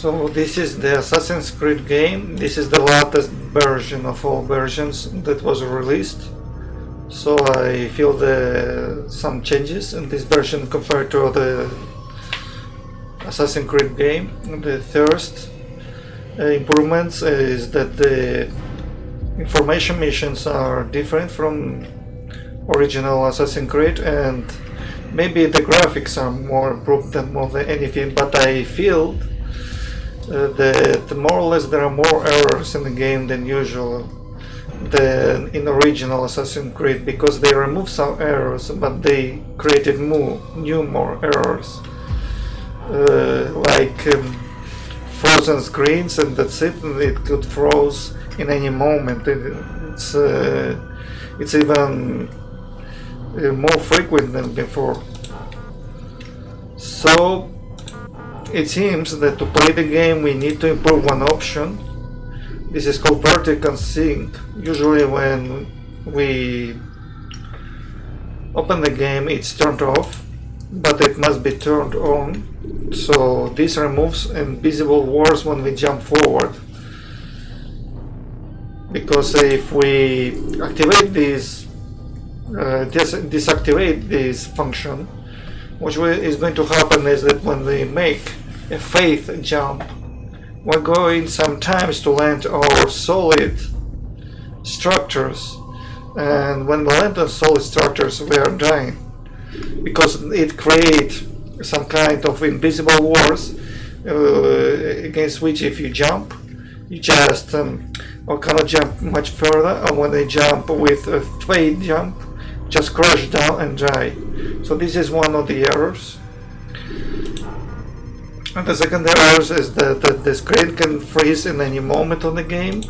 So this is the Assassin's Creed game. This is the latest version of all versions that was released. So I feel some changes in this version compared to the Assassin's Creed game. The first improvements is that the information missions are different from original Assassin's Creed, and maybe the graphics are more improved than more than anything, but I feel that more or less there are more errors in the game than usual than in original Assassin's Creed, because they removed some errors but they created more errors, like frozen screens, and that's it. It could froze in any moment. It's even more frequent than before. So it seems that to play the game we need to improve one option. This is called vertical sync. Usually when we open the game it's turned off, but it must be turned on. So this removes invisible walls when we jump forward, because if we activate this disactivate this function, what is going to happen is that when we make a faith jump, we're going sometimes to land on solid structures, and when we land on solid structures we are dying, because it creates some kind of invisible walls against which if you jump you just or cannot jump much further, or when they jump with a fade jump just crash down and die. So this is one of the errors. And the second error is that the screen can freeze in any moment on the game,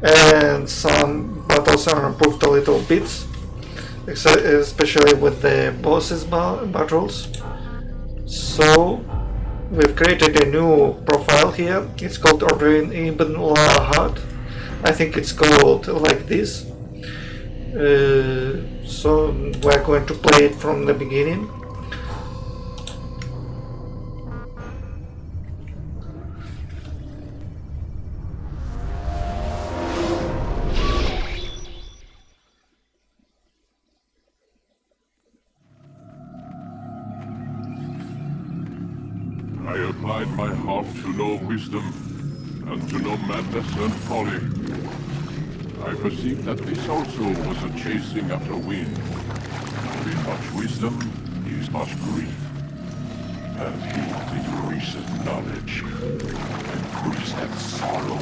and some battles are improved a little bit, especially with the bosses battles. So we've created a new profile here. It's called Nº1 Nº2 I think it's called like this. So we're going to play it from the beginning. I applied my heart to know wisdom, and to know madness and folly. I perceived that this also was a chasing after wind. In much wisdom is much grief, and he that increaseth knowledge increaseth sorrow.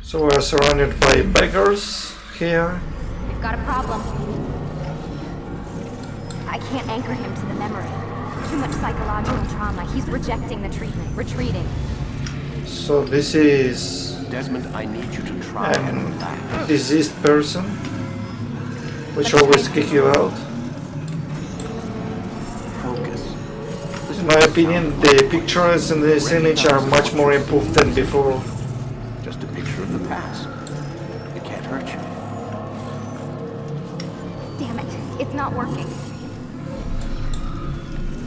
So we're surrounded by beggars here. We've got a problem. I can't anchor him to the memory. Too much psychological trauma. He's rejecting the treatment, retreating. So this is Desmond, I need you to try and relax. Diseased person, which always kick you out. Focus. In my opinion, the pictures in this image are much more improved than before. Just a picture of the past. It can't hurt you. Damn it, it's not working.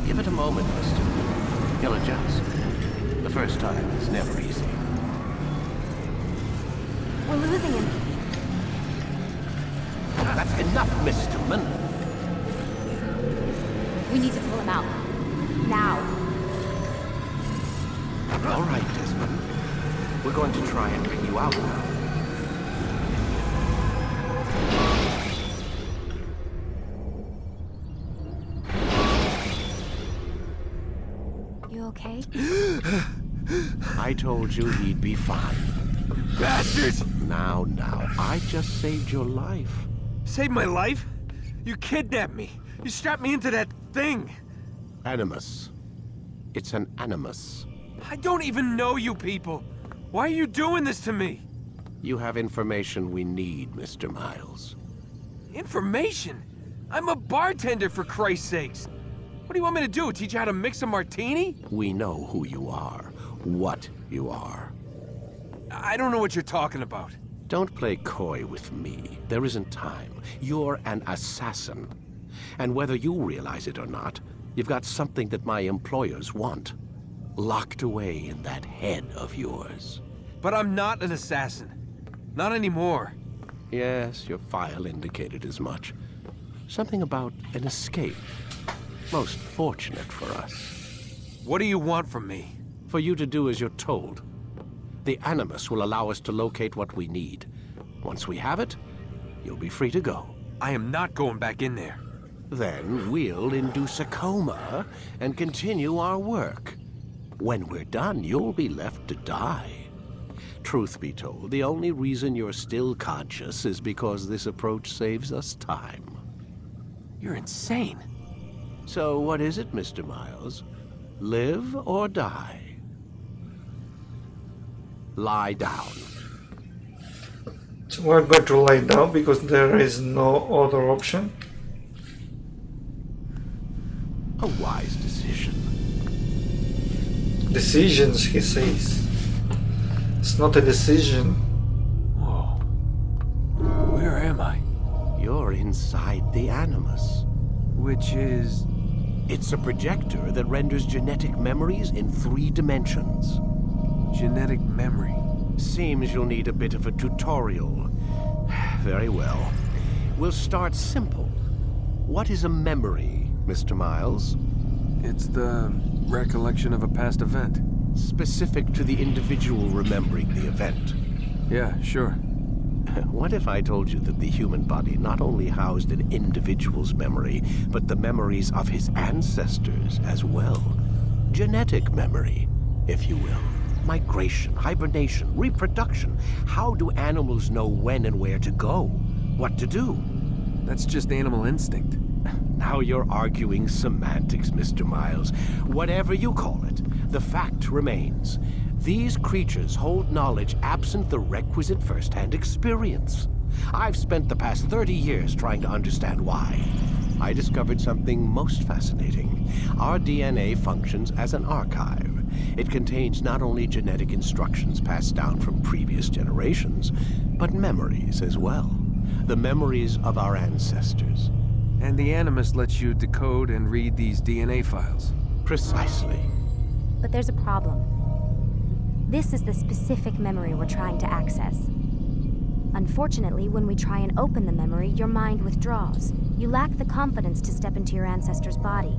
Give it a moment, mister. He'll adjust. The first time is never easy. We're losing him. That's enough, Mr. Man. We need to pull him out. Now. All right, Desmond. We're going to try and bring you out now. You okay? I told you he'd be fine. Bastards! Now, I just saved your life. Saved my life? You kidnapped me. You strapped me into that thing. Animus. It's an animus. I don't even know you people. Why are you doing this to me? You have information we need, Mr. Miles. Information? I'm a bartender, for Christ's sakes. What do you want me to do? Teach you how to mix a martini? We know who you are, what you are. I don't know what you're talking about. Don't play coy with me. There isn't time. You're an assassin. And whether you realize it or not, you've got something that my employers want. locked away in that head of yours. But I'm not an assassin. Not anymore. Yes, your file indicated as much. Something about an escape. Most fortunate for us. What do you want from me? For you to do as you're told. The Animus will allow us to locate what we need. Once we have it, you'll be free to go. I am not going back in there. Then we'll induce a coma and continue our work. When we're done, you'll be left to die. Truth be told, the only reason you're still conscious is because this approach saves us time. You're insane. So what is it, Mr. Miles? Live or die? Lie down. So we're going to lie down because there is no other option. A wise decision. Decisions, he says. It's not a decision. Whoa. Where am I? You're inside the Animus. Which is... It's a projector that renders genetic memories in 3 dimensions. genetic memory. Seems you'll need a bit of a tutorial. Very well. We'll start simple. What is a memory, Mr. Miles? It's the recollection of a past event. Specific to the individual remembering the event. Yeah, sure. What if I told you that the human body not only housed an individual's memory, but the memories of his ancestors as well? Genetic memory, if you will. Migration, hibernation, reproduction. How do animals know when and where to go? What to do? That's just animal instinct. Now you're arguing semantics, Mr. Miles. Whatever you call it, the fact remains. These creatures hold knowledge absent the requisite first-hand experience. I've spent the past 30 years trying to understand why. I discovered something most fascinating. Our DNA functions as an archive. It contains not only genetic instructions passed down from previous generations, but memories as well. The memories of our ancestors. And the Animus lets you decode and read these DNA files. Precisely. But there's a problem. This is the specific memory we're trying to access. Unfortunately, when we try and open the memory, your mind withdraws. You lack the confidence to step into your ancestor's body.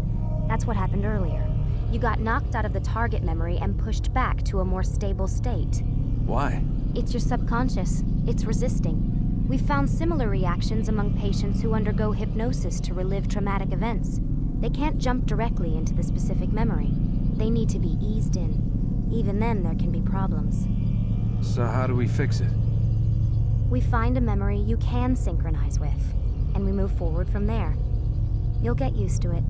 That's what happened earlier. You got knocked out of the target memory and pushed back to a more stable state. Why? It's your subconscious. It's resisting. We've found similar reactions among patients who undergo hypnosis to relive traumatic events. They can't jump directly into the specific memory. They need to be eased in. Even then, there can be problems. So how do we fix it? We find a memory you can synchronize with, and we move forward from there. You'll get used to it.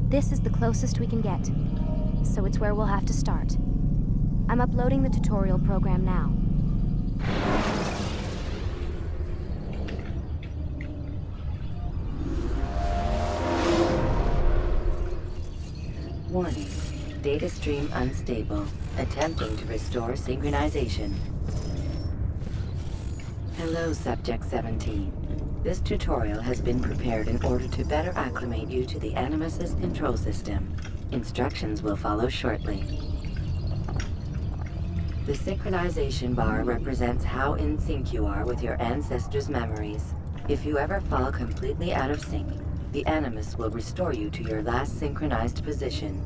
This is the closest we can get, so it's where we'll have to start. I'm uploading the tutorial program now. Warning. Data stream unstable. Attempting to restore synchronization. Hello, Subject 17. This tutorial has been prepared in order to better acclimate you to the Animus's control system. Instructions will follow shortly. The synchronization bar represents how in sync you are with your ancestors' memories. If you ever fall completely out of sync, the Animus will restore you to your last synchronized position.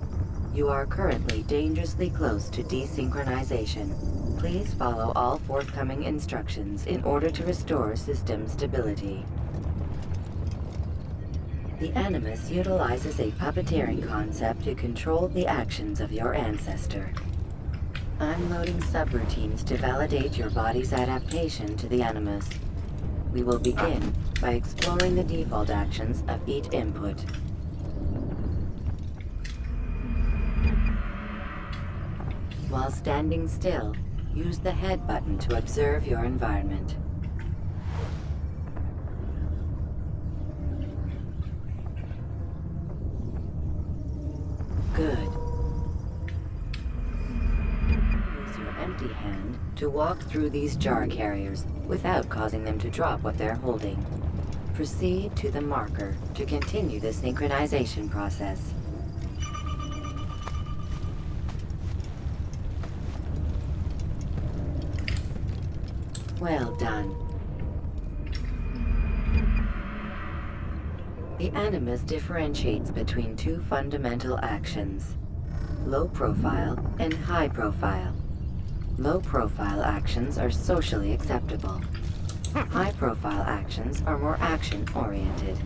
You are currently dangerously close to desynchronization. Please follow all forthcoming instructions in order to restore system stability. The Animus utilizes a puppeteering concept to control the actions of your ancestor. I'm loading subroutines to validate your body's adaptation to the Animus. We will begin by exploring the default actions of each input. While standing still, use the head button to observe your environment. Good. Use your empty hand to walk through these jar carriers without causing them to drop what they're holding. Proceed to the marker to continue the synchronization process. Well done. The Animus differentiates between two fundamental actions: low profile and high profile. Low profile actions are socially acceptable. High profile actions are more action oriented.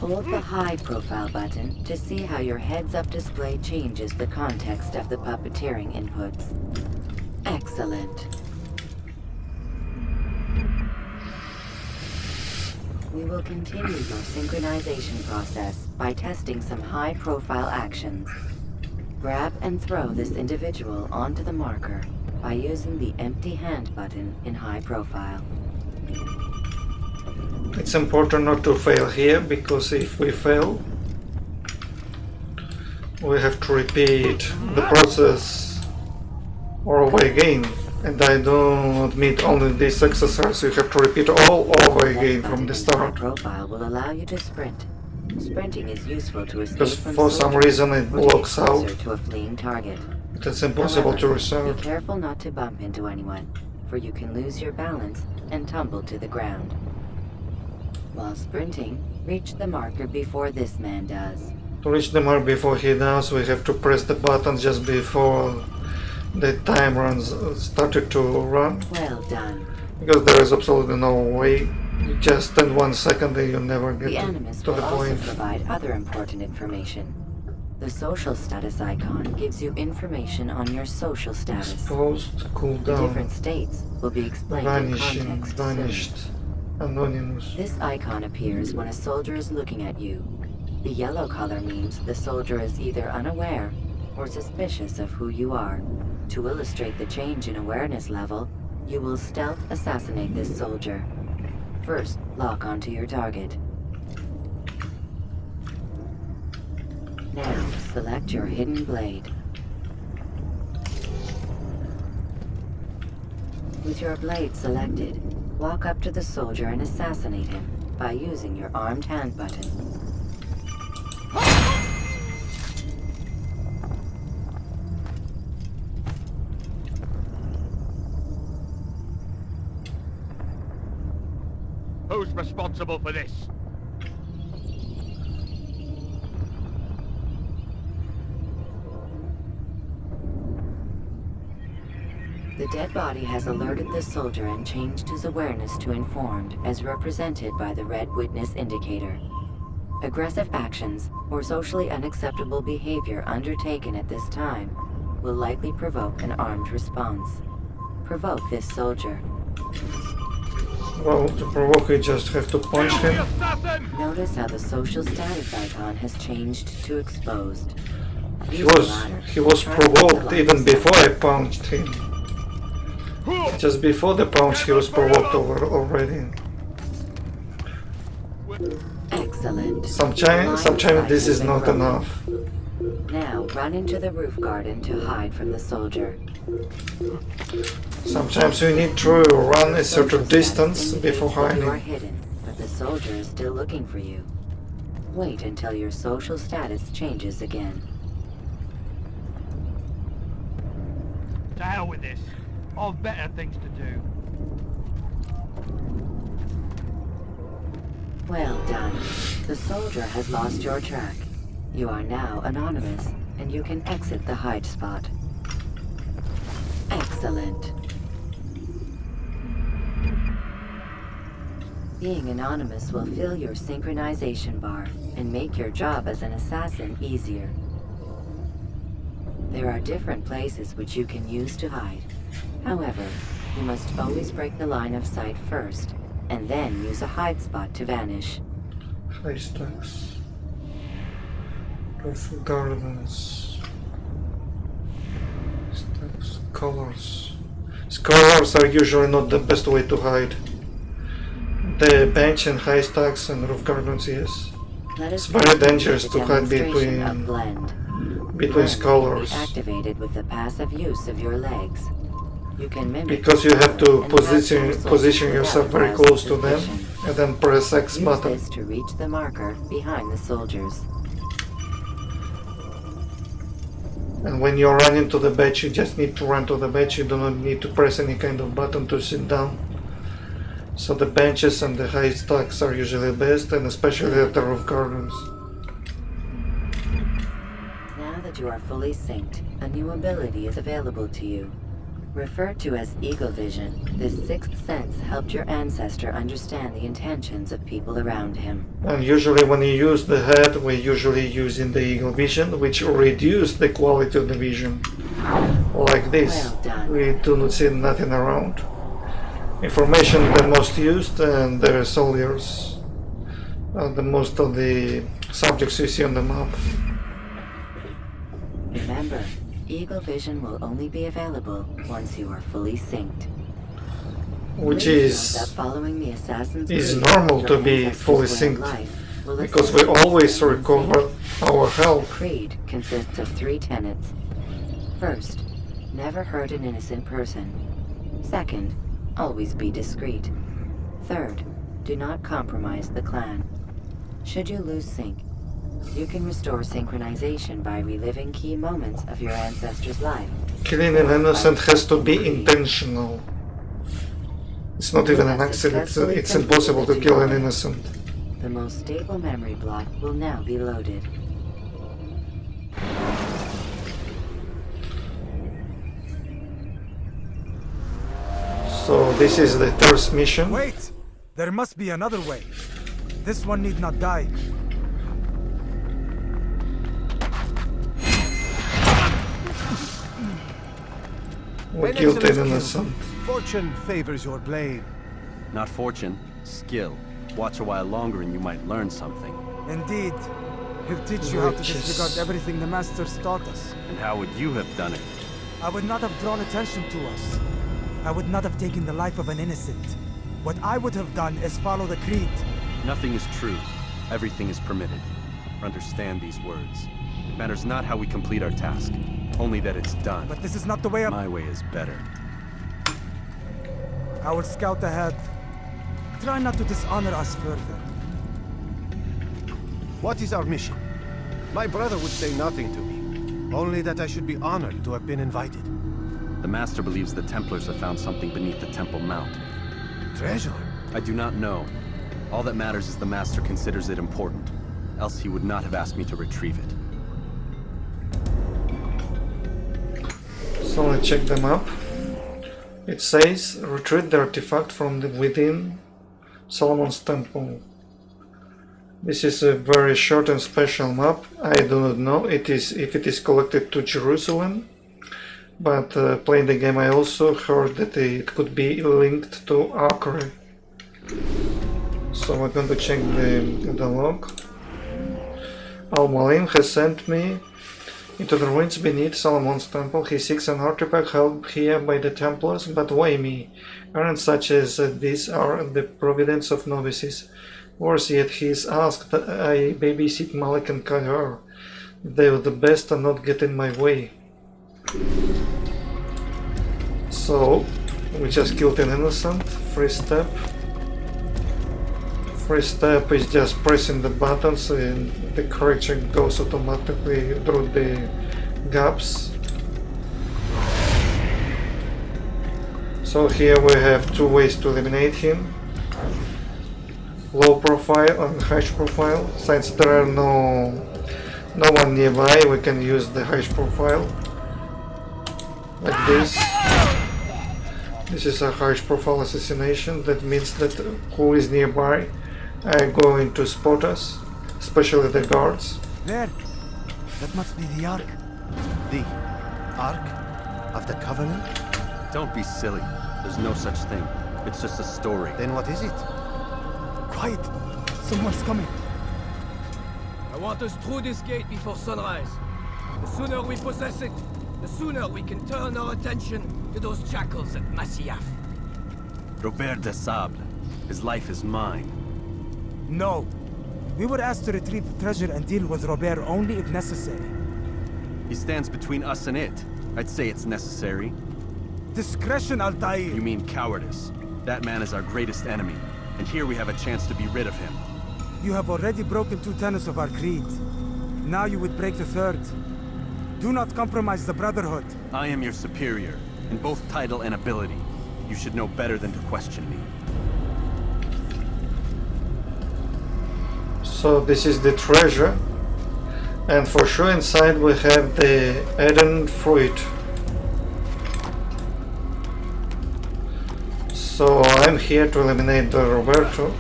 Hold the high profile button to see how your heads-up display changes the context of the puppeteering inputs. Excellent. We will continue your synchronization process by testing some high-profile actions. Grab and throw this individual onto the marker by using the empty hand button in high profile. It's important not to fail here, because if we fail, we have to repeat the process all over again. And I don't mean only this exercise, you have to repeat all over again from the start. Profile will allow you to sprint. Sprinting is useful to escape Because from for some soldiers reason it or to get blocks out. closer to a fleeing target. It's impossible to However, research. be careful not to bump into anyone, for you can lose your balance and tumble to the ground. While sprinting, reach the marker before this man does. To reach the mark before he does, we have to press the button just before the time started to run. Well done. Because there is absolutely no way. You just stand 1 second and you never The get Animus to will the also point. provide other important information. The social status icon gives you information on your social status. Exposed, cool The down, different states will be explained in vanishing, context soon. vanished, anonymous. This icon appears when a soldier is looking at you. The yellow color means the soldier is either unaware or suspicious of who you are. To illustrate the change in awareness level, you will stealth assassinate this soldier. First, lock onto your target. Now, select your hidden blade. With your blade selected, walk up to the soldier and assassinate him by using your armed hand button. Who's responsible for this? The dead body has alerted the soldier and changed his awareness to informed, as represented by the red witness indicator. Aggressive actions or socially unacceptable behavior undertaken at this time will likely provoke an armed response. Provoke this soldier. Well, to provoke you just have to punch him. Notice how the social status icon has changed to exposed. He was provoked even before I punched him. Just before the punch he was provoked already. Excellent. Sometimes this is not enough. Now run into the roof garden to hide from the soldier. Sometimes you need to run a certain distance before You are hiding. hidden, but the soldier is still looking for you. Wait until your social status changes again. To hell with this. I've better things to do. Well done. The soldier has lost your track. You are now anonymous, and you can exit the hide spot. Excellent. Being anonymous will fill your synchronization bar and make your job as an assassin easier. There are different places which you can use to hide. However, you must always break the line of sight first, and then use a hide spot to vanish. Haystacks. Roof gardens. Haystacks. Colors. Colors are usually not the best way to hide. The bench and haystacks and roof gardens, yes. It's very dangerous to hide between Blend scholars. can be activated with the passive use of your legs. You can mimic Because you have to and pass position yourself very without close to them suspicion. and then press X Use button. this to reach the marker behind the soldiers. And when you run into the bench, you just need to run to the bench. You do not need to press any kind of button to sit down. So the benches and the high stacks are usually best, and especially at the roof gardens. Now that you are fully synced, a new ability is available to you. Referred to as Eagle Vision, this sixth sense helped your ancestor understand the intentions of people around him. And usually when you use the head, we're usually using the Eagle Vision, which reduces the quality of the vision. Like this, Well done. we do not see nothing around. Information the most used, and the soldiers are the most of the subjects you see on the map. Remember, Eagle Vision will only be available once you are fully synced. Which Please note is that following the Assassin's is Creed, normal your to be ancestors' fully way of synced, life will because we essentially always remain recover synced. our The health. creed consists of 3 tenets. First, never hurt an innocent person. Second, always be discreet. Third, do not compromise the clan. Should you lose sync, you can restore synchronization by reliving key moments of your ancestor's life. Killing an innocent has to be intentional. It's not even an accident, it's impossible to kill an innocent. The most stable memory block will now be loaded. So this is the first mission. Wait! There must be another way. This one need not die. We killed an innocent. Fortune favors your blade. Not fortune, skill. Watch a while longer and you might learn something. Indeed. He'll teach you how to Riches. disregard everything the Masters taught us. And how would you have done it? I would not have drawn attention to us. I would not have taken the life of an innocent. What I would have done is follow the creed. Nothing is true. Everything is permitted. Understand these words. It matters not how we complete our task, only that it's done. But this is not the way of... My way is better. I will scout ahead. Try not to dishonor us further. What is our mission? My brother would say nothing to me. Only that I should be honored to have been invited. The Master believes the Templars have found something beneath the Temple Mount. Treasure? I do not know. All that matters is the Master considers it important. Else he would not have asked me to retrieve it. So let's check the map. It says, retrieve the artifact from within Solomon's temple. This is a very short and special map. I do not know if it is collected to Jerusalem, but playing the game I also heard that it could be linked to Acre. So we're going to check the log. Al-Mualim has sent me into the ruins beneath Solomon's temple. He seeks an artifact held here by the Templars, but why me? Errands such as these are the providence of novices. Worse yet, he is asked I babysit Malik and Acre. They are the best and not get in my way. So, we just killed an innocent. First step. First step is just pressing the buttons and the creature goes automatically through the gaps. So here we have 2 ways to eliminate him. Low profile and high profile. Since there are no one nearby, we can use the high profile. Like this. This is a high profile assassination. That means that who is nearby are going to spot us, especially the guards. There! That must be the Ark. The Ark of the Covenant? Don't be silly. There's no such thing. It's just a story. Then what is it? Quiet! Someone's coming. I want us through this gate before sunrise. The sooner we possess it, the sooner we can turn our attention to those jackals at Masyaf. Robert de Sable. His life is mine. No. We were asked to retrieve the treasure and deal with Robert only if necessary. He stands between us and it. I'd say it's necessary. Discretion, Altair! You mean cowardice. That man is our greatest enemy, and here we have a chance to be rid of him. You have already broken 2 tenets of our creed. Now you would break the 3rd. Do not compromise the Brotherhood. I am your superior, in both title and ability. You should know better than to question me. So this is the treasure, and for sure inside we have the ADDIN fruit. So I'm here to eliminate the Roberto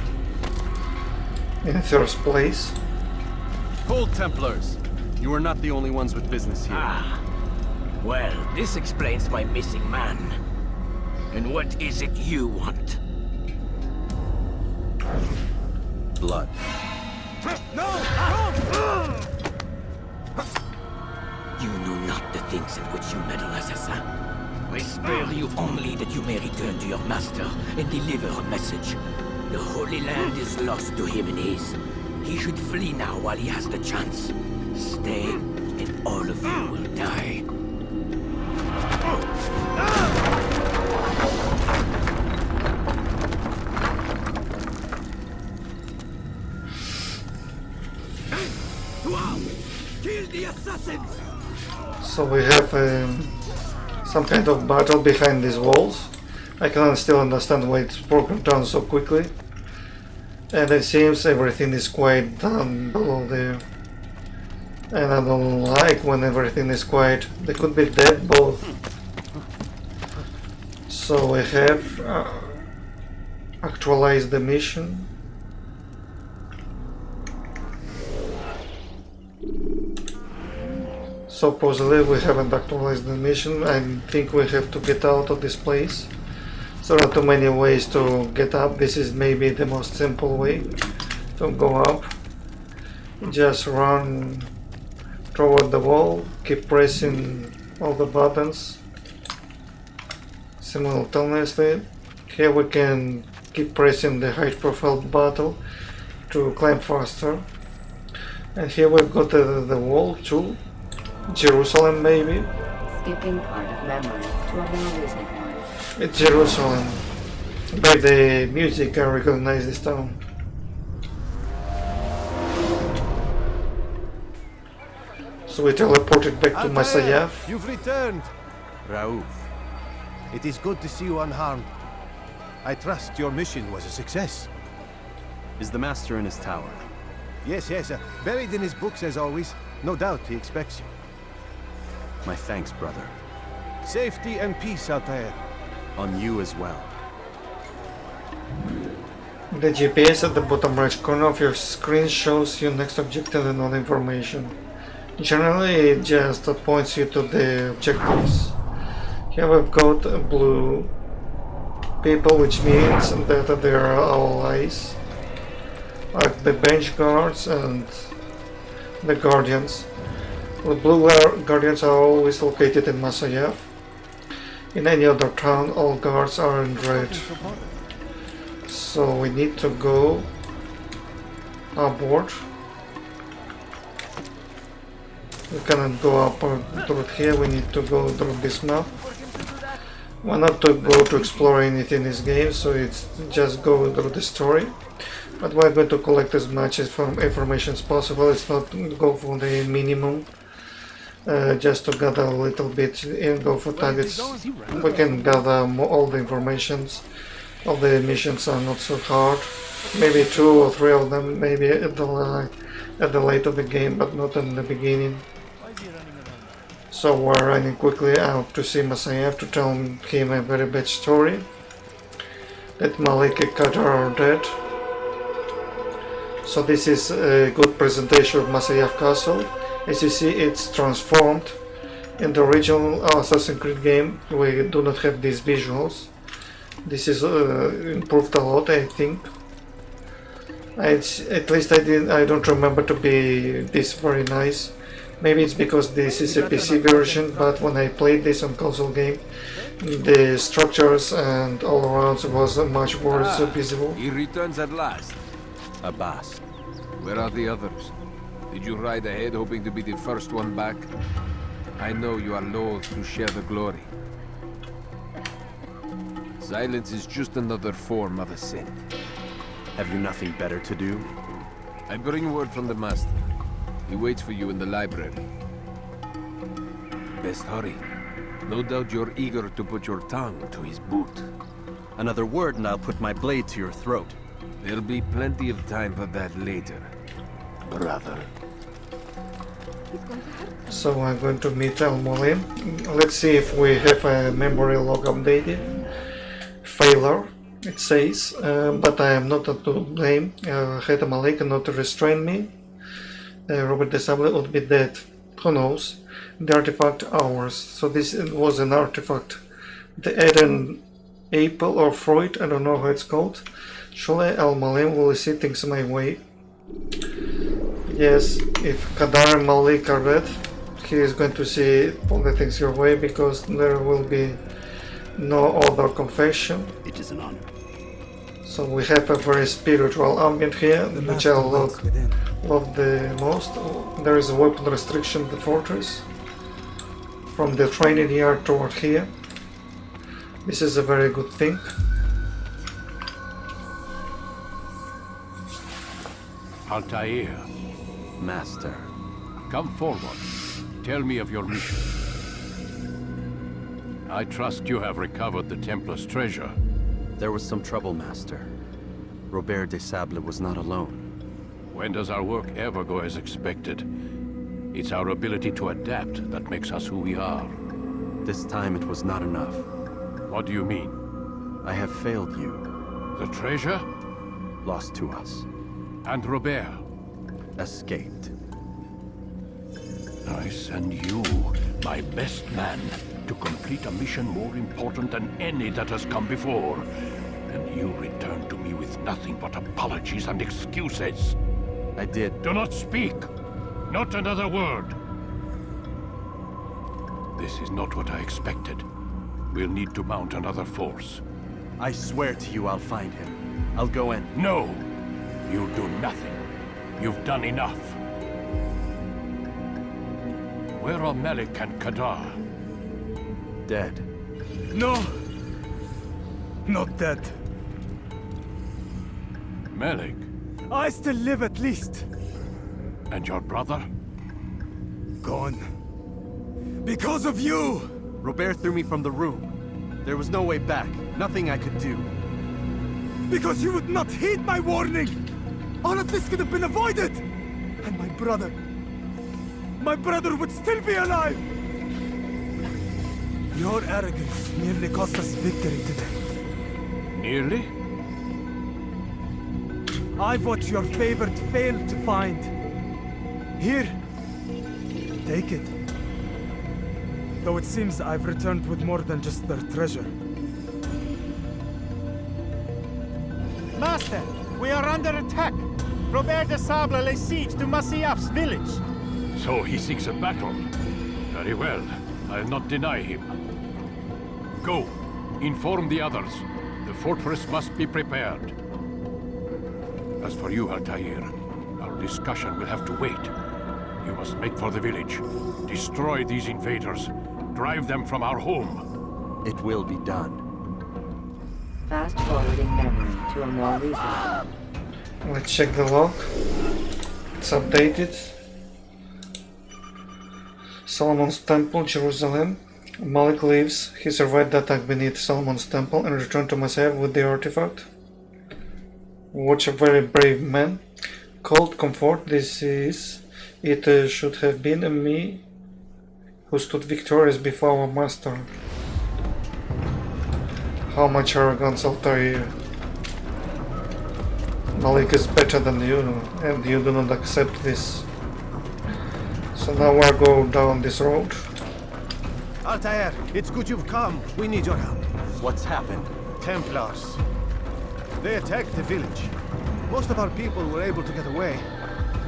in first place. Cold Templars! You are not the only ones with business here. Ah. Well, this explains my missing man. And what is it you want? Blood. No! You know not the things in which you meddle, assassin. I spare you only that you may return to your master and deliver a message. The Holy Land is lost to him and his. He should flee now while he has the chance. Stay, and all of you will die. Kill the assassins! So we have some kind of battle behind these walls. I cannot still understand why it's broken down so quickly. And it seems everything is quiet down below there. And I don't like when everything is quiet. They could be dead both. So we have actualized the mission. Supposedly we haven't actualized the mission. I think we have to get out of this place. There are too many ways to get up. This is maybe the most simple way to go up. Just run toward the wall, keep pressing all the buttons simultaneously. Here we can keep pressing the high profile button to climb faster. And here we've got the wall too. Jerusalem maybe? Skipping part of memory to a more recent one. It's Jerusalem. By the music I recognize this town. So we teleported back to Masyaf. You've returned! Raouf, it is good to see you unharmed. I trust your mission was a success. Is the Master in his tower? Yes, buried in his books as always. No doubt he expects you. My thanks, brother. Safety and peace out there. On you as well. The GPS at the bottom right corner of your screen shows you next objective and all information. Generally it just points you to the objectives. Here we've got blue people, which means that they are allies, like the bench guards and the guardians. The blue guardians are always located in Masyaf. In any other town, all guards are in red. So we need to go aboard. We cannot go up through here, we need to go through this map. Why not to go to explore anything in this game, so it's just go through the story. But we're going to collect as much information as possible. It's not go for the minimum. Just to gather a little bit and go for targets. We can gather all the informations. All the missions are not so hard. Maybe 2 or 3 of them, maybe at the late of the game, but not in the beginning. So we're running quickly out to see Masyaf to tell him a very bad story. That Malik and Acre are dead. So this is a good presentation of Masyaf Castle. As you see, it's transformed. In the original Assassin's Creed game, we do not have these visuals. This is improved a lot, I think. At least I don't remember to be this very nice. Maybe it's because this is a PC version, but when I played this on console game, the structures and all around was much worse visible. He returns at last. Abbas. Where are the others? Did you ride ahead hoping to be the first one back? I know you are loath to share the glory. Silence is just another form of a sin. Have you nothing better to do? I bring word from the Master. He waits for you in the library. Best hurry. No doubt you're eager to put your tongue to his boot. Another word and I'll put my blade to your throat. There'll be plenty of time for that later. brother. So I'm going to meet Al-Mualim. Let's see if we have a memory log updated. Failure, it says, but I am not to blame. Had Malik not restrained me, Robert SABLE would be dead. Who knows? The artifact ours. So this was an artifact. The ADDIN Apple or Freud, I don't know how it's called. Surely Al-Mualim will see things my way. Yes, if Kadar and Malik are dead, he is going to see all the things your way, because there will be no other confession. It is an honor. So we have a very spiritual ambient here, which I love the most. There is a weapon restriction in the fortress from the training yard toward here. This is a very good thing. Altair, Master. come forward. Tell me of your mission. I trust you have recovered the Templar's treasure. There was some trouble, Master. Robert de Sable was not alone. When does our work ever go as expected? It's our ability to adapt that makes us who we are. This time it was not enough. What do you mean? I have failed you. The treasure? Lost to us. And Robert? Escaped. I send you, my best man, to complete a mission more important than any that has come before. And you return to me with nothing but apologies and excuses. I did. Do not speak! Not another word! This is not what I expected. We'll need to mount another force. I swear to you I'll find him. I'll go in. No! You do nothing. You've done enough. Where are Malik and Kadar? Dead. No! Not dead. Malik? I still live at least. And your brother? Gone. Because of you! Robert threw me from the room. There was no way back. Nothing I could do. Because you would not heed my warning! All of this could have been avoided! And my brother would still be alive! Your arrogance nearly cost us victory today. Nearly? I've what your favorite failed to find. Here. Take it. Though it seems I've returned with more than just their treasure. Master, we are under attack. Robert de Sable lays siege to Masyaf's village. So he seeks a battle. Very well. I'll not deny him. Go. Inform the others. The fortress must be prepared. As for you, Altair, our discussion will have to wait. You must make for the village. Destroy these invaders. Drive them from our home. It will be done. Fast-forwarding memory to a more recent. Let's check the log. It's updated. Solomon's Temple, Jerusalem. Malik lives. He survived the attack beneath Solomon's Temple and returned to Masyaf with the artifact. Watch a very brave man. Cold comfort, this is... It should have been me who stood victorious before our master. How much arrogance, Altair. Malik is better than you, and you do not accept this. So now we'll go down this road. Altair, it's good you've come. We need your help. What's happened? Templars. They attacked the village. Most of our people were able to get away.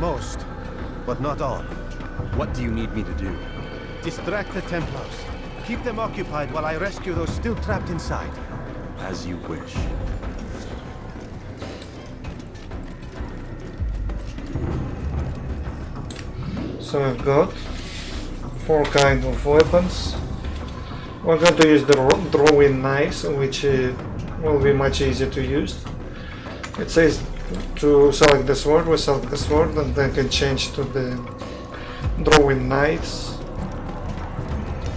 Most, but not all. What do you need me to do? Distract the Templars. Keep them occupied while I rescue those still trapped inside. As you wish. So I've got 4 kinds of weapons. We're going to use the drawing knives, which will be much easier to use. It says to select the sword, we select the sword and then can change to the drawing knives.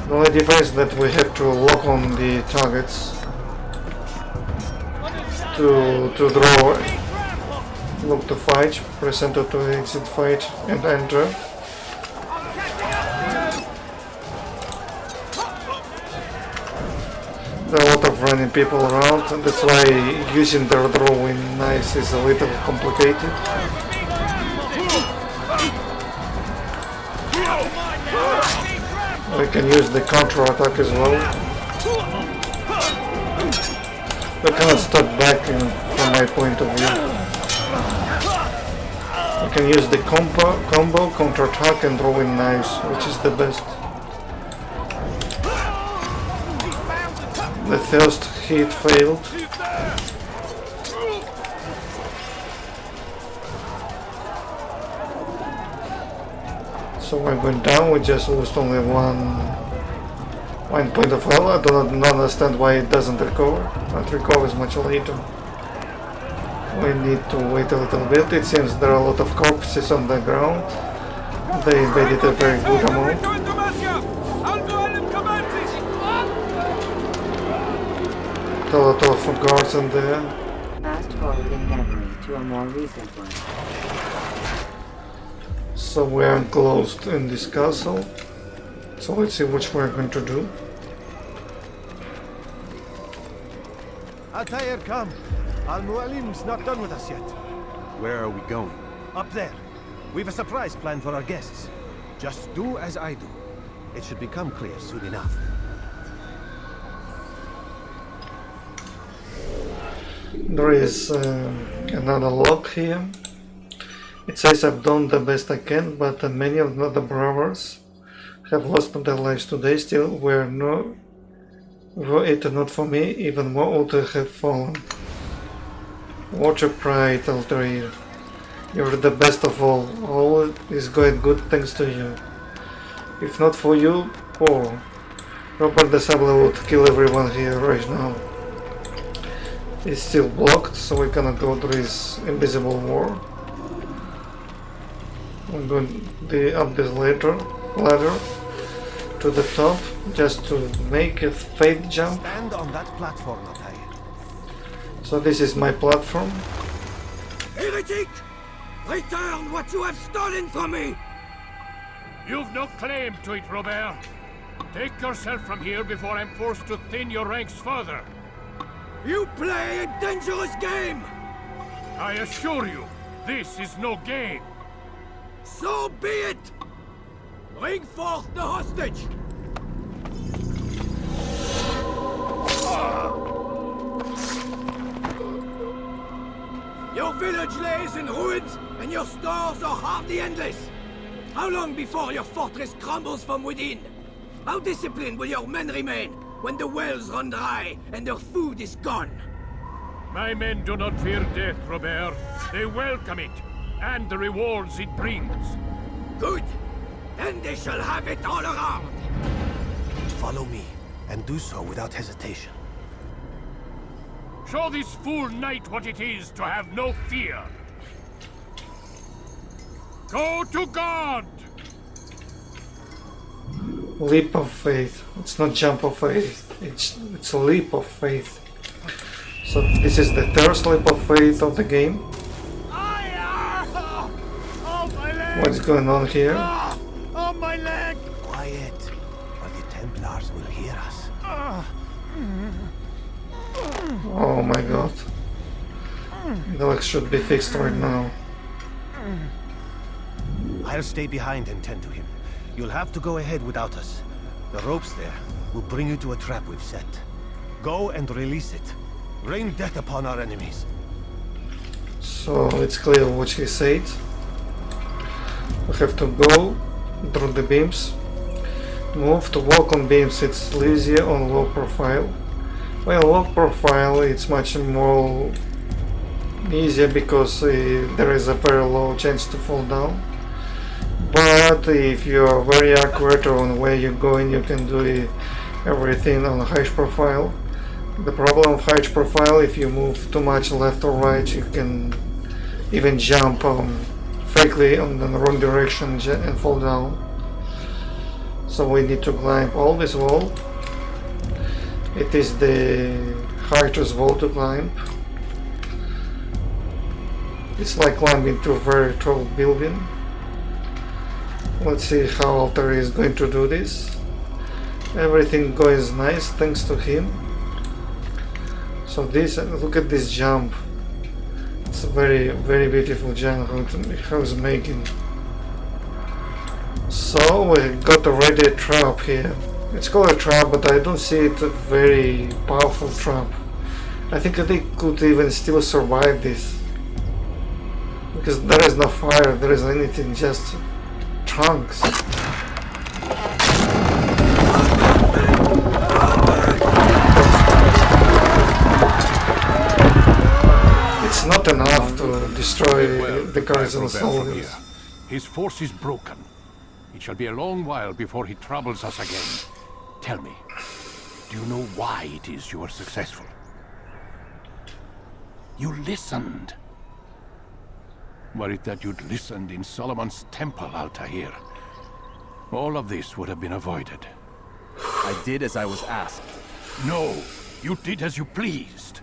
The only difference is that we have to lock on the targets to draw look to fight, press enter to exit fight and enter. There are a lot of running people around, and that's why using their drawing knives is a little complicated. We can use the counter attack as well. We cannot step back from my point of view. We can use the combo, counter attack and throwing knives, which is the best. The first hit failed. So I went down, we just lost only one point of health. I do not understand why it doesn't recover. It recovers much later. We need to wait a little bit. It seems there are a lot of corpses on the ground. They invaded a very good amount. A lot of guards in there. Fast forwarding memory to a more recent one. So we are enclosed in this castle. So let's see what we're going to do. Altair, come. Al-Mualim's not done with us yet. Where are we going? Up there. We've a surprise planned for our guests. Just do as I do. It should become clear soon enough. There is another log here. It says I've done the best I can, but many of the brothers have lost their lives today. Still, were it not for me, even more would have fallen. Watch your pride, Altair. You're the best of all. All is going good thanks to you. If not for you, poor Robert the SABLE would kill everyone here right now. It's still blocked, so we cannot go through this invisible wall. I'm going up this ladder to the top, just to make a fade jump. Stand on that platform, Altair. So this is my platform. Heretic! Return what you have stolen from me! You've no claim to it, Robert. Take yourself from here before I'm forced to thin your ranks further. You play a dangerous game! I assure you, this is no game. So be it! Bring forth the hostage! Your village lays in ruins, and your stores are hardly endless. How long before your fortress crumbles from within? How disciplined will your men remain when the wells run dry and their food is gone? My men do not fear death, Robert. They welcome it, and the rewards it brings. Good. Then they shall have it all around. Follow me, and do so without hesitation. Show this fool knight what it is to have no fear. Go to God! Leap of faith. It's not jump of faith. It's a leap of faith. So this is the third leap of faith of the game. What's going on here? Oh, my leg! Quiet, or the Templars will hear us. Oh my god. The leg should be fixed right now. I'll stay behind and tend to him. You'll have to go ahead without us. The ropes there will bring you to a trap we've set. Go and release it. Rain death upon our enemies. So it's clear what he said. We have to go through the beams. Move to walk on beams, it's easier on low profile. Well, low profile it's much more easier because there is a very low chance to fall down. But if you are very accurate on where you're going, you can do everything on high profile. The problem of high profile, if you move too much left or right, you can even jump fakely on the wrong direction and fall down. So we need to climb all this wall. It is the hardest wall to climb. It's like climbing to a very tall building. Let's see how Altair is going to do this. Everything goes nice thanks to him. So this, look at this jump. It's a very, very beautiful jump how he's making. So we got already a trap here. It's called a trap, but I don't see it a very powerful trap. I think they could even still survive this. Because there is no fire, there is anything, just trunks. It's not enough to destroy the garrison soldiers. His force is broken. It shall be a long while before he troubles us again. Tell me, do you know why it is you are successful? You listened. Were it that you'd listened in Solomon's temple, Altair, all of this would have been avoided. I did as I was asked. No, you did as you pleased.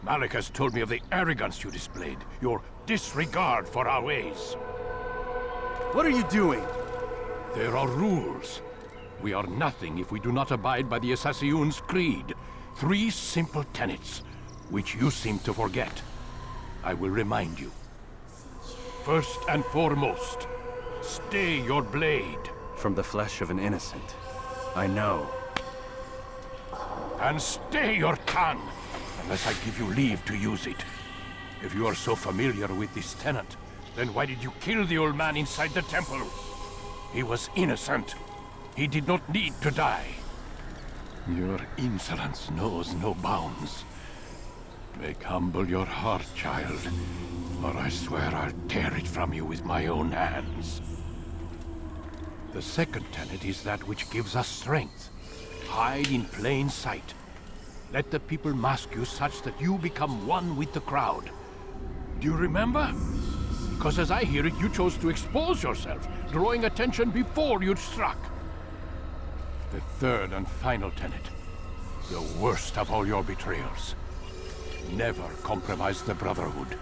Malik has told me of the arrogance you displayed, your disregard for our ways. What are you doing? There are rules. We are nothing if we do not abide by the Assassin's creed. 3 simple tenets, which you seem to forget. I will remind you. First and foremost, stay your blade. From the flesh of an innocent. I know. And stay your tongue, unless I give you leave to use it. If you are so familiar with this tenet, then why did you kill the old man inside the temple? He was innocent. He did not need to die. Your insolence knows no bounds. Make humble your heart, child, or I swear I'll tear it from you with my own hands. The second tenet is that which gives us strength. Hide in plain sight. Let the people mask you such that you become one with the crowd. Do you remember? Because as I hear it, you chose to expose yourself, drawing attention before you'd struck. The third and final tenet, the worst of all your betrayals. Never compromise the Brotherhood.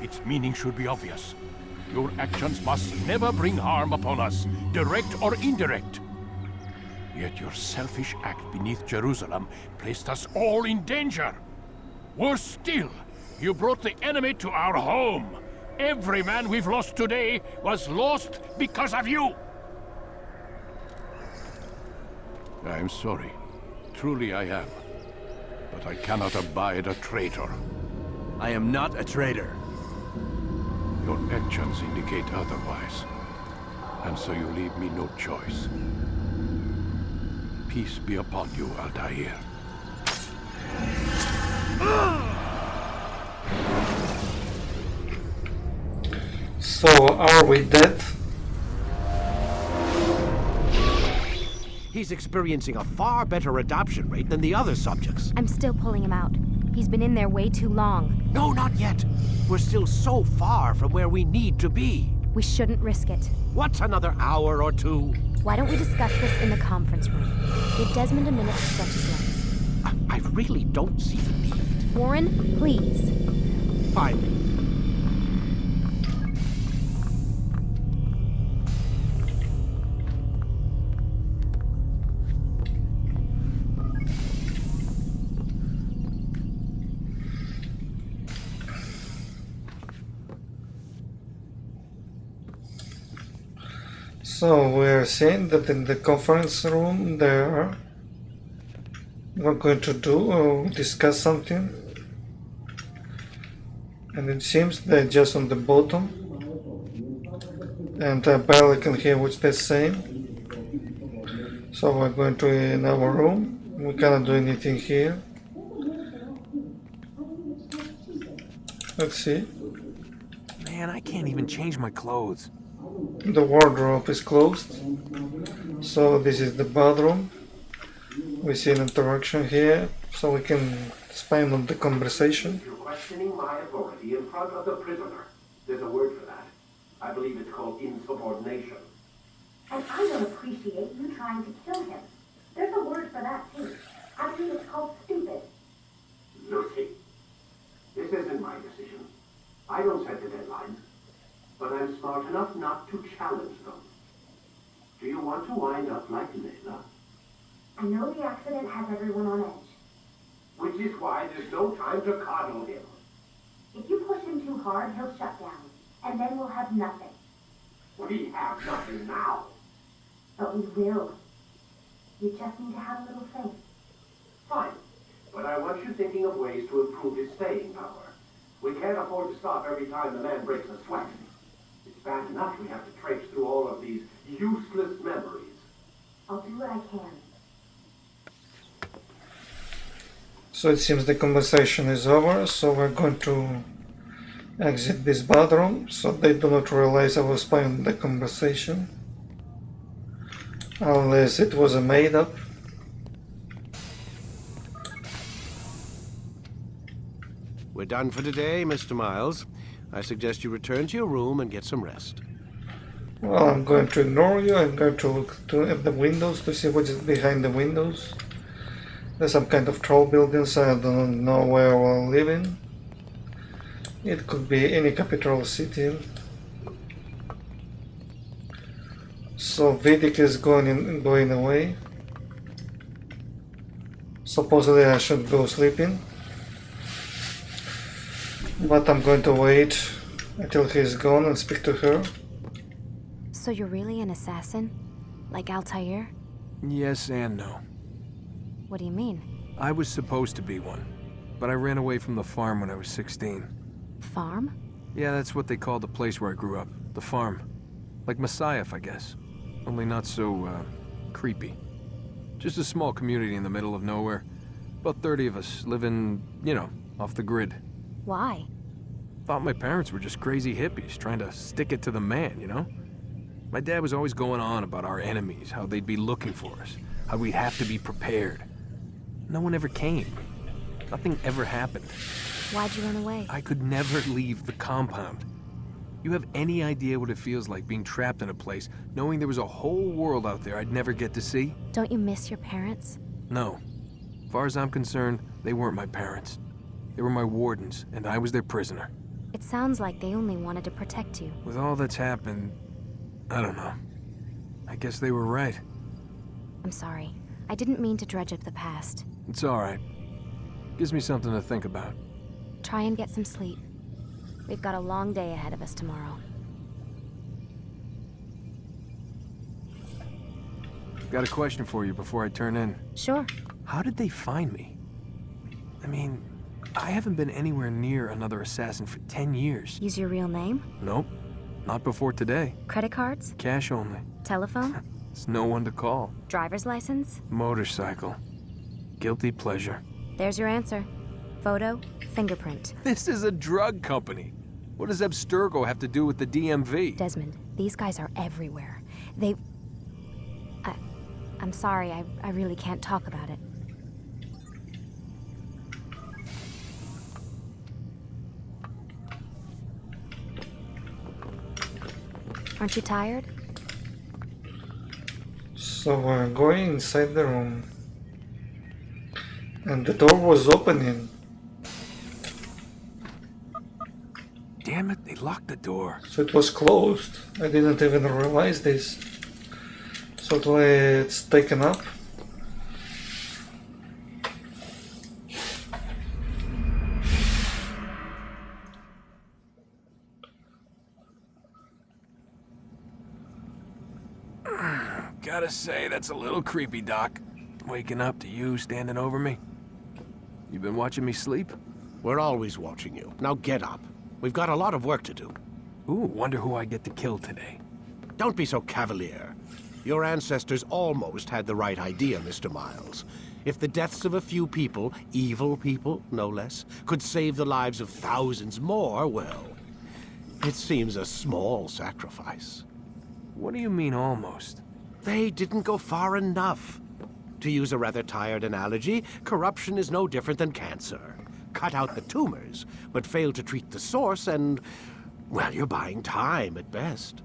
Its meaning should be obvious. Your actions must never bring harm upon us, direct or indirect. Yet your selfish act beneath Jerusalem placed us all in danger. Worse still, you brought the enemy to our home. Every man we've lost today was lost because of you. I am sorry. Truly I am. But I cannot abide a traitor. I am not a traitor. Your actions indicate otherwise. And so you leave me no choice. Peace be upon you, Altair. So, are we dead? He's experiencing a far better adoption rate than the other subjects. I'm still pulling him out. He's been in there way too long. No, not yet. We're still so far from where we need to be. We shouldn't risk it. What's another hour or two? Why don't we discuss this in the conference room? Give Desmond a minute to stretch his legs. I really don't see the need. Warren, please. Fine. So we're saying that in the conference room there we're going to do or discuss something, and it seems they're just on the bottom, and I barely can hear what they're saying. So we're going to in our room. We cannot do anything here. Let's see. Man, I can't even change my clothes. The wardrobe is closed, so this is the bathroom. We see an interaction here, so we can spy on the conversation. You're questioning my authority in front of the prisoner. There's a word for that. I believe it's called insubordination. And I don't appreciate you trying to kill him. There's a word for that too. I believe it's called stupid. Lucy, this isn't my decision. I don't set the deadline. but I'm smart enough not to challenge them. Do you want to wind up like Layla? I know the accident has everyone on edge. Which is why there's no time to coddle him. If you push him too hard, he'll shut down, and then we'll have nothing. We have nothing now. But we will. You just need to have a little faith. Fine, but I want you thinking of ways to improve his staying power. We can't afford to stop every time the man breaks a sweat. It's bad enough we have to traipse through all of these useless memories. I'll do what I can. So it seems the conversation is over, so we're going to exit this bathroom so they do not realize I was spying on the conversation. Unless it was a made-up. We're done for today, Mr. Miles. I suggest you return to your room and get some rest. Well, I'm going to ignore you. I'm going to look at the windows to see what's behind the windows. There's some kind of troll buildings. I don't know where we're living. It could be any capital city. So Vidic is going away. Supposedly I should go sleeping. But I'm going to wait until he's gone and speak to her. So you're really an assassin? Like Altair? Yes and no. What do you mean? I was supposed to be one, but I ran away from the farm when I was 16. Farm? Yeah, that's what they called the place where I grew up. The farm. Like Masyaf, I guess. Only not so, creepy. Just a small community in the middle of nowhere. About 30 of us living, you know, off the grid. Why? Thought my parents were just crazy hippies trying to stick it to the man, you know? My dad was always going on about our enemies, how they'd be looking for us, how we'd have to be prepared. No one ever came. Nothing ever happened. Why'd you run away? I could never leave the compound. You have any idea what it feels like being trapped in a place, knowing there was a whole world out there I'd never get to see? Don't you miss your parents? No. As far as I'm concerned, they weren't my parents. They were my wardens, and I was their prisoner. It sounds like they only wanted to protect you. With all that's happened, I don't know. I guess they were right. I'm sorry. I didn't mean to dredge up the past. It's all right. Gives me something to think about. Try and get some sleep. We've got a long day ahead of us tomorrow. Got a question for you before I turn in. Sure. How did they find me? I mean, I haven't been anywhere near another assassin for 10 years. Use your real name? Nope. Not before today. Credit cards? Cash only. Telephone? There's no one to call. Driver's license? Motorcycle. Guilty pleasure. There's your answer. Photo, fingerprint. This is a drug company. What does Abstergo have to do with the DMV? Desmond, these guys are everywhere. I'm sorry, I really can't talk about it. Aren't you tired? So we're going inside the room. And the door was opening. Damn it, they locked the door. So it was closed. I didn't even realize this. So it's taken up. Gotta say, that's a little creepy, Doc. Waking up to you standing over me. You been watching me sleep? We're always watching you. Now get up. We've got a lot of work to do. Ooh, wonder who I get to kill today. Don't be so cavalier. Your ancestors almost had the right idea, Mr. Miles. If the deaths of a few people, evil people, no less, could save the lives of thousands more, well, it seems a small sacrifice. What do you mean, almost? They didn't go far enough. To use a rather tired analogy, corruption is no different than cancer. Cut out the tumors, but fail to treat the source and, well, you're buying time at best.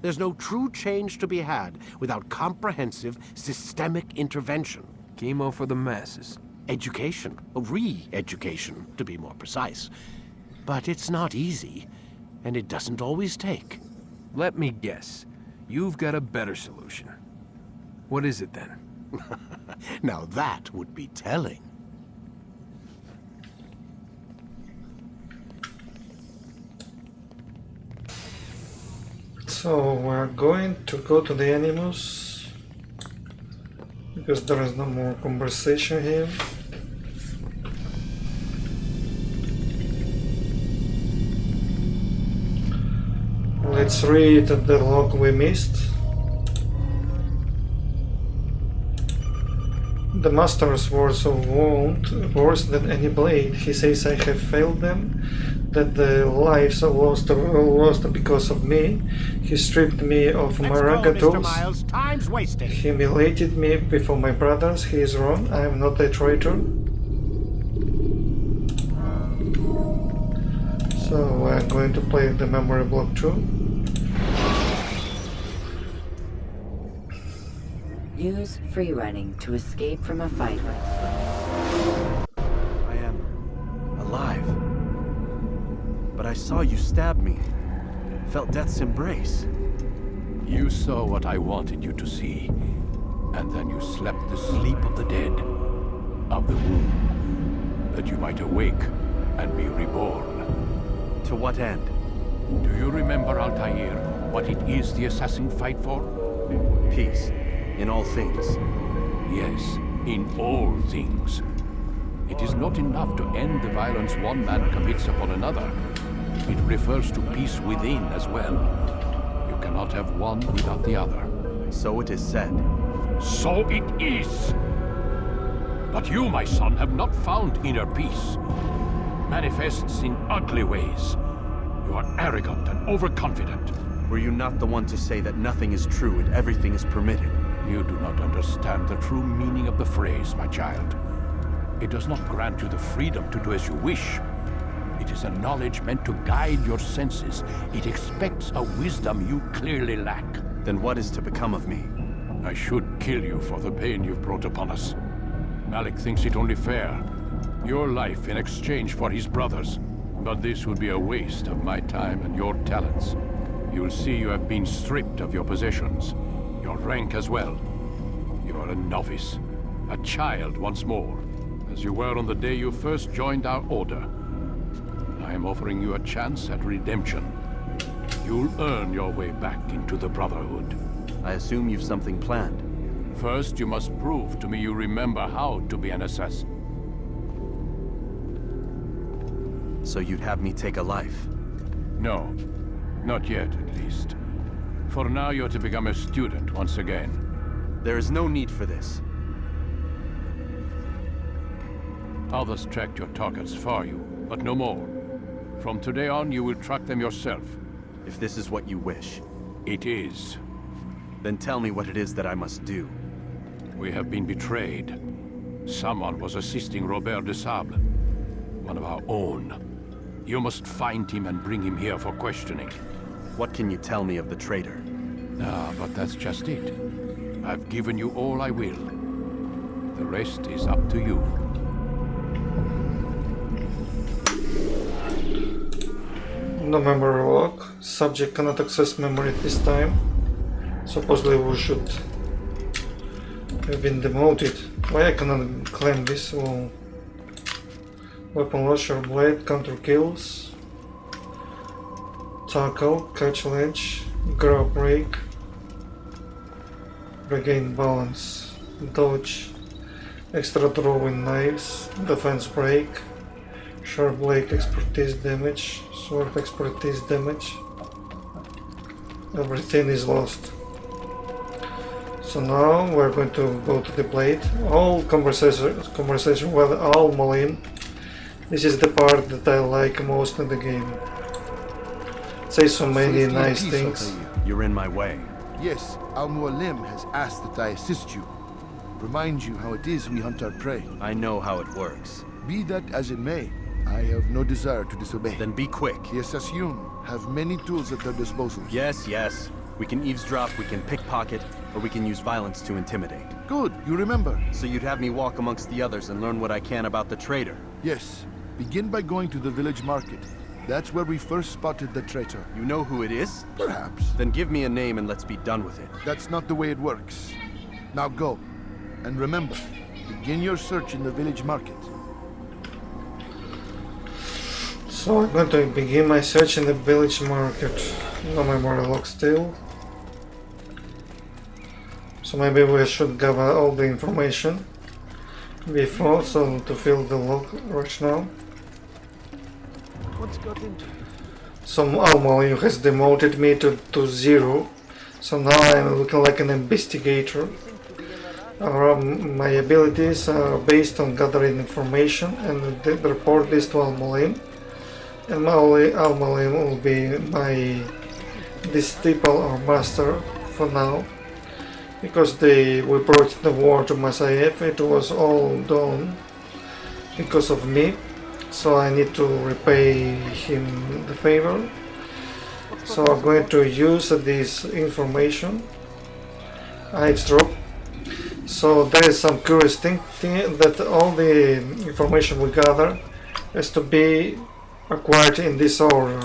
There's no true change to be had without comprehensive, systemic intervention. Chemo for the masses. Education. Re-education, to be more precise. But it's not easy. And it doesn't always take. Let me guess. You've got a better solution. What is it then? Now that would be telling. So we're going to go to the Animus because there is no more conversation here. Let's read the log we missed. The master's words of wound, worse than any blade. He says I have failed them, that the lives are lost because of me. He stripped me of my rank and tools, Miles. Time's wasted. humiliated me before my brothers. He is wrong. I am not a traitor. So we're going to play the memory block too. Use free running to escape from a fight. I am alive. But I saw you stab me. Felt death's embrace. You saw what I wanted you to see. And then you slept the sleep of the dead. Of the womb. That you might awake and be reborn. To what end? Do you remember, Altair, what it is the assassins fight for? Peace. In all things. Yes, in all things. It is not enough to end the violence one man commits upon another. It refers to peace within as well. You cannot have one without the other. So it is said. So it is! But you, my son, have not found inner peace. Manifests in ugly ways. You are arrogant and overconfident. Were you not the one to say that nothing is true and everything is permitted? You do not understand the true meaning of the phrase, my child. It does not grant you the freedom to do as you wish. It is a knowledge meant to guide your senses. It expects a wisdom you clearly lack. Then what is to become of me? I should kill you for the pain you've brought upon us. Malik thinks it only fair. Your life in exchange for his brother's. But this would be a waste of my time and your talents. You'll see you have been stripped of your possessions. Your rank as well. You are a novice. A child once more. As you were on the day you first joined our order. I am offering you a chance at redemption. You'll earn your way back into the Brotherhood. I assume you've something planned. First, you must prove to me you remember how to be an assassin. So you'd have me take a life? No. Not yet, at least. For now, you're to become a student once again. There is no need for this. Others tracked your targets for you, but no more. From today on, you will track them yourself. If this is what you wish. It is. Then tell me what it is that I must do. We have been betrayed. Someone was assisting Robert de Sable. One of our own. You must find him and bring him here for questioning. What can you tell me of the traitor? Ah, but that's just it. I've given you all I will. The rest is up to you. No memory lock. Subject cannot access memory at this time. Supposedly we should have been demoted. Why I cannot claim this? Well, weapon launcher, blade, counter kills, tackle, catch ledge, grab break, regain balance, dodge, extra throwing knives, defense break, sharp blade expertise damage, sword expertise damage. Everything is lost. So now we're going to go to the blade. All conversation with Al-Mualim. This is the part that I like most in the game. Say so many nice things. You're in my way. Yes, Al-Mualim has asked that I assist you. Remind you how it is we hunt our prey. I know how it works. Be that as it may, I have no desire to disobey. Then be quick. The Assassin have many tools at their disposal. Yes, yes. We can eavesdrop, we can pickpocket, or we can use violence to intimidate. Good, you remember. So you'd have me walk amongst the others and learn what I can about the traitor? Yes. Begin by going to the village market. That's where we first spotted the traitor. You know who it is? Perhaps. Then give me a name and let's be done with it. That's not the way it works. Now go. And remember, begin your search in the village market. So I'm going to begin my search in the village market. No memory lock still. So maybe we should gather all the information before, so to fill the lock right now. What's got into you? So Al-Mualim has demoted me to 0. So now I'm looking like an investigator. My abilities are based on gathering information and report this to Al-Mualim. And Al-Mualim will be my disciple or master for now. Because we brought the war to Masyaf, it was all done because of me. So I need to repay him the favor. So I'm going to use this information. Eavesdrop. So there is some curious thing that all the information we gather has to be acquired in this order.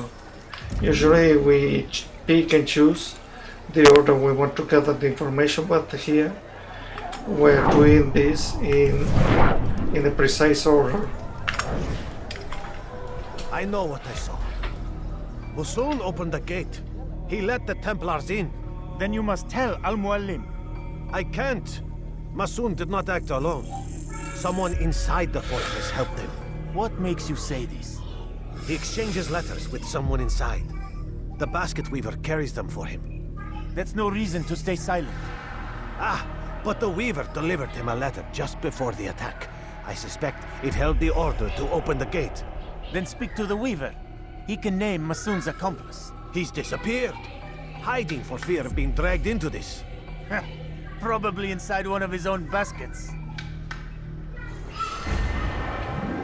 Usually we pick and choose the order we want to gather the information, but here we're doing this in a precise order. I know what I saw. Masoon opened the gate. He let the Templars in. Then you must tell Al-Mualim. I can't. Masoon did not act alone. Someone inside the fortress helped him. What makes you say this? He exchanges letters with someone inside. The basket weaver carries them for him. That's no reason to stay silent. Ah, but the weaver delivered him a letter just before the attack. I suspect it held the order to open the gate. Then speak to the weaver. He can name Masoon's accomplice. He's disappeared, hiding for fear of being dragged into this. Probably inside one of his own baskets.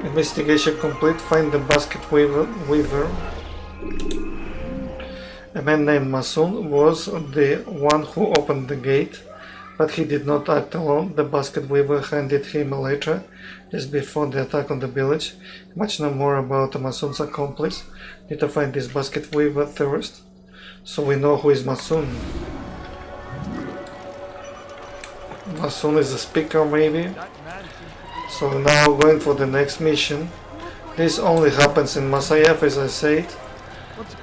Investigation complete. Find the basket weaver. A man named Masoon was the one who opened the gate, but he did not act alone. The basket weaver handed him a letter just before the attack on the village. Much know more about Masoon's accomplice. Need to find this basket weaver first, so we know who is Masoon. Masoon is a speaker, maybe. So now going for the next mission. This only happens in Masyaf, as I said.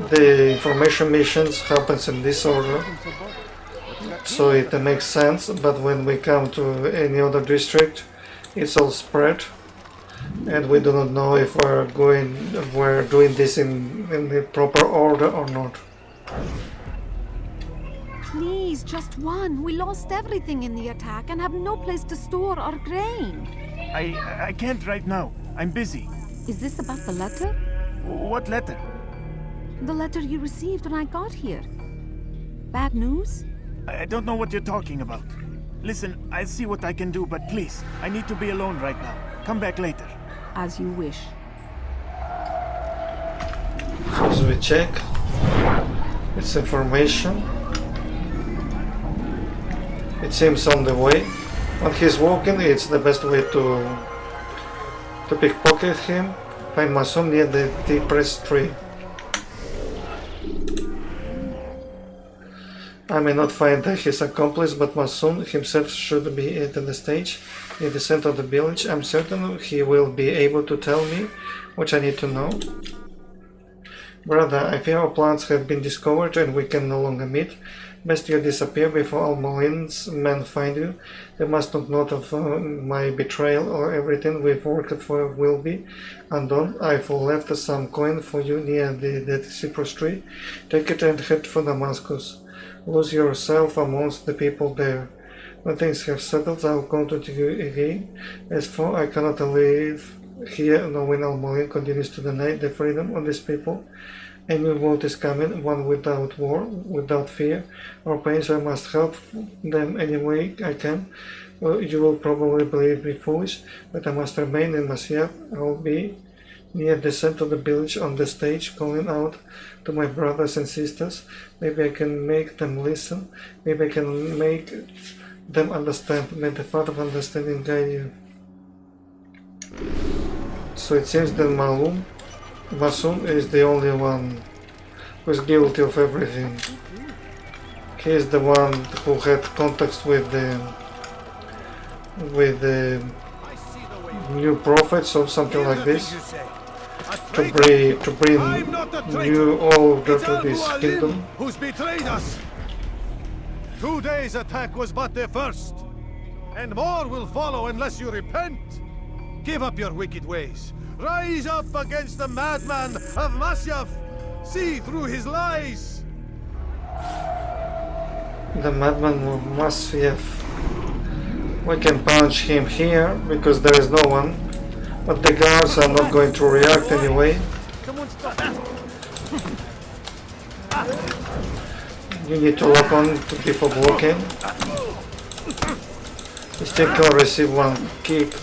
The information missions happens in this order, so it makes sense. But when we come to any other district, it's all spread, and we do not know if we're doing this in the proper order or not. Please, just one. We lost everything in the attack and have no place to store our grain. I can't right now. I'm busy. Is this about the letter? What letter? The letter you received when I got here. Bad news? I don't know what you're talking about. Listen, I'll see what I can do, but please, I need to be alone right now. Come back later. As you wish. So as we check, it's information. It seems on the way. When he's walking, it's the best way to pickpocket him. Find Masoon near the depressed tree. I may not find his accomplice, but Masoon himself should be at the stage in the center of the village. I'm certain he will be able to tell me what I need to know. Brother, I fear our plans have been discovered and we can no longer meet. Best you disappear before Al-Mualim's men find you. They must not know of my betrayal, or everything we've worked for will be undone. I've left some coin for you near the cypress tree. Take it and head for Damascus. Lose yourself amongst the people there. When things have settled, I'll contact you again. As for I cannot live here knowing Al-Mualim continues to deny the freedom of these people. A new world is coming, one without war, without fear or pain, so I must help them any way I can. Well, you will probably believe me foolish, but I must remain in Masyaf. I will be near the center of the village on the stage, calling out to my brothers and sisters. Maybe I can make them listen. Maybe I can make them understand. May the Father of understanding guide you. So it seems that Malum Masum is the only one who is guilty of everything. He is the one who had contacts with the new prophets or something like this, to bring new order to this kingdom. Who's betrayed us? Today's attack was but the first, and more will follow unless you repent. Give up your wicked ways. Rise up against the madman of Masyaf. See through his lies. The madman of Masyaf. We can punch him here because there is no one, but the guards are not going to react anyway. You need to lock on to before blocking. You still can receive one kick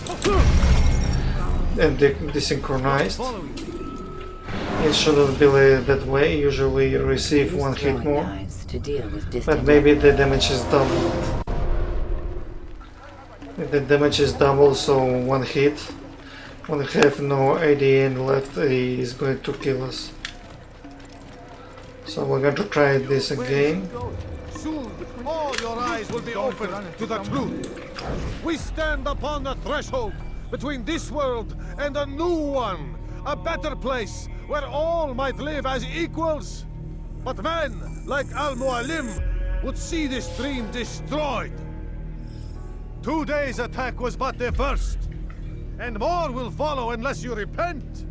and desynchronized. It shouldn't be that way. Usually you receive one hit more, but maybe the damage is double. If the damage is double, so one hit, when we have no ADDIN left, he is going to kill us. So we're going to try this again. Soon, all your eyes will be open to the truth. We stand upon the threshold between this world and a new one, a better place where all might live as equals. But men like Al-Mualim would see this dream destroyed. Today's attack was but the first, and more will follow unless you repent.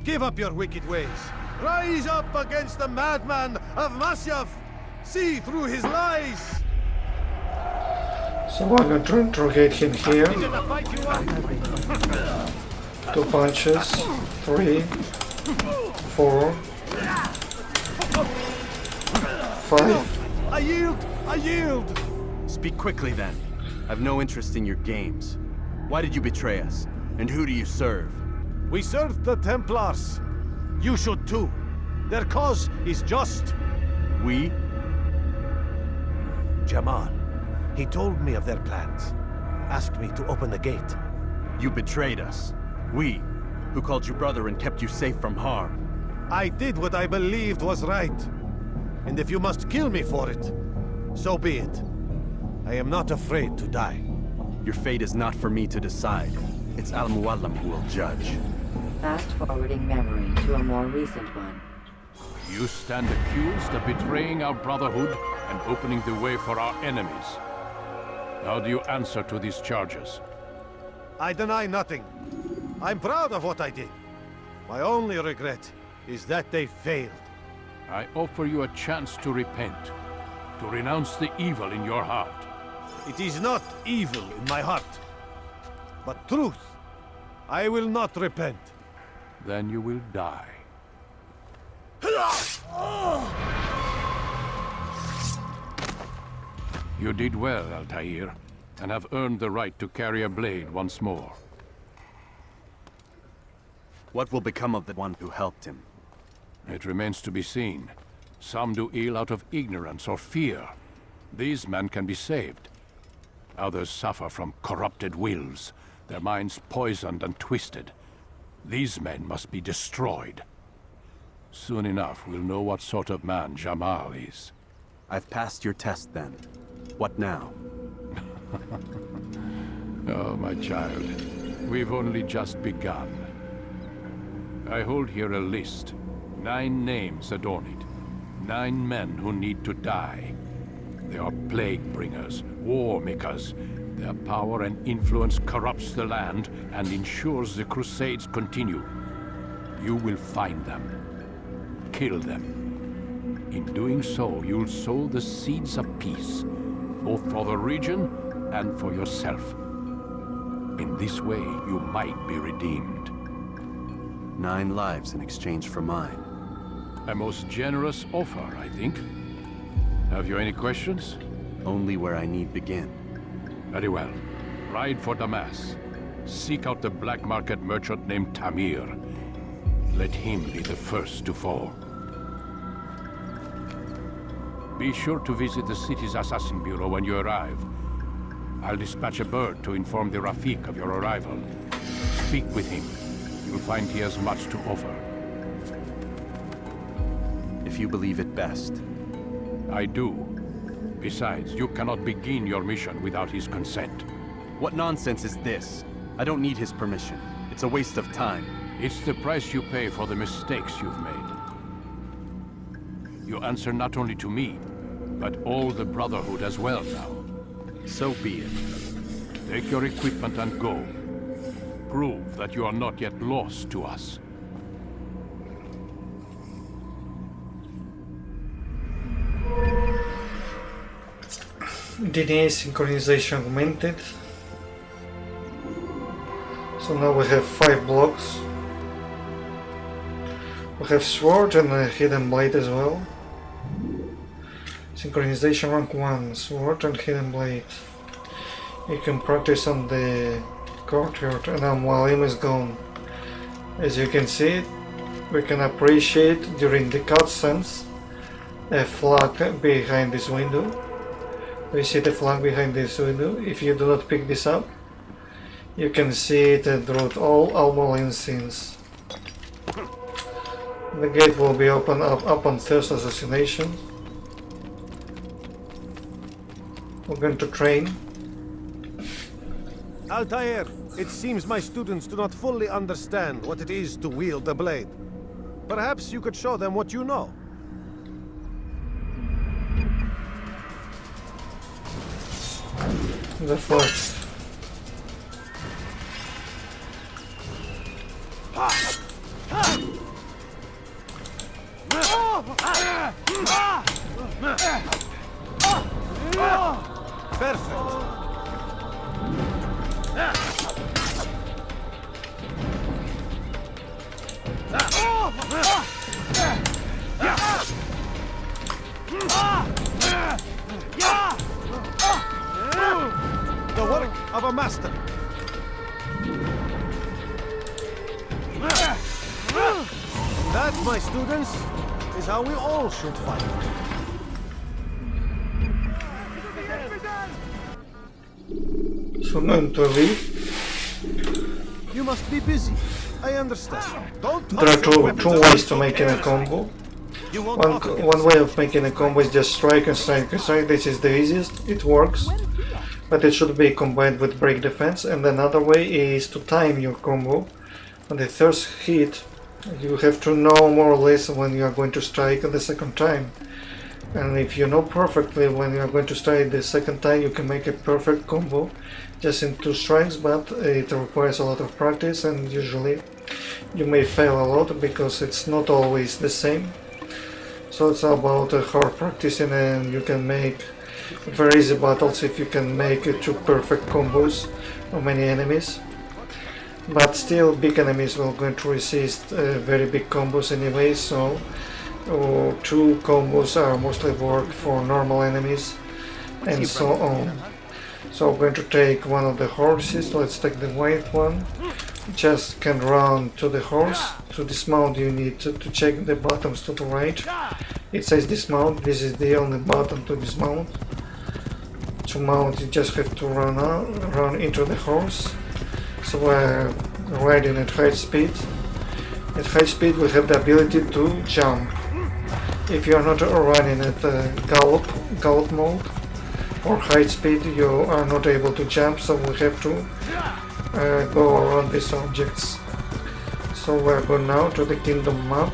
Give up your wicked ways. Rise up against the madman of Masyaf. See through his lies. So I'm going to interrogate him here. 2 punches, 3, 4, 5. I yield! I yield! Speak quickly then. I've no interest in your games. Why did you betray us? And who do you serve? We serve the Templars. You should too. Their cause is just. We? Jamal. He told me of their plans. Asked me to open the gate. You betrayed us. We, who called you brother and kept you safe from harm. I did what I believed was right. And if you must kill me for it, so be it. I am not afraid to die. Your fate is not for me to decide. It's Al-Mualim who will judge. Fast-forwarding memory to a more recent one. You stand accused of betraying our brotherhood and opening the way for our enemies. How do you answer to these charges? I deny nothing. I'm proud of what I did. My only regret is that they failed. I offer you a chance to repent, to renounce the evil in your heart. It is not evil in my heart, but truth. I will not repent. Then you will die. You did well, Altair, and have earned the right to carry a blade once more. What will become of the one who helped him? It remains to be seen. Some do ill out of ignorance or fear. These men can be saved. Others suffer from corrupted wills, their minds poisoned and twisted. These men must be destroyed. Soon enough, we'll know what sort of man Jamal is. I've passed your test then. What now? Oh, my child. We've only just begun. I hold here a list. 9 names adorn it. 9 men who need to die. They are plague bringers, war makers. Their power and influence corrupts the land and ensures the Crusades continue. You will find them. Kill them. In doing so, you'll sow the seeds of peace, both for the region and for yourself. In this way, you might be redeemed. 9 lives in exchange for mine. A most generous offer, I think. Have you any questions? Only where I need begin. Very well. Ride for Damascus. Seek out the black market merchant named TAMIR. Let him be the first to fall. Be sure to visit the city's assassin bureau when you arrive. I'll dispatch a bird to inform the Rafik of your arrival. Speak with him. You'll find he has much to offer. if you believe it best. I do. Besides, you cannot begin your mission without his consent. What nonsense is this? I don't need his permission. It's a waste of time. It's the price you pay for the mistakes you've made. You answer not only to me, but all the Brotherhood as well now. So be it. Take your equipment and go. Prove that you are not yet lost to us. DNA synchronization augmented. So now we have 5 blocks. We have sword and a hidden blade as well. Synchronization rank 1, sword and hidden blade. You can practice on the courtyard, and Al-Mualim is gone. As you can see, we can appreciate during the cutscenes a flag behind this window. We see the flag behind this window. If you do not pick this up, you can see it throughout all Al-Mualim scenes. The gate will be opened up on first assassination. We're going to train. Altair, it seems my students do not fully understand what it is to wield a blade. Perhaps you could show them what you know. The first. Perfect. The work of a master. That, my students, is how we all should fight. So I'm going to leave. You must be busy. I understand. Don't There are two ways to making a combo. One way of making a combo is just strike and strike and strike. This is the easiest. It works. But it should be combined with break defense. And another way is to time your combo. On the first hit, you have to know more or less when you are going to strike the second time. And if you know perfectly when you are going to strike the second time, you can make a perfect combo just in 2 strikes, but it requires a lot of practice, and usually you may fail a lot because it's not always the same. So it's about hard practicing, and you can make very easy battles if you can make 2 perfect combos on many enemies. But still, big enemies will going to resist very big combos anyway, so 2 combos are mostly work for normal enemies and so on. So I'm going to take one of the horses. Let's take the white one. Just can run to the horse. To dismount you need to check the buttons to the right. It says dismount. This is the only button to dismount. To mount you just have to run into the horse. So we're riding at high speed. At high speed we have the ability to jump. If you are not running at gallop mode or high speed, you are not able to jump, so we have to go around these objects. So we're going now to the kingdom map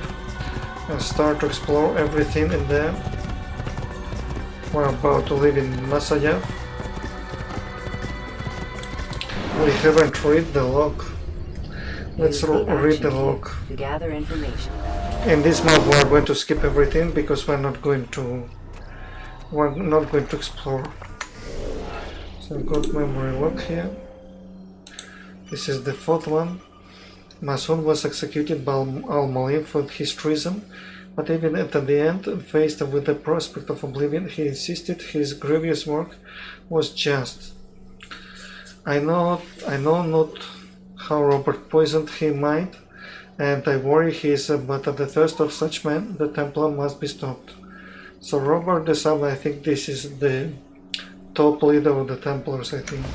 and start to explore everything in there. We're about to live in Masyaf. We haven't read the log. Let's read the log. To gather information. In this map we're going to skip everything because we're not going to explore. So I've got memory log here. This is the 4th one. Masun was executed by Al-Mualim for his treason, but even at the end, faced with the prospect of oblivion, he insisted his grievous work was just. I know not how Robert poisoned him might, and I worry he is but at the thirst of such men, the Templar must be stopped. So Robert the SABLE, I think this is the top leader of the Templars, I think.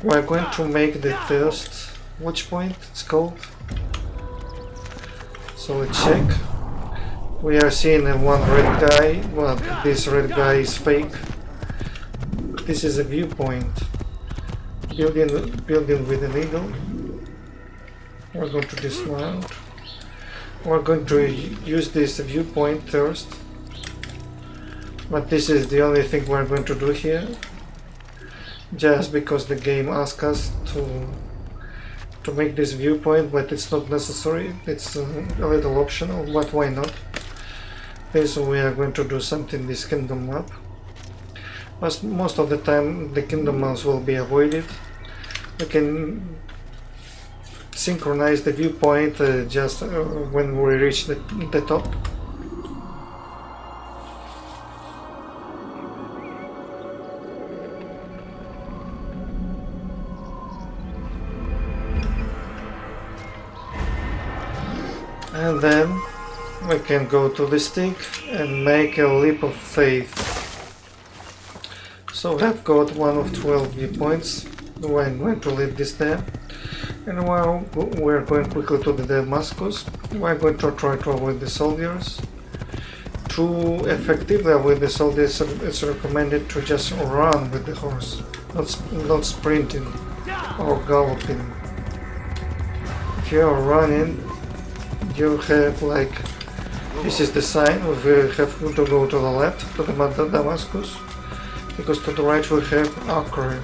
We're going to make the first watch point, it's called. So we check. We are seeing one red guy. Well, this red guy is fake. This is a viewpoint. Building with an eagle. We're going to dismount. We're going to use this viewpoint first. But this is the only thing we're going to do here. Just because the game asks us to make this viewpoint, but it's not necessary. It's a little optional, but why not? Okay, so we are going to do something this kingdom map. But most of the time the kingdom maps will be avoided. We can synchronize the viewpoint just when we reach the top. And then we can go to the stick and make a leap of faith. So I've got one of 12 viewpoints. I'm going to leave this there. And while we're going quickly to the Damascus, we're going to try to avoid the soldiers. To effectively avoid the soldiers, it's recommended to just run with the horse, not sprinting or galloping. If you're running, you have like, this is the sign, we have to go to the left, to the Damascus, because to the right we have Acre.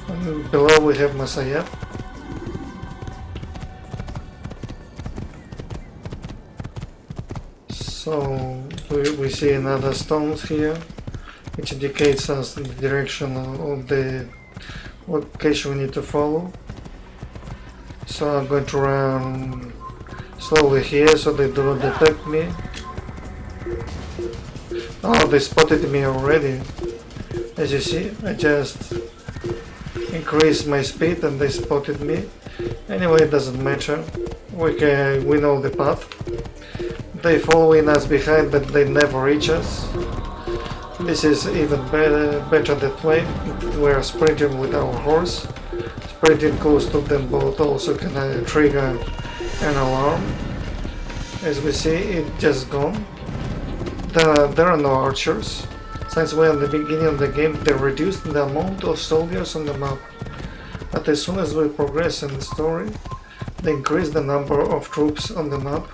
And below we have Masyaf. So we see another stones here, which indicates us the direction of the location we need to follow. So I'm going to run slowly here so they do not detect me. Oh, they spotted me already. As you see, I just increased my speed and they spotted me. Anyway, it doesn't matter. We know the path. They following us behind, but they never reach us. This is even better that way. We are sprinting with our horse. Sprinting close to them both also can trigger an alarm. As we see, it just gone. There are no archers. Since we're in the beginning of the game, they reduced the amount of soldiers on the map. But as soon as we progress in the story, they increase the number of troops on the map.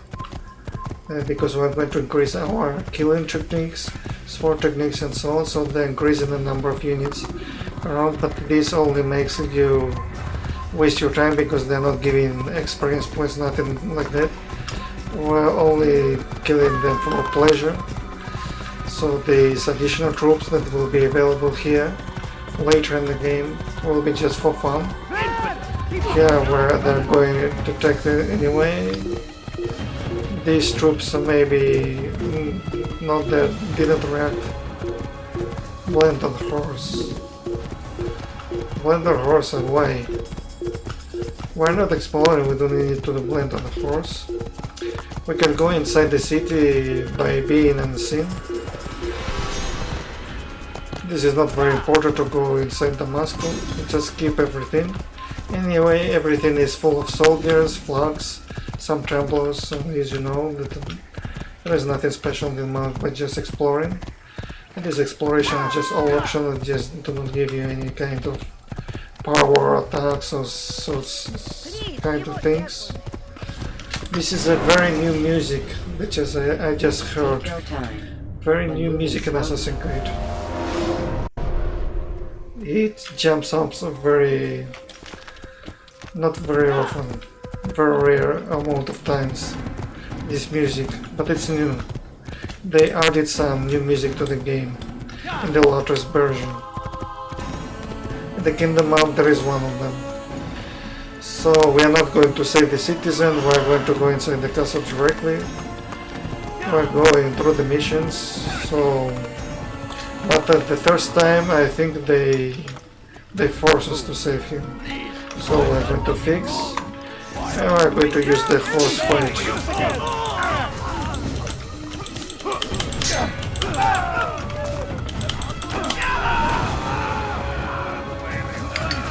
Because we're going to increase our killing techniques, sword techniques and so on, so they're increasing the number of units around, but this only makes you waste your time because they're not giving experience points, nothing like that. We're only killing them for pleasure. So these additional troops that will be available here later in the game will be just for fun. Here where they're going to attack anyway. These troops maybe not that didn't react. Blend on horse. Blend on horse and why? We're not exploring, we don't need to blend on the horse. We can go inside the city by being unseen. This is not very important to go inside Damascus, just keep everything. Anyway, everything is full of soldiers, flags, some tremblers, as you know, there is nothing special in the map by just exploring. And this exploration is just all optional, it just do not give you any kind of power attacks or kind of things. This is a very new music, which is I just heard. Very new music in Assassin's Creed. It jumps up so not very often, very rare amount of times, this music, but it's new. They added some new music to the game in the latest version. In the kingdom map there is one of them. So we are not going to save the citizen, we are going to go inside the castle directly. We are going through the missions, so... But at the first time I think they force us to save him. So we are going to fix, and we are going to use the horse fight.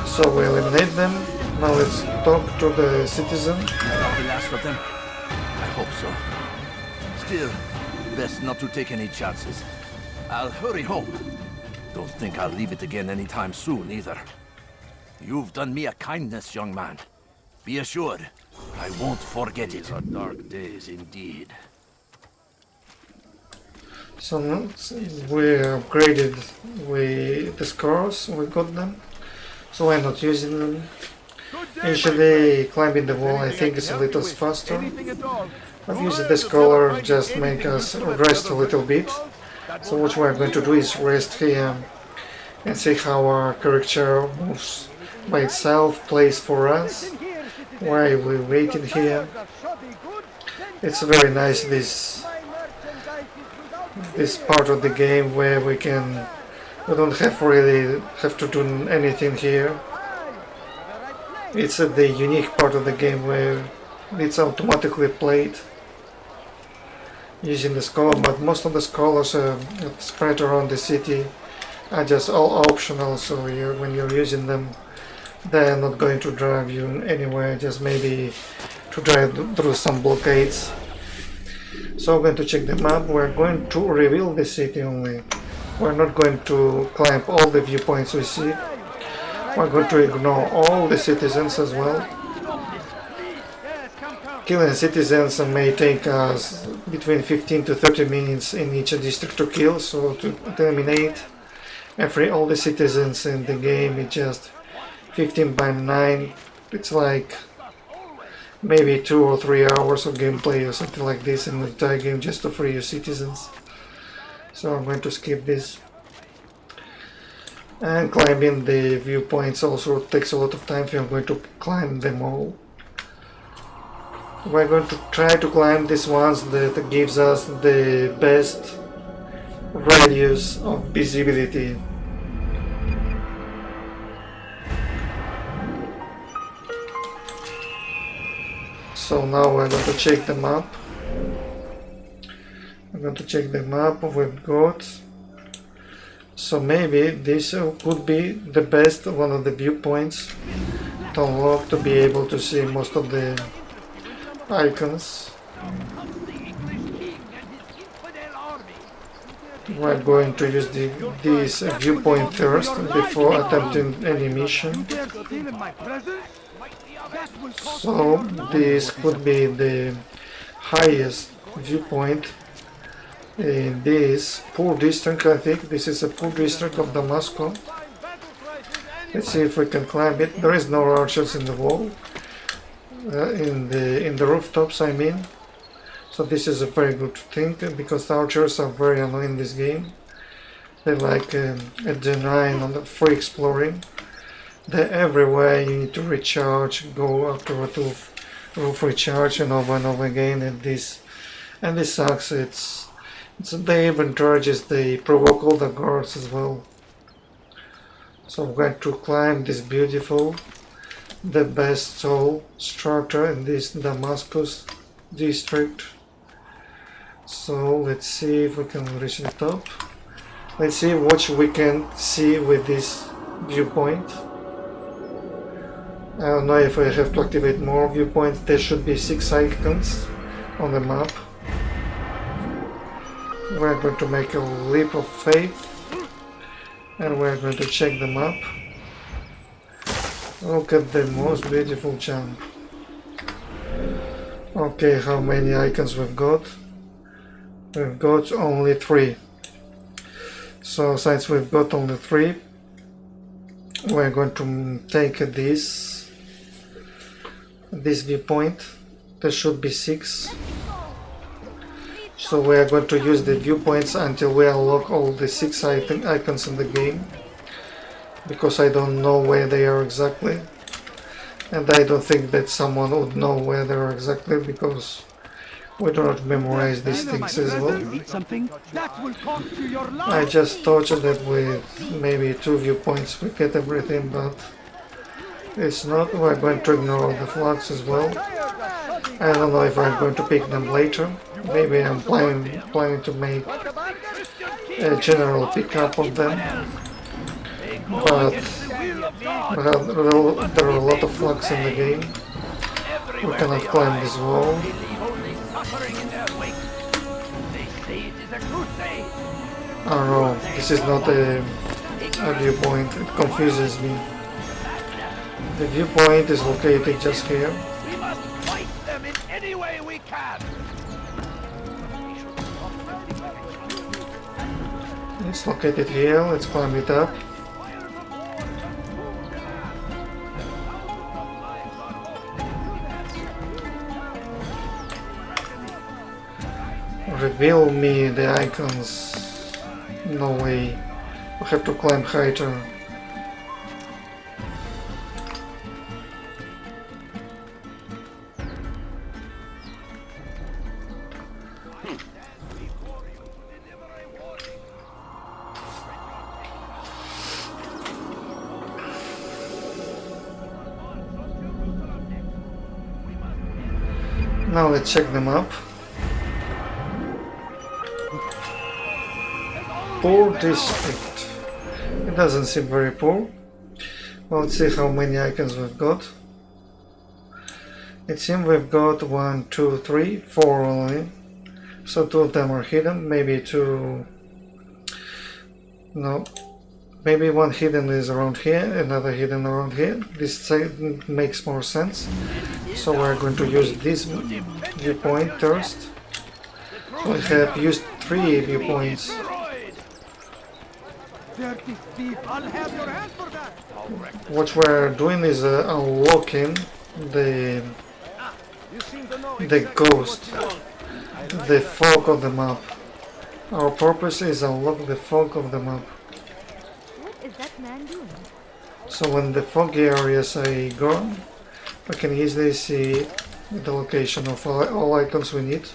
So we eliminate them. Now let's talk to the citizen. The last of them? I hope so. Still, best not to take any chances. I'll hurry home. Don't think I'll leave it again anytime soon, either. You've done me a kindness, young man. Be assured, I won't forget it. These are dark days indeed. So we upgraded the scores, we got them. So we're not using them. Usually climbing the wall I think is a little faster. But using the scholar just make us rest a little bit. So what we're going to do is rest here and see how our character moves by itself, plays for us while we're waiting here. It's very nice this part of the game where we don't really have to do anything here. It's the unique part of the game where it's automatically played using the scholar, but most of the scholars spread around the city are just all optional, so when you're using them they're not going to drive you anywhere, just maybe to drive through some blockades. So we're going to check the map. We're going to reveal the city only. We're not going to climb all the viewpoints we see. We're going to ignore all the citizens as well. Killing citizens may take us between 15 to 30 minutes in each district to kill, so to eliminate and free all the citizens in the game it's just 15 by 9. It's like maybe 2 or 3 hours of gameplay or something like this in the entire game just to free your citizens. So I'm going to skip this. And climbing the viewpoints also takes a lot of time if you're going to climb them all. We're going to try to climb these ones that gives us the best radius of visibility. So now we're going to check the map. I'm going to check the map we've got. So maybe this could be the best one of the viewpoints to unlock to be able to see most of the icons. We're going to use this viewpoint first before attempting any mission. So this could be the highest viewpoint in this poor district. I think this is a poor district of Damascus. Let's see if we can climb it. There is no archers in the wall, in the rooftops I mean. So this is a very good thing because the archers are very annoying in this game. They like a deny on the free exploring. They're everywhere. You need to recharge, go up to a roof recharge and over again, and this sucks. They even charges, they provoke all the guards as well. So I'm going to climb this beautiful, the best soul structure in this Damascus district. So let's see if we can reach the top. Let's see what we can see with this viewpoint. I don't know if I have to activate more viewpoints. There should be 6 icons on the map. We're going to make a leap of faith and we're going to check the map. Look at the most beautiful jump. Okay, how many icons we've got? We've got only 3. So since we've got only 3, we're going to take this viewpoint. There should be 6. So we are going to use the viewpoints until we unlock all the 6 icons in the game, because I don't know where they are exactly, and I don't think that someone would know where they are exactly because we do not memorize these things as well. I just thought that with maybe 2 viewpoints we get everything, but it's not. We're going to ignore the flags as well. I don't know if I'm going to pick them later. Maybe I'm planning to make a general pickup of them, but there are a lot of flags in the game. We cannot climb this wall. Oh no, this is not a viewpoint, it confuses me. The viewpoint is located just here. We must fight them in any way we can. It's located here, let's climb it up. Reveal me the icons. No way. I have to climb higher. Now let's check them up. Poor district. It doesn't seem very poor. Well, let's see how many icons we've got. It seems we've got 1, 2, 3, 4 only. So 2 of them are hidden. Maybe 2. No. Maybe one hidden is around here, another hidden around here. This makes more sense. So we're going to use this viewpoint first. We have used 3 viewpoints. What we're doing is unlocking the ghost, the fog of the map. Our purpose is unlock the fog of the map. What is that man doing? So when the foggy areas are gone, we can easily see the location of all icons we need.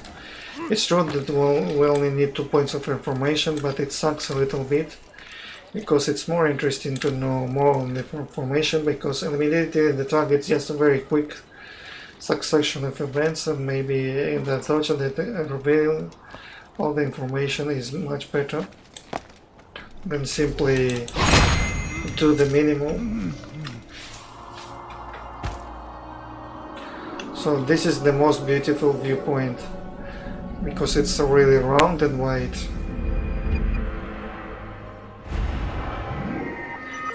It's true that we only need 2 points of information, but it sucks a little bit, because it's more interesting to know more on the information, because immediately the target is just a very quick succession of events, and maybe in the touch that reveal all the information is much better than simply do the minimum. So this is the most beautiful viewpoint, because it's really round and wide.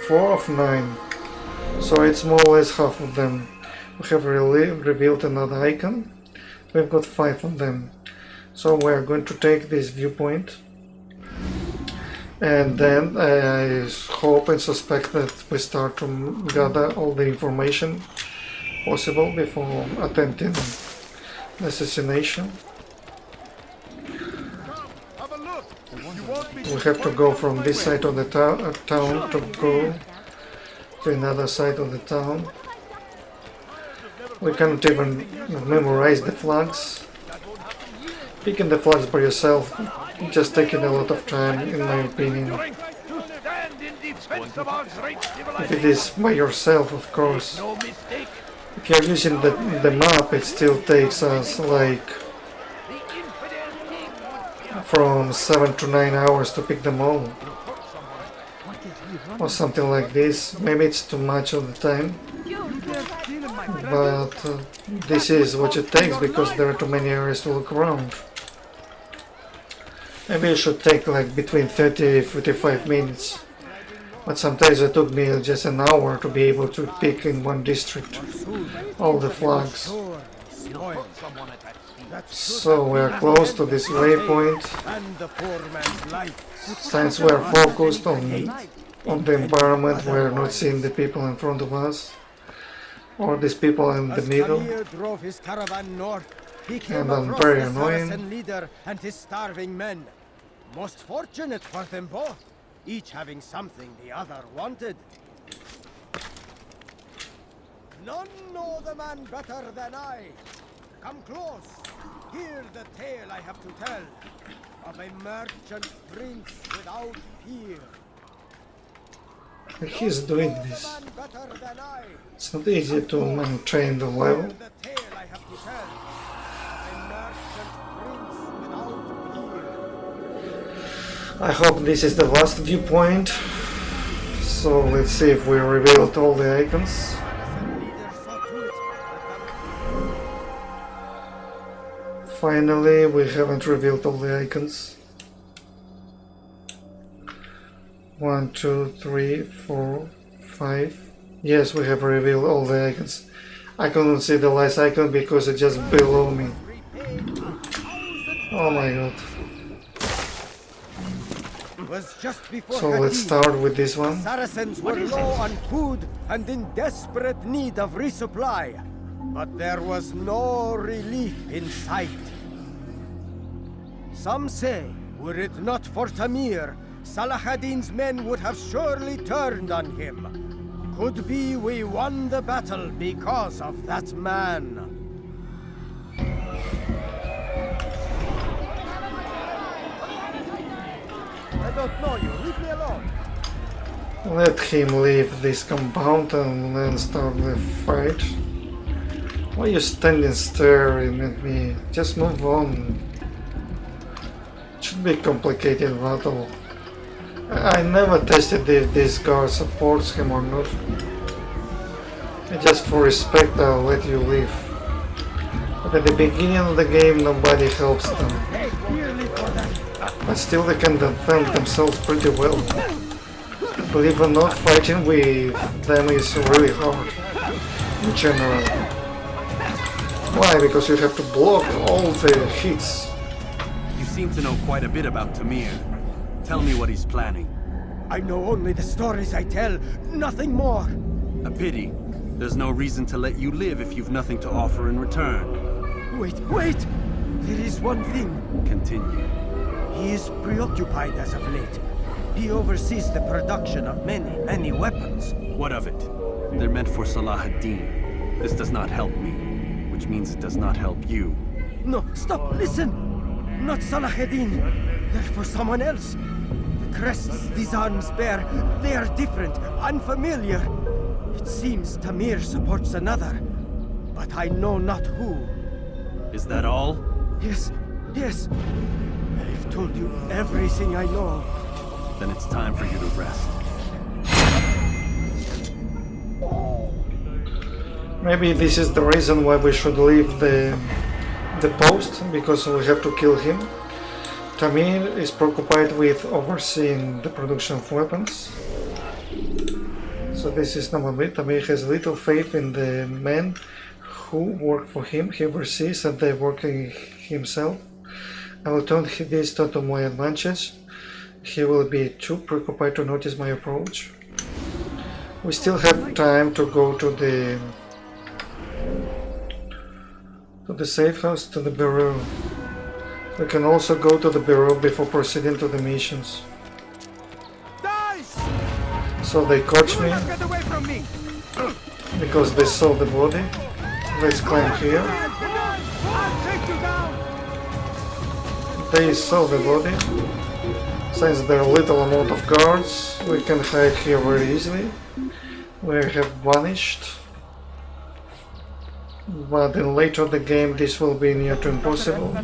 4 of 9, so it's more or less half of them. We have revealed another icon. We've got 5 of them. So we're going to take this viewpoint, and then I hope and suspect that we start to gather all the information possible before attempting the assassination. We have to go from this side of the town to go to another side of the town. We can't even memorize the flags. Picking the flags by yourself just taking a lot of time, in my opinion. If it is by yourself, of course. If you're using the map, it still takes us like from 7 to 9 hours to pick them all, or something like this. Maybe it's too much of the time, but this is what it takes because there are too many areas to look around. Maybe it should take like between 30 and 45 minutes, but sometimes it took me just an hour to be able to pick in one district all the flags. So we're close to this waypoint. Since we're focused on the environment, we're not seeing the people in front of us, or these people in the middle, and I'm very annoying. Leader and his starving men. Most fortunate for them both, each having something the other wanted. None know the man better than I. Come close, hear the tale I have to tell of a merchant prince without peer. He's doing this. It's not easy to maintain the level. I hope this is the last viewpoint. So let's see if we revealed all the icons. Finally, we haven't revealed all the icons. 1, 2, 3, 4, 5. Yes, we have revealed all the icons. I couldn't see the last icon because it's just below me. Oh my god. Was just before So let's start with this one. Saracens were low on food and in desperate need of resupply, but there was no relief in sight. Some say, were it not for TAMIR, Salah ad-Din's men would have surely turned on him. Could be we won the battle because of that man. I don't know you. Leave me alone. Let him leave this compound and then start the fight. Why are you standing staring at me? Just move on. It should be a complicated battle. I never tested if this guard supports him or not. Just for respect, I'll let you leave. But at the beginning of the game, nobody helps them. But still they can defend themselves pretty well. Believe it or not, fighting with them is really hard, in general. Why? Because you have to block all the hits. You seem to know quite a bit about TAMIR. Tell me what he's planning. I know only the stories I tell, nothing more. A pity. There's no reason to let you live if you've nothing to offer in return. Wait! There is one thing. Continue. He is preoccupied as of late. He oversees the production of many weapons. What of it? They're meant for Salah ad-Din. This does not help me, which means it does not help you. No, stop, listen! Not Salah ad-Din. They're for someone else. The crests these arms bear, they are different, unfamiliar. It seems TAMIR supports another, but I know not who. Is that all? Yes. I've told you everything I know. Then it's time for you to rest. Maybe this is the reason why we should leave the post, because we have to kill him. TAMIR is preoccupied with overseeing the production of weapons. So this is number one. TAMIR has little faith in the men who work for him. He oversees and they work himself. I will turn this to my advantage. He will be too preoccupied to notice my approach. We still have time to go to the safe house, to the bureau. We can also go to the bureau before proceeding to the missions. So they caught me because they saw the body. Let's climb here. They saw the body. Since there are little amount of guards, we can hide here very easily. We have vanished. But in later the game this will be near to impossible.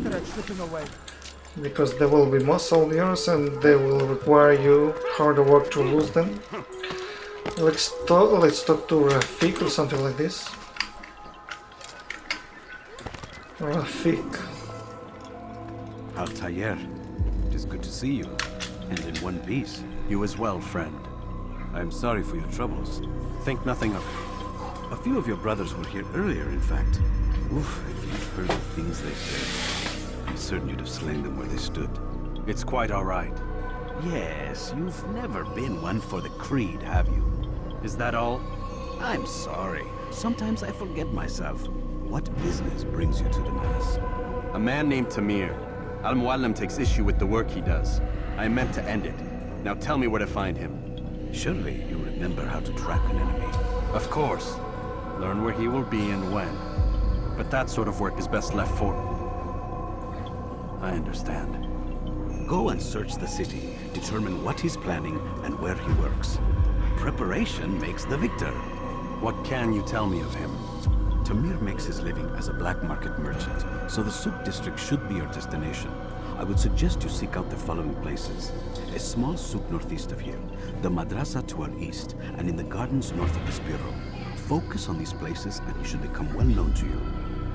Because there will be more soldiers and they will require you harder work to lose them. Let's talk to Rafik or something like this. Rafik. Altair, it is good to see you, and in one piece. You as well, friend. I am sorry for your troubles. Think nothing of it. A few of your brothers were here earlier, in fact. Oof, if you've heard the things they said, I'm certain you'd have slain them where they stood. It's quite all right. Yes, you've never been one for the creed, have you? Is that all? I'm sorry. Sometimes I forget myself. What business brings you to Damascus? A man named TAMIR. Al-Mualim takes issue with the work he does. I meant to end it. Now tell me where to find him. Surely you remember how to track an enemy. Of course. Learn where he will be and when. But that sort of work is best left for... I understand. Go and search the city. Determine what he's planning and where he works. Preparation makes the victor. What can you tell me of him? TAMIR makes his living as a black market merchant, so the Souk district should be your destination. I would suggest you seek out the following places. A small souk northeast of here, the madrasa to our east, and in the gardens north of this bureau. Focus on these places and he should become well known to you.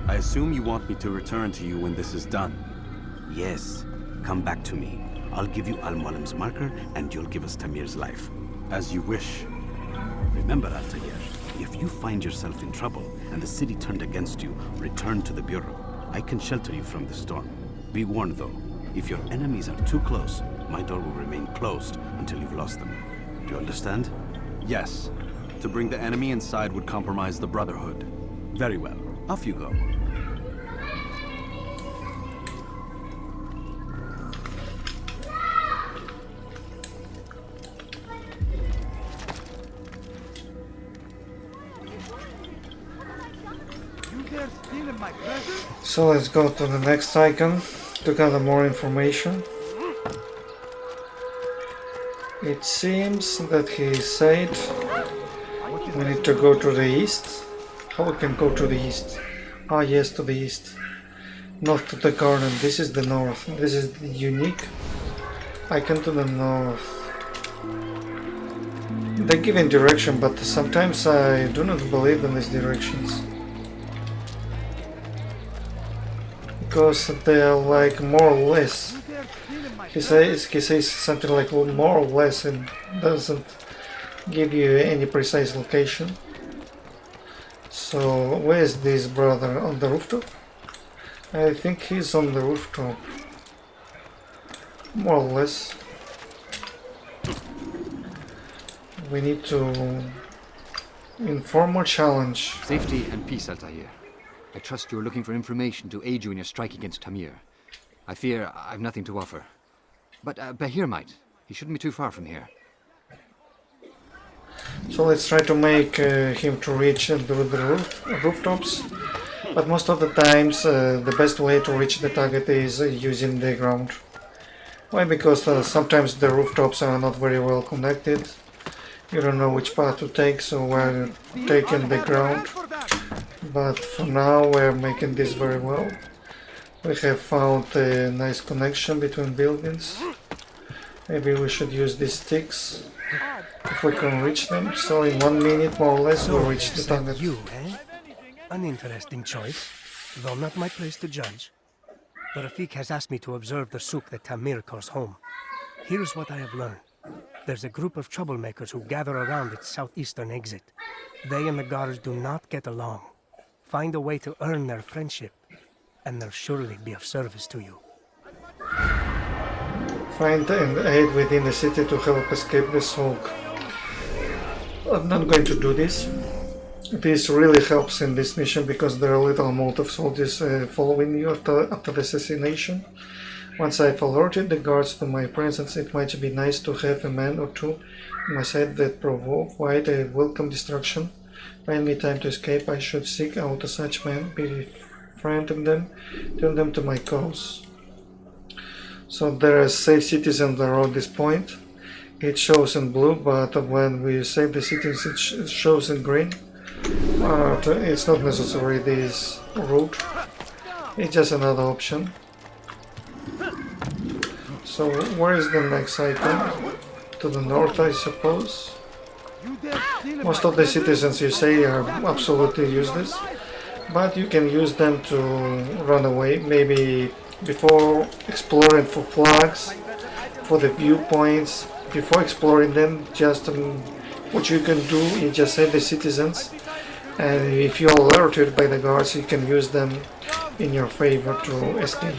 I assume you want me to return to you when this is done. Yes, come back to me. I'll give you Al-Mualim's marker, and you'll give us Tamir's life. As you wish. Remember, Altair, if you find yourself in trouble and the city turned against you, return to the Bureau. I can shelter you from the storm. Be warned, though, if your enemies are too close, my door will remain closed until you've lost them. Do you understand? Yes. To bring the enemy inside would compromise the Brotherhood. Very well. Off you go. So let's go to the next icon to gather more information. It seems that he said we need to go to the east. How we can go to the east? Ah, yes, to the east. North to the garden. This is the north. This is the unique icon to the north. They give in direction, but sometimes I do not believe in these directions. Because they are like more or less. He says something like more or less and doesn't give you any precise location. So where is this brother? On the rooftop? I think he's on the rooftop. More or less. We need to informal challenge. Safety and peace, Altair. I trust you are looking for information to aid you in your strike against TAMIR. I fear I've nothing to offer. But Bahir might. He shouldn't be too far from here. So let's try to make him to reach the rooftops. But most of the times the best way to reach the target is using the ground. Why? Because sometimes the rooftops are not very well connected. You don't know which path to take, so we're taking the ground. But for now we're making this very well. We have found a nice connection between buildings. Maybe we should use these sticks if we can reach them. So in 1 minute more or less we'll reach the target. You, eh? An interesting choice, though not my place to judge. The Rafik has asked me to observe the souk that TAMIR calls home. Here's what I have learned. There's a group of troublemakers who gather around its southeastern exit. They and the guards do not get along. Find a way to earn their friendship, and they'll surely be of service to you. Find and aid within the city to help escape the souk. I'm not going to do this. This really helps in this mission because there are a little amount of soldiers following you after the assassination. Once I've alerted the guards to my presence, it might be nice to have a man or two on my side that provide a welcome distraction. Find me time to escape. I should seek out such men, befriend them, turn them to my cause. So there are safe citizens around this point. It shows in blue, but when we save the citizens, it shows in green. But it's not necessary this route. It's just another option. So where is the next icon? To the north, I suppose. Most of the citizens you say are absolutely useless, but you can use them to run away. Maybe before exploring for flags, for the viewpoints, before exploring them, just what you can do is just save the citizens, and if you're alerted by the guards, you can use them in your favor to escape.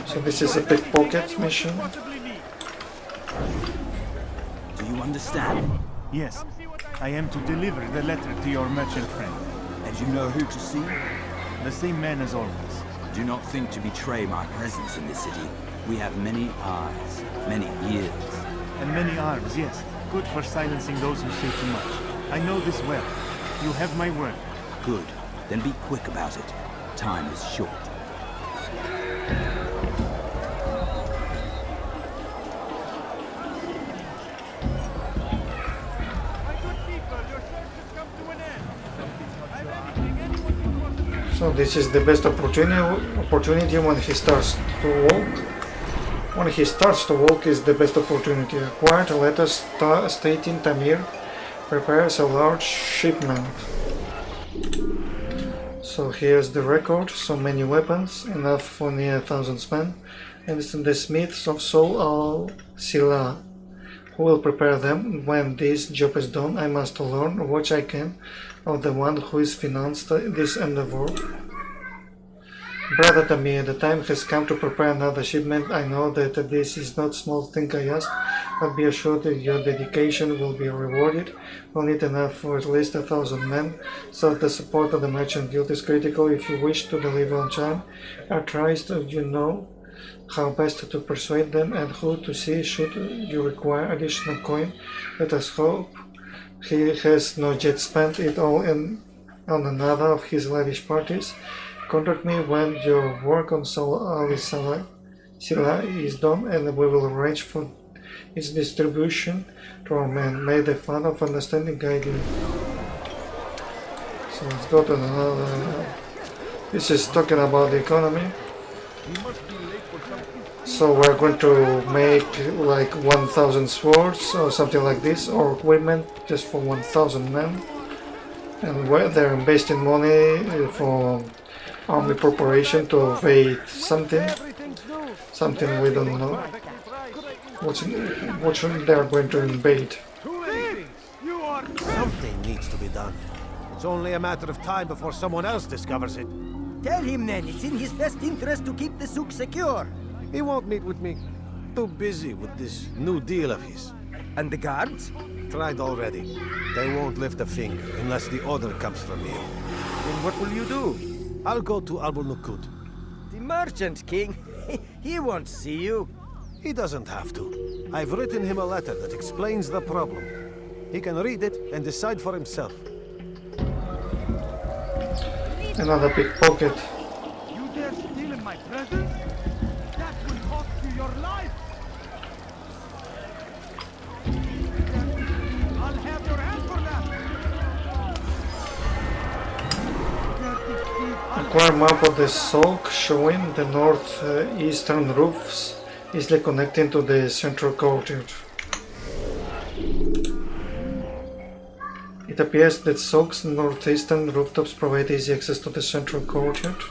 So this is a pickpocket mission. Do you understand? Yes. I am to deliver the letter to your merchant friend. And you know who to see? The same man as always. Do not think to betray my presence in this city. We have many eyes, many ears. And many arms, yes. Good for silencing those who say too much. I know this well. You have my word. Good. Then be quick about it. Time is short. So this is the best opportunity when he starts to walk. When he starts to walk is the best opportunity. Acquired a letter stating TAMIR prepares a large shipment. So here's the record, so many weapons, enough for near 1,000 men, and it's the smiths of Sol al-Sila who will prepare them. When this job is done, I must learn what I can of the one who is financed this endeavor. Brother Tamir, the time has come to prepare another shipment. I know that this is not small thing I ask, but be assured that your dedication will be rewarded. We'll need enough for at least 1,000 men, so the support of the merchant guild is critical if you wish to deliver on time. Artist, you know how best to persuade them and who to see should you require additional coin. Let us hope he has not yet spent it all on another of his lavish parties. Contact me when your work on Sol al-Sila is done, and we will arrange for its distribution to our men. May the fun of understanding guide you. So let's go to another. This is talking about the economy. So we're going to make like 1,000 swords or something like this, or equipment just for 1,000 men. And where they're investing money for army preparation to evade something we don't know. What they are going to invade. Something needs to be done. It's only a matter of time before someone else discovers it. Tell him then, it's in his best interest to keep the souk secure. He won't meet with me. Too busy with this new deal of his. And the guards? Tried already. They won't lift a finger unless the order comes from me. Then what will you do? I'll go to NUQOUD. The merchant king? He won't see you. He doesn't have to. I've written him a letter that explains the problem. He can read it and decide for himself. Another pickpocket. You dare steal in my presence? That will cost you your life! I'll have your hand for that! Acquire map of the souk showing the northeastern roofs easily connecting to the central courtyard. It appears that souk's northeastern rooftops provide easy access to the central courtyard.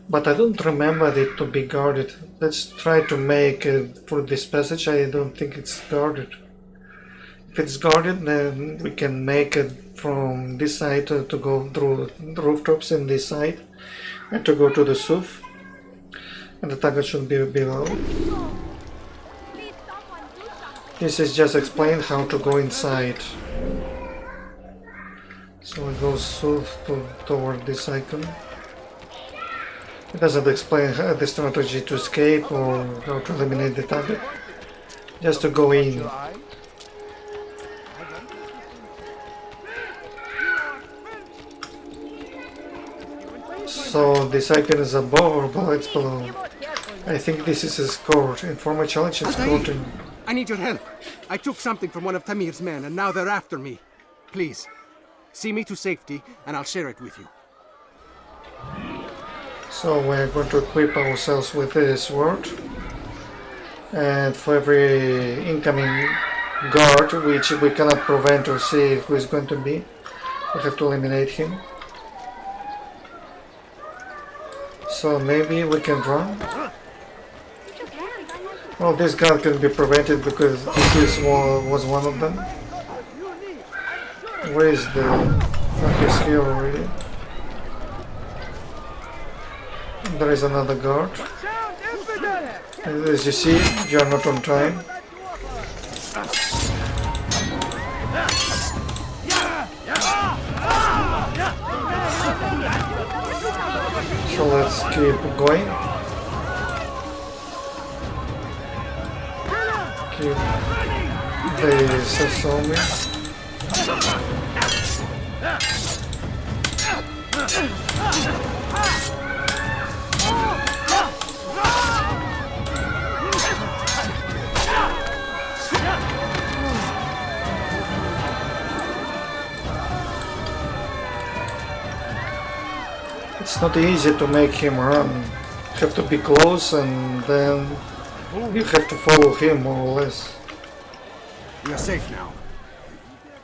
But I don't remember it to be guarded. Let's try to make for this passage. I don't think it's guarded. If it's guarded, then we can make it from this side to go through the rooftops in this side and to go to the souk. And the target should be below. This is just explain how to go inside. So we go south toward this icon. It doesn't explain the strategy to escape or how to eliminate the target. Just to go in. So this icon is above or below? It's below. I think this is his court. Inform a challenge is courting. I need your help. I took something from one of Tamir's men and now they're after me. Please, see me to safety and I'll share it with you. So we're going to equip ourselves with this sword. And for every incoming guard, which we cannot prevent or see who is going to be, we have to eliminate him. So maybe we can run. Well, this guard can be prevented because this was one of them. Where is the... Oh, he's here already. There is another guard. And as you see, you are not on time. So let's keep going. Keep the sesame. It's not easy to make him run. You have to be close and then you have to follow him more or less. We are safe now.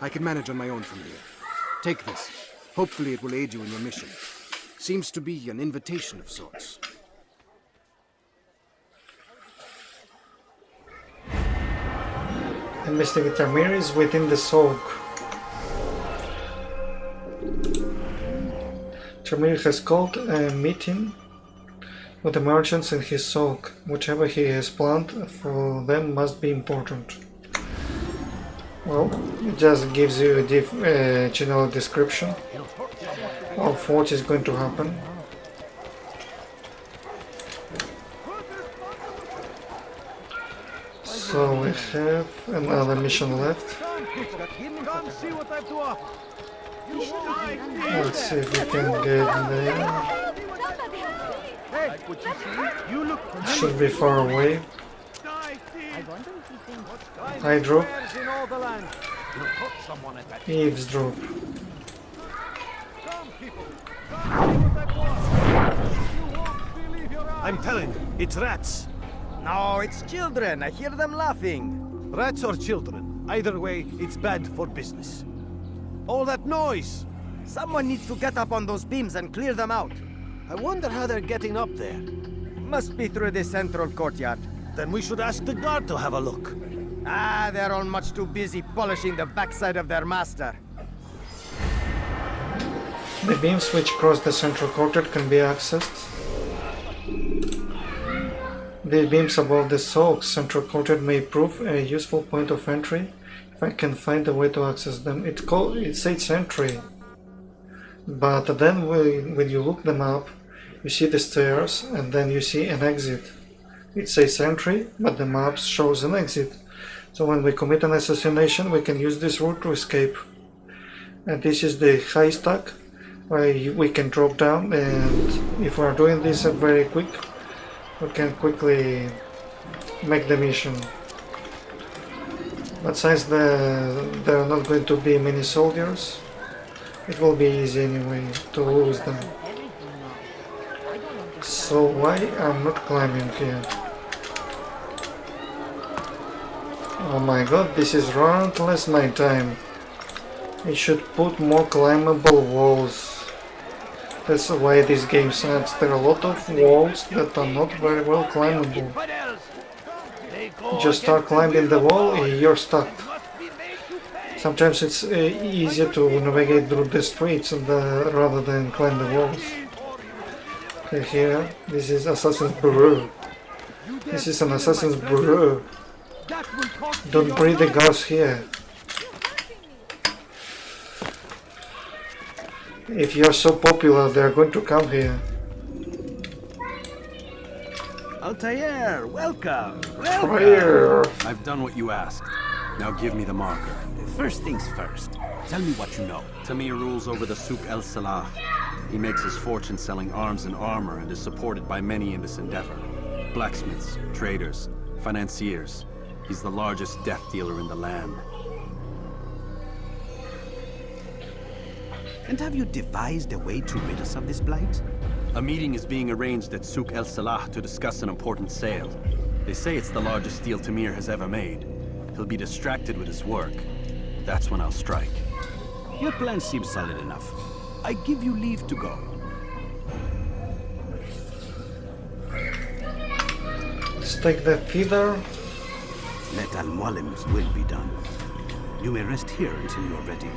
I can manage on my own from here. Take this. Hopefully it will aid you in your mission. Seems to be an invitation of sorts. Investigate TAMIR is within the soak. TAMIR has called a meeting with the merchants in his soak. Whichever he has planned for them must be important. Well, it just gives you a general description of what is going to happen. So we have another mission left. Let's see if we can get there. Should be far away. Hydro. Eavesdrop. I'm telling you, it's rats. No, it's children. I hear them laughing. Rats or children. Either way, it's bad for business. All that noise! Someone needs to get up on those beams and clear them out. I wonder how they're getting up there. Must be through the central courtyard. Then we should ask the guard to have a look. Ah, they're all much too busy polishing the backside of their master. The beams which cross the central courtyard can be accessed. The beams above the soak's central courtyard may prove a useful point of entry if I can find a way to access them. It says entry, but then when you look them up, you see the stairs and then you see an exit. It says entry, but the map shows an exit. So when we commit an assassination, we can use this route to escape. And this is the high stack, where we can drop down, and if we are doing this very quick, we can quickly make the mission. But since there are not going to be many soldiers, it will be easy anyway to lose them. So why I'm not climbing here? Oh my god, this is relentless nighttime. It should put more climbable walls. That's why this game sucks. There are a lot of walls that are not very well climbable. Just start climbing the wall, you're stuck. Sometimes it's easier to navigate through the streets rather than climb the walls. Okay, here, this is Assassin's Bureau. This is an Assassin's Bureau. Don't breathe the gas here. If you're so popular, they're going to come here. Altair, welcome! I've done what you asked. Now give me the marker. First things first. Tell me what you know. TAMIR rules over the Souk El Salah. He makes his fortune selling arms and armor and is supported by many in this endeavor. Blacksmiths, traders, financiers. He's the largest death dealer in the land. And have you devised a way to rid us of this blight? A meeting is being arranged at Souk El Salah to discuss an important sale. They say it's the largest deal TAMIR has ever made. He'll be distracted with his work. That's when I'll strike. Your plan seems solid enough. I give you leave to go. Let's take the feeder. Let Al-Mualim's will be done. You may rest here until you are ready.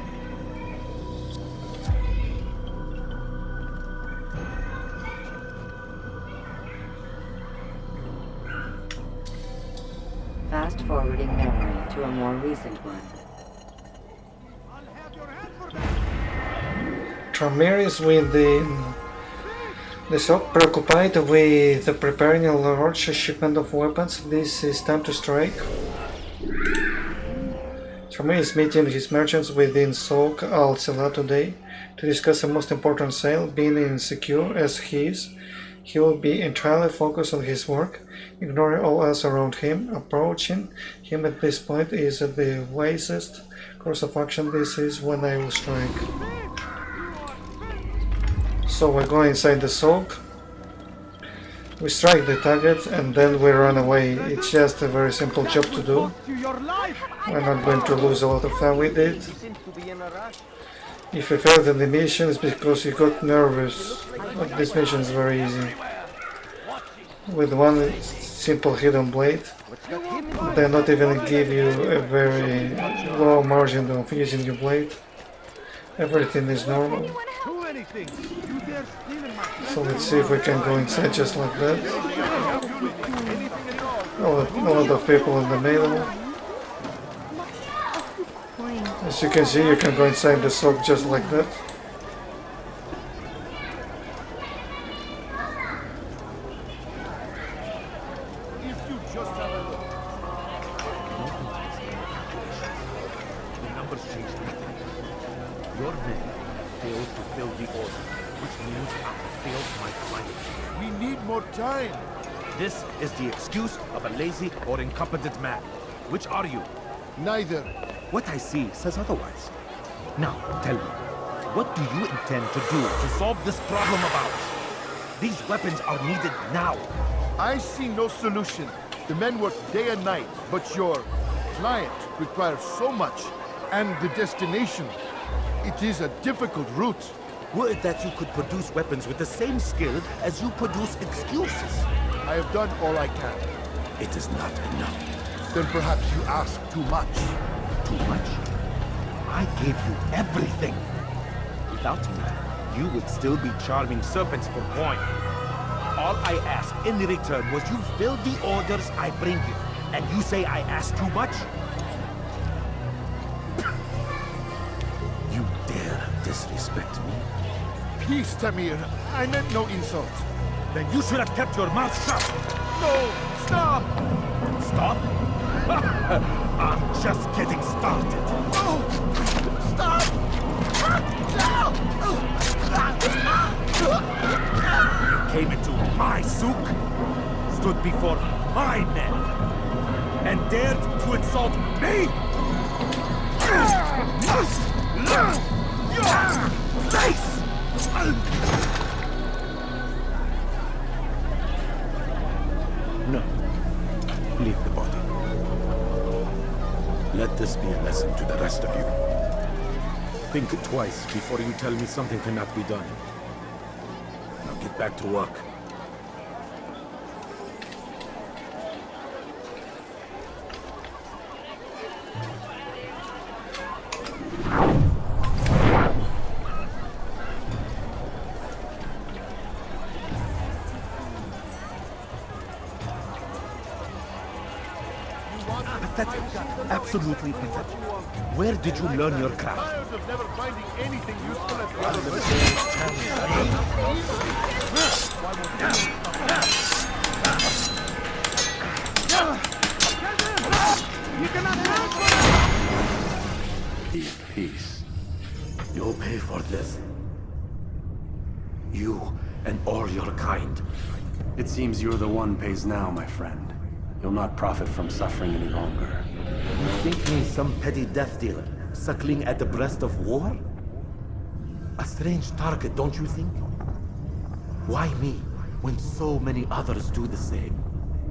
Fast-forwarding memory to a more recent one. TAMIR is within the sock, preoccupied with preparing a large shipment of weapons. This is time to strike. TAMIR is meeting his merchants within Souk Al Salah today to discuss the most important sale. Being insecure as he is, he will be entirely focused on his work, ignoring all else around him. Approaching him at this point is the wisest course of action. This is when I will strike. So we go inside the soak, we strike the target, and then we run away. It's just a very simple job to do. We're not going to lose a lot of time with it. If you failed in the mission, it's because you got nervous. But this mission is very easy. With one simple hidden blade, they not even give you a very low margin of using your blade. Everything is normal. So let's see if we can go inside just like that. A lot of people in the middle. As you can see, you can go inside the sock just like that. This is the excuse of a lazy or incompetent man. Which are you? Neither. What I see says otherwise. Now, tell me, what do you intend to do to solve this problem of ours? These weapons are needed now. I see no solution. The men work day and night, but your client requires so much. And the destination, it is a difficult route. Were it that you could produce weapons with the same skill as you produce excuses? I have done all I can. It is not enough. Then perhaps you ask too much. Too much? I gave you everything. Without me, you would still be charming serpents for coin. All I ask in return was you fill the orders I bring you. And you say I ask too much? You dare disrespect me? Peace, Tamir. I meant no insult. Then you should have kept your mouth shut. No! Stop! Stop? I'm just getting started. No! Stop! You came into my souk, stood before my men, and dared to insult me? Must learn your place! No. Leave the body. Let this be a lesson to the rest of you. Think twice before you tell me something cannot be done. Now get back to work. Pathetic. Absolutely pathetic. Where did you learn your craft? Tired of never finding anything useful at Peace. You'll pay for this. You and all your kind. It seems you're the one pays now, my friend. You'll not profit from suffering any longer. You think me some petty death dealer, suckling at the breast of war? A strange target, don't you think? Why me, when so many others do the same?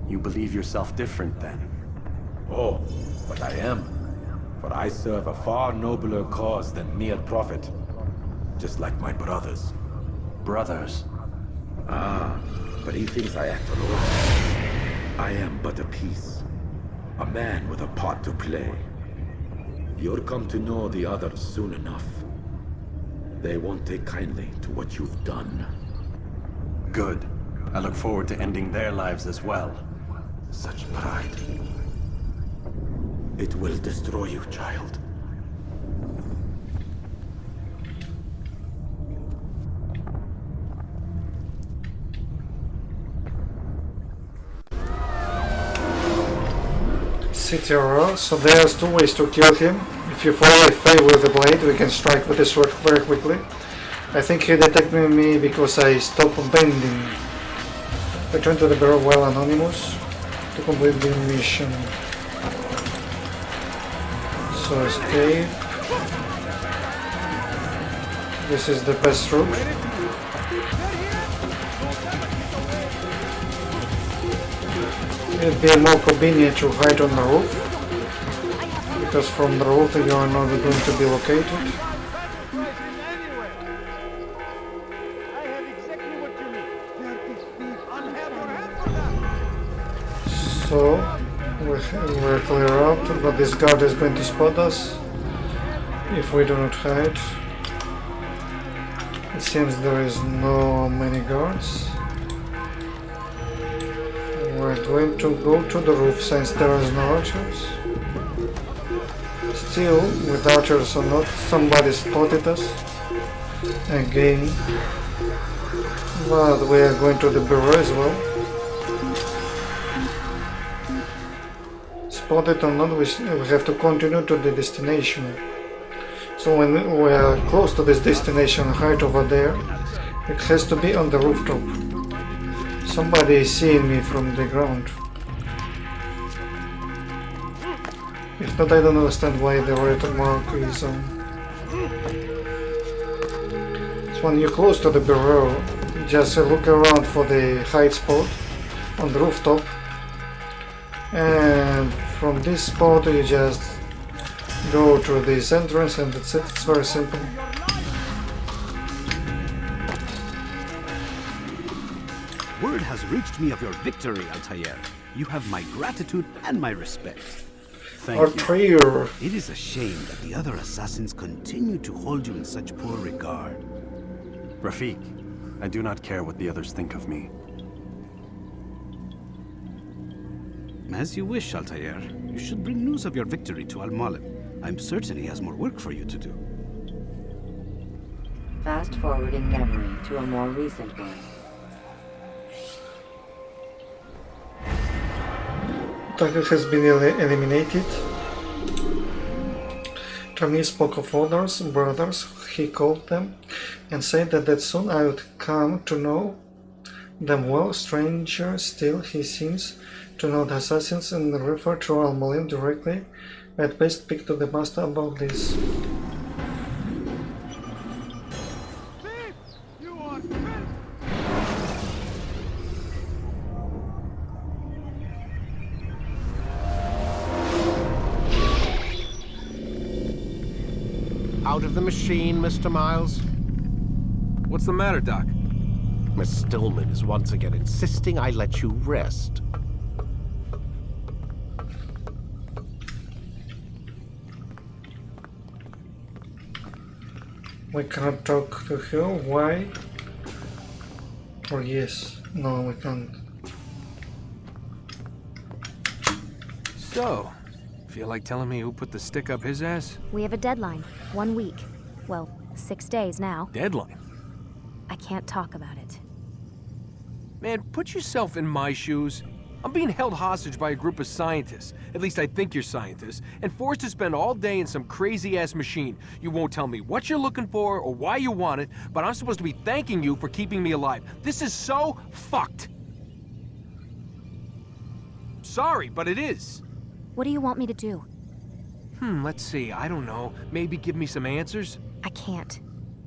You believe yourself different, then? Oh, but I am. For I serve a far nobler cause than mere profit. Just like my brothers. Brothers? Ah, but he thinks I act alone. I am but a piece. A man with a part to play. You'll come to know the others soon enough. They won't take kindly to what you've done. Good. I look forward to ending their lives as well. Such pride. It will destroy you, child. CTRL, so there's two ways to kill him. If you follow a fade with the blade, we can strike with the sword very quickly. I think he detected me because I stopped bending. Return to the barrel while anonymous to complete the mission. So escape. This is the best route. It'd be more convenient to hide on the roof, because from the roof you are not going to be located. So we're clear out, but this guard is going to spot us if we do not hide. It seems there is no many guards. We're going to go to the roof since there is no archers. Still, with archers or not, somebody spotted us again. But we are going to the bureau as well. Spotted or not, we have to continue to the destination. So when we are close to this destination, right over there, it has to be on the rooftop. Somebody is seeing me from the ground. If not, I don't understand why the red mark is on. So when you're close to the bureau, just look around for the hide spot on the rooftop. And from this spot you just go to this entrance and that's it. It's very simple. Word has reached me of your victory, Altair. You have my gratitude and my respect. Thank you. It is a shame that the other assassins continue to hold you in such poor regard. Rafiq, I do not care what the others think of me. As you wish, Altair. You should bring news of your victory to Al-Mualim. I'm certain he has more work for you to do. Fast forwarding memory to a more recent one. Target has been eliminated. Tamir spoke of others, brothers, he called them, and said that soon I would come to know them well. Stranger still, he seems to know the assassins and refer to Al-Mualim directly. At best speak to the master about this. Out of the machine, Mr. Miles. What's the matter, Doc? Miss Stillman is once again insisting I let you rest. We cannot talk to her. Why? Or yes. No, we can't. So, feel like telling me who put the stick up his ass? We have a deadline. 1 week. Well, 6 days now. Deadline? I can't talk about it. Man, put yourself in my shoes. I'm being held hostage by a group of scientists, at least I think you're scientists, and forced to spend all day in some crazy-ass machine. You won't tell me what you're looking for or why you want it, but I'm supposed to be thanking you for keeping me alive. This is so fucked. Sorry, but it is. What do you want me to do? Let's see, I don't know. Maybe give me some answers? I can't.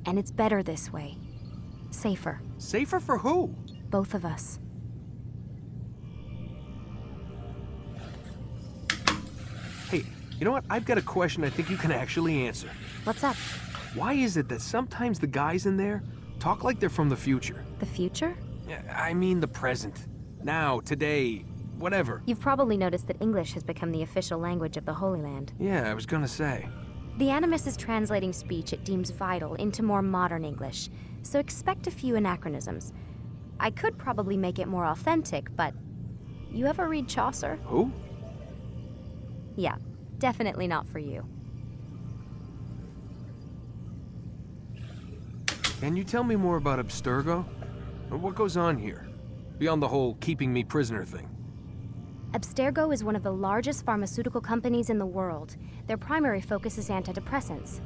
And it's better this way. Safer. Safer for who? Both of us. Hey, you know what? I've got a question I think you can actually answer. What's up? Why is it that sometimes the guys in there talk like they're from the future? The future? I mean the present. Now, today, whatever. You've probably noticed that English has become the official language of the Holy Land. Yeah, I was gonna say. The Animus is translating speech it deems vital into more modern English, so expect a few anachronisms. I could probably make it more authentic, but... You ever read Chaucer? Who? Yeah, definitely not for you. Can you tell me more about Abstergo? What goes on here? Beyond the whole keeping me prisoner thing. Abstergo is one of the largest pharmaceutical companies in the world. Their primary focus is antidepressants.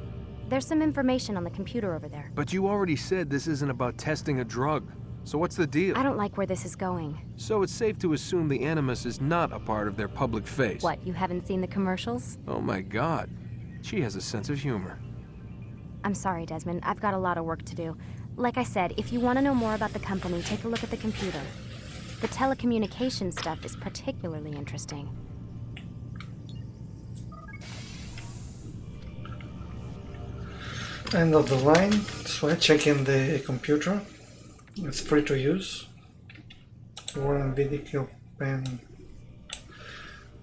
There's some information on the computer over there. But you already said this isn't about testing a drug. So what's the deal? I don't like where this is going. So it's safe to assume the Animus is not a part of their public face. What, you haven't seen the commercials? Oh my god. She has a sense of humor. I'm sorry, Desmond. I've got a lot of work to do. Like I said, if you want to know more about the company, take a look at the computer. The telecommunication stuff is particularly interesting. End of the line. So I check in the computer. It's free to use. One video pen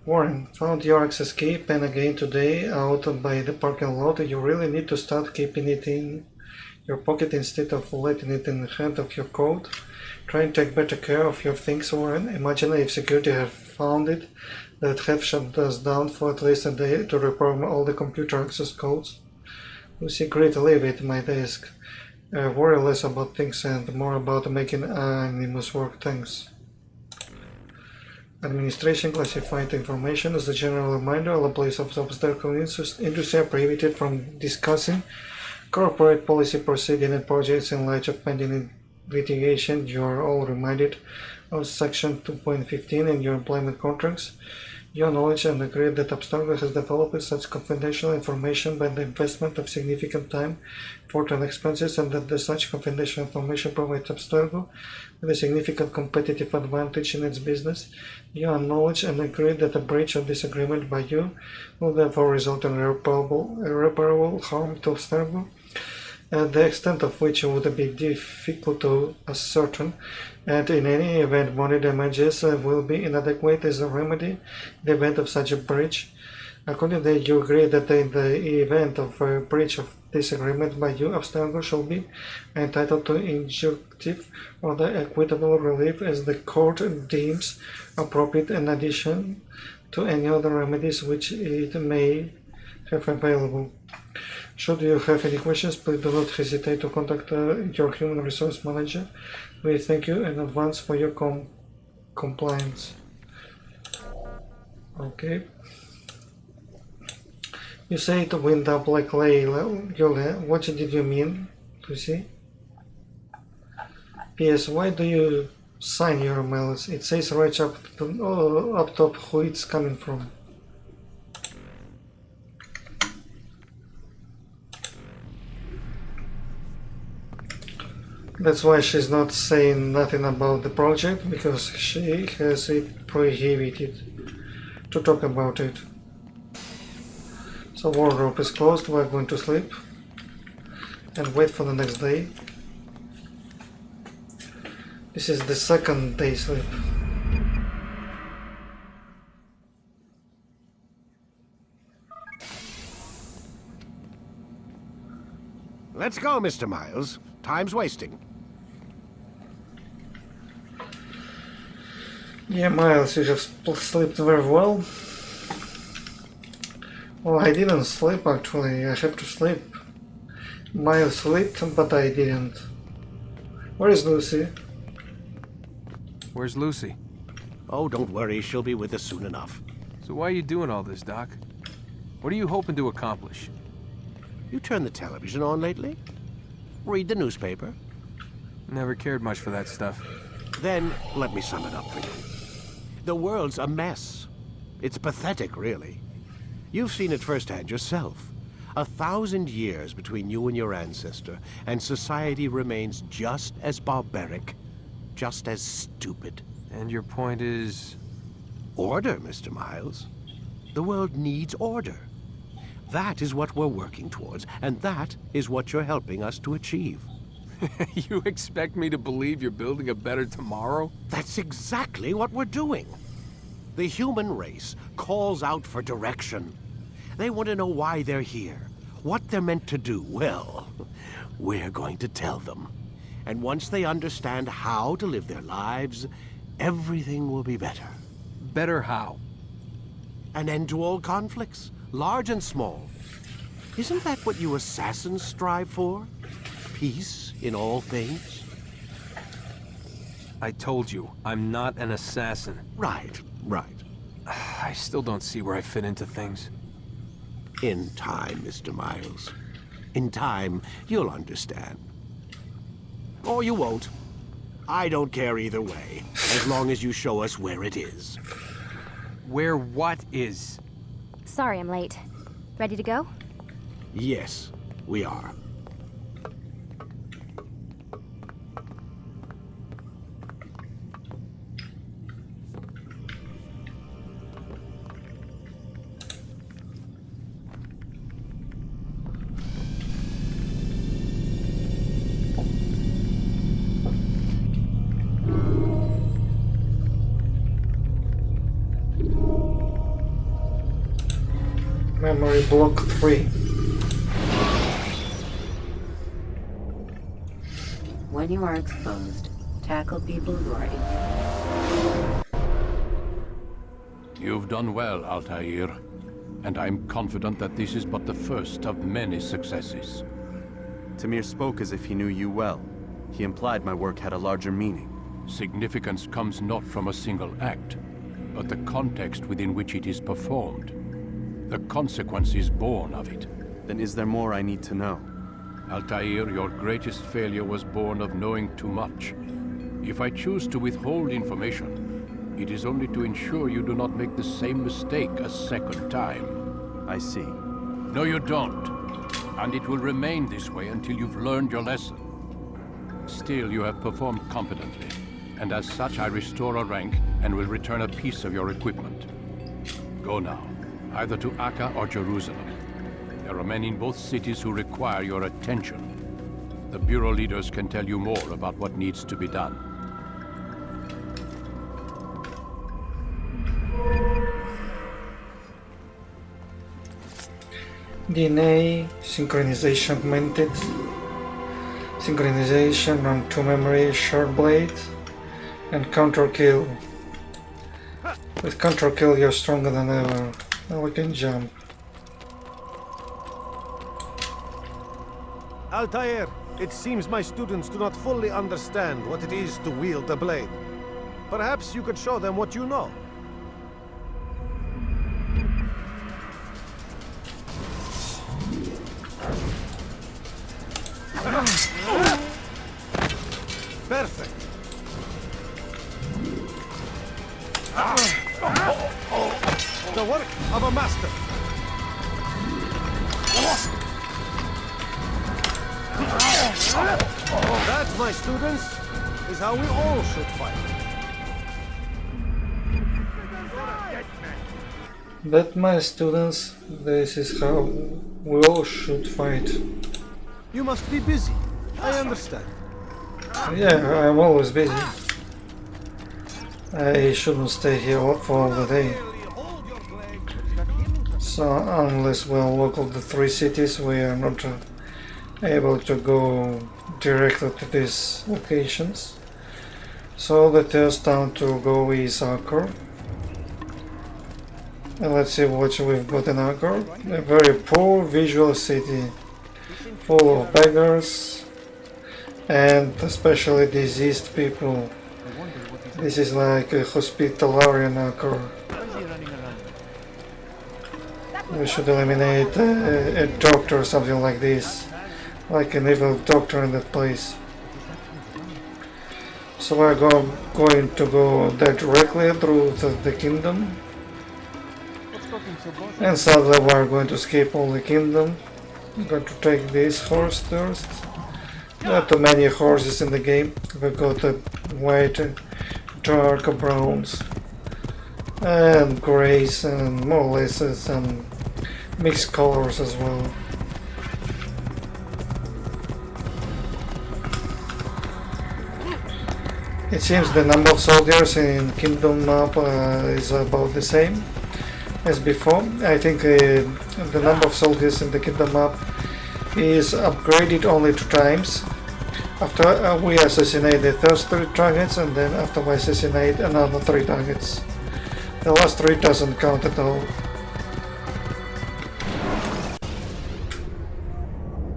Warren, found your access key, pen again today, out by the parking lot. You really need to start keeping it in your pocket instead of letting it in the hand of your coat. Try and take better care of your things, Warren. Imagine if security have found it, they'd have shut us down for at least a day to reprogram all the computer access codes. Lucy, great, leave it at my desk. Worry less about things and more about making Animus work. Thanks. Administration classified information. As a general reminder, all employees of the obstacle industry are prohibited from discussing corporate policy, proceeding, and projects in light of pending litigation. You are all reminded of Section 2.15 in your employment contracts. You acknowledge and agree that Abstergo has developed such confidential information by the investment of significant time, effort, and expenses, and that such confidential information provides Abstergo with a significant competitive advantage in its business. You acknowledge and agree that a breach of this agreement by you will therefore result in irreparable harm to Abstergo, the extent of which would be difficult to ascertain, and in any event money damages will be inadequate as a remedy in the event of such a breach. Accordingly, you agree that in the event of a breach of this agreement by you, Abstergo shall be entitled to injunctive or the equitable relief as the court deems appropriate, in addition to any other remedies which it may have available. Should you have any questions, please do not hesitate to contact your human resource manager. We thank you in advance for your compliance. Okay. You say it went up like Yule. What did you mean, Lucy? P.S. Why do you sign your emails? It says right up top who it's coming from. That's why she's not saying nothing about the project, because she has it prohibited to talk about it. So wardrobe is closed, we're going to sleep and wait for the next day. This is the second day sleep. Let's go, Mr. Miles. Time's wasting. Yeah, Miles, you have slept very well. Well, I didn't sleep actually, I have to sleep. Miles slept, but I didn't. Where is Lucy? Where's Lucy? Oh, don't worry, she'll be with us soon enough. So why are you doing all this, Doc? What are you hoping to accomplish? You turned the television on lately? Read the newspaper? Never cared much for that stuff. Then, let me sum it up for you. The world's a mess. It's pathetic, really. You've seen it firsthand yourself. 1,000 years between you and your ancestor, and society remains just as barbaric, just as stupid. And your point is? Order, Mr. Miles. The world needs order. That is what we're working towards, and that is what you're helping us to achieve. You expect me to believe you're building a better tomorrow? That's exactly what we're doing. The human race calls out for direction. They want to know why they're here, what they're meant to do. Well, we're going to tell them. And once they understand how to live their lives, everything will be better. Better how? An end to all conflicts, large and small. Isn't that what you assassins strive for? Peace in all things? I told you, I'm not an assassin. Right, right. I still don't see where I fit into things. In time, Mr. Miles. In time, you'll understand. Or you won't. I don't care either way, as long as you show us where it is. Where what is? Sorry I'm late. Ready to go? Yes, we are. Memory Block 3. When you are exposed, tackle people who are in. You've done well, Altair, and I'm confident that this is but the first of many successes. Tamir spoke as if he knew you well. He implied my work had a larger meaning. Significance comes not from a single act, but the context within which it is performed. The consequences born of it. Then is there more I need to know? Altair, your greatest failure was born of knowing too much. If I choose to withhold information, it is only to ensure you do not make the same mistake a second time. I see. No, you don't. And it will remain this way until you've learned your lesson. Still, you have performed competently, and as such I restore a rank and will return a piece of your equipment. Go now, either to Acre or Jerusalem. There are men in both cities who require your attention. The Bureau leaders can tell you more about what needs to be done. DNA, synchronization augmented, synchronization on 2 memory short blade, and counter kill. With counter kill you're stronger than ever. Now we can jump. Altair, it seems my students do not fully understand what it is to wield the blade. Perhaps you could show them what you know. Perfect. The work of a master. That, my students, is how we all should fight. That, my students, this is how we all should fight. You must be busy. I understand. Yeah, I'm always busy. I shouldn't stay here for all the day. So unless we unlock all the 3 cities, we are not able to go directly to these locations. So the first town to go is Acre. And let's see what we've got in Acre. A very poor visual city, full of beggars and especially diseased people. This is like a hospitalarian Acre. We should eliminate a doctor or something like this, like an evil doctor in that place. So we're going to go there directly through the kingdom, and sadly we're going to skip all the kingdom. I'm going to take this horse first. Not too many horses in the game. We've got white, dark browns, and greys, and more or less some mixed colors as well. It seems the number of soldiers in Kingdom map is about the same as before. I think the number of soldiers in the Kingdom map is upgraded only 2 times. After we assassinate the first 3 targets, and then after we assassinate another 3 targets. The last 3 doesn't count at all.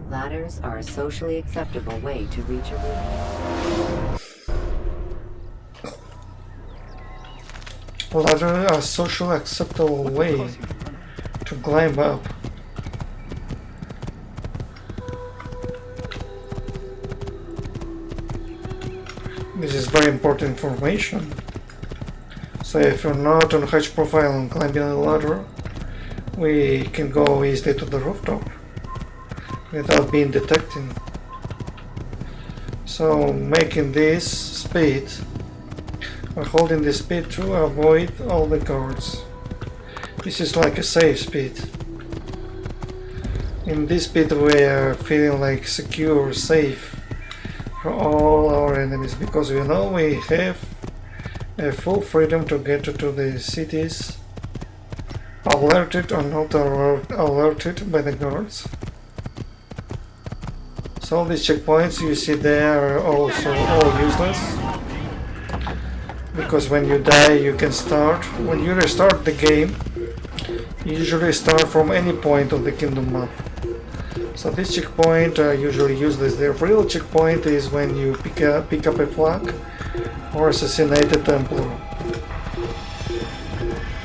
Ladders are a socially acceptable way to reach a room. Ladder are a socially acceptable way to climb up. This is very important information. So if you're not on high profile and climbing a ladder, we can go easily to the rooftop without being detected. So making this speed, or holding the speed to avoid all the guards. This is like a safe speed. In this speed we are feeling like secure, safe for all our enemies, because we know we have a full freedom to get to the cities alerted or not alerted by the guards. So all these checkpoints you see there are also all useless, because when you die you can start, when you restart the game, you usually start from any point of the kingdom map. So this checkpoint are usually useless. The real checkpoint is when you pick up a flag or assassinate a Templar.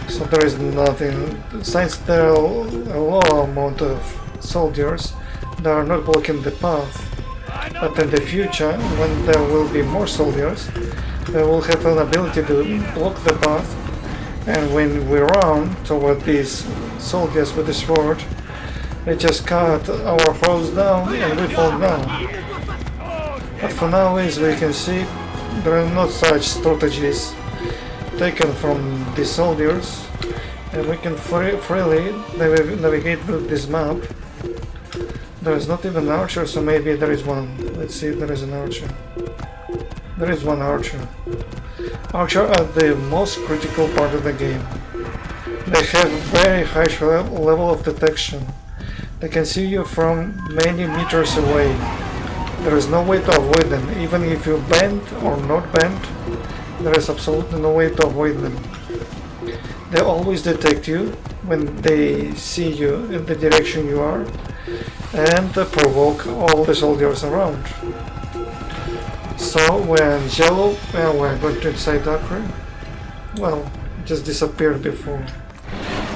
So there is nothing, since there are a low amount of soldiers, they are not blocking the path. But in the future, when there will be more soldiers, they will have an ability to block the path, and when we run toward these soldiers with the sword, they just cut our foes down and we fall down. But for now, as we can see, there are not such strategies taken from these soldiers, and we can freely navigate through this map. There is not even an archer, so maybe there is one. Let's see if there is an archer. There is one archer. Archer are the most critical part of the game. They have very high level of detection. They can see you from many meters away. There is no way to avoid them. Even if you bend or not bend, there is absolutely no way to avoid them. They always detect you when they see you in the direction you are, and provoke all the soldiers around. So when yellow, we're going to inside Acre. Well, it just disappeared before.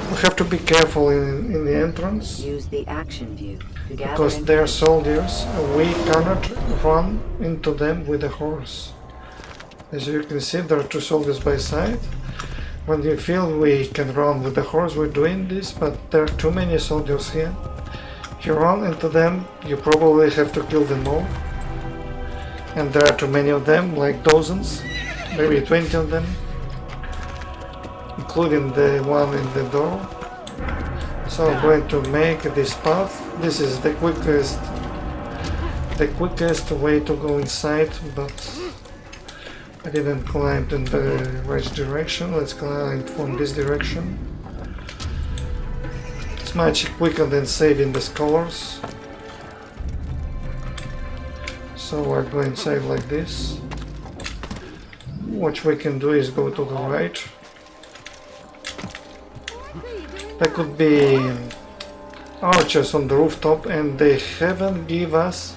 We have to be careful in the entrance. Use the action view to gather because they are soldiers. We cannot run into them with a horse. As you can see, there are two soldiers by side. When you feel we can run with the horse, we're doing this, but there are too many soldiers here. If you run into them, you probably have to kill them all. And there are too many of them, like dozens, maybe 20 of them, including the one in the door. So I'm going to make this path. This is the quickest way to go inside, but I didn't climb in the right direction. Let's climb from this direction. It's much quicker than saving the scholars. So we're going inside like this. What we can do is go to the right. There could be archers on the rooftop, and they haven't give us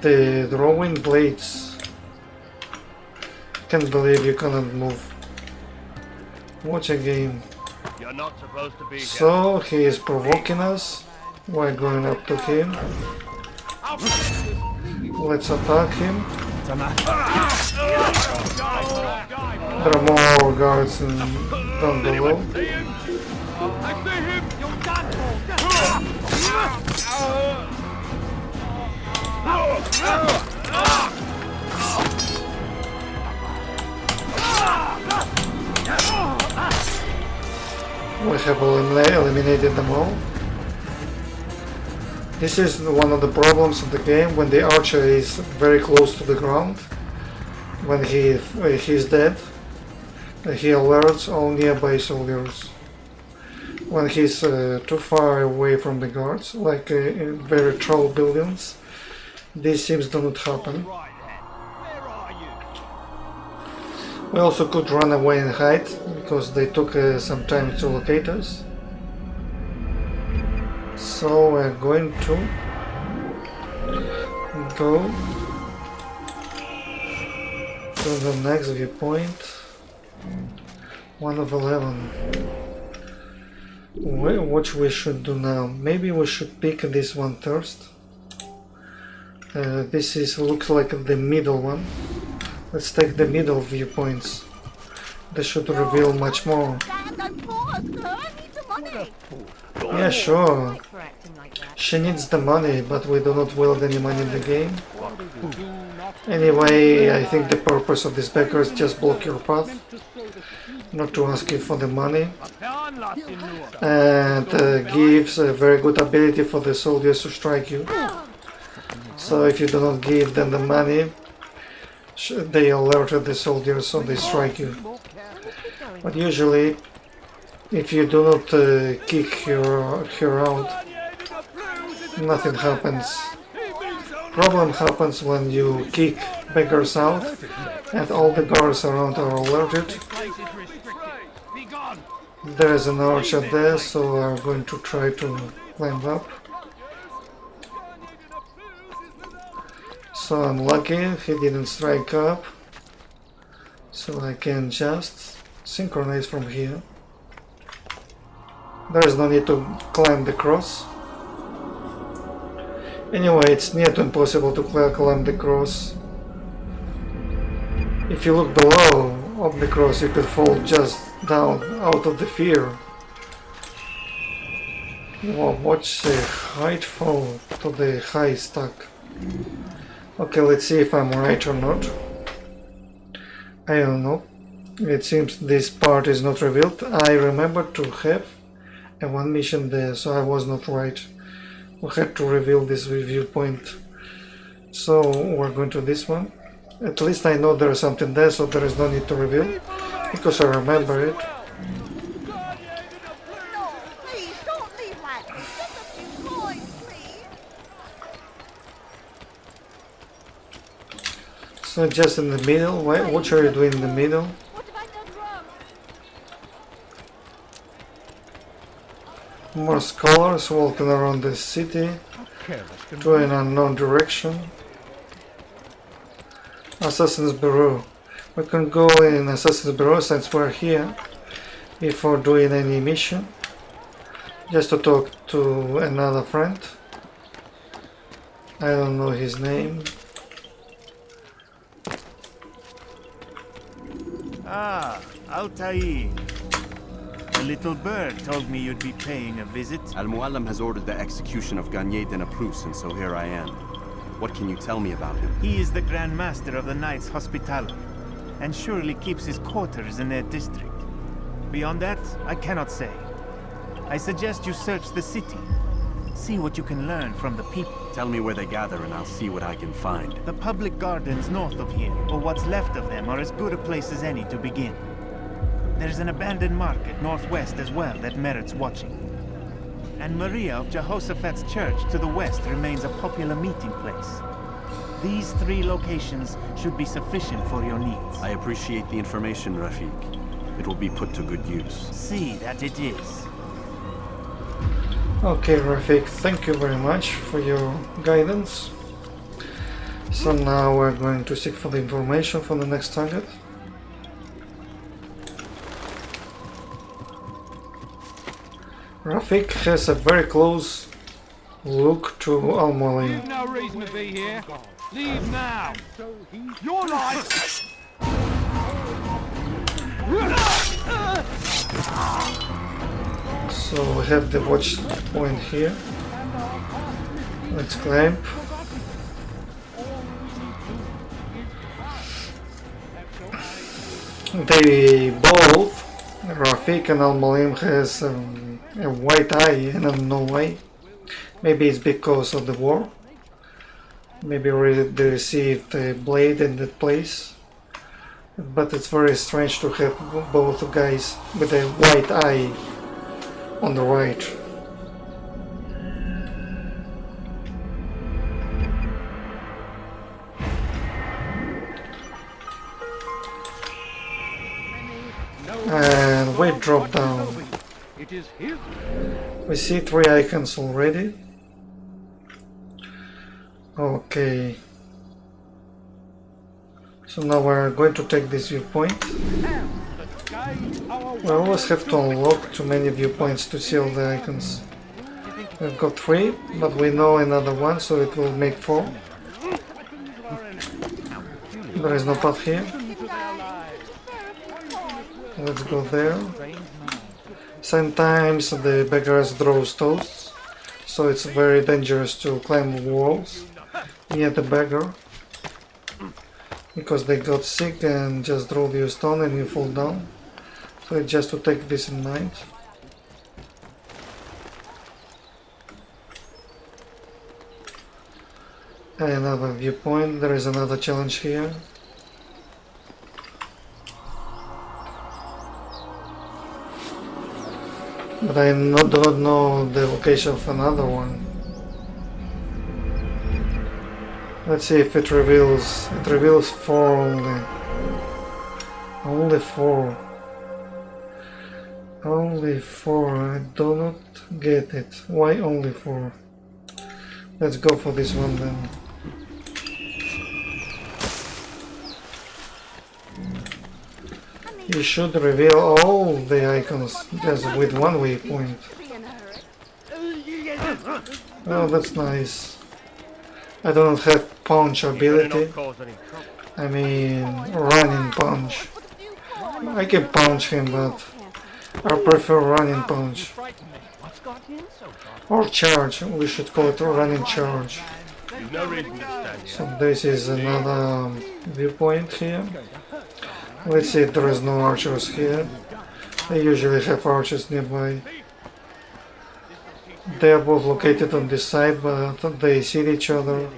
the throwing blades. Can't believe you cannot move. Watch a game. You're not supposed to be here. So he is provoking us. We're going up to him. Let's attack him. There are more guards down below. We have eliminated them all. This is one of the problems of the game, when the archer is very close to the ground. When he's dead, he alerts all nearby soldiers. When he's too far away from the guards, like in very tall buildings, these things do not happen. We also could run away and hide, because they took some time to locate us. So we're going to go to the next viewpoint. 1 of 11. What we should do now? Maybe we should pick this one first. This looks like the middle one. Let's take the middle viewpoints. They should reveal much more. Yeah, sure. She needs the money, but we do not wield any money in the game. Anyway, I think the purpose of this beggar is just block your path, not to ask you for the money. And gives a very good ability for the soldiers to strike you. So if you do not give them the money, they alert the soldiers, so they strike you. But usually If you do not kick her out, nothing happens. Problem happens when you kick beggars out and all the guards around are alerted. There is an archer there, so I'm going to try to climb up. So I'm lucky he didn't strike up, so I can just synchronize from here. There is no need to climb the cross. Anyway, it's near to impossible to climb the cross. If you look below of the cross, you could fall just down out of the fear. Wow, watch the height fall to the high stack. Okay, let's see if I'm right or not. I don't know. It seems this part is not revealed. I remember to have one mission there, so I was not right. We had to reveal this viewpoint. So we're going to this one. At least I know there is something there, so there is no need to reveal, because I remember it. So just in the middle. What are you doing in the middle? More scholars walking around the city to an unknown direction. Assassin's Bureau. We can go in Assassin's Bureau since we're here before doing any mission. Just to talk to another friend. I don't know his name. Ah, Altair. The little bird told me you'd be paying a visit. Al-Mualim has ordered the execution of Nº1 Nº2 and so here I am. What can you tell me about him? He is the Grand Master of the Knights Hospitaller, and surely keeps his quarters in their district. Beyond that, I cannot say. I suggest you search the city. See what you can learn from the people. Tell me where they gather and I'll see what I can find. The public gardens north of here, or what's left of them, are as good a place as any to begin. There's an abandoned market northwest as well that merits watching. And Maria of Jehoshaphat's church to the west remains a popular meeting place. These 3 locations should be sufficient for your needs. I appreciate the information, Rafiq. It will be put to good use. See that it is. Okay, Rafiq, thank you very much for your guidance. So now we're going to seek for the information for the next target. Rafiq has a very close look to Al-Mualim. No reason to be here. Leave now. Your life. So we have the watch point here. Let's climb. They both, Rafiq and Al-Mualim, has a white eye, and I don't know why. Maybe it's because of the war. Maybe they received a blade in that place. But it's very strange to have both guys with a white eye on the right. And we drop down. We see 3 icons already. Okay. So now we're going to take this viewpoint. We always have to unlock too many viewpoints to see all the icons. We've got 3, but we know another one, so it will make 4. There is no path here. Let's go there. Sometimes the beggars draw toasts, so it's very dangerous to climb walls near the beggar, because they got sick and just draw you a stone and you fall down. So it's just to take this in mind. Another viewpoint, there is another challenge here. But I do not know the location of another one. Let's see if it reveals. It reveals 4 only. Only 4. Only 4. I do not get it. Why only 4? Let's go for this one then. You should reveal all the icons just with one waypoint. Oh, that's nice. I don't have punch ability. I mean, running punch. I can punch him, but I prefer running punch. Or charge, we should call it running charge. So this is another viewpoint here. Let's see if there is no archers here. I usually have archers nearby. They are both located on this side, but they see each other.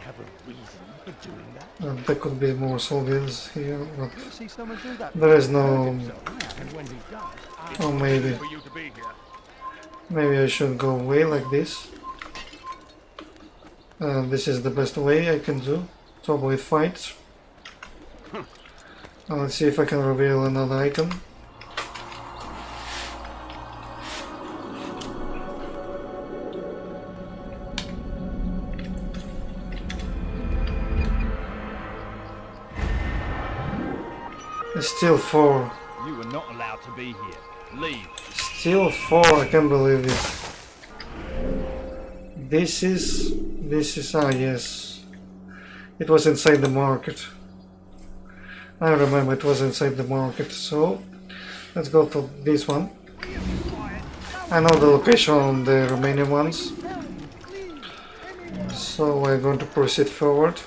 There could be more soldiers here, but there is no... Oh, maybe. Maybe I should go away like this. This is the best way I can do to avoid fights. Let's see if I can reveal another icon. It's still 4. You were not allowed to be here. Leave. Still 4, I can't believe it. This is, yes. It was inside the market. I remember it was inside the market, so let's go to this one. I know the location on the remaining ones, so we're going to proceed forward.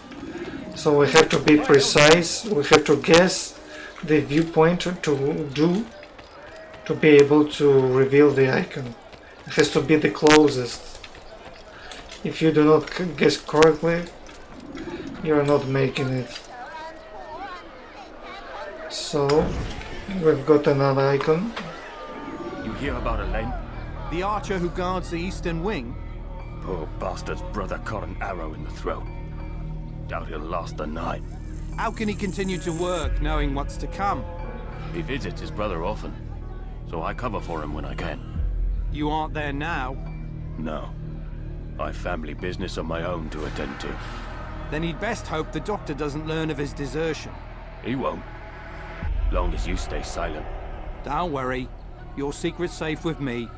So we have to be precise, we have to guess the viewpoint to be able to reveal the icon. It has to be the closest. If you do not guess correctly, you are not making it. So, we've got another icon. You hear about Elaine? The archer who guards the eastern wing? Poor bastard's brother caught an arrow in the throat. Doubt he'll last the night. How can he continue to work, knowing what's to come? He visits his brother often, so I cover for him when I can. You aren't there now? No. I've family business of my own to attend to. Then he'd best hope the doctor doesn't learn of his desertion. He won't. Long as you stay silent. Don't worry. Your secret's safe with me.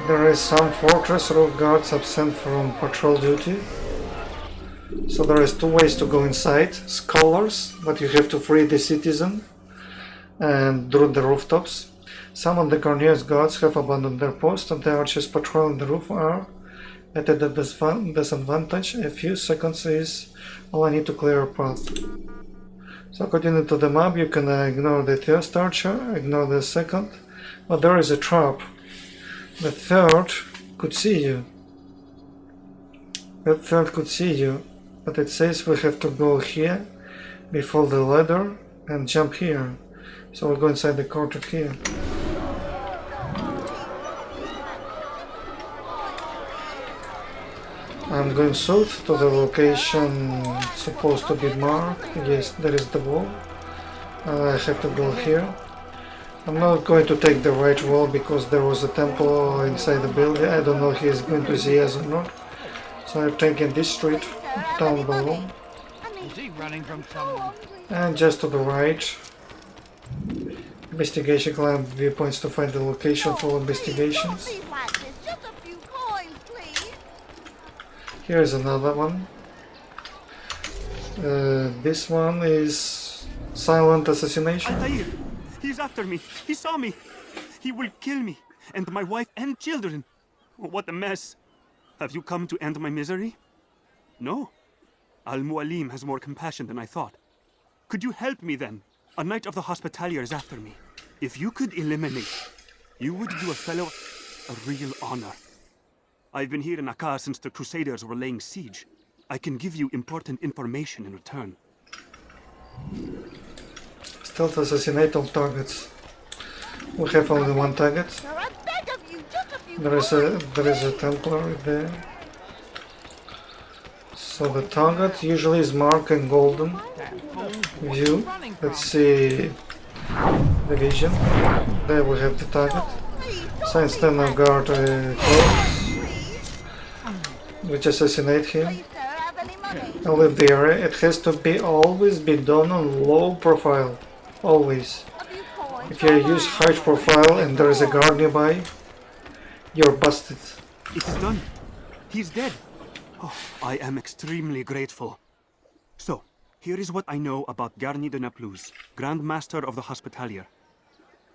There is some fortress roof guards absent from patrol duty. So there is 2 ways to go inside. Scholars, but you have to free the citizen and through the rooftops. Some of the Garnier's guards have abandoned their post, and the archers patrolling the roof are at a disadvantage. A few seconds is all I need to clear a path. So according to the map, you can ignore the first archer, ignore the second, but there is a trap. The third could see you. That third could see you, but it says we have to go here, before the ladder, and jump here. So we'll go inside the courtyard here. I'm going south to the location supposed to be marked. Yes, there is the wall. I have to go here. I'm not going to take the right wall because there was a temple inside the building. I don't know if he is going to see us or not. So I'm taking this street down below. Is he running from someone? And just to the right. Investigation climb viewpoints to find the location for investigations. Here is another one. This one is silent assassination. Altair, he's after me. He saw me. He will kill me and my wife and children. What a mess. Have you come to end my misery? No. Al-Mualim has more compassion than I thought. Could you help me then? A knight of the Hospitalier is after me. If you could eliminate, you would do a fellow a real honor. I've been here in Acre since the Crusaders were laying siege. I can give you important information in return. Stealth assassinate all targets. We have only one target. There is a Templar there. So the target usually is marked in golden view. Let's see the vision. There we have the target. Sign stand of guard close, which assassinate him. I'll leave the area. It has to be always be done on low profile. Always. If you use high profile and there is a guard nearby, you're busted. It's done. He's dead. Oh, I am extremely grateful. So, here is what I know about Garnier de Naplouse, Grand Master of the Hospitalier.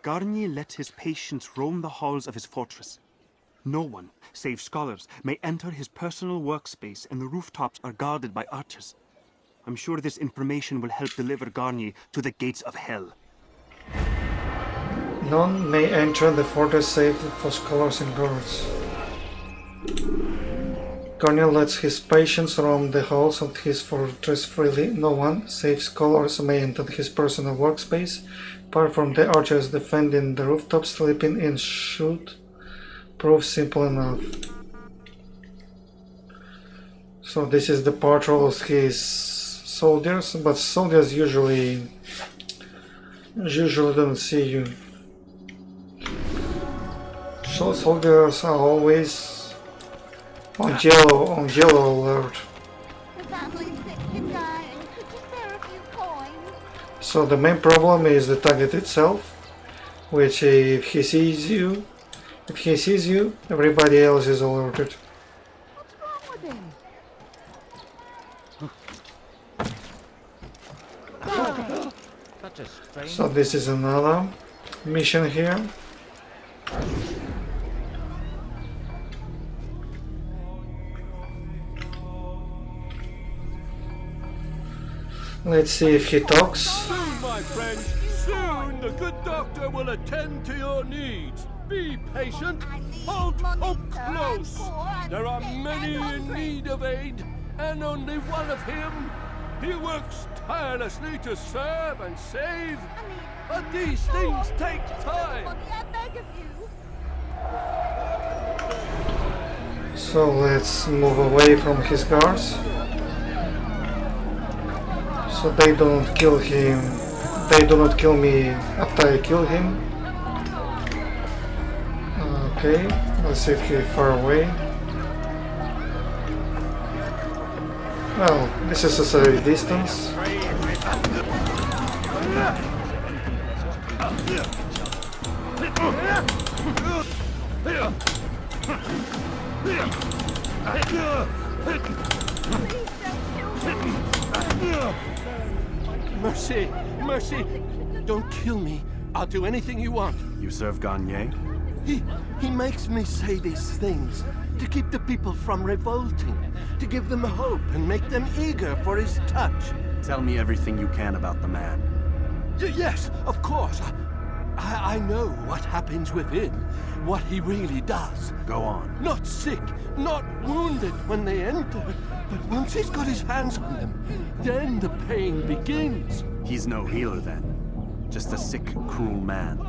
Garnier let his patients roam the halls of his fortress. No one, save scholars, may enter his personal workspace, and the rooftops are guarded by archers. I'm sure this information will help deliver Garnier to the gates of hell. None may enter the fortress save for scholars and guards. Garnier lets his patients roam the halls of his fortress freely. No one, save scholars, may enter his personal workspace, apart from the archers defending the rooftop. Sleeping in should prove simple enough. So this is the patrol of his soldiers, but soldiers usually don't see you. So soldiers are always on yellow alert. So the main problem is the target itself, which if he sees you, everybody else is alerted. So this is another mission here. Let's see if he talks. Soon, my friend, soon the good doctor will attend to your needs. Be patient. Hold hope close. There are many in need of aid, and only one of him. He works tirelessly to serve and save, but these things take time. So let's move away from his guards, so they don't kill him. They do not kill me after I kill him. Okay, let's see if he's far away. Well, this is a safe distance. Mercy, mercy, don't kill me. I'll do anything you want. You serve Garnier? He makes me say these things to keep the people from revolting, to give them hope and make them eager for his touch. Tell me everything you can about the man. Yes, of course. I know what happens within, what he really does. Go on. Not sick, not wounded when they enter, but once he's got his hands on them, then the pain begins. He's no healer then. Just a sick, cruel man.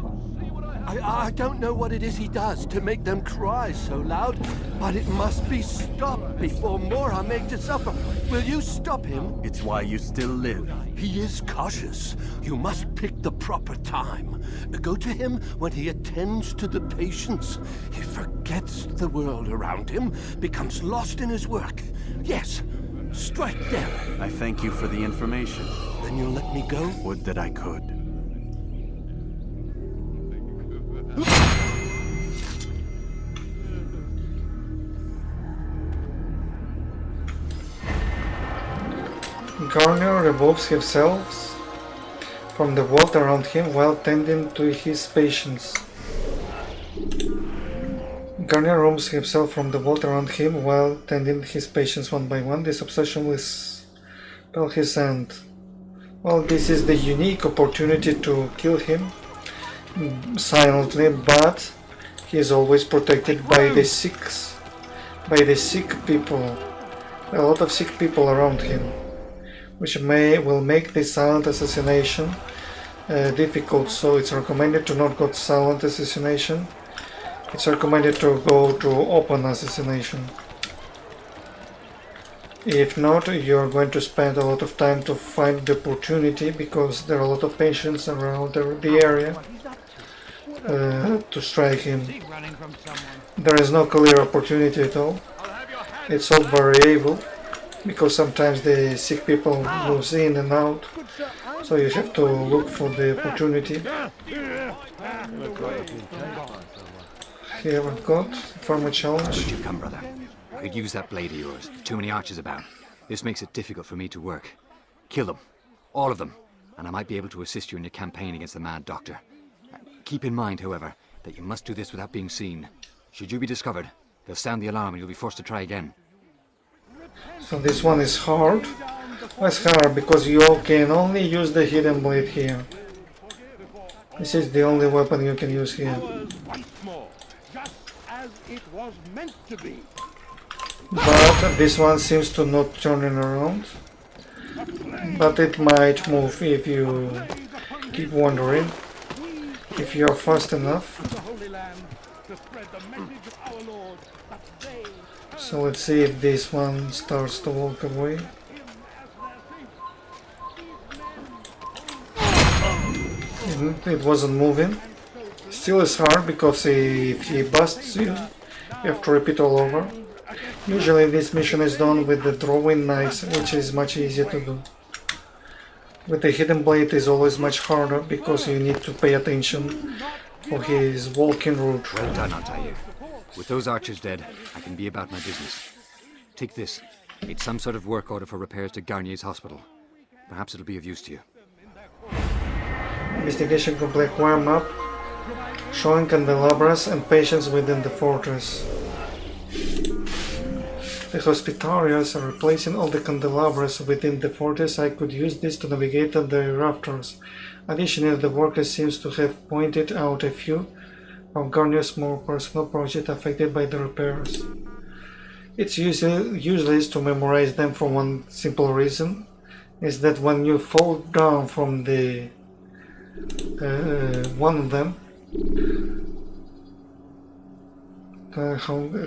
I don't know what it is he does to make them cry so loud, but it must be stopped before more are made to suffer. Will you stop him? It's why you still live. He is cautious. You must pick the proper time. Go to him when he attends to the patients. He forgets the world around him, becomes lost in his work. Yes, strike there. I thank you for the information. Then you'll let me go? Would that I could. Garnier removes himself from the world around him while tending to his patients. Garnier removes himself from the world around him while tending his patients one by one. This obsession will spell his end. Well, this is the unique opportunity to kill him silently, but he is always protected by the sick people. There are a lot of sick people around him, which will make this silent assassination difficult, so it's recommended to not go to silent assassination. It's recommended to go to open assassination. If not, you're going to spend a lot of time to find the opportunity, because there are a lot of patients around the area to strike him. There is no clear opportunity at all. It's all variable, because sometimes the sick people moves in and out, so you have to look for the opportunity. Here we've got former challenge. Would you come, brother? I could use that blade of yours. Too many archers about. This makes it difficult for me to work. Kill them. All of them. And I might be able to assist you in your campaign against the Mad Doctor. Keep in mind, however, that you must do this without being seen. Should you be discovered, they'll sound the alarm and you'll be forced to try again. So this one is hard. Why it's hard? Because you can only use the hidden blade here. This is the only weapon you can use here. But this one seems to not turning around. But it might move if you keep wandering. If you are fast enough. So let's see if this one starts to walk away. It wasn't moving. Still is hard, because if he busts you, you have to repeat all over. Usually this mission is done with the drawing knives, which is much easier to do. With the hidden blade is always much harder, because you need to pay attention for his walking route. Well done, Altair. With those archers dead, I can be about my business. Take this. It's some sort of work order for repairs to Garnier's hospital. Perhaps it'll be of use to you. Investigation complete warm-up, showing candelabras and patients within the fortress. The hospitarians are replacing all the candelabras within the fortress. I could use this to navigate on the rafters. Additionally, the worker seems to have pointed out a few of Garnier's more personal projects affected by the repairs. It's useless to memorize them for one simple reason, is that when you fall down from the one of them,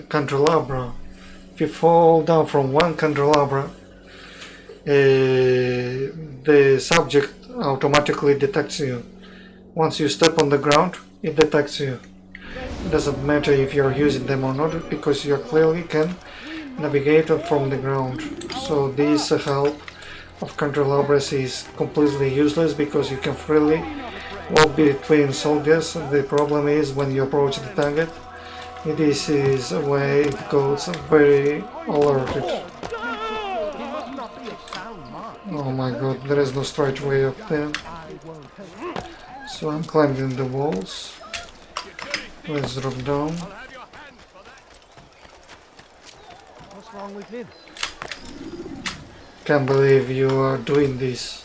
candelabra, if you fall down from one candelabra, the subject automatically detects you. Once you step on the ground, it detects you. It doesn't matter if you're using them or not, because you clearly can navigate from the ground. So this help of candelabras is completely useless, because you can freely walk between soldiers. The problem is when you approach the target, this is where it goes very alerted. Oh my god, there is no straight way up there. So I'm climbing the walls. Let's drop down. What's wrong with him? Can't believe you are doing this.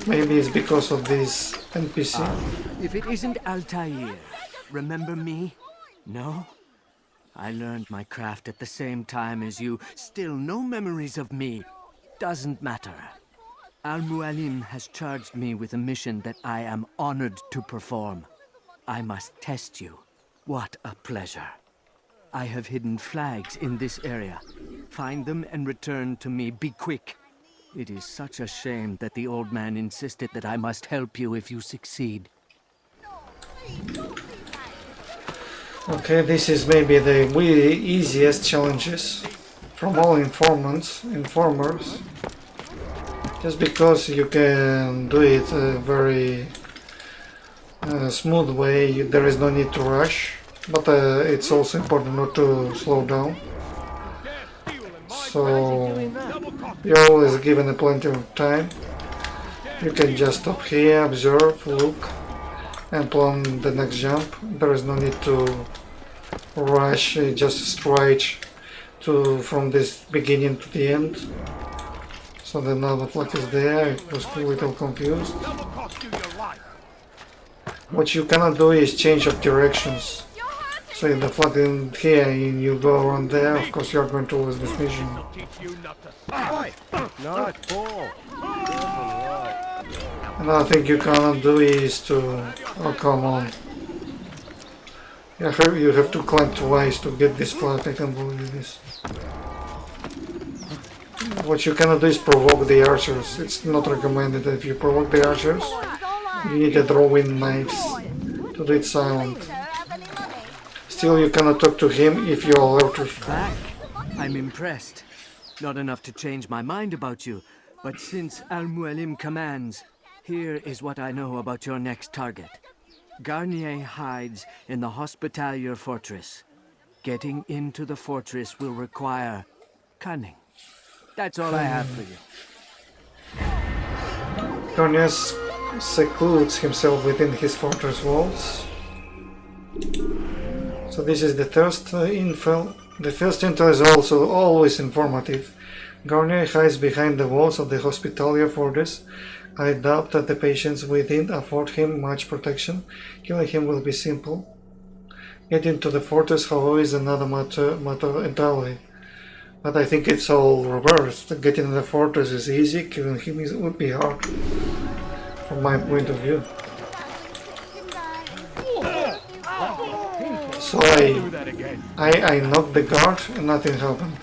Maybe it's because of this NPC. If it isn't Altair, remember me? No? I learned my craft at the same time as you. Still no memories of me. Doesn't matter. Al-Mualim has charged me with a mission that I am honored to perform. I must test you. What a pleasure. I have hidden flags in this area. Find them and return to me. Be quick. It is such a shame that the old man insisted that I must help you if you succeed. Okay, this is maybe the easiest challenges from all informers. Just because you can do it a very smooth way, there is no need to rush. But it's also important not to slow down. So you're always given plenty of time. You can just stop here, observe, look, and plan the next jump. There is no need to rush, just straight from this beginning to the end. So the another flag is there. It was a little confused. What you cannot do is change of directions. So if the flag in here and you go around there, of course you're going to lose this mission. Not fall. Another thing you cannot do is to... Oh, come on. You have to climb twice to get this part, I can't believe this. What you cannot do is provoke the archers. It's not recommended that if you provoke the archers, you need to throw in knives to do it silent. Still, you cannot talk to him if you are allowed to. Back. I'm impressed. Not enough to change my mind about you, but since Al-Mualim commands, here is what I know about your next target. Garnier hides in the Hospitalier Fortress. Getting into the fortress will require cunning. That's all I have for you. Garnier secludes himself within his fortress walls. So this is the first intel. The first intel is also always informative. Garnier hides behind the walls of the Hospitalier Fortress. I doubt that the patients within afford him much protection. Killing him will be simple. Getting to the fortress, however, is another matter entirely. But I think it's all reversed. Getting to the fortress is easy, killing him would be hard. From my point of view. So I knocked the guard and nothing happened.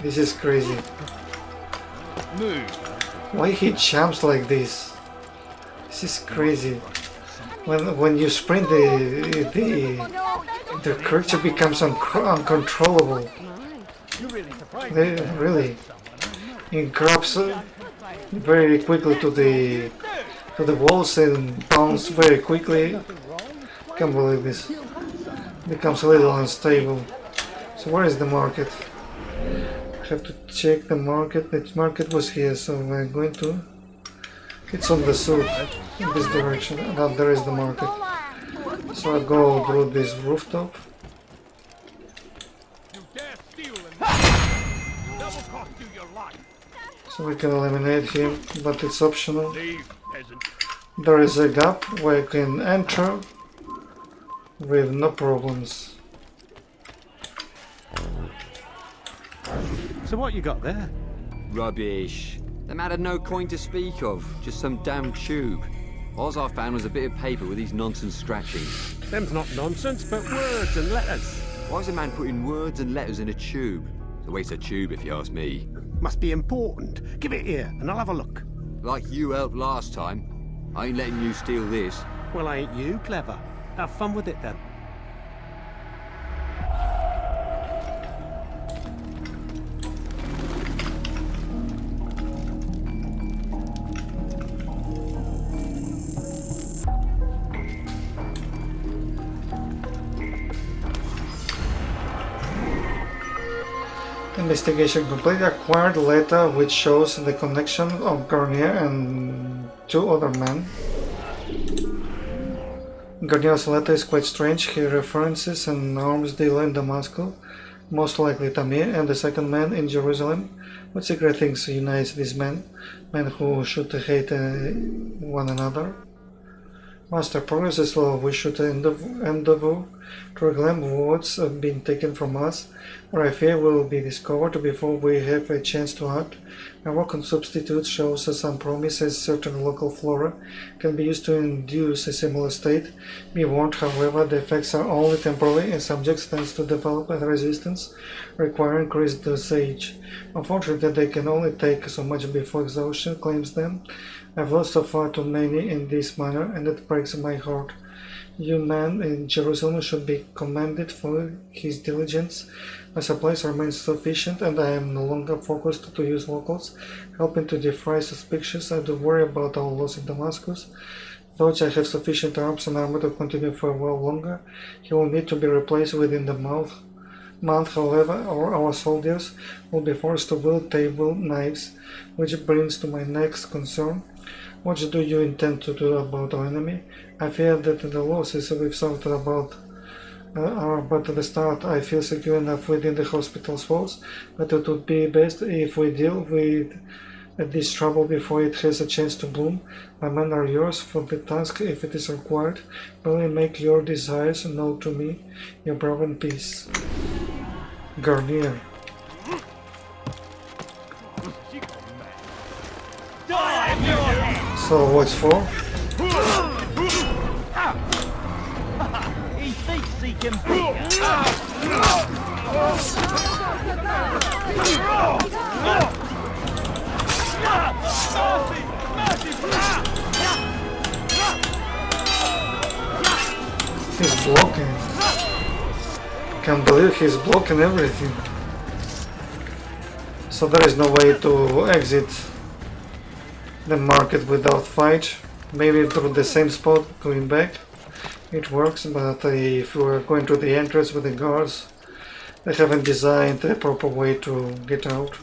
This is crazy. Why he jumps like this? This is crazy. When you sprint, the creature becomes uncontrollable. Really, it grabs very quickly to the walls and bounces very quickly. Can't believe this. Becomes a little unstable. So where is the market? I have to check the market. The market was here, so I'm going to... It's on the south, in this direction, and up there is the market. So I'll go through this rooftop. So we can eliminate him, but it's optional. There is a gap where you can enter with no problems. So what you got there? Rubbish. The man had no coin to speak of, just some damn tube. All I found was a bit of paper with these nonsense scratchings. Them's not nonsense, but words and letters. Why is a man putting words and letters in a tube? It's a waste of tube if you ask me. Must be important. Give it here and I'll have a look. Like you helped last time. I ain't letting you steal this. Well, ain't you clever? Have fun with it then. Investigation complete. Acquired letter which shows the connection of Garnier and two other men. Garnier's letter is quite strange. He references an arms dealer in Damascus, most likely TAMIR, and the second man in Jerusalem. What secret things unites these men who should hate one another? Master, progress is slow. We should endeavor to reclaim what's been taken from us, or I fear will be discovered before we have a chance to act. My work on substitutes shows us some promise as certain local flora can be used to induce a similar state. Be warned, however, the effects are only temporary and subjects tend to develop a resistance, requiring increased dosage. Unfortunately, they can only take so much before exhaustion claims them. I've lost so far too many in this manner, and it breaks my heart. You man in Jerusalem should be commended for his diligence. My supplies remain sufficient, and I am no longer focused to use locals, helping to defray suspicions. I do worry about our loss in Damascus. Though I have sufficient arms and armor to continue for a while longer, he will need to be replaced within the month, however, or our soldiers will be forced to wield table knives, which brings to my next concern. What do you intend to do about our enemy? I fear that the losses we've suffered are but the start. I feel secure enough within the hospital's walls, but it would be best if we deal with this trouble before it has a chance to bloom. My men are yours for the task if it is required. Only make your desires known to me. Your brave in peace. Garnier. So what's for? He thinks he can beat He's blocking. Can't believe he's blocking everything. So there is no way to exit the market without fight. Maybe through the same spot going back it works, but if we are going to the entrance with the guards, they haven't designed a proper way to get out.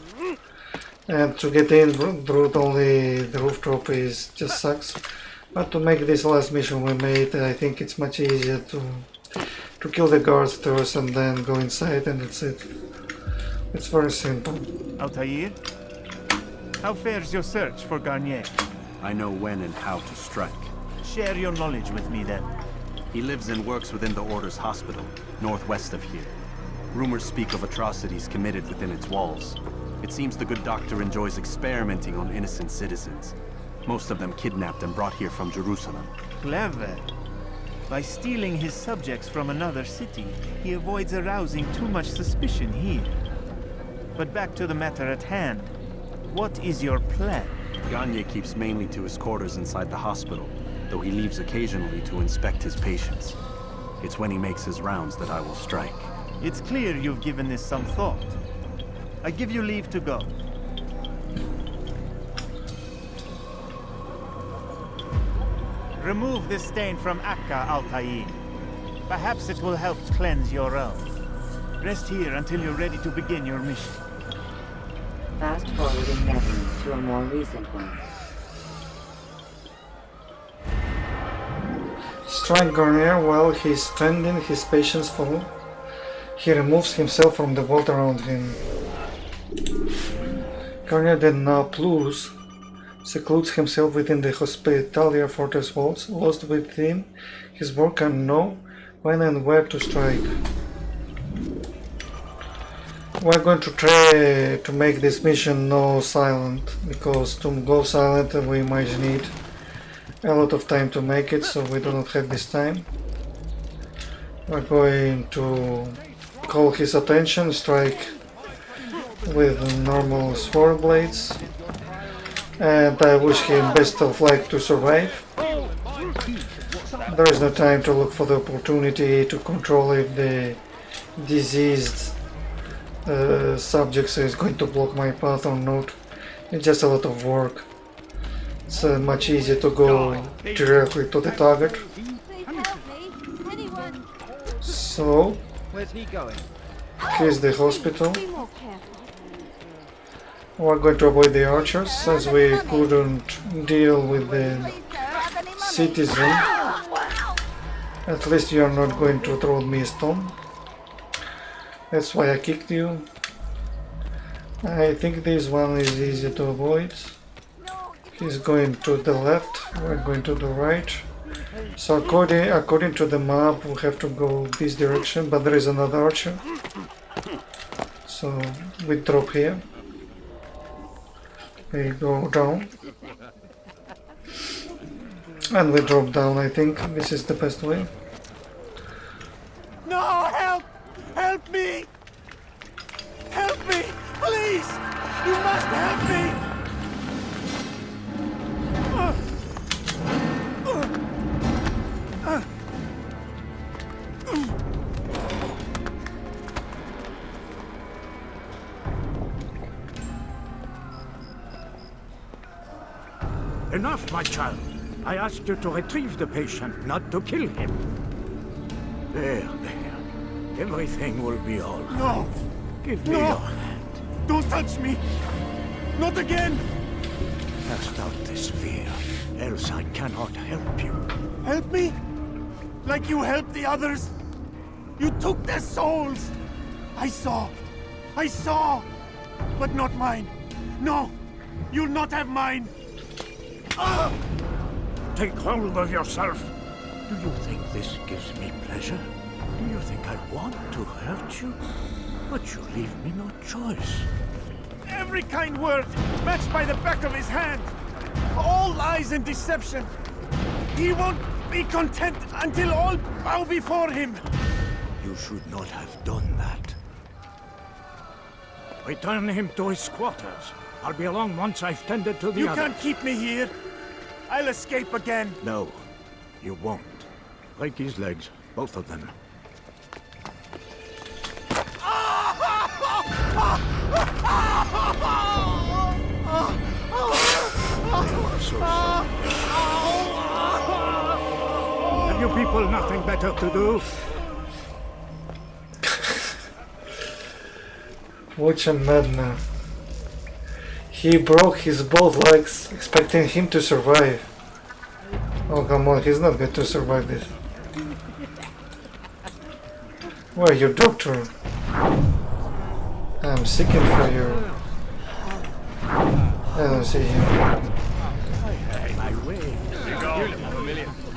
And to get in through only the rooftop is just sucks. But to make this last mission we made, I think it's much easier to kill the guards first and then go inside, and that's it. It's very simple. Altair, how fares your search for Garnier? I know when and how to strike. Share your knowledge with me then. He lives and works within the Order's hospital, northwest of here. Rumors speak of atrocities committed within its walls. It seems the good doctor enjoys experimenting on innocent citizens. Most of them kidnapped and brought here from Jerusalem. Clever. By stealing his subjects from another city, he avoids arousing too much suspicion here. But back to the matter at hand. What is your plan? Garnier keeps mainly to his quarters inside the hospital, though he leaves occasionally to inspect his patients. It's when he makes his rounds that I will strike. It's clear you've given this some thought. I give you leave to go. Remove this stain from Acre, Altair. Perhaps it will help cleanse your own. Rest here until you're ready to begin your mission. Fast forwarding memory to a more recent one. Strike Garnier while he's tending his patient's fall. He removes himself from the vault around him. Garnier then now plus secludes himself within the Hospitalia Fortress vaults, lost within his work and know when and where to strike. We're going to try to make this mission no silent, because to go silent we might need a lot of time to make it, so we do not have this time. We're going to call his attention, strike with normal sword blades, and I wish him best of luck to survive. There is no time to look for the opportunity to control if the diseased subject is going to block my path or not. It's just a lot of work. It's much easier to go directly to the target. So, Where's he going? here's the hospital. We're going to avoid the archers, as we couldn't deal with the citizen. At least you are not going to throw me a stone. That's why I kicked you. I think this one is easy to avoid. He's going to the left, we're going to the right. So according to the map we have to go this direction, but there is another archer. So we drop here. We go down. And we drop down. I think this is the best way. No, help! Help me! Help me! Please! You must help me! Enough, my child. I asked you to retrieve the patient, not to kill him. There. Everything will be all right. No! Give me your hand. Don't touch me! Not again! Cast out this fear, else I cannot help you. Help me? Like you helped the others? You took their souls! I saw! But not mine! No! You'll not have mine! Take hold of yourself. Do you think this gives me pleasure? Do you think I want to hurt you? But you leave me no choice. Every kind word matched by the back of his hand! All lies and deception. He won't be content until all bow before him. You should not have done that. Return him to his quarters. I'll be along once I've tended to the You others. can't keep me here. I'll escape again. No, you won't. Break his legs, both of them. I'm so sorry. Have you people nothing better to do? Watch a madman. He broke his both legs, expecting him to survive. Oh come on, he's not going to survive this. Where are you, doctor? I'm seeking for you. I don't see him. My way.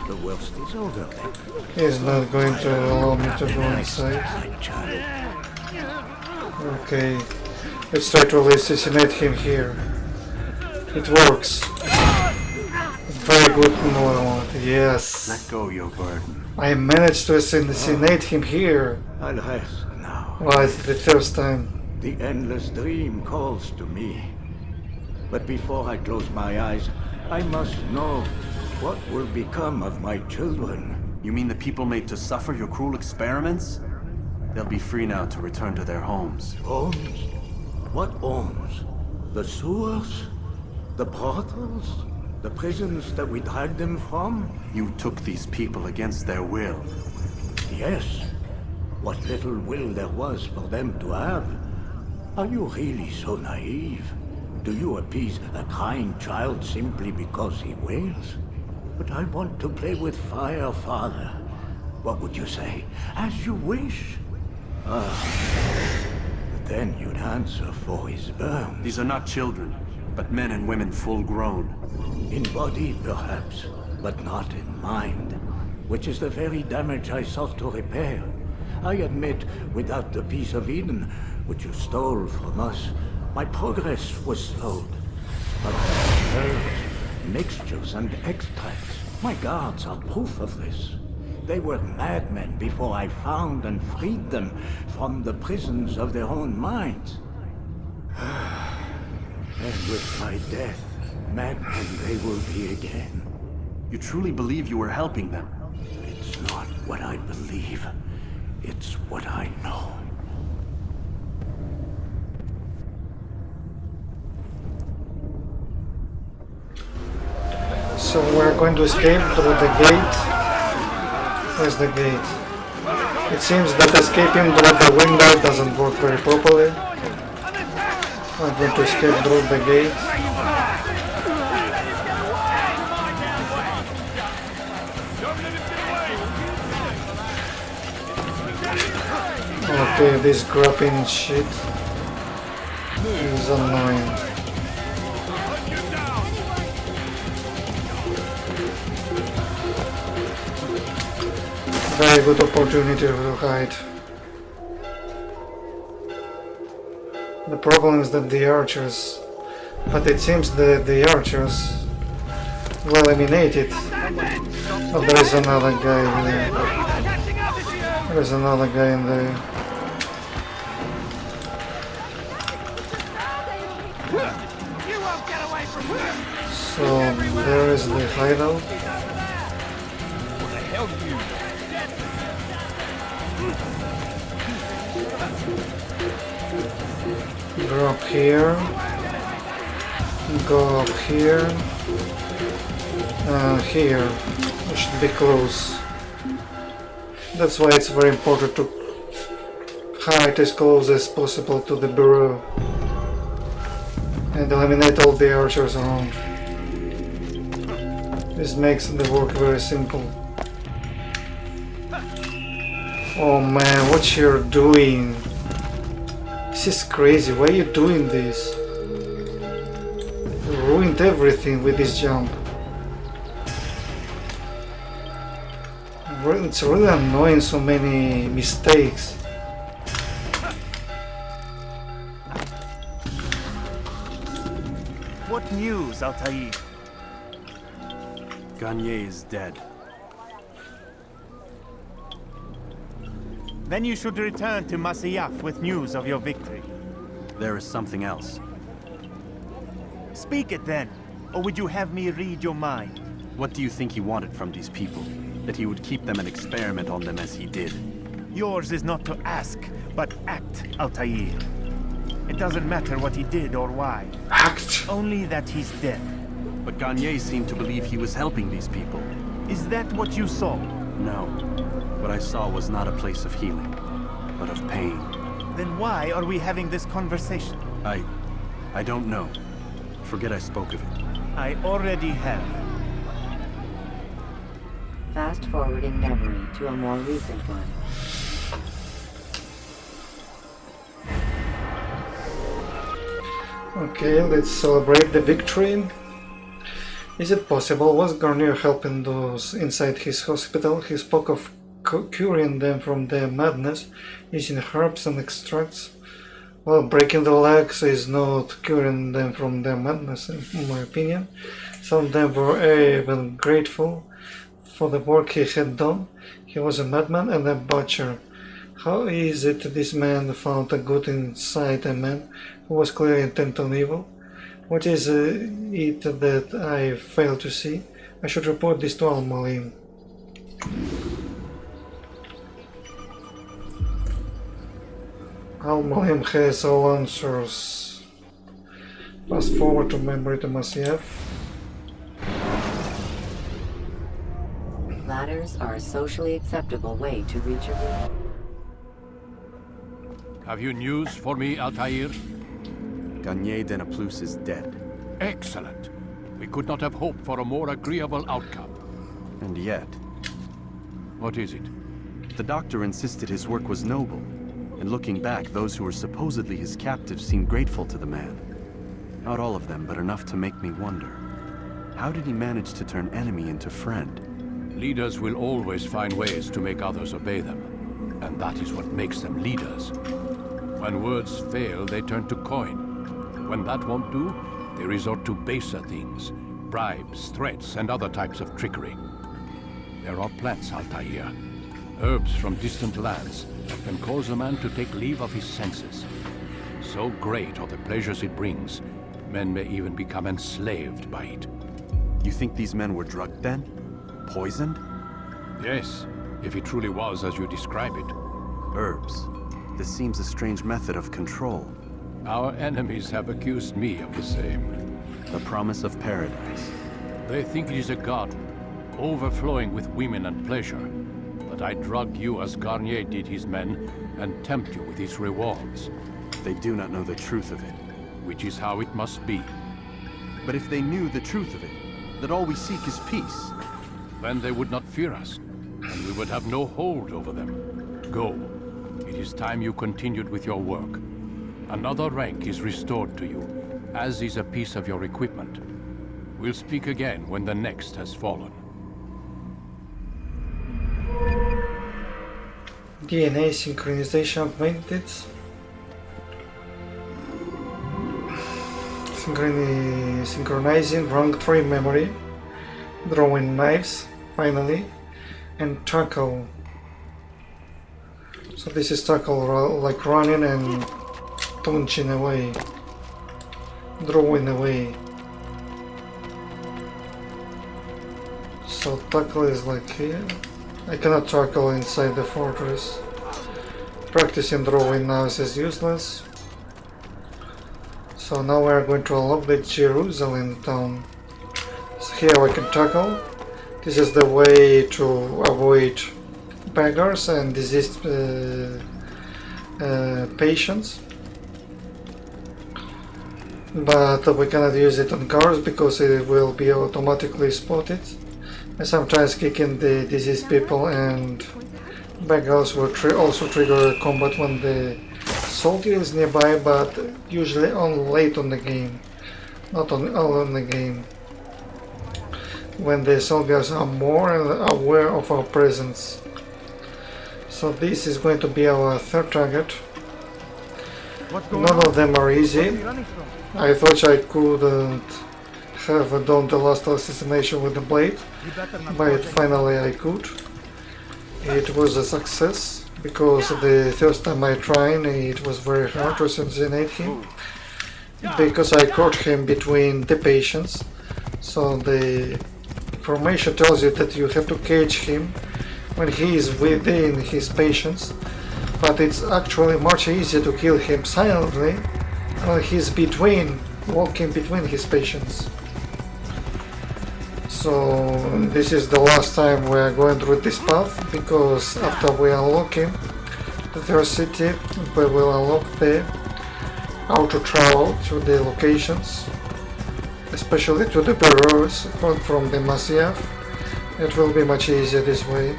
The worst is over. He's not going to allow me to go inside. Okay, let's try to assassinate him here. It works. Very good, Nº1. Yes. Let go your burden. I managed to assassinate him here. I'll rest now. Well, it's the first time. The endless dream calls to me. But before I close my eyes, I must know what will become of my children. You mean the people made to suffer your cruel experiments? They'll be free now to return to their homes. Homes? What homes? The sewers? The brothels? The prisons that we dragged them from? You took these people against their will. Yes. What little will there was for them to have. Are you really so naive? Do you appease a crying child simply because he wails? But I want to play with fire, Father. What would you say? As you wish. But then you'd answer for his burn. These are not children, but men and women full grown. In body, perhaps, but not in mind. Which is the very damage I sought to repair. I admit, without the piece of Eden, which you stole from us, my progress was slowed. But herbs, mixtures, and extracts, my guards are proof of this. They were madmen before I found and freed them from the prisons of their own minds. And with my death, madmen they will be again. You truly believe you were helping them? It's not what I believe. It's what I know. So we're going to escape through the gate. Where's the gate? It seems that escaping through the window doesn't work very properly. I'm going to escape through the gate. Okay, this grappling shit is annoying. Very good opportunity to hide. The problem is that the archers, but it seems that the archers were eliminated. Oh, there is another guy there. There's another guy in there. So there is the hideout. Go up here, go up here, and here. We should be close. That's why it's very important to hide as close as possible to the bureau and eliminate all the archers around. This makes the work very simple. Oh man, what you're doing? This is crazy. Why are you doing this? You ruined everything with this jump. It's really annoying, so many mistakes. What news, Altair? Garnier is dead. Then you should return to Masyaf with news of your victory. There is something else. Speak it then, or would you have me read your mind? What do you think he wanted from these people? That he would keep them and experiment on them as he did? Yours is not to ask, but act, Altair. It doesn't matter what he did or why. Act! Only that he's dead. But Garnier seemed to believe he was helping these people. Is that what you saw? No. What I saw was not a place of healing, but of pain. Then why are we having this conversation? I don't know. Forget I spoke of it. I already have. Fast-forwarding memory to a more recent one. Okay, let's celebrate the victory. Is it possible? Was Garnier helping those inside his hospital? He spoke of curing them from their madness using herbs and extracts. Well, breaking the legs is not curing them from their madness, in my opinion. Some of them were even grateful for the work he had done. He was a madman and a butcher. How is it this man found a good inside a man who was clearly intent on evil? What is it that I fail to see? I should report this to Al-Mualim. Al-Mualim has all answers. Fast forward to memory to Masyaf. Ladders are a socially acceptable way to reach a room. Have you news for me, Altair? Garnier de Naplouse is dead. Excellent. We could not have hoped for a more agreeable outcome. And yet... What is it? The doctor insisted his work was noble. And looking back, those who were supposedly his captives seemed grateful to the man. Not all of them, but enough to make me wonder. How did he manage to turn enemy into friend? Leaders will always find ways to make others obey them. And that is what makes them leaders. When words fail, they turn to coin. When that won't do, they resort to baser things. Bribes, threats, and other types of trickery. There are plants, Altair. Herbs from distant lands that can cause a man to take leave of his senses. So great are the pleasures it brings, men may even become enslaved by it. You think these men were drugged then? Poisoned? Yes, if it truly was as you describe it. Herbs. This seems a strange method of control. Our enemies have accused me of the same. The promise of paradise. They think it is a garden, overflowing with women and pleasure. But I drug you as Garnier did his men, and tempt you with his rewards. They do not know the truth of it. Which is how it must be. But if they knew the truth of it, that all we seek is peace, then they would not fear us, and we would have no hold over them. Go. It is time you continued with your work. Another rank is restored to you, as is a piece of your equipment. We'll speak again when the next has fallen. DNA synchronization augmented. Synchronizing rank 3 memory. Drawing knives, finally. And tackle. So this is tackle, like running and punching away. Drawing away. So tackle is like here. I cannot tackle inside the fortress. Practicing drawing now is useless. So now we are going to unlock the Jerusalem town. So here we can tackle. This is the way to avoid beggars and diseased patients. But we cannot use it on cars because it will be automatically spotted. And sometimes kicking the diseased people and beggars will also trigger combat when the soldier is nearby, but usually on late on the game, not on all in the game. When the soldiers are more aware of our presence. So this is going to be our third target. None of them are easy. I thought I couldn't have done the last assassination with the blade, but finally I could. It was a success, because the first time I tried it was very hard to assassinate him, because I caught him between the patients. So the information tells you that you have to catch him when he is within his patients, but it's actually much easier to kill him silently when he's walking between his patients. So this is the last time we are going through this path, because after we unlock him, the first city, we will unlock the how to travel to the locations, especially to the bureaus from the Masyaf. It will be much easier this way.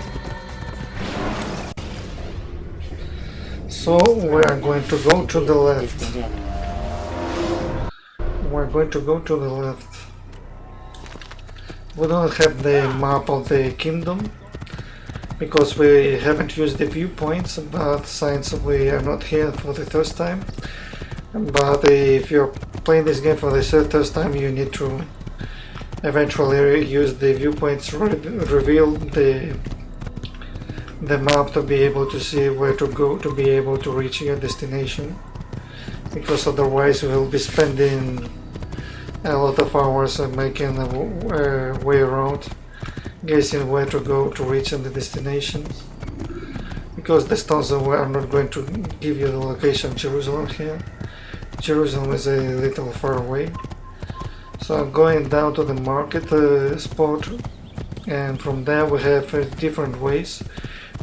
So we are going to go to the left. We're going to go to the left. We don't have the map of the kingdom, because we haven't used the viewpoints, but since we are not here for the first time, but if you're playing this game for the first time, you need to eventually use the viewpoints, reveal the map to be able to see where to go, to be able to reach your destination, because otherwise we will be spending a lot of hours making a way around, guessing where to go to reach the destinations, because the stones are not going to give you the location of Jerusalem here. Jerusalem is a little far away. So I'm going down to the market spot, and from there we have different ways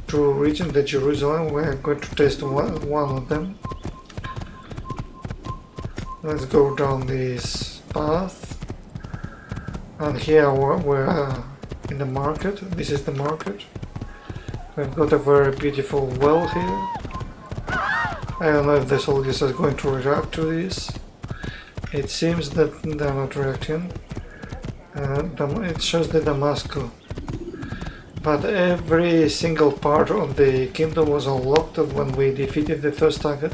to reach the Jerusalem. We're going to test one of them. Let's go down this path, and here we're in the market. This is the market. We've got a very beautiful well here. I don't know if the soldiers are going to react to this. It seems that they're not reacting. It shows the Damascus. But every single part of the kingdom was unlocked when we defeated the first target.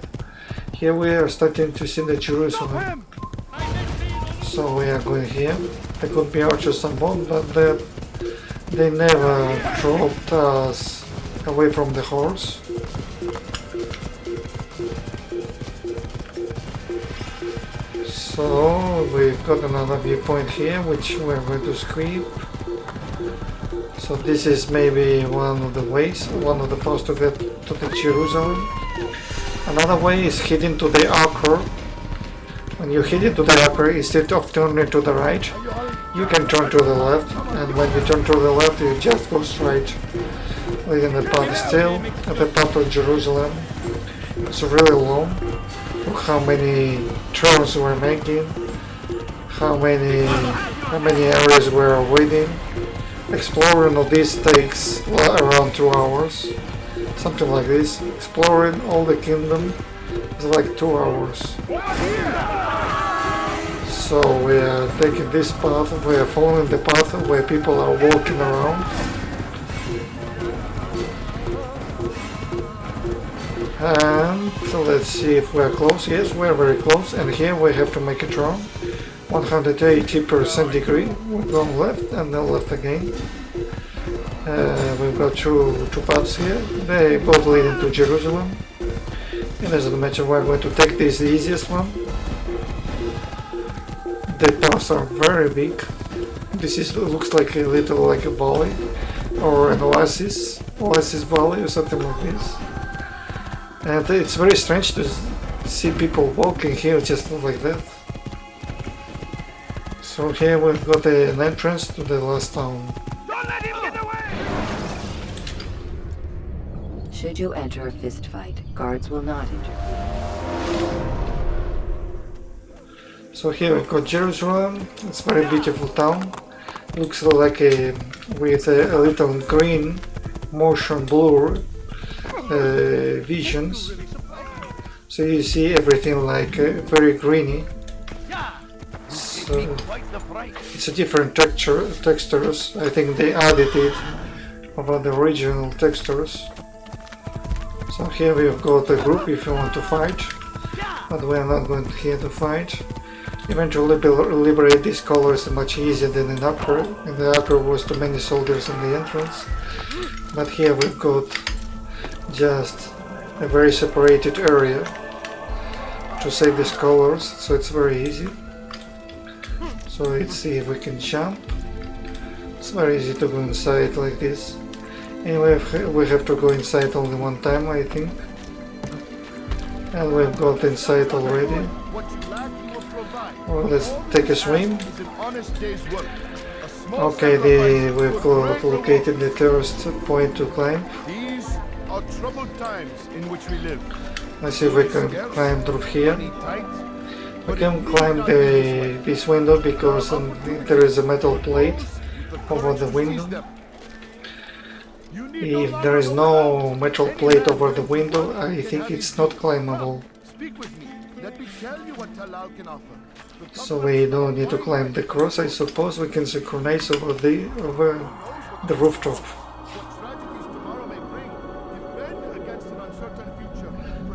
Here we are starting to see the Jerusalem. So we are going here. There could be archers on board, but they never dropped us away from the horse. So we've got another viewpoint here, which we're going to sweep. So this is maybe one of the ways, one of the paths to get to the Jerusalem. Another way is heading to the Acre. When you head into the Acre, instead of turning to the right, you can turn to the left, and when you turn to the left, you just go straight, leading the path still at the path of Jerusalem. It's really long. Look how many turns we're making, how many areas we're avoiding. Exploring of this takes around 2 hours, something like this. Exploring all the kingdom is like 2 hours. So we are taking this path, we are following the path where people are walking around. And so let's see if we're close. Yes, we're very close, and here we have to make a turn. 180% degree. We're going left and then left again. We've got two paths here. They both lead into Jerusalem. It doesn't matter, we're going to take this, the easiest one. The paths are very big. This looks like a little like a valley or an oasis valley or something like this. And it's very strange to see people walking here just like that. So here we've got an entrance to the last town. Don't let him get away! Should you enter a fist fight, guards will not interfere. So here we've got Jerusalem. It's a very beautiful town. Looks like with a little green motion blur visions. So you see everything like very greeny. So it's a different textures. I think they added it over the original textures. So here we've got a group if you want to fight, but we are not going here to fight. Eventually liberate these colors much easier than in Acre. In the Acre was too many soldiers in the entrance, but here we've got just a very separated area to save these colors, so it's very easy. So let's see if we can jump. It's very easy to go inside like this. Anyway, we have to go inside only one time, I think. And we've got inside already. Well, let's take a swim. Okay, we've located the first point to climb. These are troubled times in which we live. Let's see if we can climb through here. We can climb this window because there is a metal plate over the window. If there is no metal plate over the window, I think it's not climbable. Speak with me. Let me tell you what TALAL can offer. So we don't need to climb the cross. I suppose we can synchronize over the rooftop.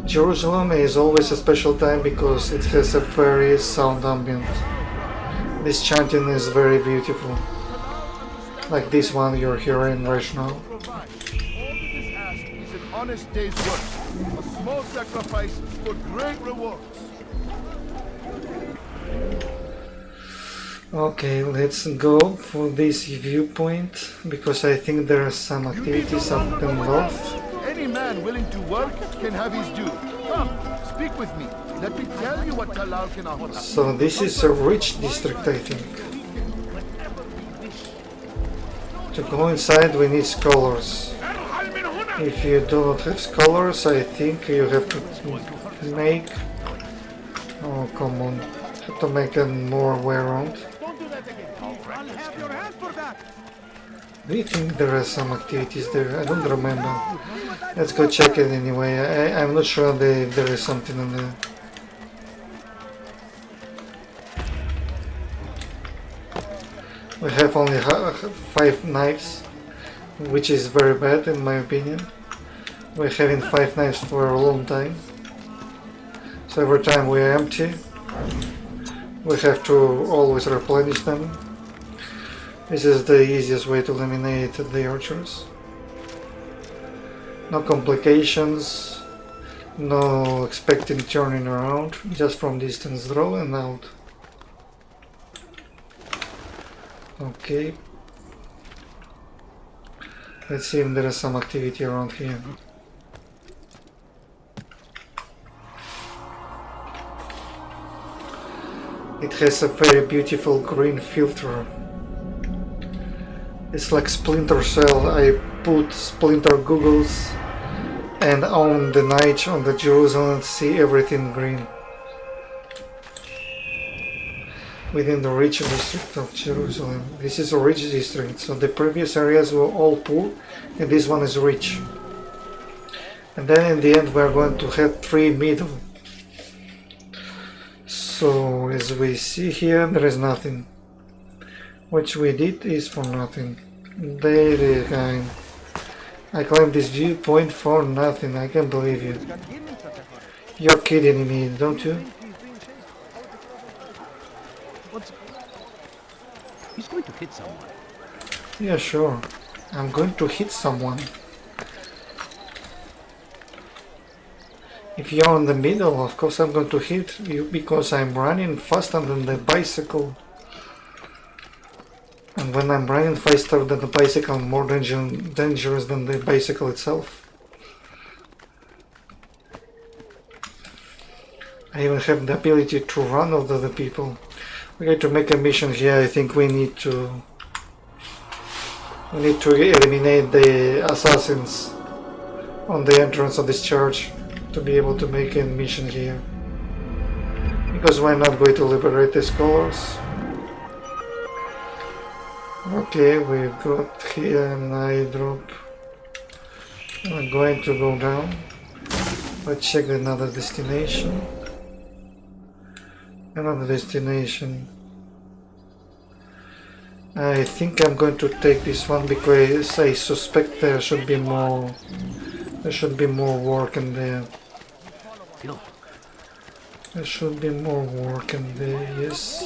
Jerusalem is always a special time because it has a very sound ambient. This chanting is very beautiful, like this one you're hearing right now. All that is asked is an honest day's work, a small sacrifice for great rewards. Okay, let's go for this viewpoint because I think there are some activities up and north. Any man willing to work can have his due. Come, speak with me. Let me tell you what TALAL can offer. So this is a rich district, I think. To go inside we need scholars. If you do not have scholars, I think you have to make... Oh, come on. Have to make a more way around. Do you think there are some activities there? I don't remember. Let's go check it anyway. I'm not sure if there is something in there. We have only 5 knives, which is very bad in my opinion. We're having 5 knives for a long time. So every time we are empty, we have to always replenish them. This is the easiest way to eliminate the archers. No complications, no expecting turning around, just from distance draw and out. Okay. Let's see if there is some activity around here. It has a very beautiful green filter. It's like Splinter Cell. I put Splinter goggles and on the night on the Jerusalem see everything green. Within the rich district of Jerusalem. This is a rich district, so the previous areas were all poor and this one is rich. And then in the end we are going to have 3 middle. So as we see here, there is nothing. Which we did is for nothing. Very kind. I claimed this viewpoint for nothing. I can't believe you. You're kidding me, don't you? He's going to hit someone. Yeah, sure. I'm going to hit someone. If you're in the middle, of course I'm going to hit you because I'm running faster than the bicycle. And when I'm running faster than the bicycle, I'm more dangerous than the bicycle itself. I even have the ability to run over the people. We're going to make a mission here. I think we need to eliminate the assassins on the entrance of this church to be able to make a mission here. Because we're not going to liberate the scholars. Okay, we've got here an eye drop. I'm going to go down. Let's check another destination. Another destination. I think I'm going to take this one because I suspect there should be more work in there. There should be more work in there, yes.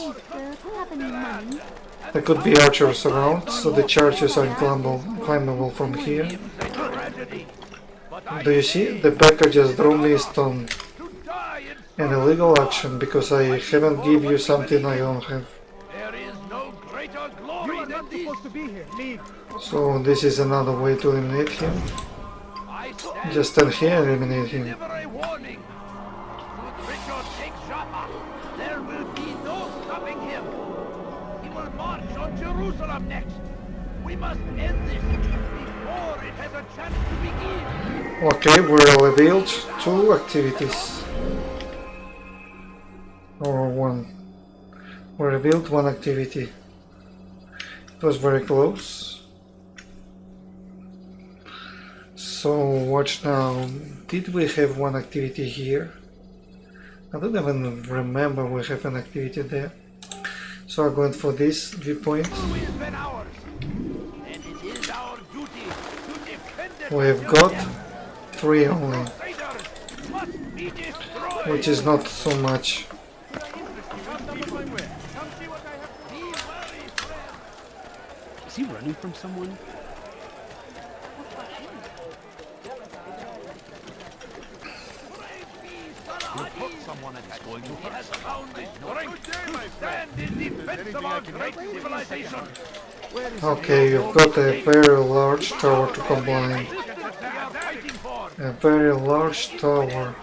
There could be archers around, so the charges are climbable from here. Do you see? The packer just drew me a stone. An illegal action, because I haven't give you something I don't have. So this is another way to eliminate him. Just stand here and eliminate him. There will be no stopping him. He will march on Jerusalem next. We must end this before it has a chance to begin. Okay, we revealed 2 activities. Or 1. We revealed 1 activity. It was very close. So watch now. Did we have 1 activity here? I don't even remember we have an activity there. So I'm going for this viewpoint. We have got 3 only, which is not so much. Is he running from someone? Someone is going to hurt someone. To stand in defense of our great civilization. Okay, you've got a very large tower to combine. A very large tower.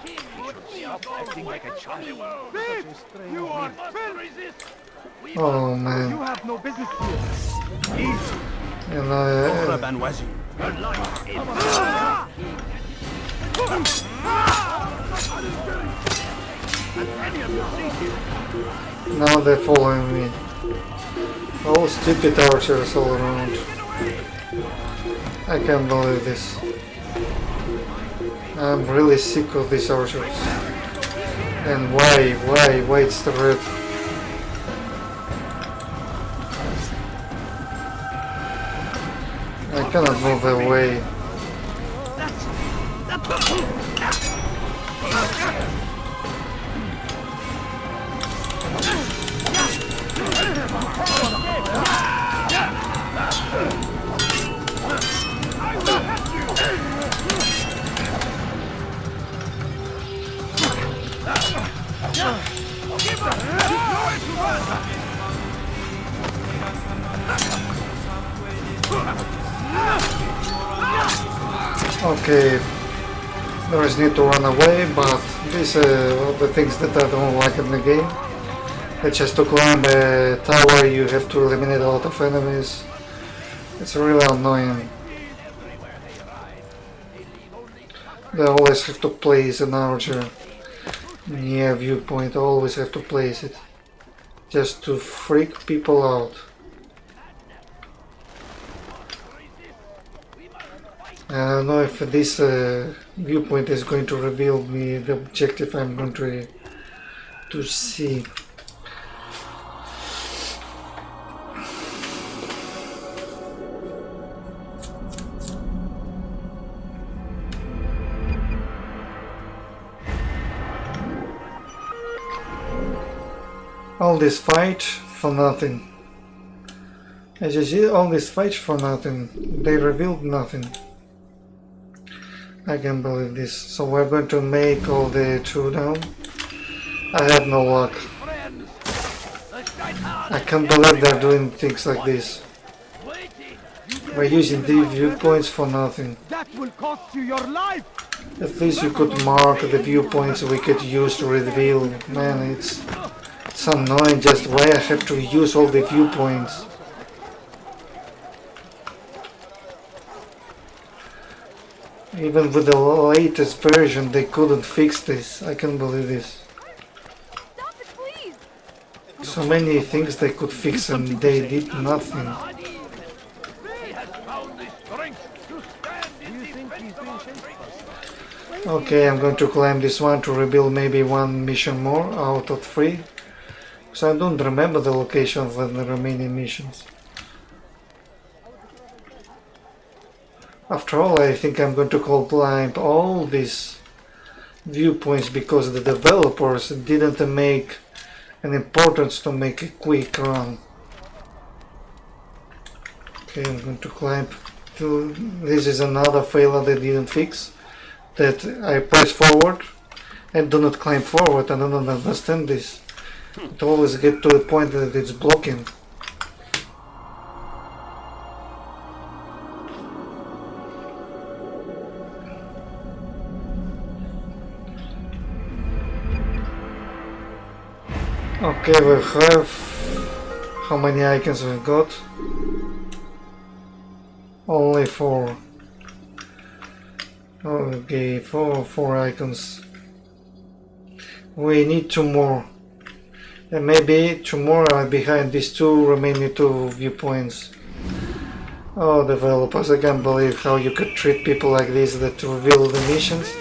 Oh man. You have no business here. And now they're following me. All stupid archers all around. I can't believe this. I'm really sick of these archers. And why it's the red? I cannot move away. Okay, there is need to run away, but these are the things that I don't like in the game. It's just to climb a tower, you have to eliminate a lot of enemies. It's really annoying. They always have to place an archer near viewpoint, always have to place it. Just to freak people out. I don't know if this viewpoint is going to reveal me the objective I'm going to see. All this fight for nothing. As you see, all this fight for nothing. They revealed nothing. I can't believe this. So we're going to make all the 2 down. I have no luck. I can't believe they're doing things like this. We're using these viewpoints for nothing. That will cost you your life. At least you could mark the viewpoints we could use to reveal. Man, it's annoying just why I have to use all the viewpoints. Even with the latest version they couldn't fix this. I can't believe this. So many things they could fix and they did nothing. Okay, I'm going to climb this one to rebuild maybe 1 mission more out of 3. So I don't remember the location of the remaining missions. After all, I think I'm going to climb all these viewpoints because the developers didn't make an importance to make a quick run. Okay, I'm going to climb to... This is another failure they didn't fix. That I press forward and do not climb forward. I don't understand this. It always get to the point that it's blocking. Okay, we have... How many icons we've got? Only 4. Okay, four icons. We need 2 more. And maybe 2 more are behind these 2 remaining 2 viewpoints. Oh, developers, I can't believe how you could treat people like this that reveal the missions.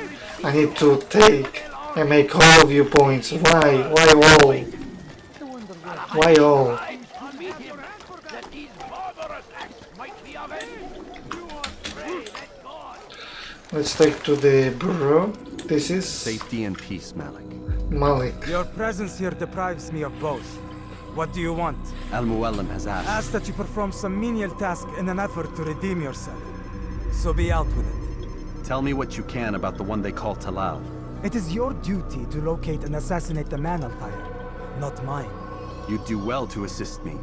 I need to take and make all viewpoints. Why? Why all? Why all? Let's take to the bureau. This is... Safety and peace, Malik. Malik. Your presence here deprives me of both. What do you want? Al-Mualim has asked. Asked that you perform some menial task in an effort to redeem yourself. So be out with it. Tell me what you can about the one they call Talal. It is your duty to locate and assassinate the man, Al-Tayyar, not mine. You'd do well to assist me.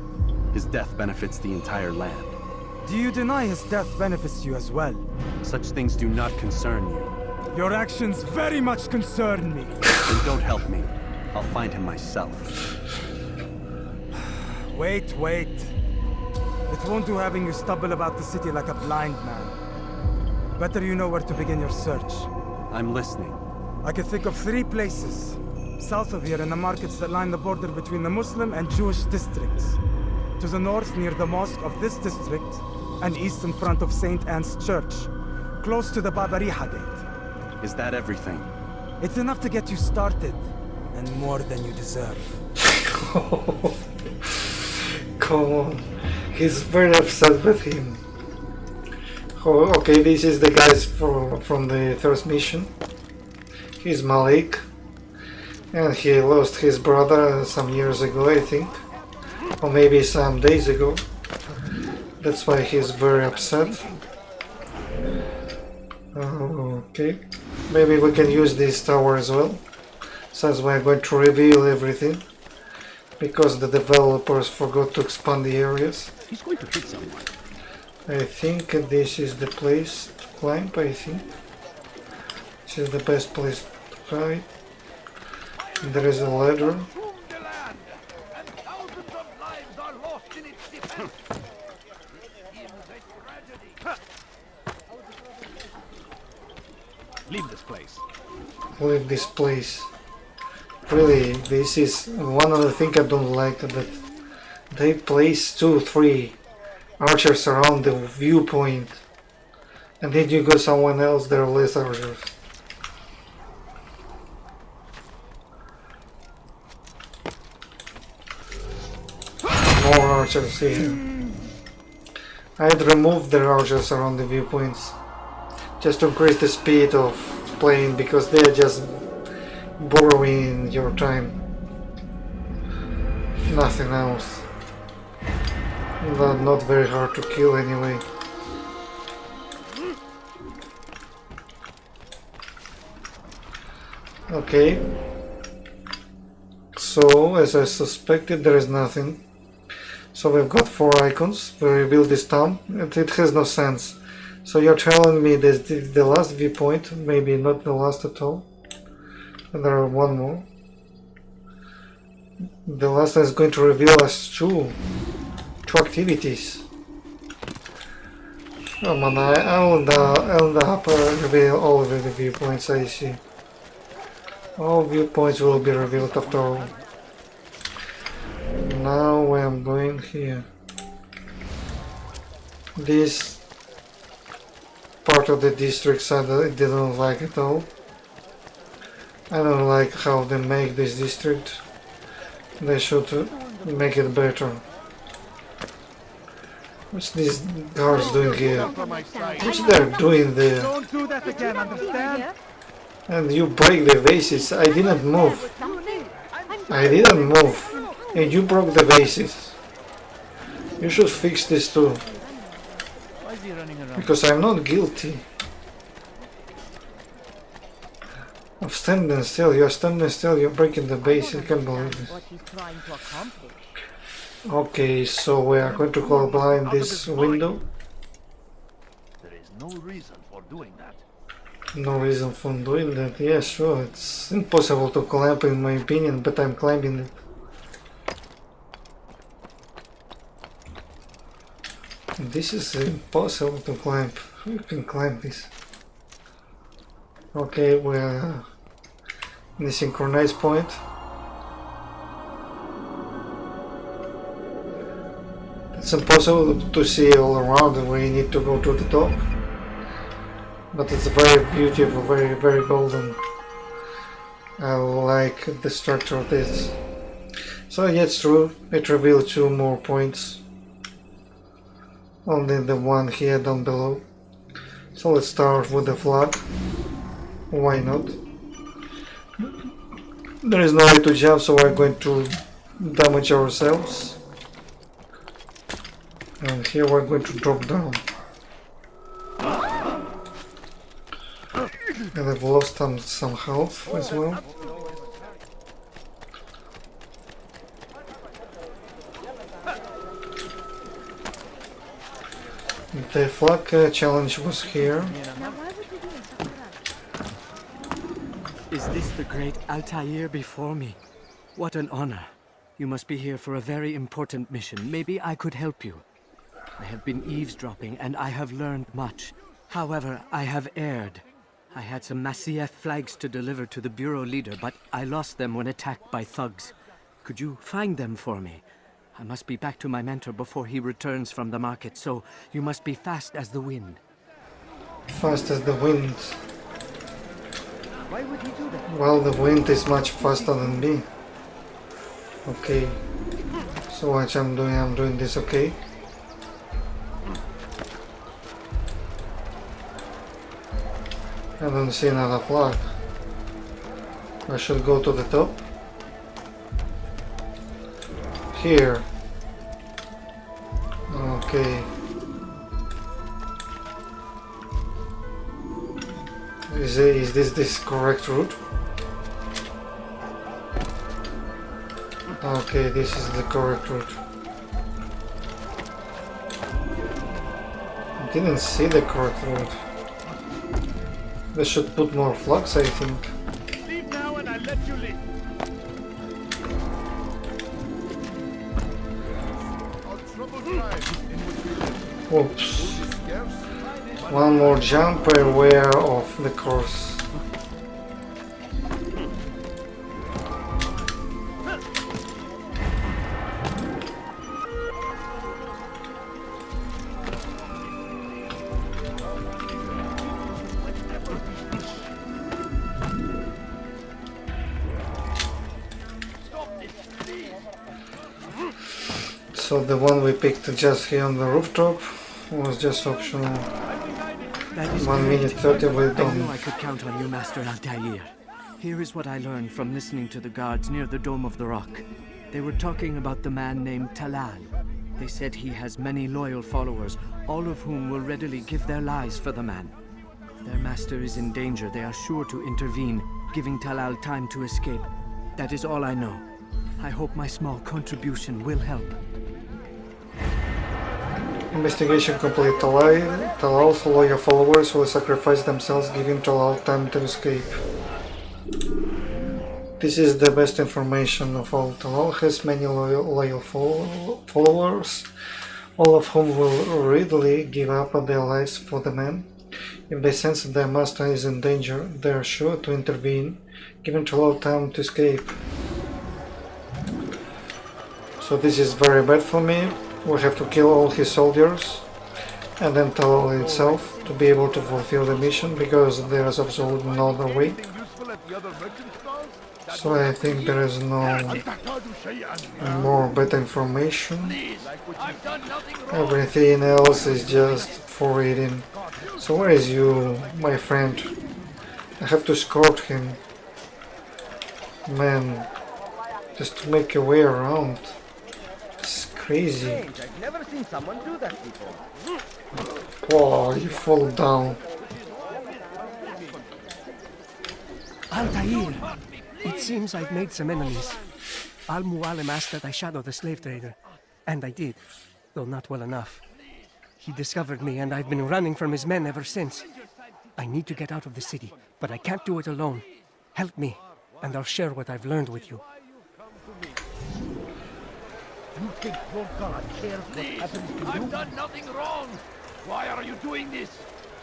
His death benefits the entire land. Do you deny his death benefits you as well? Such things do not concern you. Your actions very much concern me. Then don't help me. I'll find him myself. Wait. It won't do having you stumble about the city like a blind man. Better you know where to begin your search. I'm listening. I can think of 3 places. South of here in the markets that line the border between the Muslim and Jewish districts. To the north near the mosque of this district, and east in front of St. Anne's Church, close to the Babariha Gate. Is that everything? It's enough to get you started, and more than you deserve. Come on, he's very upset with him. Oh, okay, this is the guys from the first mission. He's Malik, and he lost his brother some years ago, I think, or maybe some days ago. That's why he's very upset. Okay, maybe we can use this tower as well, since we're going to reveal everything, because the developers forgot to expand the areas. He's going to hit someone. I think this is the place to climb, I think. This is the best place to climb. There is a ladder. Leave this place. Leave this place. Really, this is one of the things I don't like, that they place 2-3 archers around the viewpoint, and then you go someone else, there are less archers. More archers here. I'd remove the archers around the viewpoints, just to increase the speed of playing, because they're just borrowing your time. Nothing else. Not very hard to kill anyway. Okay. So, as I suspected, there is nothing. So we've got 4 icons. We revealed this town, and it has no sense. So you're telling me that the last viewpoint, maybe not the last at all. And there are 1 more. The last one is going to reveal us 2 activities. Oh man, I'll end up reveal all of the viewpoints, I see. All viewpoints will be revealed after all. Now I'm going here. This part of the districts I didn't like at all. I don't like how they make this district. They should make it better. What's these guards doing here? What's they're doing there? Don't do that again, understand? And you break the vases. I didn't move. I didn't move. And you broke the vases. You should fix this too. Why is he running around? Because I'm not guilty. I'm standing still. You're standing still. You're breaking the base. I can't believe this. Okay, so we are going to go behind this window. There is no reason for doing that. No reason for doing that. Yeah, sure. It's impossible to climb in my opinion, but I'm climbing it. This is impossible to climb. You can climb this. Okay, we're in the synchronized point. It's impossible to see all around. We need to go to the top. But it's very beautiful, very, very golden. I like the structure of this. So yeah, it's true. It revealed 2 more points. Only the one here down below. So let's start with the flag. Why not? There is no way to jump, so we're going to damage ourselves. And here we're going to drop down. And I've lost some health as well. The flag challenge was here. Is this the great Altair before me? What an honor. You must be here for a very important mission. Maybe I could help you. I have been eavesdropping and I have learned much. However, I have erred. I had some Masyaf flags to deliver to the bureau leader, but I lost them when attacked by thugs. Could you find them for me? I must be back to my mentor before he returns from the market, so you must be fast as the wind. Fast as the wind. Why would he do that? Well, the wind is much faster than me. Okay. So what I'm doing this, okay? I don't see another flag. I should go to the top. Here. Okay. Is this correct route? Okay, this is the correct route. I didn't see the correct route. They should put more flags, I think. Leave now and I'll let you live. Oops. One more jump, aware of the course. So the one we picked just here on the rooftop was just optional. 1 minute 30 we're done. I knew I could count on you, Master Altair. Here is what I learned from listening to the guards near the Dome of the Rock. They were talking about the man named TALAL. They said he has many loyal followers, all of whom will readily give their lives for the man. If their master is in danger, they are sure to intervene, giving TALAL time to escape. That is all I know. I hope my small contribution will help. Investigation complete. Talal's loyal followers will sacrifice themselves, giving Talal time to escape. This is the best information of all. Talal has many loyal followers, all of whom will readily give up their lives for the man. If they sense that their master is in danger, they are sure to intervene, giving Talal time to escape. So this is very bad for me. We have to kill all his soldiers and then Talal itself to be able to fulfill the mission, because there is absolutely no other way. So I think there is no more better information. Everything else is just for reading. So where is you, my friend? I have to escort him. Man, just to make a way around. It's crazy. I've never seen someone do that before. Whoa, you fall down. Altair, it seems I've made some enemies. Al-Mualim asked that I shadow the slave trader, and I did, though not well enough. He discovered me, and I've been running from his men ever since. I need to get out of the city, but I can't do it alone. Help me, and I'll share what I've learned with you. You think your God cares what happens to you? I've done nothing wrong. Why are you doing this?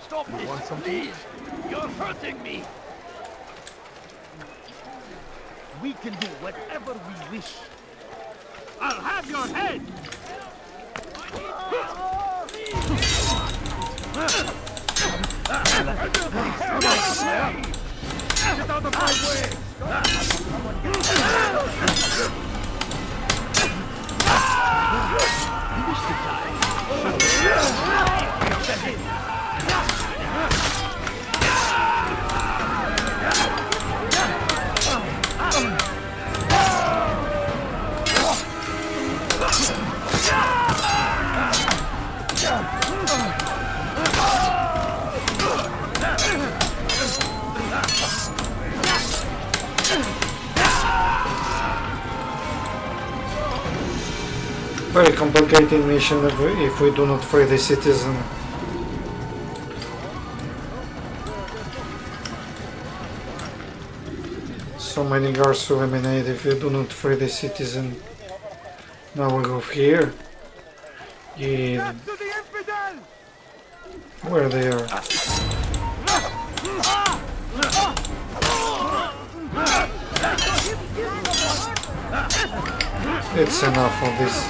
Stop this, please. You're hurting me. We can do whatever we wish. I'll have your head. Get out of my way! You wish to die? Very complicated mission if we do not free the citizen. So many guards to eliminate if we do not free the citizen. Now we go here. Yeah. Where they are? It's enough of this.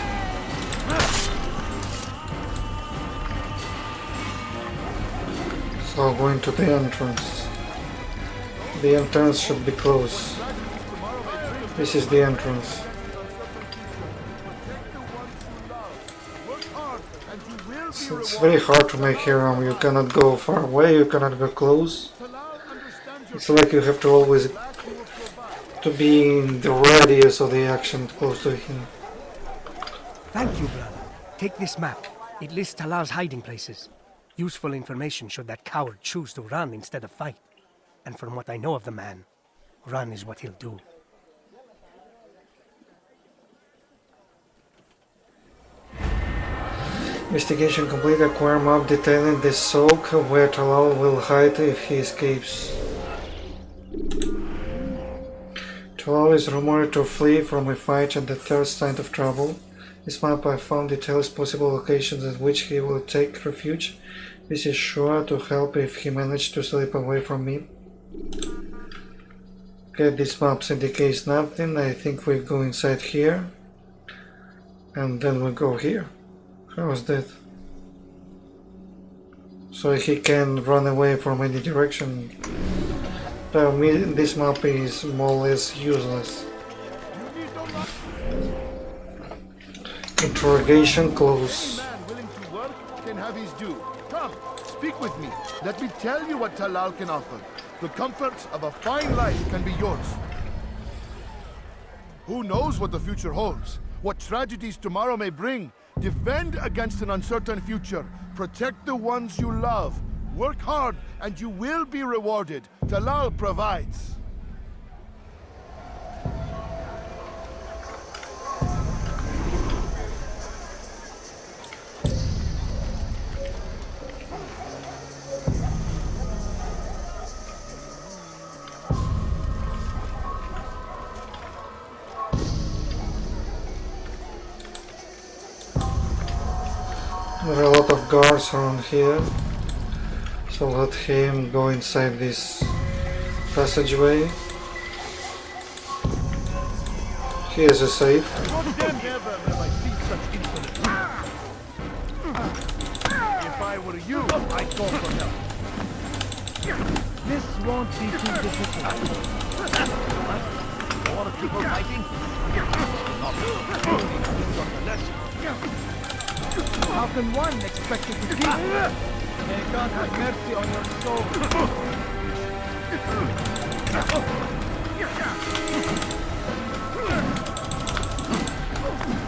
So going to the entrance. The entrance should be close. This is the entrance. It's very hard to make here. You cannot go far away, you cannot go close. It's like you have to always to be in the radius of the action close to him. Thank you, brother. Take this map. It lists Talal's hiding places. Useful information should that coward choose to run instead of fight. And from what I know of the man, run is what he'll do. Investigation complete. Acquire map detailing the soak where Talal will hide if he escapes. Talal is rumored to flee from a fight at the third sign of trouble. This map I found details possible locations at which he will take refuge. This is sure to help if he managed to slip away from me. Okay, this map indicates nothing. I think we go inside here. And then we go here. How was that? So he can run away from any direction. This map is more or less useless. Interrogation close. Willing to work can have his due. Come, speak with me. Let me tell you what Talal can offer. The comforts of a fine life can be yours. Who knows what the future holds? What tragedies tomorrow may bring? Defend against an uncertain future. Protect the ones you love. Work hard and you will be rewarded. Talal provides. There are a lot of guards around here, so let him go inside this passageway. Here's a safe. If I were you, I'd go for help. This won't be too difficult. More people fighting? How can one expect to defeat? May God have mercy on your soul.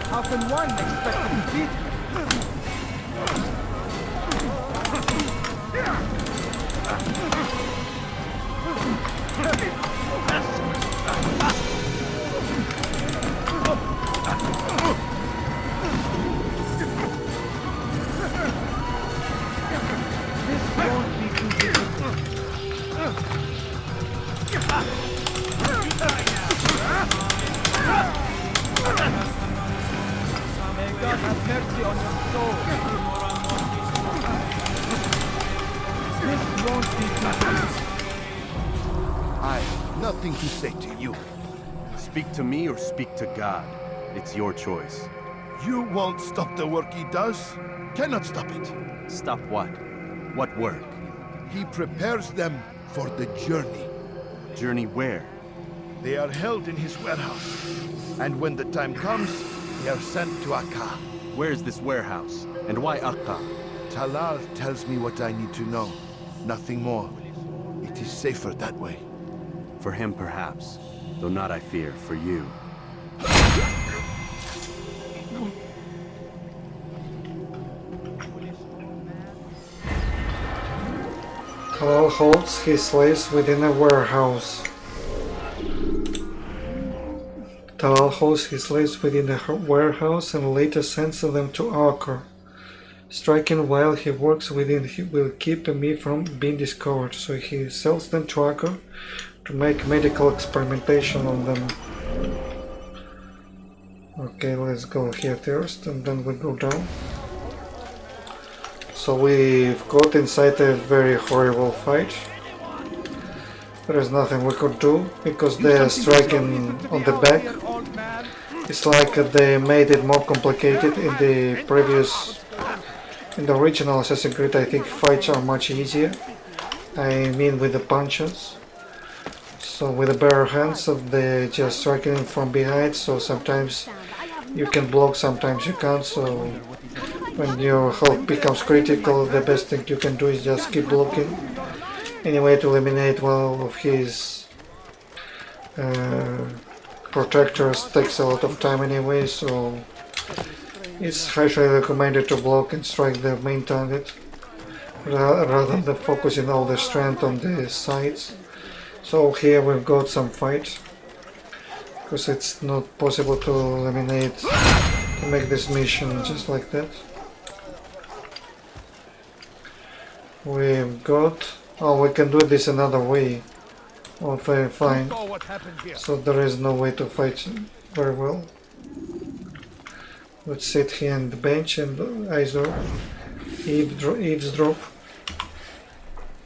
How can one expect to defeat me? Nothing to say to you. Speak to me or speak to God. It's your choice. You won't stop the work he does. Cannot stop it. Stop what? What work? He prepares them for the journey. Journey where? They are held in his warehouse. And when the time comes, they are sent to Acre. Where is this warehouse? And why Acre? Talal tells me what I need to know. Nothing more. It is safer that way. For him, perhaps. Though not, I fear, for you. Talal holds his slaves within a warehouse. Talal holds his slaves within a warehouse and later sends them to Acre. Striking while he works within will keep me from being discovered, so he sells them to Acre to make medical experimentation on them. Okay, let's go here first and then we go down. So we've got inside a very horrible fight. There is nothing we could do because they are striking on the back. It's like they made it more complicated in the previous. In the original Assassin's Creed, I think fights are much easier. I mean with the punches. So with the bare hands, they just striking from behind, so sometimes you can block, sometimes you can't, so when your health becomes critical, the best thing you can do is just keep blocking. Anyway, to eliminate one of his protectors takes a lot of time anyway, so it's highly recommended to block and strike the main target rather than focusing all the strength on the sides. So here we've got some fight, because it's not possible to eliminate, to make this mission just like that. We've got, oh, we can do this another way. Oh, very fine. So there is no way to fight very well. Let's sit here on the bench and eavesdrop.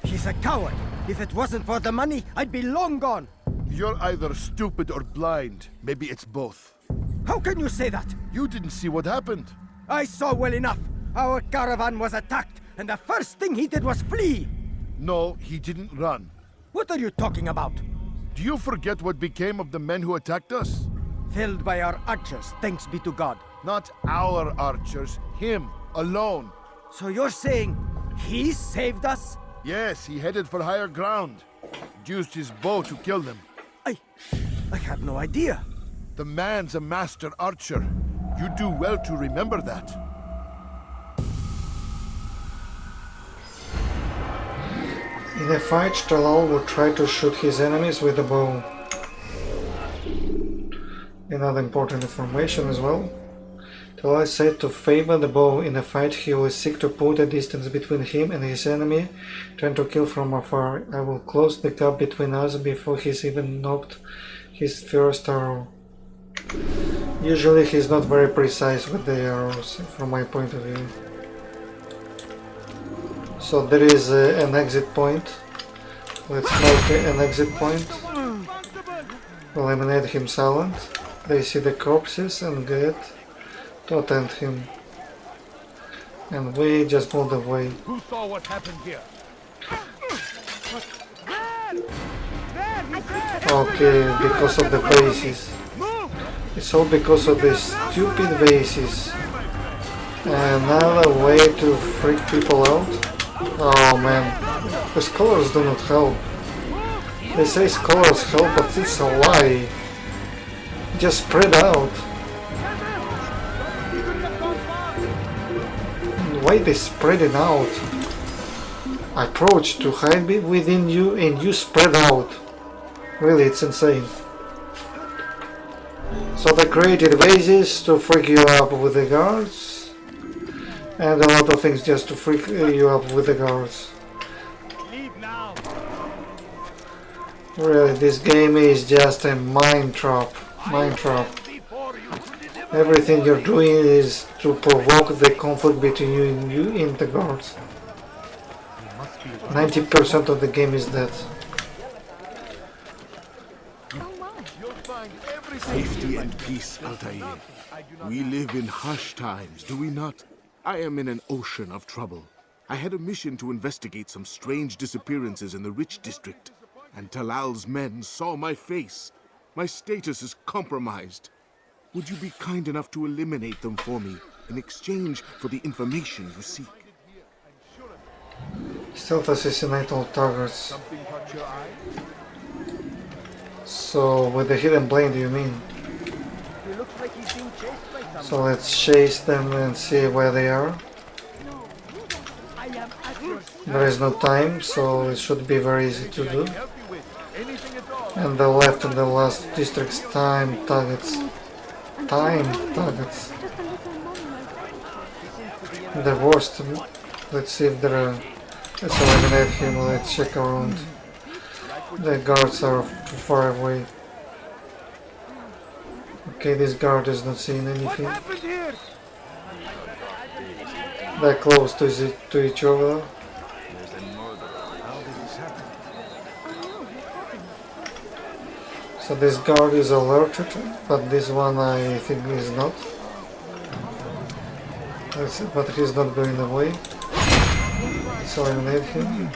He's a coward. If it wasn't for the money, I'd be long gone. You're either stupid or blind. Maybe it's both. How can you say that? You didn't see what happened. I saw well enough. Our caravan was attacked, and the first thing he did was flee. No, he didn't run. What are you talking about? Do you forget what became of the men who attacked us? Felled by our archers, thanks be to God. Not our archers, him, alone. So you're saying he saved us? Yes, he headed for higher ground. Used his bow to kill them. I had no idea. The man's a master archer. You do well to remember that. In a fight, Talal would try to shoot his enemies with a bow. Another important information as well. Talal is said to favor the bow. In a fight, he will seek to put a distance between him and his enemy, trying to kill from afar. I will close the gap between us before he's even knocked his first arrow. Usually he's not very precise with the arrows, from my point of view. So there is an exit point. Let's make an exit point. Eliminate him silent. They see the corpses and get to attend him. And we just move away. Who saw what happened here? Okay, because of the bases. It's all because of the stupid bases. Another way to freak people out. Oh man, the scholars do not help. They say scholars help, but it's a lie. Just spread out. Why they spread it out? I approach to hide it within you and you spread out. Really, it's insane. So they created bases to freak you up with the guards. And a lot of things just to freak you up with the guards. Really, this game is just a mind trap. Mind trap. Everything you're doing is to provoke the conflict between you and the guards. 90% of the game is that. Safety and peace, Altair. We live in harsh times, do we not? I am in an ocean of trouble. I had a mission to investigate some strange disappearances in the rich district, and Talal's men saw my face. My status is compromised. Would you be kind enough to eliminate them for me in exchange for the information you seek? Stealth assassinate all targets. So with the hidden blade, you mean? So let's chase them and see where they are. There is no time, so it should be very easy to do. And the left and the last district's time targets. Time targets. The worst. Let's see if there are. Let's eliminate him. Let's check around. The guards are too far away. Okay, this guard is not seeing anything. They're close to each other. So this guard is alerted, but this one I think is not. But he's not going away. So I eliminate him.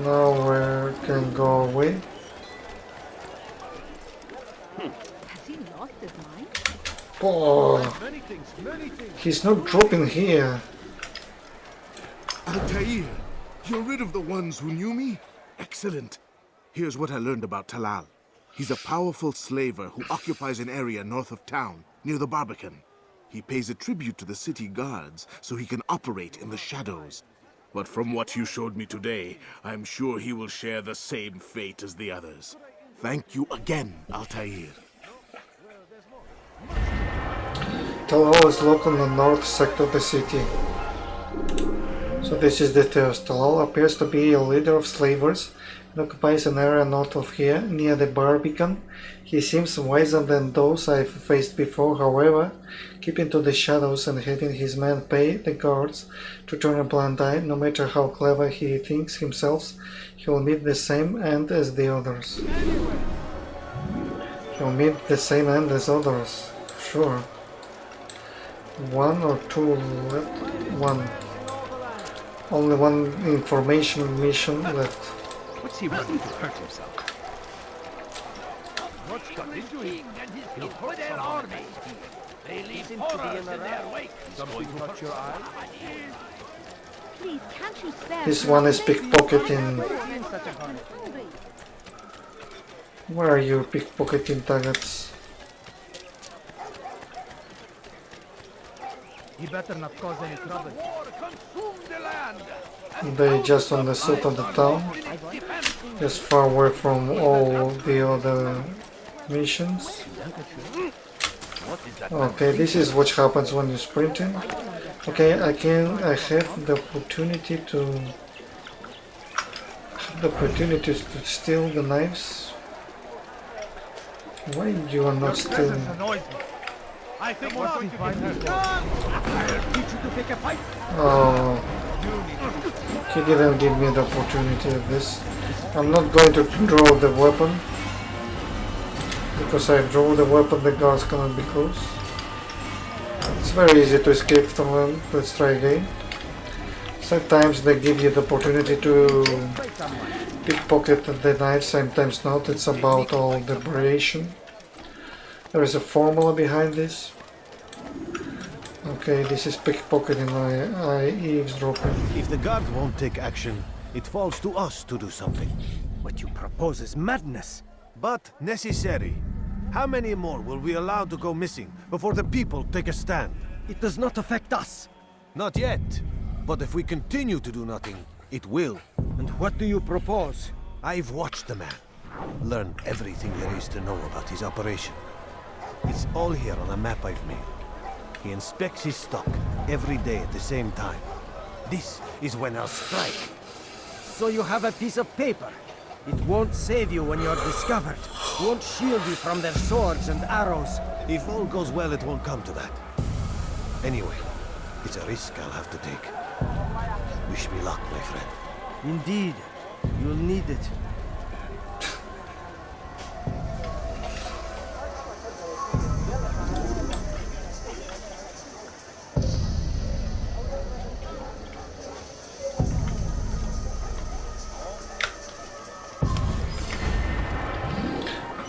Now we can go away. Oh, he's not dropping here. Altair, you're rid of the ones who knew me? Excellent. Here's what I learned about Talal. He's a powerful slaver who occupies an area north of town, near the Barbican. He pays a tribute to the city guards so he can operate in the shadows. But from what you showed me today, I'm sure he will share the same fate as the others. Thank you again, Altair. Talal is located in the north sector of the city. So this is the test. Talal appears to be a leader of slavers and occupies an area north of here, near the Barbican. He seems wiser than those I've faced before, however, keeping to the shadows and having his men pay the guards to turn a blind eye. No matter how clever he thinks himself, he'll meet the same end as the others. He'll meet the same end as others, sure. One or two left? One. Only one information mission left. What's he running to hurt himself? What's got into him? He'll hurt their army. They leave horrors in their wake. Something caught your eye? Please, can't you spare? This one is pickpocketing. Where are you pickpocketing targets? He better not cause any trouble. They just on the south of the town, just far away from all the other missions. Okay, this is what happens when you're sprinting. Okay, I have the opportunity to steal the knives. Why you are not stealing? I think we're going to find her. I'll teach you to pick a fight. Oh, he didn't give me the opportunity of this. I'm not going to draw the weapon, because I draw the weapon, the guards cannot be close. It's very easy to escape from them. Let's try again. Sometimes they give you the opportunity to pickpocket the knife, sometimes not. It's about all the variation. There is a formula behind this. Okay, this is pickpocketing. I eavesdropping. If the guard won't take action, it falls to us to do something. What you propose is madness. But necessary. How many more will we allow to go missing before the people take a stand? It does not affect us. Not yet. But if we continue to do nothing, it will. And what do you propose? I've watched the man. Learned everything there is to know about his operation. It's all here on a map I've made. He inspects his stock every day at the same time. This is when I'll strike. So you have a piece of paper. It won't save you when you're discovered. Won't shield you from their swords and arrows. If all goes well, it won't come to that. Anyway, it's a risk I'll have to take. Wish me luck, my friend. Indeed. You'll need it.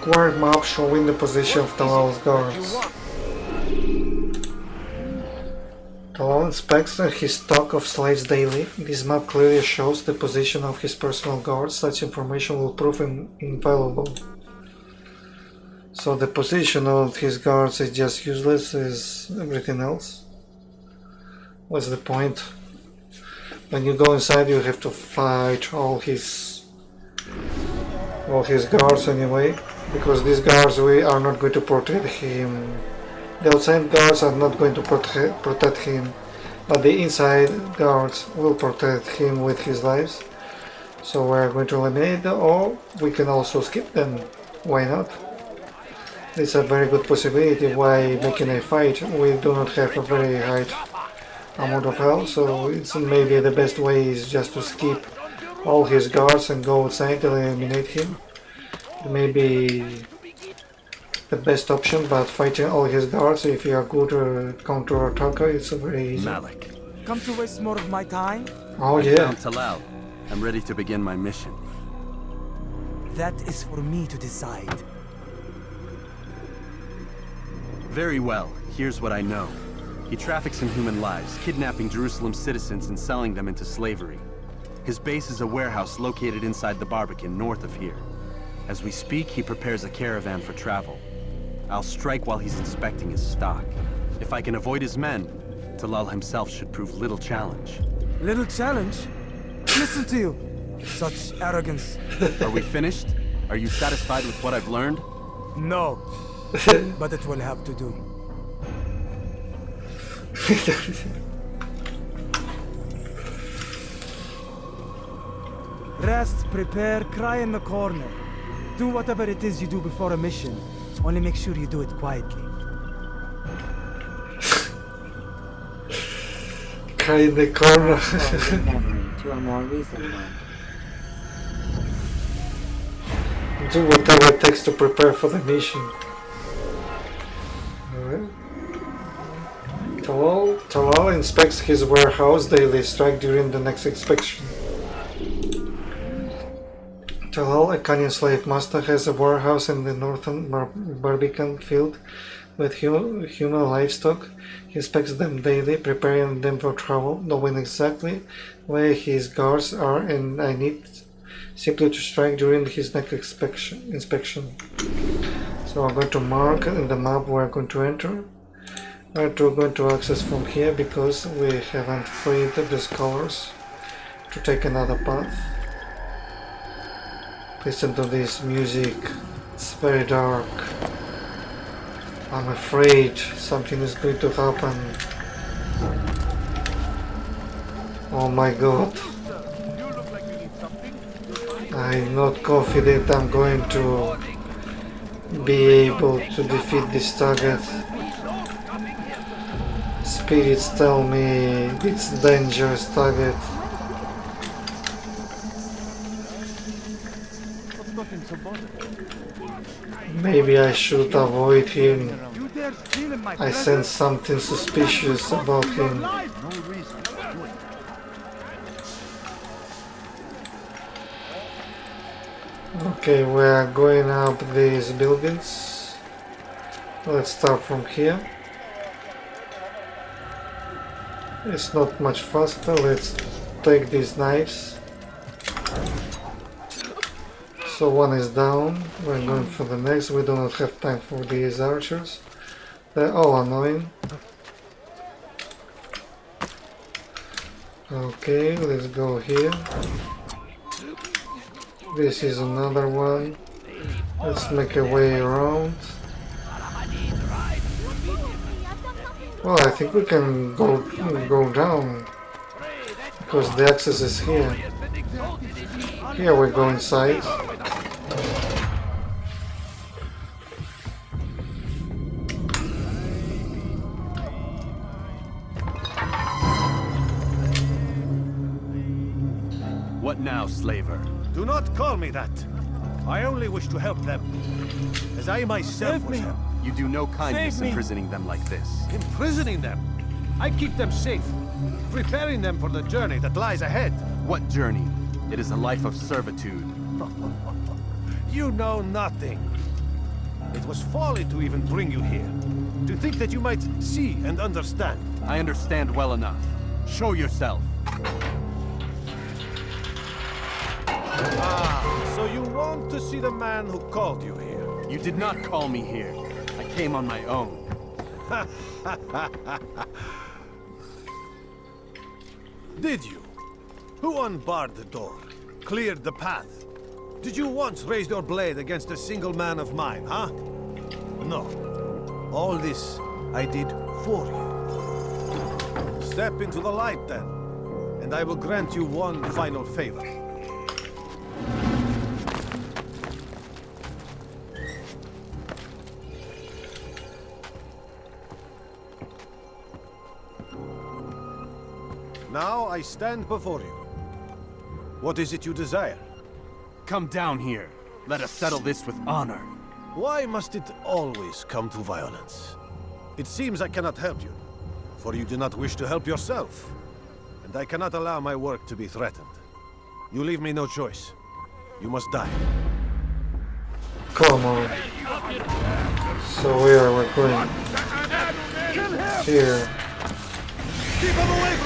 Acquired map showing the position of Talal's guards. Talal inspects his stock of slaves daily. This map clearly shows the position of his personal guards. Such information will prove him invaluable. So the position of his guards is just useless as everything else. What's the point? When you go inside, you have to fight all his guards anyway, because these guards are not going to protect him. The outside guards are not going to protect him, but the inside guards will protect him with his lives. So we're going to eliminate them, or we can also skip them. Why not? It's a very good possibility. Why making a fight? We do not have a very high amount of health, so it's maybe the best way is just to skip all his guards and go outside and eliminate him. Maybe the best option, but fighting all his guards, if you are good counter-attacker, it's very easy. Malik. Come to waste more of my time? Oh I yeah. found Talal. I'm ready to begin my mission. That is for me to decide. Very well. Here's what I know. He traffics in human lives, kidnapping Jerusalem citizens and selling them into slavery. His base is a warehouse located inside the Barbican, north of here. As we speak, he prepares a caravan for travel. I'll strike while he's inspecting his stock. If I can avoid his men, Talal himself should prove little challenge. Little challenge? Listen to you. Such arrogance. Are we finished? Are you satisfied with what I've learned? No. But it will have to do. Rest, prepare, cry in the corner. Do whatever it is you do before a mission. Only make sure you do it quietly. Cry in the corner. To a more recent one. Do whatever it takes to prepare for the mission. Alright. Talal inspects his warehouse daily. Strike during the next inspection. Talal, a Canyon slave master, has a warehouse in the northern Barbican field with human livestock. He inspects them daily, preparing them for travel, knowing exactly where his guards are, and I need simply to strike during his next inspection. So I'm going to mark in the map where I'm going to enter. We're going to access from here because we haven't freed the scholars to take another path. Listen to this music, it's very dark. I'm afraid something is going to happen. Oh my god. I'm not confident I'm going to be able to defeat this target. Spirits tell me it's a dangerous target. Maybe I should avoid him. I sense something suspicious about him. Okay, we are going up these buildings. Let's start from here. It's not much faster. Let's take these knives. So one is down, we're going for the next, we do not have time for these archers. They're all annoying. Okay, let's go here. This is another one. Let's make a way around. Well, I think we can go down because the access is here. Here we go inside. What now, slaver? Do not call me that. I only wish to help them, as I myself was helped. You do no kindness imprisoning them like this. Imprisoning them? I keep them safe, preparing them for the journey that lies ahead. What journey? It is a life of servitude. You know nothing. It was folly to even bring you here. To think that you might see and understand. I understand well enough. Show yourself. Ah, so you want to see the man who called you here? You did not call me here. I came on my own. Did you? Who unbarred the door? Cleared the path? Did you once raise your blade against a single man of mine, huh? No. All this I did for you. Step into the light then, and I will grant you one final favor. Now I stand before you. What is it you desire? Come down here. Let us settle this with honor. Why must it always come to violence? It seems I cannot help you, for you do not wish to help yourself. And I cannot allow my work to be threatened. You leave me no choice. You must die. Come on. So where are we going? Here.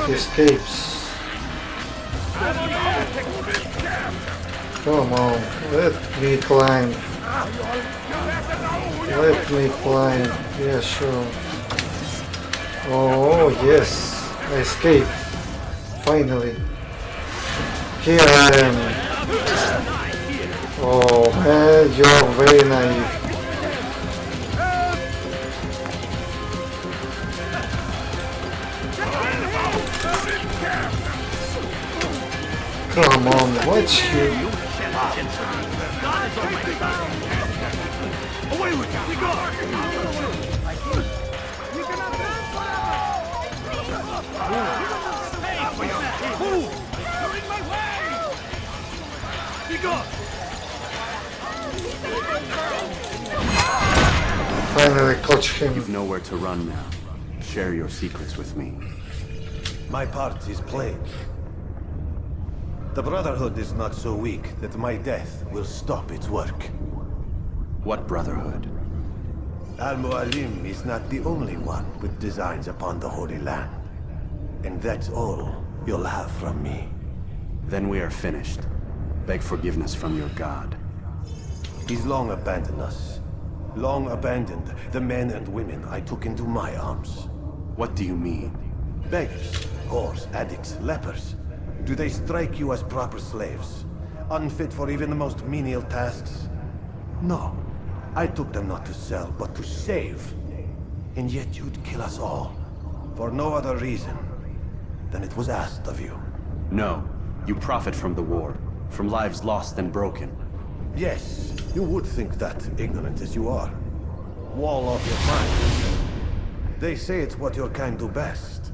He escapes. Come on, let me climb. Let me climb. Yeah, sure. Oh, yes. I escaped. Finally. Here I am. Oh man, you're very naive. Come on, watch you. Away with you! We go! Move! You're in my way! Be gone! Finally caught him. You've nowhere to run now. Share your secrets with me. My part is plain. The Brotherhood is not so weak that my death will stop its work. What Brotherhood? Al-Mualim is not the only one with designs upon the Holy Land. And that's all you'll have from me. Then we are finished. Beg forgiveness from your god. He's long abandoned us. Long abandoned the men and women I took into my arms. What do you mean? Beggars, whores, addicts, lepers. Do they strike you as proper slaves? Unfit for even the most menial tasks? No. I took them not to sell, but to save. And yet you'd kill us all. For no other reason than it was asked of you. No. You profit from the war. From lives lost and broken. Yes, you would think that, ignorant as you are. Wall off your mind. They say it's what your kind do best.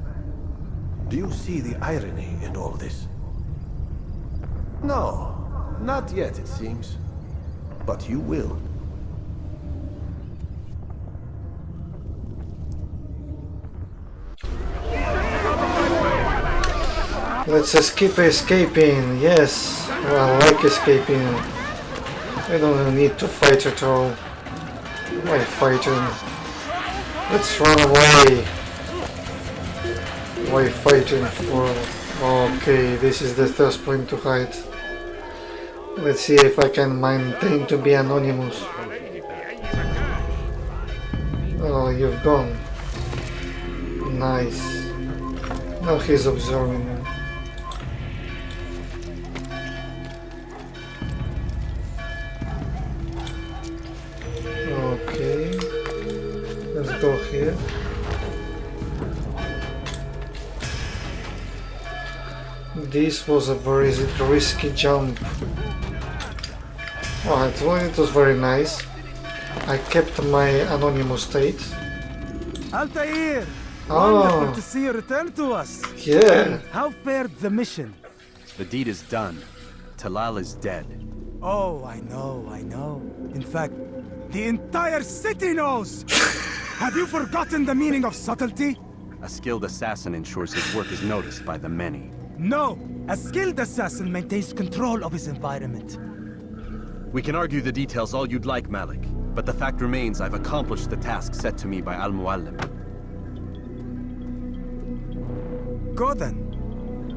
Do you see the irony in all this? No, not yet, it seems. But you will. Let's keep escaping. Yes, I like escaping. I don't need to fight at all. Why fighting? Let's run away. Why fighting for? Okay, this is the first point to hide. Let's see if I can maintain to be anonymous. Oh, you've gone. Nice. Now he's observing me. Okay. Let's go here. This was a very risky jump. Alright, well, it was very nice. I kept my anonymous state. Altair! Oh. Wonderful to see you return to us. Yeah. How fared the mission? The deed is done. Talal is dead. Oh, I know. In fact, the entire city knows! Have you forgotten the meaning of subtlety? A skilled assassin ensures his work is noticed by the many. No! A skilled assassin maintains control of his environment. We can argue the details all you'd like, Malik. But the fact remains I've accomplished the task set to me by Al-Mualim. Go then.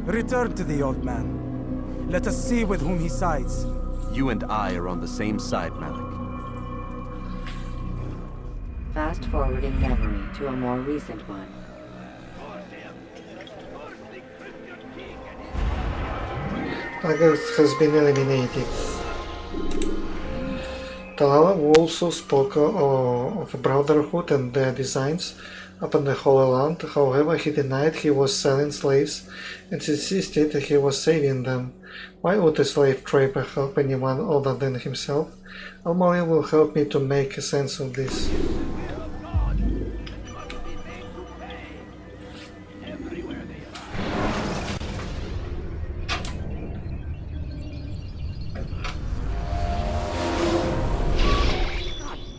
Return to the old man. Let us see with whom he sides. You and I are on the same side, Malik. Fast-forwarding memory to a more recent one. Target has been eliminated. Talal also spoke of brotherhood and their designs upon the Holy Land. However, he denied he was selling slaves and insisted that he was saving them. Why would a slave trader help anyone other than himself? Al-Mualim will help me to make sense of this.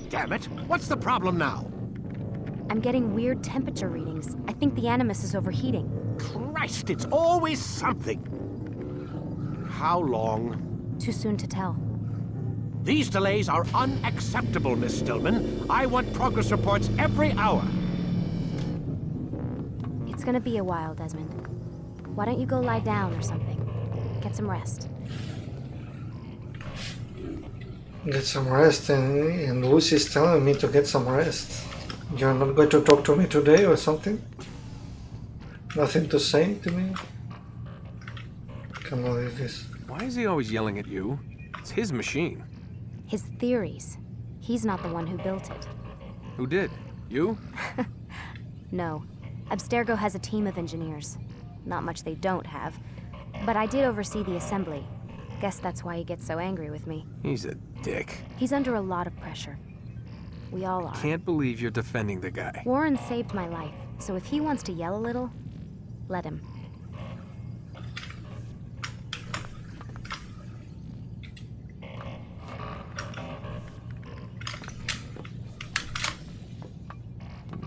Damn it! What's the problem now? I'm getting weird temperature readings. I think the Animus is overheating. Christ, it's always something! How long? Too soon to tell. These delays are unacceptable, Miss Stillman. I want progress reports every hour. It's gonna be a while, Desmond. Why don't you go lie down or something? Get some rest. Get some rest, and Lucy's telling me to get some rest. You're not going to talk to me today or something? Nothing to say to me? Can't believe this. Why is he always yelling at you? It's his machine. His theories. He's not the one who built it. Who did? You? No. Abstergo has a team of engineers. Not much they don't have. But I did oversee the assembly. Guess that's why he gets so angry with me. He's a dick. He's under a lot of pressure. We all are. Can't believe you're defending the guy. Warren saved my life, so if he wants to yell a little, let him.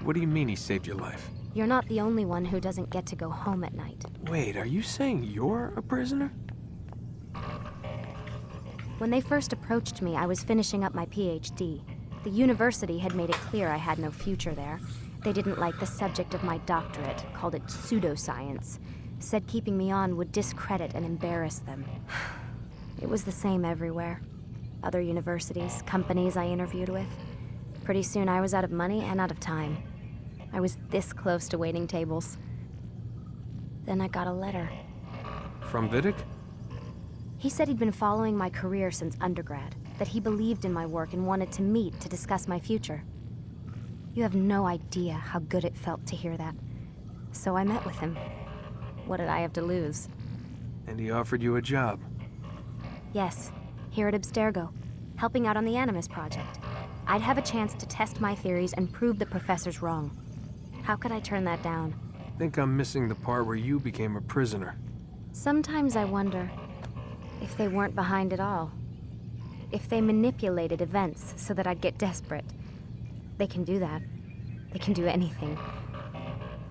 What do you mean he saved your life? You're not the only one who doesn't get to go home at night. Wait, are you saying you're a prisoner? When they first approached me, I was finishing up my PhD. The university had made it clear I had no future there. They didn't like the subject of my doctorate, called it pseudoscience. Said keeping me on would discredit and embarrass them. It was the same everywhere. Other universities, companies I interviewed with. Pretty soon I was out of money and out of time. I was this close to waiting tables. Then I got a letter. From Vidic? He said he'd been following my career since undergrad, that he believed in my work and wanted to meet to discuss my future. You have no idea how good it felt to hear that. So I met with him. What did I have to lose? And he offered you a job. Yes, here at Abstergo, helping out on the Animus project. I'd have a chance to test my theories and prove the professors wrong. How could I turn that down? I think I'm missing the part where you became a prisoner. Sometimes I wonder if they weren't behind it all. If they manipulated events so that I'd get desperate. They can do that. They can do anything.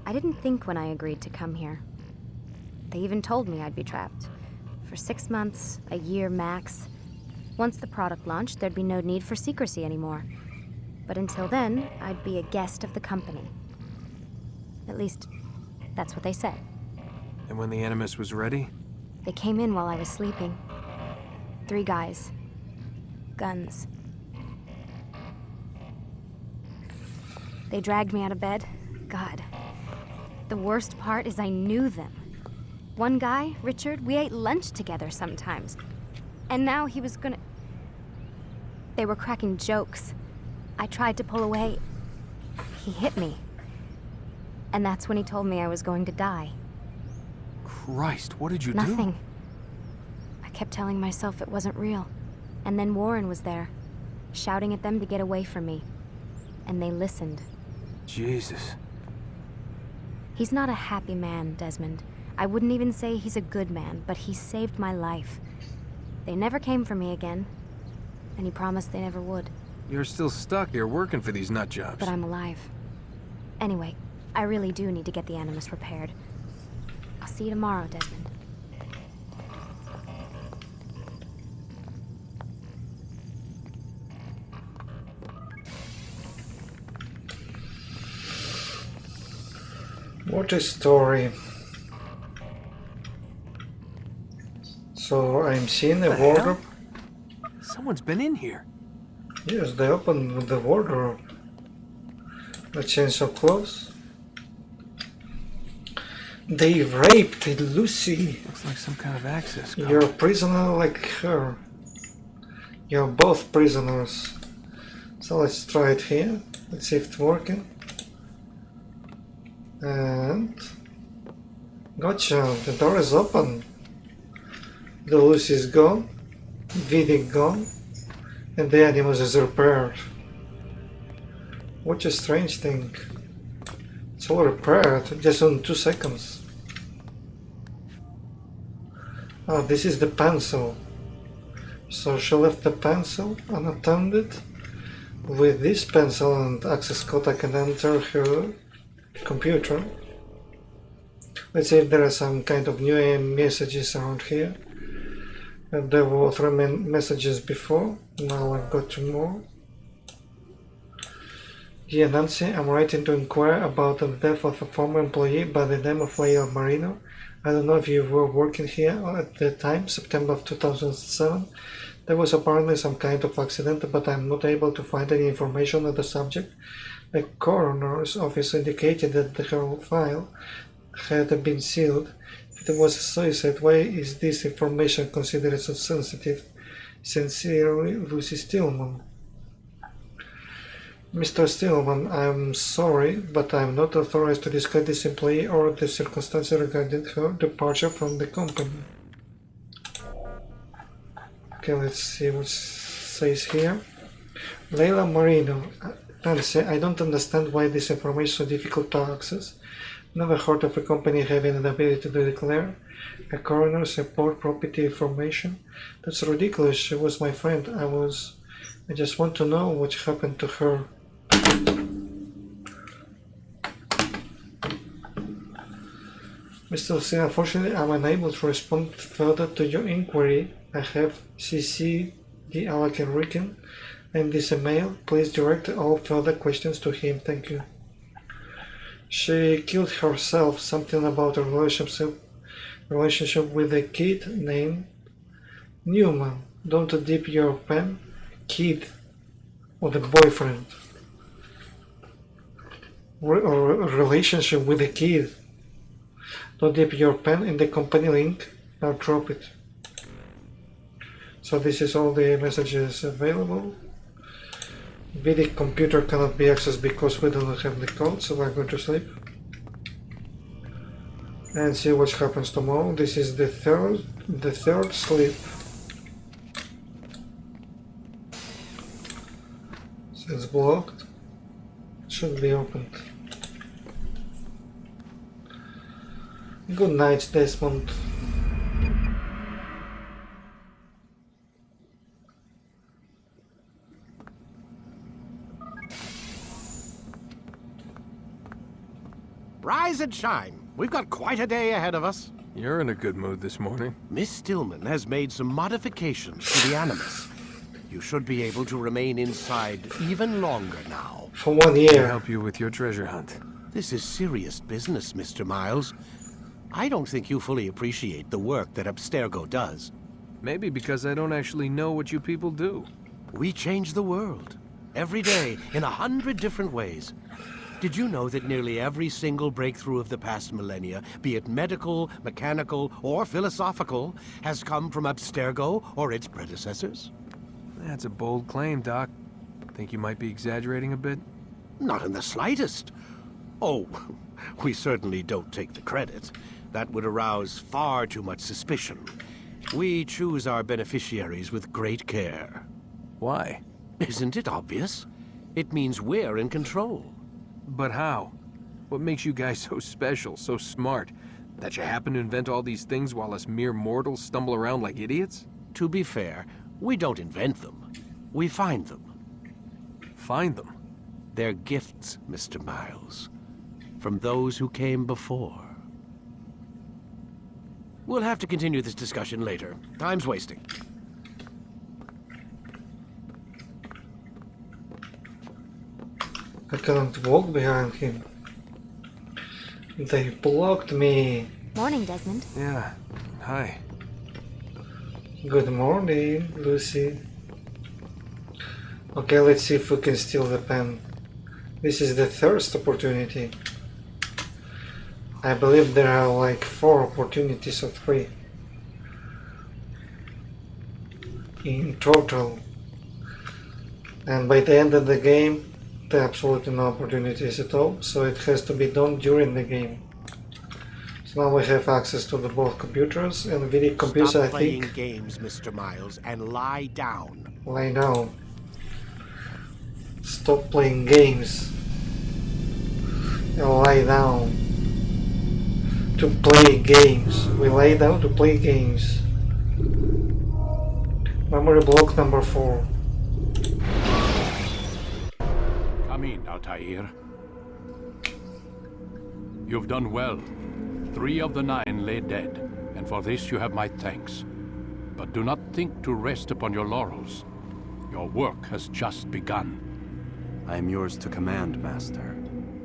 I didn't think when I agreed to come here. They even told me I'd be trapped. For 6 months, a year max. Once the product launched, there'd be no need for secrecy anymore. But until then, I'd be a guest of the company. At least, that's what they said. And when the Animus was ready? They came in while I was sleeping. 3 guys. Guns. They dragged me out of bed. God. The worst part is I knew them. One guy, Richard, we ate lunch together sometimes. And now he was gonna... They were cracking jokes. I tried to pull away. He hit me. And that's when he told me I was going to die. Christ, what did you do? Nothing. I kept telling myself it wasn't real. And then Warren was there, shouting at them to get away from me. And they listened. Jesus. He's not a happy man, Desmond. I wouldn't even say he's a good man, but he saved my life. They never came for me again, and he promised they never would. You're still stuck here working for these nut jobs. But I'm alive. Anyway, I really do need to get the Animus repaired. I'll see you tomorrow, Desmond. What a story. So I'm seeing a wardrobe. Someone's been in here. Yes, they opened the wardrobe. A change of clothes. They raped Lucy. Looks like some kind of access code. You're a prisoner like her. You're both prisoners. So let's try it here. Let's see if it's working. And gotcha, the door is open. The Lucy is gone, Vidic gone, and the Animus is repaired. What a strange thing. It's all repaired just in 2 seconds. Oh, this is the pencil. So she left the pencil unattended. With this pencil and access code I can enter her computer. Let's see if there are some kind of new messages around here. And there were 3 messages before. Now I've got 2 more. Dear Nancy, I'm writing to inquire about the death of a former employee by the name of Leila Marino. I don't know if you were working here at the time, September of 2007. There was apparently some kind of accident, but I'm not able to find any information on the subject. The coroner's office indicated that her file had been sealed. If it was a suicide, why is this information considered so sensitive? Sincerely, Lucy Stillman. Mr. Stillman, I'm sorry, but I'm not authorized to discuss this employee or the circumstances regarding her departure from the company. Okay, let's see what it says here. Leila Marino. Nancy, I don't understand why this information is so difficult to access. Never heard of a company having the ability to declare a coroner's report property information. That's ridiculous. She was my friend. I just want to know what happened to her. Mr. C, unfortunately, I'm unable to respond further to your inquiry. I have CC the AL-HAKIM in this email. Please direct all further questions to him. Thank you. She killed herself. Something about a relationship with a kid named Newman. Don't dip your pen. Kid or the boyfriend. Or relationship with a kid. Don't dip your pen in the company link. Now drop it. So this is all the messages available. Vidic computer cannot be accessed because we do not have the code, so we're going to sleep. And see what happens tomorrow. This is the third sleep. So it's blocked. It should be opened. Good night, Desmond. Rise and shine. We've got quite a day ahead of us. You're in a good mood this morning. Miss Stillman has made some modifications to the Animus. You should be able to remain inside even longer now. For 1 year. To help you with your treasure hunt. This is serious business, Mr. Miles. I don't think you fully appreciate the work that Abstergo does. Maybe because I don't actually know what you people do. We change the world. Every day, in 100 different ways. Did you know that nearly every single breakthrough of the past millennia, be it medical, mechanical, or philosophical, has come from Abstergo or its predecessors? That's a bold claim, Doc. Think you might be exaggerating a bit? Not in the slightest. Oh, we certainly don't take the credit. That would arouse far too much suspicion. We choose our beneficiaries with great care. Why? Isn't it obvious? It means we're in control. But how? What makes you guys so special, so smart? That you happen to invent all these things while us mere mortals stumble around like idiots? To be fair, we don't invent them. We find them. Find them? They're gifts, Mr. Miles. From those who came before. We'll have to continue this discussion later. Time's wasting. I can't walk behind him. They blocked me. Morning, Desmond. Yeah. Hi. Good morning, Lucy. Okay, let's see if we can steal the pen. This is the first opportunity. I believe there are like 4 opportunities or 3 in total. And by the end of the game, there are absolutely no opportunities at all, so it has to be done during the game. So now we have access to the both computers and video computers. Stop I playing think. games, Mr. Miles, and lie down. Lie down. Stop playing games. And lie down. To play games. We lie down to play games. Memory block number 4. Come in, Altair. You've done well. 3 of the 9 lay dead, and for this you have my thanks. But do not think to rest upon your laurels. Your work has just begun. I am yours to command, Master.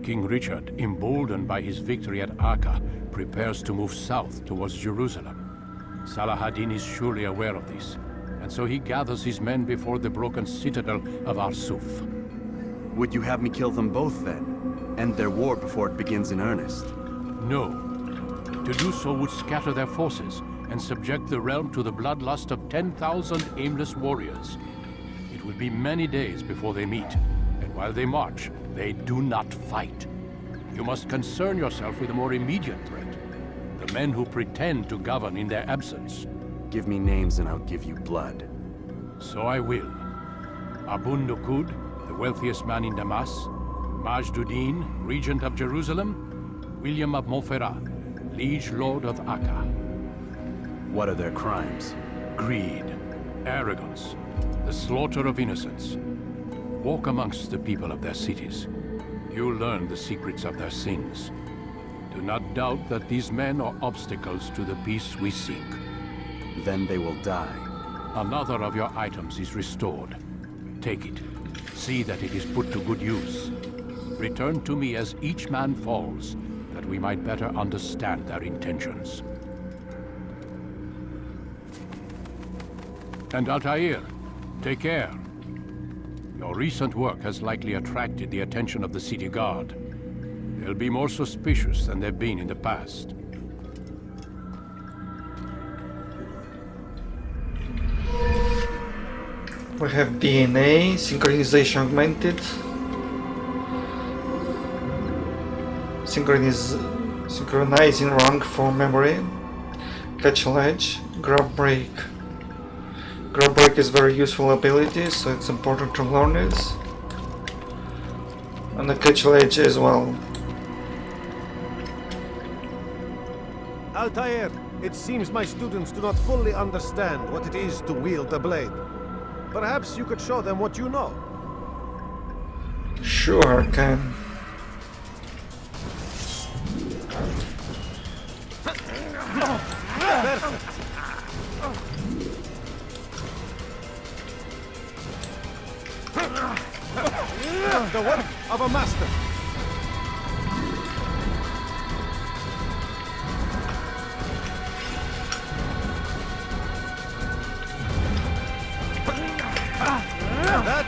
King Richard, emboldened by his victory at Acre, prepares to move south towards Jerusalem. Saladin is surely aware of this, and so he gathers his men before the broken citadel of Arsuf. Would you have me kill them both then? End their war before it begins in earnest? No. To do so would scatter their forces and subject the realm to the bloodlust of 10,000 aimless warriors. It will be many days before they meet, and while they march, they do not fight. You must concern yourself with a more immediate threat. The men who pretend to govern in their absence. Give me names and I'll give you blood. So I will. Abu NUQOUD, the wealthiest man in Damascus. MAJD, regent of Jerusalem. William of MONTFERRAT, liege lord of Acre. What are their crimes? Greed, arrogance, the slaughter of innocents. Walk amongst the people of their cities. You'll learn the secrets of their sins. Do not doubt that these men are obstacles to the peace we seek. Then they will die. Another of your items is restored. Take it. See that it is put to good use. Return to me as each man falls, that we might better understand their intentions. And Altair, take care. Your recent work has likely attracted the attention of the city guard. They'll be more suspicious than they've been in the past. We have DNA, synchronization augmented, synchronizing rank for memory, catch ledge, grab break. Grab break is very useful ability, so it's important to learn it. And the catch ledge as well. Altair, it seems my students do not fully understand what it is to wield the blade. Perhaps you could show them what you know. Sure, I can. The work of a master.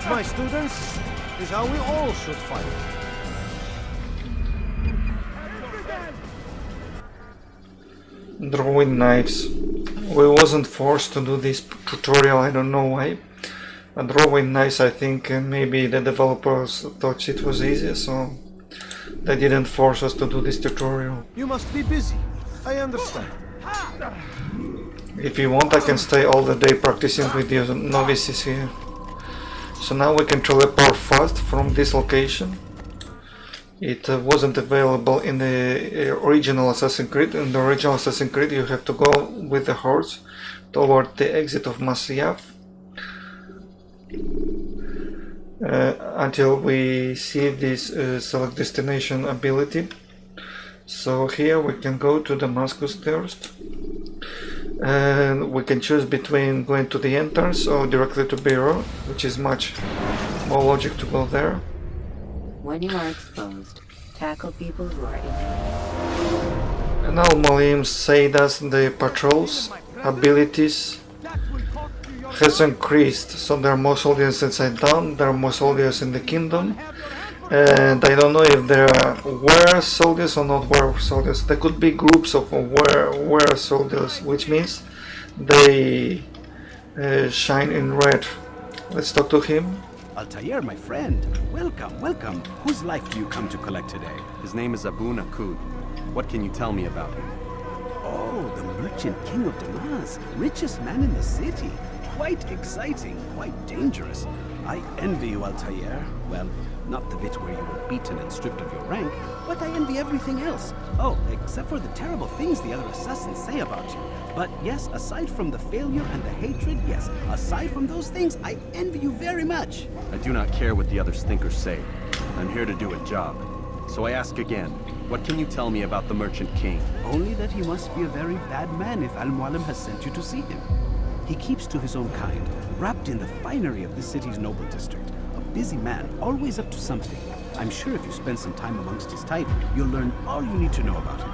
my students, is how we all should fight. Drawing knives. We wasn't forced to do this tutorial, I don't know why. But drawing knives, I think maybe the developers thought it was easy, so they didn't force us to do this tutorial. You must be busy. I understand. If you want, I can stay all the day practicing with the novices here. So now we can teleport fast from this location. It wasn't available in the original Assassin's Creed. In the original Assassin's Creed you have to go with the horse toward the exit of Masyaf until we see this select destination ability. So here we can go to Damascus first, and we can choose between going to the entrance or directly to Bureau, which is much more logic to go there. When you are exposed, tackle people who are injured. And Al-Mualim said us the patrols abilities has increased, so there are more soldiers inside town, there are more soldiers in the kingdom, and I don't know if there were soldiers or not were soldiers. There could be groups of were soldiers, which means they shine in red. Let's talk to him. Altair, my friend. Welcome, welcome. Whose life do you come to collect today? His name is NUQOUD. What can you tell me about him? Oh, the merchant king of Damascus, richest man in the city. Quite exciting, quite dangerous. I envy you, Altair. Well, not the bit where you were beaten and stripped of your rank, but I envy everything else. Oh, except for the terrible things the other assassins say about you. But yes, aside from the failure and the hatred, yes, aside from those things, I envy you very much. I do not care what the others think or say. I'm here to do a job. So I ask again, what can you tell me about the Merchant King? Only that he must be a very bad man if Al-Mualim has sent you to see him. He keeps to his own kind, wrapped in the finery of this city's noble district. A busy man, always up to something. I'm sure if you spend some time amongst his type, you'll learn all you need to know about him.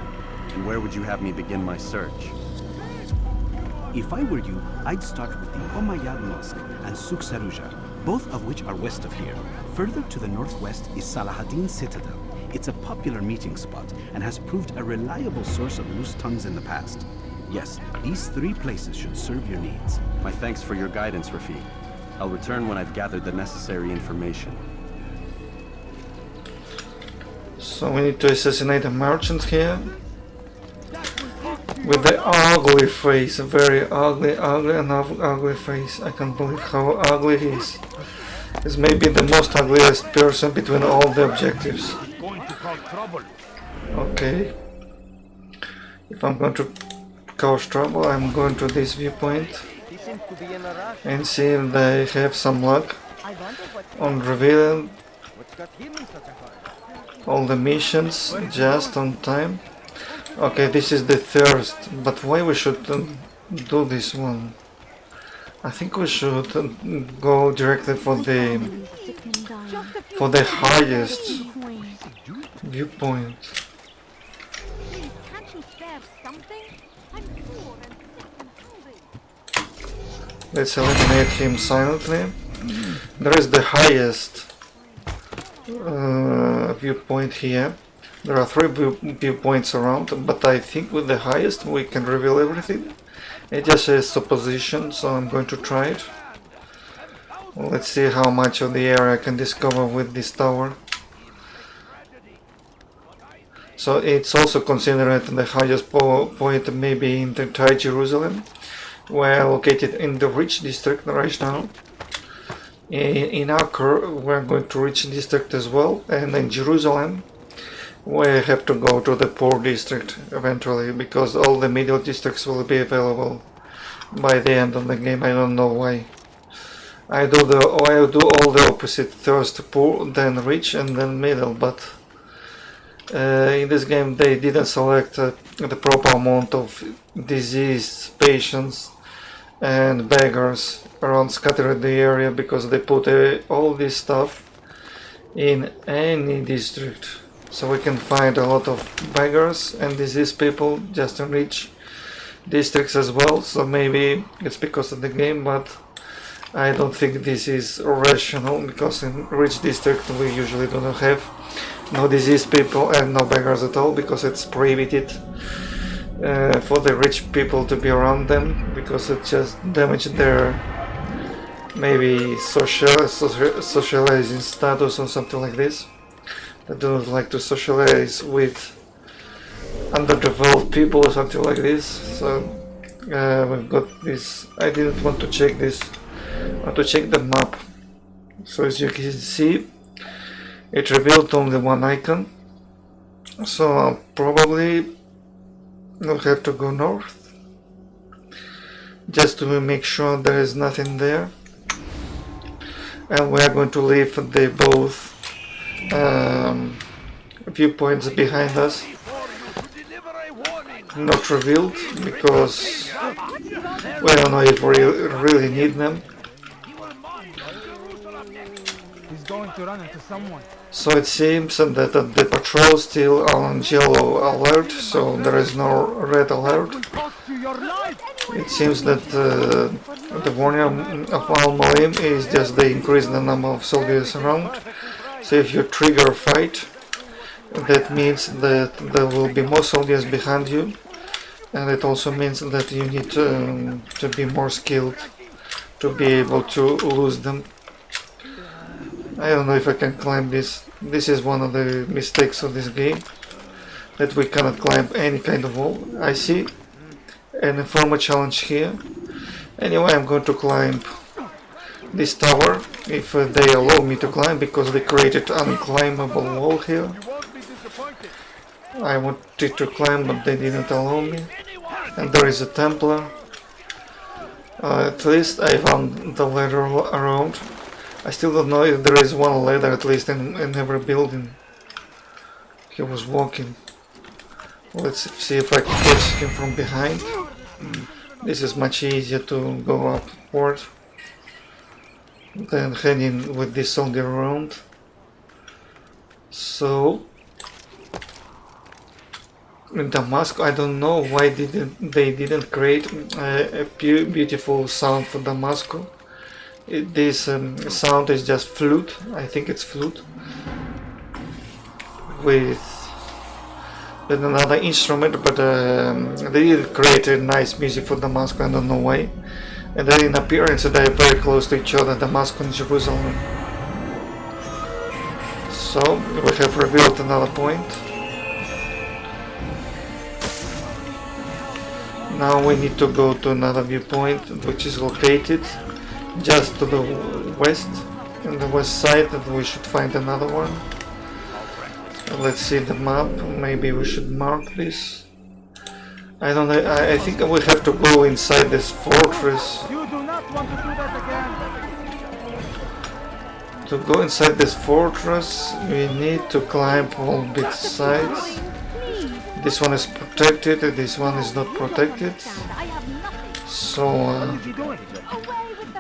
And where would you have me begin my search? If I were you, I'd start with the Umayyad Mosque and Souk Sarouja, both of which are west of here. Further to the northwest is Salahaddin Citadel. It's a popular meeting spot and has proved a reliable source of loose tongues in the past. Yes, these three places should serve your needs. My thanks for your guidance, Rafiq. I'll return when I've gathered the necessary information. So we need to assassinate a merchant here. With the ugly face, very ugly face. I can't believe how ugly he is. He's maybe the most ugliest person between all the objectives. Okay. If I'm going to cause trouble, I'm going to this viewpoint and see if they have some luck on revealing all the missions just on time. Okay, this is the thirst, but why we should do this one? I think we should go directly for the highest viewpoint. Let's eliminate him silently. There is the highest viewpoint here. There are three viewpoints around, but I think with the highest we can reveal everything. It just says supposition, so I'm going to try it. Let's see how much of the area I can discover with this tower. So it's also considered the highest point maybe in the entire Jerusalem. We're located in the rich district right now. In Acre we're going to rich district as well, and in Jerusalem we have to go to the poor district eventually, because all the middle districts will be available by the end of the game. I don't know why. I do all the opposite: first poor, then rich, and then middle. But in this game they didn't select the proper amount of diseased patients and beggars around scattered the area, because they put all this stuff in any district. So we can find a lot of beggars and diseased people just in rich districts as well. So maybe it's because of the game, but I don't think this is rational, because in rich district we usually do not have no diseased people and no beggars at all, because it's prohibited for the rich people to be around them, because it just damages their maybe socializing status or something like this. They do not like to socialize with underdeveloped people or something like this. So we've got this. I didn't want to check this. I want to check the map. So as you can see, it revealed only one icon. So I'll probably will have to go north, just to make sure there is nothing there. And we are going to leave the both viewpoints behind us not revealed, because we don't know if we really need them. He's going to run into someone. So it seems that the patrol still on yellow alert, so there is no red alert. It seems that the warning of Al-Mualim is just they increase the number of soldiers around. So if you trigger a fight, that means that there will be more soldiers behind you, and it also means that you need to be more skilled to be able to lose them. I don't know if I can climb this. This is one of the mistakes of this game, that we cannot climb any kind of wall. I see an informal challenge here. Anyway, I'm going to climb this tower, if they allow me to climb, because they created an unclimbable wall here. I wanted to climb, but they didn't allow me. And there is a Templar. At least I found the ladder around. I still don't know if there is one ladder, at least in every building. He was walking. Let's see if I can catch him from behind. This is much easier to go upward than heading with this soldier around. So in Damascus, I don't know why they didn't create a beautiful sound for Damascus. This sound is just flute. I think it's flute with another instrument, but they did create a nice music for Damascus. I don't know why. And then in appearance they are very close to each other, Damascus and Jerusalem. So we have revealed another point. Now we need to go to another viewpoint, which is located just to the west, on the west side, and we should find another one. Let's see the map. Maybe we should mark this. I don't know. I think we have to go inside this fortress. You do not want to do that again. To go inside this fortress, we need to climb all big sides. This one is protected, this one is not protected. So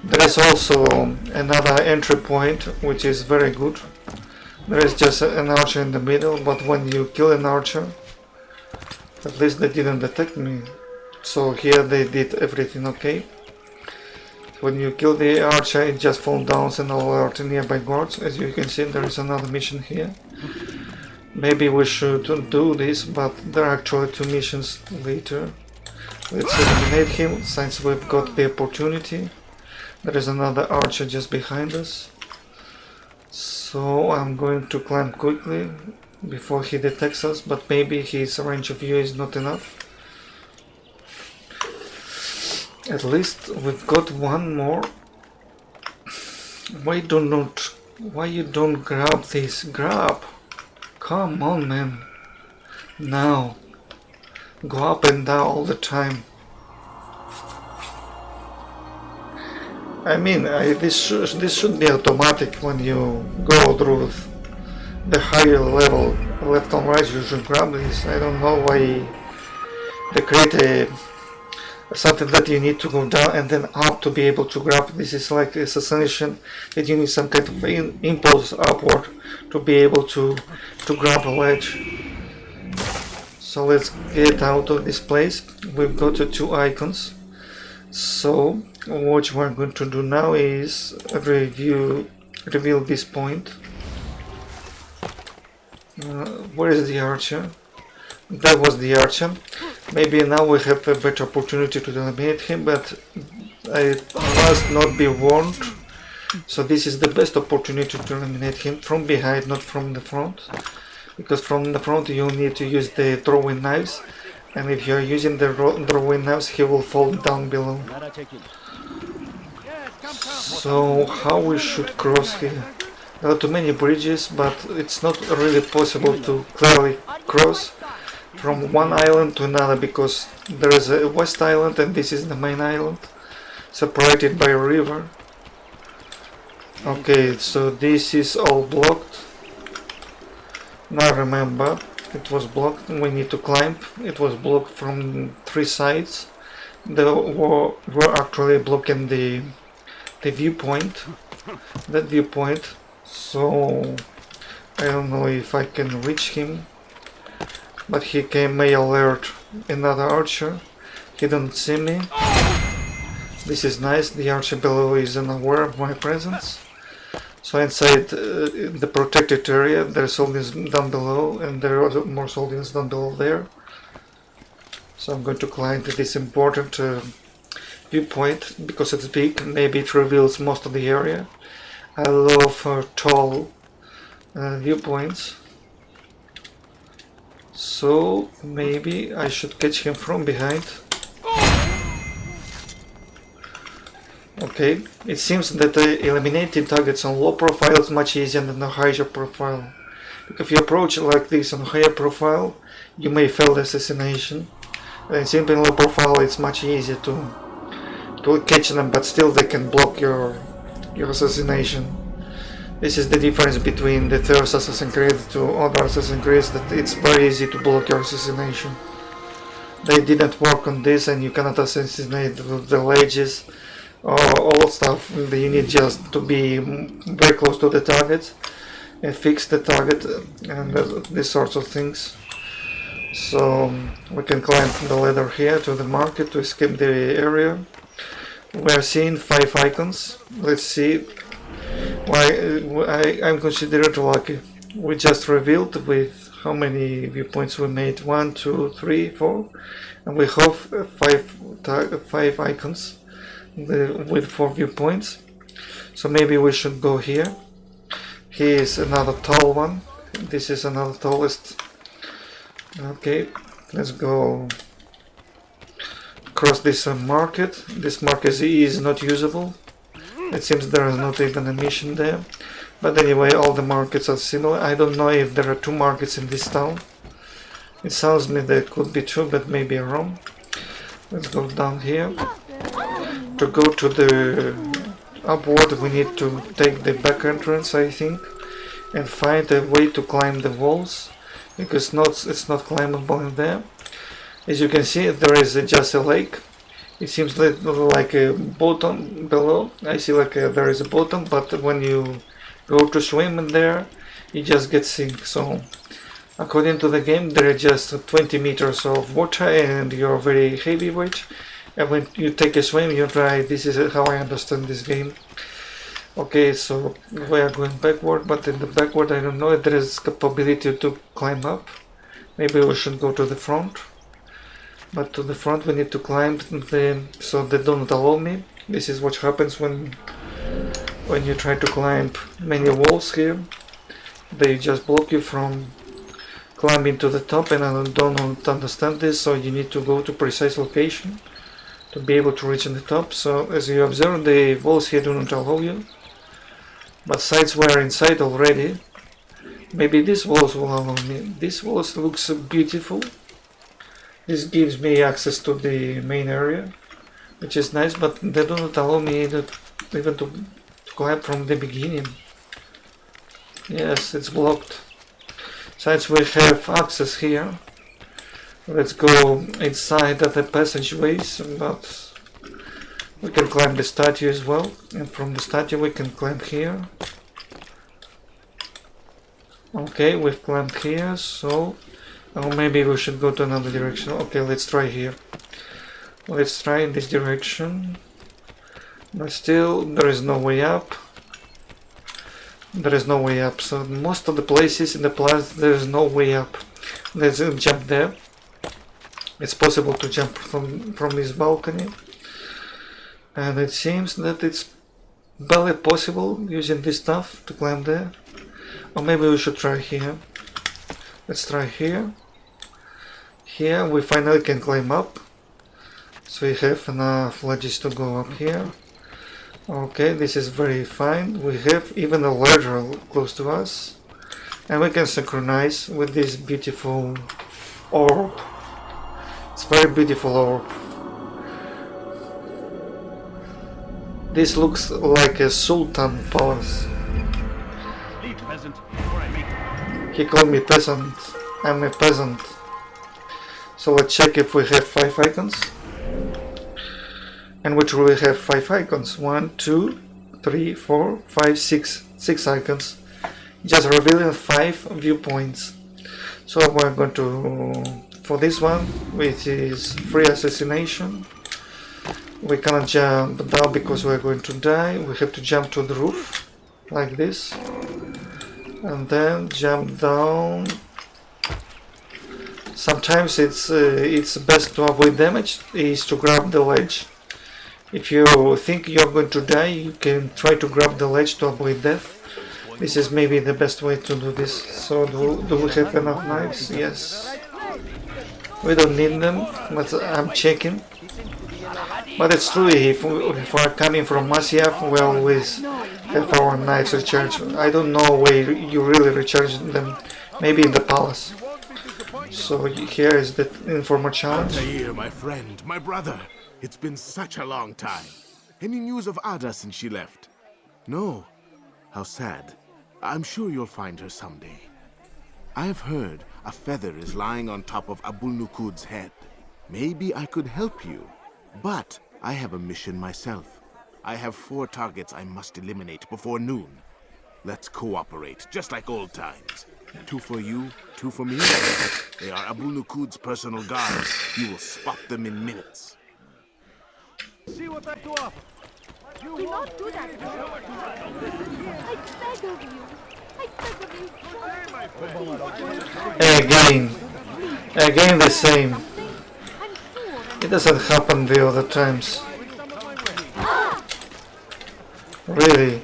there is also another entry point, which is very good. There is just an archer in the middle, but when you kill an archer, at least they didn't detect me. So here they did everything okay. When you kill the archer, it just falls down and alert nearby guards. As you can see, there is another mission here. Maybe we should do this, but there are actually two missions later. Let's eliminate him, since we've got the opportunity. There is another archer just behind us. So I'm going to climb quickly before he detects us, but maybe his range of view is not enough. At least we've got one more. Why you don't grab this? Grab! Come on, man. Now. Go up and down all the time. I mean, this should be automatic when you go through the higher level, left and right. You should grab this. I don't know why they create something that you need to go down and then up to be able to grab. This is like Assassination, that you need some kind of impulse upward to be able to grab a ledge. So let's get out of this place. We've got two icons. So what we're going to do now is reveal this point. Where is the archer? That was the archer. Maybe now we have a better opportunity to eliminate him, but I must not be warned. So this is the best opportunity to eliminate him from behind, not from the front. Because from the front you need to use the throwing knives, and if you're using the throwing knives he will fall down below. So how we should cross here? There are too many bridges, but it's not really possible to clearly cross from one island to another, because there is a west island and this is the main island, separated by a river. Okay, so this is all blocked. Now remember, it was blocked, we need to climb. It was blocked from 3 sides. They were actually blocking the viewpoint, that viewpoint. So I don't know if I can reach him, but he may alert another archer. He don't see me. This is nice, the archer below is unaware of my presence. So inside the protected area there's soldiers down below, and there are more soldiers down below there. So I'm going to climb to this important viewpoint because it's big. Maybe it reveals most of the area. I love tall viewpoints. So maybe I should catch him from behind. Okay, it seems that eliminating targets on low profile is much easier than a higher profile. If you approach like this on higher profile, you may fail the assassination. And simply in low profile it's much easier to catch them, but still they can block your assassination. This is the difference between the first Assassin's Creed to other Assassin's Creed, that it's very easy to block your assassination. They didn't work on this, and you cannot assassinate with the ledges or all stuff. You need just to be very close to the target and fix the target and these sorts of things. So we can climb the ladder here to the market to escape the area. We are seeing 5 icons. Let's see why I'm considered lucky. We just revealed with how many viewpoints we made. 1, 2, 3, 4, and we have 5 icons with 4 viewpoints. So maybe we should go here. Here is another tall one. This is another tallest. Okay, let's go across this market. This market is not usable. It seems there is not even a mission there. But anyway, all the markets are similar. I don't know if there are 2 markets in this town. It sounds to me there could be 2, but maybe I'm wrong. Let's go down here. To go to the upward we need to take the back entrance, I think, and find a way to climb the walls, because it's not climbable in there. As you can see, there is just a lake. It seems like a bottom below. I see like there is a bottom, but when you go to swim in there, you just get sink. So according to the game, there is just 20 meters of water and you're very heavyweight. And when you take a swim, you try. This is how I understand this game. Okay, so we are going backward, but in the backward I don't know if there is capability to climb up. Maybe we should go to the front. But to the front we need to climb so they don't allow me. This is what happens when you try to climb many walls here. They just block you from climbing to the top, and I don't understand this, so you need to go to precise location to be able to reach in the top. So as you observe, the walls here do not allow you, but sides were inside already. Maybe these walls will allow me. This walls looks beautiful. This gives me access to the main area, which is nice, but they do not allow me even to climb from the beginning. Yes, it's blocked. Since we have access here, let's go inside of the passageways, but we can climb the statue as well, and from the statue we can climb here. Okay, we've climbed here, so maybe we should go to another direction. Okay, let's try here. Let's try in this direction. But still, there is no way up. There is no way up. So most of the places in the plaza, there is no way up. Let's jump there. It's possible to jump from this balcony. And it seems that it's barely possible using this stuff to climb there. Or maybe we should try here. Let's try here. Here we finally can climb up. So we have enough ledges to go up here. Okay, this is very fine. We have even a ladder close to us. And we can synchronize with this beautiful orb. It's very beautiful orb. This looks like a sultan palace. Leave, peasant, before I make... He called me peasant. I'm a peasant. So let's check if we have 5 icons. And we truly have 5 icons. 1, 2, 3, 4, 5, 6. 6 icons. Just revealing 5 viewpoints. So we're going to... For this one, which is free assassination. We cannot jump down because we're going to die. We have to jump to the roof. Like this. And then jump down. Sometimes it's best to avoid damage, is to grab the ledge. If you think you're going to die, you can try to grab the ledge to avoid death. This is maybe the best way to do this. So do we have enough knives? Yes. We don't need them, but I'm checking. But it's true, if we're coming from Masyaf, we always have our knives recharged. I don't know where you really recharge them. Maybe in the palace. So here is the informal challenge. Altair, my friend, my brother. It's been such a long time. Any news of Ada since she left? No. How sad. I'm sure you'll find her someday. I've heard a feather is lying on top of Abul Nuqoud's head. Maybe I could help you. But I have a mission myself. I have 4 targets I must eliminate before noon. Let's cooperate, just like old times. 2 for you, 2 for me. They are Abul Nuqoud's personal guards. You will spot them in minutes. See what I do up. Do not do that. I beg of you. I beg of you. Again the same. It doesn't happen the other times. Really.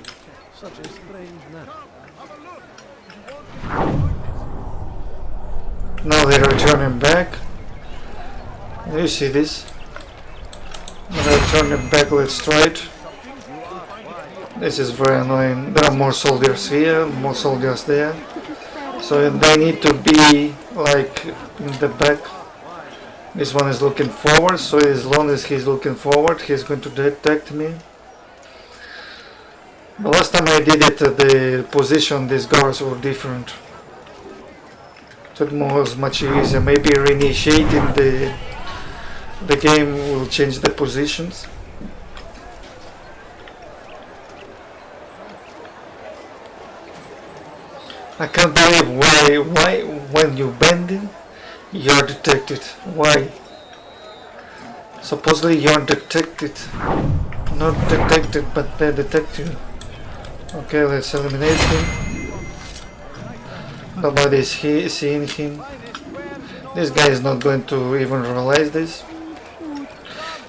Such a strange man. Now they're returning back. You see this? They're returning back, let's try it. This is very annoying. There are more soldiers here, more soldiers there. So they need to be like in the back. This one is looking forward, so as long as he's looking forward, he's going to detect me. The last time I did it, the position these guards were different. So it was much easier. Maybe reinitiating the game will change the positions. I can't believe why when you bending, you're detected. Why? Supposedly you're detected. Not detected, but they detect you. Okay, let's eliminate him. Nobody is seeing him. This guy is not going to even realize this.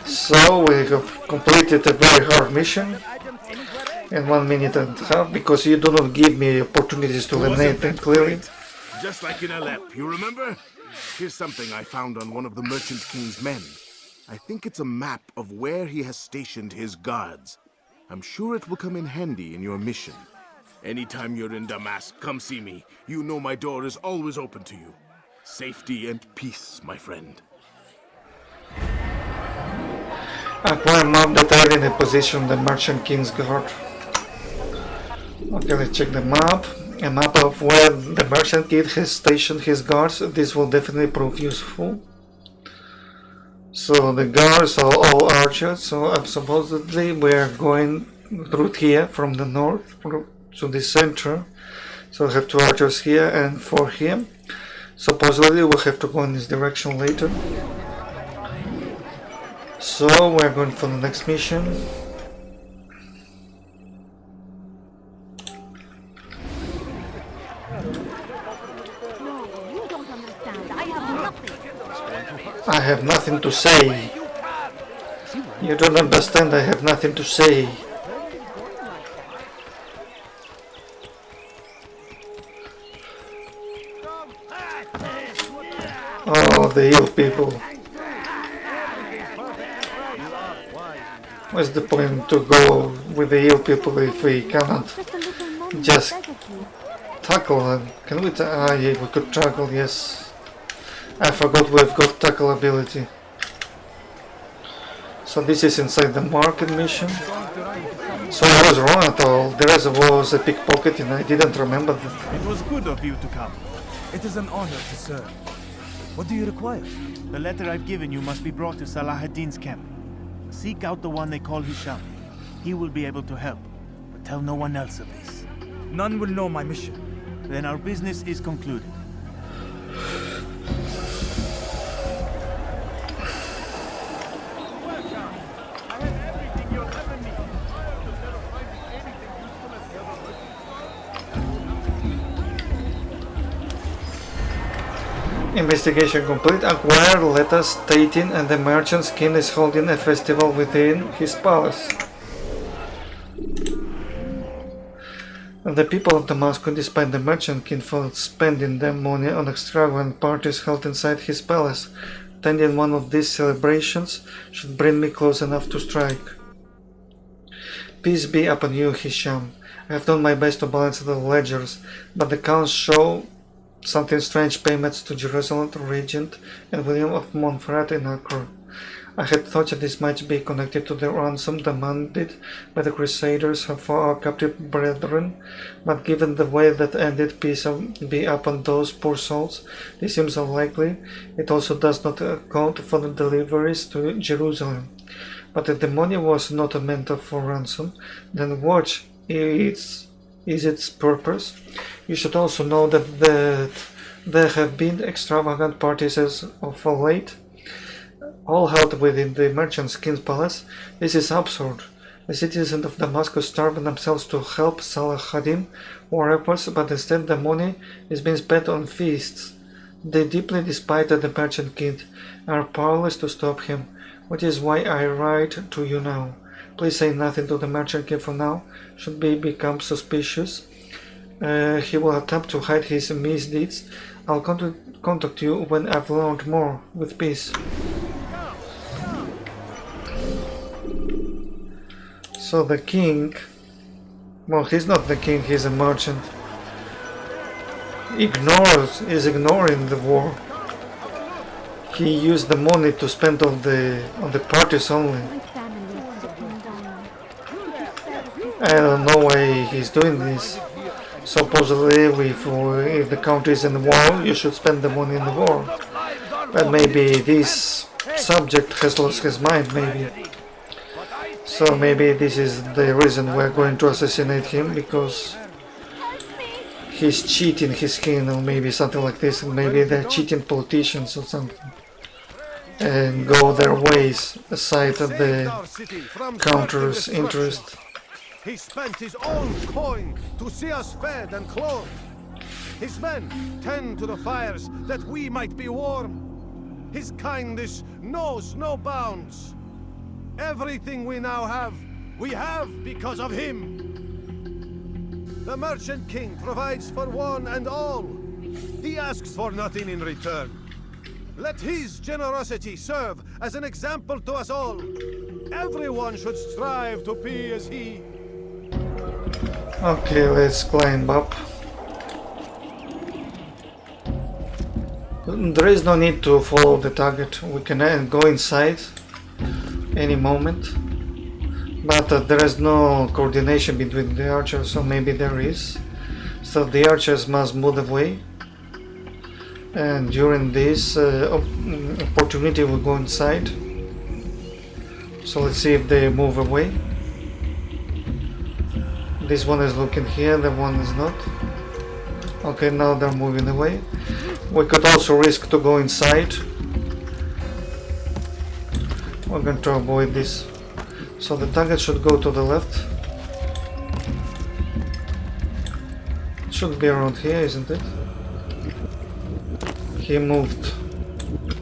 So we have completed a very hard mission in 1 minute and a half, because you do not give me opportunities to eliminate them clearly. Just like in Alep, you remember? Here's something I found on one of the Merchant King's men. I think it's a map of where he has stationed his guards. I'm sure it will come in handy in your mission. Anytime you're in Damascus, come see me. You know my door is always open to you. Safety and peace, my friend. Acquire map detailed in the position the Merchant King's guard. Okay, let's check the map. A map of where the Merchant King has stationed his guards. This will definitely prove useful. So the guards are all archers, so supposedly we are going through here from the north to the center. So we have 2 archers here and 4 here. Supposedly we'll have to go in this direction later. So we're going for the next mission. I have nothing to say. You don't understand, I have nothing to say. Oh, the ill people. What's the point to go with the ill people if we cannot just tackle them? Can we yeah, we could tackle, yes. I forgot we've got tackle ability. So this is inside the market mission. So I was wrong at all. There was a pickpocket and I didn't remember that. It was good of you to come. It is an honor to serve. What do you require? The letter I've given you must be brought to Salah ad-Din's camp. Seek out the one they call Hisham. He will be able to help, but tell no one else of this. None will know my mission. Then our business is concluded. Investigation complete. Acquire letters stating and the merchant's king is holding a festival within his palace. And the people of Damascus, despite the merchant king for spending their money on extravagant parties held inside his palace, attending one of these celebrations should bring me close enough to strike. Peace be upon you, Hisham. I have done my best to balance the ledgers, but the accounts show something strange: payments to Jerusalem, to Regent, and William of MONTFERRAT in Acre. I had thought that this might be connected to the ransom demanded by the Crusaders for our captive brethren, but given the way that ended, peace be upon those poor souls, this seems unlikely. It also does not account for the deliveries to Jerusalem. But if the money was not meant for ransom, then what is its purpose? You should also know that there have been extravagant parties as of late, all held within the merchant's king's palace. This is absurd. The citizens of Damascus starve themselves to help Salah ad-Din war efforts, but instead the money is being spent on feasts. They deeply despise the merchant king and are powerless to stop him, which is why I write to you now. Please say nothing to the merchant king for now. Should he become suspicious, he will attempt to hide his misdeeds. I'll contact you when I've learned more. With peace. So the king, well, he's not the king, he's a merchant. Is ignoring the war. He used the money to spend on the parties only. I don't know why he's doing this. Supposedly, if the country is in the war, you should spend the money in the war. But maybe this subject has lost his mind, maybe. So maybe this is the reason we're going to assassinate him, because he's cheating his king, or maybe something like this. Maybe they're cheating politicians or something, and go their ways aside of the country's interest. He spent his own coin to see us fed and clothed. His men tend to the fires that we might be warm. His kindness knows no bounds. Everything we now have, we have because of him. The Merchant King provides for one and all. He asks for nothing in return. Let his generosity serve as an example to us all. Everyone should strive to be as he. Okay, let's climb up. There is no need to follow the target. We can go inside any moment, but there is no coordination between the archers, so maybe there is. So the archers must move away, and during this opportunity we'll go inside. So let's see if they move away. This one is looking here, the one is not. Okay, now they're moving away. We could also risk to go inside. We're going to avoid this. So the target should go to the left. It should be around here, isn't it? He moved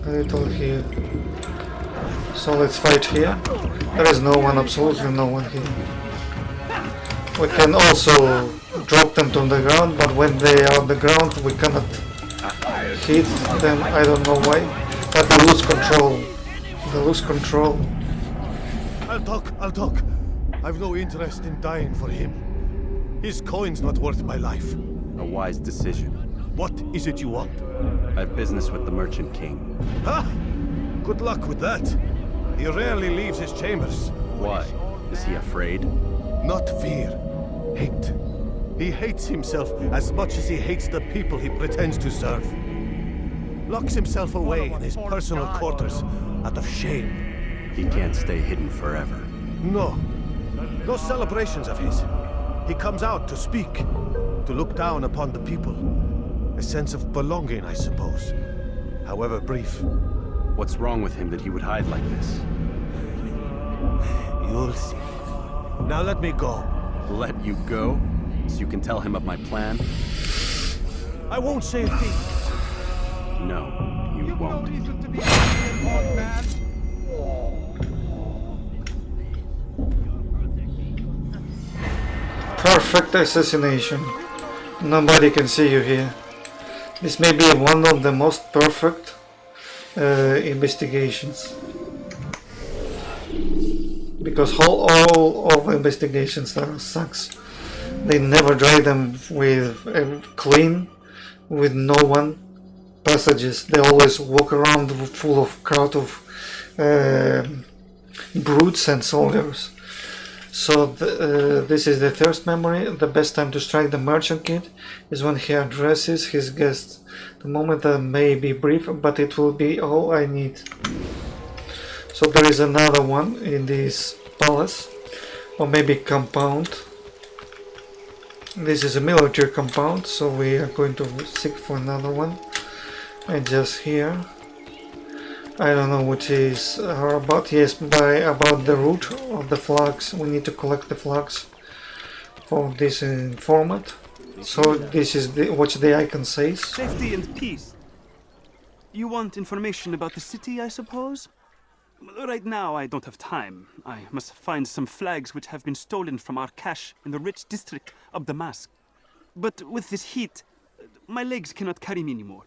a little here. So let's fight here. There is no one, absolutely no one here. We can also drop them to the ground, but when they are on the ground we cannot hit them, I don't know why. But they lose control. They lose control. I'll talk. I've no interest in dying for him. His coin's not worth my life. A wise decision. What is it you want? I have business with the Merchant King. Huh? Good luck with that. He rarely leaves his chambers. Why? Is he afraid? Not fear. Hate. He hates himself as much as he hates the people he pretends to serve. Locks himself away in his personal quarters out of shame. He can't stay hidden forever. No. No celebrations of his. He comes out to speak, to look down upon the people. A sense of belonging, I suppose. However brief. What's wrong with him that he would hide like this? You'll see. Now let me go. Let you go? So you can tell him of my plan? I won't say a thing. No, you won't. Perfect assassination. Nobody can see you here. This may be one of the most perfect investigations. Because all of investigations are sucks. They never try them with clean, with no one passages. They always walk around full of crowd of brutes and soldiers. So this is the first memory. The best time to strike the merchant kid is when he addresses his guests. The moment may be brief, but it will be all I need. So there is another one in this palace, or maybe compound. This is a military compound, so we are going to seek for another one. And just here, I don't know what is about. Yes, about the route of the flags. We need to collect the flags for this format. So this is what the icon says. Safety and peace. You want information about the city, I suppose? Right now, I don't have time. I must find some flags which have been stolen from our cache in the rich district of Damascus. But with this heat, my legs cannot carry me anymore.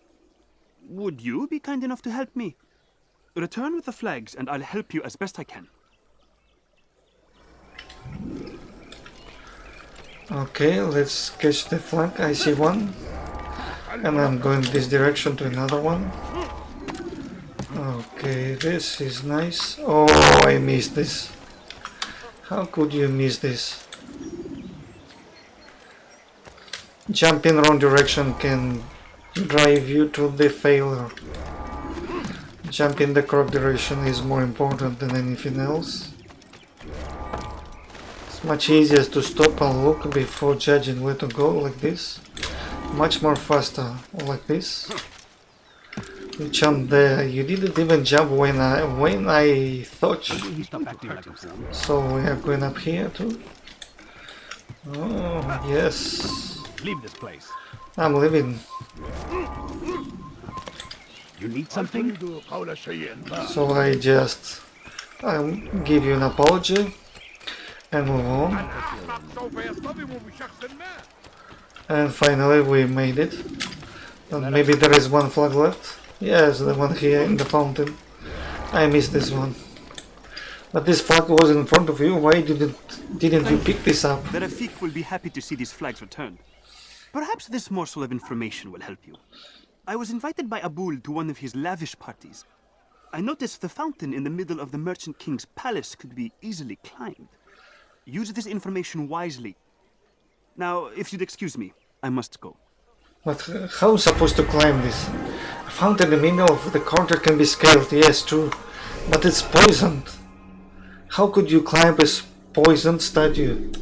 Would you be kind enough to help me? Return with the flags, and I'll help you as best I can. Okay, let's catch the flag. I see one. And I'm going this direction to another one. Okay, this is nice. Oh, I missed this. How could you miss this? Jump in wrong direction can drive you to the failure. Jump in the correct direction is more important than anything else. It's much easier to stop and look before judging where to go, like this. Much more faster, like this. You jump there. You didn't even jump when I thought. So we are going up here too. Oh yes. Leave this place. I'm leaving. You need something? So I just give you an apology and move on. And finally we made it. And maybe there is one flag left. Yes, the one here in the fountain. I missed this one. But this flag was in front of you. Why didn't you pick this up? The Rafik will be happy to see these flags returned. Perhaps this morsel of information will help you. I was invited by Abul to one of his lavish parties. I noticed the fountain in the middle of the Merchant King's palace could be easily climbed. Use this information wisely. Now, if you'd excuse me, I must go. But how am I supposed to climb this? A fountain in the middle of the corner can be scaled, yes, true. But it's poisoned. How could you climb a poisoned statue?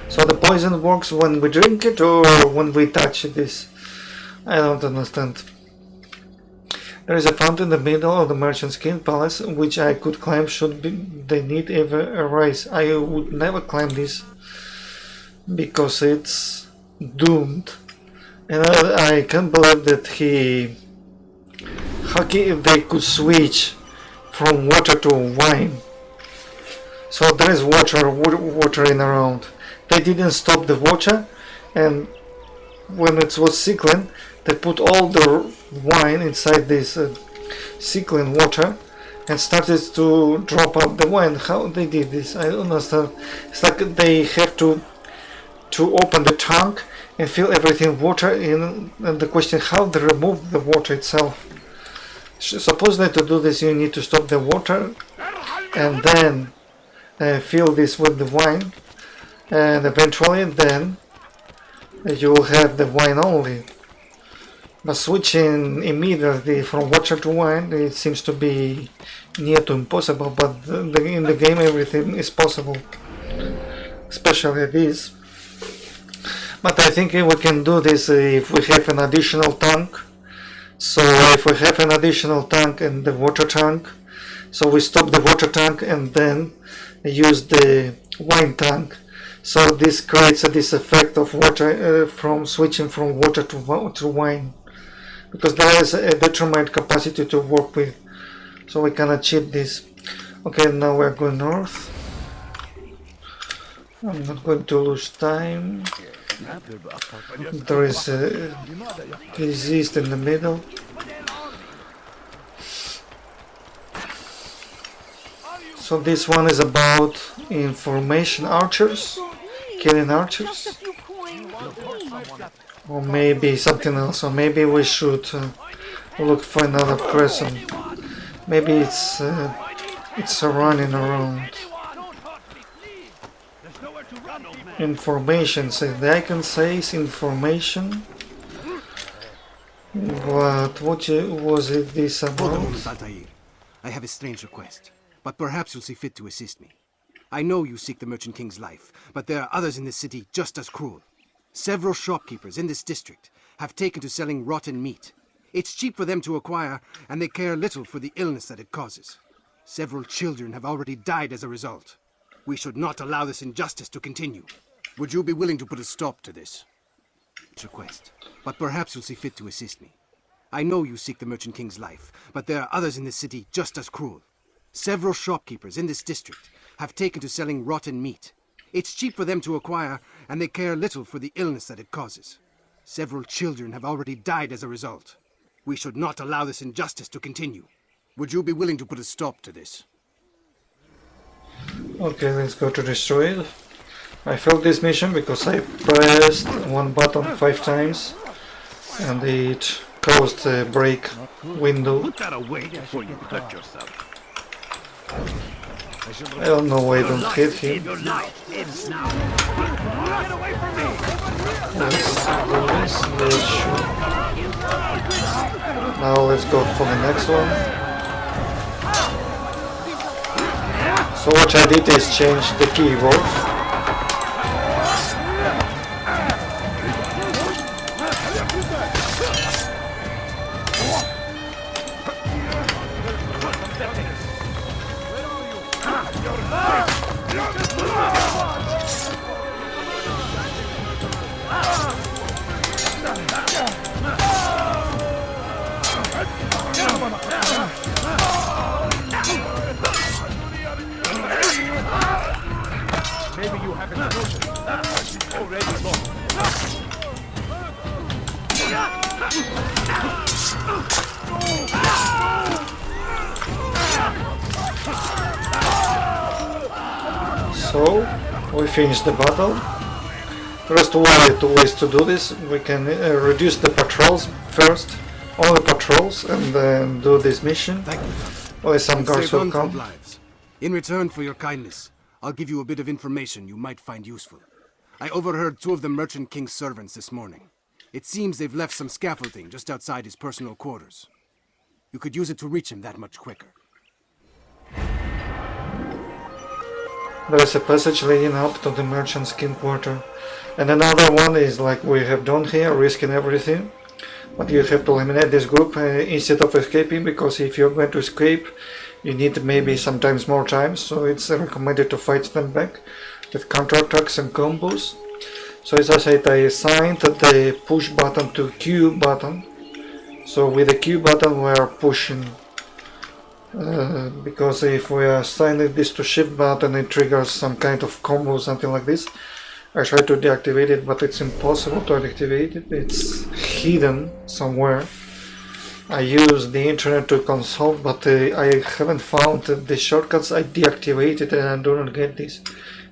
So the poison works when we drink it or when we touch this? I don't understand. There is a fountain in the middle of the Merchant's King Palace, which I could climb should the need ever arise. I would never climb this, because it's doomed. And I can't believe that he they could switch from water to wine. So there is watering around. They didn't stop the water, and when it was cycling, they put all the wine inside this cycling water and started to drop out the wine. How they did this, I don't understand. It's like they have to open the tank and fill everything water in, and the question how they remove the water itself. Supposedly to do this you need to stop the water and then fill this with the wine, and eventually then you will have the wine only. But switching immediately from water to wine, it seems to be near to impossible, but in the game everything is possible, especially this. But I think we can do this if we have an additional tank. So if we have an additional tank and the water tank, so we stop the water tank and then use the wine tank. So this creates this effect of water from switching from water to wine, because there is a determined capacity to work with. So we can achieve this. Okay, now we're going north. I'm not going to lose time. There is a disease in the middle. So this one is about information archers, killing archers, or maybe something else, or maybe we should look for another person. Maybe it's running around. Information, so the icon says information, but what was it this about? Altair, I have a strange request, but perhaps you'll see fit to assist me. I know you seek the Merchant King's life, but there are others in this city just as cruel. Several shopkeepers in this district have taken to selling rotten meat. It's cheap for them to acquire, and they care little for the illness that it causes. Several children have already died as a result. We should not allow this injustice to continue. Would you be willing to put a stop to this? Request, but perhaps you'll see fit to assist me. I know you seek the Merchant King's life, but there are others in this city just as cruel. Several shopkeepers in this district have taken to selling rotten meat. It's cheap for them to acquire, and they care little for the illness that it causes. Several children have already died as a result. We should not allow this injustice to continue. Would you be willing to put a stop to this? Okay, let's go to destroy it. I failed this mission because I pressed one button 5 times and it caused a break window. Put that away before you hurt yourself. I don't know why I don't hit him. Get away from me! Let's do this. Let's shoot. Now let's go for the next one. So what I did is change the keyboard. Maybe you haven't noticed. She's already lost. So we finished the battle. There's two ways to do this. We can reduce the patrols first, all the patrols, and then do this mission. Or some guards will come. In return for your kindness, I'll give you a bit of information you might find useful. I overheard 2 of the Merchant King's servants this morning. It seems they've left some scaffolding just outside his personal quarters. You could use it to reach him that much quicker. There is a passage leading up to the Merchant's King quarter. And another one is like we have done here, risking everything. But you have to eliminate this group instead of escaping, because if you're going to escape, you need maybe sometimes more time, so it's recommended to fight them back with counterattacks and combos. So as I said, I assigned the push button to Q button So with the Q button we are pushing, because if we are assigning this to shift button it triggers some kind of combo, something like this. I tried to deactivate it, but it's impossible to deactivate it. It's hidden somewhere. I use the internet to consult, but I haven't found the shortcuts. I deactivated and I do not get this.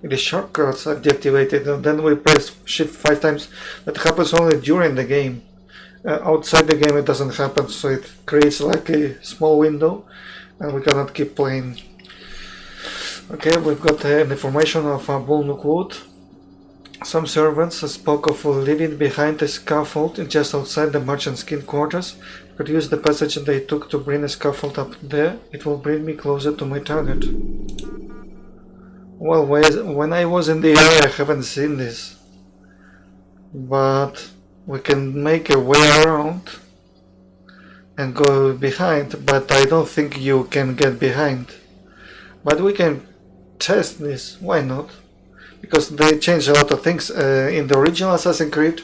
The shortcuts are deactivated, and then we press shift 5 times. That happens only during the game. Outside the game it doesn't happen, so it creates like a small window and we cannot keep playing. Okay, we've got an information of NUQOUD. Some servants spoke of living behind a scaffold just outside the merchant's king quarters. Could use the passage they took to bring a scaffold up there. It will bring me closer to my target. Well, when I was in the area I haven't seen this, but we can make a way around and go behind, but I don't think you can get behind. But we can test this, why not? Because they changed a lot of things. In the original Assassin's Creed,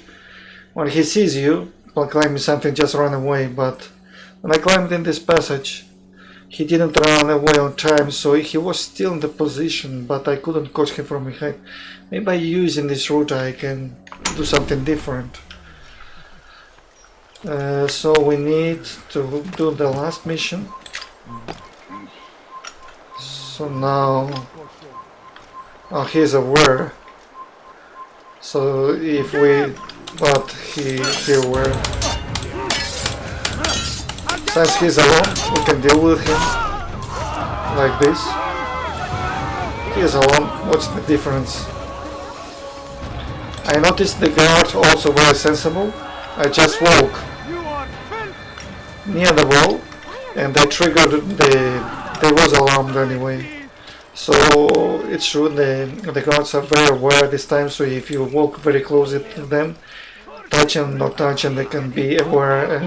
when he sees you while climbing something, just run away, but when I climbed in this passage he didn't run away on time, so he was still in the position, but I couldn't catch him from behind. Maybe by using this route I can do something different. So we need to do the last mission. So now, oh, he's aware. So if we, but here we're, since he's alone, we can deal with him like this. He's alone. What's the difference? I noticed the guard also very sensible. I just walk near the wall and they triggered they was alarmed anyway. So it's true the guards are very aware this time, so if you walk very close to them, touch and not touch, and they can be aware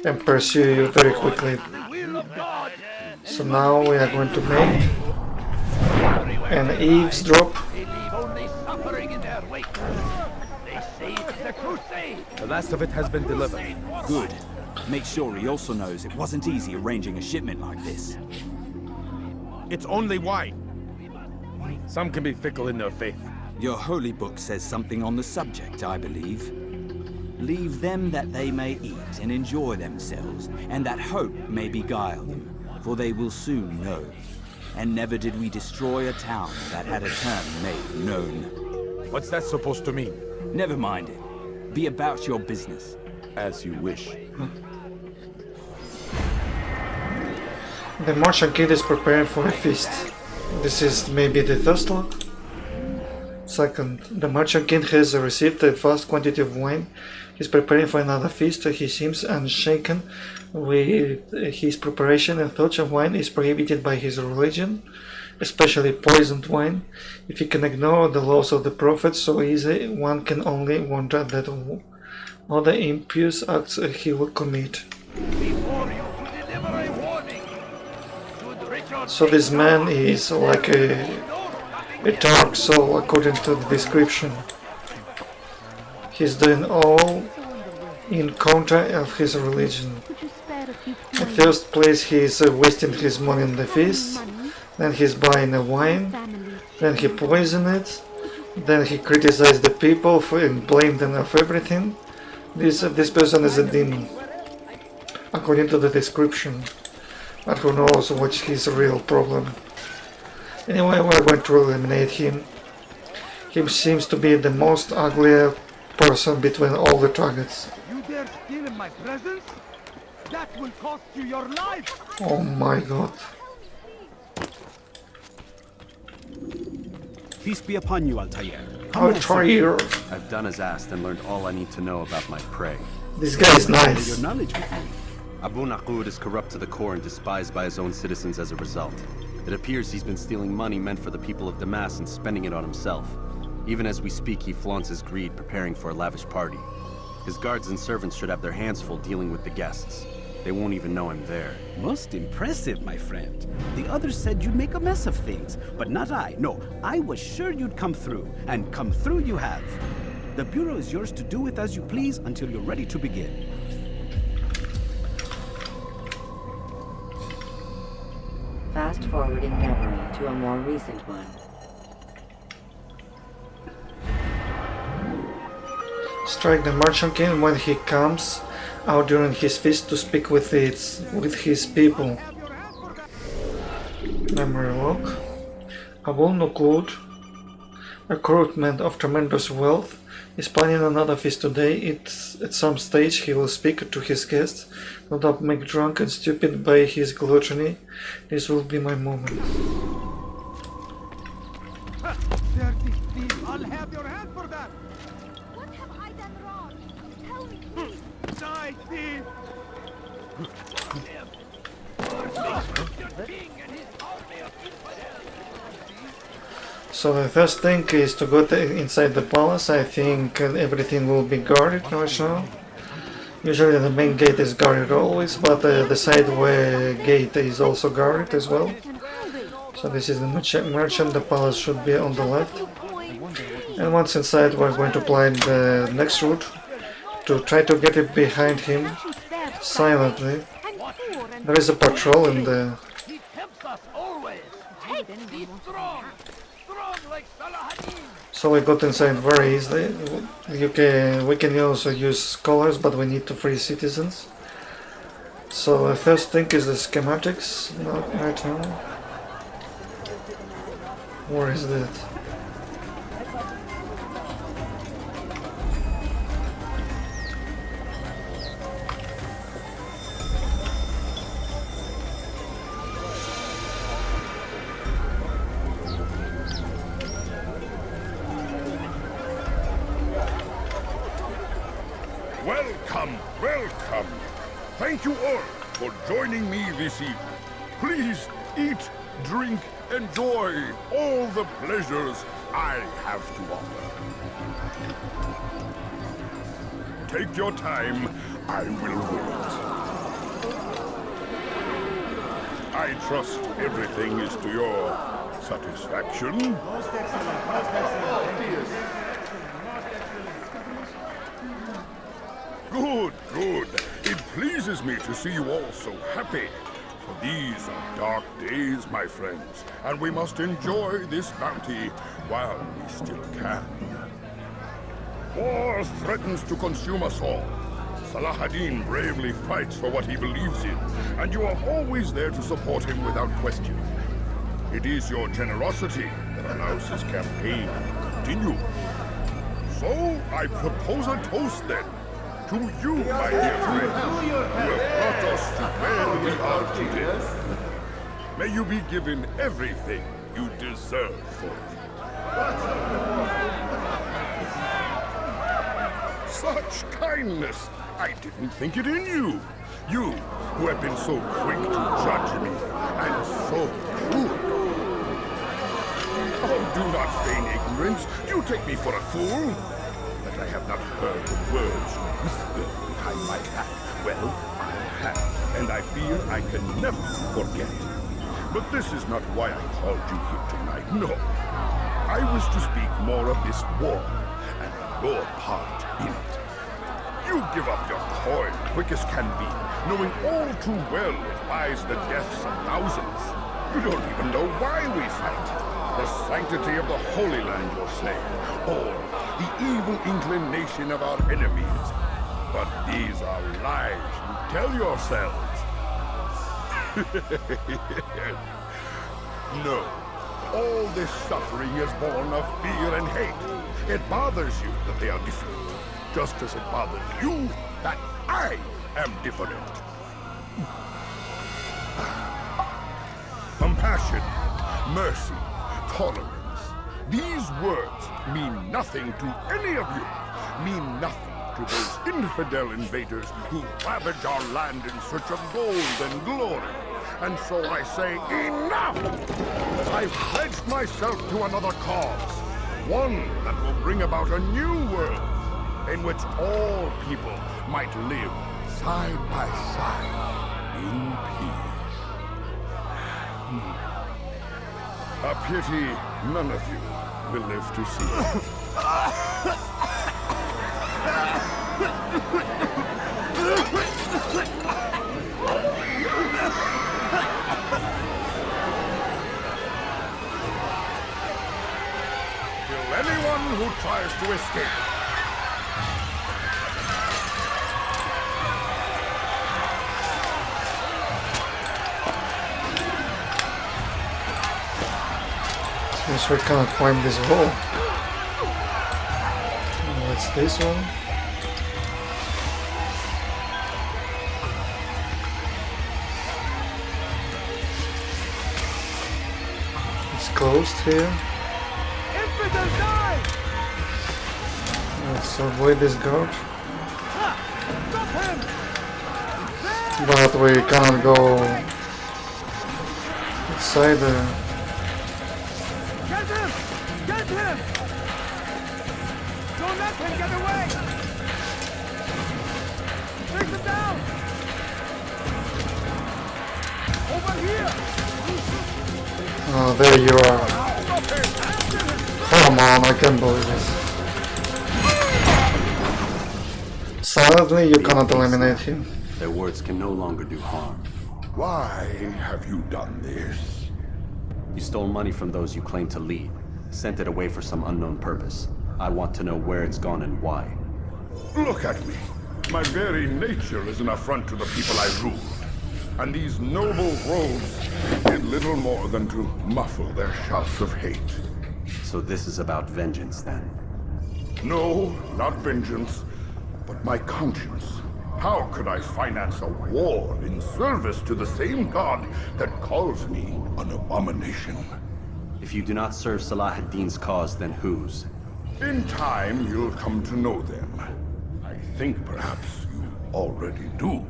and pursue you very quickly. So now we are going to make an eavesdrop. The last of it has been delivered. Good. Make sure he also knows it wasn't easy arranging a shipment like this. It's only wine. Some can be fickle in their faith. Your holy book says something on the subject, I believe. Leave them that they may eat and enjoy themselves, and that hope may beguile them, for they will soon know. And never did we destroy a town that had a term made known. What's that supposed to mean? Never mind it. Be about your business. As you wish. The merchant king is preparing for a feast. This is maybe the first log. Second, the merchant king has received a vast quantity of wine. He's preparing for another feast. He seems unshaken with his preparation, and such a wine is prohibited by his religion, especially poisoned wine. If he can ignore the laws of the prophets so easy, one can only wonder that other impious acts he will commit. So this man is like a dark soul according to the description. He's doing all in counter of his religion. In first place he is wasting his money on the feast, then he's buying the wine, then he poisons it, then he criticizes the people and blames them of everything. This person is a demon, according to the description. But who knows what's his real problem. Anyway, we're going to eliminate him. He seems to be the most ugly person between all the targets. You dare steal in my presence? That will cost you your life! Oh my god. Peace be upon you, Altair. Altair. I've done as asked and learned all I need to know about my prey. This guy is nice. Your knowledge with me. Abu NUQOUD is corrupt to the core and despised by his own citizens as a result. It appears he's been stealing money meant for the people of Damascus and spending it on himself. Even as we speak, he flaunts his greed, preparing for a lavish party. His guards and servants should have their hands full dealing with the guests. They won't even know I'm there. Most impressive, my friend. The others said you'd make a mess of things, but not I. No, I was sure you'd come through, and come through you have. The Bureau is yours to do with as you please until you're ready to begin. fast-forwarding memory to a more recent one. Strike the Merchant King when he comes out during his feast to speak with his people. Memory log. AL-NUQOUD, recruitment of tremendous wealth, is planning another feast today. At some stage he will speak to his guests, no doubt make drunk and stupid by his gluttony. This will be my moment. Dirty thief! I'll have your hand for that! What have I done wrong? Tell me, please! Die, thief! So the first thing is to go inside the palace. I think everything will be guarded right now. Usually the main gate is guarded always, but the sideway gate is also guarded as well. So this is the merchant, the palace should be on the left. And once inside we're going to plan the next route to try to get it behind him silently. There is a patrol in the... So we got inside very easily. We can also use scholars, but we need to free citizens. So the first thing is the schematics. Not right now. Where is that? Welcome, welcome. Thank you all for joining me this evening. Please eat, drink, enjoy all the pleasures I have to offer. Take your time, I will wait. I trust everything is to your satisfaction. Most excellent, most excellent. Good, good. It pleases me to see you all so happy. For these are dark days, my friends, and we must enjoy this bounty while we still can. War threatens to consume us all. Salah ad-Din bravely fights for what he believes in, and you are always there to support him without question. It is your generosity that allows his campaign to continue. So, I propose a toast then. To you, my dear friends, who have brought us to where we are today. May you be given everything you deserve for it. Such kindness! I didn't think it in you. You, who have been so quick to judge me, and so cruel. Oh, do not feign ignorance. Do you take me for a fool? I have not heard the words whispered behind my back. Well, I have, and I fear I can never forget. But this is not why I called you here tonight, no. I wish to speak more of this war, and your part in it. You give up your coin quick as can be, knowing all too well it buys the deaths of thousands. You don't even know why we fight. The sanctity of the Holy Land you're saying, or the evil inclination of our enemies. But these are lies you tell yourselves. No, all this suffering is born of fear and hate. It bothers you that they are different, just as it bothers you that I am different. Compassion, mercy, tolerance. These words mean nothing to any of you. Mean nothing to those infidel invaders who ravage our land in search of gold and glory. And so I say, enough! I've pledged myself to another cause. One that will bring about a new world in which all people might live side by side in peace. A pity none of you will live to see it. to escape. Seems we cannot climb this wall. What's this one? It's closed here. Let's avoid this guard. But we cannot go inside there. Get him! Get him! Don't let him get away! Take him down! Over here! Oh, there you are. Come on, I can't believe this. Sadly, you cannot eliminate him. Their words can no longer do harm. Why have you done this? You stole money from those you claim to lead, sent it away for some unknown purpose. I want to know where it's gone and why. Look at me. My very nature is an affront to the people I rule. And these noble robes did little more than to muffle their shouts of hate. So this is about vengeance, then? No, not vengeance, but my conscience. How could I finance a war in service to the same god that calls me an abomination? If you do not serve Salah ad-Din's cause, then whose? In time, you'll come to know them. I think perhaps you already do.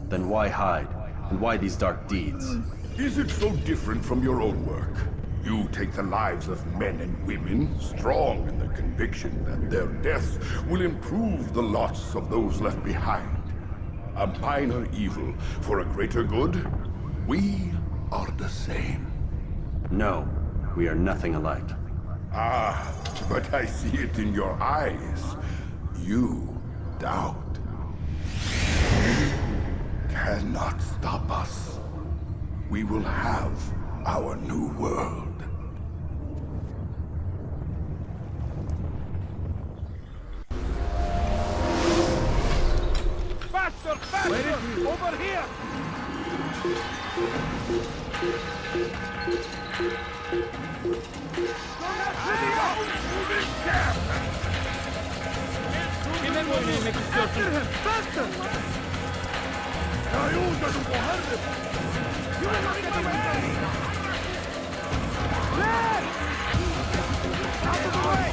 Then why hide? And why these dark deeds? Is it so different from your own work? You take the lives of men and women, strong in the conviction that their deaths will improve the lots of those left behind. A minor evil for a greater good? We are the same. No, we are nothing alike. Ah, but I see it in your eyes. You doubt. You cannot stop us. We will have our new world. Faster! Faster! Over here! Faster! لا يوجد مهرب! Out of the way!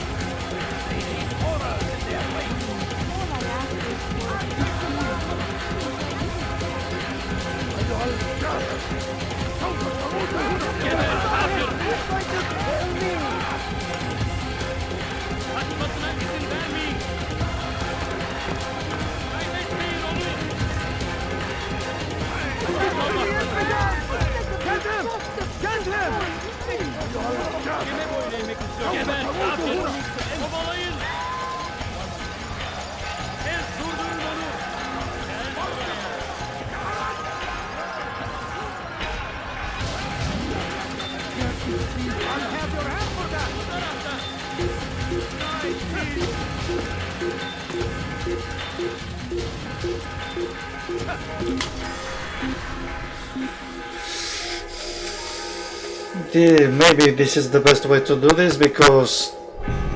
Maybe this is the best way to do this, because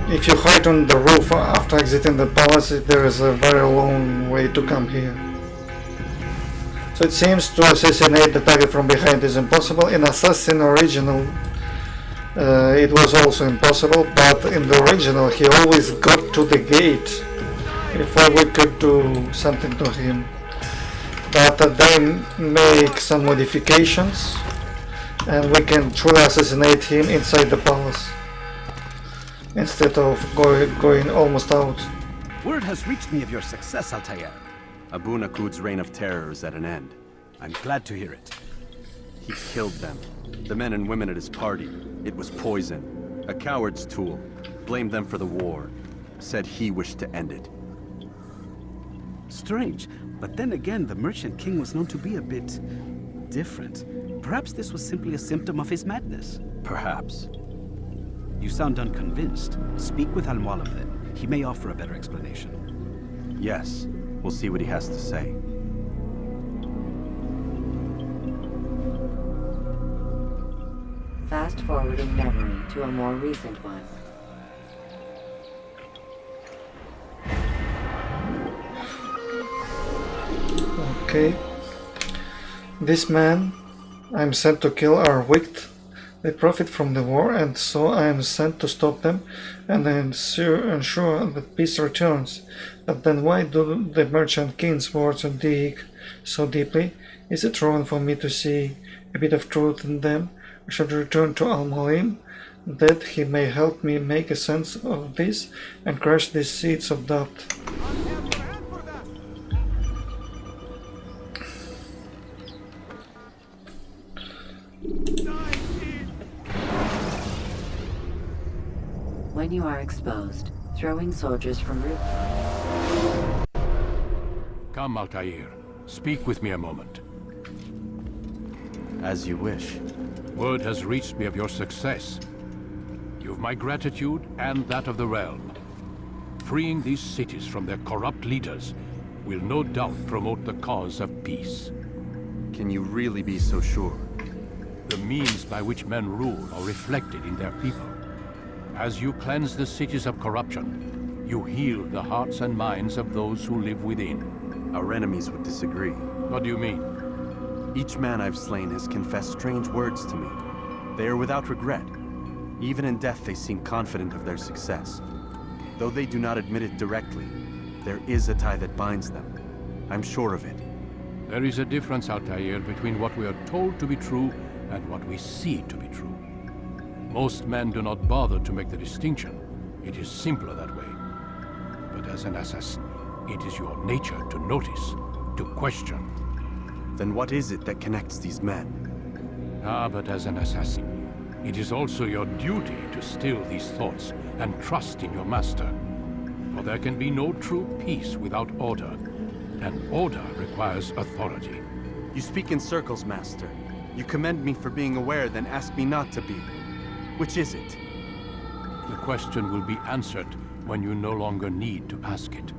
if you hide on the roof after exiting the palace, there is a very long way to come here. So it seems to assassinate the target from behind is impossible. In Assassin original it was also impossible, but in the original he always got to the gate before we could do something to him. But they make some modifications and we can truly assassinate him inside the palace instead of going almost out. Word has reached me of your success, Altair. Abu NUQOUD's reign of terror is at an end. I'm glad to hear it. He killed them. The men and women at his party. It was poison. A coward's tool. Blamed them for the war. Said he wished to end it. Strange, but then again, the Merchant King was known to be a bit different. Perhaps this was simply a symptom of his madness. Perhaps. You sound unconvinced. Speak with Al-Mualim then. He may offer a better explanation. Yes, we'll see what he has to say. Fast-forwarding memory to a more recent one. Okay. This man I'm sent to kill are wicked. They profit from the war, and so I am sent to stop them and ensure that peace returns. But then why do the merchant kings words dig so deeply? Is it wrong for me to see a bit of truth in them? I should return to Al-Mualim, that he may help me make a sense of this and crush these seeds of doubt. When you are exposed, throwing soldiers from roof. Come, Altair. Speak with me a moment. As you wish. Word has reached me of your success. You've my gratitude and that of the realm. Freeing these cities from their corrupt leaders will no doubt promote the cause of peace. Can you really be so sure? The means by which men rule are reflected in their people. As you cleanse the cities of corruption, you heal the hearts and minds of those who live within. Our enemies would disagree. What do you mean? Each man I've slain has confessed strange words to me. They are without regret. Even in death they seem confident of their success. Though they do not admit it directly, there is a tie that binds them. I'm sure of it. There is a difference, Altair, between what we are told to be true and what we see to be true. Most men do not bother to make the distinction. It is simpler that way. But as an assassin, it is your nature to notice, to question. Then what is it that connects these men? But as an assassin, it is also your duty to still these thoughts and trust in your master. For there can be no true peace without order, and order requires authority. You speak in circles, master. You commend me for being aware, then ask me not to be. Which is it? The question will be answered when you no longer need to ask it.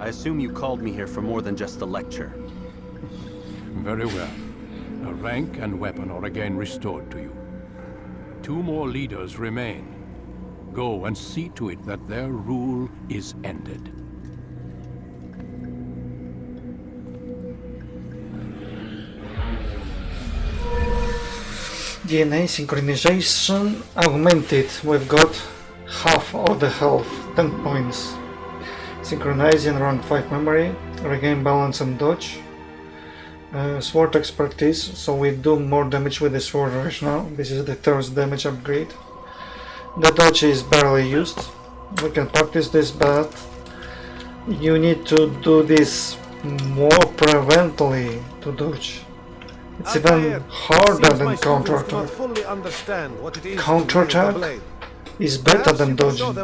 I assume you called me here for more than just a lecture. Very well. A rank and weapon are again restored to you. 2 more leaders remain. Go and see to it that their rule is ended. DNA synchronization augmented. We've got half of the health, 10 points. Synchronizing rank 5 memory, regain balance and dodge. Sword expertise, so we do more damage with the sword right now. This is the 3rd damage upgrade. The dodge is barely used. We can practice this, but you need to do this more preventively to dodge. It's even harder than counterattack. Counterattack is better than dodging.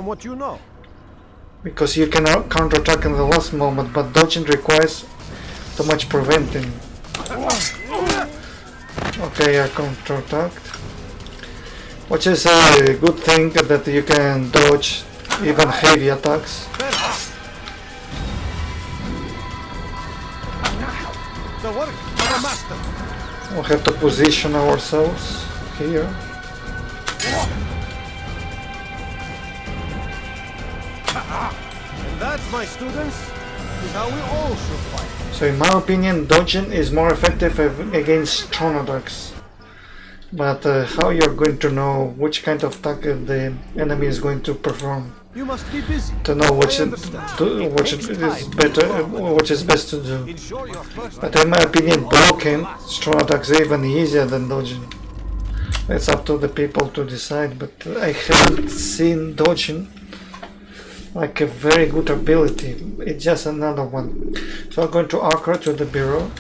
Because you can counterattack in the last moment, but dodging requires too much preventing. Okay, I counterattacked. Which is a good thing that you can dodge even heavy attacks. The work of a master. We have to position ourselves here. And that, my students, is how we all should fight. So in my opinion, dodging is more effective against strong attacks. But how you're going to know which kind of attack the enemy is going to perform? You must be busy. To know which is better, which is best to do. But in my opinion, blocking strong attacks is even easier than dodging. It's up to the people to decide. But I haven't seen dodging like a very good ability. It's just another one. So I'm going to Acre to the bureau.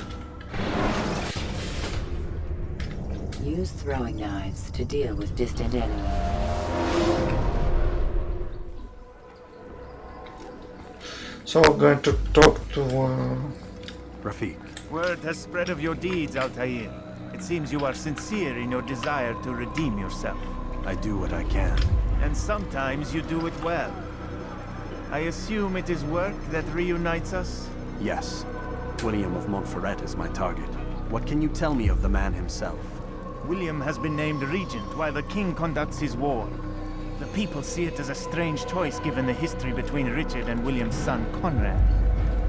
Use throwing knives to deal with distant enemies. So I'm going to talk to Rafiq. Word has spread of your deeds, Altair. It seems you are sincere in your desire to redeem yourself. I do what I can. And sometimes you do it well. I assume it is work that reunites us? Yes. William of Montferrat is my target. What can you tell me of the man himself? William has been named regent while the king conducts his war. The people see it as a strange choice given the history between Richard and William's son Conrad.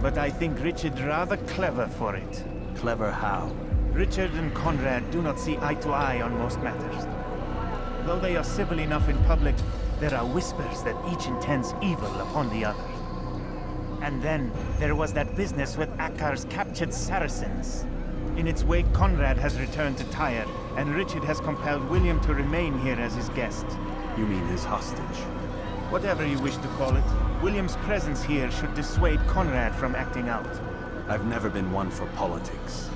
But I think Richard rather clever for it. Clever how? Richard and Conrad do not see eye to eye on most matters. Though they are civil enough in public, there are whispers that each intends evil upon the other. And then there was that business with Acre's captured Saracens. In its wake, Conrad has returned to Tyre, and Richard has compelled William to remain here as his guest. You mean his hostage? Whatever you wish to call it, William's presence here should dissuade Conrad from acting out. I've never been one for politics.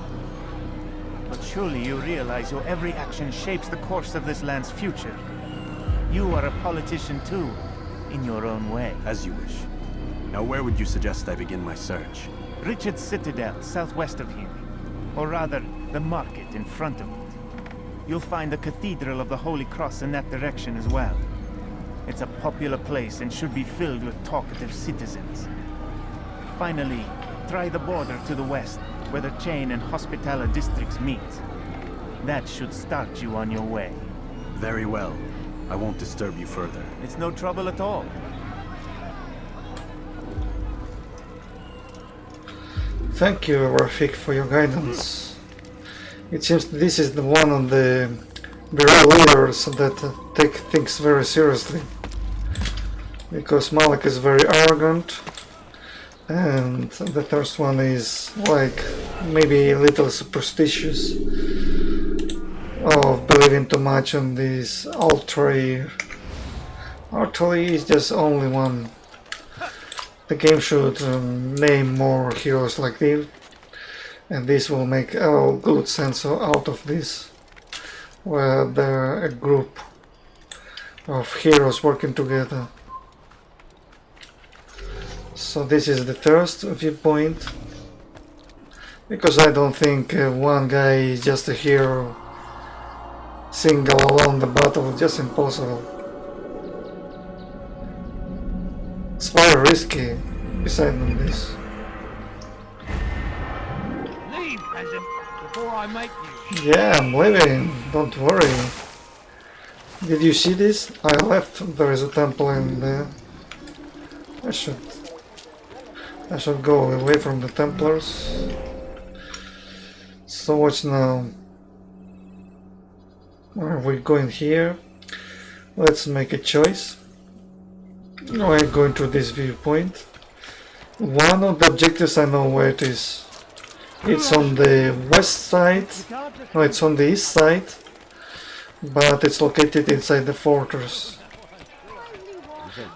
But surely you realize your every action shapes the course of this land's future. You are a politician too, in your own way. As you wish. Now where would you suggest I begin my search? Richard's citadel, southwest of here. Or rather, the market in front of it. You'll find the Cathedral of the Holy Cross in that direction as well. It's a popular place and should be filled with talkative citizens. Finally, try the border to the west, where the Chain and Hospitaller districts meet. That should start you on your way. Very well. I won't disturb you further. It's no trouble at all. Thank you, Rafik, for your guidance. It seems this is the one of the bureau leaders that take things very seriously. Because Malik is very arrogant, and the first one is like maybe a little superstitious of believing too much on this altar. Artillery is just only one. The game should name more heroes like this, and this will make a good sense out of this, where they're a group of heroes working together. So this is the first viewpoint, because I don't think one guy is just a hero single alone the battle, just impossible. It's very risky, besides this. Leave, peasant, before I make you. Yeah, I'm leaving, don't worry. Did you see this? I left, there is a temple in there. I should go away from the Templars. So what's now? Are we going here? Let's make a choice. I'm going to this viewpoint. One of the objectives, I know where it is. It's on the west side. No, it's on the east side. But it's located inside the fortress.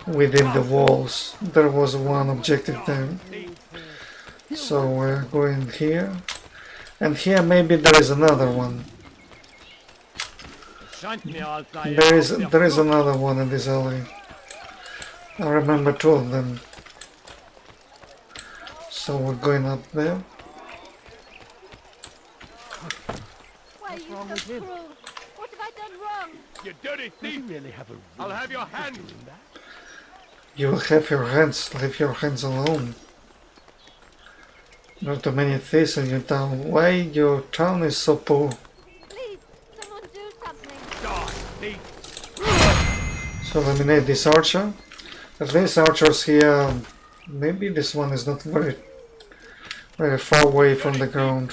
Within the walls. There was one objective there. So we're going here. And here maybe there is another one. There is another one in this alley. I remember two of them. So we're going up there. Why are you so cruel? What have I done wrong? You dirty thief! I'll have your hand! You will have your hands, leave your hands alone. Not too many thieves in your town. Why your town is so poor? Please, someone do something. Die, thief! So eliminate this archer. At least archers here, maybe this one is not very far away from the ground.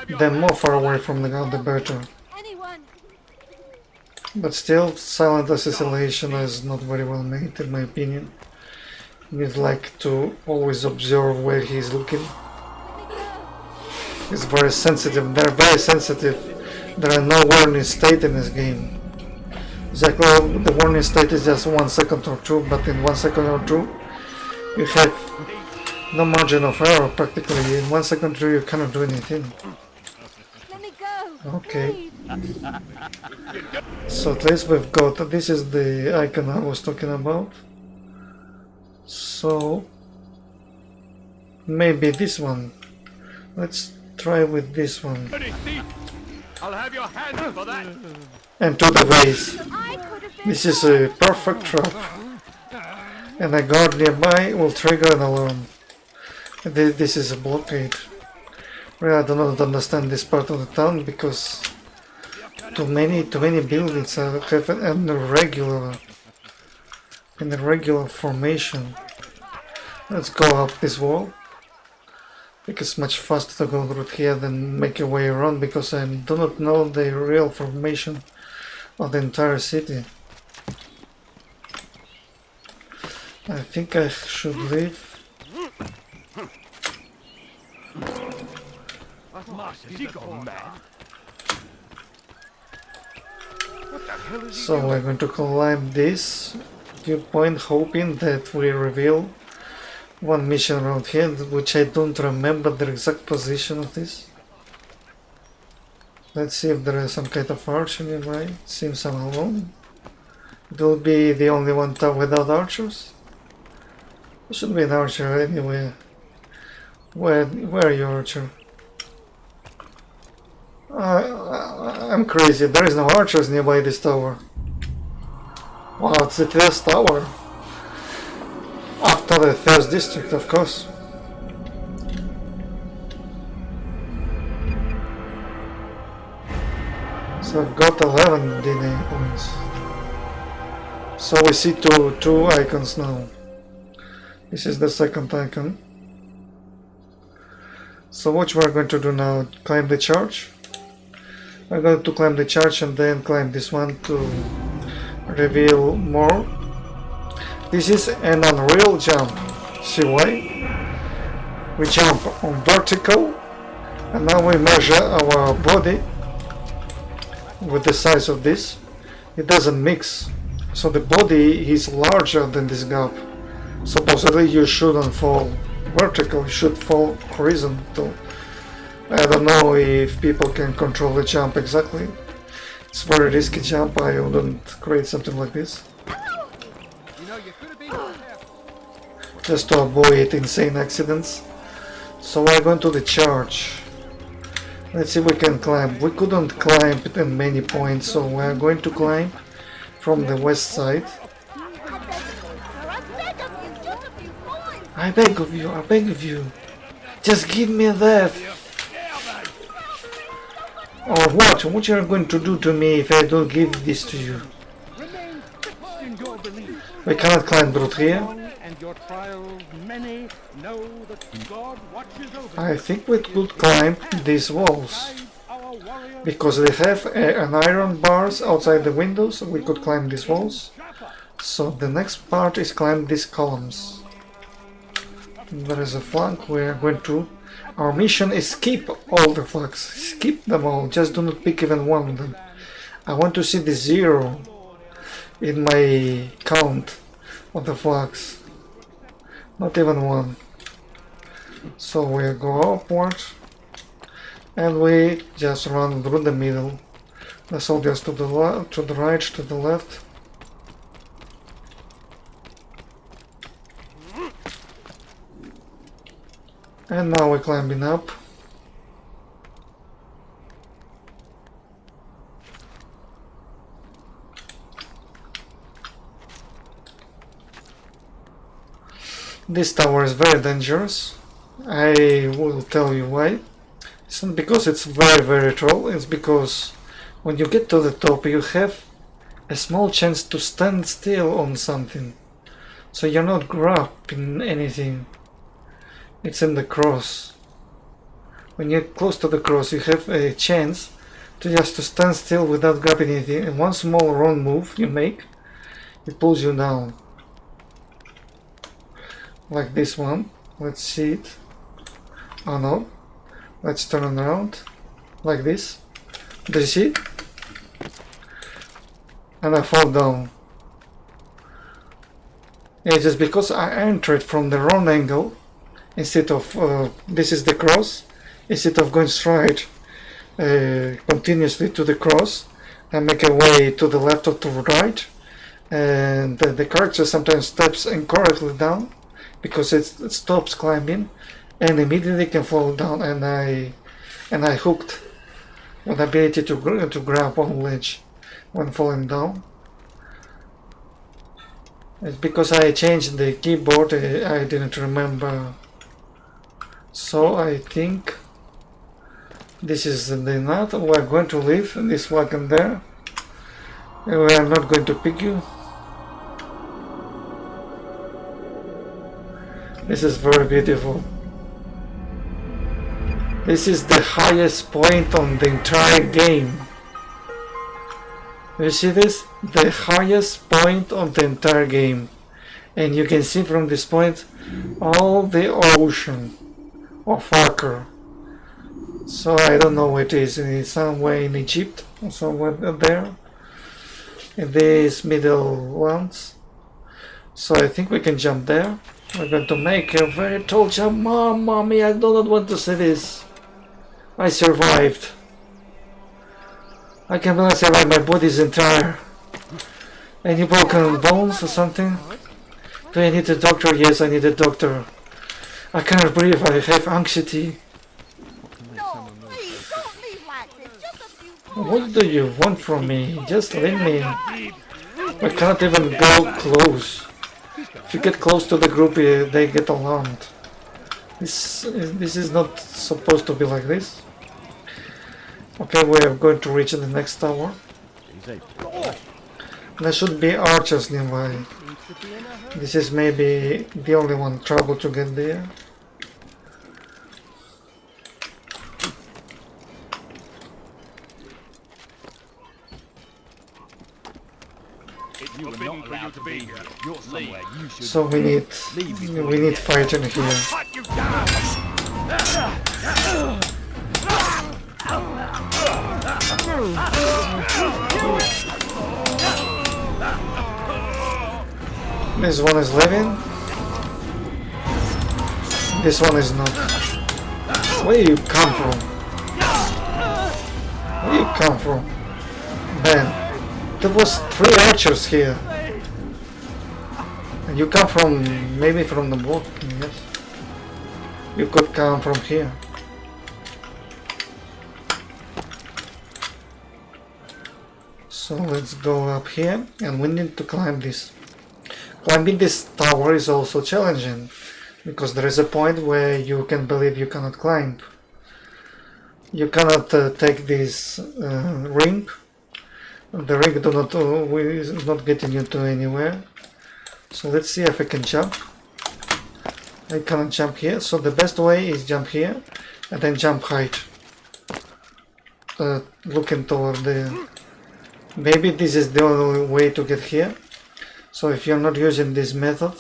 The more far away from the ground, the better. Anyone. But still, silent assassination is not very well made, in my opinion. You'd like to always observe where he's looking. It's very sensitive. They're very sensitive. There are no warning state in this game. Exactly, the warning state is just 1 second or two, but in 1 second or two, you have no margin of error practically. In 1 second or two, you cannot do anything. Let me go. Okay. So at least we've got, this is the icon I was talking about. So maybe this one. Let's try with this one. I'll have your hand for that! And to the base. This is a perfect trap. and a guard nearby will trigger an alarm. This is a blockade. Really, I do not understand this part of the town because too many buildings have an irregular formation. Let's go up this wall. I think it's much faster to go through here than make your way around because I do not know the real formation of the entire city. I think I should leave. So we're going to climb this viewpoint, hoping that we reveal one mission around here, which I don't remember the exact position of this. Let's see if there is some kind of archer nearby. Seems I'm alone. It will be the only one town without archers. There should be an archer anywhere. Where are you, archer? I'm crazy. There is no archers nearby this tower. Wow, it's the first tower. After the first district, of course. So I've got 11 DNA points. So we see two icons now. This is the second icon. So what we're going to do now? Climb the church. We're going to climb the church and then climb this one to reveal more. This is an unreal jump. See why? We jump on vertical and now we measure our body with the size of this. It doesn't mix. So the body is larger than this gap. Supposedly you shouldn't fall vertical, you should fall horizontal. I don't know if people can control the jump exactly. It's a very risky jump. I wouldn't create something like this. Just to avoid insane accidents. So we're going to the church. Let's see if we can climb. We couldn't climb in many points, so we're going to climb from the west side. I beg of you, just give me that. Or what? What you are going to do to me if I don't give this to you? We cannot climb through here. I think we could climb these walls. Because they have an iron bars outside the windows, we could climb these walls. So the next part is climb these columns. There is a flank we are going to. Our mission is skip all the flags. Skip them all, just do not pick even one of them. I want to see the 0 in my count of the flags. Not even one. So we go upward and we just run through the middle. The soldiers to the left, to the right, to the left. And now we're climbing up. This tower is very dangerous. I will tell you why. It's not because it's very tall, it's because when you get to the top you have a small chance to stand still on something. So you're not grabbing anything. It's in the cross. When you're close to the cross you have a chance to just to stand still without grabbing anything, and one small wrong move you make, it pulls you down. Like this one. Let's see it. Oh no. Let's turn around. Like this. Do you see it? And I fall down. It's just because I entered from the wrong angle. Instead of, this is the cross, instead of going straight continuously to the cross, I make a way to the left or to the right, and the character sometimes steps incorrectly down, because it stops climbing, and immediately can fall down, and I hooked with the ability to grab on ledge when falling down. It's because I changed the keyboard, I didn't remember. So I think this is the nut. We're going to leave this wagon there. We are not going to pick you. This is very beautiful. This is the highest point on the entire game. You see this? The highest point on the entire game. And you can see from this point all the ocean of Acre. So I don't know where it is. It's somewhere in Egypt or somewhere there. In these middle ones. So I think we can jump there. We're going to make a very tall jump. Mommy, I do not want to see this. I survived. I can barely survive, my body is entire. Any broken bones or something? Do I need a doctor? Yes, I need a doctor. I cannot breathe, I have anxiety. What do you want from me? Just leave me. I cannot even go close. If you get close to the group, they get alarmed. This is not supposed to be like this. Okay, we are going to reach the next tower. There should be archers nearby. This is maybe the only one trouble to get there. So we need fighting here. This one is living. This one is not. Where do you come from? Where do you come from? Man, there was 3 archers here. And you come from, maybe from the boat, yes. You could come from here. So let's go up here, and we need to climb this. Climbing this tower is also challenging, because there is a point where you can believe you cannot climb. You cannot take this ring. The ring is not getting you to anywhere. So let's see if I can jump. I cannot jump here, so the best way is jump here, and then jump height. Looking toward the... Maybe this is the only way to get here. So if you're not using this method,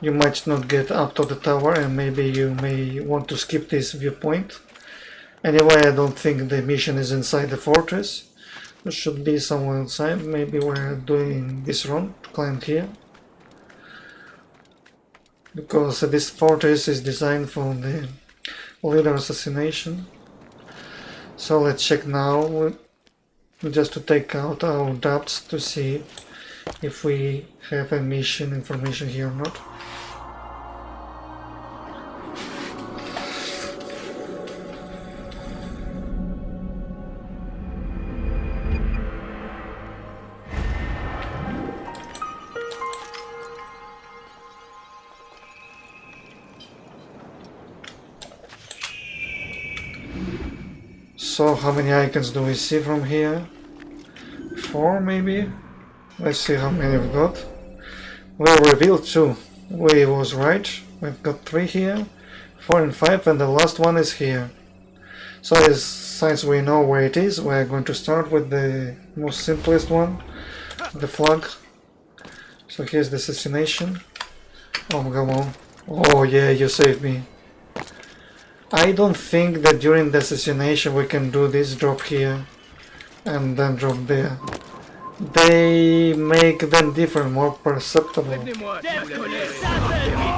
you might not get up to the tower, and maybe you may want to skip this viewpoint. Anyway, I don't think the mission is inside the fortress. It should be somewhere outside. Maybe we're doing this wrong, to climb here. Because this fortress is designed for the leader assassination. So let's check now, just to take out our doubts to see if we have a mission information here or not. So how many icons do we see from here? 4 maybe? Let's see how many we've got. We'll reveal 2. We was right. We've got 3 here, 4 and 5, and the last one is here. So since we know where it is, we're going to start with the most simplest one, the flag. So here's the assassination. Oh, come on. Oh yeah, you saved me. I don't think that during the assassination we can do this drop here and then drop there. They make them different, more perceptible.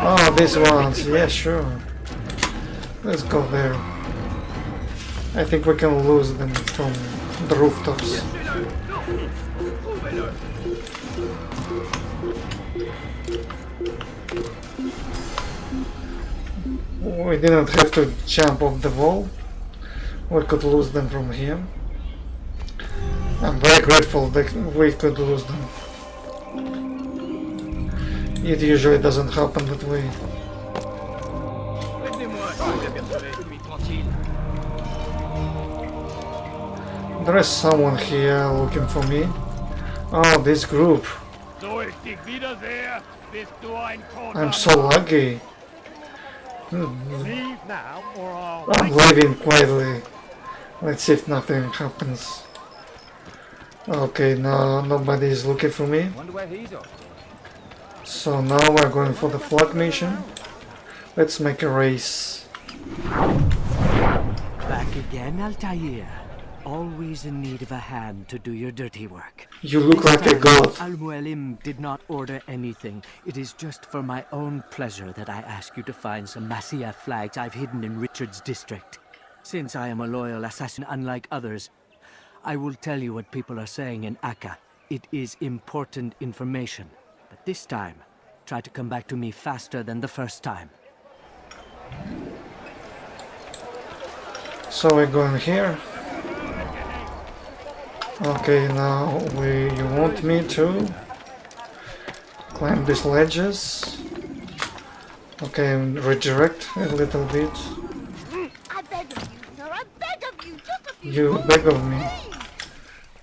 Oh, these ones, yeah, sure. Let's go there. I think we can lose them from the rooftops. We didn't have to jump off the wall. We could lose them from here. I'm very grateful that we could lose them. It usually doesn't happen that way. There is someone here looking for me. Oh, this group. I'm so lucky. I'm leaving quietly. Let's see if nothing happens. Okay, now nobody is looking for me. So now we're going for the flag mission. Let's make a race. Back again, Altair. Always in need of a hand to do your dirty work. You look like a god. Al-Mualim did not order anything. It is just for my own pleasure that I ask you to find some Masyaf flags I've hidden in Richard's district. Since I am a loyal assassin unlike others, I will tell you what people are saying in Acre. It is important information. But this time, try to come back to me faster than the first time. So we're going here. Okay, now you want me to climb these ledges. Okay, redirect a little bit. I beg of you, sir. I beg of you. Just a few You beg of me.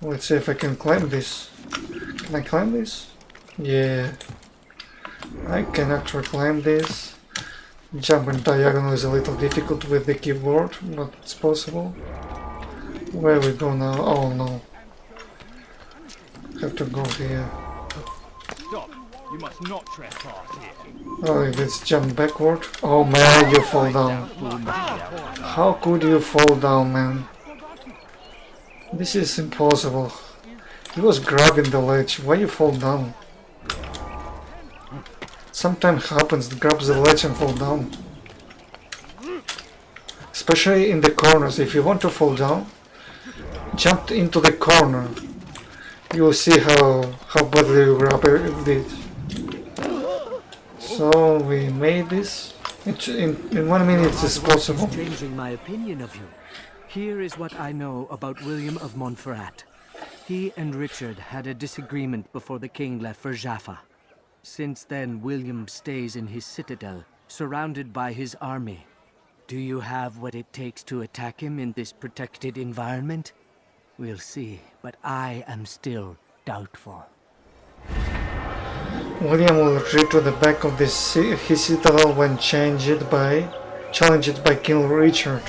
Let's see if I can climb this. Can I climb this? Yeah. I can actually climb this. Jumping diagonal is a little difficult with the keyboard, but it's possible. Where we go now? Oh no. Have to go here. Stop. You must not trespass here. Oh, let's jump backward. Oh man, you fall down. How could you fall down, man? This is impossible. He was grabbing the ledge. Why you fall down? Sometimes happens, grabs the ledge and fall down. Especially in the corners. If you want to fall down, jump into the corner. You will see how badly you grab it. So we made this. In 1 minute it's possible. Changing my opinion of you. Here is what I know about William of Montferrat. He and Richard had a disagreement before the king left for Jaffa. Since then, William stays in his citadel, surrounded by his army. Do you have what it takes to attack him in this protected environment? We'll see, but I am still doubtful. William will retreat to the back of his citadel when challenged by King Richard.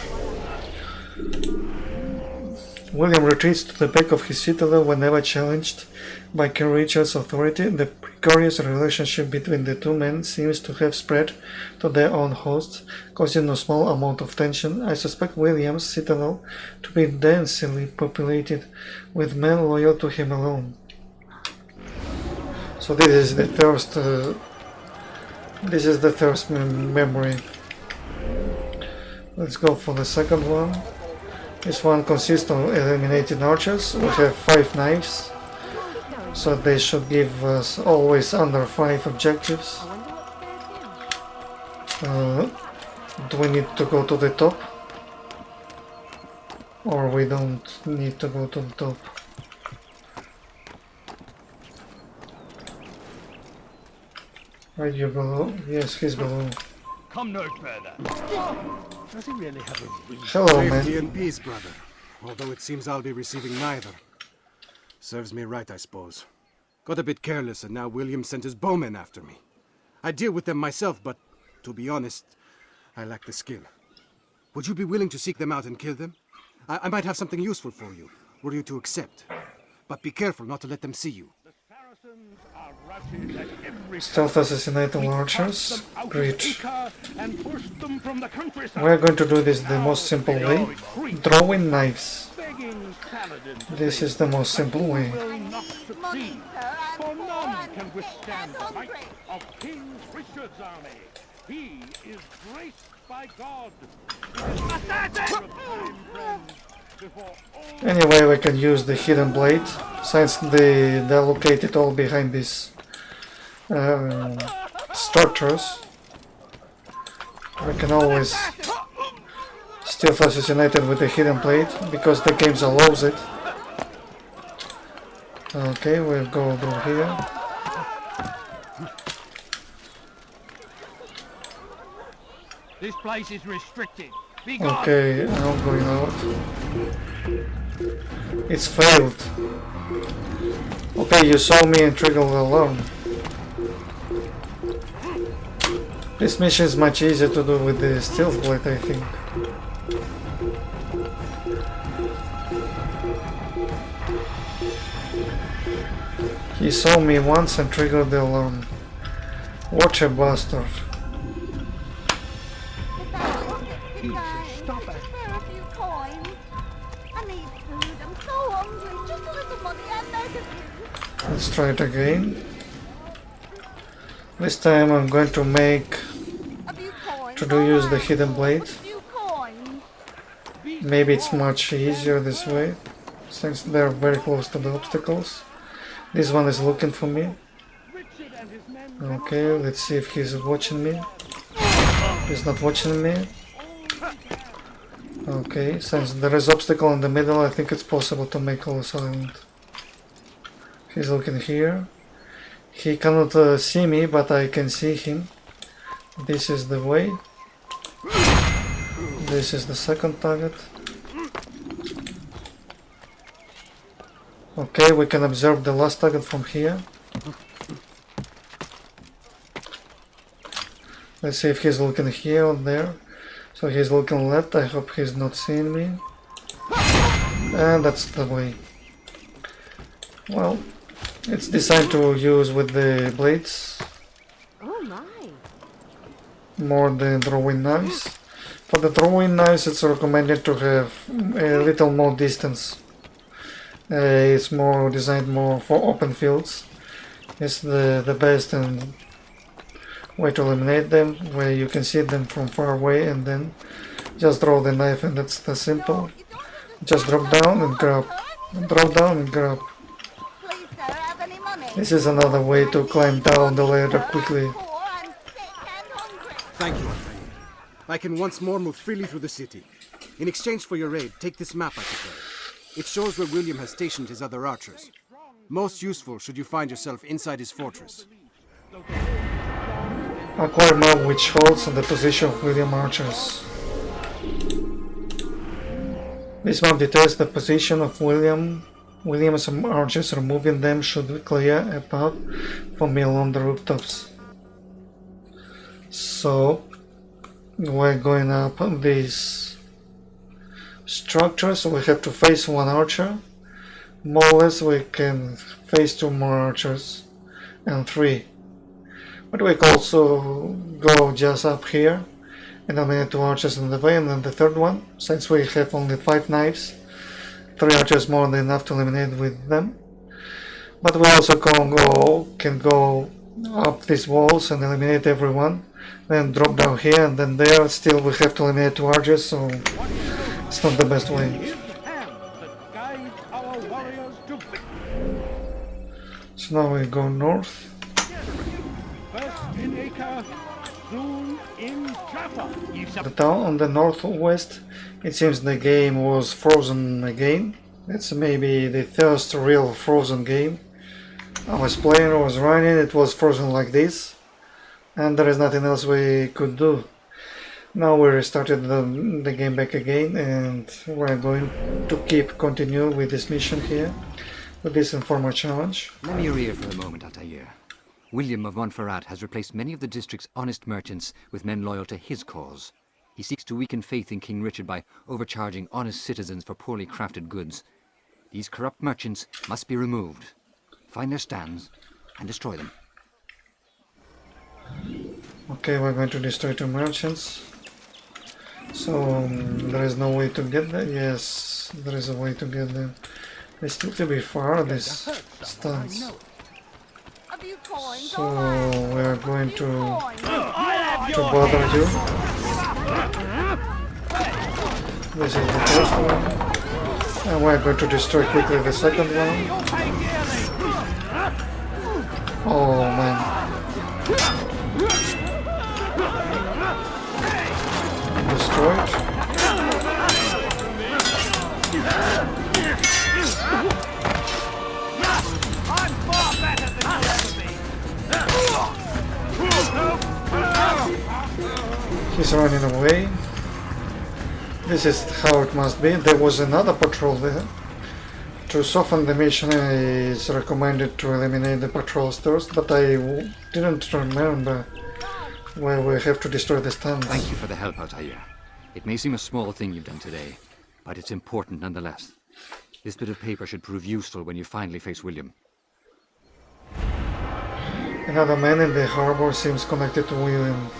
William retreats to the back of his citadel whenever challenged by King Richard's authority. The precarious relationship between the two men seems to have spread to their own hosts, causing no small amount of tension. I suspect William's citadel to be densely populated with men loyal to him alone. So this is the first memory. Let's go for the second one. This one consists of eliminated archers. We have 5 knives, so they should give us always under 5 objectives. Do we need to go to the top? Or we don't need to go to the top? Are you below? Yes, he's below. Come no further. Does he really have a reason? Hello, man. Safety and peace, brother. Although it seems I'll be receiving neither. Serves me right, I suppose. Got a bit careless, and now William sent his bowmen after me. I deal with them myself, but to be honest, I lack the skill. Would you be willing to seek them out and kill them? I might have something useful for you, were you to accept. But be careful not to let them see you. Stealth assassinating archers. Great. We're going to do this the most simple way. Drawing knives. This is the most simple way. For none can withstand the might of King Richard's army. He is graced by God. Anyway, we can use the hidden blade, since they're located all behind these structures. We can always stealth assassinate with the hidden blade, because the game allows it. Okay, we'll go over here. This place is restricted. Be gone. Okay, I'm going out. It's failed. Okay, you saw me and triggered the alarm. This mission is much easier to do with the stealth blade, I think. He saw me once and triggered the alarm. Watch a bastard. Stop it. Spare a few coins. I need food. I'm so hungry. Just a little money, I beg of you. Let's try it again. This time I'm going to make use the hidden blade. Maybe it's much easier this way, since they're very close to the obstacles. This one is looking for me. Okay, let's see if he's watching me. He's not watching me. Okay, since there is obstacle in the middle, I think it's possible to make all silent. He's looking here. He cannot see me, but I can see him. This is the way. This is the second target. Okay, we can observe the last target from here. Let's see if he's looking here or there. So he's looking left. I hope he's not seeing me. And that's the way. Well, it's designed to use with the blades. Oh my. More than throwing knives. For the throwing knives, it's recommended to have a little more distance. It's more designed more for open fields. It's the best and way to eliminate them, where you can see them from far away and then just throw the knife, and that's the simple. Just drop down and grab. Drop down and grab. This is another way to climb down the ladder quickly. Thank you, Altair. I can once more move freely through the city. In exchange for your aid, take this map I prepared. It shows where William has stationed his other archers. Most useful should you find yourself inside his fortress. Acquire map which holds the position of William archers. This map details the position of William's archers. Removing them should clear a path for me along the rooftops. So we're going up these structures. We have to face one archer. More or less we can face two more archers and three. But we can also go just up here and eliminate two archers in the way, and then the third one, since we have only 5 knives, 3 archers more than enough to eliminate with them. But we also can go up these walls and eliminate everyone, then drop down here and then there. Still we have to eliminate 2 archers, so it's not the best way. So now we go north. First in Acre, soon in Jaffa. The town on the northwest, it seems the game was frozen again. It's maybe the first real frozen game. I was playing, I was running, it was frozen like this. And there is nothing else we could do. Now we restarted the game back again, and we're going to continue with this mission here, with this informal challenge. Let me rear for a moment, Altair. William of Montferrat has replaced many of the district's honest merchants with men loyal to his cause. He seeks to weaken faith in King Richard by overcharging honest citizens for poorly crafted goods. These corrupt merchants must be removed. Find their stands and destroy them. Okay, we're going to destroy 2 merchants. So there is no way to get there. Yes, there is a way to get there. They still to be far, these stands. So we're going to bother you. This is the first one. And we're going to destroy quickly the second one. Oh man. Destroyed. He's running away. This is how it must be. There was another patrol there. To soften the mission, it is recommended to eliminate the patrols first, but I didn't remember where we have to destroy the stands. Thank you for the help, Altair. It may seem a small thing you've done today, but it's important nonetheless. This bit of paper should prove useful when you finally face William. Another man in the harbor seems connected to William.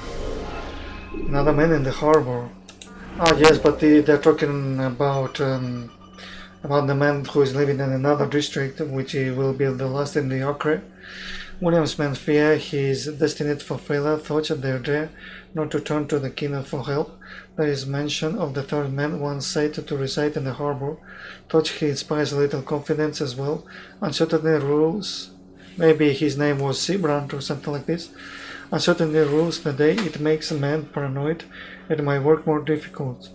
Another man in the harbor. Ah yes, but they're talking about the man who is living in another district, which will be the last in the Acre. William's men fear he is destined for failure, thought they dare not to turn to the king for help. There is mention of the third man once said to reside in the harbor, thought he inspires little confidence as well. Uncertainty rules, maybe his name was SIBRAND or something like this. Uncertainty rules the day, it makes a man paranoid, it might work more difficult.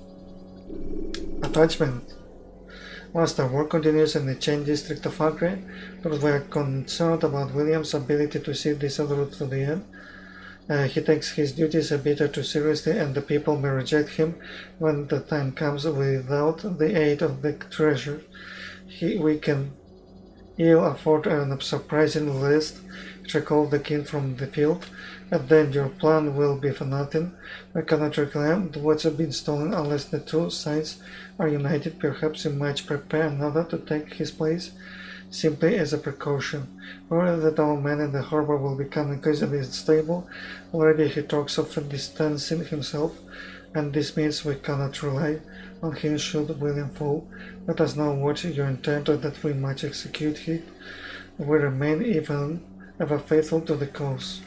Attachment. Once the war continues in the chain district of Acre, those were concerned about William's ability to see this other route to the end. He takes his duties a bit too seriously, and the people may reject him when the time comes without the aid of the treasure. We can ill afford a surprising list to recall the king from the field, and then your plan will be for nothing. We cannot reclaim what's been stolen unless the two sides are united. Perhaps you might prepare another to take his place, simply as a precaution. Worried that our man in the harbor will become increasingly unstable, already he talks of distancing himself, and this means we cannot rely on him should William fall. Let us know what you intend that we might execute it. We remain ever faithful to the cause.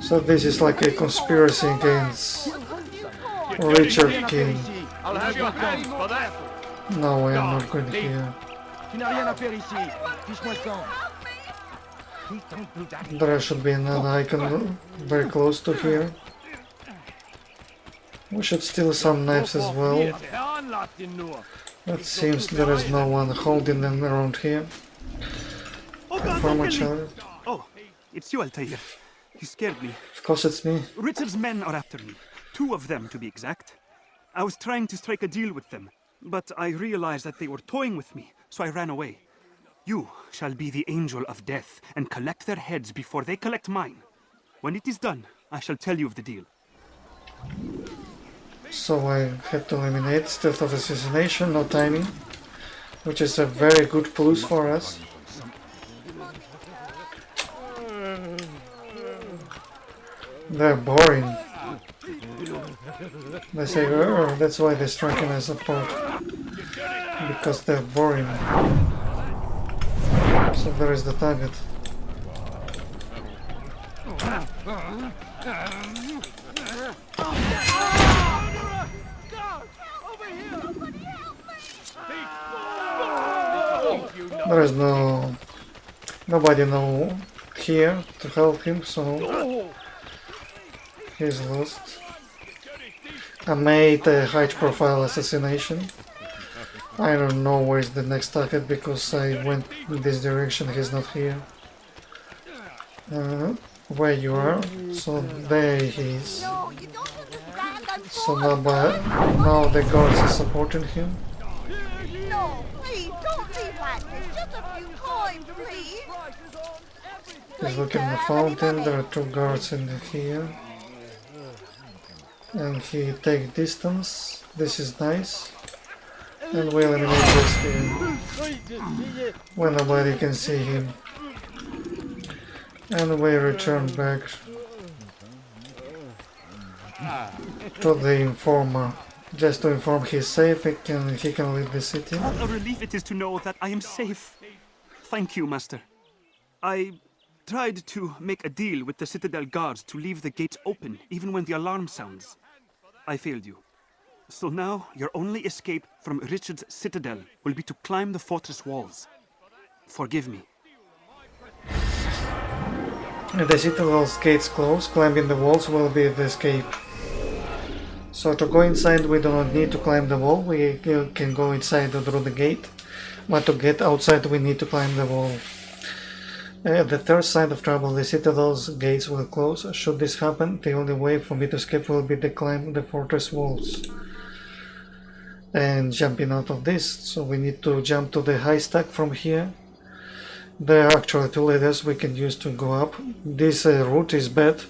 So this is like a conspiracy against Richard King. I'll have your hands for that. No, I am not going here. There should be another icon very close to here. We should steal some knives as well. It seems there is no one holding them around here. Oh, it's you, Altair. You scared me. Of course it's me. Richard's men are after me. 2 of them, to be exact. I was trying to strike a deal with them, but I realized that they were toying with me, so I ran away. You shall be the angel of death and collect their heads before they collect mine. When it is done, I shall tell you of the deal. So I have to eliminate stealth of assassination, no timing, which is a very good plus for us. They're boring. They say, oh, that's why they're striking as support. Because they're boring. So there is the target. There is nobody here to help him, so he's lost. I made a high-profile assassination. I don't know where is the next target because I went in this direction. He's not here. Where you are? So there he is. So now the guards are supporting him. No, please don't leave like this. Just a few coins, please. He's looking at the fountain. There are 2 guards in here. And he takes distance. This is nice. And we eliminate this here. When nobody can see him. And we return back to the informer. Just to inform he's safe, he can leave the city. What a relief it is to know that I am safe. Thank you, Master. I tried to make a deal with the Citadel guards to leave the gates open, even when the alarm sounds. I failed you. So now, your only escape from Richard's Citadel will be to climb the fortress walls. Forgive me. If the Citadel's gates close, climbing the walls will be the escape. So to go inside we do not need to climb the wall, we can go inside through the gate. But to get outside we need to climb the wall. At the third sign of trouble, the citadel's gates will close. Should this happen, the only way for me to escape will be to climb the fortress walls and jumping out of this. So we need to jump to the high stack from here. There are actually two ladders we can use to go up. This route is bad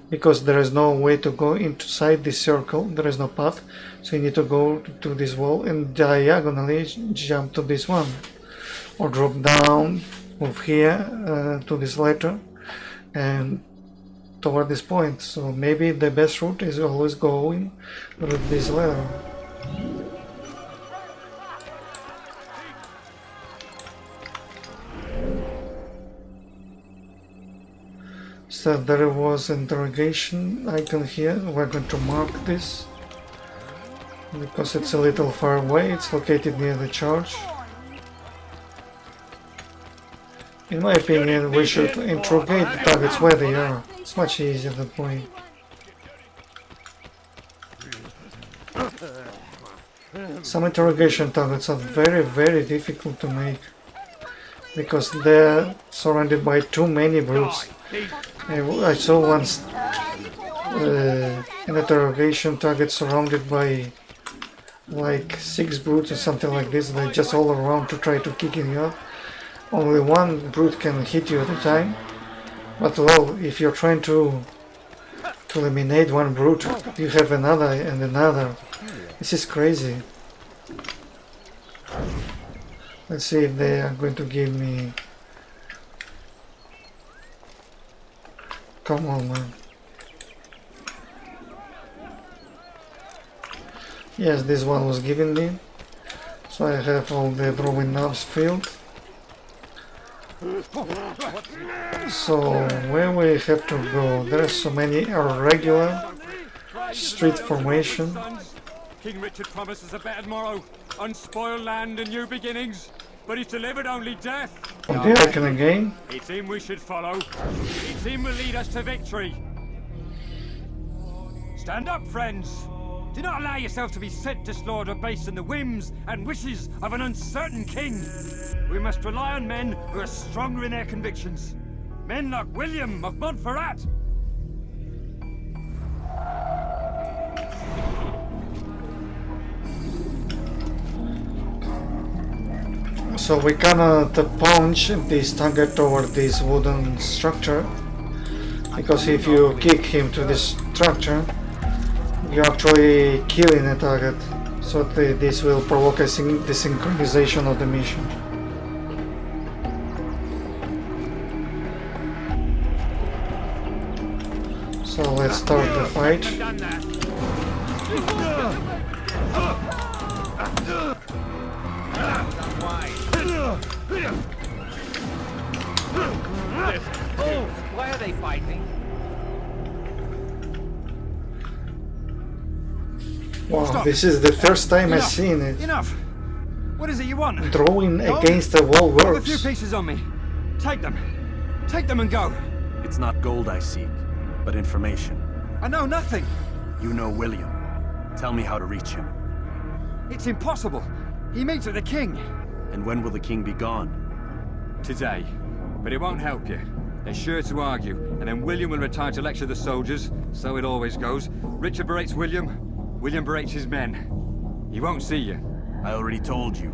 because there is no way to go inside this circle. There is no path, so you need to go to this wall and diagonally jump to this one, or drop down, move here to this ladder and toward this point. So maybe the best route is always going with this ladder. So there was interrogation icon here. We're going to mark this because it's a little far away. It's located near the church. In my opinion, we should interrogate the targets where they are. It's much easier that way. Some interrogation targets are very difficult to make because they're surrounded by too many brutes. I saw once an interrogation target surrounded by like 6 brutes or something like this. They're just all around to try to kick you out. Only one brute can hit you at a time. But well, if you're trying to eliminate one brute, you have another and another. This is crazy. Let's see if they are going to give me... Come on, man. Yes, this one was given me. So I have all the drawing knobs filled. So where we have to go? There are so many irregular street formation. King Richard promises a better tomorrow, unspoiled land and new beginnings, but he's delivered only death. On the icon again. It's him we should follow. It's him will lead us to victory. Stand up, friends. Do not allow yourself to be sent to slaughter based on the whims and wishes of an uncertain king. We must rely on men who are stronger in their convictions. Men like William of Montferrat. So we cannot punch this target toward this wooden structure, because if you kick him to this structure, you're actually killing a target. So this will provoke the synchronization of the mission. So let's start the fight. Why are they fighting? Wow, Stop. this is the first time I've Enough. seen it. Enough! What is it you want? Drawing Go. against the wall Leave a works. few pieces on me. Take them. Take them and go. It's not gold I seek, but information. I know nothing. You know William. Tell me how to reach him. It's impossible. He meets with the king. And when will the king be gone? Today. But it won't help you. They're sure to argue, and then William will retire to lecture the soldiers. So it always goes. Richard berates William. William berates his men. He won't see you. I already told you.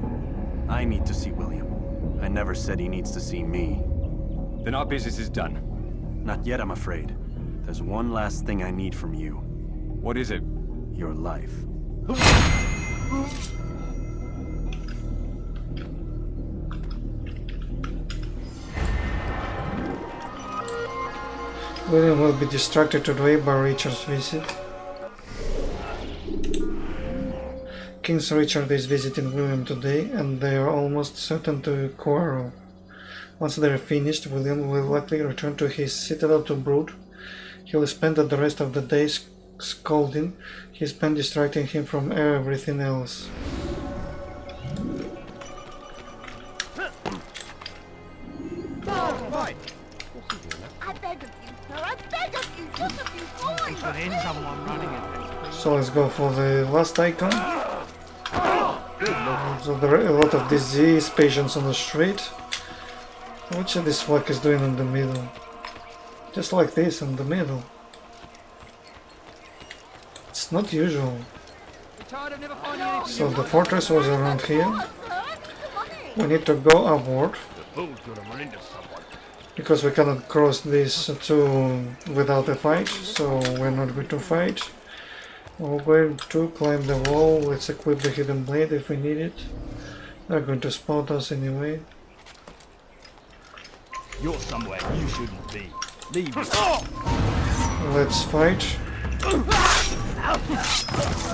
I need to see William. I never said he needs to see me. Then our business is done. Not yet, I'm afraid. There's one last thing I need from you. What is it? Your life. William will be distracted today by Richard's visit. King Richard is visiting William today, and they are almost certain to quarrel. Once they are finished, William will likely return to his citadel to brood. He will spend the rest of the day scolding. He spent distracting him from everything else. I beg of you, sir, I beg of you, just a few coins. So let's go for the last icon. So there are a lot of disease patients on the street. What should this flag is doing in the middle? Just like this in the middle. It's not usual. So the fortress was around here. We need to go upward. Because we cannot cross these two without a fight, so we're not going to fight. We're going to climb the wall. Let's equip the hidden blade if we need it. They're going to spot us anyway. You're somewhere you shouldn't be. Leave. Let's fight.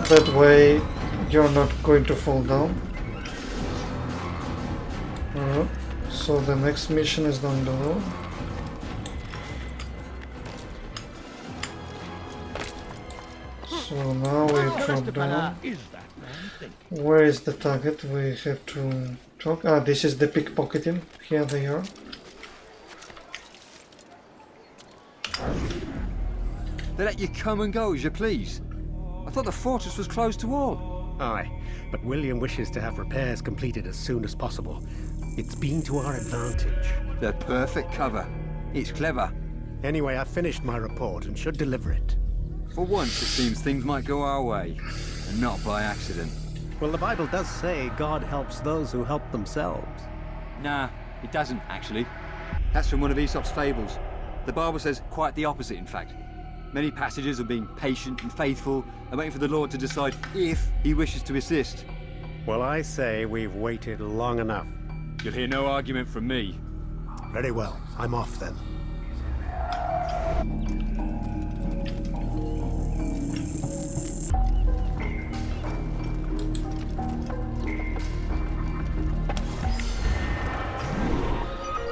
That way you're not going to fall down. So the next mission is down the road. So now we drop down. Where is the target? We have to talk. Ah, this is the pickpocketing. Here they are. They let you come and go as you please. I thought the fortress was closed to all. Aye, but William wishes to have repairs completed as soon as possible. It's been to our advantage. The perfect cover. It's clever. Anyway, I've finished my report and should deliver it. For once, it seems things might go our way, and not by accident. Well, the Bible does say God helps those who help themselves. Nah, it doesn't, actually. That's from one of Aesop's fables. The Bible says quite the opposite, in fact. Many passages of being patient and faithful and waiting for the Lord to decide if he wishes to assist. Well, I say we've waited long enough. You'll hear no argument from me. Very well. I'm off then.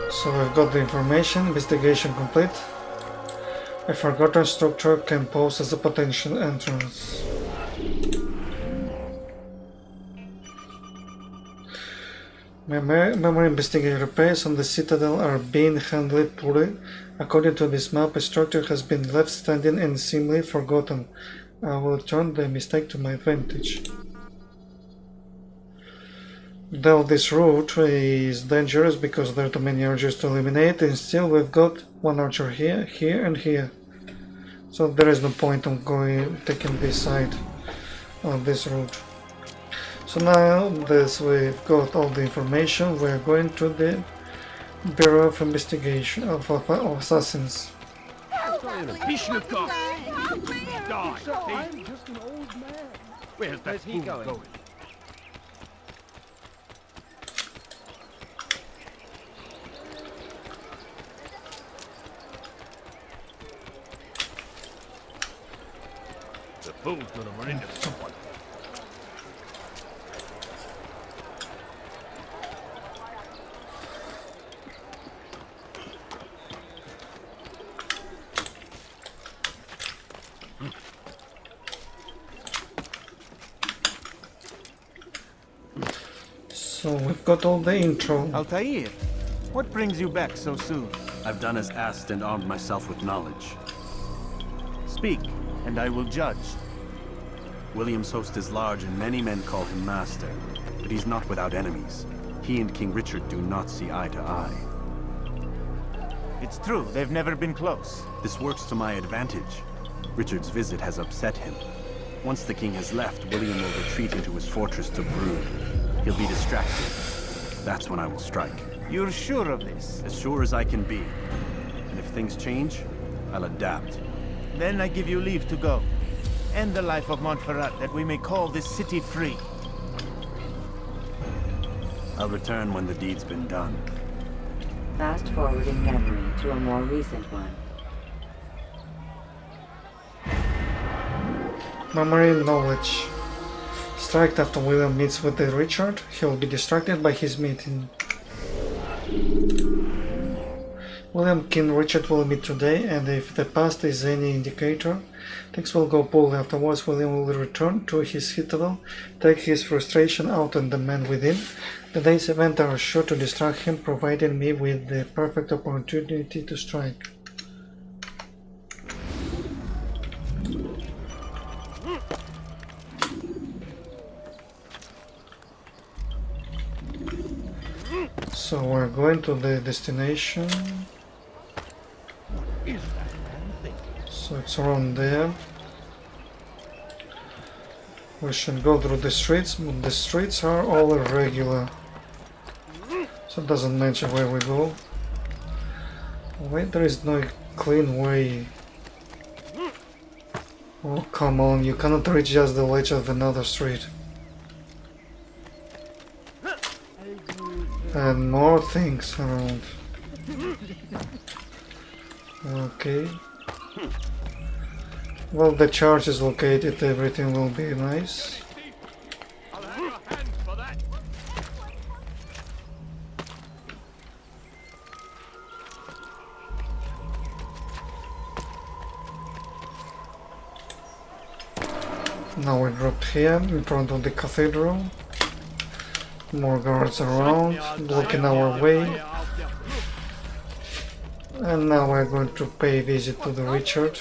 So we've got the information, investigation complete. A forgotten structure can pose as a potential entrance. Memory investigating repairs on the citadel are being handled poorly. According to this map, a structure has been left standing and seemingly forgotten. I will turn the mistake to my advantage. Though this route is dangerous because there are too many archers to eliminate, and still we've got one archer here, here and here. So there is no point on taking this side on this route. So now that we've got all the information, we're going to the Bureau of Investigation of Assassins. Where's that fool going? The fool's gonna run into someone. So we've got all the intro. Altair, what brings you back so soon? I've done as asked and armed myself with knowledge. Speak, and I will judge. William's host is large and many men call him master, but he's not without enemies. He and King Richard do not see eye to eye. It's true, they've never been close. This works to my advantage. Richard's visit has upset him. Once the king has left, William will retreat into his fortress to brood. He'll be distracted. That's when I will strike. You're sure of this? As sure as I can be. And if things change, I'll adapt. Then I give you leave to go. End the life of Montferrat, that we may call this city free. I'll return when the deed's been done. Fast forwarding memory to a more recent one. Memory knowledge. Strike after William meets with the Richard. He'll be distracted by his meeting. William King Richard will meet today, and if the past is any indicator, things will go poorly. Afterwards, William will return to his citadel, take his frustration out on the men within. The day's events are sure to distract him, providing me with the perfect opportunity to strike. So we're going to the destination. So it's around there. We should go through the streets, but the streets are all irregular. So it doesn't mention where we go. Wait, there is no clean way. Oh, come on, you cannot reach just the edge of another street. And more things around. Okay. Well, the church is located, everything will be nice. Now we dropped here in front of the cathedral. More guards around, blocking our way. And now we're going to pay a visit to the Richard.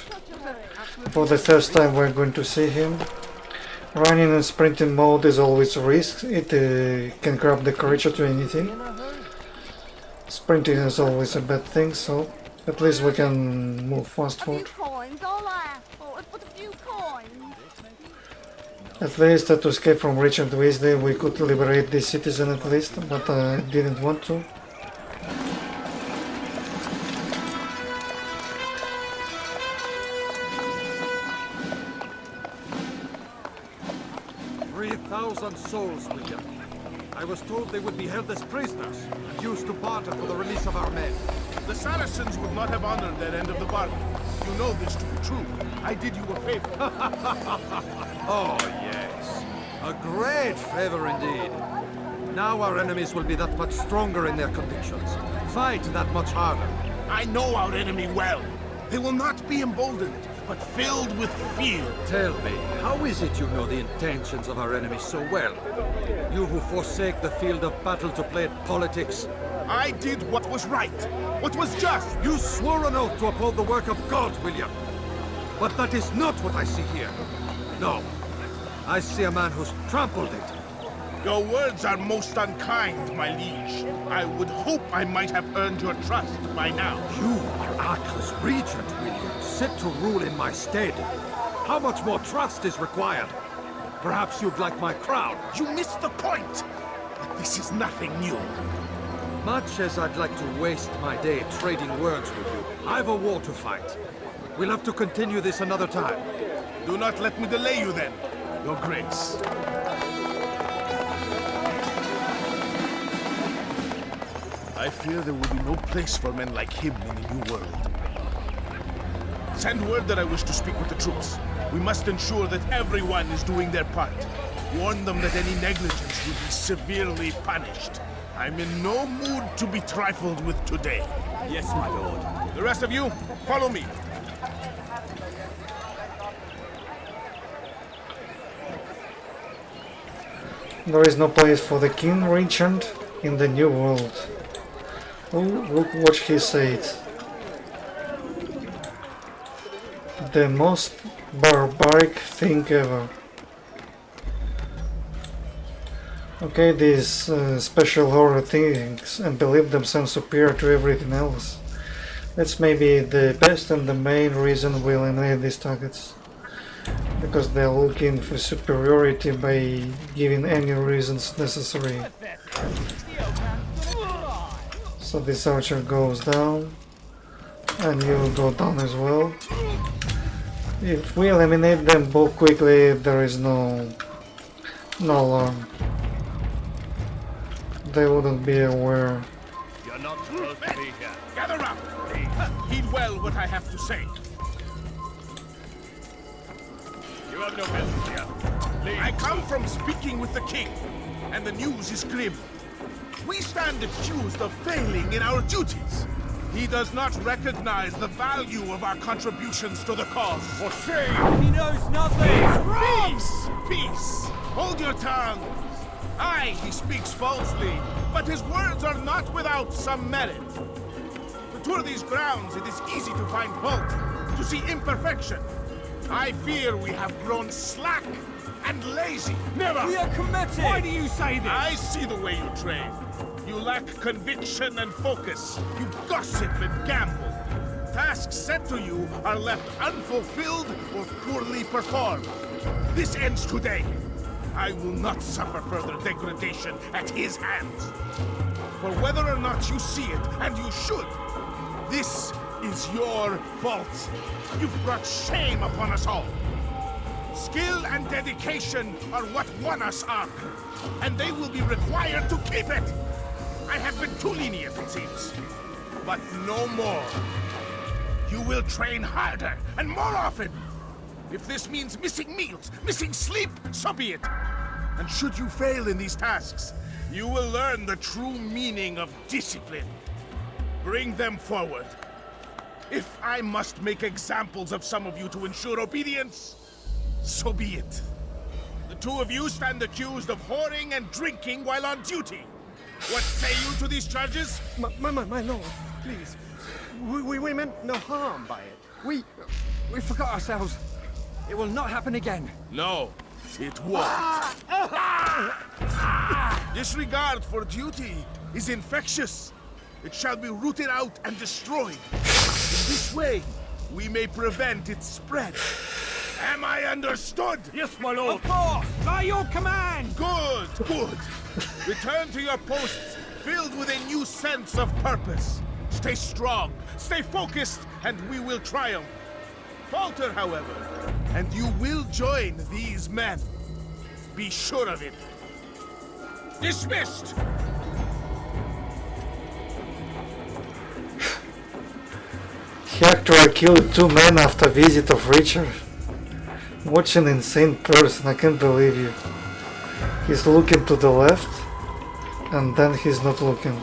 For the first time we're going to see him. Running in sprinting mode is always a risk. It can grab the creature to anything. Sprinting is always a bad thing, so at least we can move fast forward. At least to escape from Richard Weasley we could liberate the citizen at least, but I didn't want to. Souls, William. I was told they would be held as prisoners and used to barter for the release of our men. The Saracens would not have honored their end of the bargain. You know this to be true. I did you a favor. Oh, yes. A great favor indeed. Now our enemies will be that much stronger in their convictions. Fight that much harder. I know our enemy well. They will not be emboldened, but filled with fear. Tell me, how is it you know the intentions of our enemies so well? You who forsake the field of battle to play at politics. I did what was right, what was just. You swore an oath to uphold the work of God, William. But that is not what I see here. No, I see a man who's trampled it. Your words are most unkind, my liege. I would hope I might have earned your trust by now. You are Acre's regent, William, set to rule in my stead. How much more trust is required? Perhaps you'd like my crown. You missed the point. But this is nothing new. Much as I'd like to waste my day trading words with you, I've a war to fight. We'll have to continue this another time. Do not let me delay you then, Your Grace. I fear there will be no place for men like him in the New World. Send word that I wish to speak with the troops. We must ensure that everyone is doing their part. Warn them that any negligence will be severely punished. I'm in no mood to be trifled with today. Yes, my lord. The rest of you, follow me. There is no place for the King Regent in the New World. Oh, look what he said. The most barbaric thing ever. Okay, these special horror things and believe themselves superior to everything else. That's maybe the best and the main reason we eliminate these targets. Because they're looking for superiority by giving any reasons necessary. So this archer goes down, and you will go down as well. If we eliminate them both quickly, there is no alarm. They wouldn't be aware. You're not supposed to be here. Gather up! Heed well what I have to say. You have no business here. Leave. I come from speaking with the king, and the news is grim. We stand accused of failing in our duties. He does not recognize the value of our contributions to the cause. For shame! He knows nothing! Peace! Peace! Hold your tongue! Aye, he speaks falsely, but his words are not without some merit. To tour these grounds, it is easy to find fault, to see imperfection. I fear we have grown slack and lazy. Never! We are committed! Why do you say this? I see the way you train. You lack conviction and focus. You gossip and gamble. Tasks set to you are left unfulfilled or poorly performed. This ends today. I will not suffer further degradation at his hands. For whether or not you see it, and you should, this is your fault. You've brought shame upon us all. Skill and dedication are what won us Acre, and they will be required to keep it. I have been too lenient, it seems. But no more. You will train harder and more often. If this means missing meals, missing sleep, so be it. And should you fail in these tasks, you will learn the true meaning of discipline. Bring them forward. If I must make examples of some of you to ensure obedience, so be it. The two of you stand accused of whoring and drinking while on duty. What say you to these charges? My lord, please. We meant no harm by it. We forgot ourselves. It will not happen again. No, it won't. Disregard for duty is infectious. It shall be rooted out and destroyed. In this way, we may prevent its spread. Am I understood? Yes, my lord. Of course, by your command. Good, good. Return to your posts, filled with a new sense of purpose. Stay strong, stay focused, and we will triumph. Falter, however, and you will join these men. Be sure of it. Dismissed! Hector killed 2 men after visit of Richard. Watch an insane person, I can't believe you. He's looking to the left, and then he's not looking.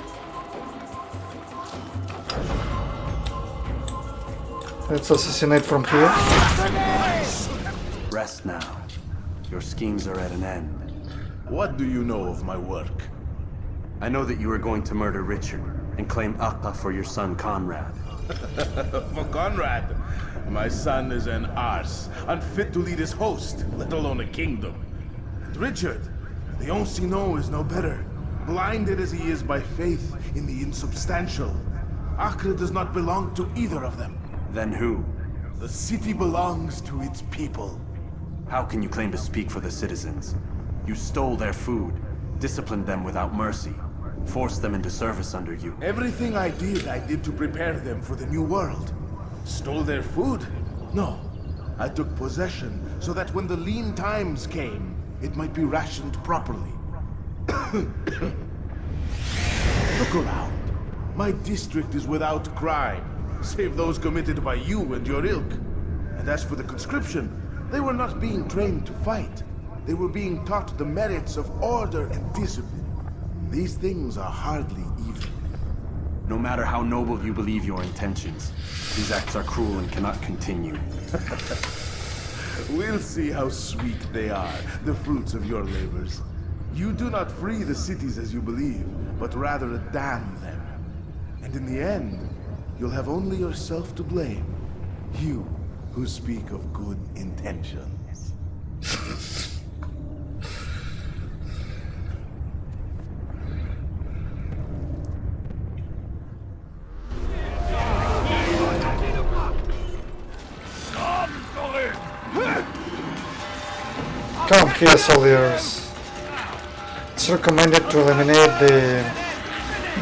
Let's assassinate from here. Rest now. Your schemes are at an end. What do you know of my work? I know that you are going to murder Richard and claim Acre for your son Conrad. For Conrad? My son is an arse, unfit to lead his host, let alone a kingdom. And Richard, the Ancien is no better, blinded as he is by faith in the insubstantial. Acre does not belong to either of them. Then who? The city belongs to its people. How can you claim to speak for the citizens? You stole their food, disciplined them without mercy, forced them into service under you. Everything I did to prepare them for the new world. Stole their food? No. I took possession so that when the lean times came, it might be rationed properly. Look around. My district is without crime, save those committed by you and your ilk. And as for the conscription, they were not being trained to fight. They were being taught the merits of order and discipline. These things are hardly evil. No matter how noble you believe your intentions, these acts are cruel and cannot continue. We'll see how sweet they are, the fruits of your labors. You do not free the cities as you believe, but rather damn them. And in the end, you'll have only yourself to blame. You who speak of good intentions. Come here, soldiers. It's recommended to eliminate the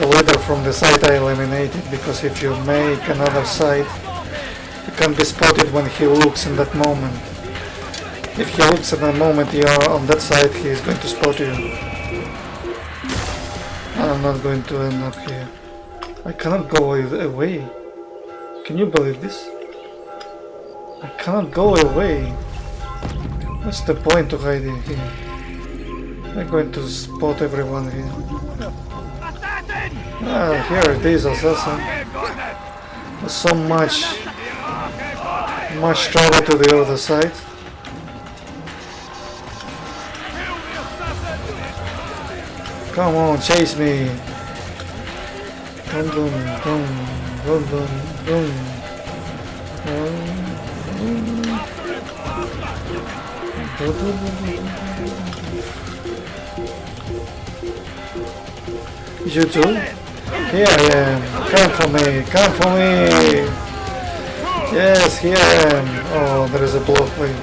leader from the site I eliminated, because if you make another site, you can be spotted when he looks in that moment. If he looks at the moment you are on that side, he is going to spot you. I'm not going to end up here. I cannot go away. Can you believe this? I cannot go away. What's the point of hiding here? I'm going to spot everyone here. Ah, here it is, assassin. So much travel to the other side. Come on, chase me. Boom, boom, boom, boom, boom, boom. You too? Here I am. Come for me. Come for me. Yes, here I am. Oh, there is a block. Wait.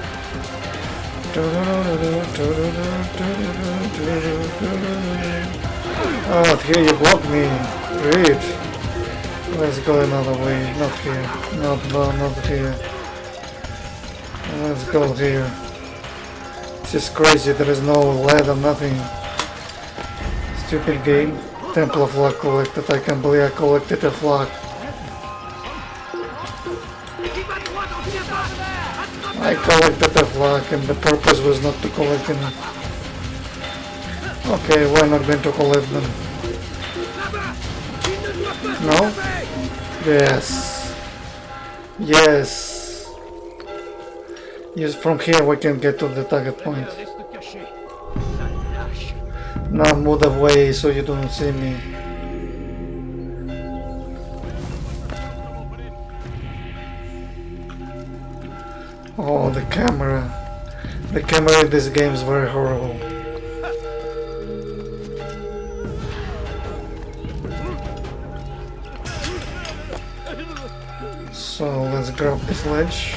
Oh, here you blocked me. Great. Let's go another way. Not here. Not here. Let's go here. This is crazy. There is no ladder, nothing. Stupid game. Temple of Luck collected. I can't believe I collected a flag. I collected a flag and the purpose was not to collect it. Okay, we're not going to collect them. No? Yes. Yes. Yes, from here we can get to the target point. Now move away so you don't see me. Oh, the camera. The camera in this game is very horrible. So let's grab this ledge.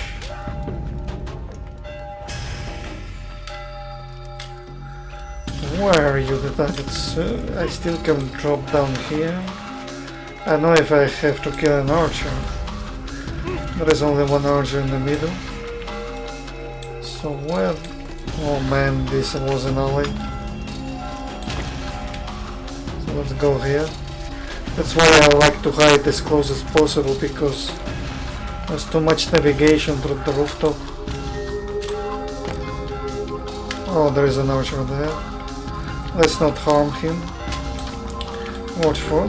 Where are you, the targets? I still can drop down here. I don't know if I have to kill an archer. There is only one archer in the middle. So where? Oh man, this was an alley. So let's go here. That's why I like to hide as close as possible, because there's too much navigation through the rooftop. Oh, there is an archer there. Let's not harm him. Watch for.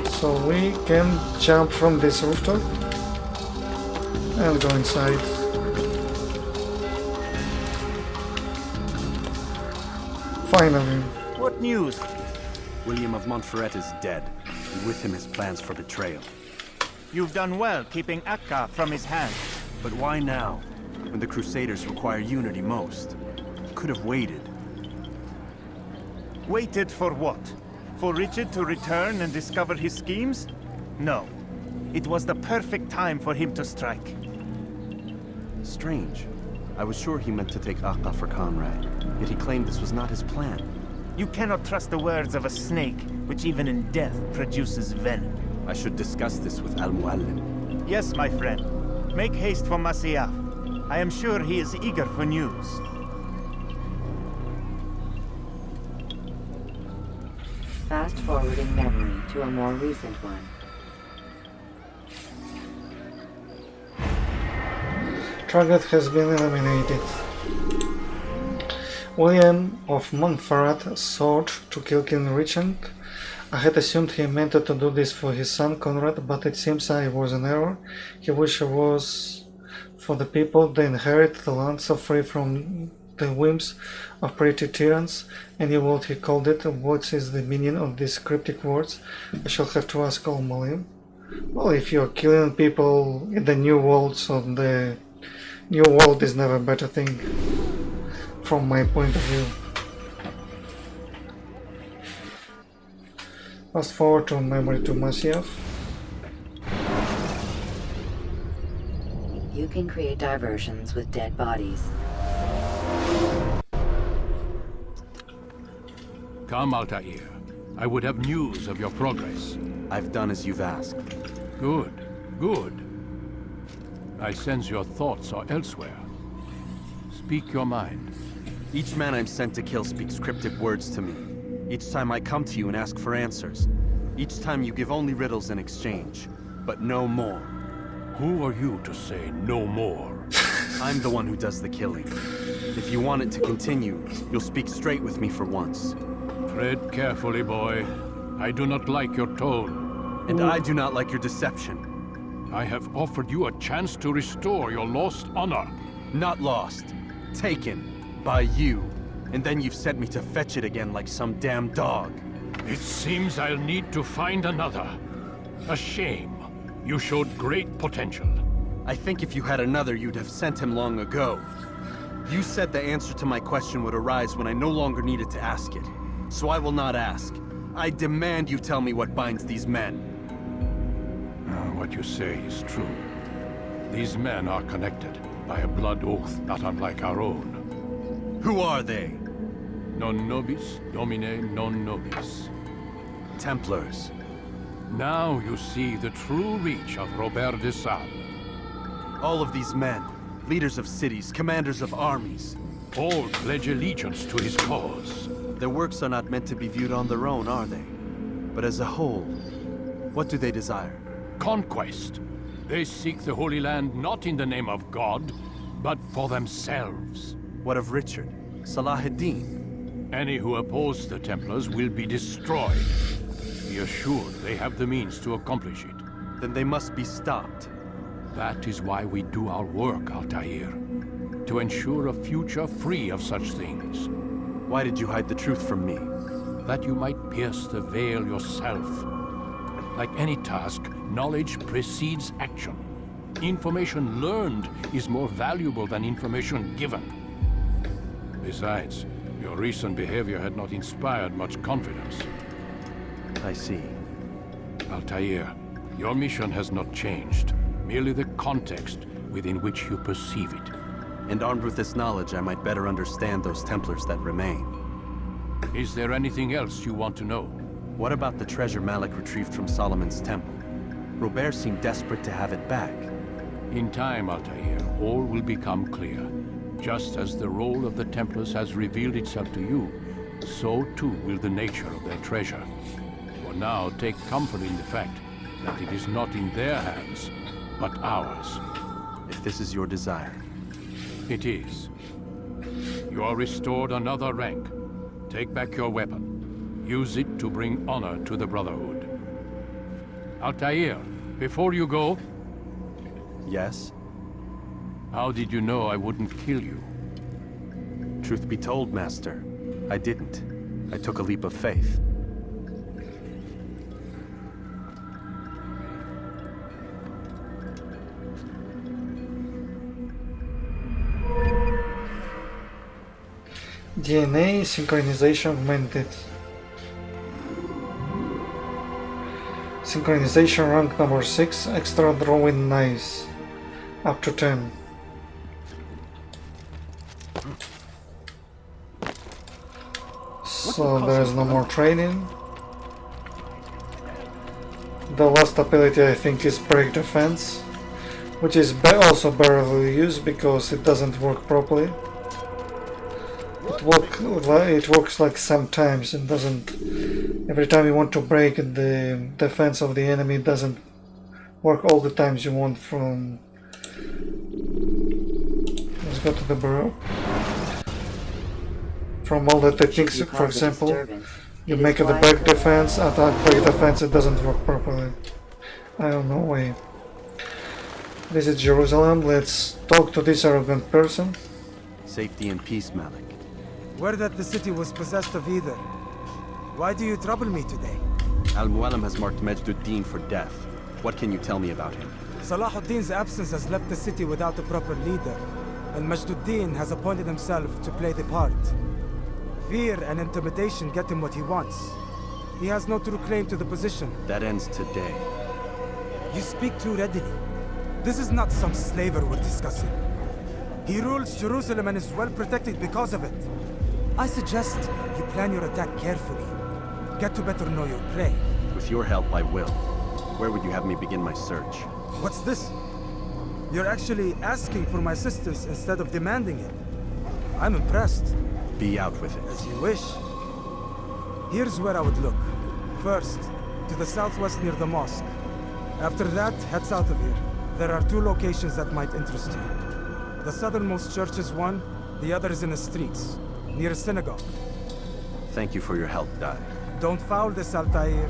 So we can jump from this rooftop and go inside. Finally. What news? William of Montferrat is dead, and with him his plans for betrayal. You've done well keeping Acre from his hand. But why now, when the Crusaders require unity most? Could have waited. Waited for what? For Richard to return and discover his schemes? No. It was the perfect time for him to strike. Strange. I was sure he meant to take Acre for Conrad, yet he claimed this was not his plan. You cannot trust the words of a snake, which even in death produces venom. I should discuss this with Al-Mualim. Yes, my friend. Make haste for Masyaf. I am sure he is eager for news. Fast-forwarding memory to a more recent one. Target has been eliminated. William of Montferrat sought to kill King Richard. I had assumed he meant to do this for his son Conrad, but it seems I was in error. He wished it was for the people to inherit the land so free from the whims of pretty tyrants. Any word he called it. What is the meaning of these cryptic words? I shall have to ask Al-Mualim. Well, if you're killing people in the new world, so the new world is never a better thing, from my point of view. Fast forward to memory to Masyaf. You can create diversions with dead bodies. Come, Altair. I would have news of your progress. I've done as you've asked. Good, good. I sense your thoughts are elsewhere. Speak your mind. Each man I'm sent to kill speaks cryptic words to me. Each time I come to you and ask for answers. Each time you give only riddles in exchange, but no more. Who are you to say no more? I'm the one who does the killing. If you want it to continue, you'll speak straight with me for once. Tread carefully, boy. I do not like your tone. And I do not like your deception. I have offered you a chance to restore your lost honor. Not lost. Taken. By you. And then you've sent me to fetch it again like some damn dog. It seems I'll need to find another. A shame. You showed great potential. I think if you had another, you'd have sent him long ago. You said the answer to my question would arise when I no longer needed to ask it. So I will not ask. I demand you tell me what binds these men. What you say is true. These men are connected by a blood oath not unlike our own. Who are they? Non nobis, domine non nobis. Templars. Now you see the true reach of Robert de Sable. All of these men, leaders of cities, commanders of armies. All pledge allegiance to his cause. Their works are not meant to be viewed on their own, are they? But as a whole, what do they desire? Conquest. They seek the Holy Land not in the name of God, but for themselves. What of Richard? Salah ad-Din? Any who oppose the Templars will be destroyed. Be assured they have the means to accomplish it. Then they must be stopped. That is why we do our work, Altair. To ensure a future free of such things. Why did you hide the truth from me? That you might pierce the veil yourself. Like any task, knowledge precedes action. Information learned is more valuable than information given. Besides, your recent behavior had not inspired much confidence. I see. Altair, your mission has not changed. Merely the context within which you perceive it. And armed with this knowledge, I might better understand those Templars that remain. Is there anything else you want to know? What about the treasure Malik retrieved from Solomon's temple? Robert seemed desperate to have it back. In time, Altair, all will become clear. Just as the role of the Templars has revealed itself to you, so too will the nature of their treasure. For now, take comfort in the fact that it is not in their hands, but ours. If this is your desire. It is. You are restored another rank. Take back your weapon. Use it to bring honor to the Brotherhood. Altair, before you go... Yes? How did you know I wouldn't kill you? Truth be told, Master, I didn't. I took a leap of faith. DNA synchronization augmented. Synchronization rank number 6, extra drawing nice. Up to 10. So there is no more training. The last ability I think is break defense, which is also barely used because it doesn't work properly. It works like sometimes and doesn't. Every time you want to break the defense of the enemy, it doesn't work all the times you want from. Let's go to the bureau. From all the techniques, for example, you make the break defense, attack break defense, it doesn't work properly. I don't know why. Visit Jerusalem, let's talk to this arrogant person. Safety and peace, Malik. Word that the city was possessed of either. Why do you trouble me today? Al-Mualim has marked MAJD for death. What can you tell me about him? Salah ad-Din's absence has left the city without a proper leader, and MAJD has appointed himself to play the part. Fear and intimidation get him what he wants. He has no true claim to the position. That ends today. You speak too readily. This is not some slaver we're discussing. He rules Jerusalem and is well protected because of it. I suggest you plan your attack carefully. Get to better know your prey. With your help, I will. Where would you have me begin my search? What's this? You're actually asking for my assistance instead of demanding it. I'm impressed. Be out with it. As you wish. Here's where I would look. First, to the southwest near the mosque. After that, head south of here. There are 2 locations that might interest you. The southernmost church is one, the other is in the streets, near a synagogue. Thank you for your help, Dai. Don't foul this, Altair.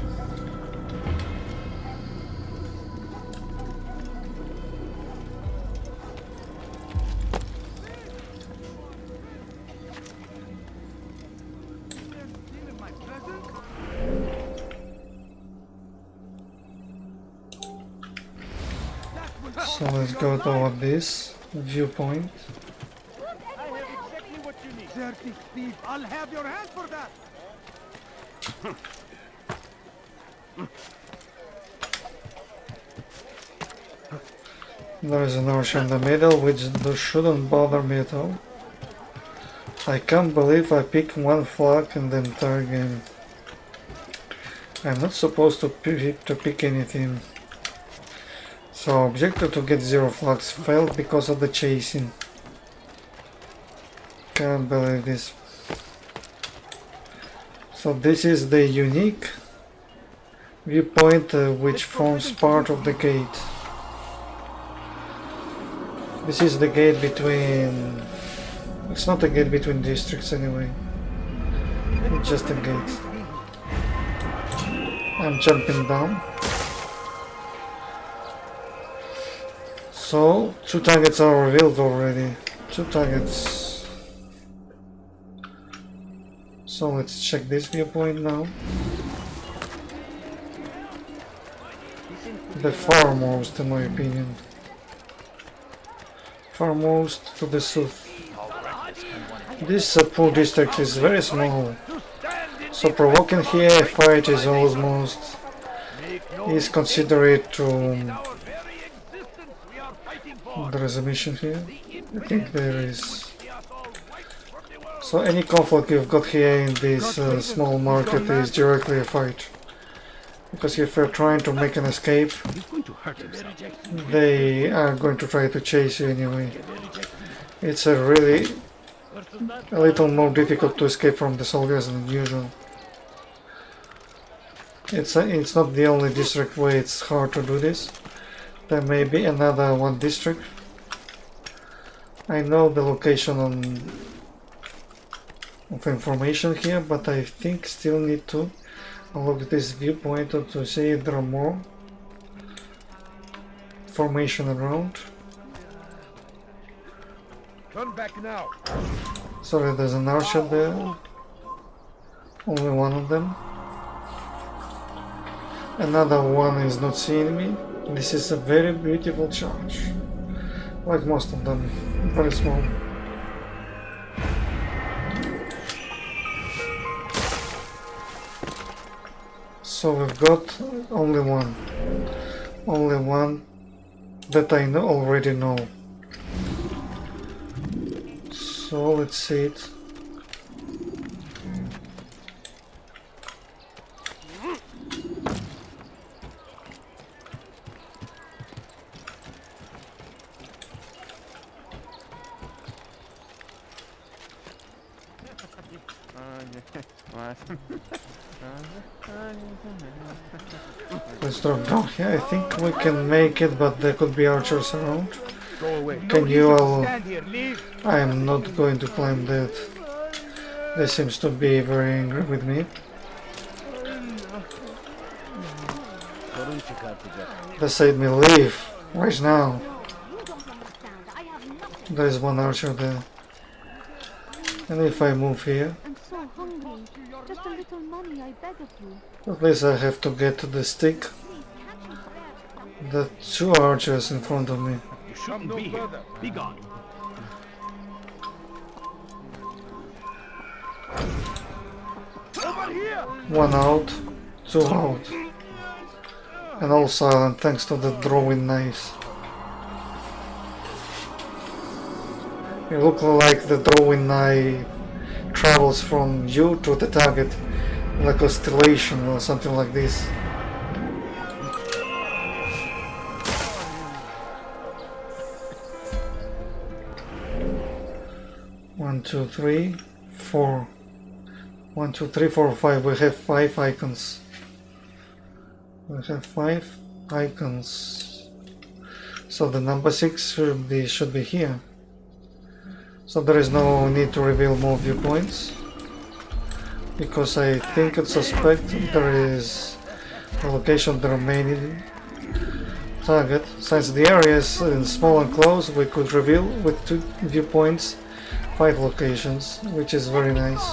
So let's go toward this viewpoint. I have exactly what you need. Dirty thief, I'll have your hand for that. There is an arch in the middle, which shouldn't bother me at all. I can't believe I picked one flag in the entire game. I'm not supposed to pick anything. So objective to get 0 flags failed because of the chasing. Can't believe this. So this is the unique viewpoint which forms part of the gate. This is the gate between... It's not a gate between districts anyway. It's just a gate. I'm jumping down. So, 2 targets are revealed already. 2 targets. So let's check this viewpoint now. The farmost, in my opinion. Farmost to the south. This poor district is very small, so provoking here a fight is almost considered to... There is a mission here? I think there is. So any conflict you've got here in this small market is directly a fight. Because if you're trying to make an escape, they are going to try to chase you anyway. It's a little more difficult to escape from the soldiers than usual. It's not the only district where it's hard to do this. There may be another one district. I know the location of information here, but I think still need to look at this viewpoint to see if there are more formation around. Turn back now. Sorry, there's an archer there. Only one of them. Another one is not seeing me. This is a very beautiful charge. Like most of them. Very small. So we've got only one. Only one that I already know. So let's see it. Let's drop down here. I think we can make it, but there could be archers around. Can you all... I am not going to climb that. They seems to be very angry with me. They said me leave right now. There is one archer there. And if I move here, Just a little money, I beg of you. at least I have to get to the stick. The 2 archers in front of me. You shouldn't be here. Be gone. Over here. 1 out, 2 out. And all silent thanks to the drawing knives. You look like the drawing knife travels from you to the target, like a constellation or something like this. One, two, three, 4. 1, 2, 3, 4, 5. We have 5 icons. We have 5 icons. So the number 6 should be here. So there is no need to reveal more viewpoints, because I think and suspect there is a location of the remaining target. Since the area is small and close, we could reveal with 2 viewpoints 5 locations, which is very nice.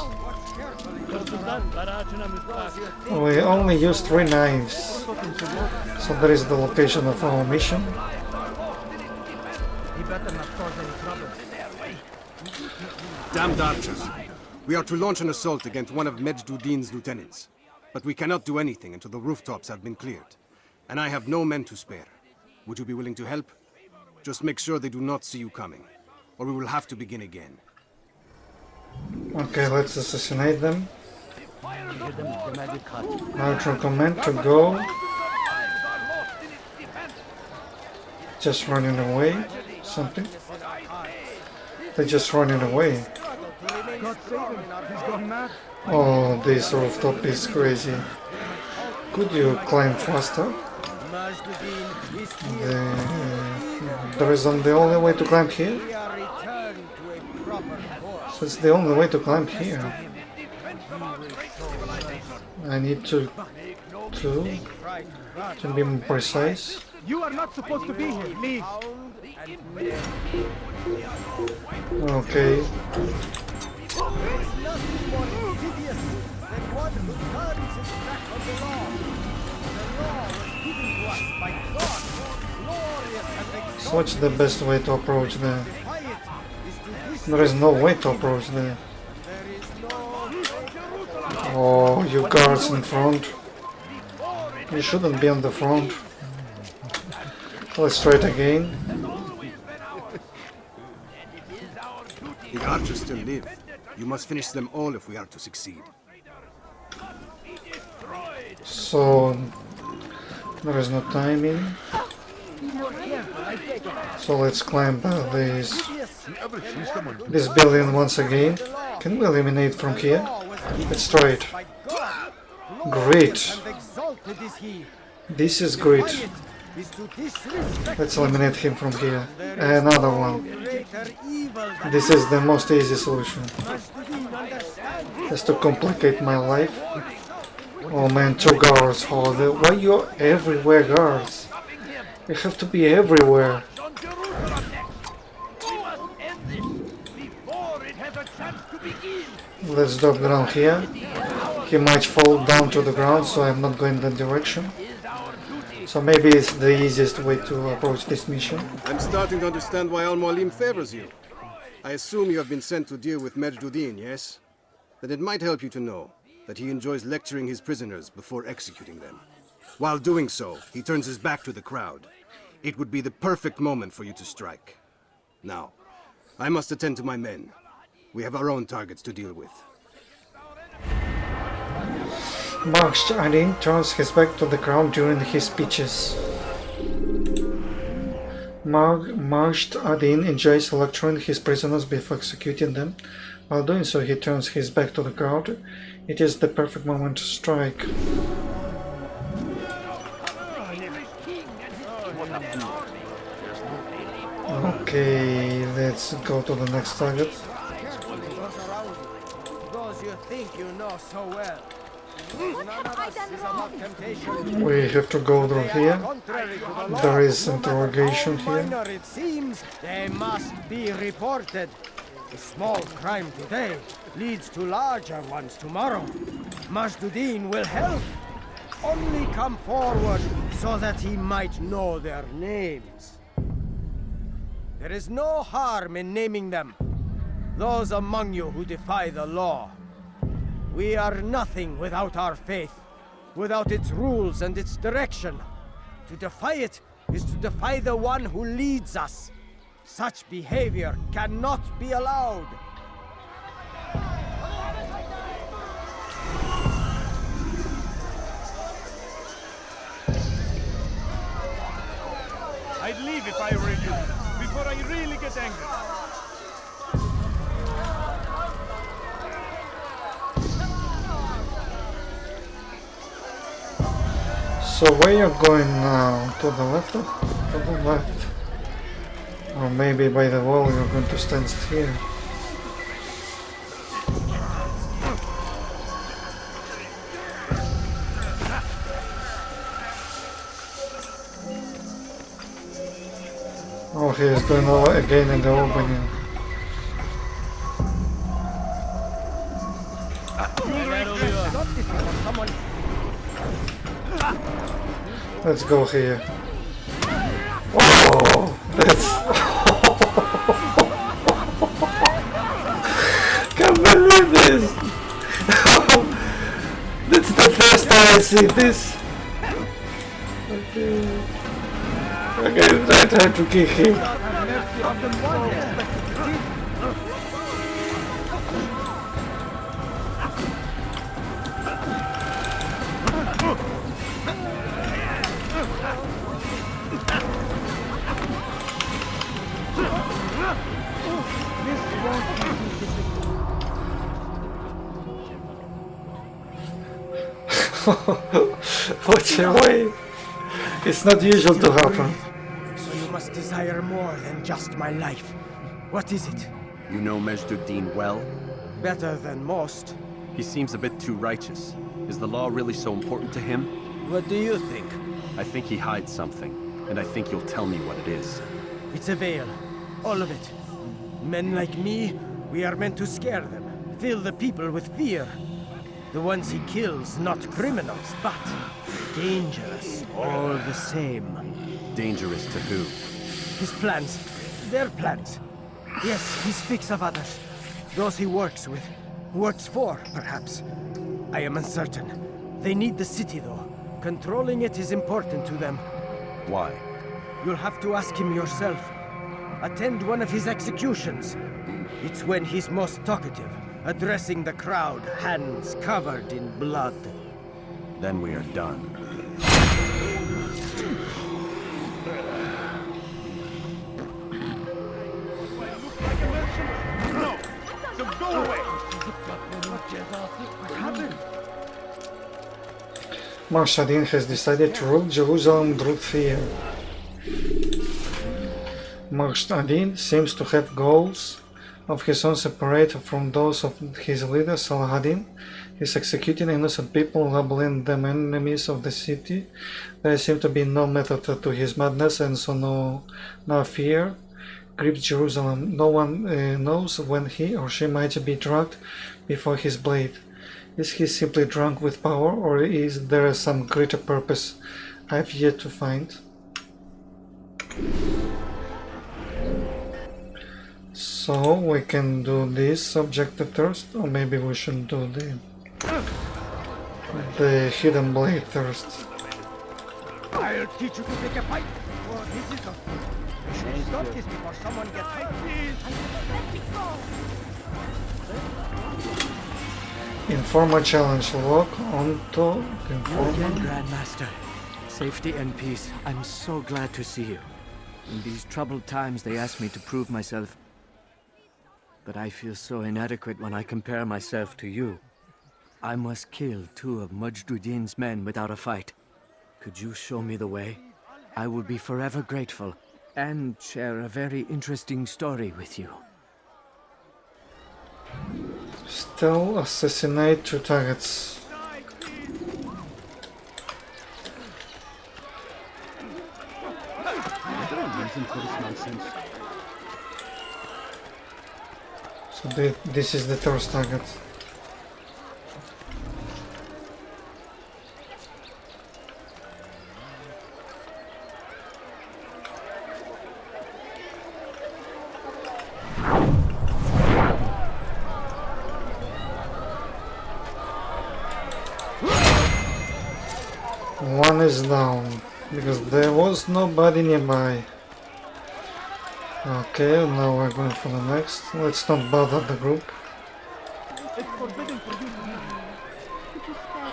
We only used 3 knives, so there is the location of our mission. Damned archers. We are to launch an assault against one of MAJD's lieutenants. But we cannot do anything until the rooftops have been cleared. And I have no men to spare. Would you be willing to help? Just make sure they do not see you coming, or we will have to begin again. Okay, let's assassinate them. Neutral command to go. Just running away. Something. They're just running away. Oh, this rooftop is crazy. Could you climb faster? There is the only way to climb here? So it's the only way to climb here. I need to be more precise. You are not supposed to be here. Leave. Okay. So what's the best way to approach there? There is no way to approach there. Oh, you guards in front. You shouldn't be on the front. Let's try it again. The archers still live. You must finish them all if we are to succeed. So there is no timing. So let's climb this building once again. Can we eliminate from here? Let's try it. Great. This is great. Let's eliminate him from here. Another one. This is the most easy solution. Just to complicate my life. Oh man, 2 guards. Oh, why you're everywhere, guards? You have to be everywhere. Let's drop down here. He might fall down to the ground, so I'm not going that direction. So maybe it's the easiest way to approach this mission. I'm starting to understand why Al-Mualim favors you. I assume you have been sent to deal with MAJD, yes? Then it might help you to know that he enjoys lecturing his prisoners before executing them. While doing so, he turns his back to the crowd. It would be the perfect moment for you to strike. Now, I must attend to my men. We have our own targets to deal with. ADDIN turns his back to the crowd during his speeches. ADDIN enjoys lecturing his prisoners before executing them. While doing so, he turns his back to the crowd. It is the perfect moment to strike. Okay, let's go to the next target. Those you think you know so well. We have to go through here. There is interrogation here. It seems they must be reported. A small crime today leads to larger ones tomorrow. MAJD will help. Only come forward so that he might know their names. There is no harm in naming them. Those among you who defy the law. We are nothing without our faith, without its rules and its direction. To defy it is to defy the one who leads us. Such behavior cannot be allowed. I'd leave if I were you, before I really get angry. So where you're going now? To the left? To the left. Or maybe by the wall you're going to stand here. Oh, he is going again in the opening. Let's go here. Oh, that's... Can't believe this! That's the first I see this. Okay. Okay, I try to kick him. What's your way? It's not usual to happen. So you must desire more than just my life. What is it? You know Majd well? Better than most. He seems a bit too righteous. Is the law really so important to him? What do you think? I think he hides something, and I think you'll tell me what it is. It's a veil. All of it. Men like me, we are meant to scare them. Fill the people with fear. The ones he kills, not criminals, but dangerous, all the same. Dangerous to who? His plans. Their plans. Yes, he speaks of others. Those he works with. Works for, perhaps. I am uncertain. They need the city, though. Controlling it is important to them. Why? You'll have to ask him yourself. Attend one of his executions. It's when he's most talkative. Addressing the crowd, hands covered in blood. Then we are done. No! So go away! What happened? Masyaf has decided to rule Jerusalem through fear. Masyaf seems to have goals of his own separate from those of his leader Saladin. He's executing innocent people, labeling them enemies of the city. There seems to be no method to his madness, and so no fear grips Jerusalem. No one knows when he or she might be dragged before his blade. Is he simply drunk with power, or is there some greater purpose I've yet to find? So we can do this objective first, or maybe we should do the hidden blade first. I'll teach you to take a fight. Oh, this is a... Stop this before someone gets hurt. Informer challenge. Lock onto Again, informer. Grandmaster. Safety and peace. I'm so glad to see you. In these troubled times, they ask me to prove myself. But I feel so inadequate when I compare myself to you. I must kill 2 of Majd's men without a fight. Could you show me the way? I will be forever grateful, and share a very interesting story with you. Still assassinate 2 targets. So this is the first target. One is down, because there was nobody nearby. Okay, now we're going for the next. Let's not bother the group.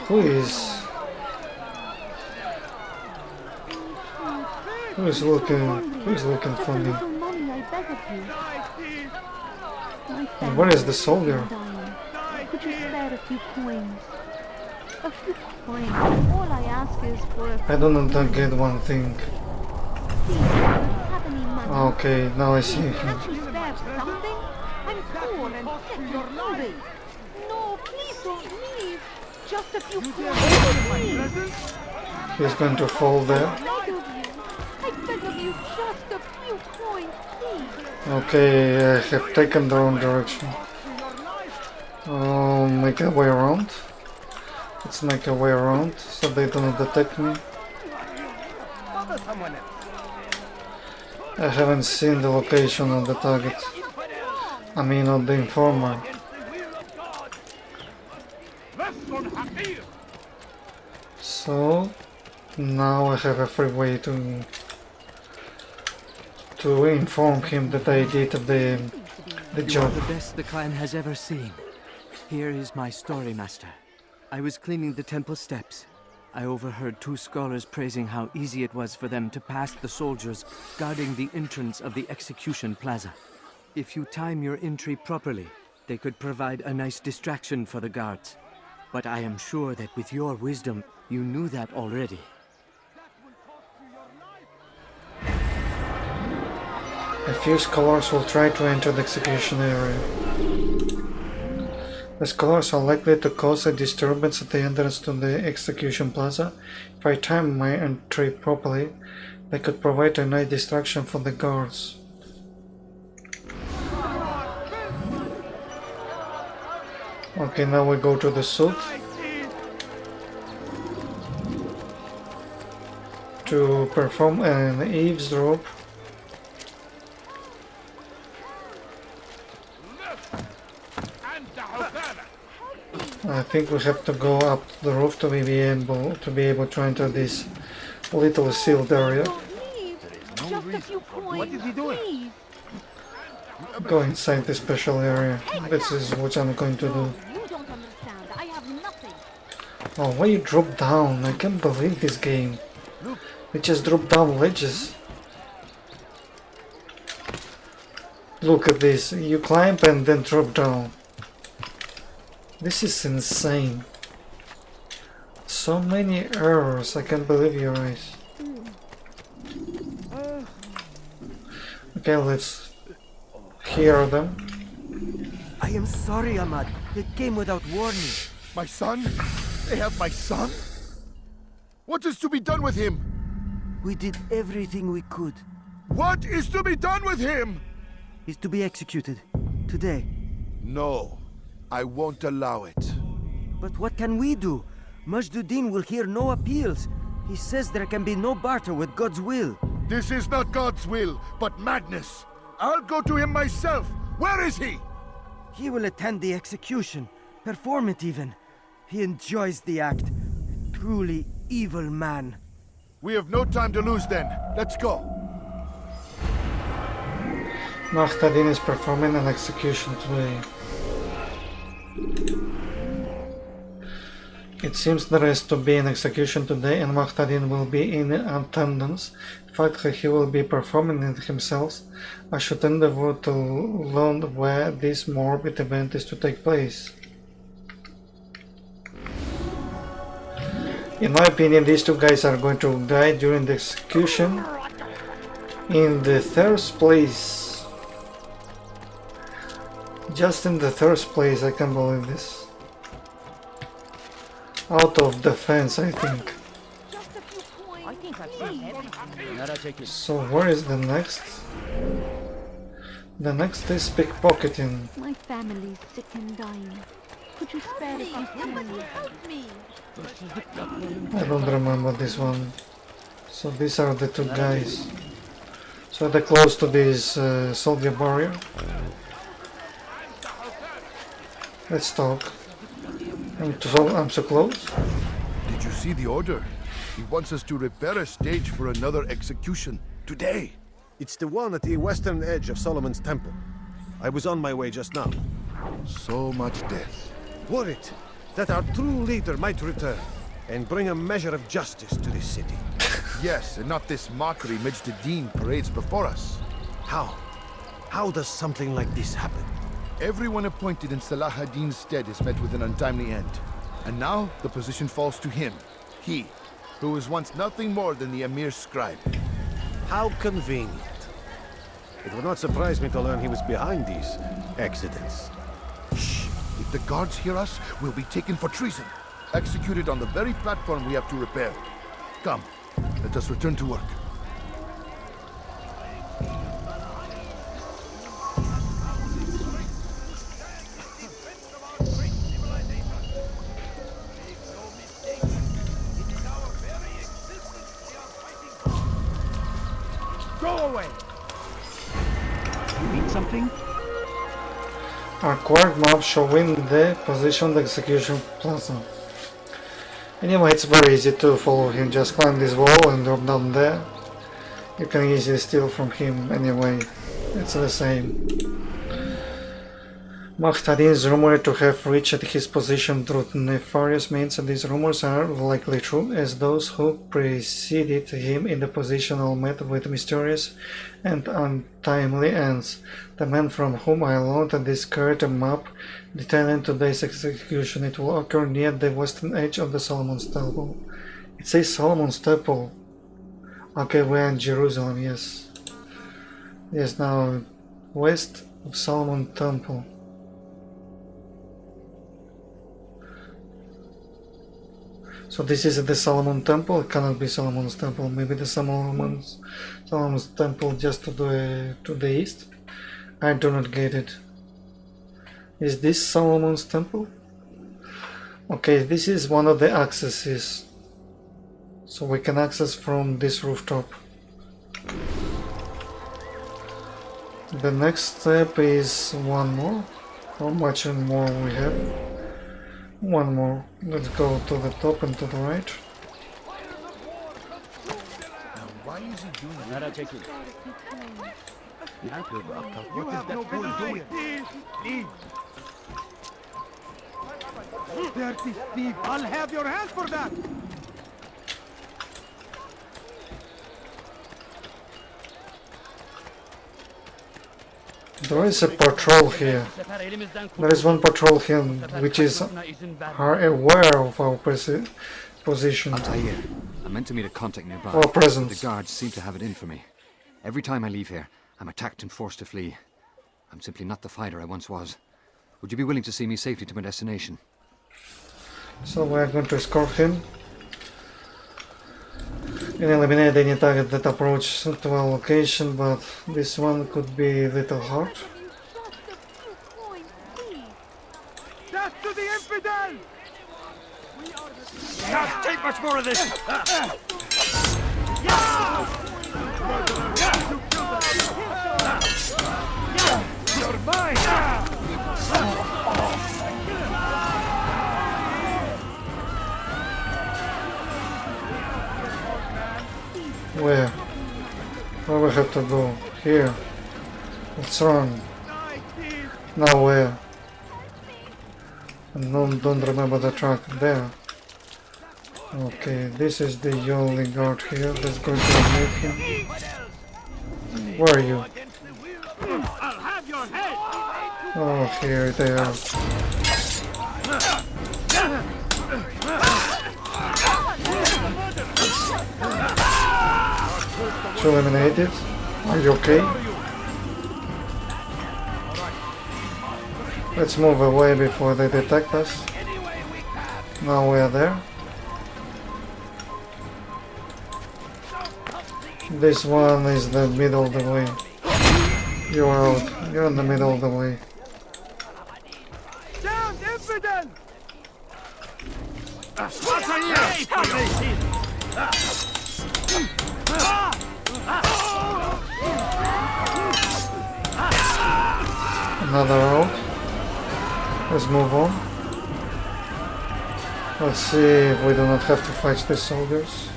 Who is looking for me? And where is the soldier? Could you spare a few coins? A few coins. All I ask is for a... I don't get one thing. Okay, now I see him. Can't you spare something? I'm poor and sick and hungry. No, please don't leave. Just a few coins, please. He's going to fall there. I beg of you, just a few coins, please. Okay, I have taken the wrong direction. Make a way around. Let's make a way around so they don't detect me. I haven't seen the location of the target. I mean, of the informer. So now I have a free way to inform him that I did the You are job. the best the clan has ever seen. Here is my story, Master. I was cleaning the temple steps. I overheard two scholars praising how easy it was for them to pass the soldiers guarding the entrance of the execution plaza. If you time your entry properly, they could provide a nice distraction for the guards. But I am sure that with your wisdom, you knew that already. A few scholars will try to enter the execution area. The scholars are likely to cause a disturbance at the entrance to the execution plaza. If I time my entry properly, they could provide a nice distraction for the guards. Okay, now we go to the suit to perform an eavesdrop. I think we have to go up the roof to be able to enter this little sealed area. Just a few coins. What is he doing? Go inside the special area. This is what I'm going to do. You don't understand. I have nothing. Oh, why you drop down? I can't believe this game. It just drop down ledges. Look at this. You climb and then drop down. This is insane. So many errors. I can't believe your eyes. Okay, let's hear them. I am sorry, Ahmad. It came without warning. My son? They have my son? What is to be done with him? We did everything we could. What is to be done with him? He's to be executed. Today. No. I won't allow it. But what can we do? Majduddin will hear no appeals. He says there can be no barter with God's will. This is not God's will, but madness. I'll go to him myself. Where is he? He will attend the execution. Perform it even. He enjoys the act. Truly evil man. We have no time to lose then. Let's go. Mahtaddin is performing an execution today. It seems there is to be an execution today and Mahtaddin will be in attendance. In fact, he will be performing it himself. I should endeavor to learn where this morbid event is to take place. In my opinion, these two guys are going to die during the execution. In the first place. Just in the first place, I can't believe this. Out of defense, I think. So where is the next? The next is pickpocketing. My family's sick and dying. Could you spare a few pennies? Help me! I don't remember this one. So these are the two guys. So they're close to this soldier barrier. Let's talk. I'm so close. Did you see the order? He wants us to repair a stage for another execution. Today. It's the one at the western edge of Solomon's temple. I was on my way just now. So much death. Worried that our true leader might return and bring a measure of justice to this city. Yes, and not this mockery Majduddin parades before us. How? How does something like this happen? Everyone appointed in Salah ad-Din's stead is met with an untimely end. And now the position falls to him. He, who was once nothing more than the Emir's scribe. How convenient. It would not surprise me to learn he was behind these accidents. Shh! If the guards hear us, we'll be taken for treason. Executed on the very platform we have to repair. Come, let us return to work. Go away! You need something? Acquired map showing the position of the execution plaza. Anyway, it's very easy to follow him. Just climb this wall and drop down there. You can easily steal from him anyway. It's the same. MAJD is rumored to have reached his position through nefarious means, and these rumors are likely true, as those who preceded him in the position all met with mysterious and untimely ends. The man from whom I learned this current map detailing today's execution, it will occur near the western edge of the Solomon's Temple. It says Solomon's Temple. Okay, we're in Jerusalem, yes. Yes, now west of Solomon Temple. So this is the Solomon Temple. It cannot be Solomon's Temple. Maybe the Solomon's Temple just to the east. I do not get it. Is this Solomon's Temple? Okay, this is one of the accesses. So we can access from this rooftop. The next step is one more. How much more we have? One more. Let's go to the top and to the right. Why is he doing that? Take it. You have no business doing. Leave. Dirty thief! I'll have your hands for that! There is a patrol here. There is one patrol here which is aware of our position. Altair, I meant to meet a contact nearby. Our presence. The guards seem to have it in for me. Every time I leave here, I'm attacked and forced to flee. I'm simply not the fighter I once was. Would you be willing to see me safely to my destination? So we are going to escort him and eliminate any target that approaches to our location, but this one could be a little hard. Death to the infidel! Can't take much more of this! You're mine! Where we have to go? Here. Let's run. Now where? And don't remember the track there. Okay, this is the only guard here that's going to eliminate him. Where are you? I'll have your head! Oh, here they are. To eliminate it. Are you okay? Let's move away before they detect us. Now we are there. This one is the middle of the way. You're out. You're in the middle of the way. Down, infidel! Another out. Let's move on. Let's see if we do not have to fight the soldiers.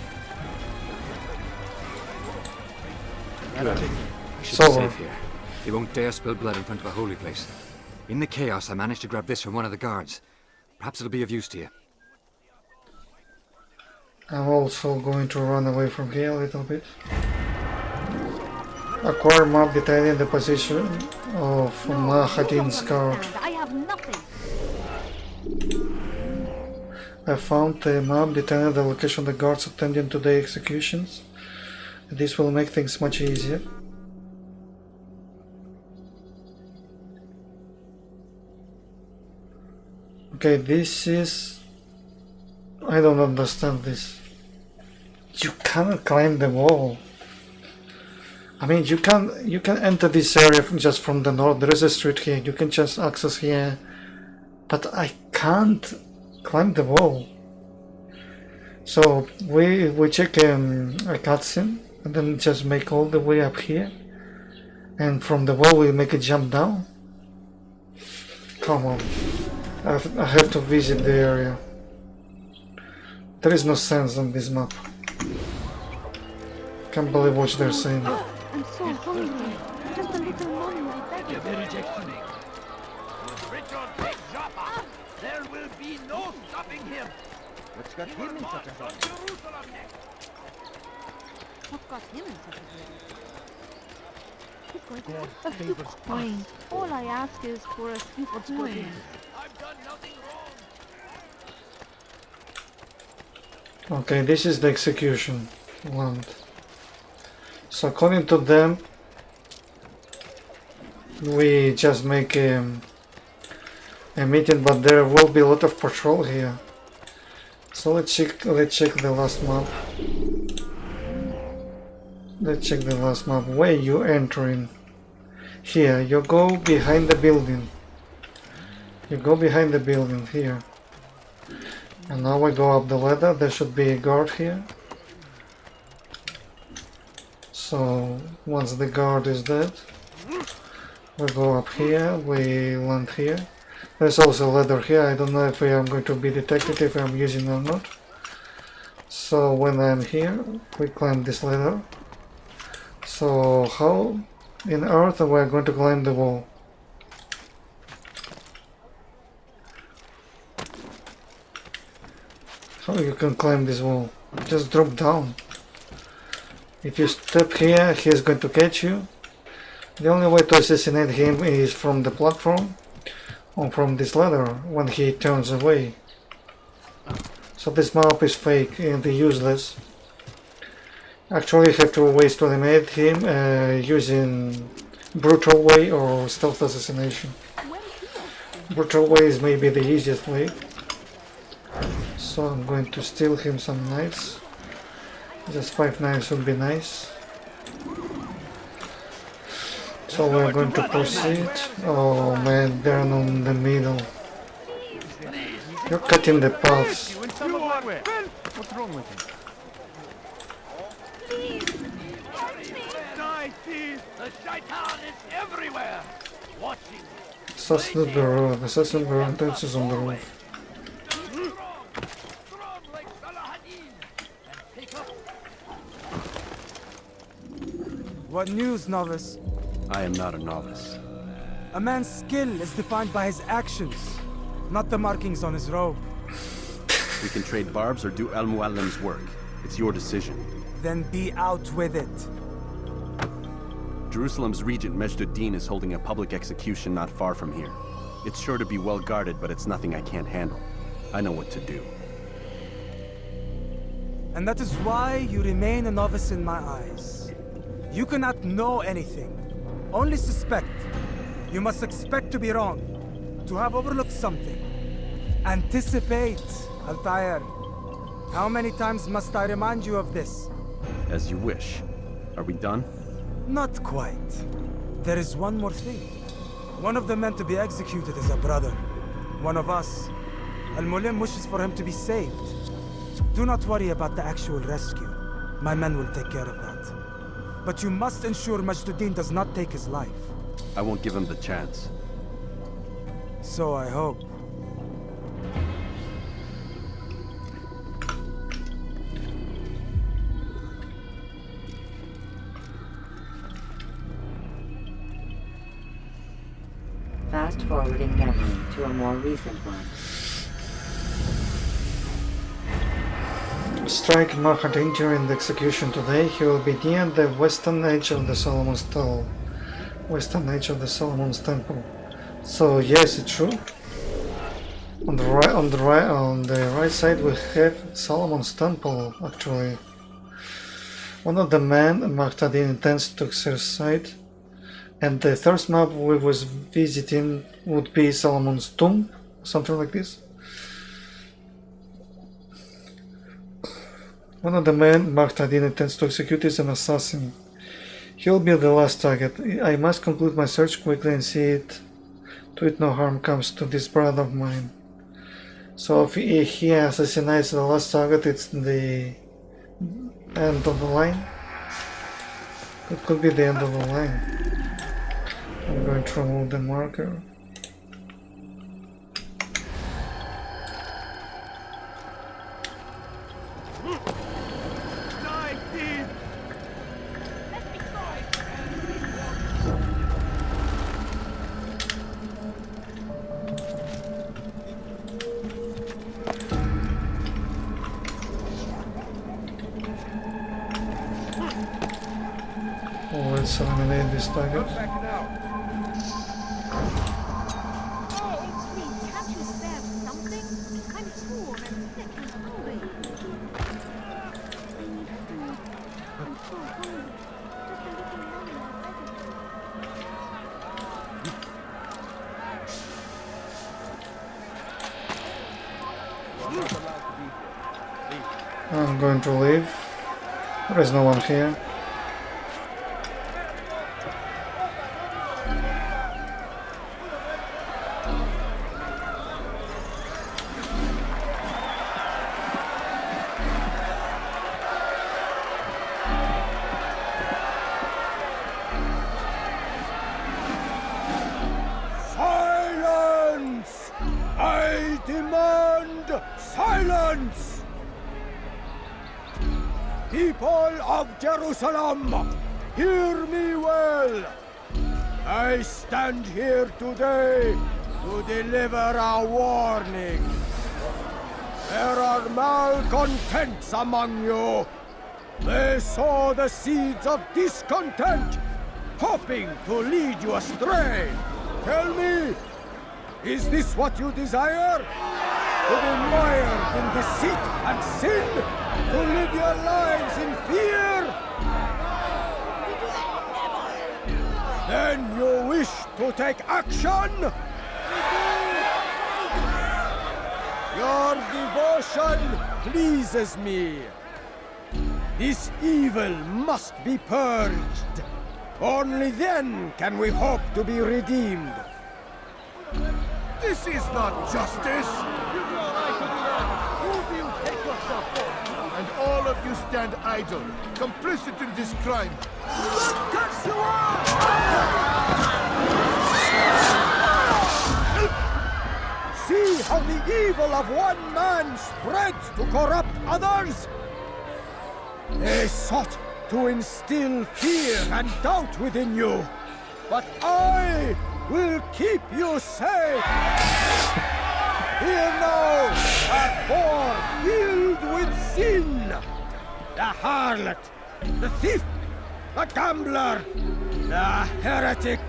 Good. I should So be safe here. They won't dare spill blood in front of a holy place. In the chaos, I managed to grab this from one of the guards. Perhaps it'll be of use to you. I'm also going to run away from here a little bit. Acquire map detailing the position of Mahadin's guard. I have nothing. I found a map detailing the location of the guards attending to the executions. This will make things much easier. Okay, this is... I don't understand this. You cannot climb the wall. I mean, you can enter this area just from the north. There is a street here. You can just access here, but I can't climb the wall. So we check a cutscene and then just make all the way up here, and from the wall we make a jump down. Come on, I have to visit the area. There is no sense on this map. Can't believe what they're saying. I'm so hungry. Just a little money, I beg you. Richard takes Jaffa, there will be no stopping him. What's got him in such a hurry? Jerusalem next. What got him in such a hurry? He's going to have a few coins. All I ask is for a few coins. I've done nothing wrong. Okay, this is the execution land. So according to them, we just make a meeting, but there will be a lot of patrol here. So let's check the last map. Let's check the last map. Where you entering? Here, you go behind the building. You go behind the building here. And now we go up the ladder. There should be a guard here. So once the guard is dead, we go up here, we land here. There's also a ladder here. I don't know if I am going to be detected if I'm using it or not. So when I'm here, we climb this ladder. So how in earth we're going to climb the wall? How you can climb this wall? Just drop down. If you step here, he's going to catch you. The only way to assassinate him is from the platform or from this ladder when he turns away. So this map is fake and useless. Actually, you have two ways to eliminate him, using brutal way or stealth assassination. Brutal way is maybe the easiest way. So I'm going to steal him some knives. Just 5 knives would be nice. So we're going to proceed. Oh man, they're in the middle. You're cutting the paths. What's wrong with him? Die, thief! The shaitan is everywhere! Watching. Assassin's Bureau. Assassin's Bureau is on the roof. What news, novice? I am not a novice. A man's skill is defined by his actions, not the markings on his robe. We can trade barbs or do Al-Mualim's work. It's your decision. Then be out with it. Jerusalem's regent MAJD is holding a public execution not far from here. It's sure to be well guarded, but it's nothing I can't handle. I know what to do. And that is why you remain a novice in my eyes. You cannot know anything, only suspect. You must expect to be wrong, to have overlooked something. Anticipate, Altair. How many times must I remind you of this? As you wish. Are we done? Not quite. There is one more thing. One of the men to be executed is a brother. One of us. Al-Mualim wishes for him to be saved. Do not worry about the actual rescue. My men will take care of that. But you must ensure MAJD does not take his life. I won't give him the chance. So I hope. Fast forwarding memory to a more recent one. Strike Mahdi during the execution today. He will be near the western edge of the Solomon's Temple. Western edge of the Solomon's Temple. So yes, it's true. On the right side we have Solomon's Temple. Actually, one of the men Mahdi intends to exercise, and the first map we was visiting would be Solomon's Tomb, something like this. One of the men Mahdi intends to execute is an assassin. He'll be the last target. I must conclude my search quickly and see it to it no harm comes to this brother of mine. So if he assassinates the last target, it's the end of the line. It could be the end of the line. I'm going to remove the marker. Let's eliminate this target. I'm going to leave. There is no one here. Silence! I demand silence! People of Jerusalem, hear me well. I stand here today to deliver a warning. There are malcontents among you. They sow the seeds of discontent, hoping to lead you astray. Tell me, is this what you desire? To be mired in deceit and sin? To live your lives in fear? Then you wish to take action? Your devotion pleases me. This evil must be purged. Only then can we hope to be redeemed. This is not justice! And all of you stand idle, complicit in this crime. See how the evil of one man spreads to corrupt others? They sought to instill fear and doubt within you, but I will keep you safe. Here now are four filled with sin. The harlot, the thief, the gambler, the heretic.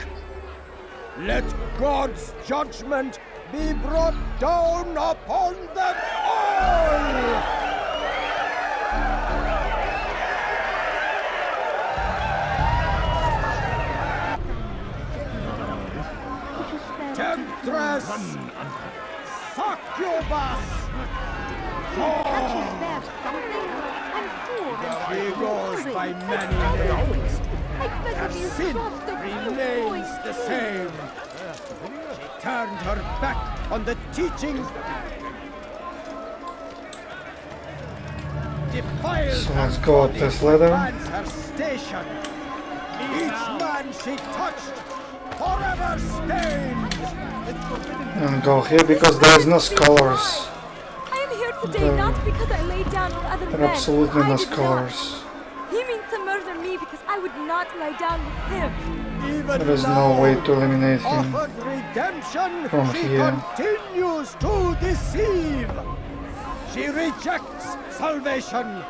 Let God's judgment be brought down upon them all! Temptress! Succubus! He goes by many names. Her sin remains the same. She turned her back on the teachings. Defiled So let's go up this ladder. her station. Each man she touched, forever stained. And go here because there is no scholars. I am here today not because I lay down with other There men. are absolutely I no did not. scholars. He means to murder me because I would not lie down with him. There is no way to eliminate him Offered redemption, from she here. continues to deceive. She rejects salvation.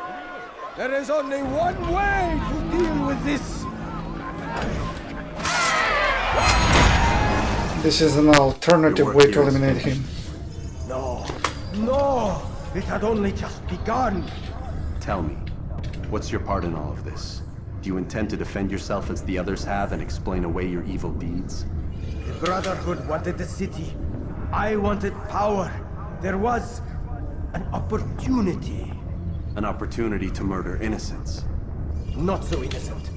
There is only one way to deal with this. This is an alternative way to eliminate him. No, no, it had only just begun. Tell me, what's your part in all of this? Do you intend to defend yourself as the others have and explain away your evil deeds? The Brotherhood wanted the city. I wanted power. There was an opportunity. An opportunity to murder innocents. Not so innocent.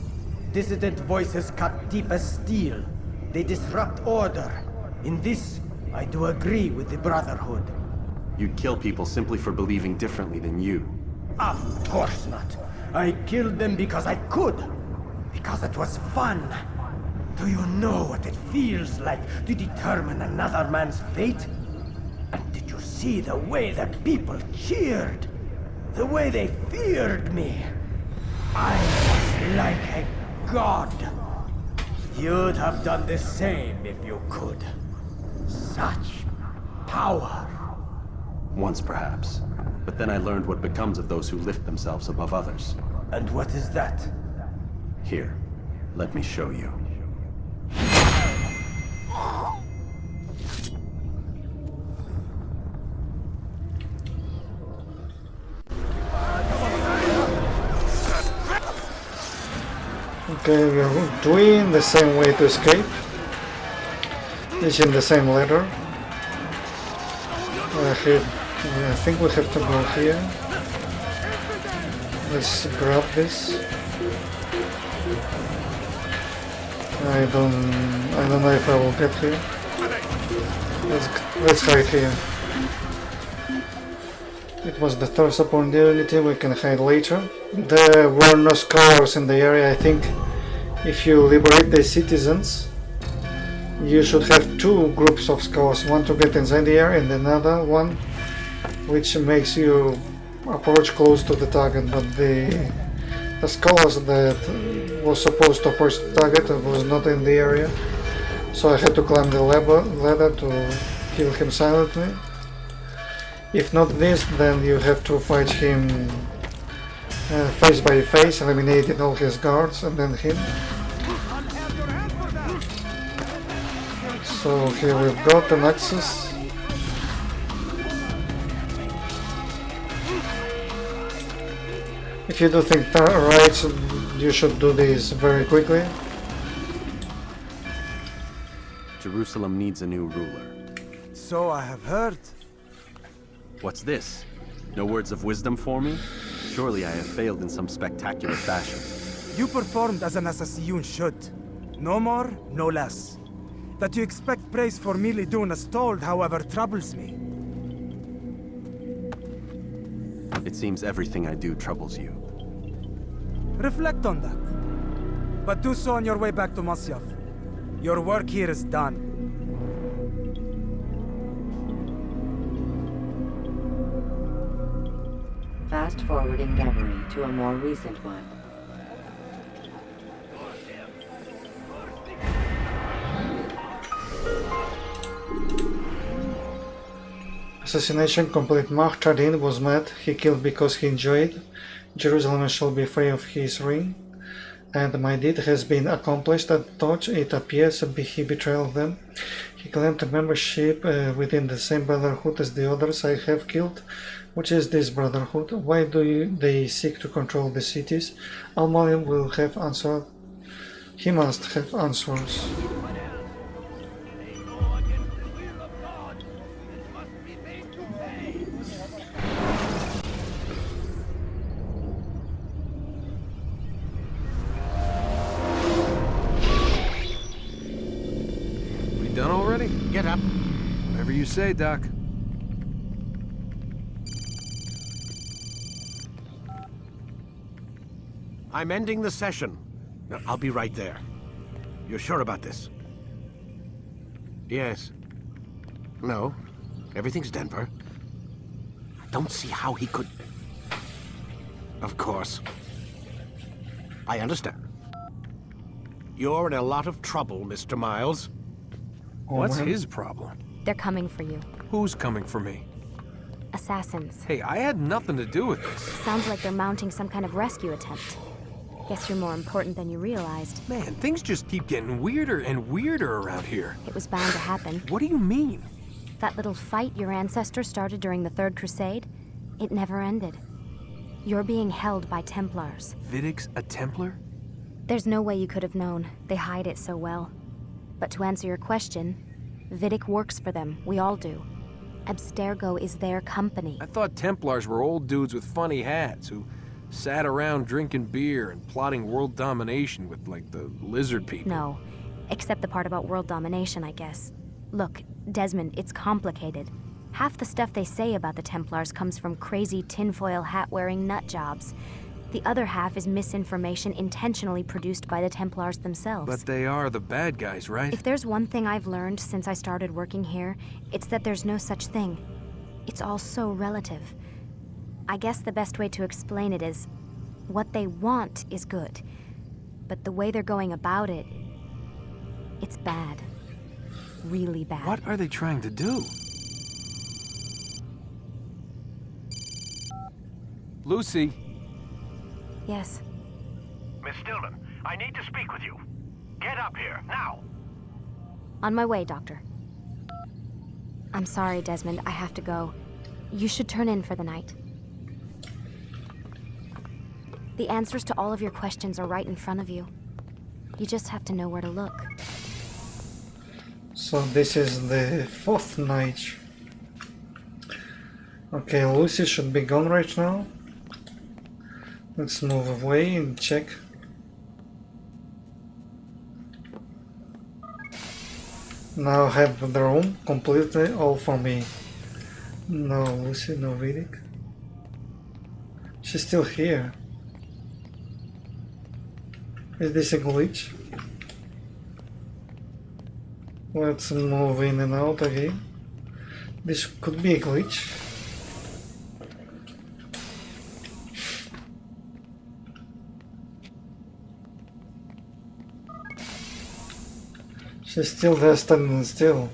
Dissident voices cut deep as steel. They disrupt order. In this, I do agree with the Brotherhood. You'd kill people simply for believing differently than you. Of course not. I killed them because I could. Because it was fun. Do you know what it feels like to determine another man's fate? And did you see the way the people cheered? The way they feared me? I was like a god. You'd have done the same if you could. Such power. Once perhaps. But then I learned what becomes of those who lift themselves above others. And what is that? Here. Let me show you. Okay, we are doing the same way to escape. It's in the same ladder. I think we have to go here. Let's grab this. I don't know if I will get here. Let's hide here. It was the third opportunity, we can hide later. There were no scholars in the area. I think if you liberate the citizens, you should have two groups of scholars, one to get inside the area and another one which makes you approach close to the target, but the scholars that was supposed to approach the target was not in the area, so I had to climb the ladder to kill him silently. If not this, then you have to fight him face by face, eliminating all his guards and then him. So here we've got an access. If you do think right, you should do this very quickly. Jerusalem needs a new ruler. So I have heard. What's this? No words of wisdom for me? Surely I have failed in some spectacular fashion. You performed as an assassin should. No more, no less. That you expect praise for merely doing as told, however, troubles me. It seems everything I do troubles you. Reflect on that. But do so on your way back to Masyaf. Your work here is done. Fast-forwarding memory to a more recent one. Assassination complete. Mahdin was mad. He killed because he enjoyed. Jerusalem shall be free of his ring. And my deed has been accomplished. At touch, it appears he betrayed them. He claimed membership within the same brotherhood as the others I have killed. Which is this brotherhood? Why do they seek to control the cities? Al-Mualim will have answer. He must have answers. We done already? Get up. Whatever you say, Doc. I'm ending the session. No, I'll be right there. You're sure about this? Yes. No. Everything's Denver. I don't see how he could... Of course. I understand. You're in a lot of trouble, Mr. Miles. What's his problem? They're coming for you. Who's coming for me? Assassins. Hey, I had nothing to do with this. Sounds like they're mounting some kind of rescue attempt. Guess you're more important than you realized. Man, things just keep getting weirder and weirder around here. It was bound to happen. What do you mean? That little fight your ancestors started during the Third Crusade, it never ended. You're being held by Templars. Vidic's a Templar? There's no way you could have known. They hide it so well. But to answer your question, Vidic works for them. We all do. Abstergo is their company. I thought Templars were old dudes with funny hats who sat around drinking beer and plotting world domination with, like, the lizard people. No, except the part about world domination, I guess. Look, Desmond, it's complicated. Half the stuff they say about the Templars comes from crazy tinfoil hat-wearing nut jobs. The other half is misinformation intentionally produced by the Templars themselves. But they are the bad guys, right? If there's one thing I've learned since I started working here, it's that there's no such thing. It's all so relative. I guess the best way to explain it is, what they want is good. But the way they're going about it, it's bad. Really bad. What are they trying to do? Lucy? Yes. Miss Stillman, I need to speak with you. Get up here, now! On my way, Doctor. I'm sorry, Desmond. I have to go. You should turn in for the night. The answers to all of your questions are right in front of you. You just have to know where to look. So this is the 4th night. Okay, Lucy should be gone right now. Let's move away and check. Now I have the room completely all for me. No Lucy, no Vedic. She's still here. Is this a glitch? Let's move in and out again. This could be a glitch. She's still there standing still.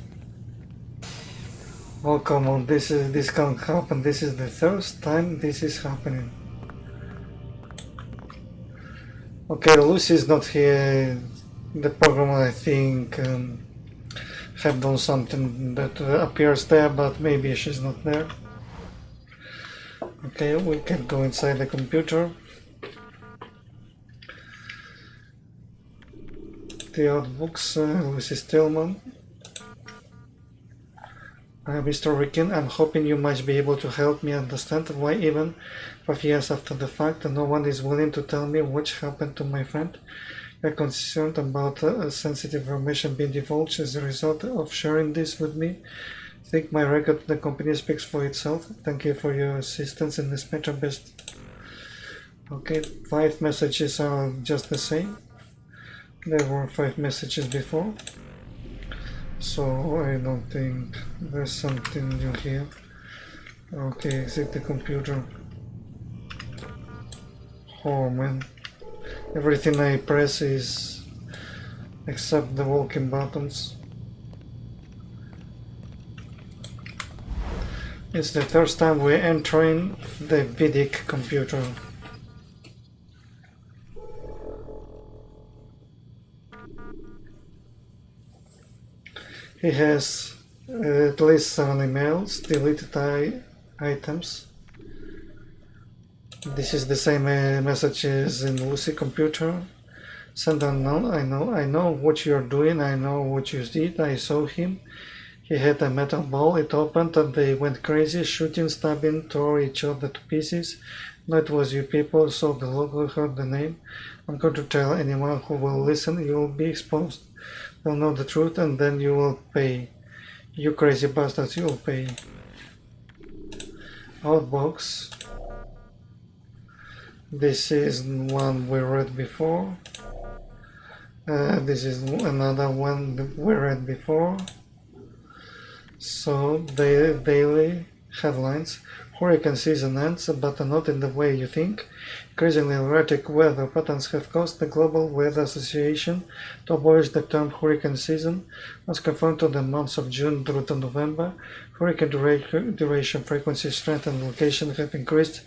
Oh come on, this can't happen. This is the 3rd time this is happening. Okay, Lucy is not here. The program, I think, have done something that appears there, but maybe she's not there. Okay, we can go inside the computer. The odd books, Lucy Stillman. Mr. Ricken, I'm hoping you might be able to help me understand why even 5 years after the fact no one is willing to tell me what happened to my friend. You're concerned about sensitive information being divulged as a result of sharing this with me. I think my record to the company speaks for itself. Thank you for your assistance in this matter best. Okay, 5 messages are just the same. There were 5 messages before. So I don't think there's something new here. Okay, exit the computer. Oh man, everything I press is except the walking buttons. It's the first time we're entering the Vedic computer. He has at least 7 emails, deleted items. This is the same message as in Lucy computer. Send unknown, I know what you're doing, I know what you did, I saw him. He had a metal ball, it opened and they went crazy, shooting, stabbing, tore each other to pieces. No, it was you people, saw the logo, heard the name. I'm going to tell anyone who will listen, you will be exposed. You'll know the truth and then you will pay. You crazy bastards, you will pay. Outbox. This is one we read before. This is another one that we read before. So, the daily headlines. Hurricane season ends, but not in the way you think. Increasingly erratic weather patterns have caused the Global Weather Association to abolish the term hurricane season, as confirmed to the months of June through to November. Hurricane duration, frequency, strength, and location have increased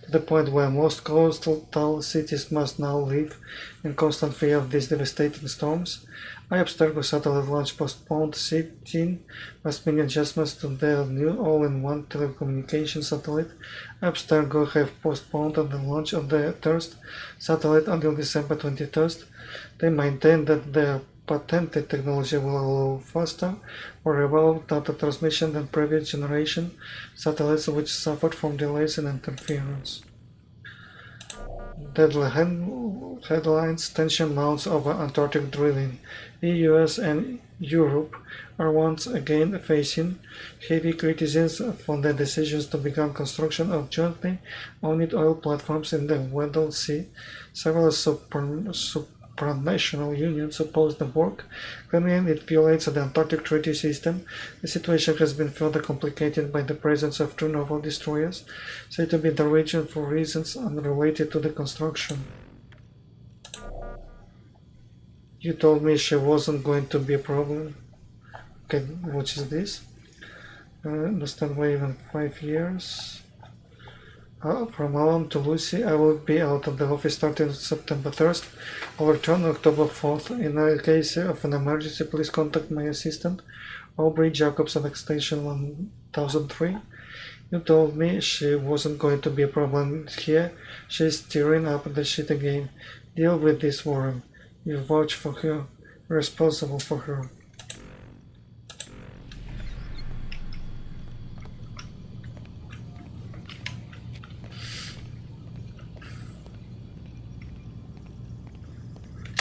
to the point where most coastal cities must now live in constant fear of these devastating storms. Abstergo satellite launch postponed, citing last-minute adjustments to their new all-in-one telecommunications satellite. Abstergo have postponed the launch of the third satellite until December 23rd. They maintain that their patented technology will allow faster, more reliable data transmission than previous generation satellites which suffered from delays and interference. Deadly headlines, tension mounts over Antarctic drilling. The US and Europe are once again facing heavy criticism for their decisions to begin construction of jointly owned oil platforms in the Weddell Sea. Several supranational unions oppose the work, claiming it violates the Antarctic Treaty System. The situation has been further complicated by the presence of 2 naval destroyers, said to be in the region for reasons unrelated to the construction. You told me she wasn't going to be a problem. Okay, what is this? Understand why even 5 years. From Alan to Lucy, I will be out of the office starting September 1st. I'll return October 4th. In a case of an emergency, please contact my assistant, Aubrey Jacobson, extension 1003. You told me she wasn't going to be a problem here. She's stirring up the shit again. Deal with this, Warren. You vouch for her. You're responsible for her.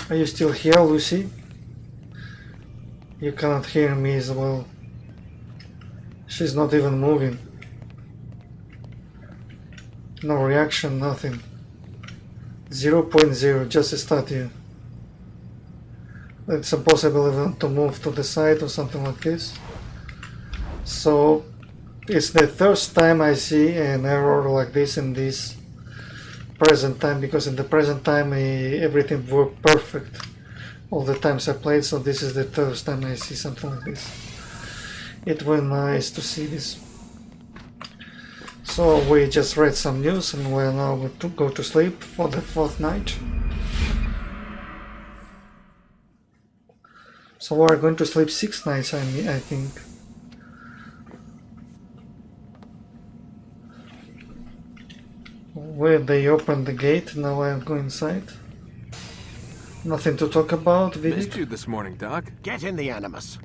Are you still here, Lucy? You cannot hear me as well. She's not even moving. No reaction, nothing. 0.0, just a statue. It's impossible even to move to the side or something like this. So it's the first time I see an error like this in this present time, because in the present time everything worked perfect all the times I played, so this is the first time I see something like this. It was nice to see this. So we just read some news and we're now going to go to sleep for the 4th night. So we're going to sleep 6 nights, I think. Where they opened the gate, now I'll go inside. Nothing to talk about, Vidic? Missed you this morning, Doc. Get in the Animus.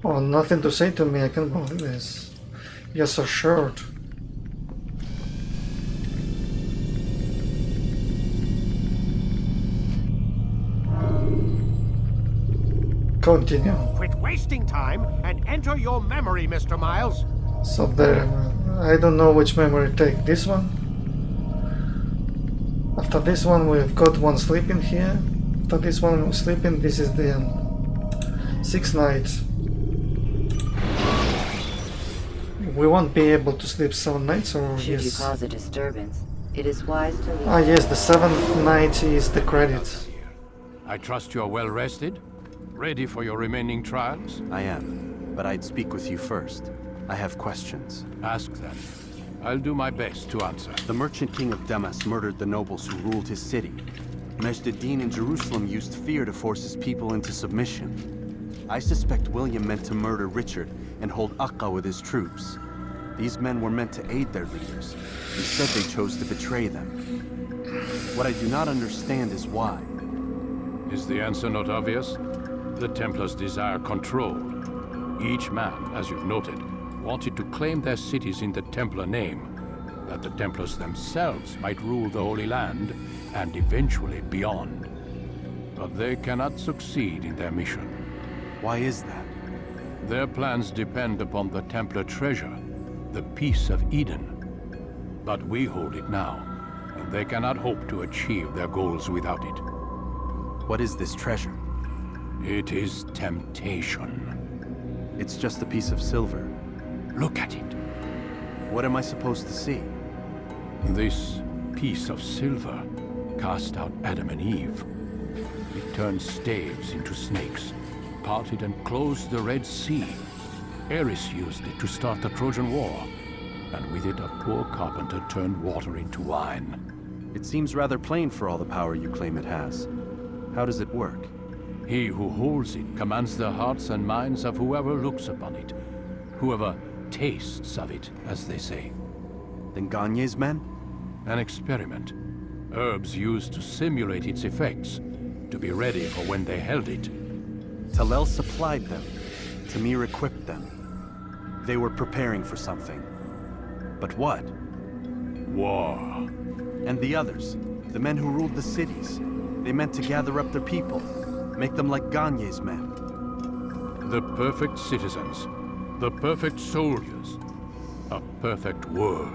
Oh, nothing to say to me, I can't believe this. You're so short. Continue. Quit wasting time and enter your memory, Mr. Miles. So there, I don't know which memory take. This one? After this one we've got one sleeping here. After this one sleeping, this is the end. 6 nights. We won't be able to sleep 7 nights, or Should yes? you cause a disturbance, it is wise to leave. Ah yes, the 7th night is the credits. I trust you are well rested? Ready for your remaining trials? I am, but I'd speak with you first. I have questions. Ask them. I'll do my best to answer. The merchant king of Damascus murdered the nobles who ruled his city. MAJD in Jerusalem used fear to force his people into submission. I suspect William meant to murder Richard and hold Acre with his troops. These men were meant to aid their leaders. Instead, they chose to betray them. What I do not understand is why. Is the answer not obvious? The Templars desire control. Each man, as you've noted, wanted to claim their cities in the Templar name, that the Templars themselves might rule the Holy Land and eventually beyond. But they cannot succeed in their mission. Why is that? Their plans depend upon the Templar treasure, the Peace of Eden. But we hold it now, and they cannot hope to achieve their goals without it. What is this treasure? It is temptation. It's just a piece of silver. Look at it. What am I supposed to see? This piece of silver cast out Adam and Eve. It turned staves into snakes, parted and closed the Red Sea. Ares used it to start the Trojan War, and with it a poor carpenter turned water into wine. It seems rather plain for all the power you claim it has. How does it work? He who holds it commands the hearts and minds of whoever looks upon it, whoever tastes of it, as they say. Then Garnier's men? An experiment. Herbs used to simulate its effects, to be ready for when they held it. TALAL supplied them. TAMIR equipped them. They were preparing for something. But what? War. And the others, the men who ruled the cities, they meant to gather up their people, make them like Garnier's men. The perfect citizens, the perfect soldiers, a perfect world.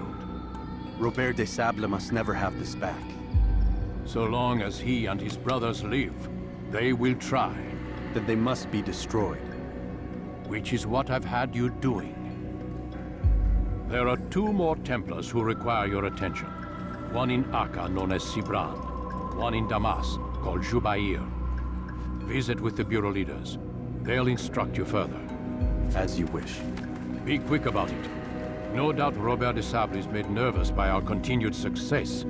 Robert de Sable must never have this back. So long as he and his brothers live, they will try. Then they must be destroyed. Which is what I've had you doing. There are 2 more Templars who require your attention. One in Acre, known as SIBRAND. One in Damascus, called JUBAIR. Visit with the Bureau leaders. They'll instruct you further. As you wish. Be quick about it. No doubt Robert de Sable is made nervous by our continued success.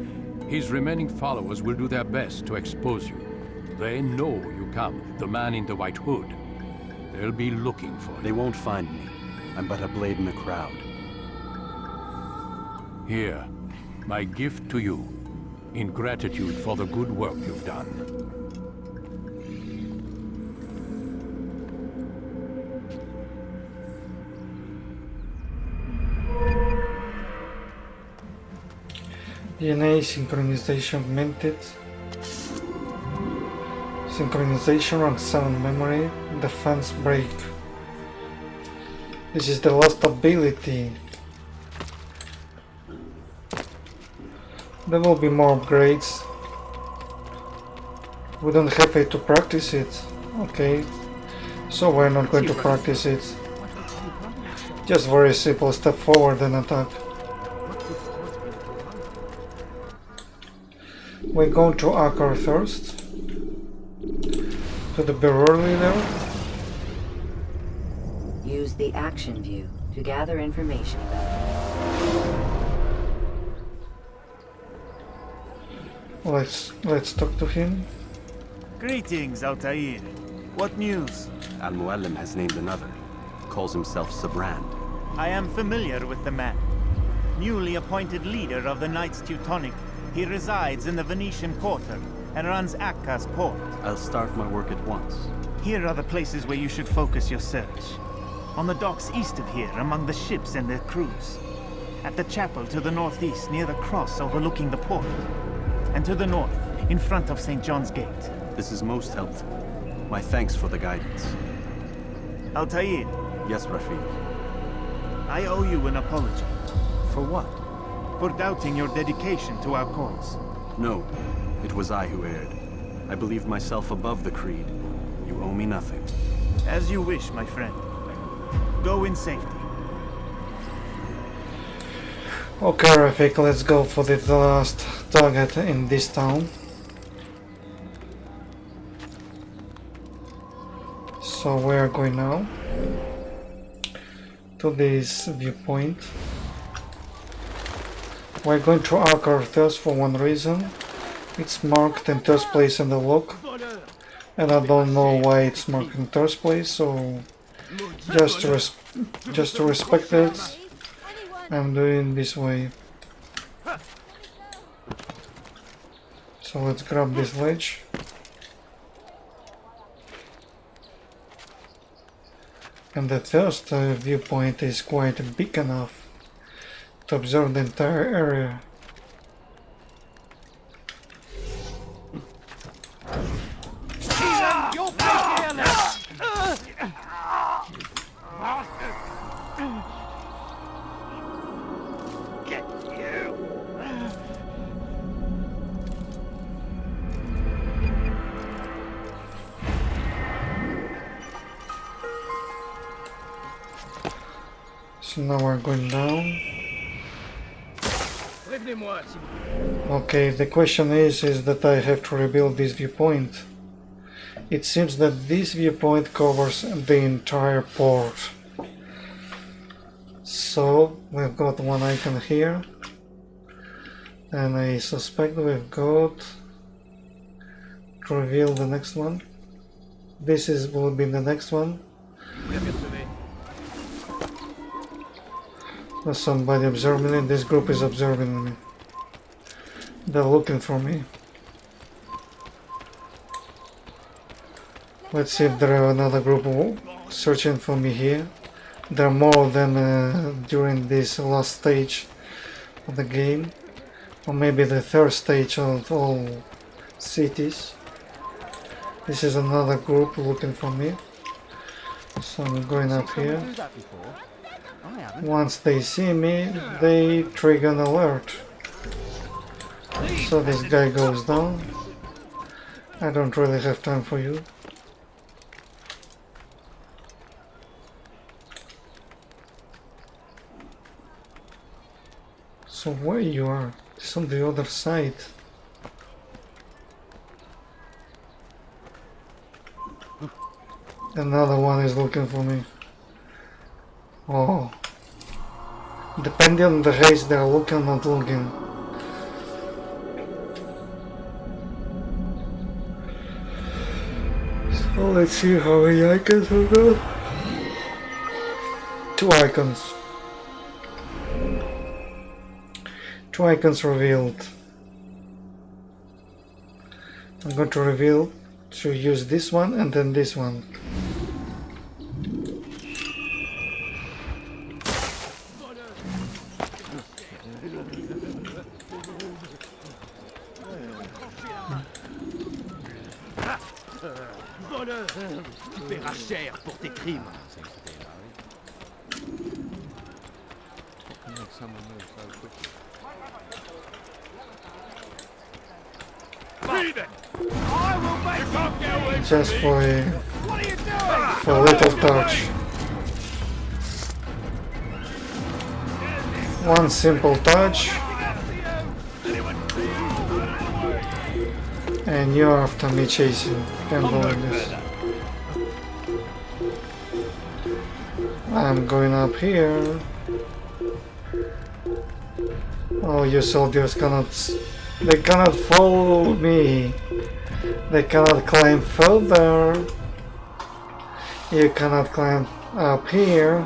His remaining followers will do their best to expose you. They know you come, the man in the white hood. They'll be looking for you. They won't find me. I'm but a blade in the crowd. Here, my gift to you, in gratitude for the good work you've done. DNA synchronization augmented. Synchronization rank 7 memory. Defense break. This is the last ability. There will be more upgrades. We don't have it to practice it. Okay. So we're not going to practice it. Just very simple step forward and attack. We're going to Acre first. To the bearer leader. Use the action view to gather information about it. Let's talk to him. Greetings, Altair. What news? Al-Mualim has named another. Calls himself SIBRAND. I am familiar with the man. Newly appointed leader of the Knights Teutonic, he resides in the Venetian Quarter and runs Acre's port. I'll start my work at once. Here are the places where you should focus your search. On the docks east of here, among the ships and their crews. At the chapel to the northeast, near the cross overlooking the port. And to the north, in front of St. John's Gate. This is most helpful. My thanks for the guidance. Altair. Yes, Rafiq. I owe you an apology. For what? For doubting your dedication to our cause. No, it was I who erred. I believed myself above the creed. You owe me nothing. As you wish, my friend. Go in safety. Okay, Rafik, let's go for the last target in this town. So we are going now to this viewpoint. We're going to Acre first for one reason. It's marked in first place in the log, and I don't know why it's marked in first place, so just to respect it, I'm doing this way. So let's grab this ledge. And the first viewpoint is quite big enough to observe the entire area. Get you! So now we're going down. Okay, the question is that I have to rebuild this viewpoint. It seems that this viewpoint covers the entire port. So we've got one icon here, and I suspect we've got to reveal the next one. This will be the next one. There's somebody observing me. This group is observing me. They're looking for me. Let's see if there are another group searching for me here. There are more than during this last stage of the game, or maybe the third stage of all cities. This is another group looking for me, so I'm going up here. Once they see me, they trigger an alert. So this guy goes down. I don't really have time for you. So where you are? It's on the other side. Another one is looking for me. Oh. Depending on the race they are looking or not looking. So let's see how many icons we got. 2 icons. 2 icons revealed. I'm going to reveal to use this one and then this one. Tu paieras cher pour tes crimes. Just for a little touch. One simple touch. And you're after me chasing. Can't believe this. I'm going up here. Oh, you soldiers cannot... They cannot follow me. They cannot climb further. You cannot climb up here.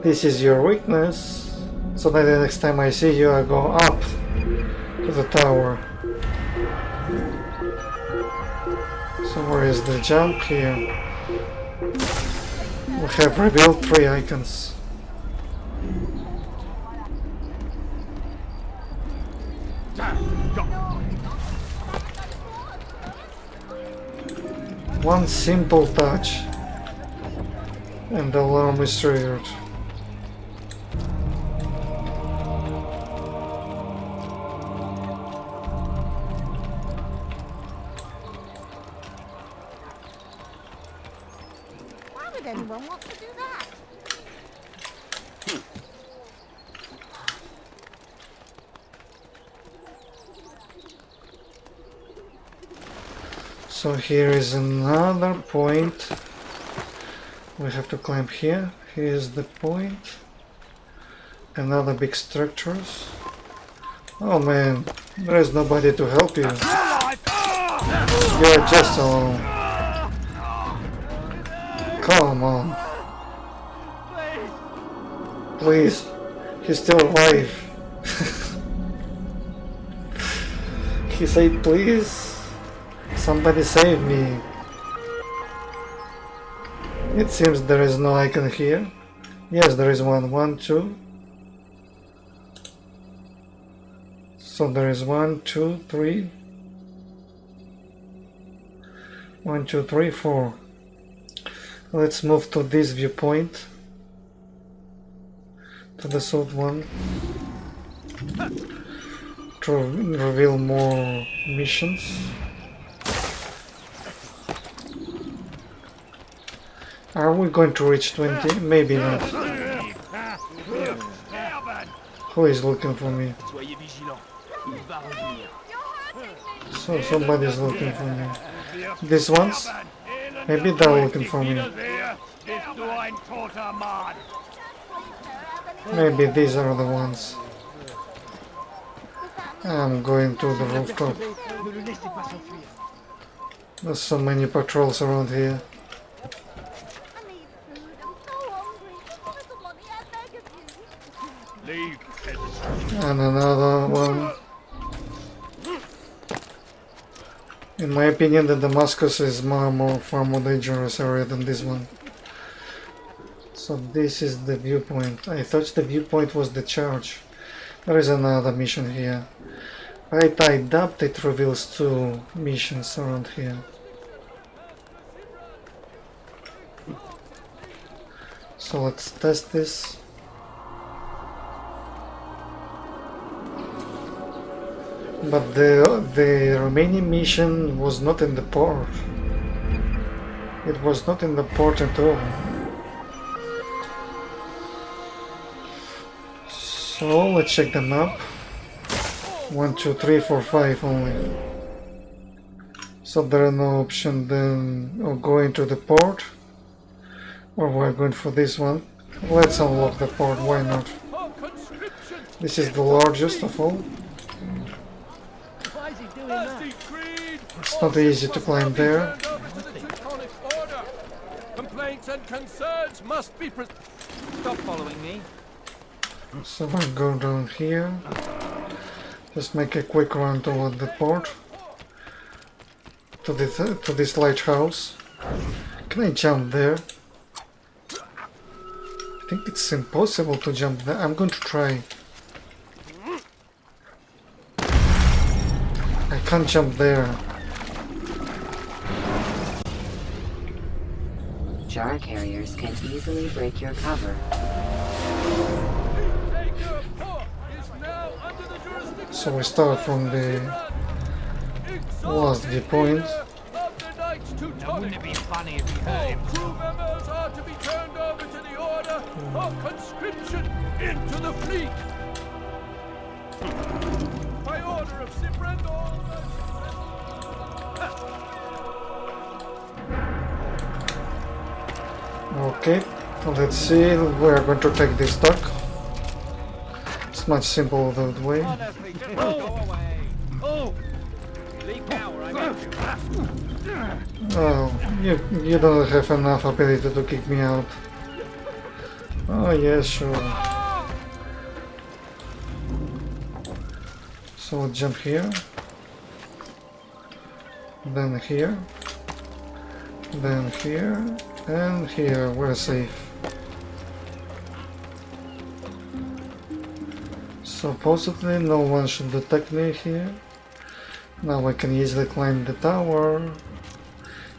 This is your weakness. So that the next time I see you, I go up to the tower. So where is the jump here? We have revealed 3 icons. One simple touch and the alarm is triggered. Why would anyone want to do that? So here is another point. We have to climb here. Here's the point. Another big structures. Oh man, there is nobody to help you. You're just alone. Come on. Please, he's still alive. He said please. Somebody save me. It seems there is no icon here. Yes, there is one. 1, 2. So there is 1, 2, 3. 1, 2, 3, 4. Let's move to this viewpoint. To the south one. To reveal more missions. Are we going to reach 20? Maybe not. Who is looking for me? So somebody's looking for me. These ones? Maybe they're looking for me. Maybe these are the ones. I'm going to the rooftop. There's so many patrols around here. And another one. In my opinion, the Damascus is far more dangerous area than this one. So this is the viewpoint. I thought the viewpoint was the charge. There is another mission here. Right, I doubt it reveals 2 missions around here. So let's test this. But the remaining mission was not in the port. It was not in the port at all. So let's check the map. 1, 2, 3, 4, 5 only. So there are no option then of going to the port, or we're going for this one. Let's unlock the port, why not? This is the largest of all. Why is he doing that? It's not easy to climb there. Complaints and concerns must be Stop following me. So I go down here. Just make a quick run toward the port. To this lighthouse. Can I jump there? I think it's impossible to jump there. I'm going to try. I can't jump there. Jar carriers can easily break your cover. So we start from the last viewpoint. Wouldn't it be funny if you heard him? Crew members are to be turned over to the order of conscription into the fleet. By order of SIBRAND, Okay, let's see. We're going to take this dock. It's much simpler that way. Oh, you don't have enough ability to kick me out. Oh yes, sure. So we'll jump here, then here, then here, and here. We're safe. Supposedly no one should detect me here. Now I can easily climb the tower.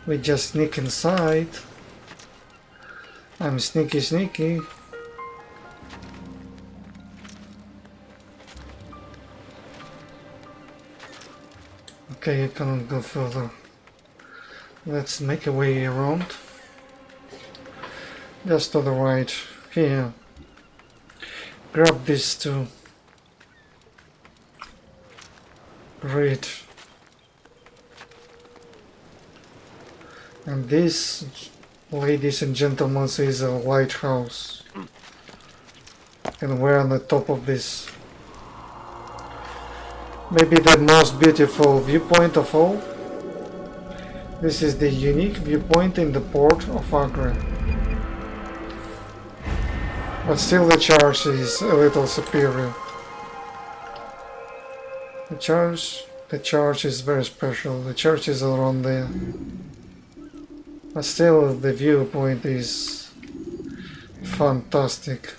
We just sneak inside. I'm sneaky. Okay, I cannot go further. Let's make a way around. Just to the right. Here. Grab these two. Great. And this, ladies and gentlemen, is a lighthouse. And we're on the top of this. Maybe the most beautiful viewpoint of all. This is the unique viewpoint in the port of Acre. But still the charge is a little superior. The charge is very special. The church is around there. But still the viewpoint is fantastic.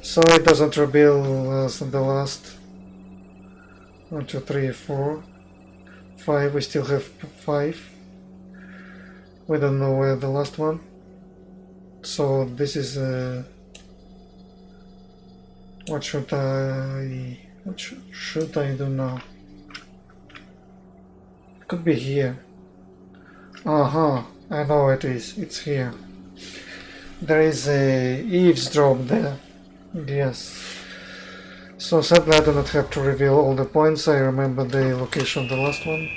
So it doesn't reveal us the last 1, 2, 3, 4, 5. We still have 5. We don't know where the last one. So this is what should I do now? It could be here. I know it is. It's here. There is a eavesdrop there. Yes. So sadly I do not have to reveal all the points. I remember the location of the last one.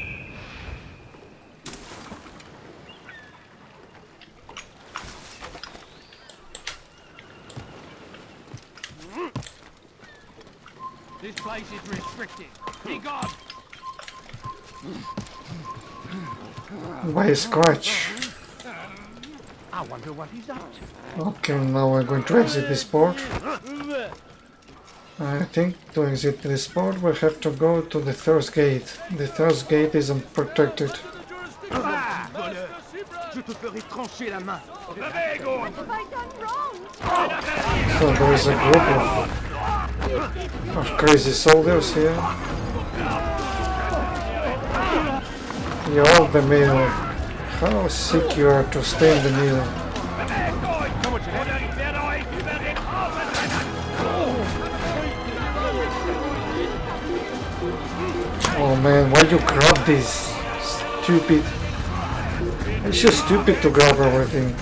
This place is restricted. Be gone. By a scratch. I wonder what he's up to. Okay, now we're going to exit this port. I think to exit this port we have to go to the first gate. The first gate isn't protected. So there is a group of crazy soldiers here. You hold the middle. How sick you are to stay in the middle. Oh man, why you grab this? Stupid. It's just stupid to grab everything.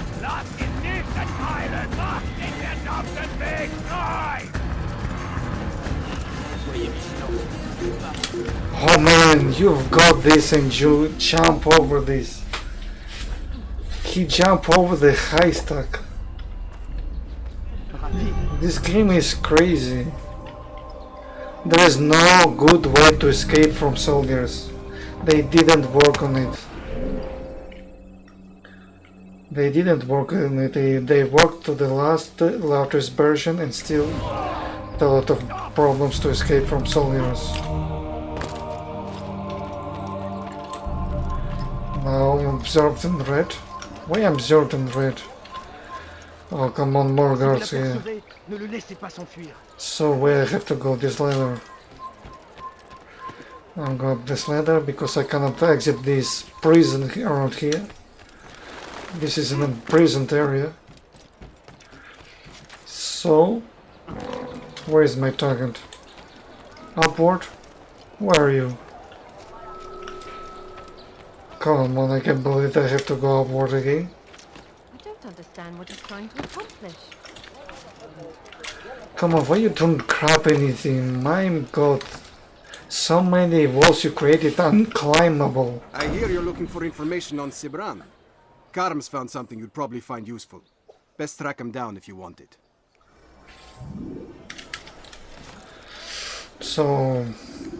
Oh man, you've got this and you jump over this. He jumped over the haystack. This game is crazy. There is no good way to escape from soldiers. They didn't work on it. They didn't work on it. They worked to the latest version and still a lot of problems to escape from soldiers. Now I'm observed in red. Why I'm observed in red? Oh, come on, more guards here. So where I have to go this ladder? I'll go up this ladder because I cannot exit this prison around here. This is an imprisoned area. So, where is my target? Upward? Where are you? Come on, I can't believe I have to go upward again. I don't understand what he's trying to accomplish. Come on, why you don't grab anything? My god. So many walls you created unclimbable. I hear you're looking for information on SIBRAND. Karm's found something you'd probably find useful. Best track him down if you want it. So,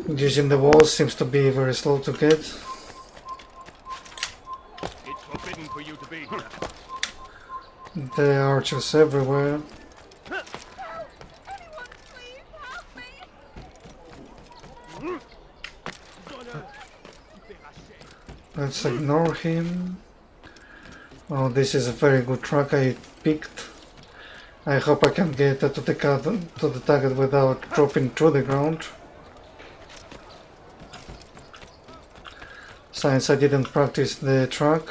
using the walls seems to be very slow to get. It's forbidden for you to be here. There are archers everywhere. Let's ignore him. Oh, this is a very good track I picked. I hope I can get to the target without dropping to the ground. Since I didn't practice the track.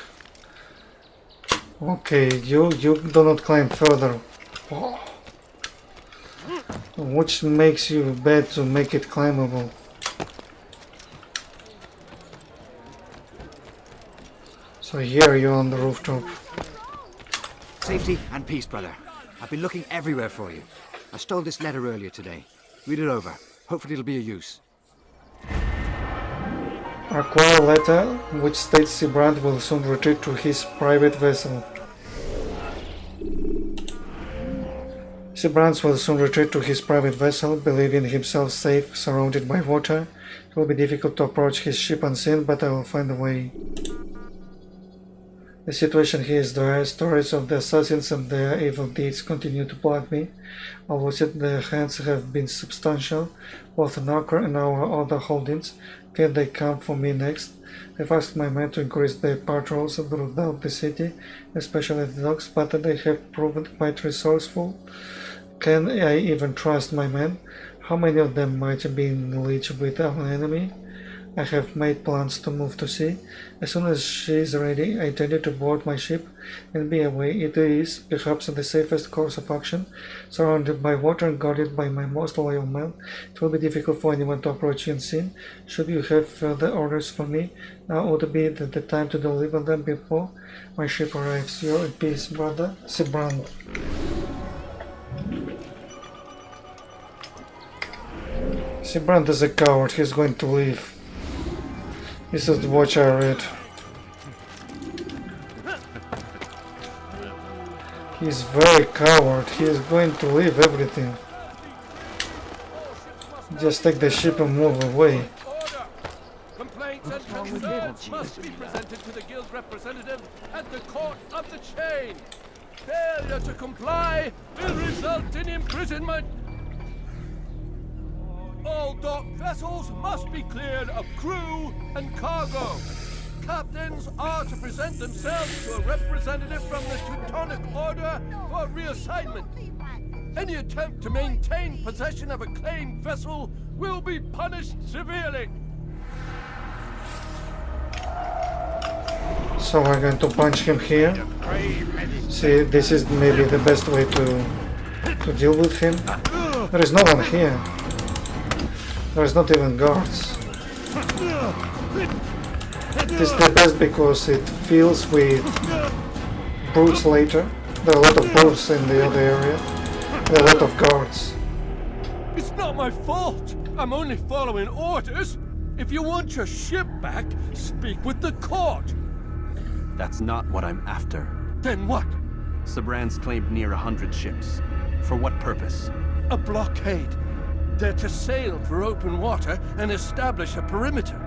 Okay, you do not climb further. Oh. Which makes you bad to make it climbable. So here you're on the rooftop. Safety and peace, brother. I've been looking everywhere for you. I stole this letter earlier today. Read it over. Hopefully it'll be of use. Acquire a letter which states SIBRAND will soon retreat to his private vessel. SIBRAND will soon retreat to his private vessel, believing himself safe, surrounded by water. It will be difficult to approach his ship unseen, but I will find a way. The situation here is dire. Stories of the assassins and their evil deeds continue to plague me. Although their hands have been substantial, both in Acre and our other holdings, can they come for me next? I've asked my men to increase their patrols throughout the city, especially the docks, but they have proven quite resourceful. Can I even trust my men? How many of them might be in league with our enemy? I have made plans to move to sea. As soon as she is ready, I intended to board my ship and be away. It is perhaps the safest course of action. Surrounded by water and guarded by my most loyal men, it will be difficult for anyone to approach you unseen. Should you have further orders for me, now would be the time to deliver them before my ship arrives. You're in peace, brother. SIBRAND. SIBRAND is a coward. He's going to leave. This is the watch I read. He's very coward. He is going to leave everything. Just take the ship and move away. Complaints and concerns must be presented to the guild representative at the court of the chain. Failure to comply will result in imprisonment. All dock vessels must be cleared of crew and cargo. Captains are to present themselves to a representative from the Teutonic Order for reassignment. Any attempt to maintain possession of a claimed vessel will be punished severely. So we're going to punch him here. See, this is maybe the best way to deal with him. There is no one here. There's not even guards. It is the best because it fills with brutes later. There are a lot of brutes in the other area. And a lot of guards. It's not my fault. I'm only following orders. If you want your ship back, speak with the court. That's not what I'm after. Then what? SIBRAND's claimed near 100 ships. For what purpose? A blockade. They're to sail for open water and establish a perimeter.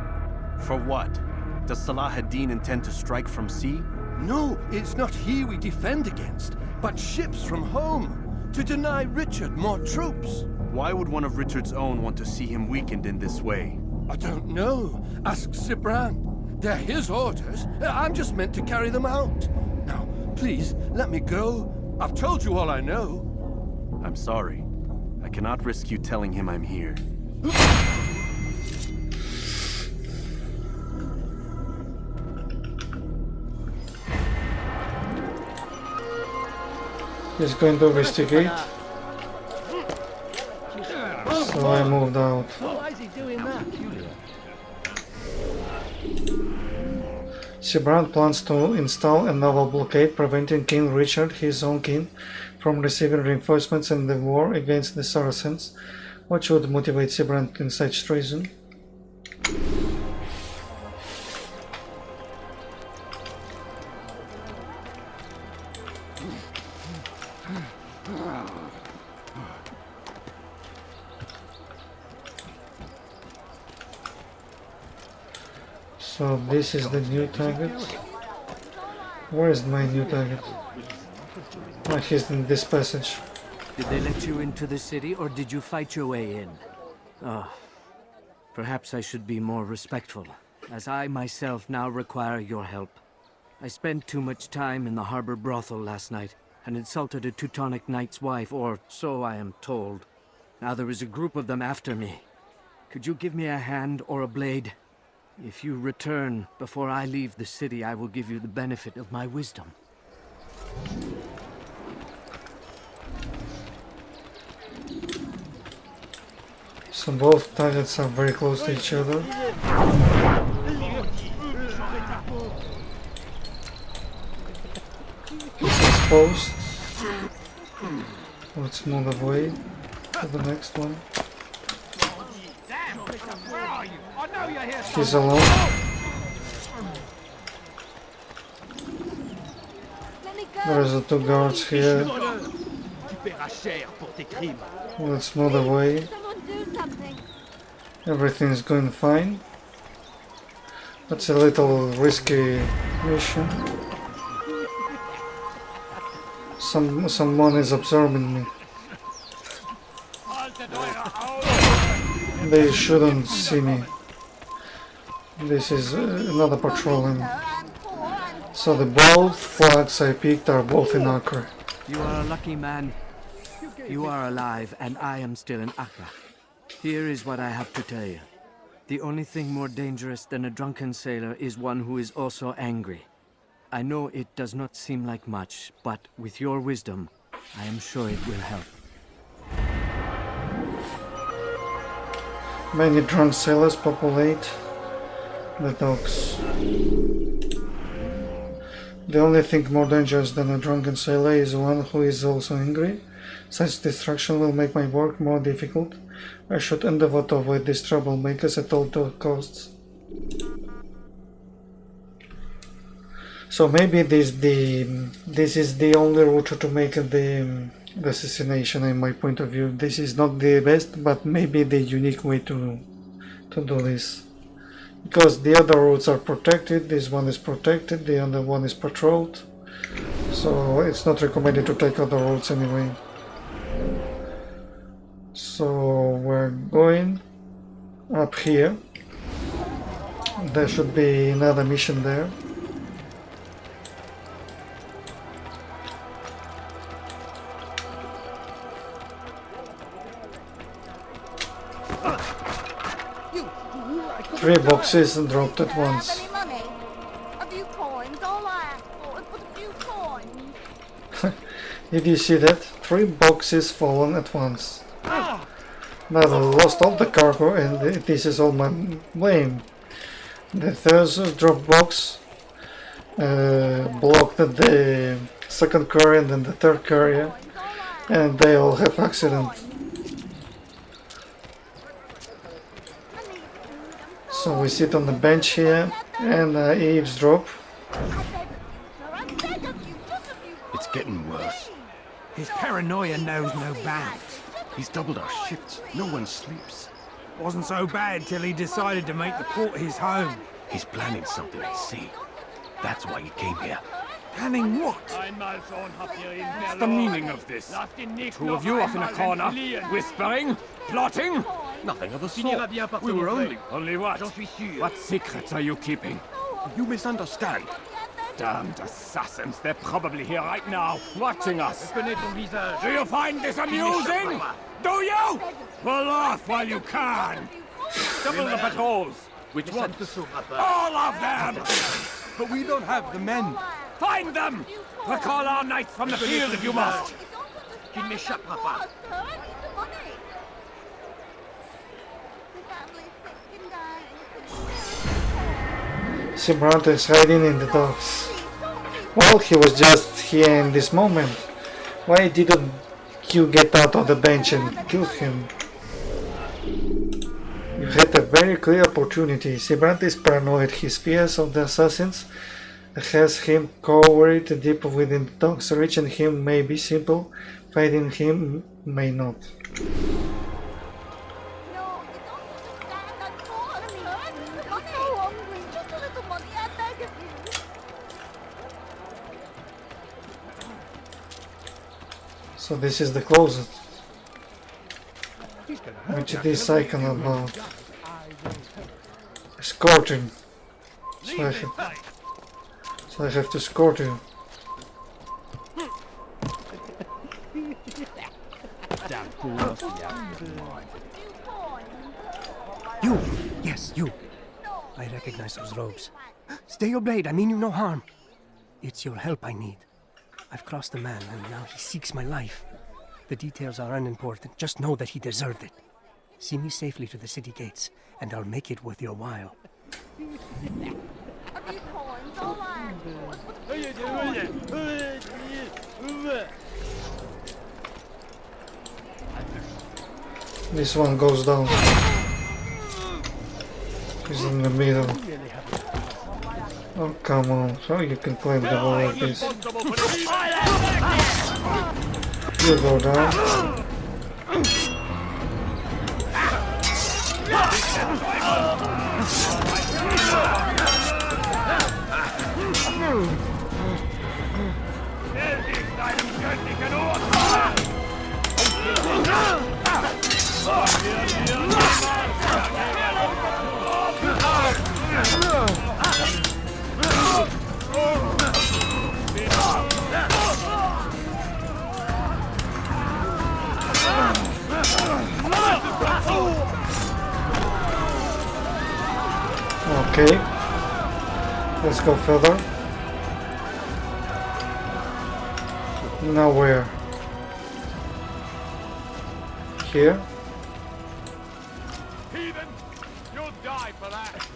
For what? Does Salah ad-Din intend to strike from sea? No, it's not he we defend against, but ships from home, to deny Richard more troops. Why would one of Richard's own want to see him weakened in this way? I don't know. Ask SIBRAND. They're his orders. I'm just meant to carry them out. Now, please, let me go. I've told you all I know. I'm sorry. I cannot risk you telling him I'm here. He's going to investigate. So I moved out. Why is he doing that? SIBRAND plans to install a naval blockade preventing King Richard, his own king, from receiving reinforcements in the war against the Saracens. What should motivate SIBRAND in such treason? So this is the new target. Where is my new target? Oh, he's in this passage. Did they let you into the city, or did you fight your way in? Oh, perhaps I should be more respectful, as I myself now require your help. I spent too much time in the harbor brothel last night, and insulted a Teutonic knight's wife, or so I am told. Now there is a group of them after me. Could you give me a hand or a blade? If you return before I leave the city, I will give you the benefit of my wisdom. So both targets are very close to each other. He's exposed. Let's move away to the next one. He's alone. There's the two guards here. Let's move away. Everything's going fine. That's a little risky mission. Someone is observing me. They shouldn't see me. This is another patrolling. So the both flags I picked are both in Acre. You are a lucky man. You are alive, and I am still in Acre. Here is what I have to tell you. The only thing more dangerous than a drunken sailor is one who is also angry. I know it does not seem like much, but with your wisdom, I am sure it will help. Many drunk sailors populate the docks. The only thing more dangerous than a drunken sailor is one who is also angry. Such destruction will make my work more difficult. I should endeavor to avoid these troublemakers at all costs. So maybe this is the only route to make the assassination in my point of view. This is not the best, but maybe the unique way to do this. Because the other routes are protected, this one is protected, the other one is patrolled. So it's not recommended to take other routes anyway. So we're going up here. There should be another mission there. Three boxes dropped at once. Did you see that? 3 boxes fallen at once. Now I lost all the cargo, and this is all my blame. The third drop box blocked the second carrier and then the third carrier, and they all have accidents. So we sit on the bench here and eavesdrop. It's getting worse. His paranoia knows no bounds. He's doubled our shifts. No one sleeps. Wasn't so bad till he decided to make the port his home. He's planning something at sea. That's why he came here. Planning what? What's the meaning of this? Two of you off in a corner, whispering, plotting? Nothing of the sort. We were only... Only what? What secrets are you keeping? You misunderstand. Damned assassins, they're probably here right now, watching us. Do you find this amusing? Do you? Pull off while you can. Double the patrols. Which one? All of them! But we don't have the men. Find them! Recall our knights from the field if you must. SIBRAND is hiding in the docks. Well, he was just here in this moment. Why didn't you get out of the bench and kill him? You had a very clear opportunity. SIBRAND is paranoid. His fears of the assassins has him covered deep within the docks. Reaching him may be simple, fighting him may not. So this is the closet, which is this icon about escorting. So I have to escort you. You! Yes, you! I recognize those robes. Stay your blade, I mean you no harm. It's your help I need. I've crossed a man, and now he seeks my life. The details are unimportant. Just know that he deserved it. See me safely to the city gates, and I'll make it worth your while. This one goes down. He's in the middle. Oh, come on. So you can climb the wall like this. You go down. Okay, let's go further. Now where? Here? Heathen, you'll die for that.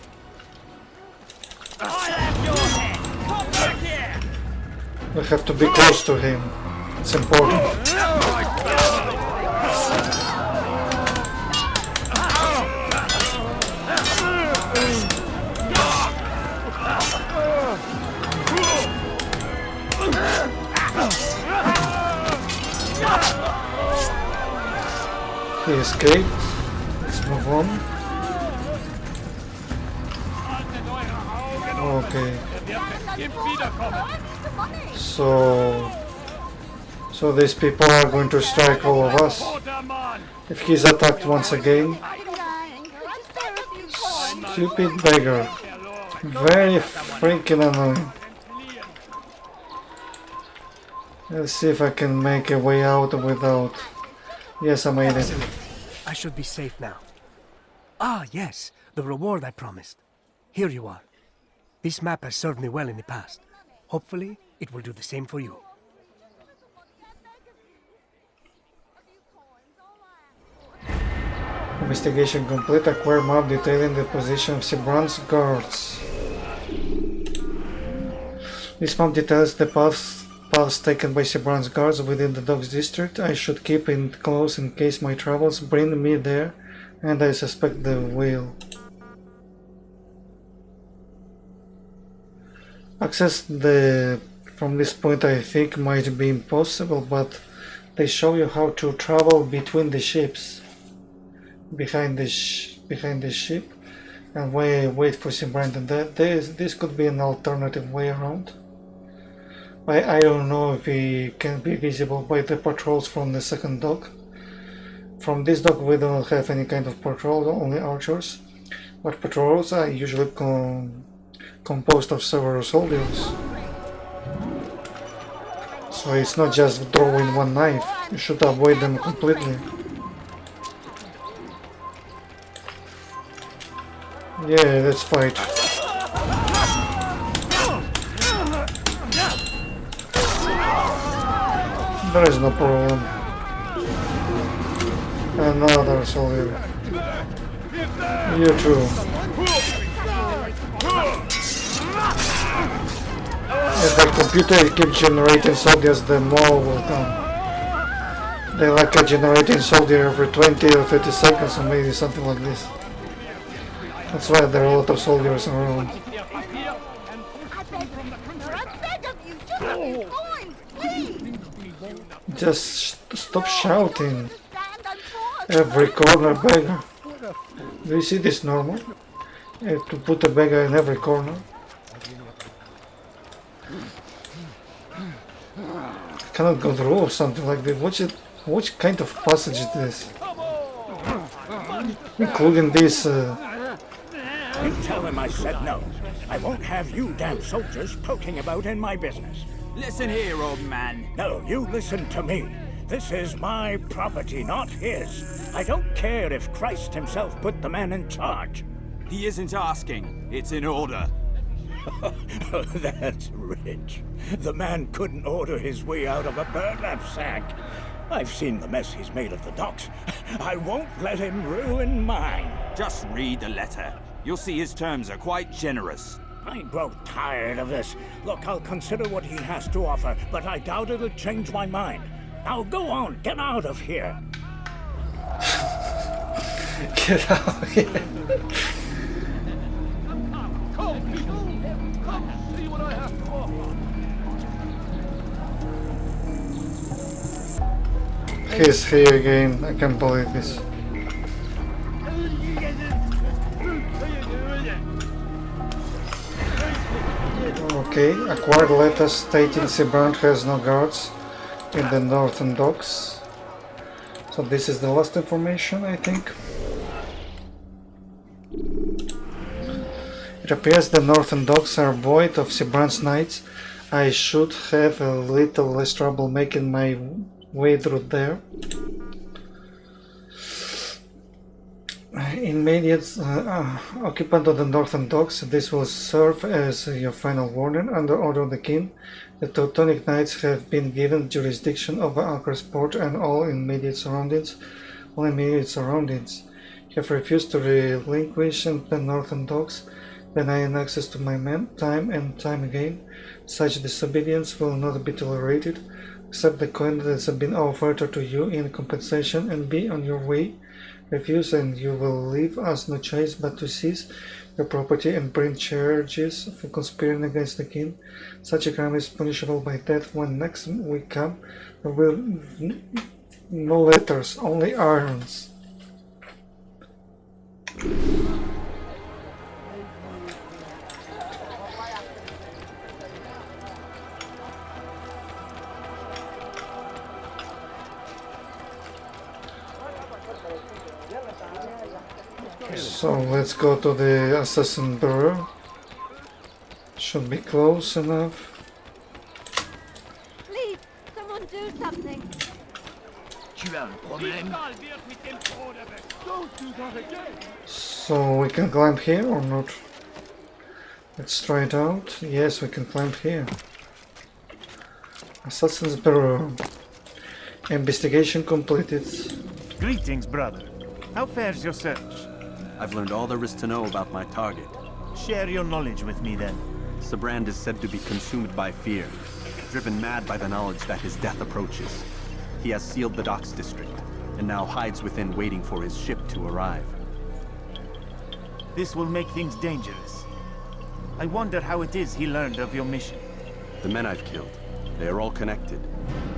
We have to be close to him. It's important. He escaped. Let's move on. Okay. So these people are going to strike all of us. If he's attacked once again. Stupid beggar. Very freaking annoying. Let's see if I can make a way out without... Yes, I made it. I should be safe now. Ah, yes, the reward I promised. Here you are. This map has served me well in the past. Hopefully, it will do the same for you. Investigation complete. Acquire map detailing the position of SIBRAND's guards. This map details the paths taken by SIBRAND's guards within the Docks district. I should keep it close in case my travels bring me there, and I suspect they will. Access from this point I think might be impossible, but they show you how to travel between the ships, behind the ship, and wait for SIBRAND. And that this could be an alternative way around. I don't know if it can be visible by the patrols from the second dock. From this dock we don't have any kind of patrol, only archers. But patrols are usually composed of several soldiers. So it's not just drawing one knife, you should avoid them completely. Yeah, let's fight. There is no problem. Another soldier. You too. If the computer keeps generating soldiers, the more will come. They like a generating soldier every 20 or 30 seconds, or maybe something like this. That's why there are a lot of soldiers around. Just stop shouting. Every corner beggar. Do you see this normal? You have to put a beggar in every corner. I cannot go through or something like this. What kind of passage is this? Including this. You tell them I said no. I won't have you damn soldiers poking about in my business. Listen here, old man. No, you listen to me. This is my property, not his. I don't care if Christ himself put the man in charge. He isn't asking. It's in order. That's rich. The man couldn't order his way out of a burlap sack. I've seen the mess he's made of the docks. I won't let him ruin mine. Just read the letter. You'll see his terms are quite generous. I grow tired of this. Look, I'll consider what he has to offer, but I doubt it'll change my mind. Now go on, get out of here. Get out of here. Come see what I have to offer. He's here again. I can't believe this. Okay, acquired letters stating SIBRAND has no guards in the northern docks. So this is the last information, I think. It appears the northern docks are void of SIBRAND's knights. I should have a little less trouble making my way through there. Immediate occupant of the northern docks, this will serve as your final warning. Under order of the king, the Teutonic Knights have been given jurisdiction over Acre's port and all immediate surroundings. You have refused to relinquish the northern docks, denying access to my men time and time again. Such disobedience will not be tolerated. Accept the coin that has been offered to you in compensation and be on your way. Refuse and you will leave us no choice but to seize your property and bring charges for conspiring against the king. Such a crime is punishable by death. When next we come, there will no letters, only irons. So let's go to the Assassin Bureau. Should be close enough. Please, someone do something. So we can climb here or not? Let's try it out. Yes, we can climb here. Assassin's Bureau. Investigation completed. Greetings, brother. How fares your search? I've learned all there is to know about my target. Share your knowledge with me, then. SIBRAND is said to be consumed by fear, driven mad by the knowledge that his death approaches. He has sealed the docks district, and now hides within waiting for his ship to arrive. This will make things dangerous. I wonder how it is he learned of your mission. The men I've killed, they are all connected.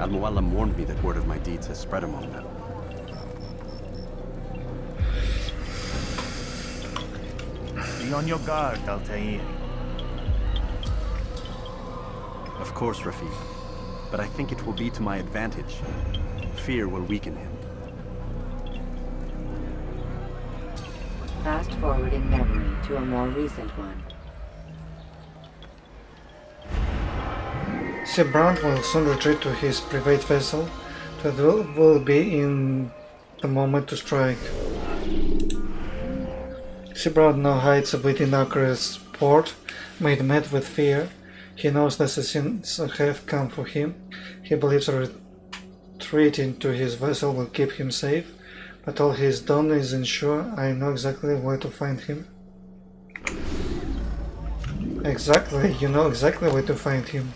Al-Mualim warned me that word of my deeds has spread among them. Be on your guard, Altair. Of course, Rafiq. But I think it will be to my advantage. Fear will weaken him. Fast-forwarding memory to a more recent one. SIBRAND will soon retreat to his private vessel. That will be in the moment to strike. SIBRAND now hides within Acre's port, made mad with fear. He knows the assassins have come for him. He believes retreating to his vessel will keep him safe, but all he's done is ensure I know exactly where to find him. Exactly, you know exactly where to find him.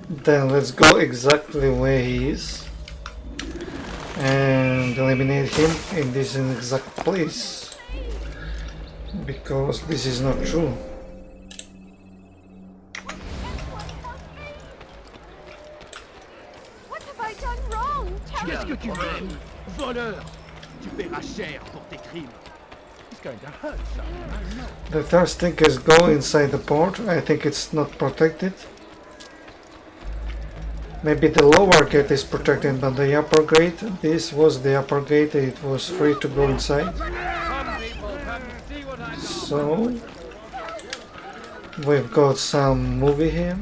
Then let's go exactly where he is and eliminate him in this exact place, because this is not true. What have I done wrong? Qu'est-ce que tu m'aimes? Voleur! Tu paieras cher pour tes crimes. He's going to hurt someone, I know. The first thing is go inside the port. I think it's not protected. Maybe the lower gate is protected, but the upper gate, this was the upper gate, it was free to go inside. So, we've got some movie here.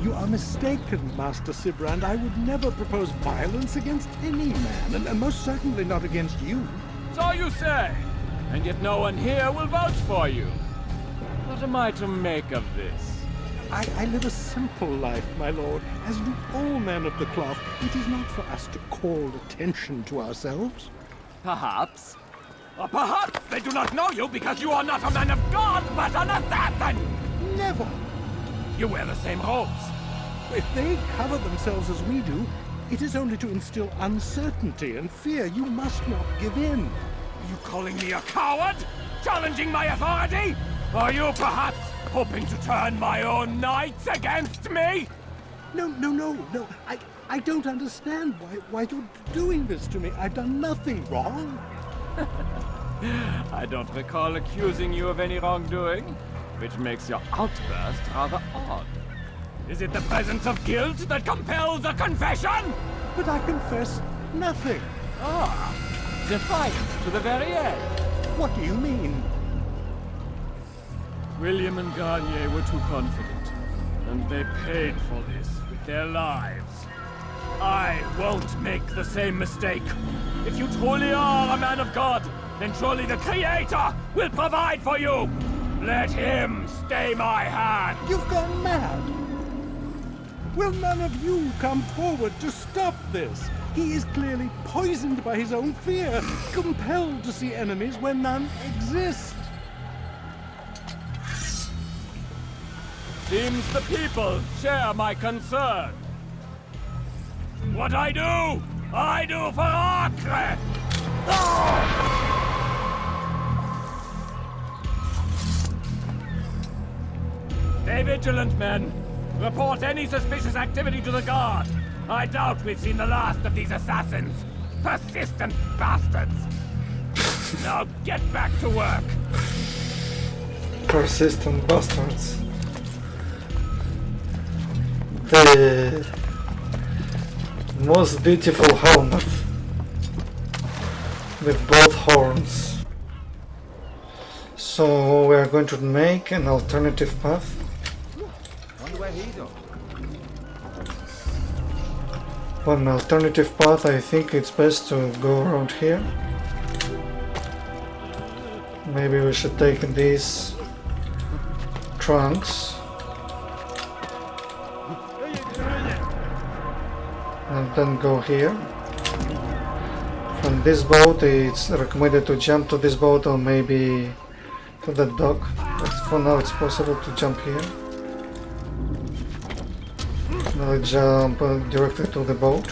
You are mistaken, Master SIBRAND. I would never propose violence against any man, and most certainly not against you. So you say, and yet no one here will vouch for you. What am I to make of this? I live a simple life, my lord, as do all men of the cloth. It is not for us to call attention to ourselves. Perhaps. Or perhaps they do not know you because you are not a man of God, but an assassin! Never! You wear the same robes. If they cover themselves as we do, it is only to instill uncertainty and fear. You must not give in. Are you calling me a coward? Challenging my authority? Are you perhaps hoping to turn my own knights against me? No. I don't understand why you're doing this to me. I've done nothing wrong. I don't recall accusing you of any wrongdoing, which makes your outburst rather odd. Is it the presence of guilt that compels a confession? But I confess nothing. Ah, defiant to the very end. What do you mean? William and Garnier were too confident, and they paid for this with their lives. I won't make the same mistake. If you truly are a man of God, then surely the Creator will provide for you. Let him stay my hand. You've gone mad. Will none of you come forward to stop this? He is clearly poisoned by his own fear, compelled to see enemies where none exist. Seems the people share my concern. What I do for Acre! Stay vigilant, men. Report any suspicious activity to the guard. I doubt we've seen the last of these assassins. Persistent bastards. Now get back to work. Persistent bastards. The most beautiful helmet with both horns. So we are going to make an alternative path. For an alternative path, I think it's best to go around here. Maybe we should take these trunks and then go here. From this boat, it's recommended to jump to this boat or maybe to the dock, but for now it's possible to jump here. Now I jump directly to the boat.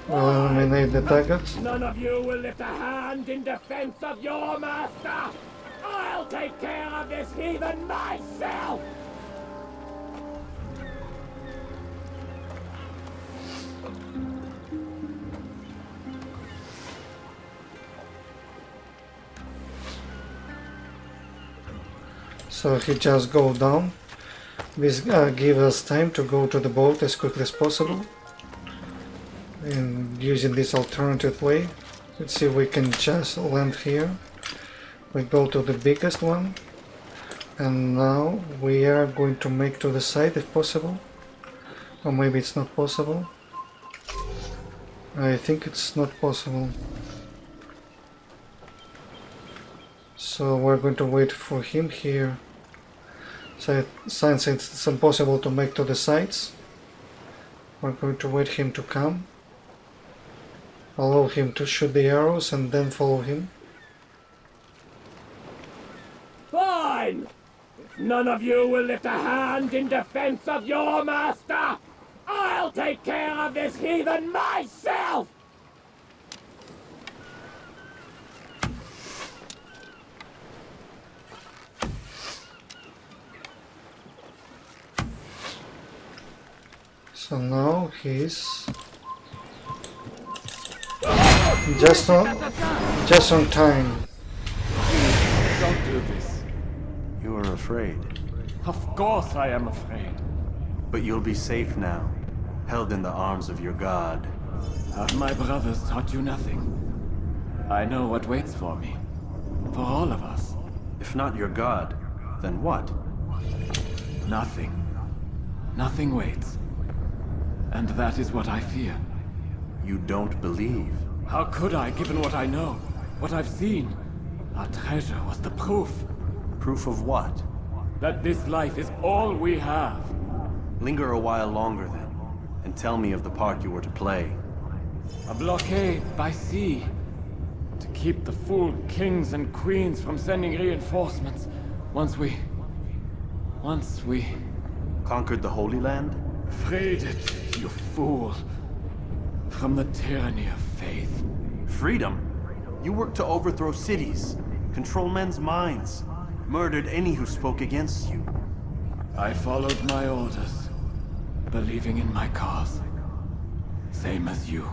We'll eliminate the targets. None of you will lift a hand in defense of your master. I'll take care of this heathen myself. So he just go down. This gives us time to go to the boat as quickly as possible. And using this alternative way, let's see if we can just land here. We go to the biggest one, and now we are going to make to the side if possible, or maybe it's not possible. I think it's not possible, so we're going to wait for him here. So since it's impossible to make to the sides, we're going to wait him to come, allow him to shoot the arrows, and then follow him. Fine! If none of you will lift a hand in defense of your master, I'll take care of this heathen myself! So now he's just on time. Don't do this. You are afraid. Of course I am afraid. But you'll be safe now, held in the arms of your god. Have my brothers taught you nothing? I know what waits for me. For all of us. If not your god, then what? Nothing. Nothing waits. And that is what I fear. You don't believe. How could I, given what I know? What I've seen? Our treasure was the proof. Proof of what? That this life is all we have. Linger a while longer then, and tell me of the part you were to play. A blockade by sea. To keep the fool kings and queens from sending reinforcements. Once we... Conquered the Holy Land? Freed it, you fool. From the tyranny of faith. Freedom? You worked to overthrow cities, control men's minds, murdered any who spoke against you. I followed my orders, believing in my cause. Same as you.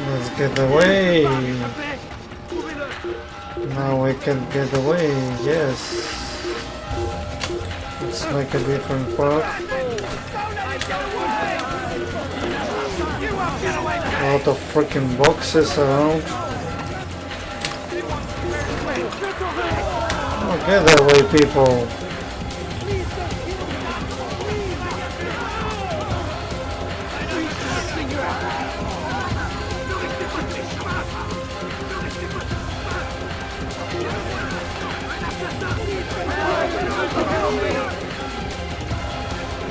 Let's get away. Now we can get away, yes. Let's make a different part. A lot of freaking boxes around. Oh, get away, people.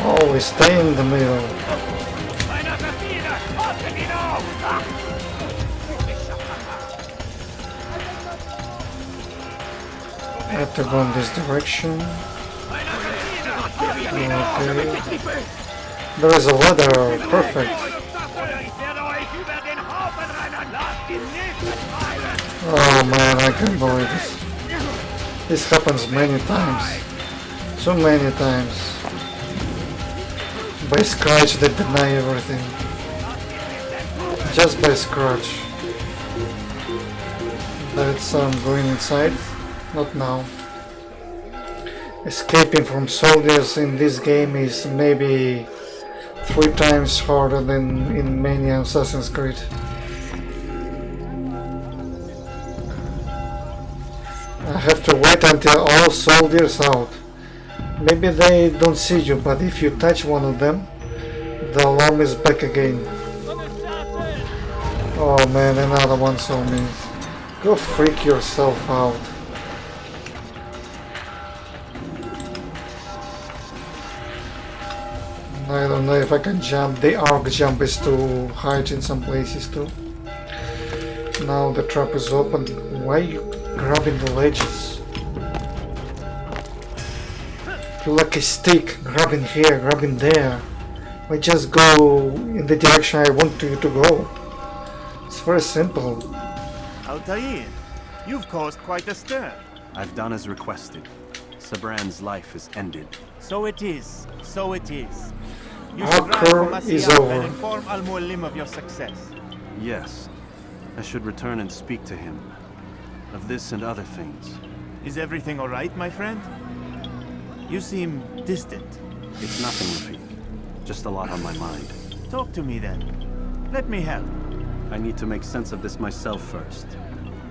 Oh, we stay in the middle. I have to go in this direction. Okay. There is a ladder. Perfect. Oh man, I can't believe this. This happens many times. So many times. By scratch they deny everything. Just by scratch. That's going inside. Not now. Escaping from soldiers in this game is maybe 3 times harder than in many Assassin's Creed. I have to wait until all soldiers out. Maybe they don't see you, but if you touch one of them, the alarm is back again. Oh man, another one saw me. Go freak yourself out. I don't know if I can jump. The arc jump is too high in some places too. Now the trap is open. Why are you grabbing the ledges? You're like a stick, grabbing here, grabbing there. Why just go in the direction I want you to go? It's very simple. Altair, you've caused quite a stir. I've done as requested. SIBRAND's life is ended. So it is. So it is. You Acre should ride for is Masyaf over. and inform Al-Mualim of your success. Yes. I should return and speak to him. Of this and other things. Is everything all right, my friend? You seem distant. It's nothing, Rafik. Just a lot on my mind. Talk to me then. Let me help. I need to make sense of this myself first.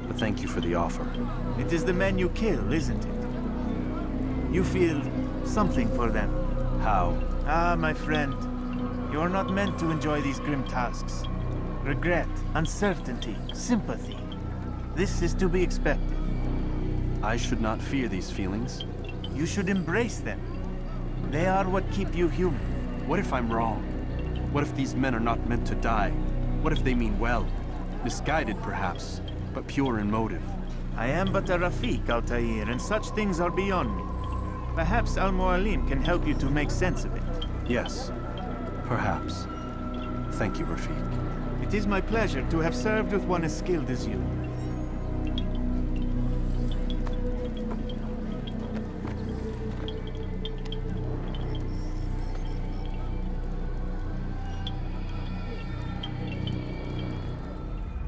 But thank you for the offer. It is the men you kill, isn't it? You feel something for them. How? Ah, my friend. You are not meant to enjoy these grim tasks. Regret, uncertainty, sympathy. This is to be expected. I should not fear these feelings. You should embrace them. They are what keep you human. What if I'm wrong? What if these men are not meant to die? What if they mean well? Misguided, perhaps, but pure in motive. I am but a Rafik, Altair, and such things are beyond me. Perhaps Al-Mualim can help you to make sense of it. Yes, perhaps. Thank you, Rafik. It is my pleasure to have served with one as skilled as you.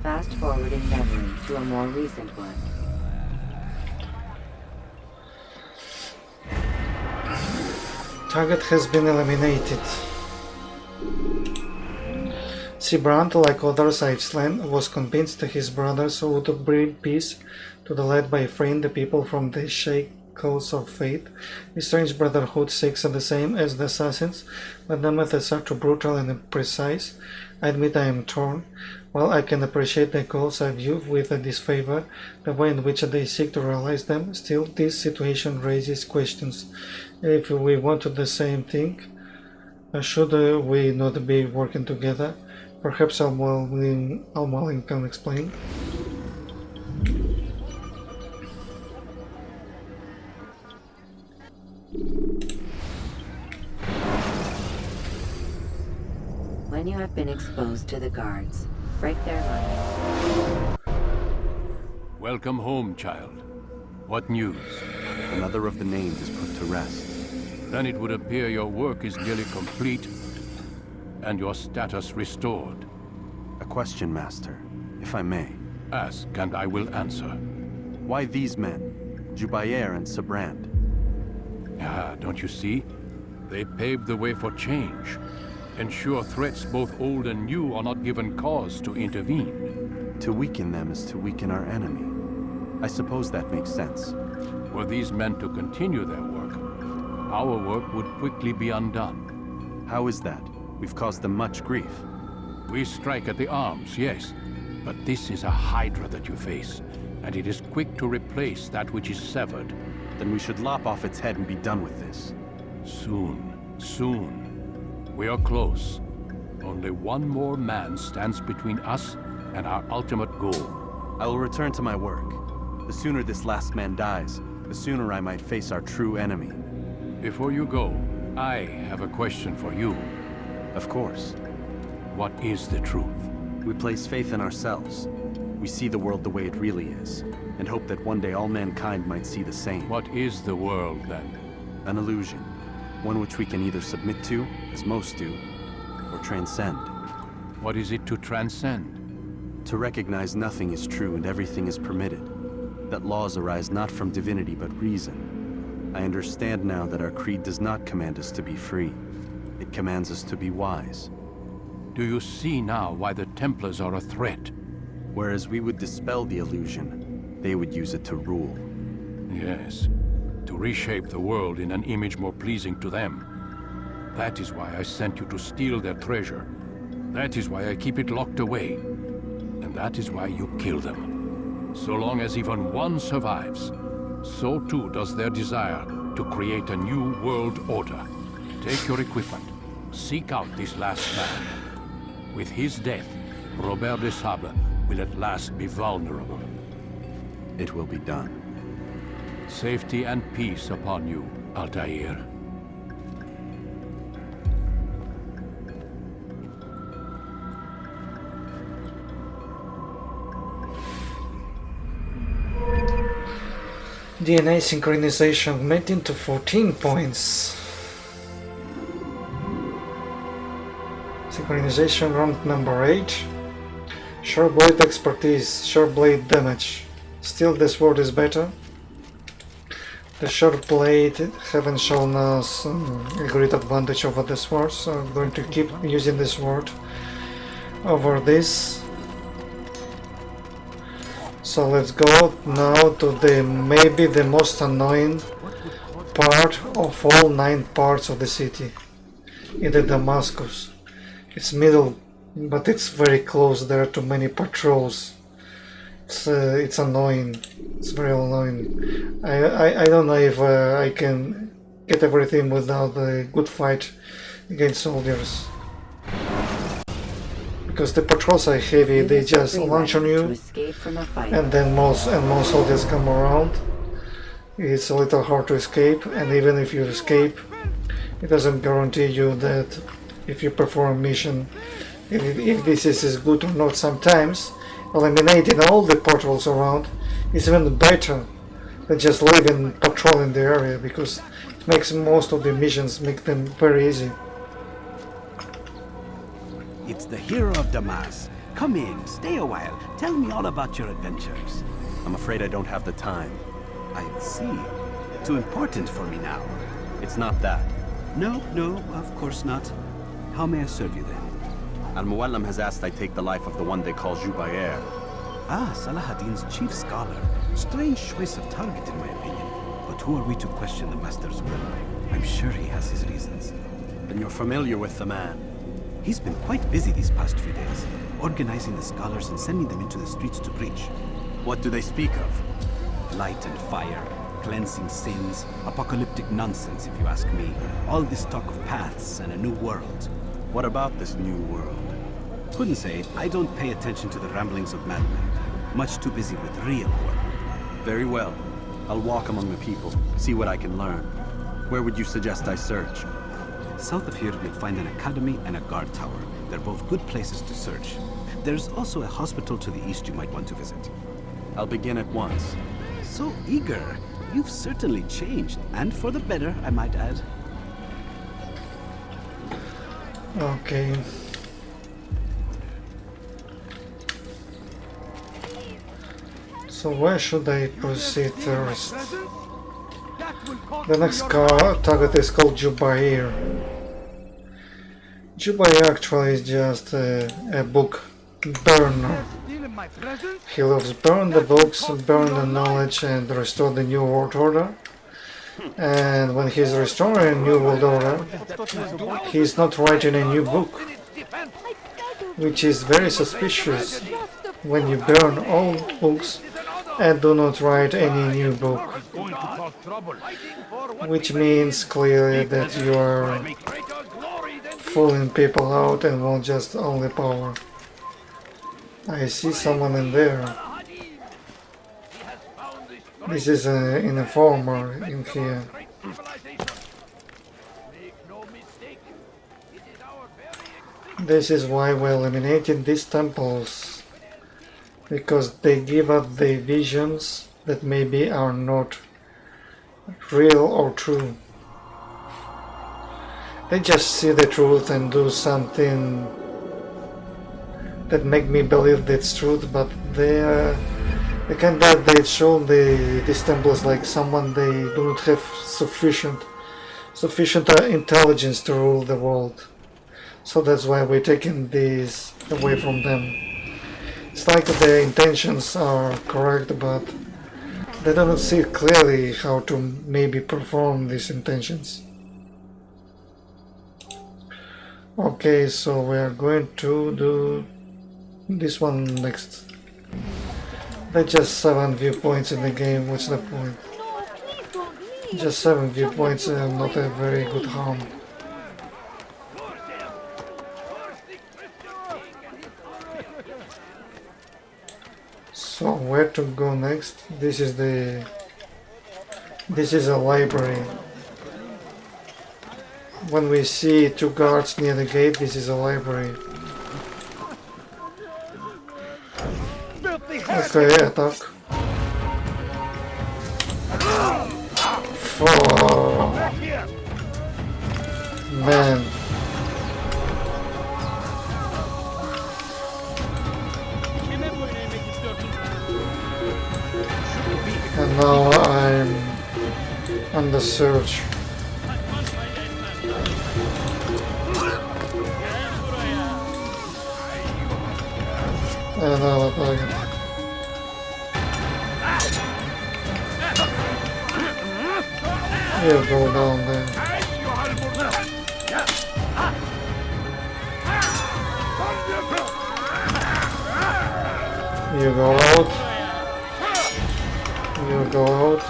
Fast-forwarding memory to a more recent one. Target has been eliminated. SIBRAND, like others I've slain, was convinced that his brothers would bring peace to the land by freeing the people from the shackles of fate. This strange brotherhood seeks the same as the assassins, but their methods are too brutal and imprecise. I admit I am torn. While I can appreciate their goals, I view with disfavor the way in which they seek to realize them. Still, this situation raises questions. If we wanted the same thing, should we not be working together? Perhaps Al-Mualim can explain. When you have been exposed to the guards, break their line. Welcome home, child. What news? Another of the named is put to rest. Then it would appear your work is nearly complete, and your status restored. A question, Master, if I may. Ask, and I will answer. Why these men? JUBAIR and SIBRAND. Ah, don't you see? They paved the way for change. Ensure threats both old and new are not given cause to intervene. To weaken them is to weaken our enemy. I suppose that makes sense. Were these men to continue their work, our work would quickly be undone. How is that? We've caused them much grief. We strike at the arms, yes. But this is a hydra that you face, and it is quick to replace that which is severed. Then we should lop off its head and be done with this. Soon, soon. We are close. Only one more man stands between us and our ultimate goal. I will return to my work. The sooner this last man dies, the sooner I might face our true enemy. Before you go, I have a question for you. Of course. What is the truth? We place faith in ourselves. We see the world the way it really is, and hope that one day all mankind might see the same. What is the world, then? An illusion. One which we can either submit to, as most do, or transcend. What is it to transcend? To recognize nothing is true and everything is permitted. That laws arise not from divinity but reason. I understand now that our creed does not command us to be free. It commands us to be wise. Do you see now why the Templars are a threat? Whereas we would dispel the illusion, they would use it to rule. Yes, to reshape the world in an image more pleasing to them. That is why I sent you to steal their treasure. That is why I keep it locked away. And that is why you kill them. So long as even one survives, so too does their desire to create a new world order. Take your equipment. Seek out this last man. With his death, Robert de Sable will at last be vulnerable. It will be done. Safety and peace upon you, Altair. DNA synchronization made into 14 points. Synchronization rank number 8. Sharp blade expertise, sharp blade damage. Still the sword is better. The sharp blade haven't shown us a great advantage over the sword, so I'm going to keep using the sword over this. So let's go now to the maybe the most annoying part of all 9 parts of the city, in the Damascus. It's Midlle, but it's very close. There are too many patrols. It's annoying. It's very annoying. I don't know if I can get everything without a good fight against soldiers. Because the patrols are heavy, they just launch on you, and then most soldiers come around. It's a little hard to escape, and even if you escape, it doesn't guarantee you that if you perform a mission, if this is good or not. Sometimes eliminating all the patrols around is even better than just leaving patrol in the area, because it makes most of the missions make them very easy. It's the hero of Damas. Come in, stay a while. Tell me all about your adventures. I'm afraid I don't have the time. I see. Too important for me now. It's not that. No, of course not. How may I serve you then? Al-Mualim has asked I take the life of the one they call JUBAIR. Ah, Salahadin's chief scholar. Strange choice of target in my opinion. But who are we to question the master's will? I'm sure he has his reasons. Then you're familiar with the man. He's been quite busy these past few days, organizing the scholars and sending them into the streets to preach. What do they speak of? Light and fire, cleansing sins, apocalyptic nonsense if you ask me. All this talk of paths and a new world. What about this new world? Couldn't say. I don't pay attention to the ramblings of madmen. Much too busy with real world. Very well. I'll walk among the people, see what I can learn. Where would you suggest I search? South of here, you'll find an academy and a guard tower. They're both good places to search. There's also a hospital to the east you might want to visit. I'll begin at once. So eager. You've certainly changed, and for the better, I might add. Okay. So where should I proceed first? The next target is called JUBAIR. JUBAIR actually is just a book burner. He loves burn the books, burn the knowledge, and restore the New World Order. And when he's restoring a New World Order, he's not writing a new book, which is very suspicious when you burn old books and do not write any new book, which means clearly that you are fooling people out and want just only power. I see someone in there. This is an informer in here. This is why we eliminated these temples, because they give us the visions that maybe are not real or true. They just see the truth and do something that make me believe that's truth, but they kind of they show these temples like someone they do not have sufficient intelligence to rule the world. So that's why we're taking these away from them. It's like their intentions are correct, but they don't see clearly how to maybe perform these intentions. Okay, so we are going to do this one next. There's just 7 viewpoints in the game, what's the point? Just 7 viewpoints and not a very good harm. So where to go next? This is a library. When we see two guards near the gate, this is a library. Okay, attack. Oh, man. And now I'm under search. Another target. You go down there. You go out. You go out.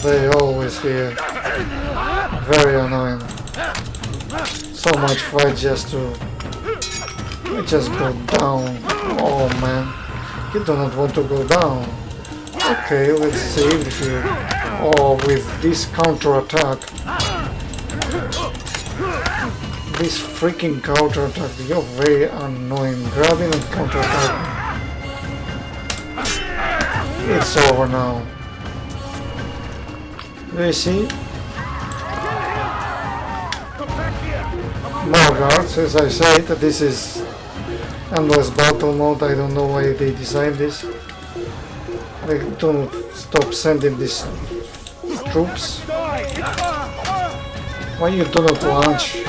They always here. Very annoying. So much fight just to go down. Oh man, you do not want to go down. Okay, let's save here. Oh, with this counter attack. This freaking counter attack, you're very annoying. Grabbing and counter attacking. It's over now. Do you see? More guards, as I said, this is endless battle mode. I don't know why they designed this. They don't stop sending these troops. Why you do not launch?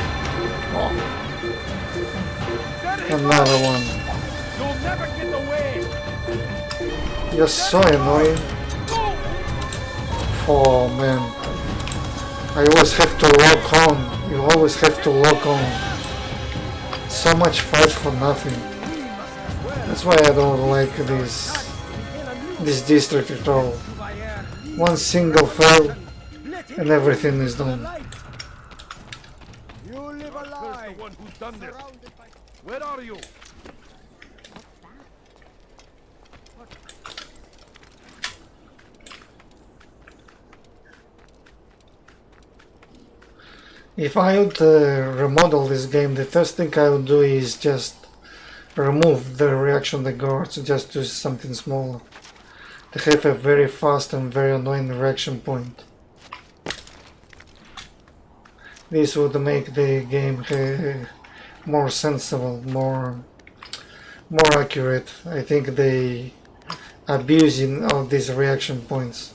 Oh. Another one. You're so annoying. Oh man. I always have to lock on. You always have to lock on. So much fight for nothing. That's why I don't like this district at all. One single fail and everything is done. You live a lie. The one who's done this. Where are you? If I would remodel this game, the first thing I would do is just remove the reaction the guards, just do something smaller. They have a very fast and very annoying reaction point. This would make the game more sensible, more accurate. I think they abusing of these reaction points.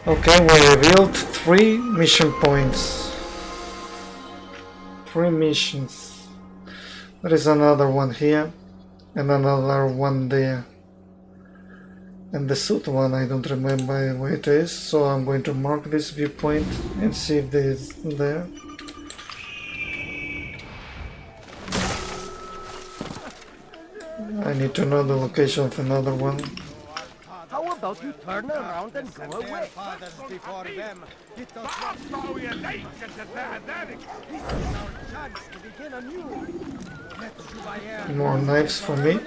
Okay, we revealed 3 mission points. 3 missions. There is another one here and another one there. And the suit one, I don't remember where it is, so I'm going to mark this viewpoint and see if it is there. I need to know the location of another one. How about you turn around and go away? Before them. This is our chance to begin anew. Let JUBAIR. More knives for me.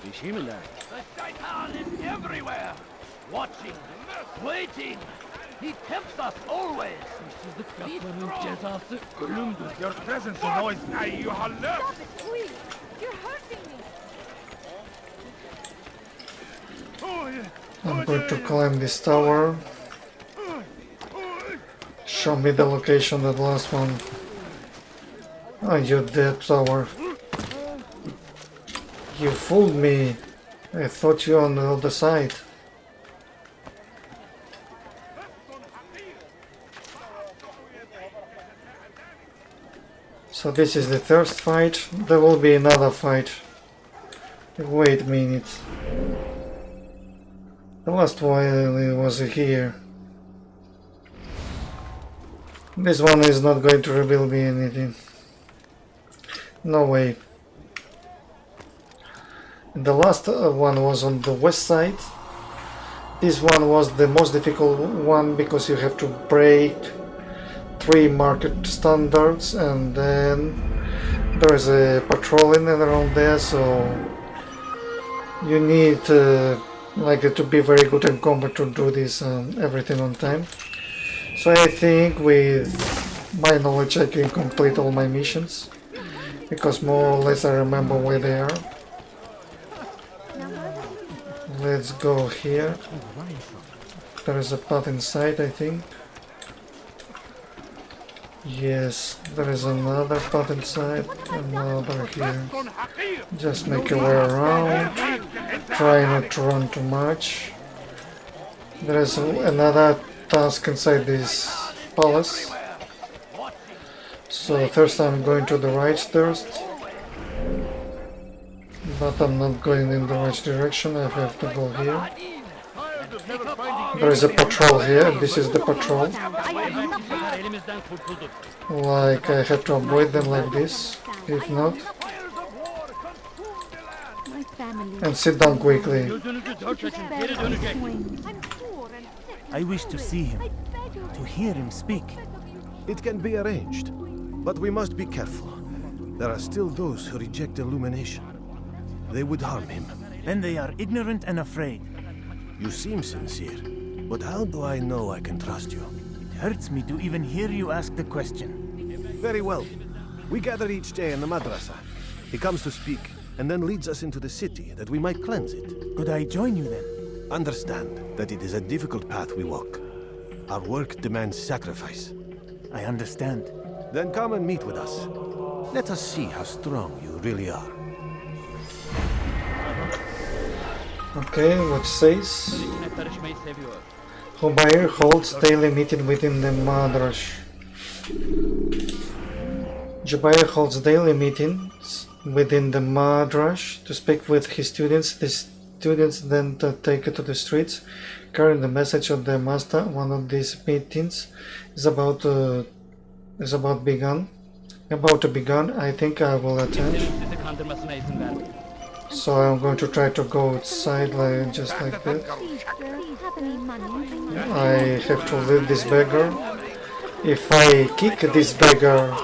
The Shaitan is everywhere, watching, waiting. He tempts us always. Your presence annoys me. You have left. Stop it, please. You're hurting me. I'm going to climb this tower. Show me the location of the last one. Oh, you dead tower. You fooled me. I thought you were on the other side. So this is the first fight. There will be another fight. Wait a minute. The last one was here. This one is not going to reveal me anything. No way. The last one was on the west side. This one was the most difficult one because you have to break 3 market standards, and then there is a patrolling around there, so you need like to be very good in combat to do this everything on time. So I think with my knowledge I can complete all my missions, because more or less I remember where they are. Let's go here. There is a path inside, I think. Yes, there is another path inside, another here. Just make your way around. Try not to run too much. There is another task inside this palace. So first I'm going to the right first. But I'm not going in the right direction, I have to go here. There is a patrol here, this is the patrol. Like, I have to avoid them like this, if not. And sit down quickly. I wish to see him, to hear him speak. It can be arranged, but we must be careful. There are still those who reject illumination. They would harm him. Then they are ignorant and afraid. You seem sincere, but how do I know I can trust you? It hurts me to even hear you ask the question. Very well. We gather each day in the madrasa. He comes to speak, and then leads us into the city, that we might cleanse it. Could I join you then? Understand that it is a difficult path we walk. Our work demands sacrifice. I understand. Then come and meet with us. Let us see how strong you really are. Okay, what says? JUBAIR holds daily meeting within the madrash. JUBAIR holds daily meetings within the madrash to speak with his students. The students then take it to the streets, carrying the message of their master. One of these meetings is about to begin. I think I will attend. So I'm going to try to go outside just like that. I have to leave this beggar. If I kick this beggar,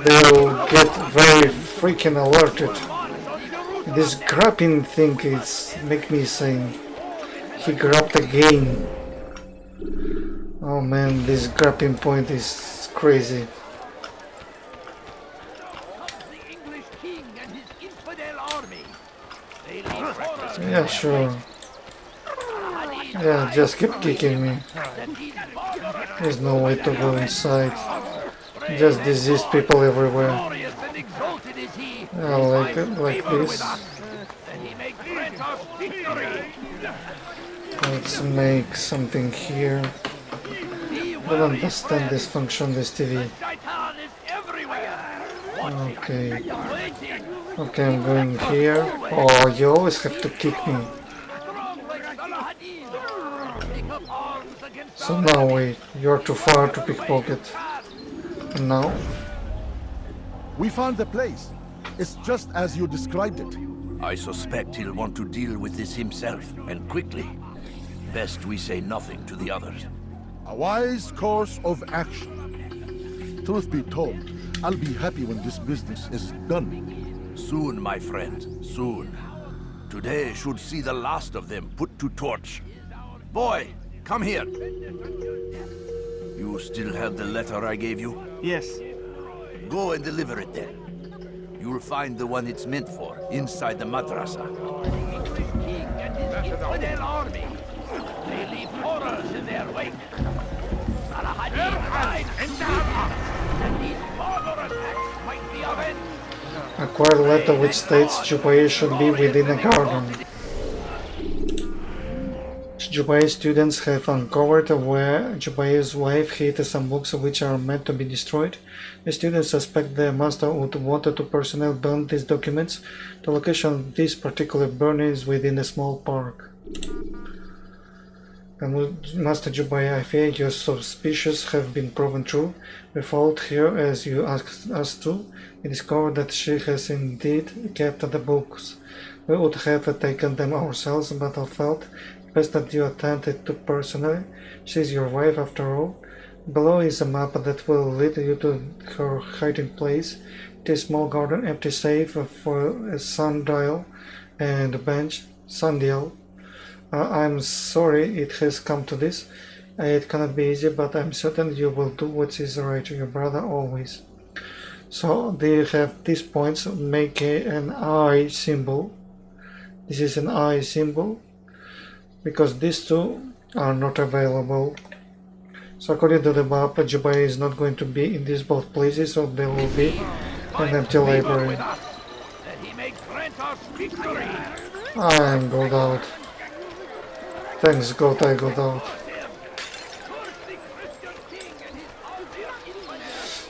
they'll get very freaking alerted. This grabbing thing is make me saying he grabbed again. Oh man, this grabbing point is crazy. Yeah, sure. Yeah, just keep kicking me. There's no way to go inside. Just diseased people everywhere. Like this. Let's make something here. I don't understand this function, this TV. Okay. Okay, I'm going here. Oh, you always have to kick me. So now wait, you're too far to pickpocket. And now? We found the place. It's just as you described it. I suspect he'll want to deal with this himself, and quickly. Best we say nothing to the others. A wise course of action. Truth be told, I'll be happy when this business is done. Soon, my friend, soon. Today should see the last of them put to torch. Boy, come here. You still have the letter I gave you? Yes. Go and deliver it then. You'll find the one it's meant for inside the madrasa. Army. They leave horrors in their wake. Salahadin hides and these barbarous acts might be avenged. Acquired a letter which states JUBAIR should be within a garden. JUBAIR students have uncovered where JUBAIR's wife hid some books which are meant to be destroyed. The students suspect their master would want to personally burn these documents. The location of this particular burning is within a small park. Master Jubair, I fear your suspicions have been proven true. We followed her as you asked us to. We discovered that she has indeed kept the books. We would have taken them ourselves, but I felt best that you attended to personally. She is your wife after all. Below is a map that will lead you to her hiding place. It is a small garden, empty safe for a sundial and a bench. Sundial. I'm sorry it has come to this. It cannot be easy, but I'm certain you will do what is right to your brother always. So they have these points, make an eye symbol. This is an eye symbol, because these two are not available. So according to the map, Jubair is not going to be in these both places, so there will be an empty library. I'm gold out. Thanks God I got out.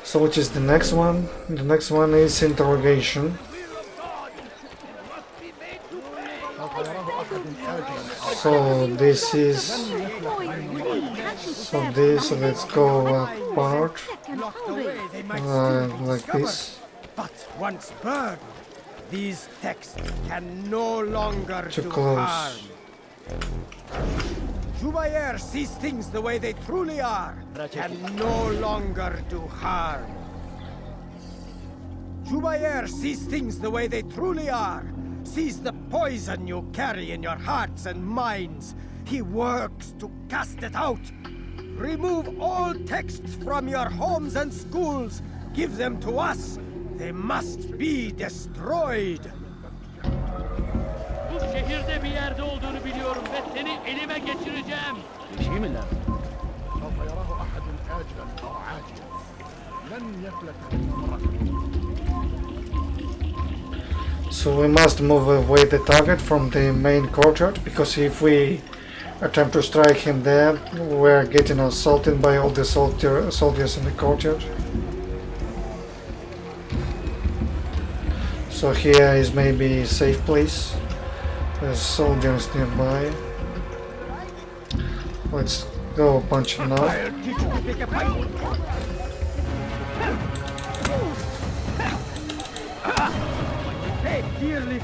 So which is the next one? The next one is interrogation. So this is... So this, let's go apart. Like this. But once burned, these texts can no longer Too do close. harm. Jubair sees things the way they truly are, can no longer do harm. Jubair sees things the way they truly are, sees the poison you carry in your hearts and minds. He works to cast it out. Remove all texts from your homes and schools. Give them to us. They must be destroyed. Bu şehirde bir yerde olduğunu biliyorum ve seni elime geçireceğim. Bir şey mi lazım? سوف يراه أحد آجلا أو عاجلا لن يفلت So we must move away the target from the main courtyard, because if we attempt to strike him there, we're getting assaulted by all the soldiers in the courtyard. So here is maybe a safe place. There's soldiers nearby. Let's go punch him now. Hey, dearly.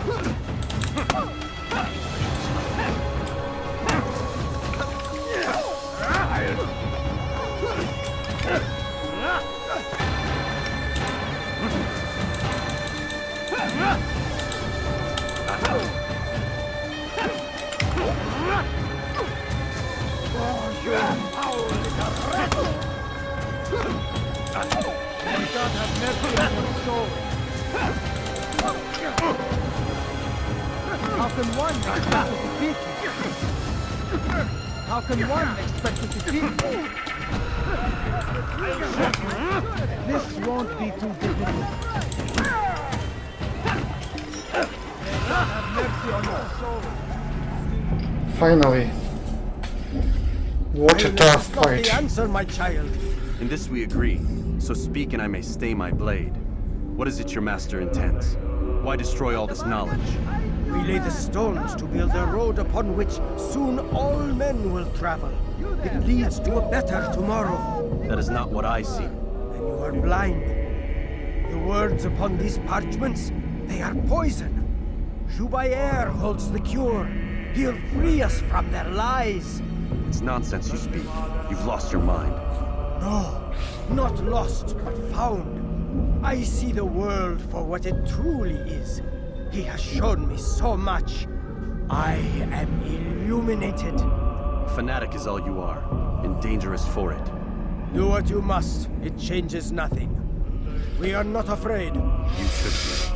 God have mercy on your soul. How can one expect to defeat you? How can one expect to defeat you? This won't be too difficult. God have mercy on your soul. Finally. What a tough fight. Answer, my child. In this we agree, so speak and I may stay my blade. What is it your master intends? Why destroy all this knowledge? We lay the stones to build a road upon which soon all men will travel. It leads to a better tomorrow. That is not what I see. Then you are blind. The words upon these parchments, they are poison. Jubair holds the cure. He'll free us from their lies. It's nonsense you speak. You've lost your mind. No, not lost, but found. I see the world for what it truly is. He has shown me so much. I am illuminated. A fanatic is all you are, and dangerous for it. Do what you must. It changes nothing. We are not afraid. You should be.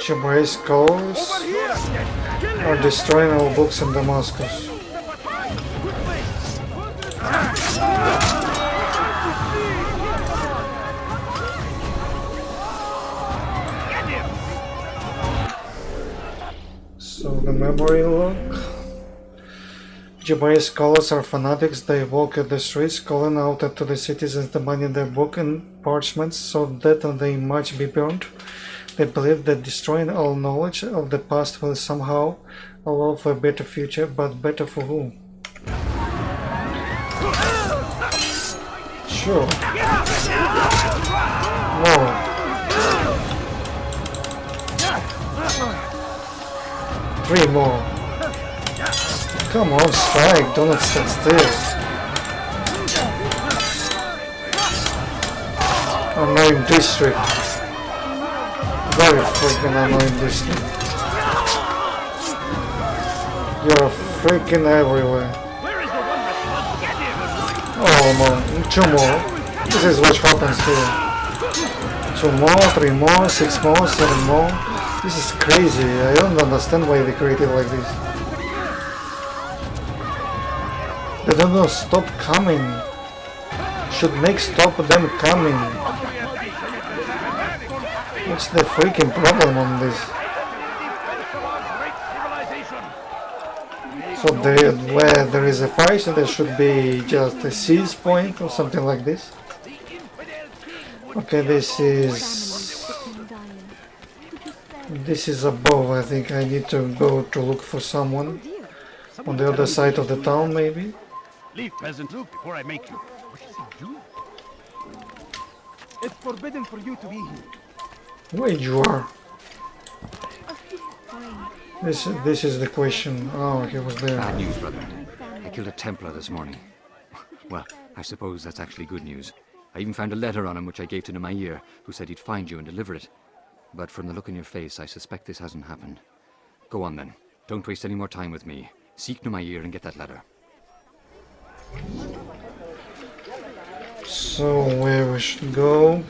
Jubair's scholars are destroying all books in Damascus. So the memory lock. Jubair scholars are fanatics. They walk the streets, calling out to the citizens, demanding their book and parchments so that they might be burned. They believe that destroying all knowledge of the past will somehow allow for a better future, but better for who? Sure. More. Three more. Come on, strike, don't stand still. Annoying district. Very freaking annoying district. You're freaking everywhere. Oh man, 2 more. This is what happens here. 2 more, 3 more, 6 more, 7 more. This is crazy. I don't understand why they created like this. They don't stop coming. Should make stop them coming. What's the freaking problem on this? So where there is a fire, so there should be just a seize point or something like this. Okay, this is above. I think I need to go to look for someone on the other side of the town, maybe. Leave, peasant, before I make you. What is he doing? It's forbidden for you to be here. Where you are? This is the question. Oh, he was there. Bad news, brother. I killed a Templar this morning. Well, I suppose that's actually good news. I even found a letter on him which I gave to Nº1, who said he'd find you and deliver it. But from the look in your face, I suspect this hasn't happened. Go on then. Don't waste any more time with me. Seek Nº1 and get that letter. So where we should go?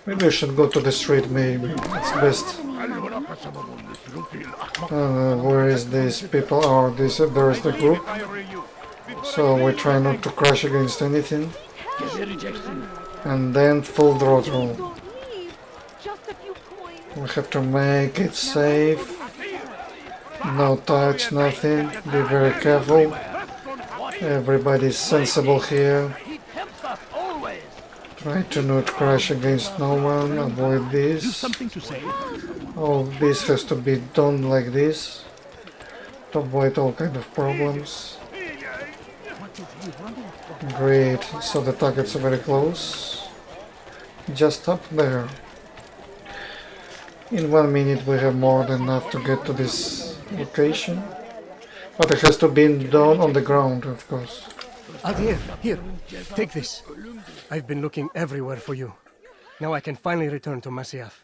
Maybe we should go to the street, maybe. It's best. Where is these people? Oh, there is the group. So we try not to crash against anything. And then full throttle. We have to make it safe. No touch, nothing. Be very careful. Everybody's sensible here. Try to not crash against no one, avoid this. All this has to be done like this to avoid all kind of problems. Great, so the targets are very close. Just up there. In 1 minute we have more than enough to get to this location. But it has to be done on the ground, of course. Aldir, here, take this. I've been looking everywhere for you. Now I can finally return to Masyaf.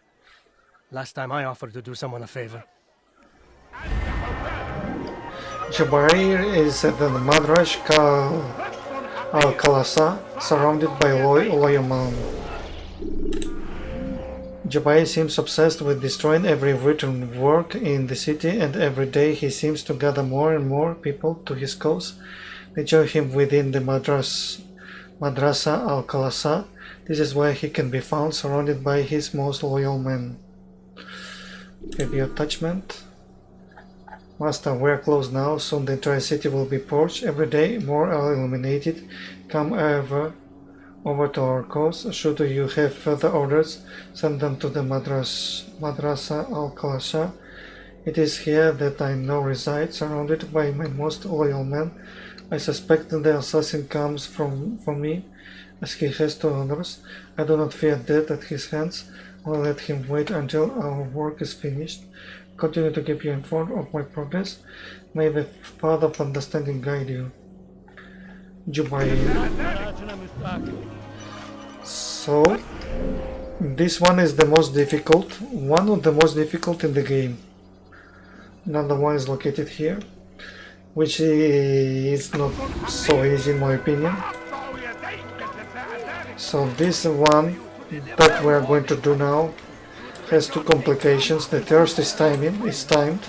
Last time I offered to do someone a favor. JUBAIR is at the Madrash Al-Khalasa, surrounded by loyal men. JUBAIR seems obsessed with destroying every written work in the city, and every day he seems to gather more and more people to his cause. They join him within the Madrasa Al-Khalasa. This is where he can be found, surrounded by his most loyal men. Maybe attachment. Master, we are close now. Soon the entire city will be purged. Every day more are illuminated. Come over to our cause. Should you have further orders, send them to the Madrasa Al-Khalasa. It is here that I now reside, surrounded by my most loyal men. I suspect that the assassin comes from me, as he has to others. I do not fear death at his hands. I'll let him wait until our work is finished. Continue to keep you informed of my progress. May the path of understanding guide you. JUBAIR. So, this one is the most difficult. One of the most difficult in the game. Nº1 is located here, which is not so easy in my opinion. So this one that we are going to do now has 2 complications. The first is timed.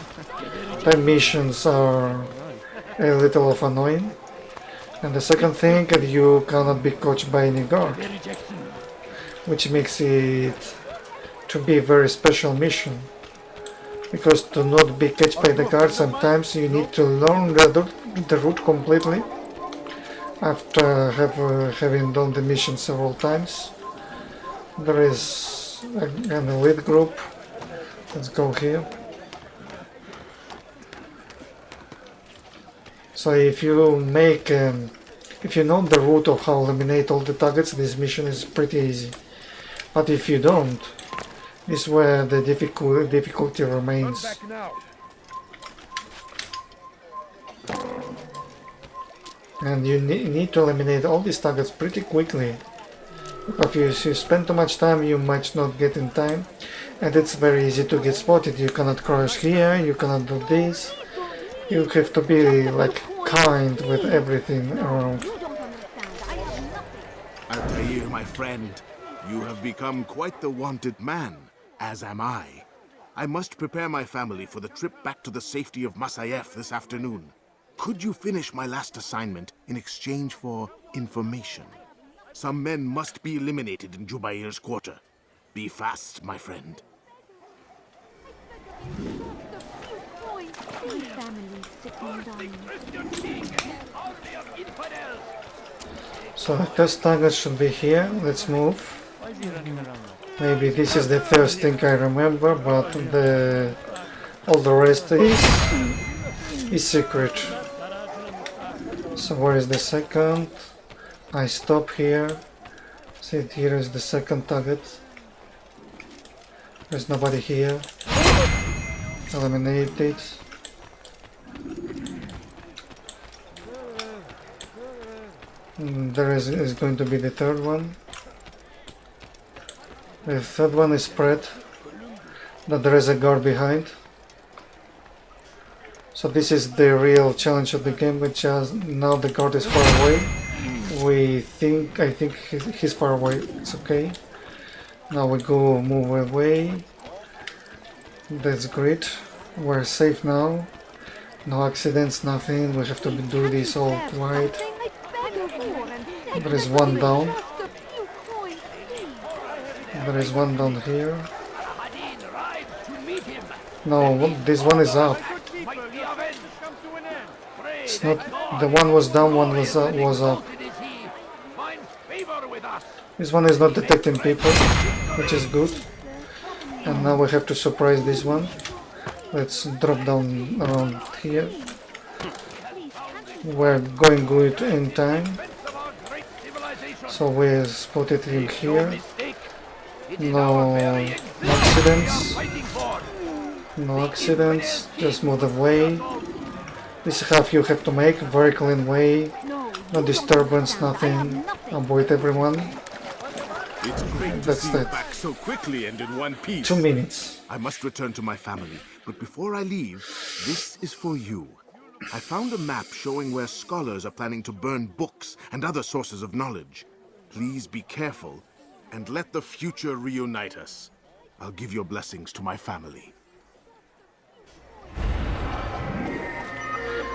Time missions are a little of annoying. And the second thing, you cannot be caught by any guard, which makes it to be a very special mission. because to not be catched by the guards sometimes you need to learn the route completely after having done the mission several times. There is an elite group. Let's go here. So if you make if you know the route of how to eliminate all the targets, this mission is pretty easy. But if you don't, this is where the difficulty remains. And you need to eliminate all these targets pretty quickly. If you spend too much time, you might not get in time. And it's very easy to get spotted. You cannot crouch here, you cannot do this. You have to be like kind with everything around. Altair, my friend, you have become quite the wanted man, as am I. I must prepare my family for the trip back to the safety of Masyaf this afternoon. Could you finish my last assignment in exchange for information? Some men must be eliminated in Jubair's quarter. Be fast, my friend. So the first target should be here. Let's move. Maybe this is the first thing I remember, but all the rest is secret. So where is the second? I stop here. See, here is the second target. There's nobody here. Eliminate it. There is going to be the third one. The third one is spread. That there is a guard behind. So this is the real challenge of the game, which is now the guard is far away. I think he's far away. It's okay. Now we go move away. That's great. We're safe now. No accidents, nothing. We have to do this all right. There is one down. There is one down here. No, this one is up. It's not. The one was down, one was up. This one is not detecting people, which is good. And now we have to surprise this one. Let's drop down around here. We're going good in time. So we spotted him here. No accidents. No accidents. Just move away. This is how you have to make. Very clean way. No disturbance, nothing. Avoid everyone. It's great to see you back so quickly and in one piece. 2 minutes. I must return to my family, but before I leave, this is for you. I found a map showing where scholars are planning to burn books and other sources of knowledge. Please be careful and let the future reunite us. I'll give your blessings to my family.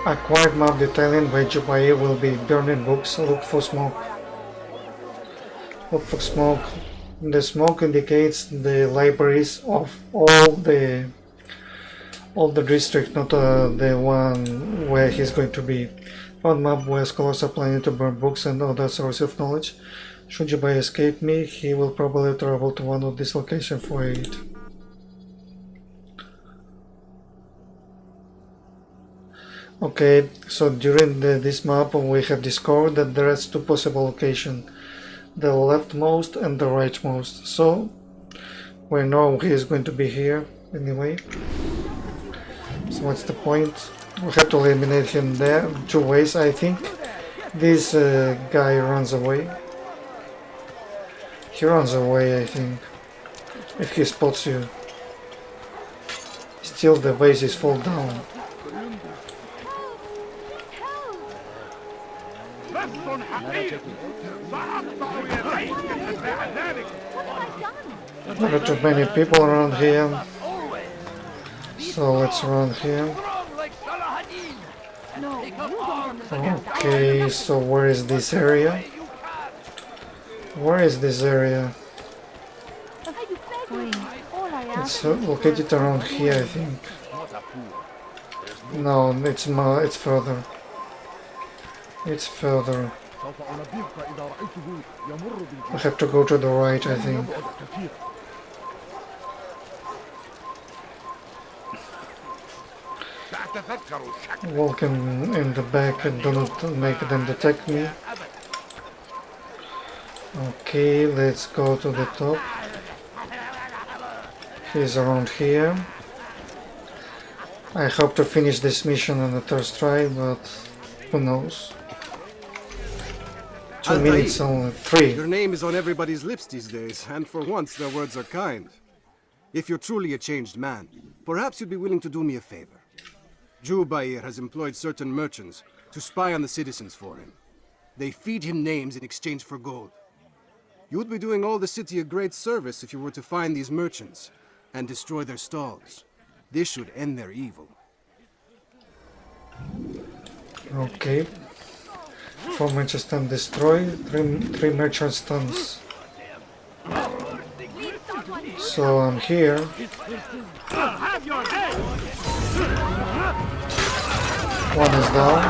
Acquired map detailing where JUBAIR will be burning books. Look for smoke. Look for smoke. The smoke indicates the libraries of all the district, not the one where he's going to be. Found map where scholars are planning to burn books and other sources of knowledge. Should JUBAIR escape me, he will probably travel to one of these locations for aid. Okay, so during this map we have discovered that there is 2 possible locations, the leftmost and the rightmost. So we know he is going to be here anyway. So what's the point? We have to eliminate him there 2 ways. I think this guy runs away. He runs away, I think, if he spots you. Still the bases fall down. There are too many people around here, so let's run here. Okay, so where is this area? Where is this area? It's located around here, I think. No, it's further. It's further. I have to go to the right, I think. Walk in the back and do not make them detect me. Okay, let's go to the top. He's around here. I hope to finish this mission on the first try, but who knows? 2 minutes only. 3. Your name is on everybody's lips these days, and for once their words are kind. If you're truly a changed man, perhaps you'd be willing to do me a favor. JUBAIR has employed certain merchants to spy on the citizens for him. They feed him names in exchange for gold. You would be doing all the city a great service if you were to find these merchants and destroy their stalls. This should end their evil. Okay. 4 merchant stand destroyed, 3 merchant stands. So I'm here. One is down.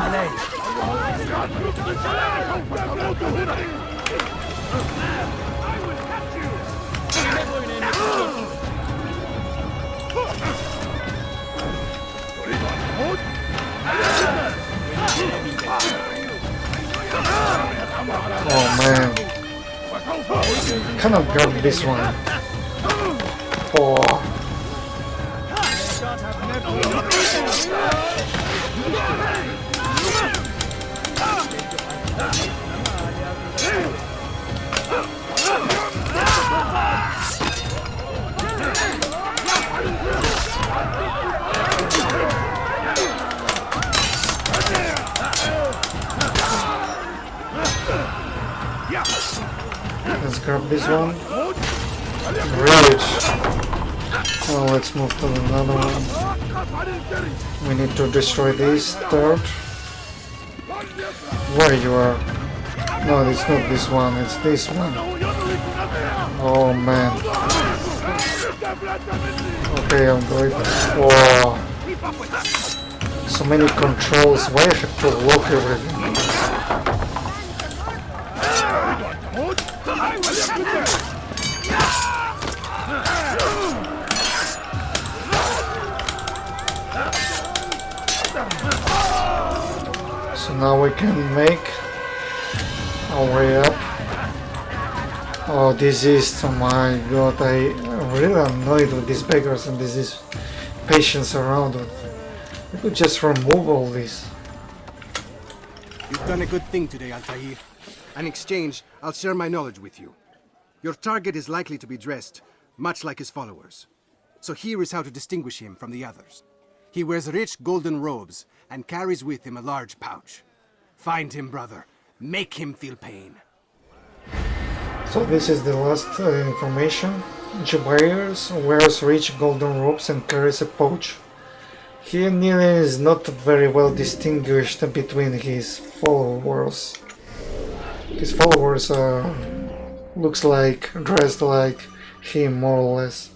Oh man, cannot grab this one. Oh. Let's grab this one. Great. Well, let's move to another one. We need to destroy this third. Where you are? No, it's not this one, it's this one. Oh man. Okay, I'm going. Whoa. So many controls. Why I have to lock everything? So now we can make our way up. Oh, this is, oh my god, I'm really annoyed with these beggars and these patients around it. I could just remove all this. You've done a good thing today, Altair. In exchange, I'll share my knowledge with you. Your target is likely to be dressed, much like his followers. So here is how to distinguish him from the others. He wears rich golden robes and carries with him a large pouch. Find him, brother. Make him feel pain. So this is the last information. JUBAIR wears rich golden robes and carries a pouch. He nearly is not very well distinguished between his followers. His followers looks like, dressed like him more or less.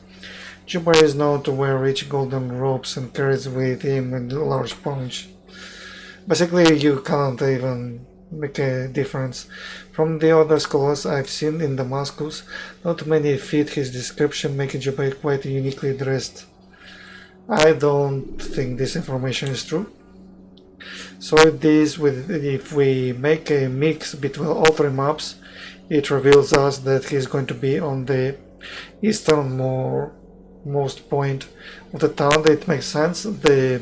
JUBAIR is known to wear rich golden robes and carries with him a large pouch. Basically, you can't even make a difference. From the other scholars I've seen in Damascus, not many fit his description, making JUBAIR quite uniquely dressed. I don't think this information is true. So if we make a mix between all 3 maps, it reveals us that he's going to be on the easternmost point of the town. It makes sense. The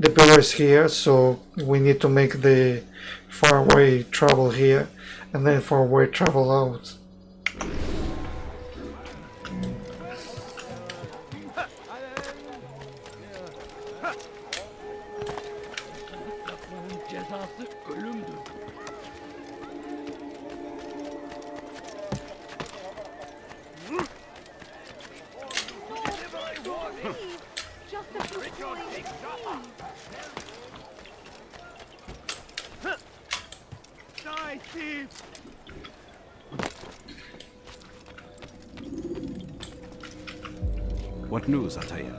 pillar is here, so we need to make the faraway travel here and then faraway travel out. What news, Altair?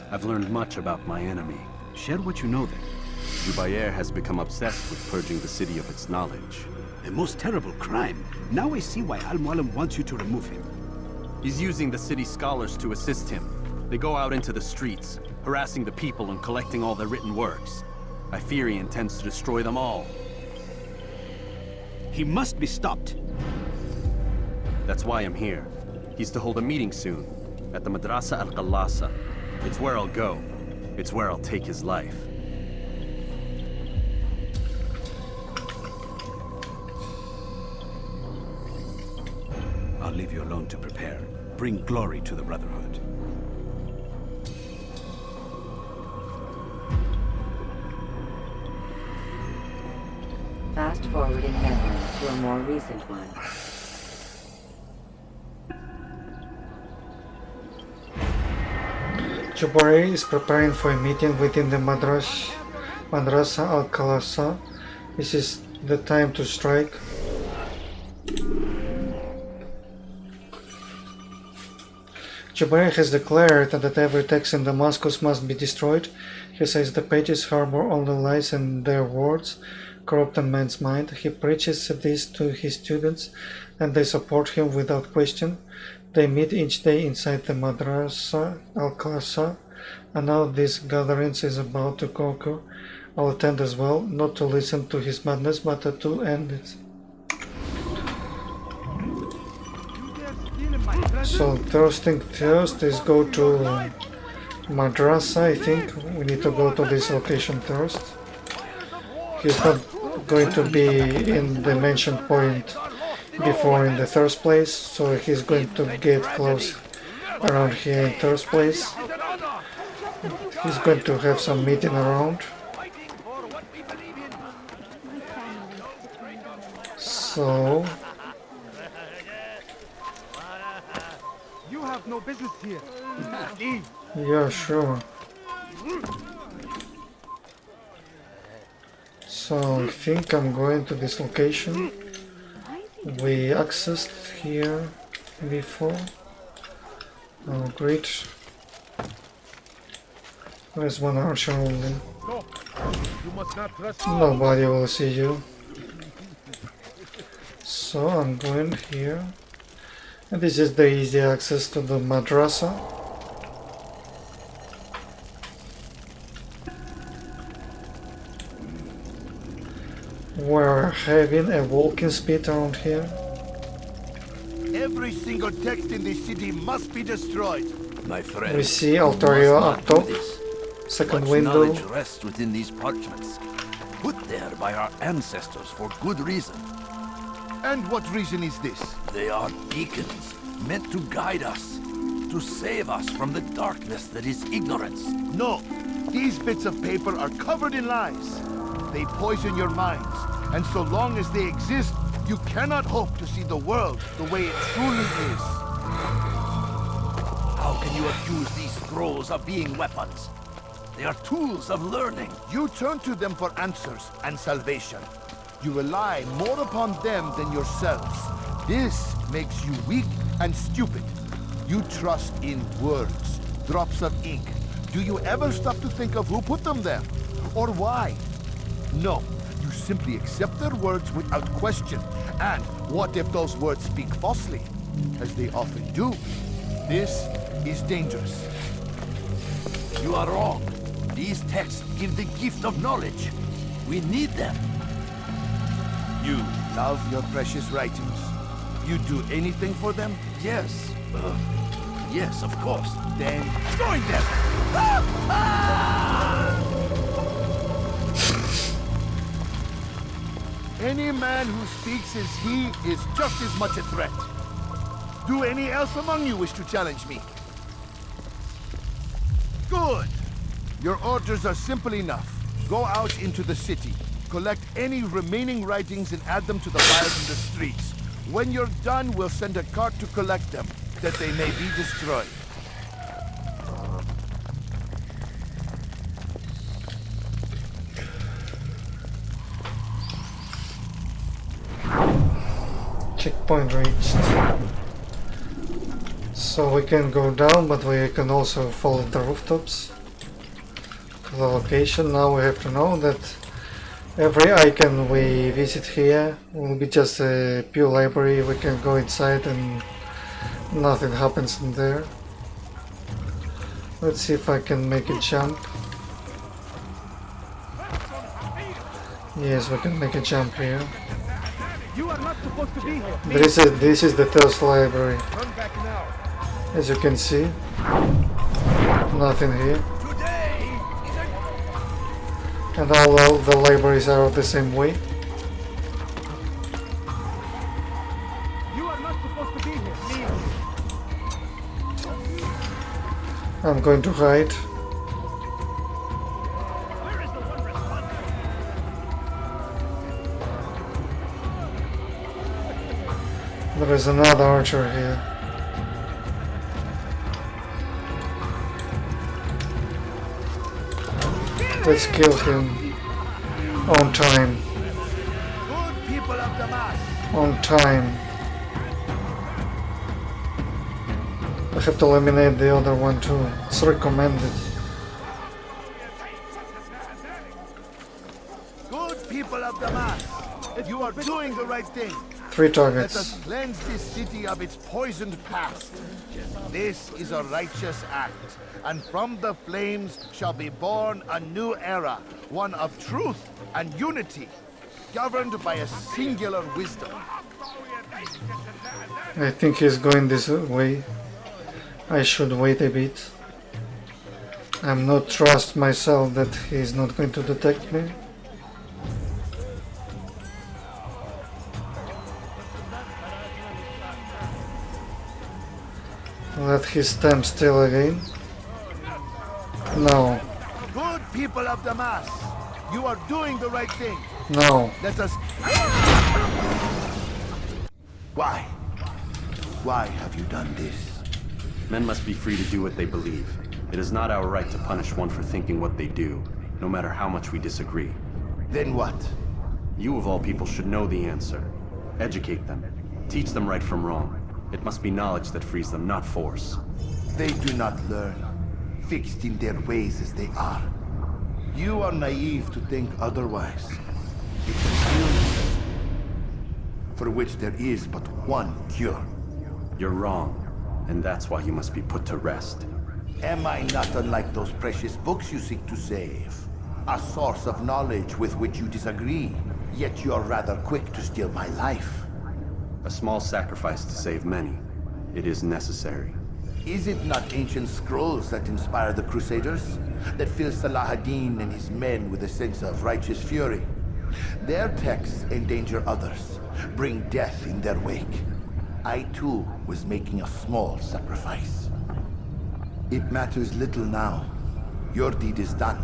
I've learned much about my enemy. Share what you know then. JUBAIR has become obsessed with purging the city of its knowledge. A most terrible crime. Now I see why Al-Mualim wants you to remove him. He's using the city scholars to assist him. They go out into the streets, harassing the people and collecting all their written works. I fear he intends to destroy them all. He must be stopped. That's why I'm here. He's to hold a meeting soon, at the Madrasa Al-Qallasa. It's where I'll go. It's where I'll take his life. I'll leave you alone to prepare. Bring glory to the Brotherhood. Fast forwarding memory to a more recent one. JUBAIR is preparing for a meeting within the Madrasa Al-Qallasa. This is the time to strike. JUBAIR has declared that every text in Damascus must be destroyed. He says the pages harbor only lies and their words corrupt a man's mind. He preaches this to his students and they support him without question. They meet each day inside the Madrasa Al-Qallasa, and now this gathering is about to conquer. I'll attend as well, not to listen to his madness, but to end it. So first thing first is go to Madrasa. I think we need to go to this location first. He's not going to be in the mentioned point before in the first place, so he's going to get close around here in first place. He's going to have some meeting around. So You have no business here. yeah, sure. So I think I'm going to this location. We accessed here before. Oh, great. There's one archer only. You must not trust Nobody will see you. So I'm going here. And this is the easy access to the madrasa. We're having a walking speed around here. Every single text in this city must be destroyed. My friend, We see Altaria up top. Second much window. knowledge rests within these parchments, put there by our ancestors for good reason. And what reason is this? They are beacons, meant to guide us, to save us from the darkness that is ignorance. No, these bits of paper are covered in lies. They poison your minds, and so long as they exist, you cannot hope to see the world the way it truly is. How can you accuse these scrolls of being weapons? They are tools of learning. You turn to them for answers and salvation. You rely more upon them than yourselves. This makes you weak and stupid. You trust in words, drops of ink. Do you ever stop to think of who put them there? Or why? No, you simply accept their words without question. And what if those words speak falsely? As they often do. This is dangerous. You are wrong. These texts give the gift of knowledge. We need them. You love your precious writings. You do anything for them? Yes. Yes, of course. Then join them! Any man who speaks as he is just as much a threat. Do any else among you wish to challenge me? Good! Your orders are simple enough. Go out into the city, collect any remaining writings and add them to the piles in the streets. When you're done, we'll send a cart to collect them, that they may be destroyed. Checkpoint reached. So we can go down, but we can also follow the rooftops to the location. Now we have to know that every icon we visit here will be just a pure library. We can go inside and nothing happens in there. Let's see if I can make a jump. Yes, we can make a jump here. You are not supposed to be here. This is the Tales library. Run back now. As you can see, nothing here. And all the libraries are the same way. You are not supposed to be here. I'm going to hide. There is another archer here. Let's kill him on time. Good people of Damascus. On time. I have to eliminate the other one too. It's recommended. Good people of Damascus. You are doing the right thing. 3 Let targets. us cleanse this city of its poisoned past. This is a righteous act, and from the flames shall be born a new era, one of truth and unity, governed by a singular wisdom. I think he's going this way. I should wait a bit. I'm not trust myself that he's not going to detect me. Let his stand still again. No. Good people of Damascus, you are doing the right thing. No. Let us... Why? Why have you done this? Men must be free to do what they believe. It is not our right to punish one for thinking what they do, no matter how much we disagree. Then what? You of all people should know the answer. Educate them. Teach them right from wrong. It must be knowledge that frees them, not force. They do not learn, fixed in their ways as they are. You are naive to think otherwise. It's an illness for which there is but one cure. You're wrong, and that's why you must be put to rest. Am I not unlike those precious books you seek to save? A source of knowledge with which you disagree, yet you are rather quick to steal my life. A small sacrifice to save many. It is necessary. Is it not ancient scrolls that inspire the Crusaders? That fill Salah ad-Din and his men with a sense of righteous fury? Their texts endanger others, bring death in their wake. I too was making a small sacrifice. It matters little now. Your deed is done,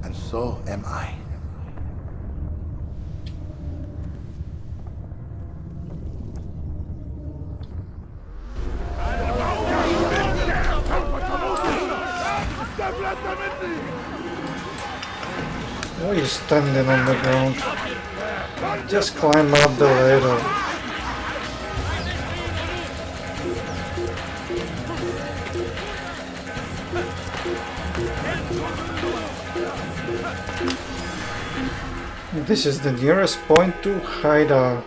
and so am I. Why are you standing on the ground? Just climb up the ladder. This is the nearest point to Haidar.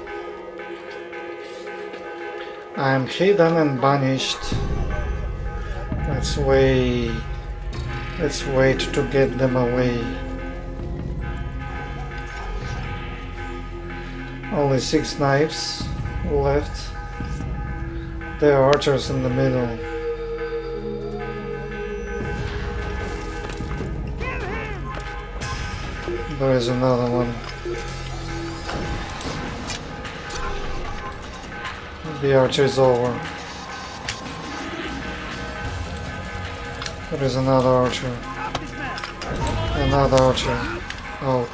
I am hidden and banished. Let's wait to get them away. Only 6 knives left. There are archers in the middle. There is another one. The archer is over. There is another archer. Another archer. Out.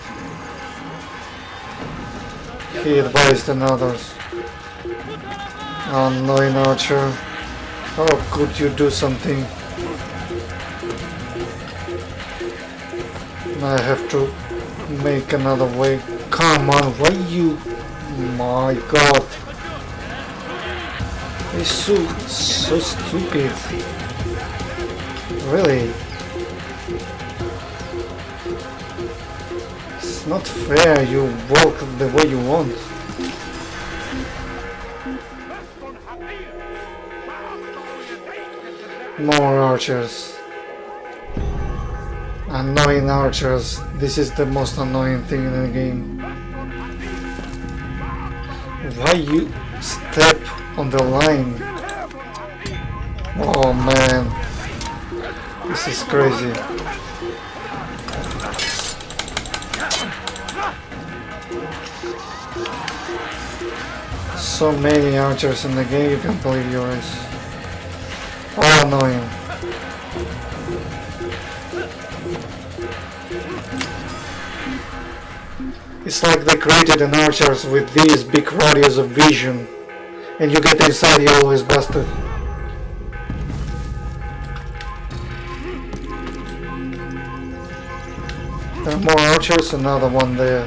He advised another. Annoying archer. How could you do something? I have to make another way. Come on, why you? My God. It's so stupid. Really. It's not fair you walk the way you want. More archers. Annoying archers. This is the most annoying thing in the game. Why you step on the line? Oh man. This is crazy. So many archers in the game, you can't believe your eyes. All annoying. It's like they created an archers with these big radius of vision, and you get inside, you're always busted. There are more archers, another one there.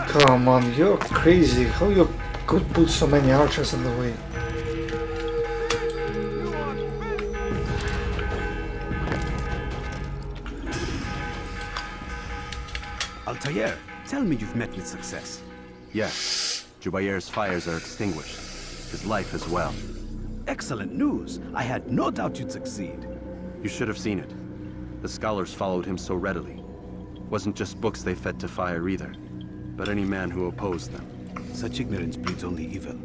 Come on, you're crazy. How you could put so many archers in the way? Altair, tell me you've met with success. Yes, Jubair's fires are extinguished. His life as well. Excellent news. I had no doubt you'd succeed. You should have seen it. The scholars followed him so readily. Wasn't just books they fed to fire either, but any man who opposed them. Such ignorance breeds only evil.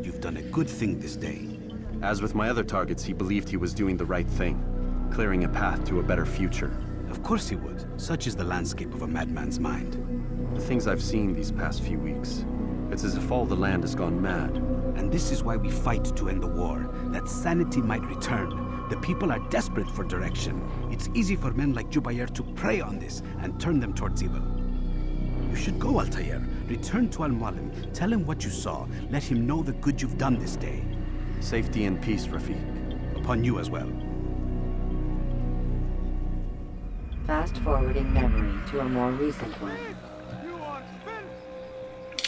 You've done a good thing this day. As with my other targets, he believed he was doing the right thing, clearing a path to a better future. Of course he would. Such is the landscape of a madman's mind. The things I've seen these past few weeks, it's as if all the land has gone mad. And this is why we fight to end the war, that sanity might return. The people are desperate for direction. It's easy for men like Jubair to prey on this and turn them towards evil. You should go, Altair. Return to Al-Mualim. Tell him what you saw. Let him know the good you've done this day. Safety and peace, Rafiq. Upon you as well. Fast-forwarding memory to a more recent one.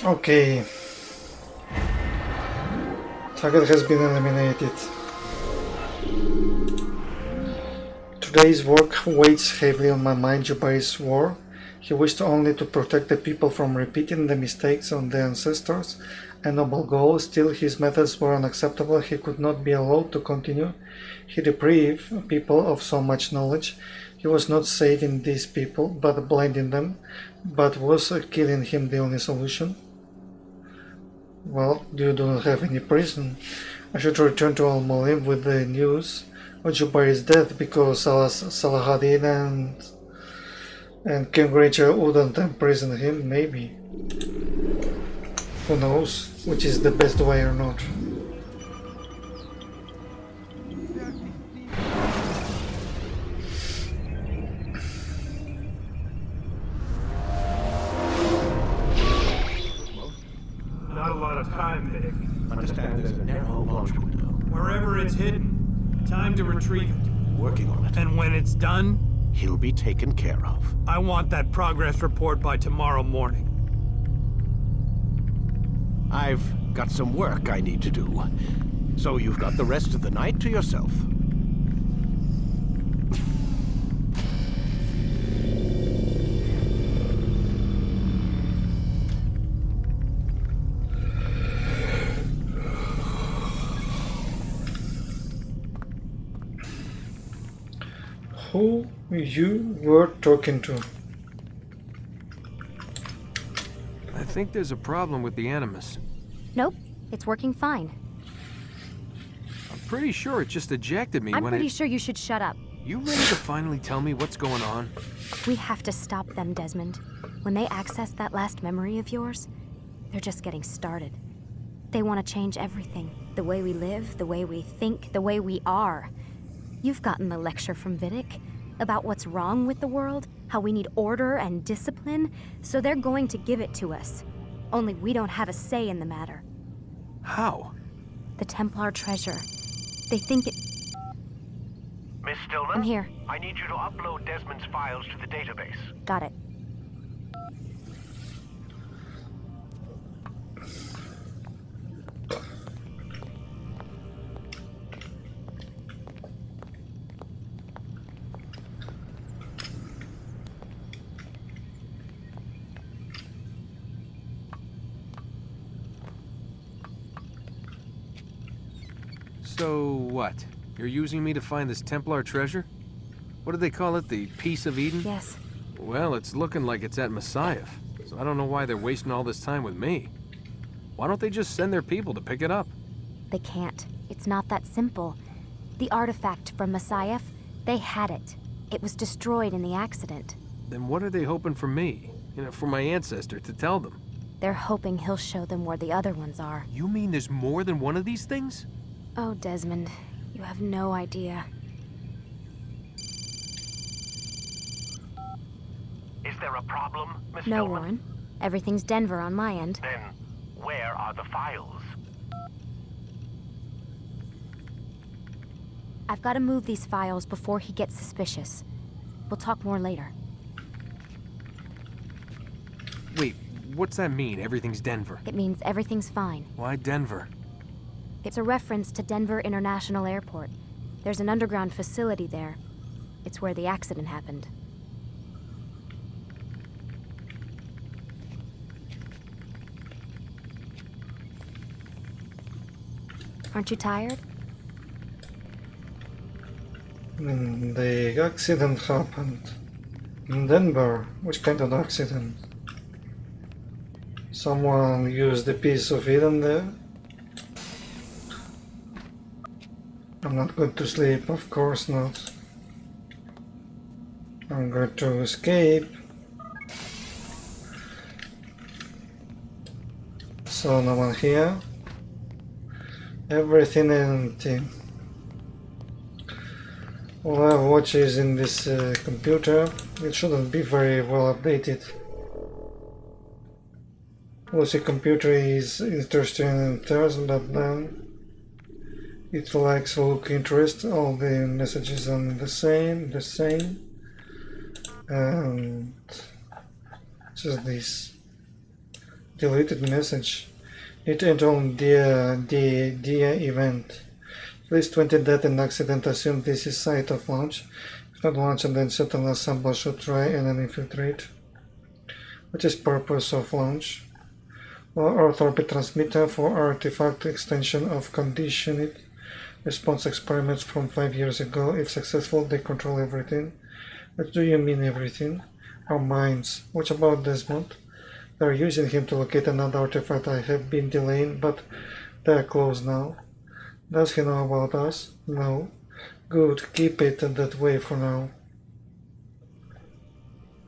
Okay. Target has been eliminated. Today's work weighs heavily on my mind. Jubair swore he wished only to protect the people from repeating the mistakes of their ancestors, a noble goal. Still, his methods were unacceptable. He could not be allowed to continue. He deprived people of so much knowledge. He was not saving these people, but blinding them. But was killing him the only solution? Well, you don't have any prison. I should return to Al-Mualim with the news of Jubair's death, because Saladin and King Richard wouldn't imprison him, maybe. Who knows which is the best way or not. Not a lot of time, Vic. Understand there's a narrow launch window. Wherever it's hidden, time to retrieve it. Working on it. And when it's done, He'll be taken care of. I want that progress report by tomorrow morning. I've got some work I need to do. So you've got the rest of the night to yourself. Who you were talking to? I think there's a problem with the Animus. Nope, it's working fine. I'm pretty sure it just ejected me I'm when pretty sure you should shut up. You ready to finally tell me what's going on? We have to stop them, Desmond. When they access that last memory of yours, they're just getting started. They want to change everything. The way we live, the way we think, the way we are. You've gotten the lecture from Vidic about what's wrong with the world, how we need order and discipline, so they're going to give it to us. Only we don't have a say in the matter. How? The Templar treasure. They think it... Miss Stillman? I'm here. I need you to upload Desmond's files to the database. Got it. So what? You're using me to find this Templar treasure? What do they call it? The Piece of Eden? Yes. Well, it's looking like it's at Masyaf, so I don't know why they're wasting all this time with me. Why don't they just send their people to pick it up? They can't. It's not that simple. The artifact from Masyaf, they had it. It was destroyed in the accident. Then what are they hoping for me? You know, for my ancestor to tell them? They're hoping he'll show them where the other ones are. You mean there's more than one of these things? Oh, Desmond, you have no idea. Is there a problem, Miss No, Stillman? Warren. Everything's Denver on my end. Then, where are the files? I've got to move these files before he gets suspicious. We'll talk more later. Wait, what's that mean, everything's Denver? It means everything's fine. Why Denver? It's a reference to Denver International Airport. There's an underground facility there. It's where the accident happened. Aren't you tired? The accident happened in Denver. Which kind of accident? Someone used a piece of Eden there? I'm not going to sleep, of course not. I'm going to escape. So no one here. Everything empty. All I have watches in this computer. It shouldn't be very well updated. Lucy computer is interesting in theirs, but then it likes look interest. All the messages are the same, and just this deleted message. It enter on the event. At least 20 dead in accident. Assume this is site of launch. If not launch, and then certain assemble should try and then infiltrate. What is purpose of launch? Well, Earth orbit transmitter for artifact extension of conditioned response experiments from 5 years ago. If successful, they control everything. What do you mean everything? Our minds. What about Desmond? They're using him to locate another artifact. I have been delaying, but they're close now. Does he know about us? No. Good, keep it that way for now.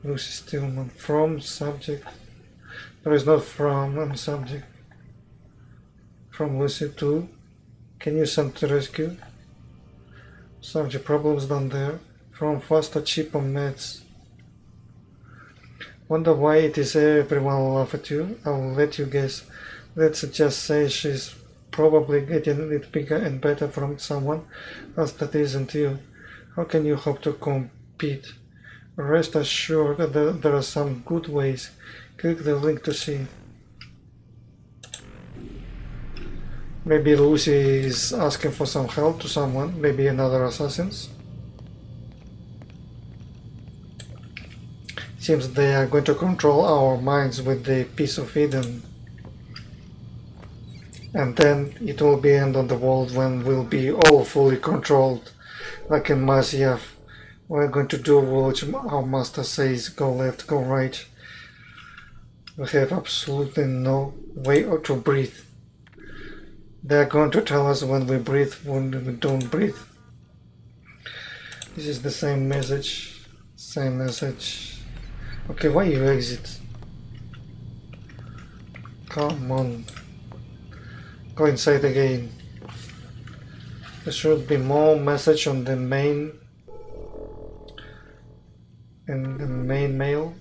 Lucy Stillman. From subject. There is no from and subject. From Lucy to. Can you send to rescue? Subject, problems down there. From faster, cheaper meds. Wonder why it is everyone will laugh at you? I will let you guess. Let's just say she's probably getting it bigger and better from someone else that isn't you. How can you hope to compete? Rest assured that there are some good ways. Click the link to see. Maybe Lucy is asking for some help to someone, maybe another assassins. Seems they are going to control our minds with the piece of Eden. And then it will be end of the world when we'll be all fully controlled, like in Masyaf. We're going to do what our master says, go left, go right. We have absolutely no way to breathe. They're going to tell us when we breathe, when we don't breathe. This is the same message. Same message. Okay, why you exit? Come on. Go inside again. There should be more message on the main mail.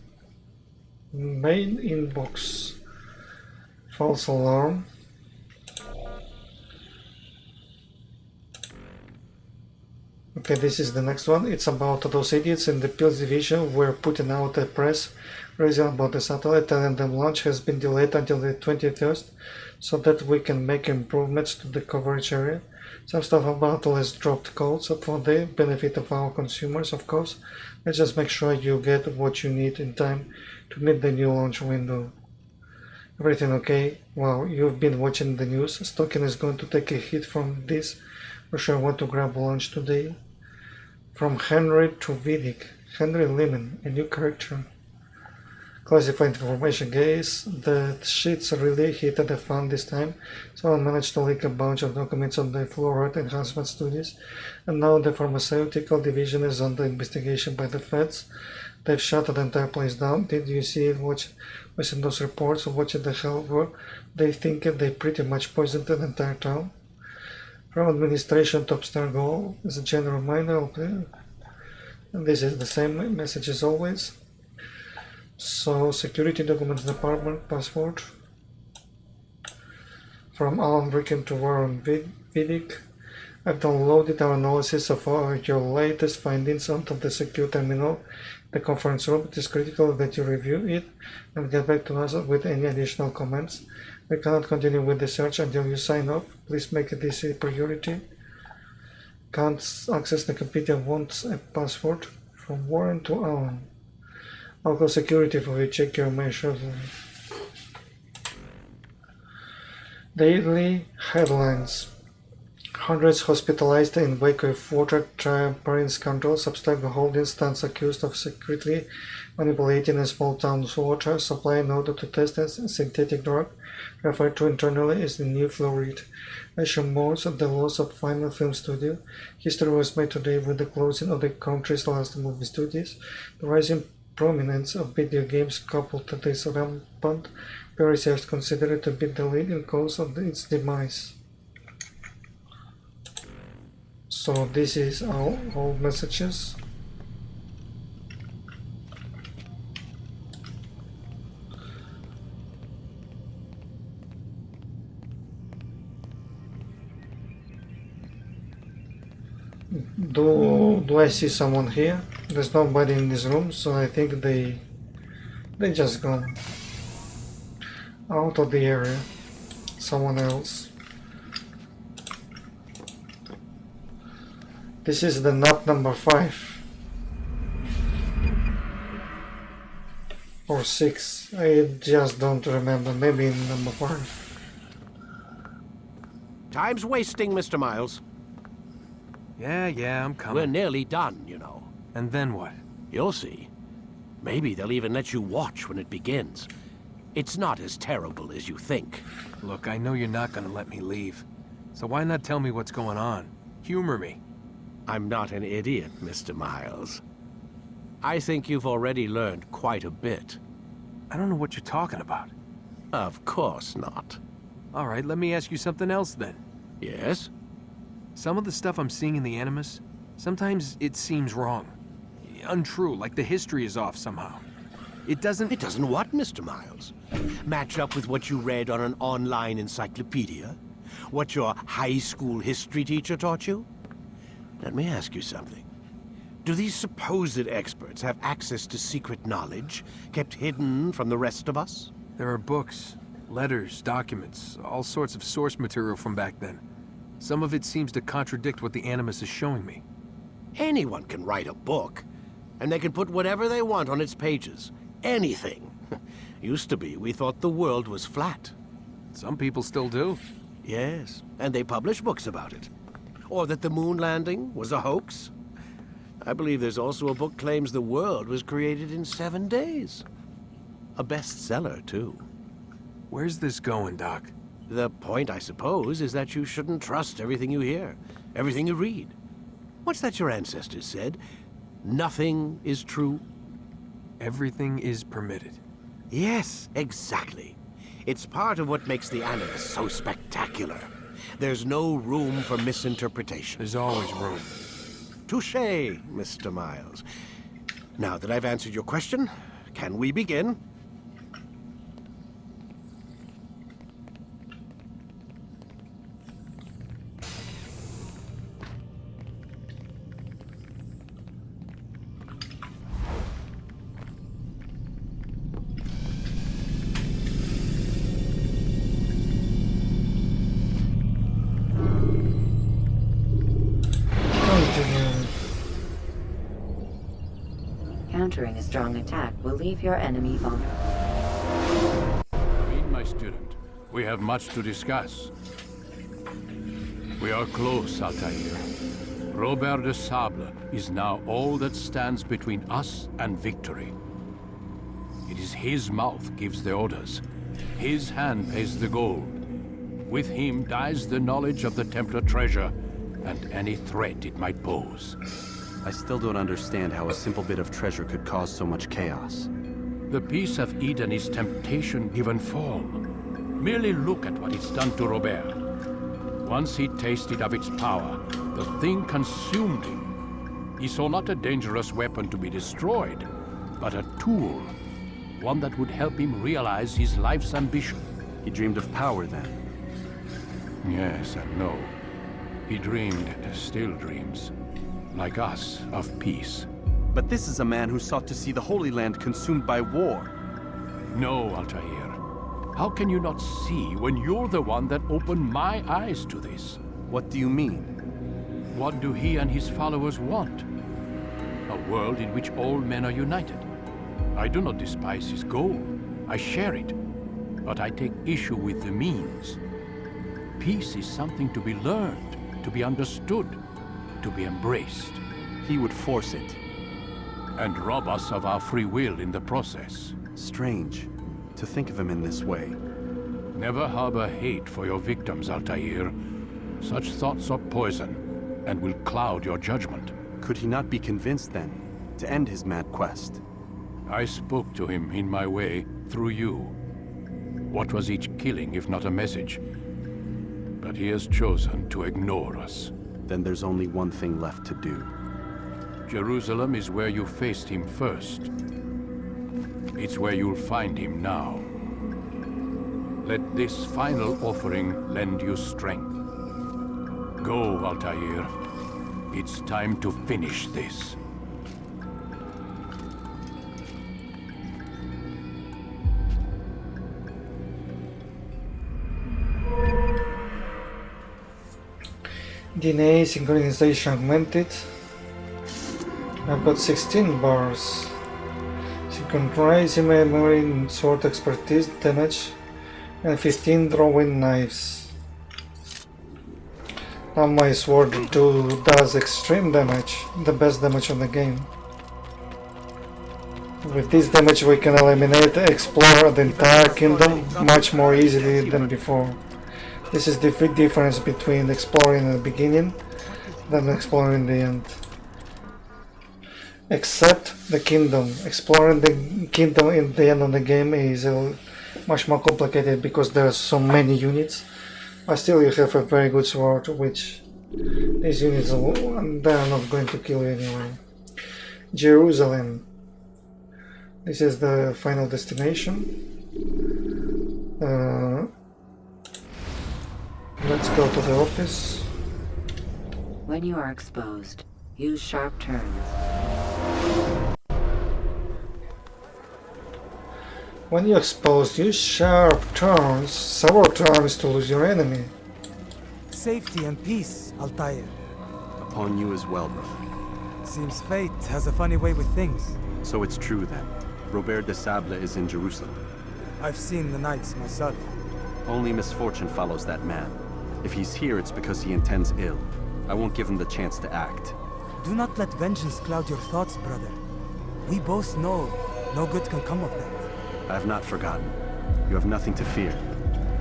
Main inbox. False alarm. Okay, this is the next one. It's about those idiots in the Pills division who were putting out a press release about the satellite, telling them launch has been delayed until the 21st so that we can make improvements to the coverage area. Some stuff about less dropped codes for the benefit of our consumers, of course. Let's just make sure you get what you need in time to meet the new launch window. Everything okay? Wow, you've been watching the news. Stocking is going to take a hit from this. or should I want to grab lunch today? From Henry to Vidic. Henry Lemon, a new character. Classified information case. The sheets really hit the fan this time. Someone managed to leak a bunch of documents on the Fluoride enhancement studies, and now the pharmaceutical division is under investigation by the feds. They've shut the entire place down. Did you see it? Watching those reports? What the hell were they thinking? They pretty much poisoned the entire town. From administration top star goal as a general reminder. And this is the same message as always. So, security documents department, password. From Alan Ricken to Warren Vidic. I've downloaded our analysis of your latest findings onto the secure terminal. The conference room. It is critical that you review it and get back to us with any additional comments. We cannot continue with the search until you sign off. Please make this a priority. Can't access the computer, wants a password. From Warren to Alan. Local security for you, check your measures. Daily headlines. Hundreds hospitalized in wake of water transparent scandal. Substack Holding stands accused of secretly manipulating a small town's water supply in order to test a synthetic drug referred to internally as the new fluoride. Asia mourns the loss of Final Film Studio. History was made today with the closing of the country's last movie studios. The rising prominence of video games coupled to this rampant piracy is considered to be the leading cause of its demise. So this is all messages. Do I see someone here? There's nobody in this room, so I think they just gone out of the area. Someone else. This is the knot number 5 or 6. I just don't remember. Maybe number 5. Time's wasting, Mr. Miles. Yeah, I'm coming. We're nearly done, you know. And then what? You'll see. Maybe they'll even let you watch when it begins. It's not as terrible as you think. Look, I know you're not gonna let me leave. So why not tell me what's going on? Humor me. I'm not an idiot, Mr. Miles. I think you've already learned quite a bit. I don't know what you're talking about. Of course not. All right, let me ask you something else then. Yes? Some of the stuff I'm seeing in the Animus, sometimes it seems wrong. Untrue, like the history is off somehow. It doesn't what, Mr. Miles? Match up with what you read on an online encyclopedia? What your high school history teacher taught you? Let me ask you something. Do these supposed experts have access to secret knowledge kept hidden from the rest of us? There are books, letters, documents, all sorts of source material from back then. Some of it seems to contradict what the Animus is showing me. Anyone can write a book, and they can put whatever they want on its pages. Anything. Used to be, we thought the world was flat. Some people still do. Yes, and they publish books about it. Or that the moon landing was a hoax. I believe there's also a book claims the world was created in 7 days. A bestseller, too. Where's this going, Doc? The point, I suppose, is that you shouldn't trust everything you hear, everything you read. What's that your ancestors said? Nothing is true? Everything is permitted. Yes, exactly. It's part of what makes the Animus so spectacular. There's no room for misinterpretation. There's always room. Touché, Mr. Miles. Now that I've answered your question, can we begin? Countering a strong attack will leave your enemy vulnerable. Read, my student. We have much to discuss. We are close, Altair. Robert de Sable is now all that stands between us and victory. It is his mouth gives the orders. His hand pays the gold. With him dies the knowledge of the Templar treasure and any threat it might pose. I still don't understand how a simple bit of treasure could cause so much chaos. The peace of Eden is temptation given form. Merely look at what it's done to Robert. Once he tasted of its power, the thing consumed him. He saw not a dangerous weapon to be destroyed, but a tool. One that would help him realize his life's ambition. He dreamed of power then? Yes and no. He dreamed, still dreams, like us, of peace. But this is a man who sought to see the Holy Land consumed by war. No, Altair. How can you not see when you're the one that opened my eyes to this? What do you mean? What do he and his followers want? A world in which all men are united. I do not despise his goal. I share it. But I take issue with the means. Peace is something to be learned, to be understood, to be embraced. He would force it. And rob us of our free will in the process. Strange, to think of him in this way. Never harbor hate for your victims, Altair. Such thoughts are poison, and will cloud your judgment. Could he not be convinced, then, to end his mad quest? I spoke to him in my way, through you. What was each killing if not a message? But he has chosen to ignore us. Then there's only one thing left to do. Jerusalem is where you faced him first. It's where you'll find him now. Let this final offering lend you strength. Go, Altair. It's time to finish this. DNA synchronization augmented. I've got 16 bars. Synchronizing memory and sword expertise damage, and 15 drawing knives. Now my sword 2 does extreme damage, the best damage on the game. With this damage we can eliminate, explore the entire kingdom much more easily than before. This is the big difference between exploring at the beginning than exploring the end. Except the kingdom. Exploring the kingdom in the end of the game is much more complicated because there are so many units. But still you have a very good sword, which these units they are not going to kill you anyway. Jerusalem. This is the final destination. Let's go to the office. When you are exposed, use sharp turns. When you're exposed, use sharp turns, several turns to lose your enemy. Safety and peace, Altair. Upon you as well, brother. Seems fate has a funny way with things. So it's true then. Robert de Sable is in Jerusalem. I've seen the knights myself. Only misfortune follows that man. If he's here, it's because he intends ill. I won't give him the chance to act. Do not let vengeance cloud your thoughts, brother. We both know no good can come of that. I have not forgotten. You have nothing to fear.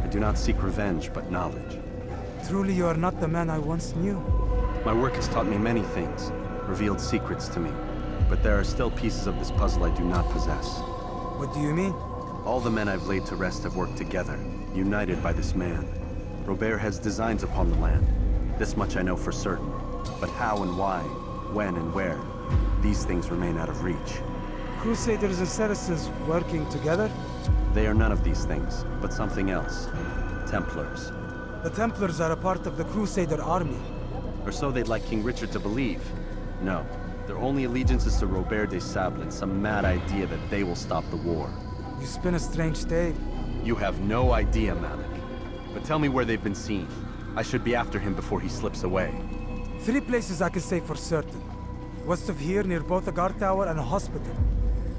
I do not seek revenge, but knowledge. Truly you are not the man I once knew. My work has taught me many things, revealed secrets to me. But there are still pieces of this puzzle I do not possess. What do you mean? All the men I've laid to rest have worked together, united by this man. Robert has designs upon the land. This much I know for certain. But how and why, when and where, these things remain out of reach. Crusaders and Saracens working together? They are none of these things, but something else. Templars. The Templars are a part of the Crusader army. Or so they'd like King Richard to believe. No, their only allegiance is to Robert de Sable and some mad idea that they will stop the war. You spin a strange tale. You have no idea, Malik. But tell me where they've been seen. I should be after him before he slips away. 3 places I can say for certain. West of here, near both a guard tower and a hospital.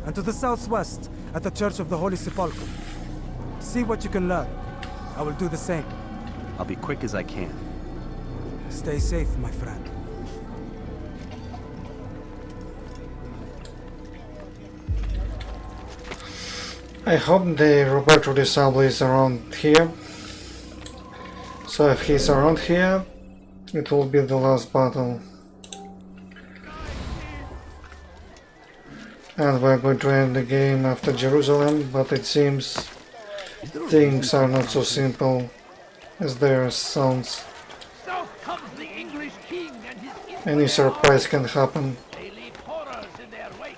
And to the southwest, at the Church of the Holy Sepulchre. See what you can learn. I will do the same. I'll be quick as I can. Stay safe, my friend. I hope the Roberto de Sable is around here. So if he's around here, it will be the last battle. And we're going to end the game after Jerusalem, but it seems things are not so simple as there sounds. So comes the English king and his Any surprise can happen. They leave horrors in their wake.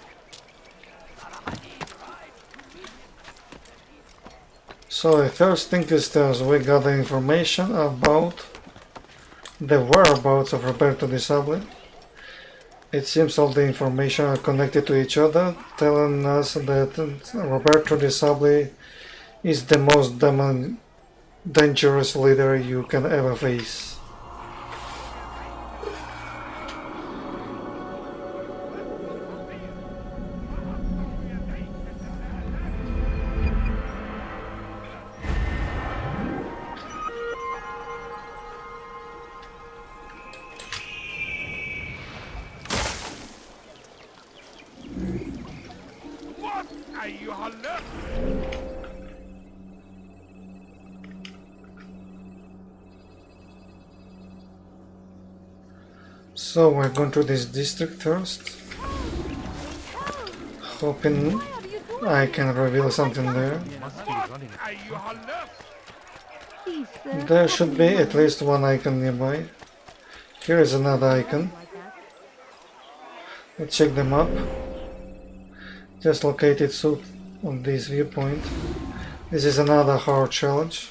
So the first thing is that we got the information about the whereabouts of Roberto de Sable. It seems all the information are connected to each other, telling us that Roberto de Sable is the most dangerous leader you can ever face. So we're going to this district first, hoping I can reveal something there. There should be at least one icon nearby. Here is another icon. Let's check them up. Just located south on this viewpoint. This is another hard challenge.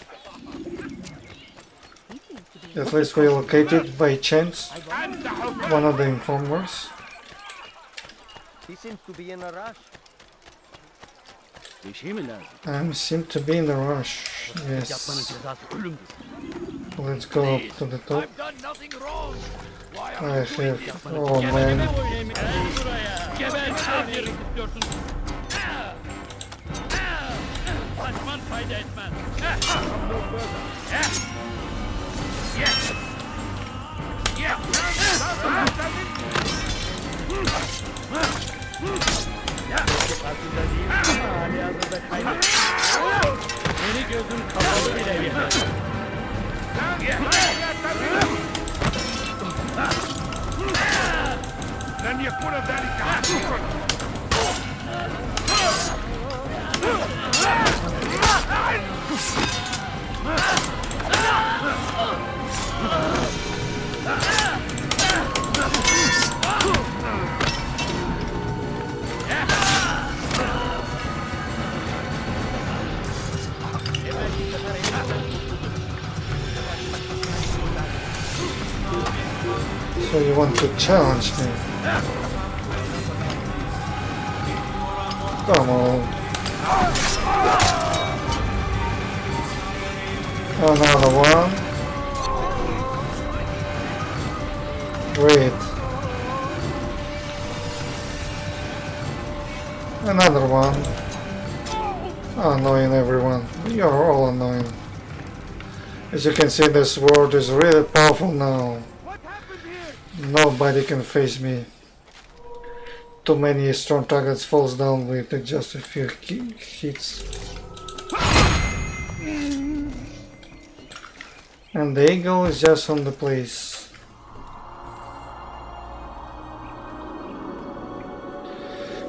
At least we located by chance one of the informers. He seems to be in a rush. I seem to be in a rush, yes. Let's go up to the top. I have... oh man. So you want to challenge me? Come on. Another one. Great. Another one. Annoying everyone. You're all annoying. As you can see, this sword is really powerful now. Nobody can face me. Too many strong targets falls down with just a few hits. And the eagle is just on the place.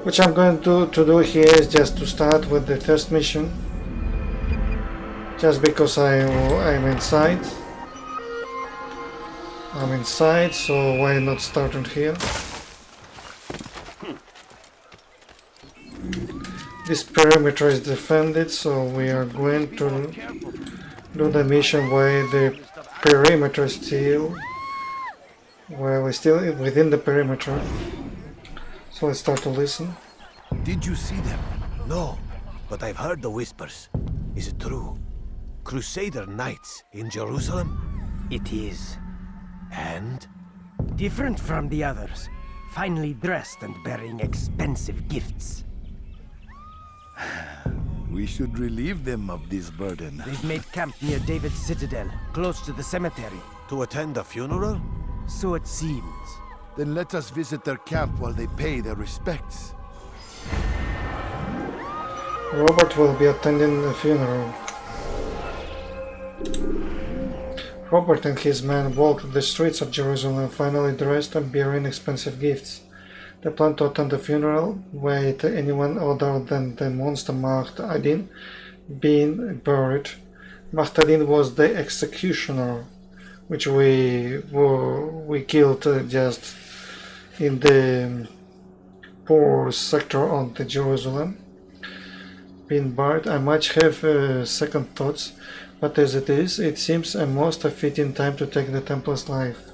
Which I'm going to do here is just to start with the first mission. Just because I'm inside. I'm inside, so why not starting here? This perimeter is defended, so we are going to do the mission where the perimeter is still, where we're still within the perimeter. So let's start to listen. Did you see them? No, but I've heard the whispers. Is it true? Crusader knights in Jerusalem? It is. And? Different from the others. Finely dressed and bearing expensive gifts. We should relieve them of this burden. They've made camp near David's citadel, close to the cemetery. To attend a funeral? So it seems. Then let us visit their camp while they pay their respects. Robert will be attending the funeral. Robert and his men walked the streets of Jerusalem, finally dressed and bearing expensive gifts. They planned to attend the funeral with anyone other than the monster MAJD being buried. MAJD was the executioner, which we killed just in the poor sector of the Jerusalem. Being buried, I might have second thoughts, but as it is, it seems a most fitting time to take the Templar's life.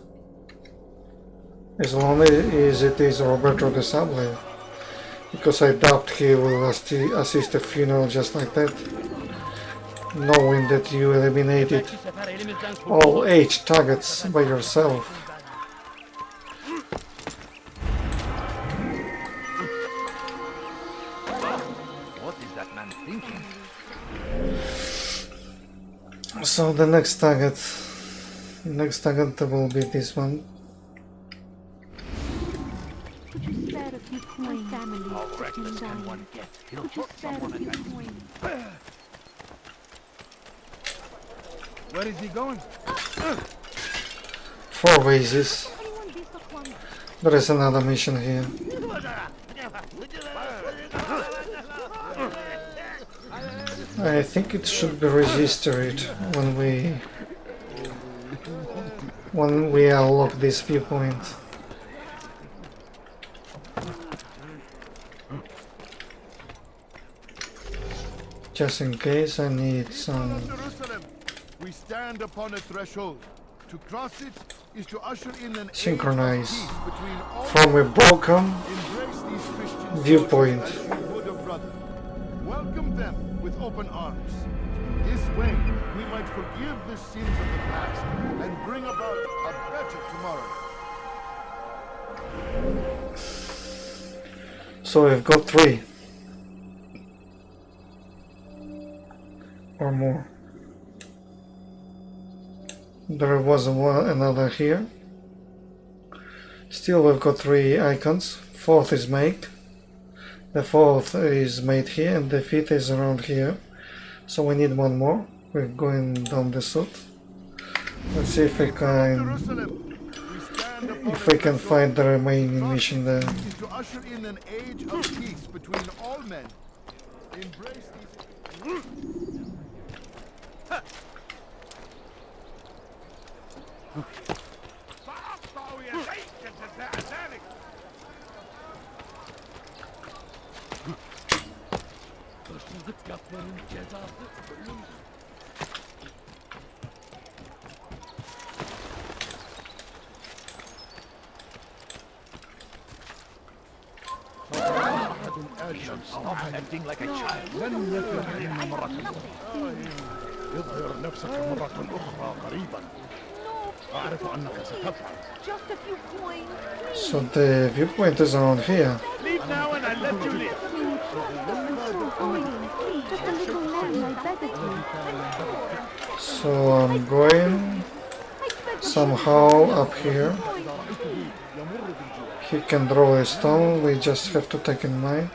As long as it is Roberto de Sable, because I doubt he will assist a funeral just like that, knowing that you eliminated all 8 targets by yourself. What is that man thinking? So the next target will be this one. How reckless can one get? He'll shoot someone against me. Where is he going? 4 vases. There is another mission here. I think it should be registered when we unlock this viewpoint. Just in case, I need some. We stand upon a threshold. To cross it is to usher in an Synchronize from a broken viewpoint. Welcome them with open arms. This way, we might forgive the sins of the past and bring about a better tomorrow. So we've got 3 or more. There was another here. Still we've got 3 icons. 4th is made. The 4th is made here and the 5th is around here. So we need 1 more. We're going down the suit. Let's see if we can find the remaining mission there. To usher in an age of peace between all men. Embrace these. Stop acting like a child. اظهر نفسك مرة أخرى قريبا. أعرف أنك ستفعل. Just a few coins. So the viewpoint is around here. Leave now and I'll let you live. Just a little levy, I beg of you. So I'm going somehow up here. He can draw a stone, we just have to take in mind.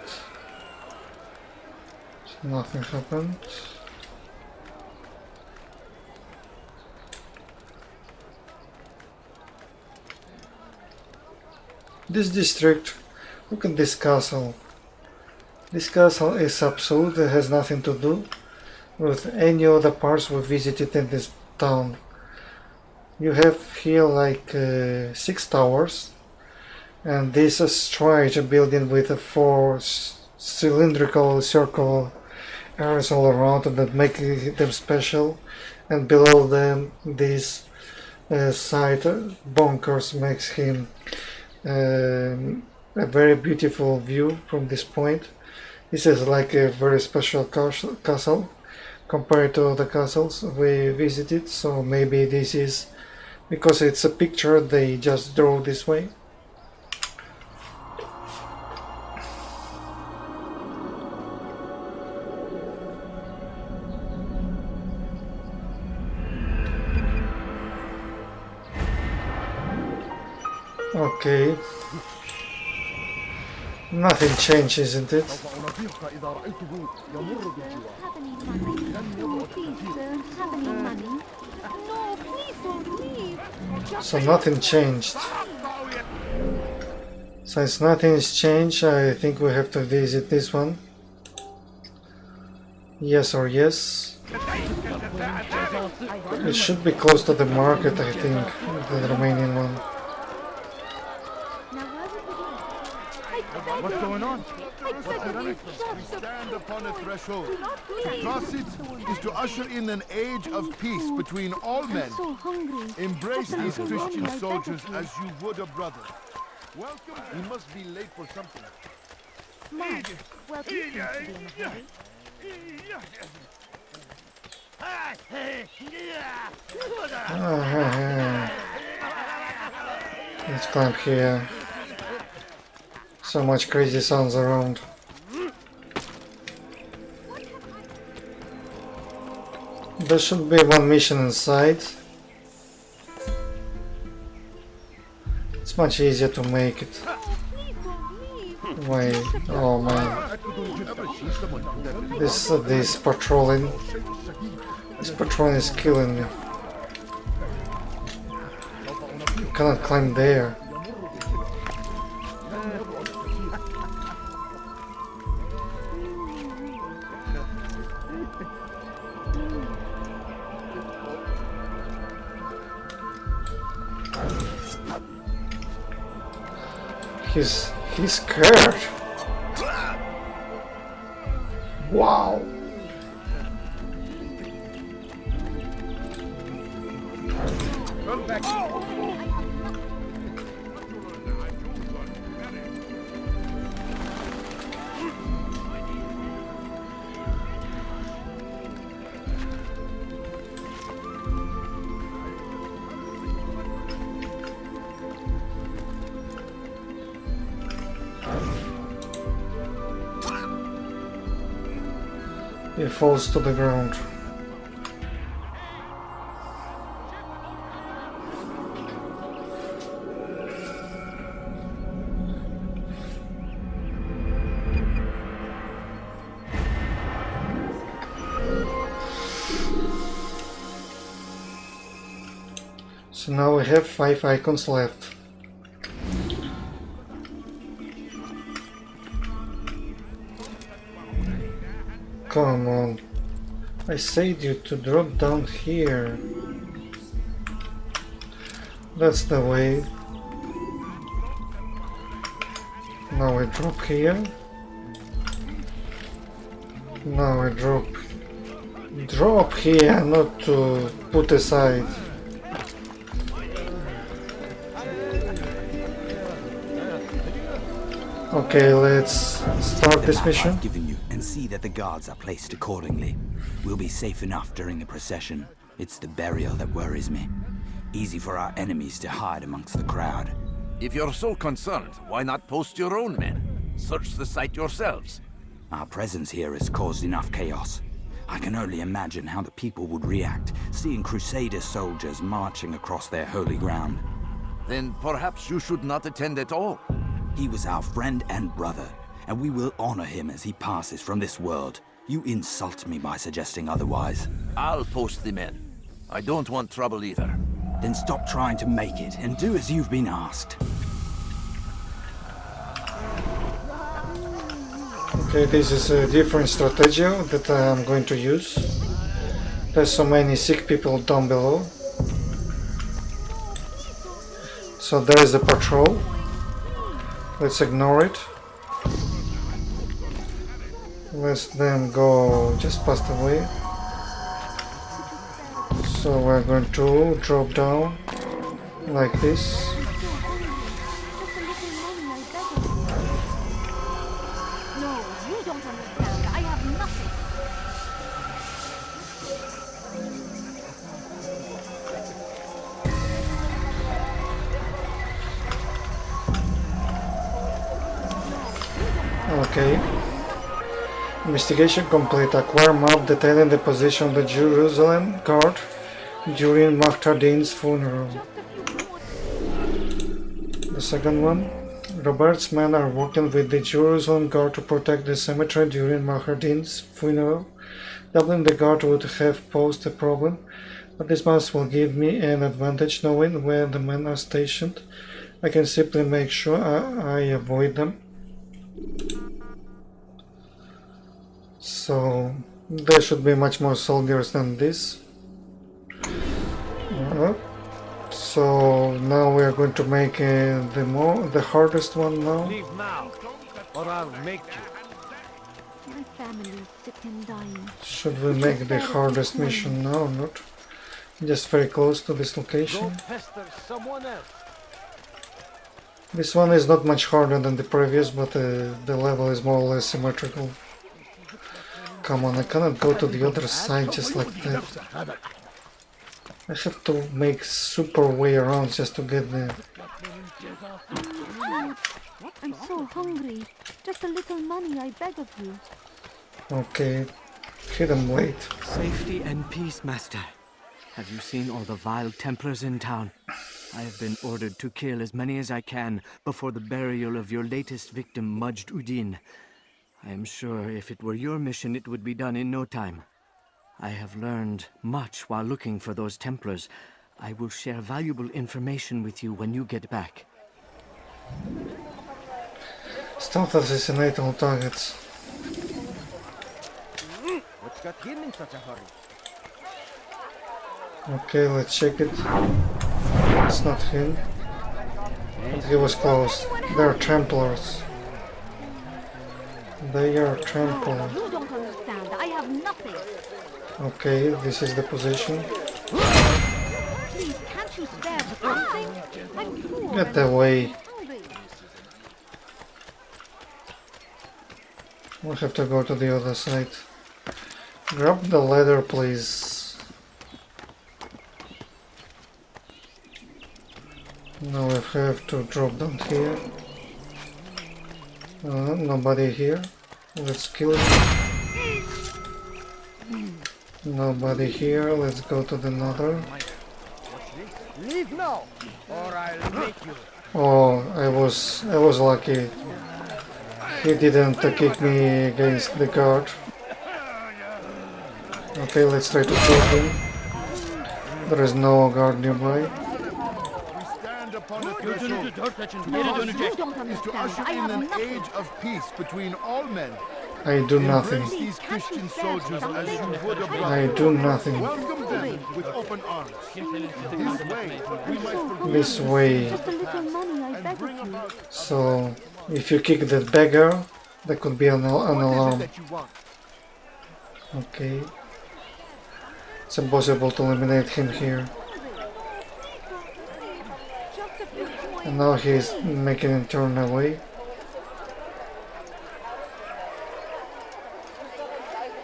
Nothing happened. This district, look at this castle. This castle is absolute, it has nothing to do with any other parts we visited in this town. You have here like 6 towers, and this is strange building with 4 cylindrical circle areas all around that make them special, and below them this side bunkers makes him a very beautiful view from this point. This is like a very special castle compared to other castles we visited, so maybe this is because it's a picture they just draw this way. Okay. Nothing changed, isn't it? So nothing changed. Since nothing has changed, I think we have to visit this one. Yes or yes. It should be close to the market, I think, the Romanian one. What's going on? Stand upon a threshold. To cross it is to usher in an age of peace between all men. Embrace these Christian soldiers as you would a brother. Welcome. You must be late for something. Well, you seem to be in a hurry. Let's climb here. So much crazy sounds around. There should be one mission inside. It's much easier to make it. Wait, oh man. This patrolling. This patrolling is killing me. You cannot climb there. He's scared. Wow. Run back. He falls to the ground. So now we have 5 icons left. Come on, I said you to drop down here. That's the way. Now I drop here. Now I drop here, not to put aside. Okay, let's start this mission. I've given you, and see that the guards are placed accordingly. We'll be safe enough during the procession. It's the burial that worries me. Easy for our enemies to hide amongst the crowd. If you're so concerned, why not post your own men? Search the site yourselves. Our presence here has caused enough chaos. I can only imagine how the people would react, seeing Crusader soldiers marching across their holy ground. Then perhaps you should not attend at all. He was our friend and brother, and we will honor him as he passes from this world. You insult me by suggesting otherwise. I'll post the men. I don't want trouble either. Then stop trying to make it, and do as you've been asked. Okay, this is a different strategy that I'm going to use. There's so many sick people down below. So there is a patrol. Let's ignore it. Let them go just past the way. So we're going to drop down like this. Okay. Investigation complete. Acquire map detailing the position of the Jerusalem guard during Mahdin's funeral. The second one. Robert's men are working with the Jerusalem Guard to protect the cemetery during Mahardin's funeral. Doubling the guard would have posed a problem, but this mass will give me an advantage knowing where the men are stationed. I can simply make sure I avoid them. So there should be much more soldiers than this. So now we are going to make the hardest one now. Leave now, or I'll make you. My family is sick and dying. Should we make the hardest mission now or not? Just very close to this location. Go pester someone else. This one is not much harder than the previous, but the level is more or less symmetrical. Come on, I cannot go to the other side just like that. I have to make super way around just to get there. I'm so hungry. Just a little money, I beg of you. Okay, hidden wait. Safety and peace, Master. Have you seen all the vile Templars in town? I have been ordered to kill as many as I can before the burial of your latest victim, MAJD. I am sure if it were your mission, it would be done in no time. I have learned much while looking for those Templars. I will share valuable information with you when you get back. Start assassinate all targets. What's got him in such a hurry? Okay, let's check it. It's not him. But he was close. They are Templars. They are Templars. You don't understand. I have nothing. Okay, this is the position. Please, can't you spare something? I'm poor. Get away. We'll have to go to the other side. Grab the ladder, please. Now we have to drop down here. Nobody here. Let's kill him. Nobody here. Let's go to the Nether. Leave now, or I'll make you. Oh, I was lucky. He didn't kick me against the guard. Okay, let's try to kill him. There is no guard nearby. Is to usher in an age of peace between all men. I do nothing. Embrace these Christian soldiers as you would a brother. I do nothing. Welcome them with open arms. This way, we might forgive. This way. Just a little money, I beg of you. So, if you kick that beggar, that could be an alarm. Okay. It's impossible to eliminate him here. And now he's making him turn away.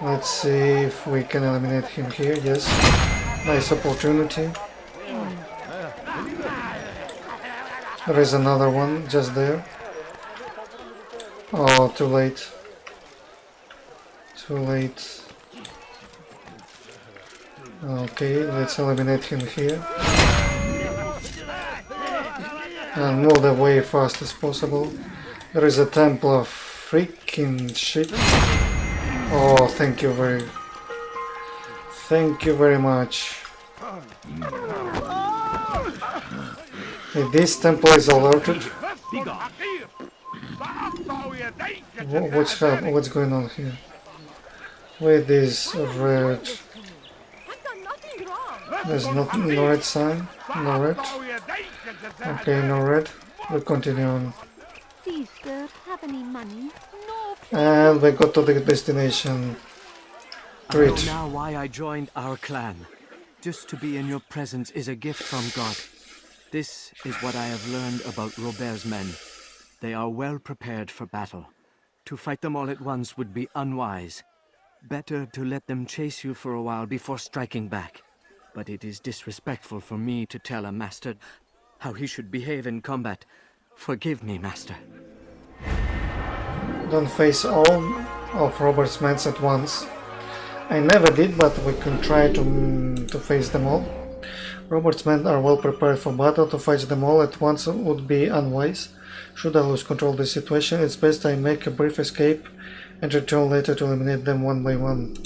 Let's see if we can eliminate him here. Yes. Nice opportunity. There is another one just there. Oh, too late. Too late. Okay, let's eliminate him here. And move away fast as possible. There is a temple of freaking shit. Oh, thank you very much. If this temple is alerted. What's going on here? With this red. There's no red sign. No red. Okay, no red. We'll continue on. Please, sir, have any money? And we got to the destination. Great. I know now why I joined our clan. Just to be in your presence is a gift from God. This is what I have learned about Robert's men. They are well prepared for battle. To fight them all at once would be unwise. Better to let them chase you for a while before striking back. But it is disrespectful for me to tell a master how he should behave in combat. Forgive me, Master. Don't face all of Robert's men at once. I never did, but we can try to face them all. Robert's men are well prepared for battle. To fight them all at once would be unwise. Should I lose control of the situation, it's best I make a brief escape and return later to eliminate them one by one.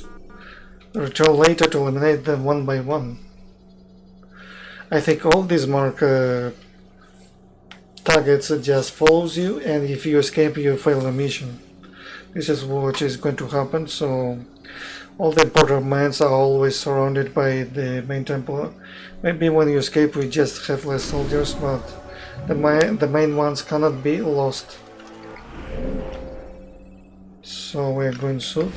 I think all these mark targets just follows you, and if you escape you fail the mission. This is what is going to happen, so all the important men are always surrounded by the main temple. Maybe when you escape we just have less soldiers, but the main ones cannot be lost. So we're going south.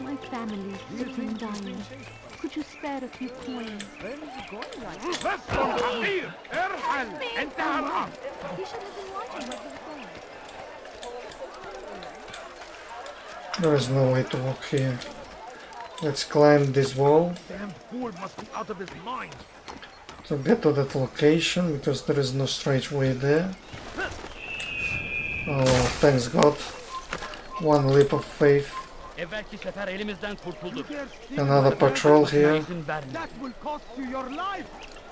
My family is sick and dying. Could you spare a few coins? There is no way to walk here. Let's climb this wall Damn fool must be out of his mind. to get to that location, because there is no straight way there. Oh, thanks God. One leap of faith. Evvelki sefer elimizden kurtulduk. Another patrol here. That will cost you your life.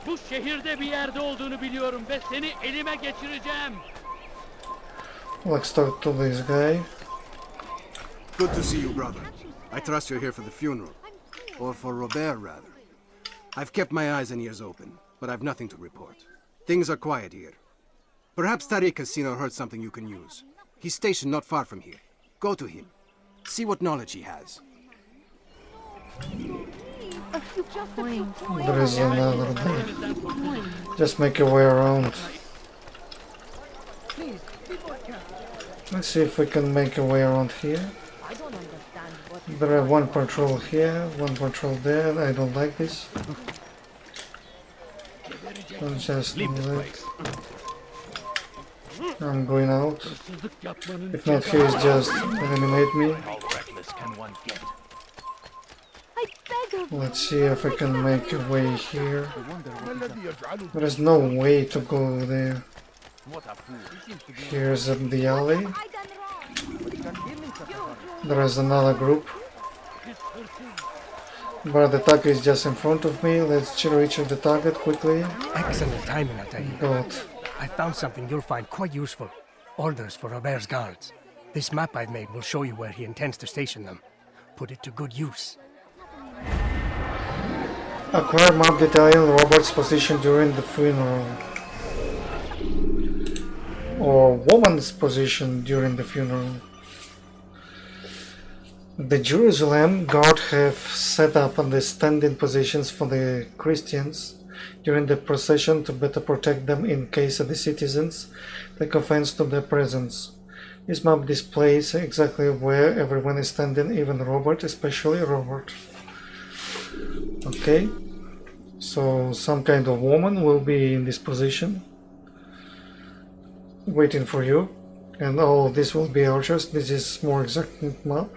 Bu şehirde bir yerde olduğunu biliyorum ve seni elime geçireceğim. Let's talk to this guy. Good to see you, brother. I trust you're here for the funeral. Or for Robert, rather. I've kept my eyes and ears open, but I've nothing to report. Things are quiet here. Perhaps Tariq has seen or heard something you can use. He's stationed not far from here. Go to him. See what knowledge he has. There is another there. Just make your way around. Let's see if we can make a way around here. There are one patrol here, one patrol there. I don't like this. I'll just leave. I'm going out. If not, he's just eliminate me. Let's see if I can make a way here. There is no way to go there. Here's the alley. There is another group. But the target is just in front of me. Let's reach the target quickly. Excellent timing, Altair. God. I found something you'll find quite useful. Orders for Robert's guards. This map I've made will show you where he intends to station them. Put it to good use. Acquire map detailing Robert's position during the funeral. Or woman's position during the funeral. The Jerusalem Guard have set up on the standing positions for the Christians during the procession to better protect them in case of the citizens take offense to their presence. This map displays exactly where everyone is standing, even Robert, especially Robert. Okay, so some kind of woman will be in this position, waiting for you, and all of this will be archers. This is more exact map.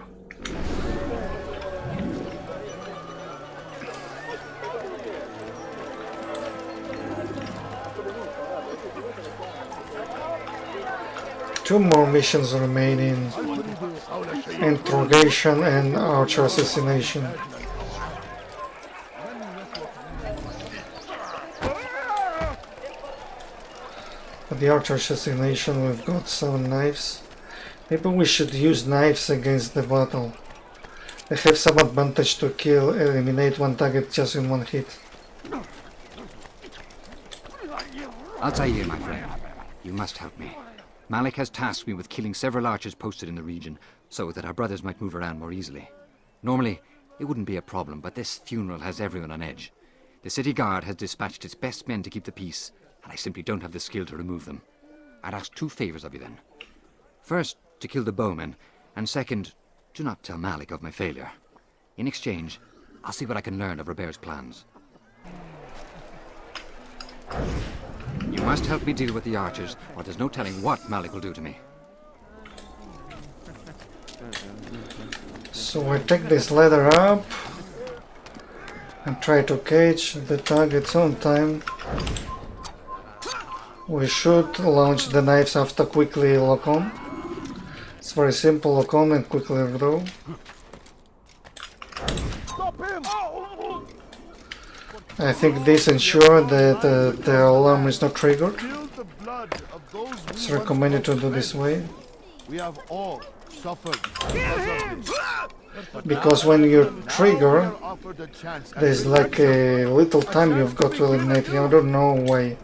Two more missions remaining: interrogation and archer assassination. For the archer assassination we've got 7 knives. Maybe we should use knives against the battle. They have some advantage to eliminate one target just in one hit. Altair, my friend, you must help me. Malik has tasked me with killing several archers posted in the region, so that our brothers might move around more easily. Normally, it wouldn't be a problem, but this funeral has everyone on edge. The city guard has dispatched its best men to keep the peace, and I simply don't have the skill to remove them. I'd ask 2 favors of you then. First, to kill the bowmen, and second, do not tell Malik of my failure. In exchange, I'll see what I can learn of Robert's plans. You must help me deal with the archers, or there's no telling what Malik will do to me. So I take this ladder up and try to catch the targets on time. We should launch the knives after quickly lock on. It's very simple, lock on and quickly throw. I think this ensures that the alarm is not triggered. It's recommended to do this way. We have all suffered Because when you trigger, there's like a little time you've got to eliminate him. I don't know why.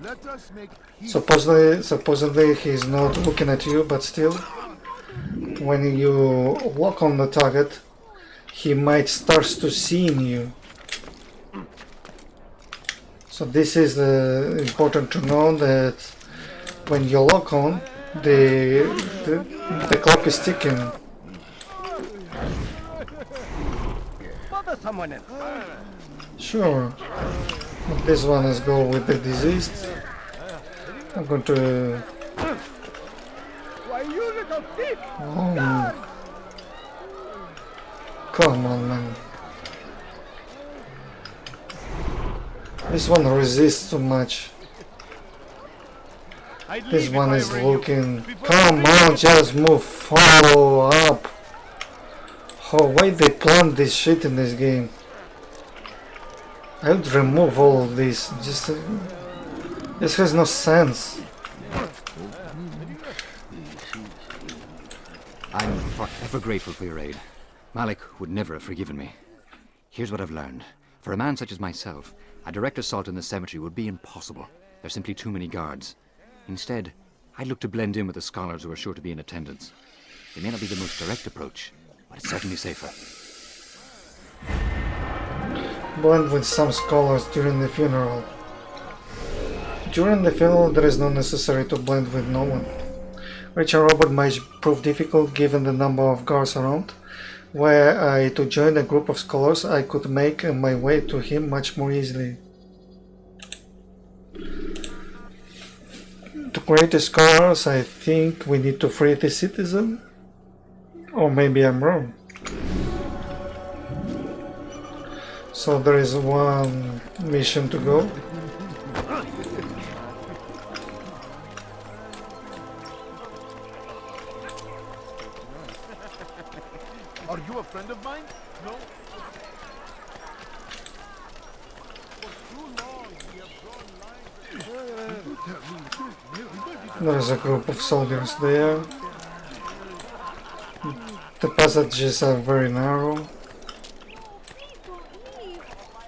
Supposedly he's not looking at you, but still, when you lock on the target, he might start to seeing you. So this is important to know that when you lock on, the clock is ticking. Someone else. Sure. But this one is go with the diseased. I'm going to. Why, you little thief! Oh. Come on, man. This one resists too much. This one is looking. Come on, just move. Follow up. Oh, why they plant this shit in this game? I would remove all of this. Just this has no sense. I'm forever grateful for your aid. Malik would never have forgiven me. Here's what I've learned. For a man such as myself, a direct assault in the cemetery would be impossible. There's simply too many guards. Instead, I'd look to blend in with the scholars who are sure to be in attendance. It may not be the most direct approach, but it's certainly safer. Blend with some scholars during the funeral. During the funeral, there is no necessary to blend with no one. Reaching Robert might prove difficult given the number of guards around. Were I to join a group of scholars, I could make my way to him much more easily. To create the scholars, I think we need to free the citizen. Or maybe I'm wrong. So there is one mission to go. Are you a friend of mine? No. There is a group of soldiers there. The passages are very narrow.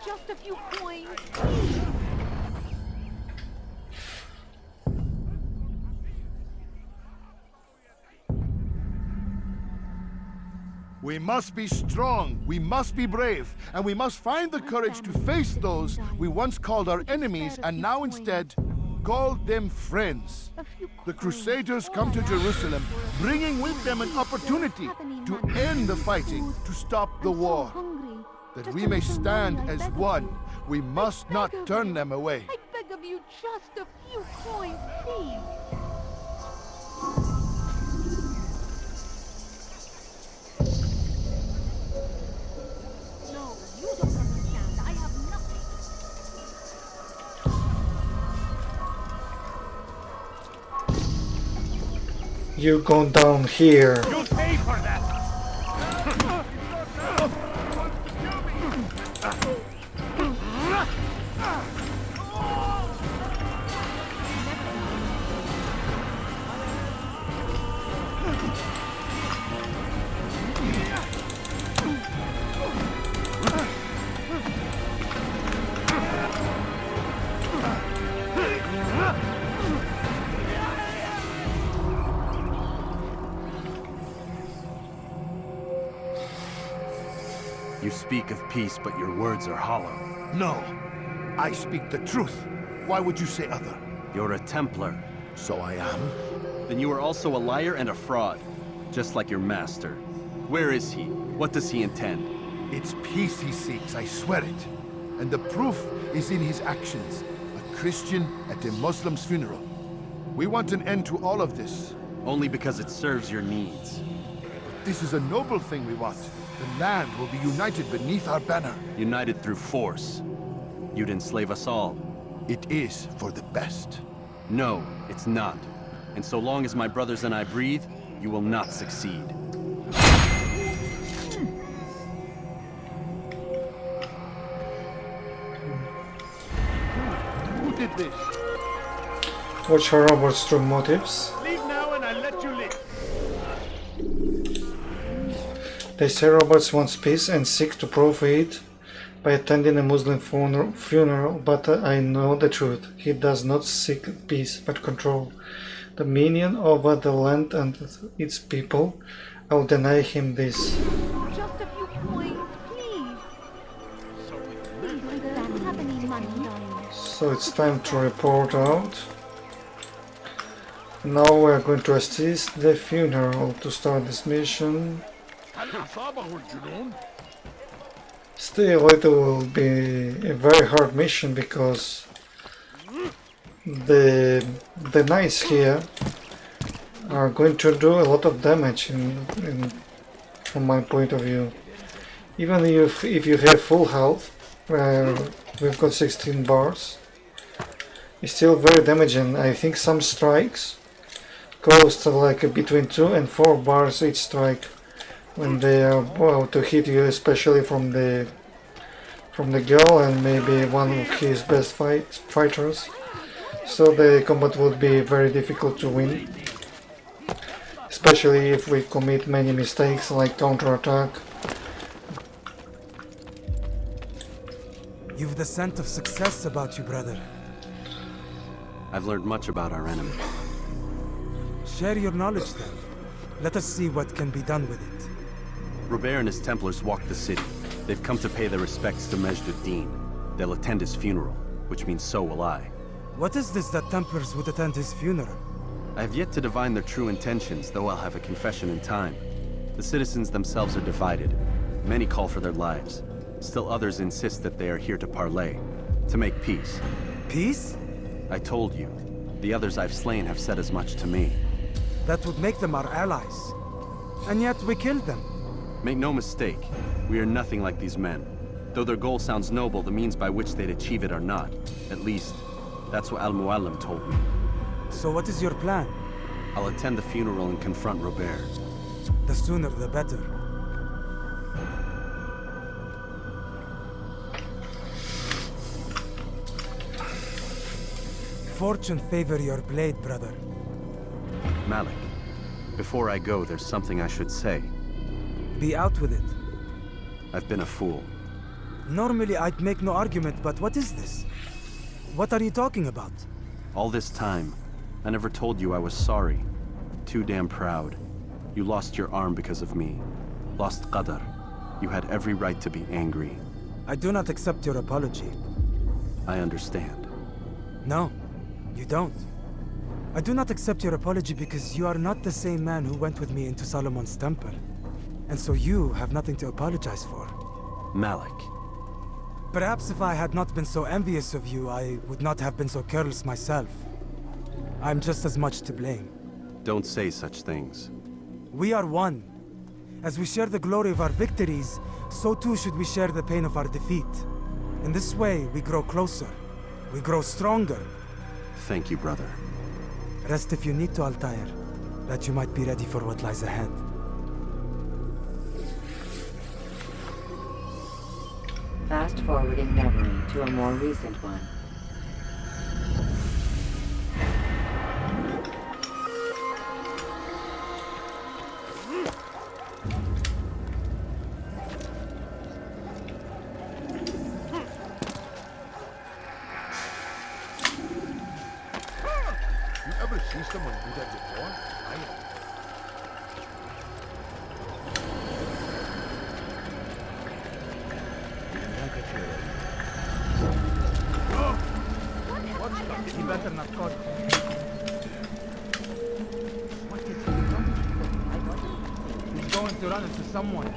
Just a few coins. We must be strong, we must be brave, and we must find the courage to face those we once called our enemies and now instead call them friends. The Crusaders come to Jerusalem, bringing with them an opportunity to end the fighting, to stop the war. That we may stand as one, we must not turn them away. I beg of you, just a few coins, please. No, you don't understand. I have nothing. You go down here. You'll pay for that! You speak of peace, but your words are hollow. No, I speak the truth. Why would you say other? You're a Templar. So I am. Then you are also a liar and a fraud, just like your master. Where is he? What does he intend? It's peace he seeks, I swear it. And the proof is in his actions. A Christian at a Muslim's funeral. We want an end to all of this. Only because it serves your needs. But this is a noble thing we want. The land will be united beneath our banner. United through force. You'd enslave us all. It is for the best. No, it's not. And so long as my brothers and I breathe, you will not succeed. did this? Watch her Robert's true motives. Leave now and I'll let you live. They say Roberts wants peace and seek to prove it by attending a Muslim funeral, but I know the truth. He does not seek peace, but control. Dominion over the land and its people. I will deny him this. Just a few coins, please. Please, I don't have any money. So it's time to report out. Now we are going to assist the funeral to start this mission. Still, it will be a very hard mission because the knights here are going to do a lot of damage from my point of view. Even if you have full health, we've got 16 bars, it's still very damaging. I think some strikes cost like between 2 and 4 bars each strike when they are about to hit you, especially from the girl and maybe one of his best fighters. So the combat would be very difficult to win, especially if we commit many mistakes like counterattack. You've the scent of success about you, brother. I've learned much about our enemy. Share your knowledge then. Let us see what can be done with it. Robert and his Templars walked the city. They've come to pay their respects to ADDIN. They'll attend his funeral, which means so will I. What is this that Templars would attend his funeral? I have yet to divine their true intentions, though I'll have a confession in time. The citizens themselves are divided. Many call for their lives. Still others insist that they are here to parley, to make peace. Peace? I told you. The others I've slain have said as much to me. That would make them our allies. And yet we killed them. Make no mistake, we are nothing like these men. Though their goal sounds noble, the means by which they'd achieve it are not. At least, that's what Al-Mualim told me. So what is your plan? I'll attend the funeral and confront Robert. The sooner the better. Fortune favor your blade, brother. Malik, before I go, there's something I should say. Be out with it. I've been a fool. Normally I'd make no argument, but what is this? What are you talking about? All this time, I never told you I was sorry. Too damn proud. You lost your arm because of me. Lost Qadr. You had every right to be angry. I do not accept your apology. I understand. No, you don't. I do not accept your apology because you are not the same man who went with me into Solomon's temple. And so you have nothing to apologize for. Malik. Perhaps if I had not been so envious of you, I would not have been so careless myself. I'm just as much to blame. Don't say such things. We are one. As we share the glory of our victories, so too should we share the pain of our defeat. In this way, we grow closer. We grow stronger. Thank you, brother. Rest if you need to, Altair, that you might be ready for what lies ahead. Fast forwarding memory to a more recent one. You ever see someone do that before? I have. He better not call. What is he doing? He's going to run into someone.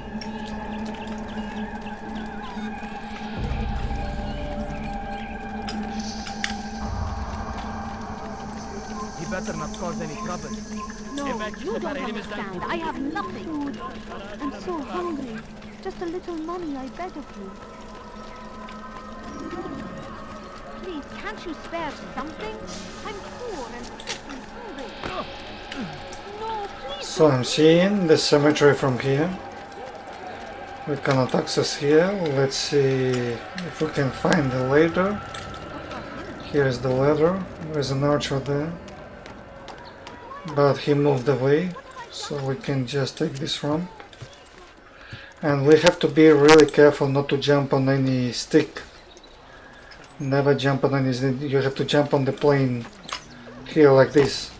He better not cause any trouble. No, you don't understand. I have nothing. Food. I'm so hungry. Just a little money, I beg of you. Please, can't you spare something? I'm poor and sick and hungry. No, please. So I'm seeing the cemetery from here. We cannot access here. Let's see if we can find it later. Here is the ladder. There's an archer there. But he moved away, so we can just take this ramp. And we have to be really careful not to jump on any stick. Never jump on any stick. You have to jump on the plane here like this.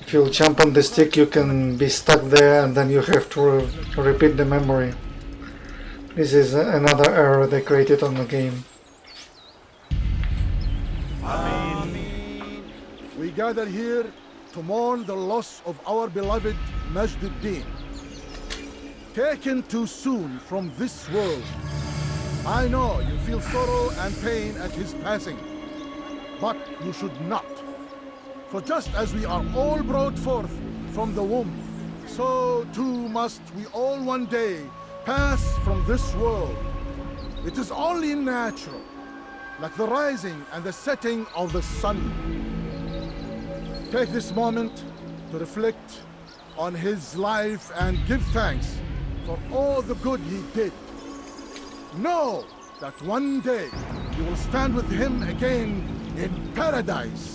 If you jump on the stick, you can be stuck there and then you have to repeat the memory. This is another error they created on the game. We gather here to mourn the loss of our beloved MAJD, taken too soon from this world. I know you feel sorrow and pain at his passing, but you should not. For just as we are all brought forth from the womb, so too must we all one day pass from this world. It is only natural, like the rising and the setting of the sun. Take this moment to reflect on his life and give thanks for all the good he did. Know that one day you will stand with him again in paradise.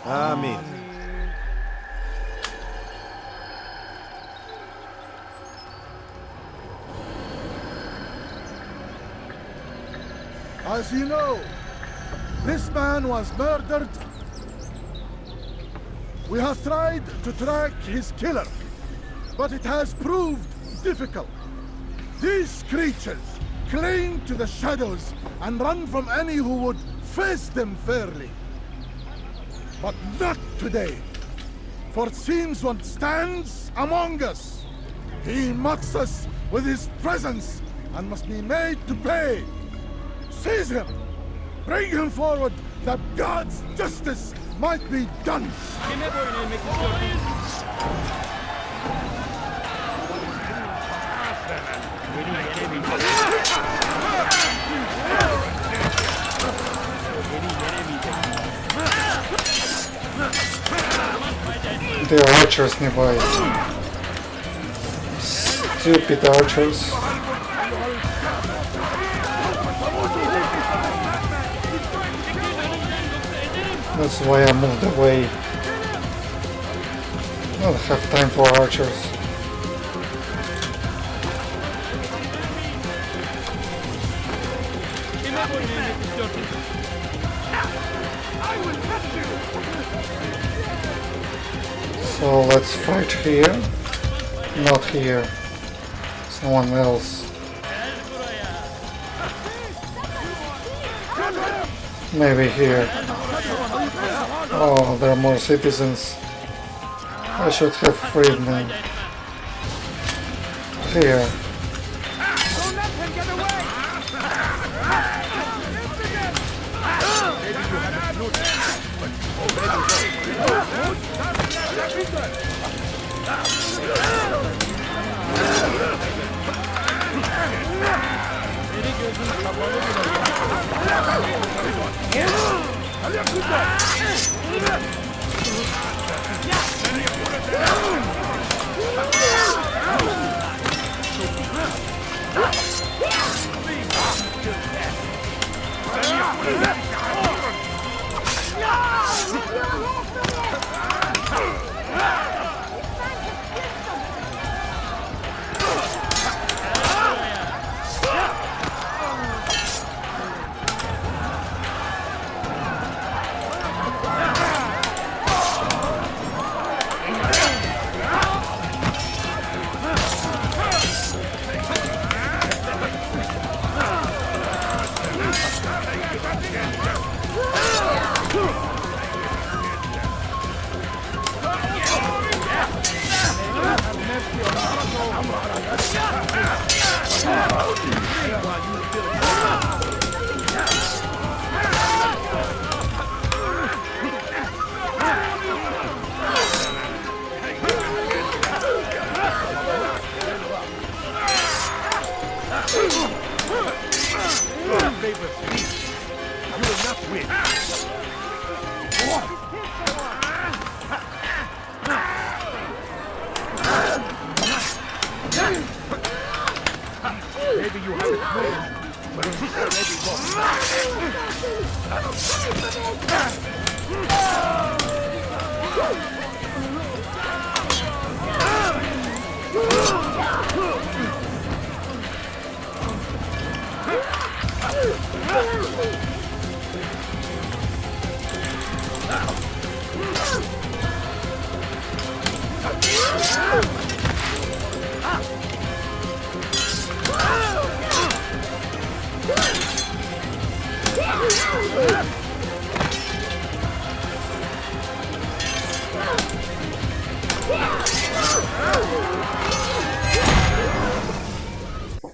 Amen. As you know, this man was murdered. We have tried to track his killer, but it has proved difficult. These creatures cling to the shadows and run from any who would face them fairly. But not today, for it seems one stands among us. He mocks us with his presence and must be made to pay. Seize him! Bring him forward that God's justice might be done! There are archers nearby. Stupid archers. That's why I moved away. I don't have time for archers. So let's fight here. Not here. Someone else. Maybe here. Oh, there are more citizens. I should have freed them. Here. favors peace. I will not win. Maybe you haven't moved, but it is already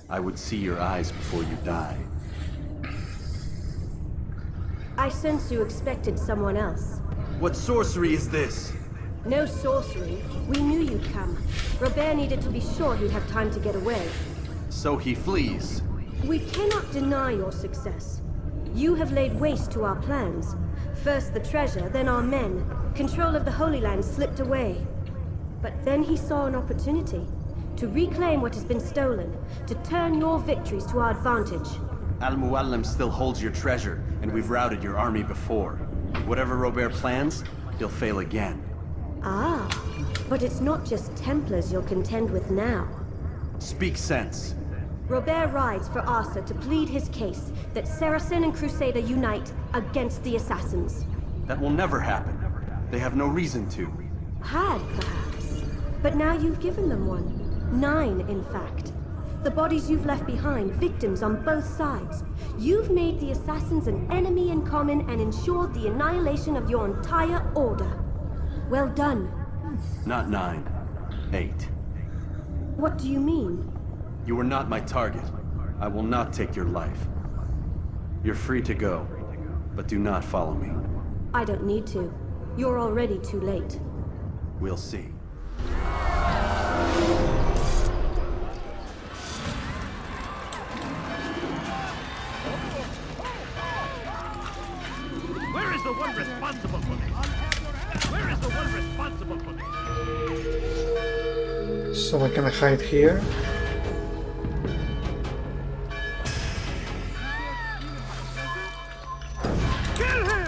I would see your eyes before you die. I sense you expected someone else. What sorcery is this? No sorcery. We knew you'd come. Robert needed to be sure he'd have time to get away. So he flees. We cannot deny your success. You have laid waste to our plans. First the treasure, then our men. Control of the Holy Land slipped away. But then he saw an opportunity to reclaim what has been stolen, to turn your victories to our advantage. Al-Mualim still holds your treasure, and we've routed your army before. Whatever Robert plans, he'll fail again. Ah, but it's not just Templars you'll contend with now. Speak sense. Robert rides for Arsuf to plead his case that Saracen and Crusader unite against the Assassins. That will never happen. They have no reason to. Had, perhaps. But now you've given them one. 9, in fact. The bodies you've left behind, victims on both sides. You've made the Assassins an enemy in common and ensured the annihilation of your entire order. Well done. Not 9. 8. What do you mean? You are not my target. I will not take your life. You're free to go, but do not follow me. I don't need to. You're already too late. We'll see. Where is the one responsible for this? Where is the one responsible for this? So I can hide here. Kill him!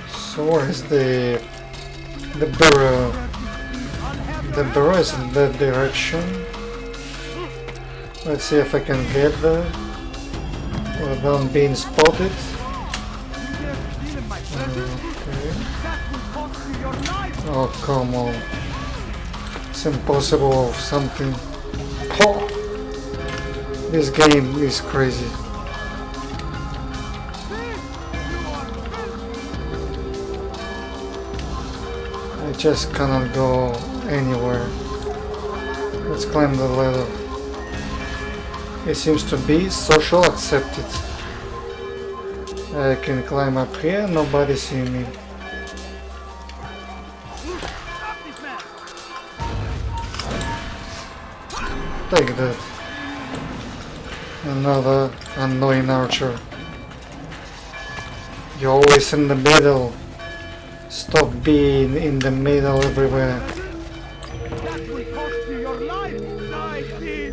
So where is the barrel? The barrel is in that direction. Let's see if I can get there without being spotted. Okay. Oh, come on. It's impossible of something. Oh! This game is crazy. I just cannot go anywhere. Let's climb the ladder. It seems to be social accepted. I can climb up here, nobody see me. Take that. Another annoying archer. You're always in the middle. Stop being in the middle everywhere.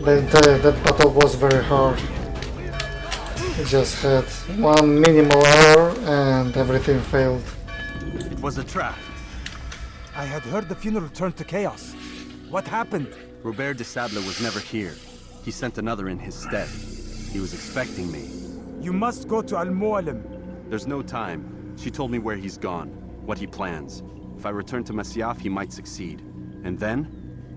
That battle was very hard. We just had one minimal error and everything failed. It was a trap. I had heard the funeral turned to chaos. What happened? Robert de Sable was never here. He sent another in his stead. He was expecting me. You must go to Al-Mualim. There's no time. She told me where he's gone, what he plans. If I return to Masyaf, he might succeed. And then,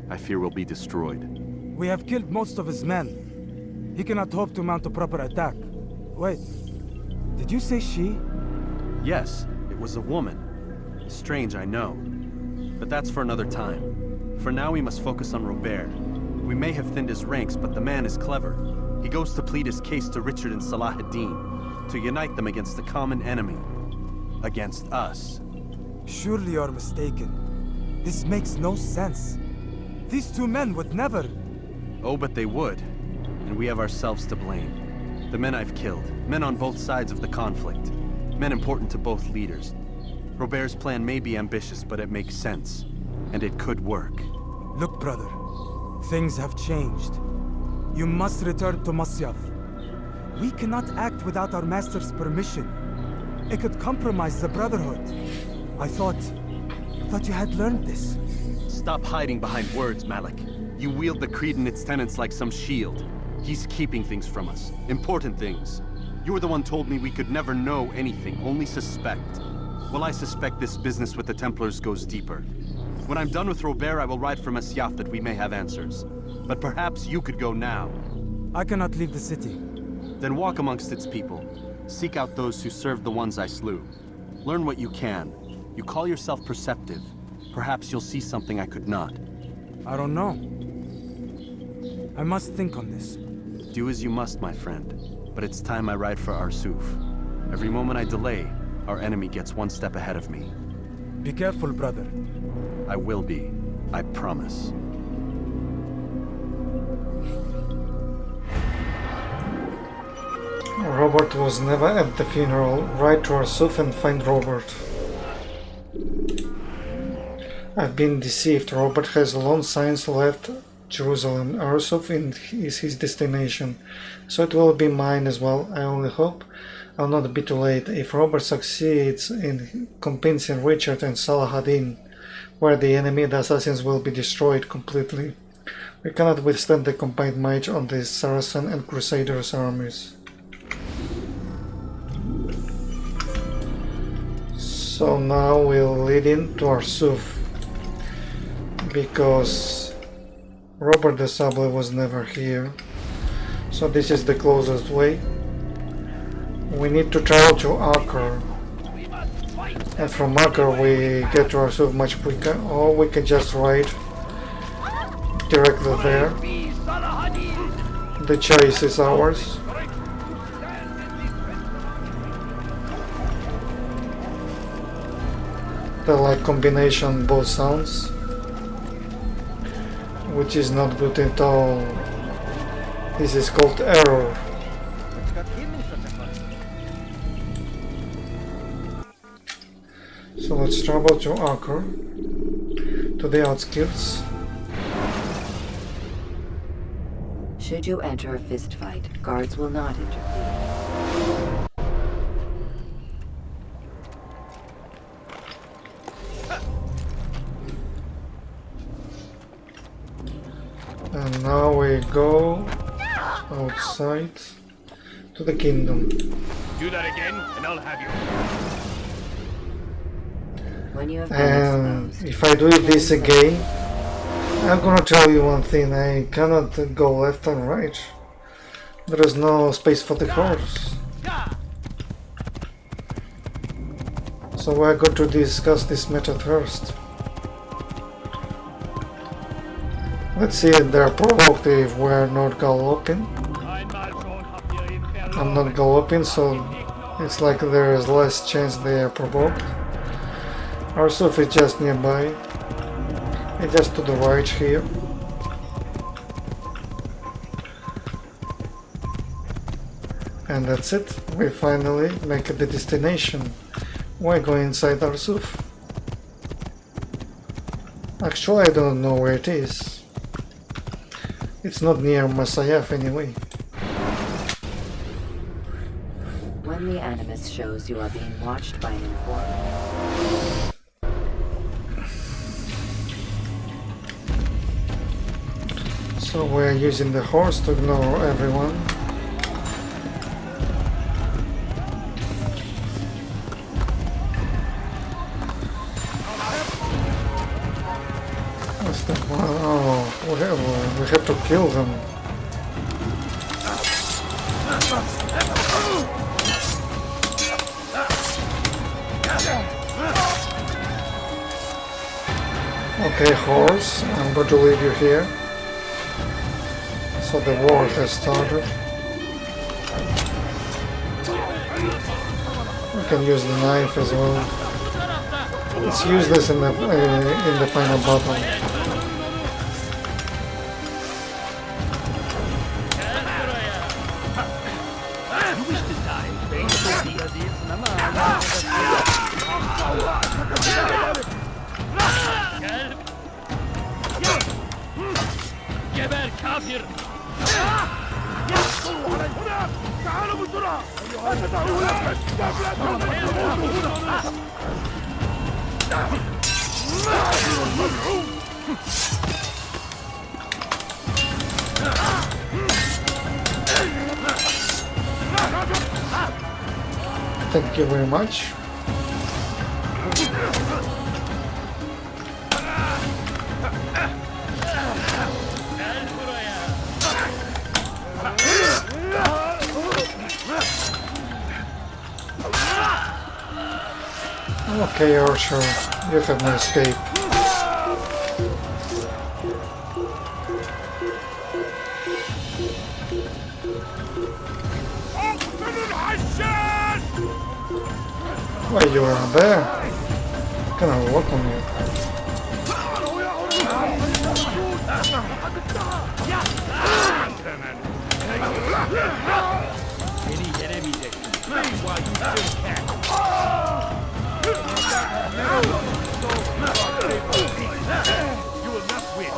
I fear we'll be destroyed. We have killed most of his men. He cannot hope to mount a proper attack. Wait, did you say she? Yes, it was a woman. Strange, I know. But that's for another time. For now, we must focus on Robert. We may have thinned his ranks, but the man is clever. He goes to plead his case to Richard and Salah ad-Din, to unite them against the common enemy. Against us. Surely you're mistaken. This makes no sense. These two men would never... Oh, but they would. And we have ourselves to blame. The men I've killed, men on both sides of the conflict, men important to both leaders. Robert's plan may be ambitious, but it makes sense. And it could work. Look, brother. Things have changed. You must return to Masyaf. We cannot act without our master's permission. It could compromise the Brotherhood. I thought you had learned this. Stop hiding behind words, Malik. You wield the creed and its tenets like some shield. He's keeping things from us. Important things. You were the one told me we could never know anything, only suspect. Well, I suspect this business with the Templars goes deeper. When I'm done with Robert, I will ride for Masyaf that we may have answers. But perhaps you could go now. I cannot leave the city. Then walk amongst its people. Seek out those who served the ones I slew. Learn what you can. You call yourself perceptive. Perhaps you'll see something I could not. I don't know. I must think on this. Do as you must, my friend. But it's time I ride for Arsuf. Every moment I delay, our enemy gets one step ahead of me. Be careful, brother. I will be. I promise. Robert was never at the funeral. Ride to Arsuf and find Robert. I've been deceived. Robert has long since left Jerusalem. Arsuf is his destination, so it will be mine as well. I only hope I'll not be too late. If Robert succeeds in convincing Richard and Saladin where the enemy, the assassins will be destroyed completely. We cannot withstand the combined might on the Saracen and Crusaders armies. So now we'll lead into Arsuf, because Robert the SABLE was never here. So this is the closest way. We need to travel to Acre, and from Acre we get to Arsuf much quicker, or we can just ride directly there. The choice is ours. The like combination both sounds, which is not good at all. This is called error. So let's travel to Acre, to the outskirts. Should you enter a fistfight, guards will not interfere. And now we go outside to the kingdom. Do that again, and I'll have you. When you have And if I do this again, I'm gonna tell you one thing, I cannot go left and right. There is no space for the horse. So we're going to discuss this matter first. Let's see if they're provoked if we're not galloping. I'm not galloping, so it's like there is less chance they are provoked. Arsuf is just nearby. It's just to the right here. And that's it. We finally make it the destination. Why go inside Arsuf? Actually, I don't know where it is. It's not near Masyaf anyway. When the Animus shows you are being watched by an informant. So we're using the horse to ignore everyone. What's that one? Oh, we have to kill them. Okay, horse, I'm going to leave you here. So the war has started. We can use the knife as well. Let's use this in the final battle. Geber kafir! Thank you very much. Okay, Arsuf, you have no escape. Why you are there? Can I walk on you? You will not win.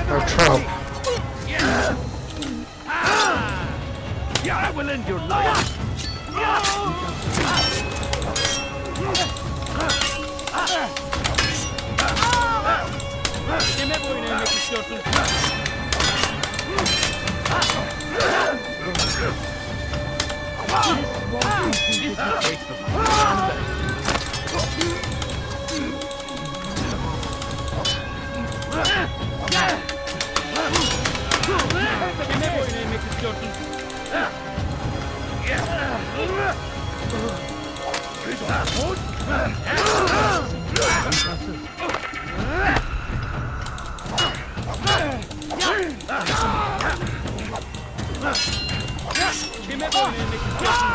Our trap. I will end your life. Kime boyun eğmek istiyorsun? Kime boyun eğmek istiyorsun? Kime boyun eğmek istiyorsun?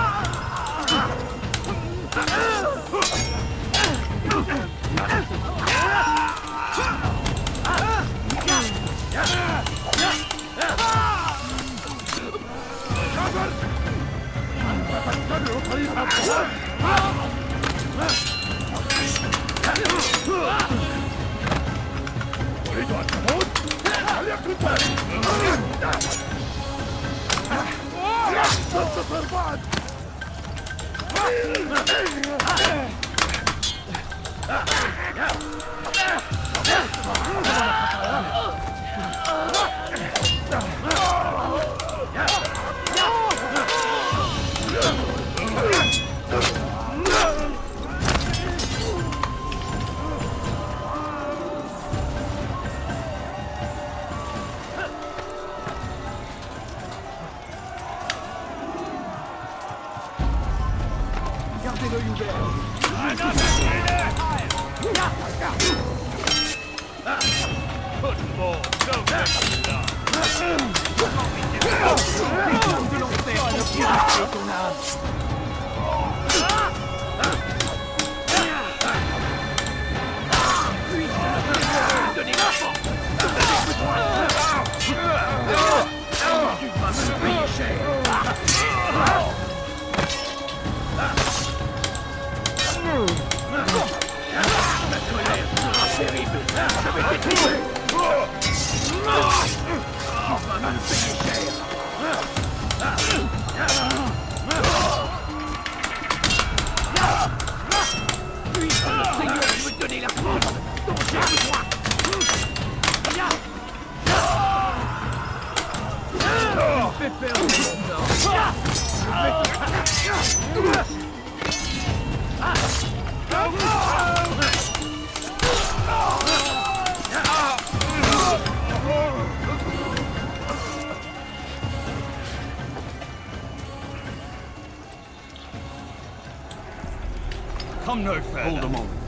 Come no further. Hold a moment.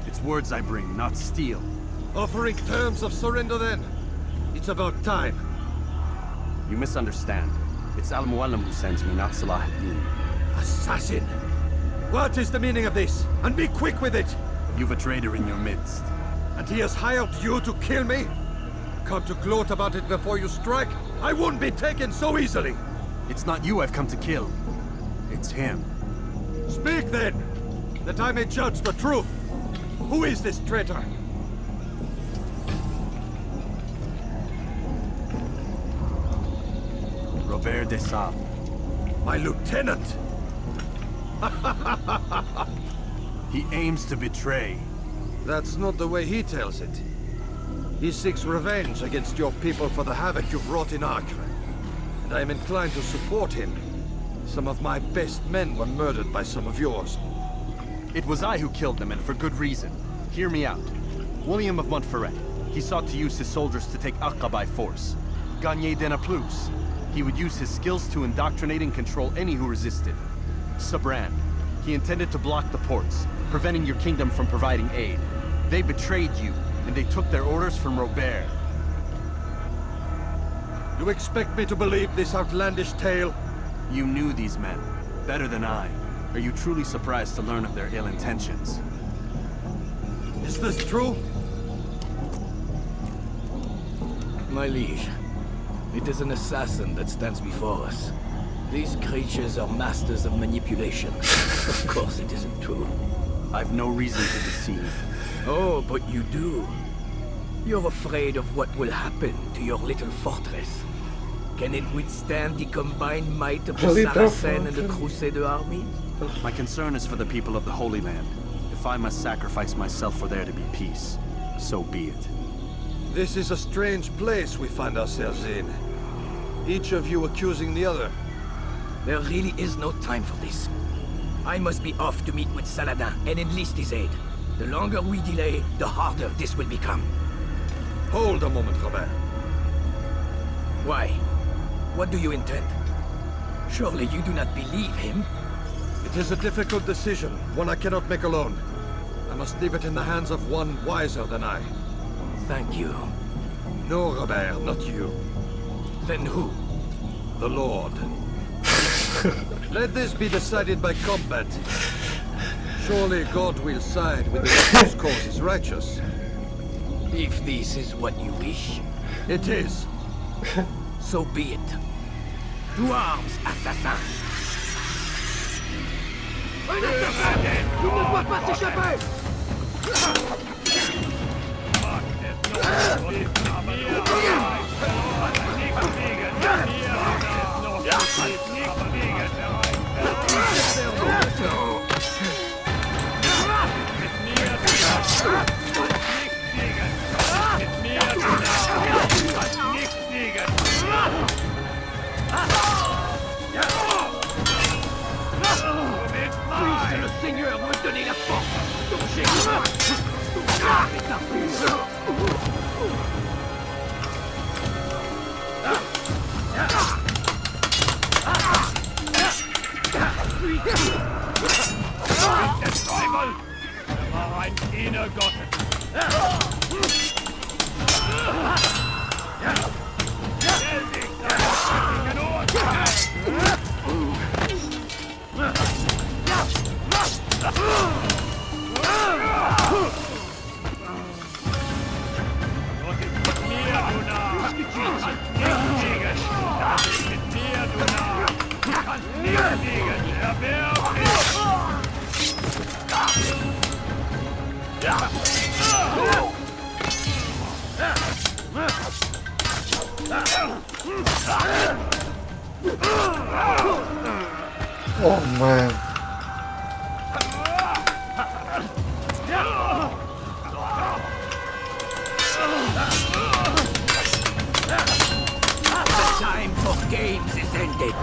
It's words I bring, not steel. Offering terms of surrender then. It's about time. You misunderstand. It's Al-Mualim who sends me, not Salah-ad-Din. Assassin! What is the meaning of this? And be quick with it! You've a traitor in your midst. And he has hired you to kill me? Come to gloat about it before you strike? I won't be taken so easily! It's not you I've come to kill. It's him. Speak then! That I may judge the truth! Who is this traitor? Robert de Sable. My lieutenant! He aims to betray. That's not the way he tells it. He seeks revenge against your people for the havoc you've wrought in Acre. And I am inclined to support him. Some of my best men were murdered by some of yours. It was I who killed them, and for good reason. Hear me out. William of Montferrat. He sought to use his soldiers to take Acre by force. Garnier de Naplouse. He would use his skills to indoctrinate and control any who resisted. SIBRAND. He intended to block the ports, preventing your kingdom from providing aid. They betrayed you, and they took their orders from Robert. You expect me to believe this outlandish tale? You knew these men, better than I. Are you truly surprised to learn of their ill intentions? Is this true? My liege, it is an assassin that stands before us. These creatures are masters of manipulation. Of course it isn't true. I've no reason to deceive. Oh, but you do. You're afraid of what will happen to your little fortress. Can it withstand the combined might of the Saracen and the Crusader armies? My concern is for the people of the Holy Land. If I must sacrifice myself for there to be peace, so be it. This is a strange place we find ourselves in. Each of you accusing the other. There really is no time for this. I must be off to meet with Saladin and enlist his aid. The longer we delay, the harder this will become. Hold a moment, Robert. Why? What do you intend? Surely you do not believe him? It is a difficult decision, one I cannot make alone. I must leave it in the hands of one wiser than I. Thank you. No, Robert, not you. Then who? The Lord. Let this be decided by combat. Surely God will side with the whose cause is righteous. If this is what you wish. It is. So be it. To arms, assassin! Un assassin! Il ne doit pas s'échapper! Le Seigneur me donnait la force, donc j'ai... war ein Diener Gottes. Oh man. The time for games is extended.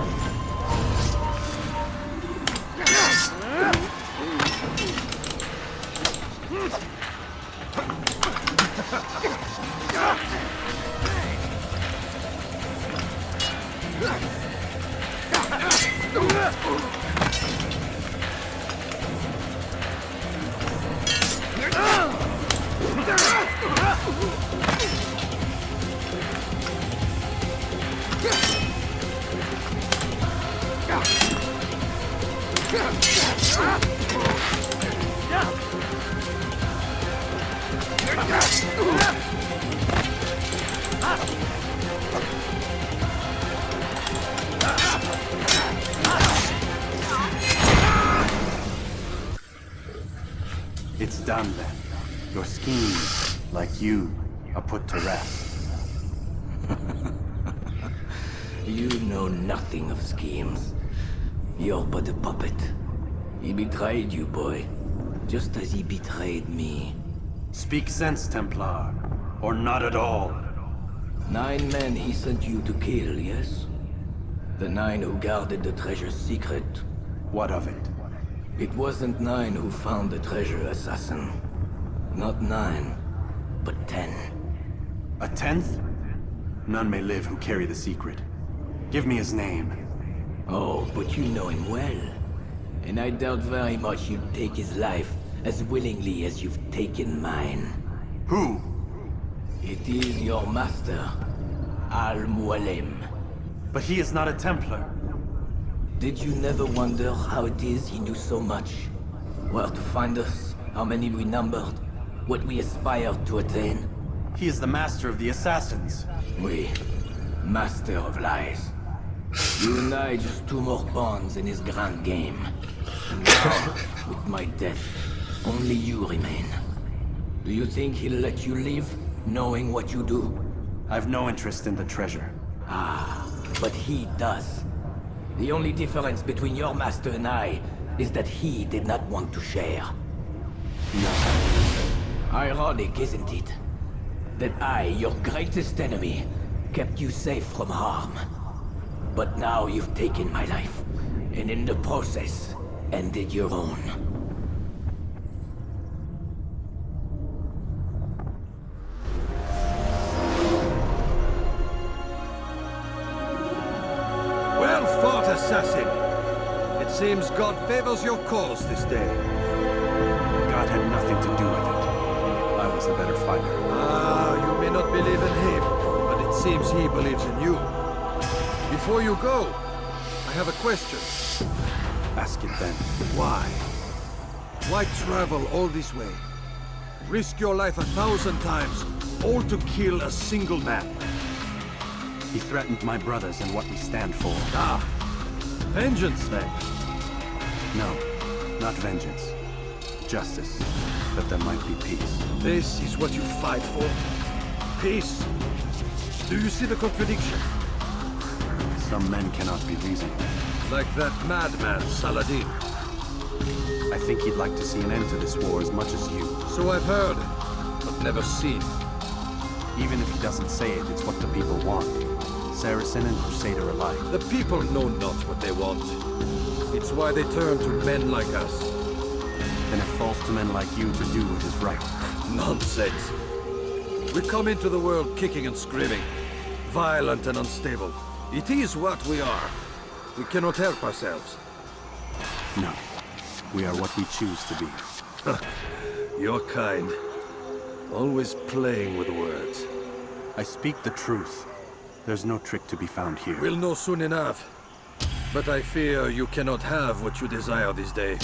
It's done then. Your schemes, like you, are put to rest. You know nothing of schemes. You're but a puppet. He betrayed you, boy. Just as he betrayed me. Speak sense, Templar. Or not at all. 9 men he sent you to kill, yes? The 9 who guarded the treasure's secret. What of it? It wasn't 9 who found the treasure, assassin. Not 9, but 10. A 10th? None may live who carry the secret. Give me his name. Oh, but you know him well. And I doubt very much you'd take his life as willingly as you've taken mine. Who? It is your master, Al-Mualim. But he is not a Templar. Did you never wonder how it is he knew so much? Where to find us, how many we numbered, what we aspired to attain? He is the master of the assassins. Oui, master of lies. You and I just 2 more pawns in his grand game. And now, with my death, only you remain. Do you think he'll let you live, knowing what you do? I've no interest in the treasure. Ah, but he does. The only difference between your master and I is that he did not want to share. No. Ironic, isn't it? That I, your greatest enemy, kept you safe from harm. But now you've taken my life, and in the process, ended your own. Well fought, assassin. It seems God favors your cause this day. God had nothing to do with it. I was the better fighter. Ah, you may not believe in him, but it seems he believes in you. Before you go, I have a question. Ask it then. Why? Why travel all this way? Risk your life 1,000 times, all to kill a single man? He threatened my brothers and what we stand for. Ah, vengeance then? No, not vengeance. Justice, that there might be peace. This is what you fight for? Peace? Do you see the contradiction? Some men cannot be reasoned. Like that madman, Saladin. I think he'd like to see an end to this war as much as you. So I've heard, but never seen. Even if he doesn't say it, it's what the people want. Saracen and Crusader alike. The people know not what they want. It's why they turn to men like us. Then it falls to men like you to do what is right. Nonsense. We come into the world kicking and screaming, violent and unstable. It is what we are. We cannot help ourselves. No. We are what we choose to be. Your kind. Always playing with words. I speak the truth. There's no trick to be found here. We'll know soon enough. But I fear you cannot have what you desire this day.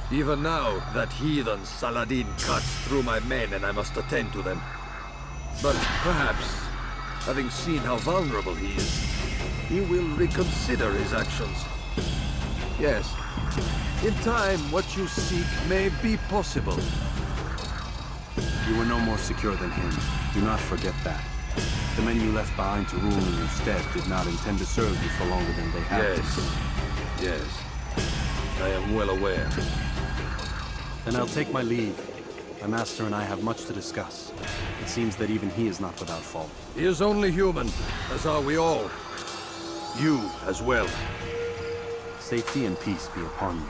Even now, that heathen Saladin cuts through my men and I must attend to them. But perhaps, having seen how vulnerable he is, he will reconsider his actions. Yes, in time, what you seek may be possible. You were no more secure than him. Do not forget that. The men you left behind to rule in your stead did not intend to serve you for longer than they had to. Yes. I am well aware. Then I'll take my leave. My master and I have much to discuss. It seems that even he is not without fault. He is only human, as are we all. You as well. Safety and peace be upon you.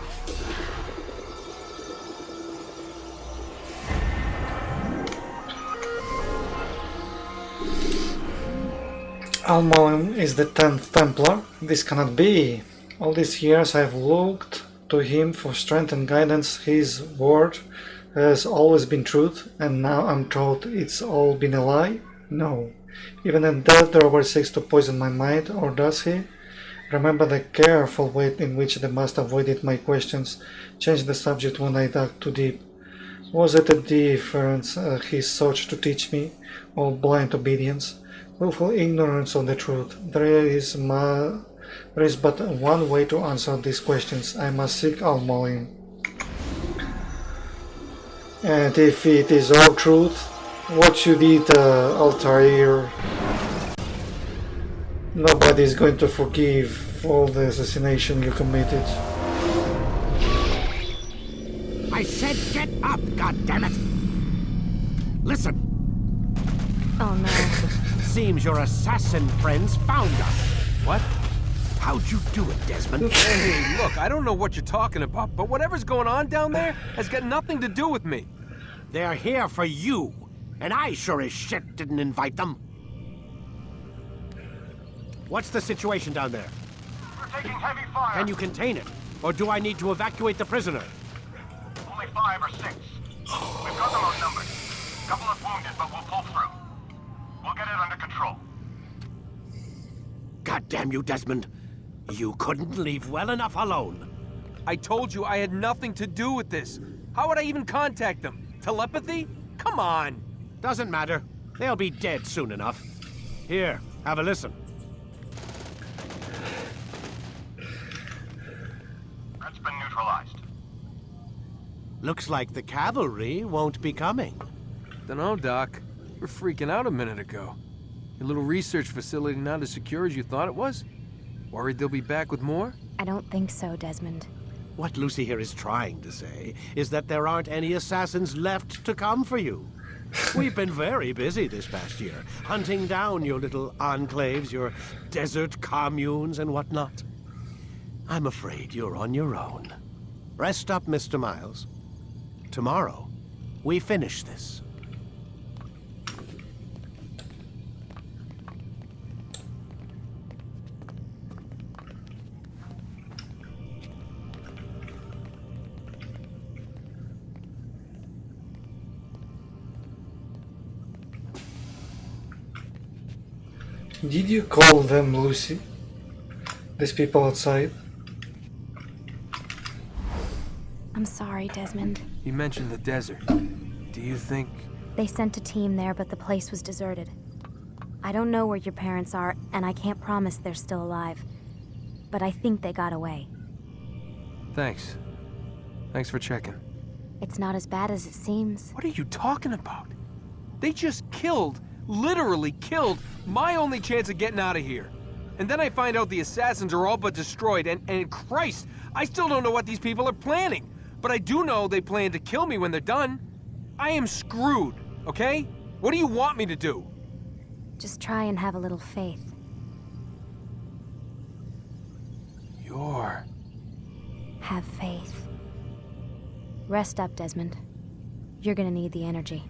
Al-Mualim is the 10th Templar. This cannot be. All these years I've looked to him for strength and guidance. His word has always been truth, and now I'm told it's all been a lie? No. Even in death Robert seeks to poison my mind, or does he? Remember the careful way in which the master avoided my questions, changed the subject when I dug too deep. Was it a difference he sought to teach me, or blind obedience? Willful ignorance of the truth. There is but one way to answer these questions. I must seek Al-Mualim. And if it is all truth, what you did, Altair, nobody is going to forgive all the assassination you committed. I said get up, goddammit! Listen! Oh no. Seems your assassin friends found us. What? How'd you do it, Desmond? Hey, look, I don't know what you're talking about, but whatever's going on down there has got nothing to do with me. They're here for you, and I sure as shit didn't invite them. What's the situation down there? We're taking heavy fire. Can you contain it? Or do I need to evacuate the prisoner? Only 5 or 6. We've got them outnumbered. Couple of wounded, but we'll pull through. We'll get it under control. God damn you, Desmond. You couldn't leave well enough alone. I told you I had nothing to do with this. How would I even contact them? Telepathy? Come on. Doesn't matter. They'll be dead soon enough. Here, have a listen. That's been neutralized. Looks like the cavalry won't be coming. Dunno, Doc. We're freaking out a minute ago. Your little research facility not as secure as you thought it was? Worried they'll be back with more? I don't think so, Desmond. What Lucy here is trying to say is that there aren't any assassins left to come for you. We've been very busy this past year, hunting down your little enclaves, your desert communes and whatnot. I'm afraid you're on your own. Rest up, Mr. Miles. Tomorrow, we finish this. Did you call them Lucy? These people outside? I'm sorry, Desmond. You mentioned the desert. Do you think... They sent a team there, but the place was deserted. I don't know where your parents are, and I can't promise they're still alive. But I think they got away. Thanks. Thanks for checking. It's not as bad as it seems. What are you talking about? They just killed, literally killed, my only chance of getting out of here. And then I find out the assassins are all but destroyed, and Christ, I still don't know what these people are planning. But I do know they plan to kill me when they're done. I am screwed, okay? What do you want me to do? Just try and have a little faith. Have faith. Rest up, Desmond. You're gonna need the energy.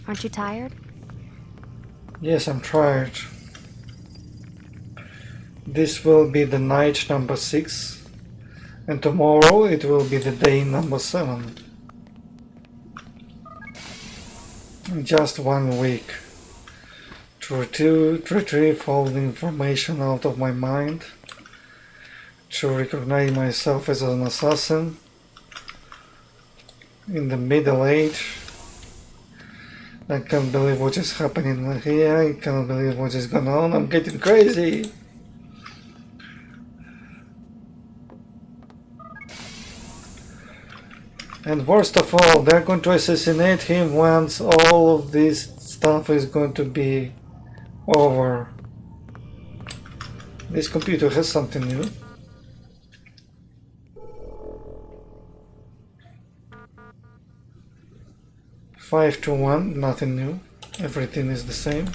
Aren't you tired? Yes, I'm tired. This will be the night number 6, and tomorrow it will be the day number 7. In just 1 week. To retrieve all the information out of my mind, to recognize myself as an assassin in the Middle Age. I can't believe what is happening here, I can't believe what is going on, I'm getting crazy! And worst of all, they're going to assassinate him once all of this stuff is going to be over. This computer has something new. 5 to 1, nothing new. Everything is the same.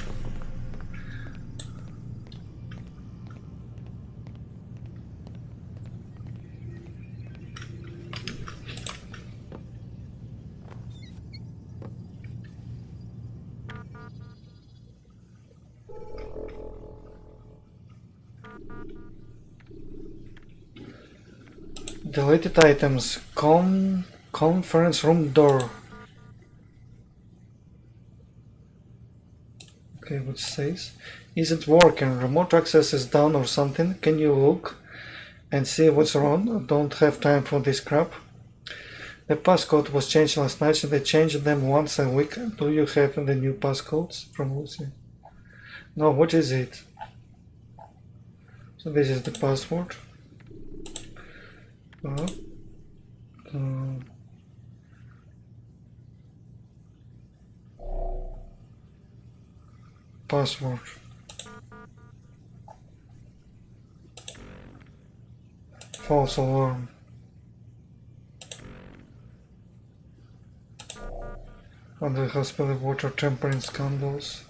Deleted items. Conference room door. Okay, what says? Isn't working. Remote access is down or something. Can you look and see what's wrong? Don't have time for this crap. The passcode was changed last night, so they changed them once a week. Do you have the new passcodes from Lucy? No, what is it? So this is the password. Password. False alarm. Under hospital water tampering scandals.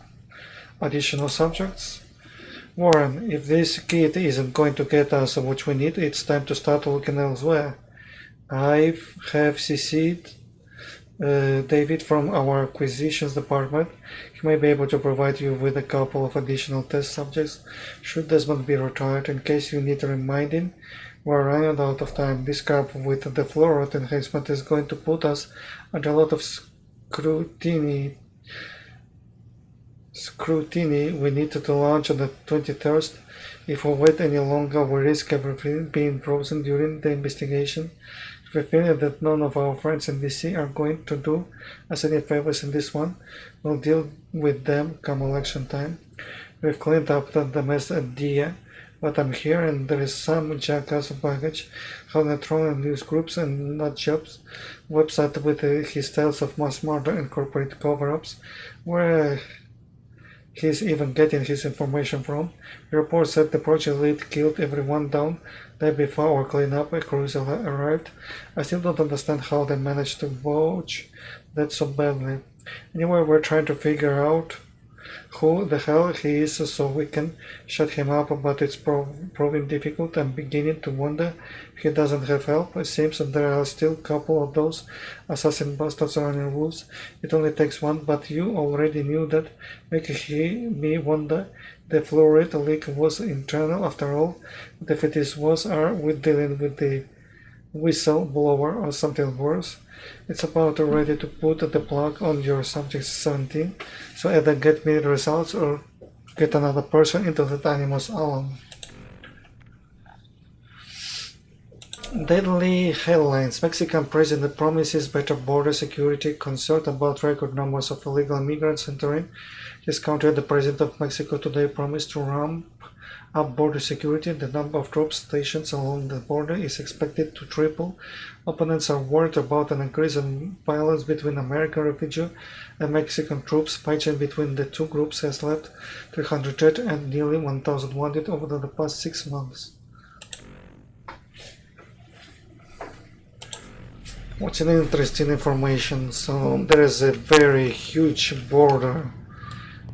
Additional subjects. Warren, if this kid isn't going to get us what we need, it's time to start looking elsewhere. I have CC'd David from our acquisitions department. He may be able to provide you with a couple of additional test subjects should Desmond be retired. In case you need reminding, we're running out of time. This crap with the fluoride enhancement is going to put us under a lot of scrutiny. We need to launch on the 23rd. If we wait any longer, we risk everything being frozen during the investigation. We feel that none of our friends in DC are going to do us any favors in this one. We'll deal with them come election time. We've cleaned up the mess at DIA, but I'm here and there is some jackass baggage having thrown in news groups and nut jobs website with his tales of mass murder and corporate cover-ups, where he's even getting his information from. The report said the project lead killed everyone down there before our cleanup crews arrived. I still don't understand how they managed to botch that so badly. Anyway, we're trying to figure out who the hell he is so we can shut him up, but it's proving difficult. I'm beginning to wonder if he doesn't have help. It seems that there are still a couple of those assassin bastards running loose. It only takes one, but you already knew that, making me wonder. The fluoride leak was internal after all, but if it was, are we dealing with the whistleblower or something worse? It's about ready to put the plug on your subject 17, so either get me the results or get another person into that animal's alone. Deadly headlines. Mexican president promises better border security, concerned about record numbers of illegal immigrants entering his country. The president of Mexico today promised to ramp up border security. The number of troops stationed along the border is expected to triple. Opponents are worried about an increase in violence between American refugee and Mexican troops. Fighting between the two groups has left 300 dead and nearly 1,000 wounded over the past 6 months. What's an interesting information? So there is a very huge border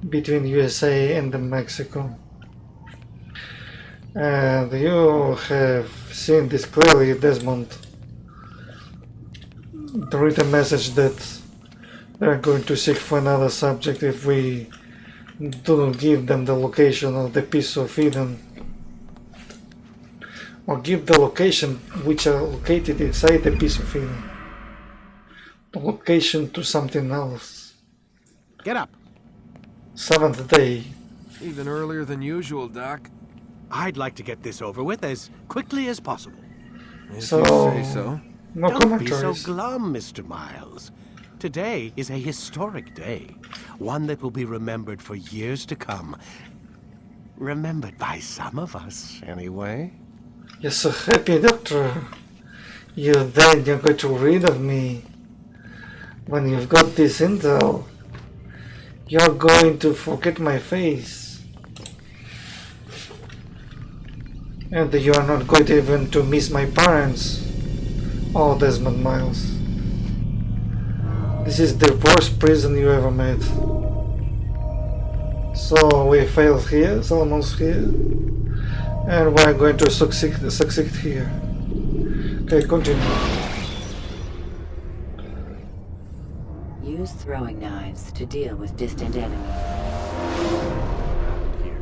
between USA and Mexico. And you have seen this clearly. Desmond wrote a message that they're going to seek for another subject if we do not give them the location of the piece of Eden, or give the location which are located inside the piece of Eden, the location to something else. Get up. 7th day. Even earlier than usual, Doc. I'd like to get this over with as quickly as possible. If you say so. No Don't be so commentaries. glum, Mr. Miles. Today is a historic day, one that will be remembered for years to come. Remembered by some of us, anyway. You're so happy, Doctor. You're going to rid of me. When you've got this intel, you're going to forget my face. And you are not going to even to miss my parents. Oh, Desmond Miles. This is the worst prison you ever made. So we failed here, Solomon's here, and we're going to succeed here. Okay, continue. Use throwing knives to deal with distant enemies. Here.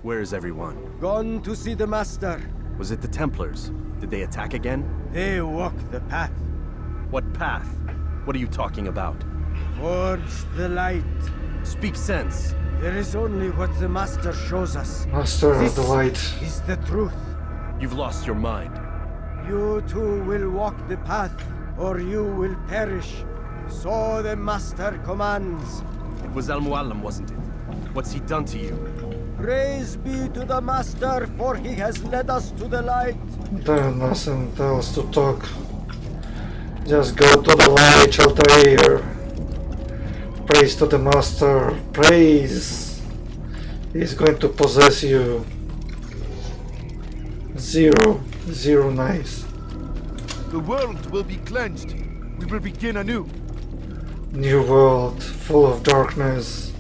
Where is everyone? Gone to see the Master. Was it the Templars? Did they attack again? They walk the path. What path? What are you talking about? Towards the light. Speak sense. There is only what the Master shows us. Master of the light. This is the truth. You've lost your mind. You too will walk the path, or you will perish. So the Master commands. It was Al-Mualim, wasn't it? What's he done to you? Praise be to the Master, for he has led us to the light. There's nothing else to talk. Just go to the light, Altair. Praise to the Master. Praise. He's going to possess you. Zero nice. The world will be cleansed. We will begin anew. New world, full of darkness,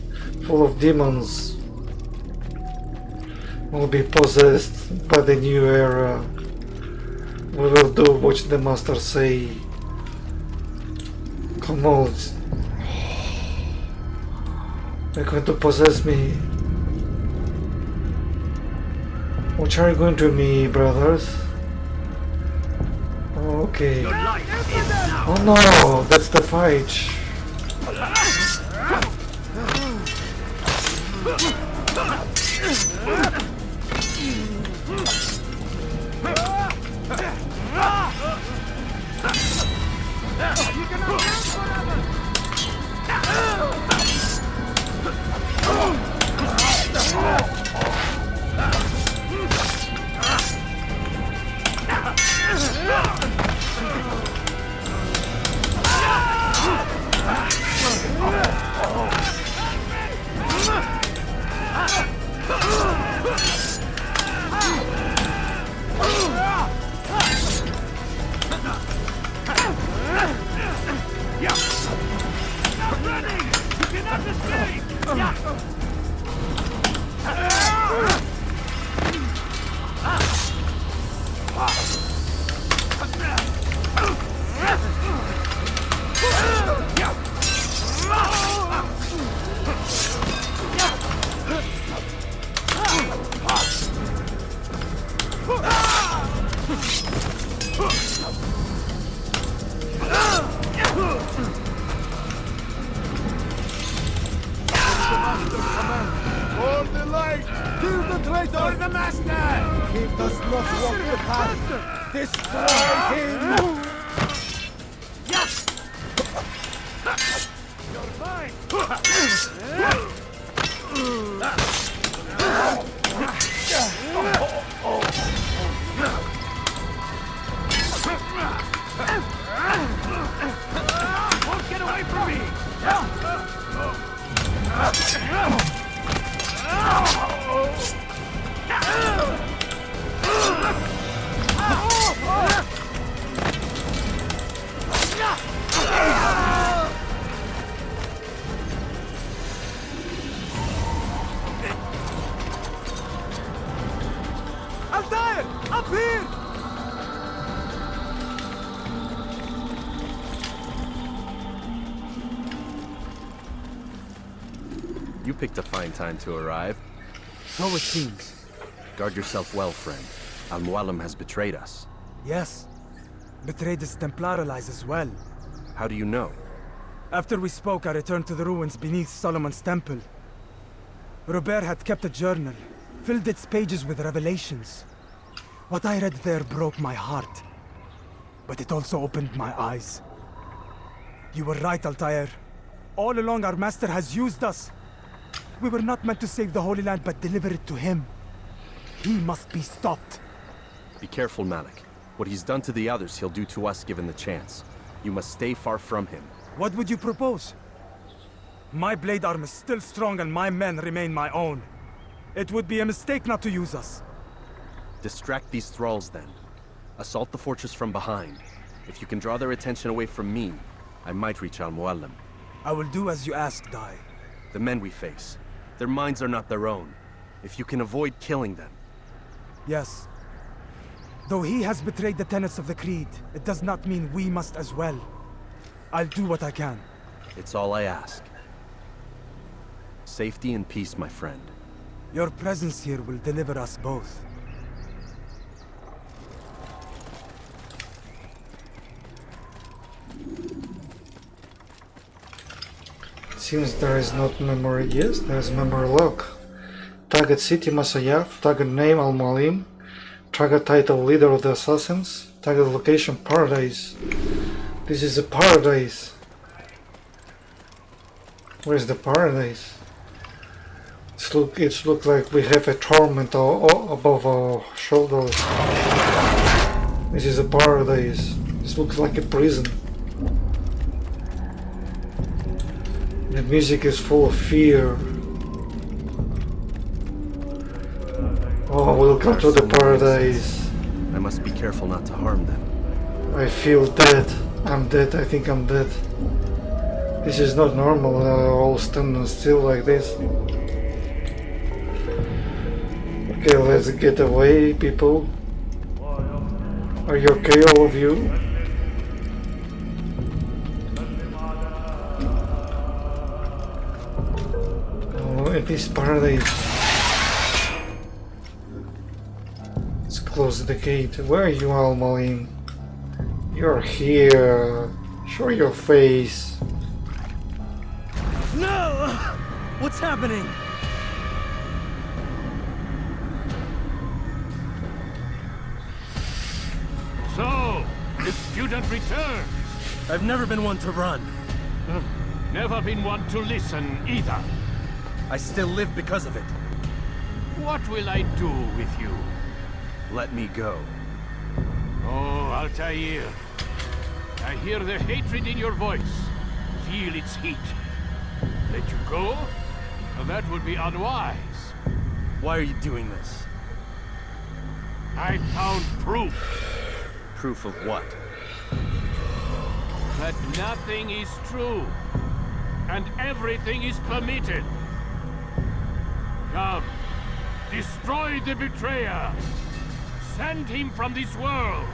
full of demons. Will be possessed by the new era. We will do what the Master say. Come on. They're going to possess me. What are you going to me, brothers? Okay. Oh no, that's the fight. For the light! Kill the traitor! For the Master! He does not walk the path. Destroy him! Yes! You're mine! Won't get away from me! Altair! Up here! You picked a fine time to arrive. So it seems. Guard yourself well, friend. Al-Mualim has betrayed us. Yes. Betrayed his Templar allies as well. How do you know? After we spoke, I returned to the ruins beneath Solomon's temple. Robert had kept a journal, filled its pages with revelations. What I read there broke my heart. But it also opened my eyes. You were right, Altair. All along our master has used us. We were not meant to save the Holy Land, but deliver it to him. He must be stopped. Be careful, Malik. What he's done to the others, he'll do to us given the chance. You must stay far from him. What would you propose? My blade arm is still strong and my men remain my own. It would be a mistake not to use us. Distract these thralls then. Assault the fortress from behind. If you can draw their attention away from me, I might reach Al-Mualim. I will do as you ask, Dai. The men we face, their minds are not their own. If you can avoid killing them. Yes. Though he has betrayed the tenets of the Creed, it does not mean we must as well. I'll do what I can. It's all I ask. Safety and peace, my friend. Your presence here will deliver us both. Seems there is not memory. Yes, there is memory lock. Target city Masyaf, target name Al-Mualim, target title leader of the assassins, target location paradise. This is a paradise. Where is the paradise? It's look like we have a torment above our shoulders. This is a paradise. This looks like a prison. The music is full of fear. Oh, welcome to the paradise. I must be careful not to harm them. I feel dead. I'm dead. I think I'm dead. This is not normal. All standing still like this. Okay, let's get away, people. Are you okay, all of you? Oh, it is paradise. Let's close the gate. Where are you, Al-Mualim? You're here. Show your face. No! What's happening? So, the student returns. I've never been one to run. Never been one to listen either. I still live because of it. What will I do with you? Let me go. Oh, Altair. I hear the hatred in your voice. Feel its heat. Let you go? Well, that would be unwise. Why are you doing this? I found proof. Proof of what? That nothing is true. And everything is permitted. Come. Destroy the betrayer. Send him from this world.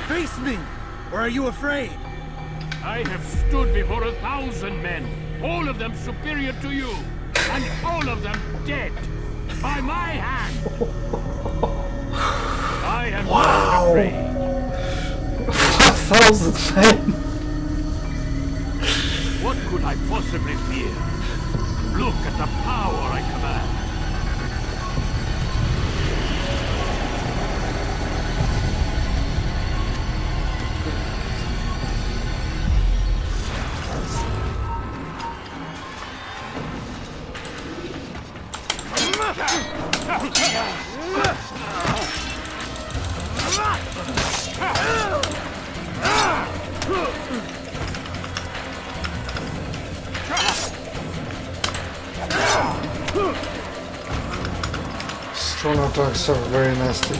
Face me! Or are you afraid? I have stood before 1,000 men, all of them superior to you, and all of them dead, by my hand. I am not afraid. 1,000 men! What could I possibly fear? Look at the power I command. Strong attacks are very nasty.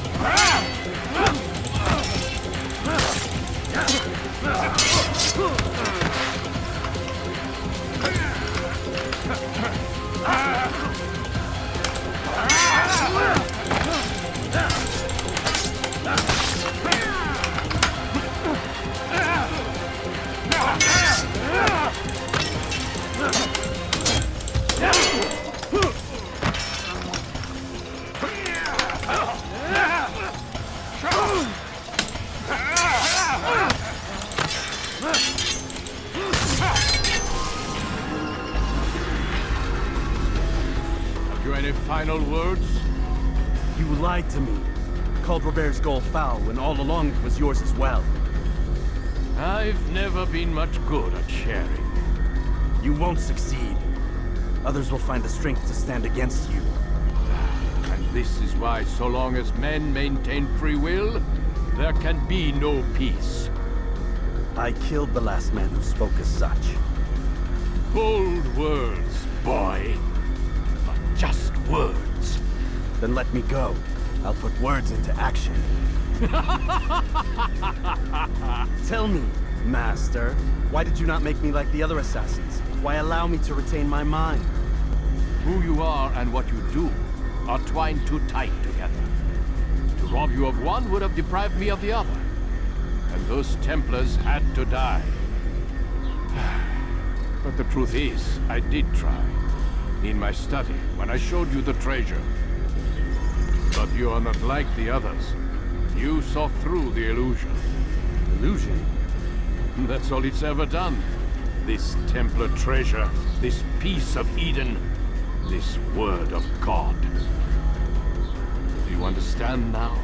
Any final words? You lied to me. Called Robert's goal foul when all along it was yours as well. I've never been much good at sharing. You won't succeed. Others will find the strength to stand against you. And this is why, so long as men maintain free will, there can be no peace. I killed the last man who spoke as such. Bold words, boy. But just words. Then let me go. I'll put words into action. Tell me, Master, why did you not make me like the other assassins? Why allow me to retain my mind? Who you are and what you do are twined too tight together. To rob you of one would have deprived me of the other. And those Templars had to die. But the truth is, I did try. In my study, when I showed you the treasure. But you are not like the others. You saw through the illusion. Illusion? That's all it's ever done. This Templar treasure, this piece of Eden, this word of God. Do you understand now?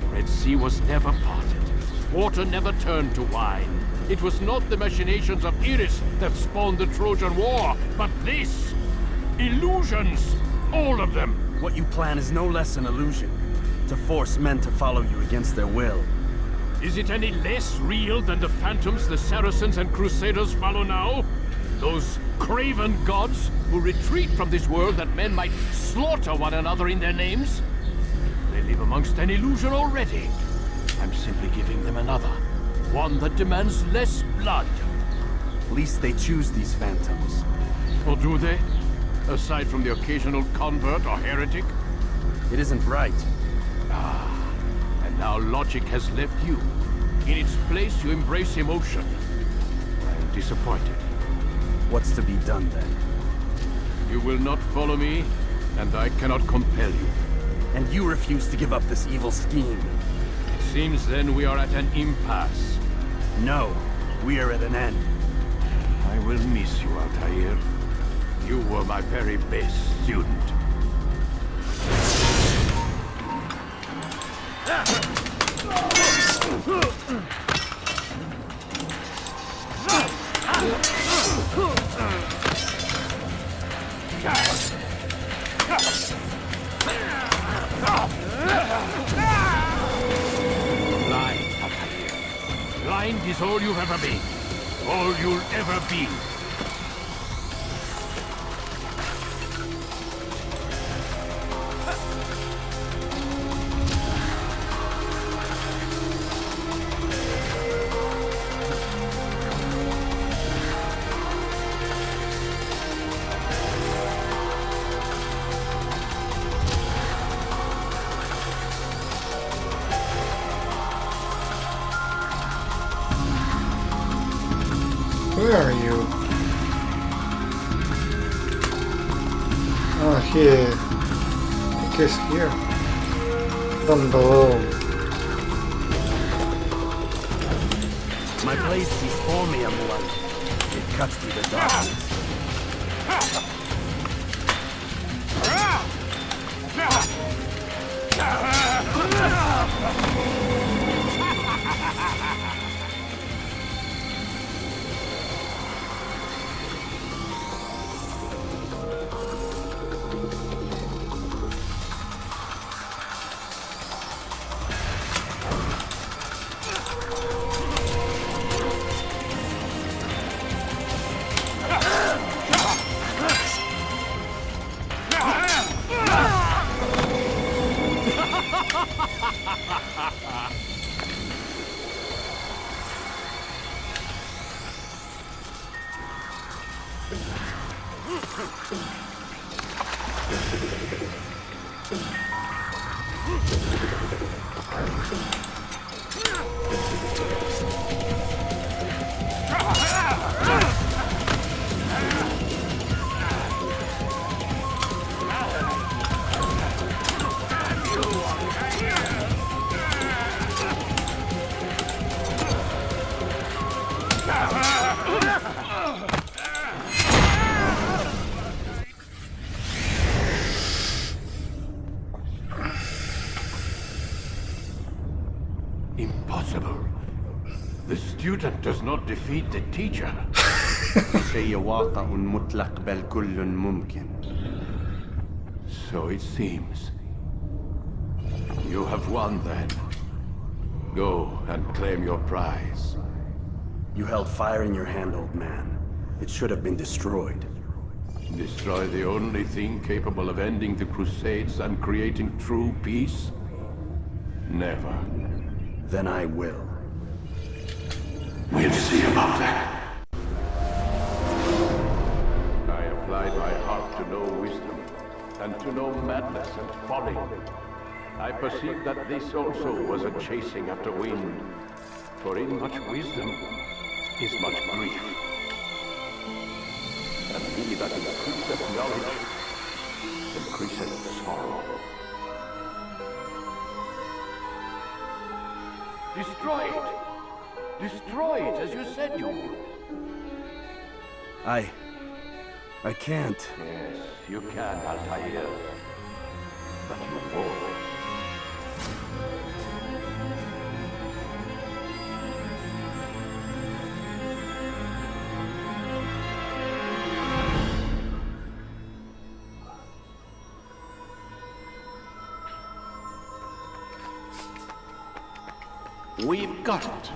The Red Sea was never parted. Water never turned to wine. It was not the machinations of Iris that spawned the Trojan War, but this! Illusions! All of them! What you plan is no less an illusion. To force men to follow you against their will. Is it any less real than the phantoms the Saracens and Crusaders follow now? Those craven gods who retreat from this world that men might slaughter one another in their names? They live amongst an illusion already. I'm simply giving them another. One that demands less blood. At least they choose these phantoms. Or do they? Aside from the occasional convert or heretic? It isn't right. Ah, and now logic has left you. In its place, you embrace emotion. I am disappointed. What's to be done then? You will not follow me, and I cannot compel you. And you refuse to give up this evil scheme. It seems then we are at an impasse. No, we are at an end. I will miss you, Altair. You were my very best student. Blind, Altair. Blind is all you've ever been. All you'll ever be. Where are you? Ah, here. I guess here. Down below. My blade sees for me, Al-Mualim. It cuts through the darkness. student does not defeat the teacher. شيء واقع مطلق بل كل ممكن. So it seems. You have won then. Go and claim your prize. You held fire in your hand, old man. It should have been destroyed. Destroy the only thing capable of ending the Crusades and creating true peace? Never. Then I will. We'll see about that. I applied my heart to know wisdom, and to know madness and folly. I perceived that this also was a chasing after wind, for in much wisdom is much grief. And he that increaseth knowledge increaseth sorrow. Destroy it! Destroy it as you said you would. I can't. Yes, you can, Altair. But you won't. We've got it.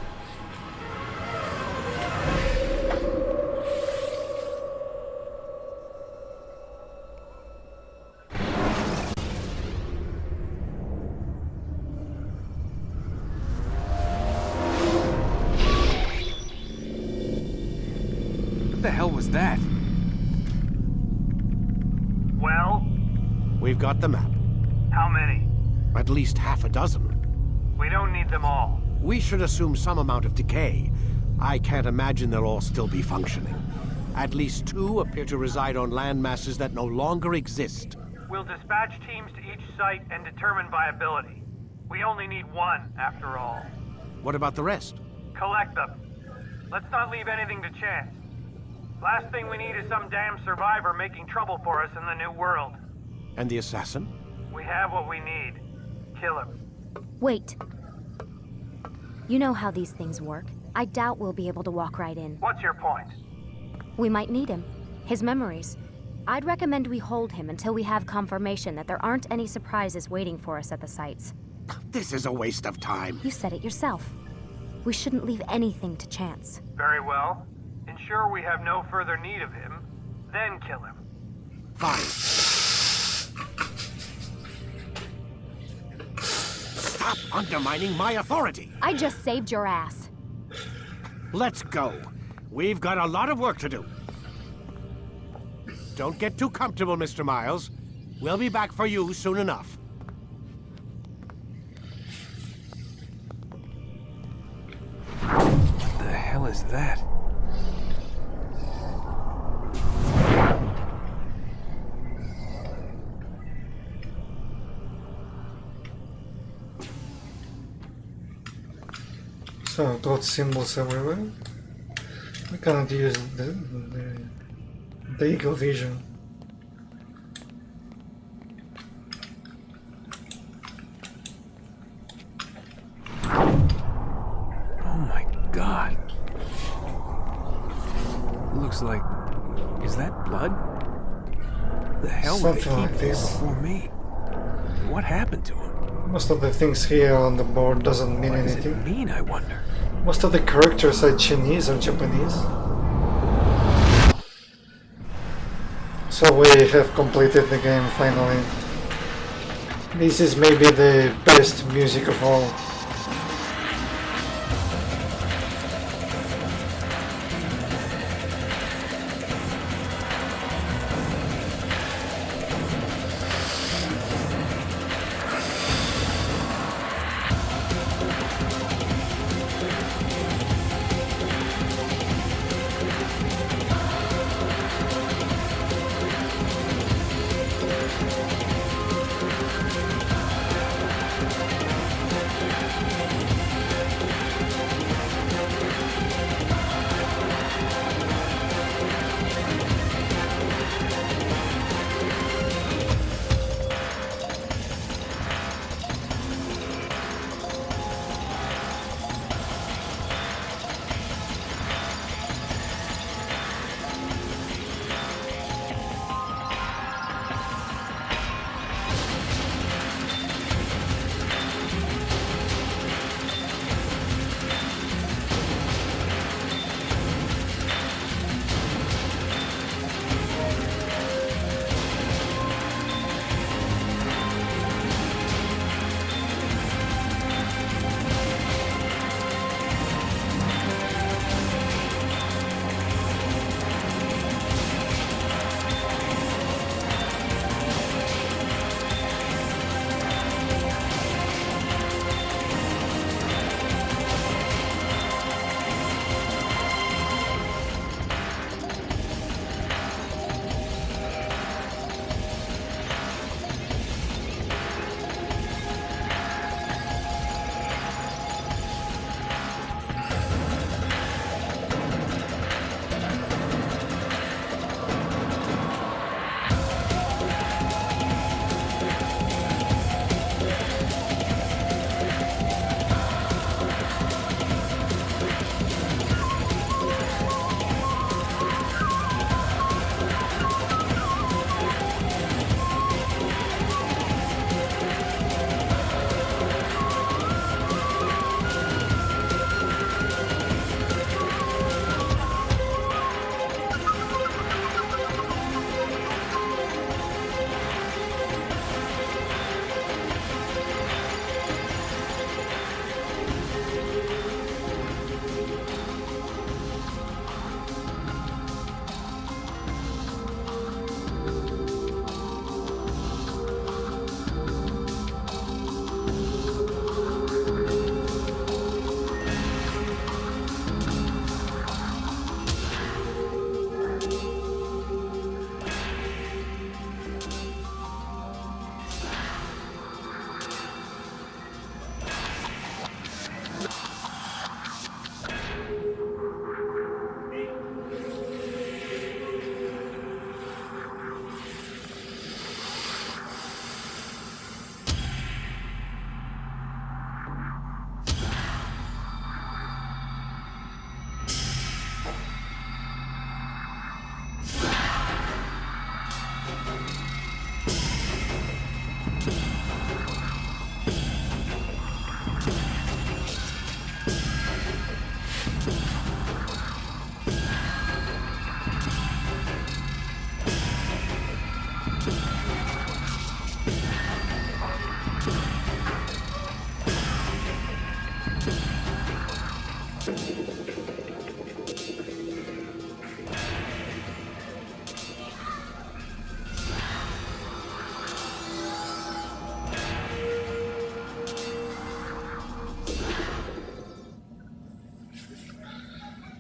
What the hell was that? Well? We've got the map. How many? At least half a dozen. We don't need them all. We should assume some amount of decay. I can't imagine they'll all still be functioning. At least 2 appear to reside on land masses that no longer exist. We'll dispatch teams to each site and determine viability. We only need 1, after all. What about the rest? Collect them. Let's not leave anything to chance. Last thing we need is some damn survivor making trouble for us in the new world. And the assassin? We have what we need. Kill him. Wait. You know how these things work. I doubt we'll be able to walk right in. What's your point? We might need him. His memories. I'd recommend we hold him until we have confirmation that there aren't any surprises waiting for us at the sites. This is a waste of time. You said it yourself. We shouldn't leave anything to chance. Very well. Ensure we have no further need of him, then kill him. Fine. Stop undermining my authority! I just saved your ass. Let's go. We've got a lot of work to do. Don't get too comfortable, Mr. Miles. We'll be back for you soon enough. What the hell is that? So I've got symbols everywhere. We cannot use the eagle vision. Oh my god. Looks like... Is that blood? The hell were they Something like keeping him this. before me? What happened to him? Most of the things here on the board doesn't mean What does anything. it mean, I wonder? Most of the characters are Chinese or Japanese. So we have completed the game finally. This is maybe the best music of all.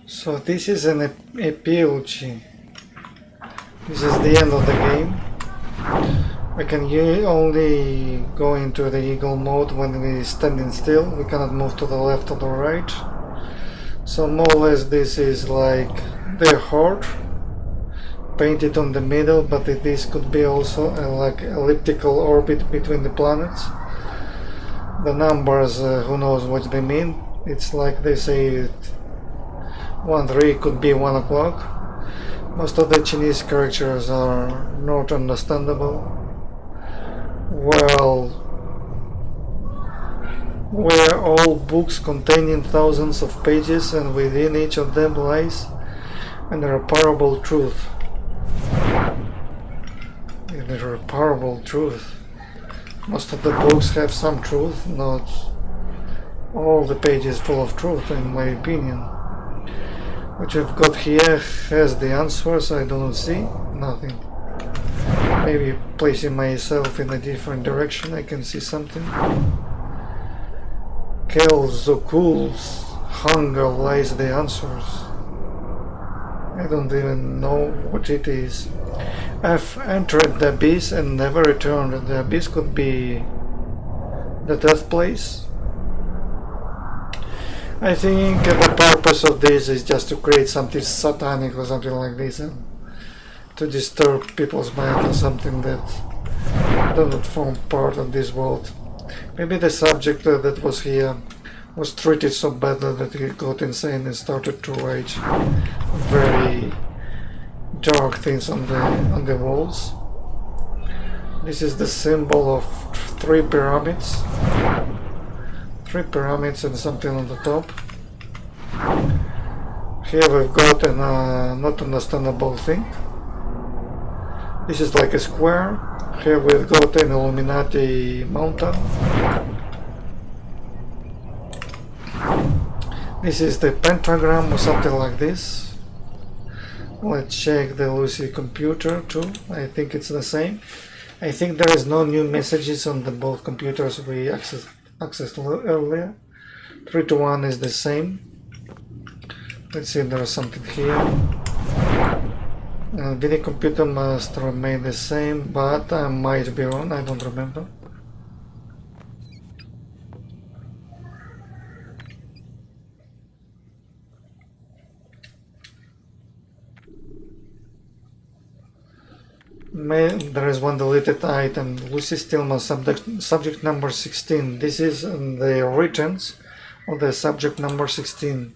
So this is an epilogue. This is the end of the game. We can only go into the eagle mode when we're standing still. We cannot move to the left or the right. So more or less this is like the horde painted on the middle, but this could be also a like elliptical orbit between the planets. The numbers, who knows what they mean. It's like they say 1-3 could be 1 o'clock. Most of the Chinese characters are not understandable. Well, we're all books containing thousands of pages, and within each of them lies an irreparable truth. An irreparable truth. Most of the books have some truth, not all the pages full of truth, in my opinion. What you've got here has the answers. I don't see nothing. Maybe placing myself in a different direction I can see something. Kelzokul's hunger lies the answers. I don't even know what it is. I've entered the abyss and never returned. The abyss could be the death place. I think the purpose of this is just to create something satanic or something like this, and to disturb people's mind or something that does not form part of this world. Maybe the subject that was here was treated so badly that he got insane and started to rage very dark things on the walls. This is the symbol of 3 pyramids. 3 pyramids and something on the top. Here we've got an not understandable thing. This is like a square. Here we've got an Illuminati mountain. This is the pentagram or something like this. Let's check the Lucy computer too. I think it's the same. I think there is no new messages on the both computers we accessed earlier. 3 to 1 is the same. Let's see if there is something here. Video computer must remain the same, but I might be wrong, I don't remember. There is one deleted item. Lucy Stillman, subject number 16. This is the returns of the subject number 16.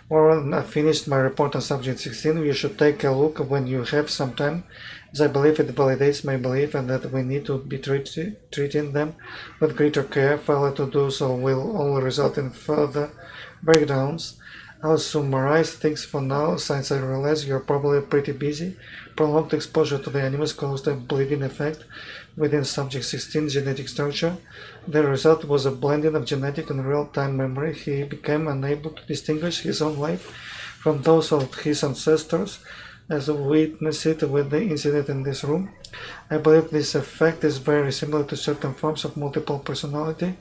Well, I finished my report on subject 16. You should take a look when you have some time, as I believe it validates my belief and that we need to be treating them with greater care. Failure to do so will only result in further breakdowns. I'll summarize things for now, since I realize you're probably pretty busy. Prolonged exposure to the animals caused a bleeding effect within subject 16 genetic structure. The result was a blending of genetic and real-time memory. He became unable to distinguish his own life from those of his ancestors, as witnessed it with the incident in this room. I believe this effect is very similar to certain forms of multiple personality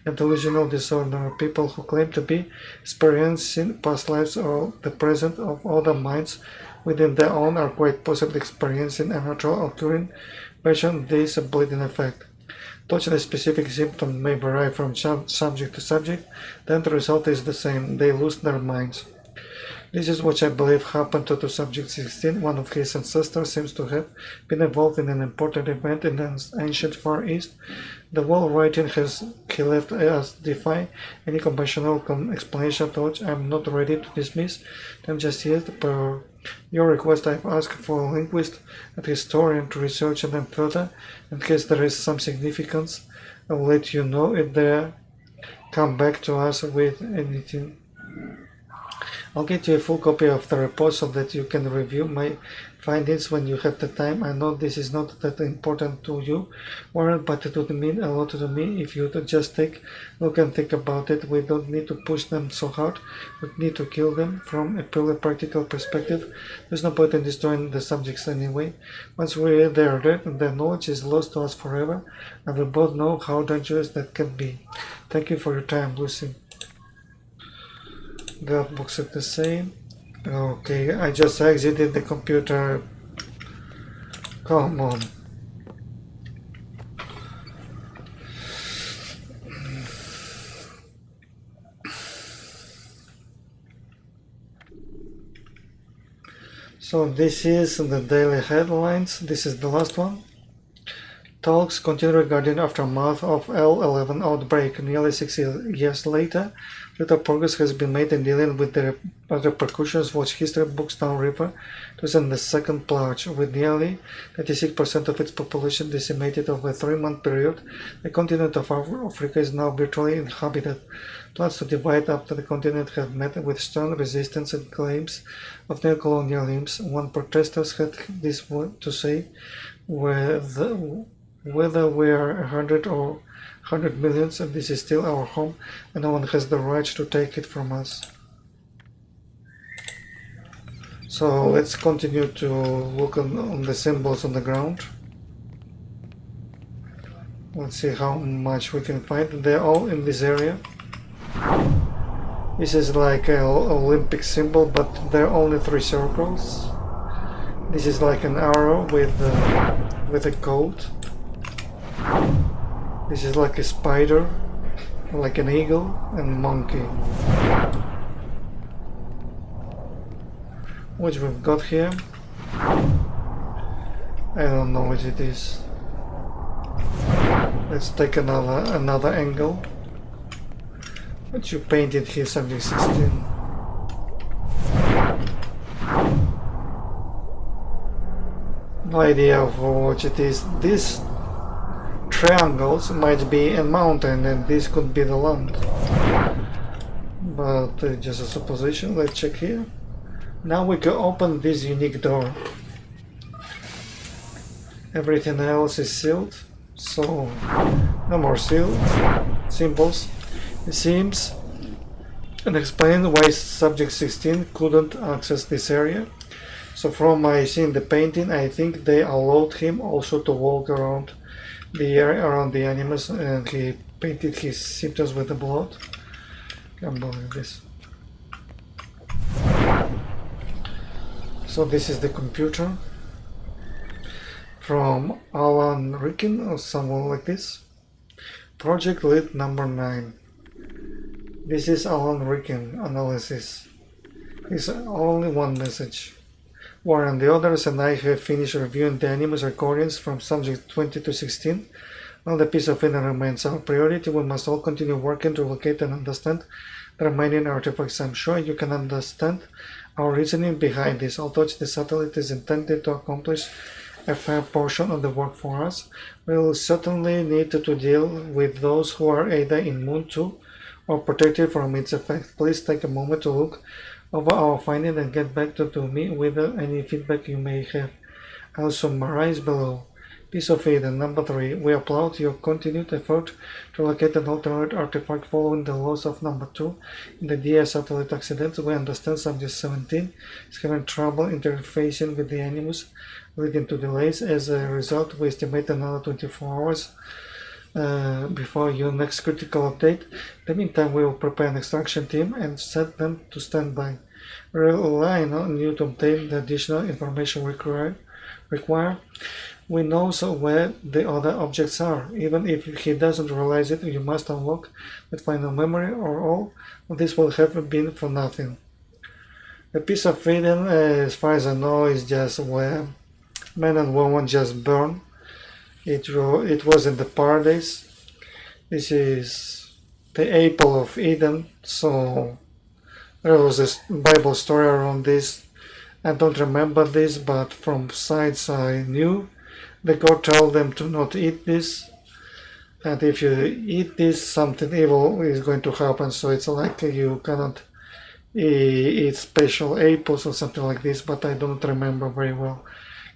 and delusional disorder. People who claim to be experiencing past lives or the present of other minds within their own are quite possibly experiencing a natural occurring version of this bleeding effect. Though the specific symptom may vary from subject to subject, the end result is the same. They lose their minds. This is what I believe happened to subject 16. One of his ancestors seems to have been involved in an important event in the ancient Far East. The wall writing he left us defy any conventional explanation, which I am not ready to dismiss them just yet. Per your request, I have asked for a linguist and historian to research them further. In case there is some significance, I will let you know if they come back to us with anything. I'll get you a full copy of the report so that you can review my findings when you have the time. I know this is not that important to you, Warren, but it would mean a lot to me if you would just take a look and think about it. We don't need to push them so hard. We need to kill them from a purely practical perspective. There's no point in destroying the subjects anyway. Once they are dead, the knowledge is lost to us forever, and we both know how dangerous that can be. Thank you for your time, Lucy. The box is the same. Okay, I just exited the computer. Come on. So this is the daily headlines. This is the last one. Talks continue regarding aftermath of L11 outbreak. Nearly 6 years later, little progress has been made in dealing with the repercussions. Watch history books downriver to send the second purge. With nearly 96% of its population decimated over a 3-month period, the continent of Africa is now virtually inhabited. Plans to divide up the continent have met with strong resistance and claims of neocolonialism. One protester had this to say: whether we are 100 or 100 millions, and this is still our home, and no one has the right to take it from us. So let's continue to look on the symbols on the ground. Let's see how much we can find. They're all in this area. This is like an Olympic symbol, but there are only 3 circles. This is like an arrow with a code. This is like a spider, like an eagle, and monkey. Which we've got here. I don't know what it is. Let's take another angle. What you painted here, subject 16. No idea of what it is. These triangles might be a mountain and this could be the land. But just a supposition. Let's check here. Now we can open this unique door. Everything else is sealed, so no more sealed symbols. It seems and explain why subject 16 couldn't access this area. So from my seeing the painting, I think they allowed him also to walk around the area around the animals, and he painted his symptoms with the blood. Can't believe this. So this is the computer from Alan Ricken or someone like this. Project lead number 9. This is Alan Ricken analysis. It's only one message. Warren, the others and I have finished reviewing the animus recordings from subject 20 to 16. While the piece of Eden remains our priority, we must all continue working to locate and understand the remaining artifacts. I'm sure you can understand our reasoning behind this. Although the satellite is intended to accomplish a fair portion of the work for us, we will certainly need to deal with those who are either immune to or protected from its effects. Please take a moment to look over our finding and get back to me with any feedback you may have. I'll summarize below. Piece of Eden number 3. We applaud your continued effort to locate an alternate artifact following the loss of number 2 in the DS satellite accident. We understand subject 17 is having trouble interfacing with the animus, leading to delays. As a result, we estimate another 24 hours before your next critical update. In the meantime, we will prepare an extraction team and set them to stand by. We rely on you to obtain the additional information required. We know where the other objects are. Even if he doesn't realize it, you must unlock that final memory, or all of this will have been for nothing. The piece of Eden, as far as I know, is just where man and woman just burn. It was in the paradise. This is the apple of Eden, so there was a Bible story around this. I don't remember this, but from sides I knew that God told them to not eat this, and if you eat this, something evil is going to happen. So it's like you cannot eat special apples or something like this, but I don't remember very well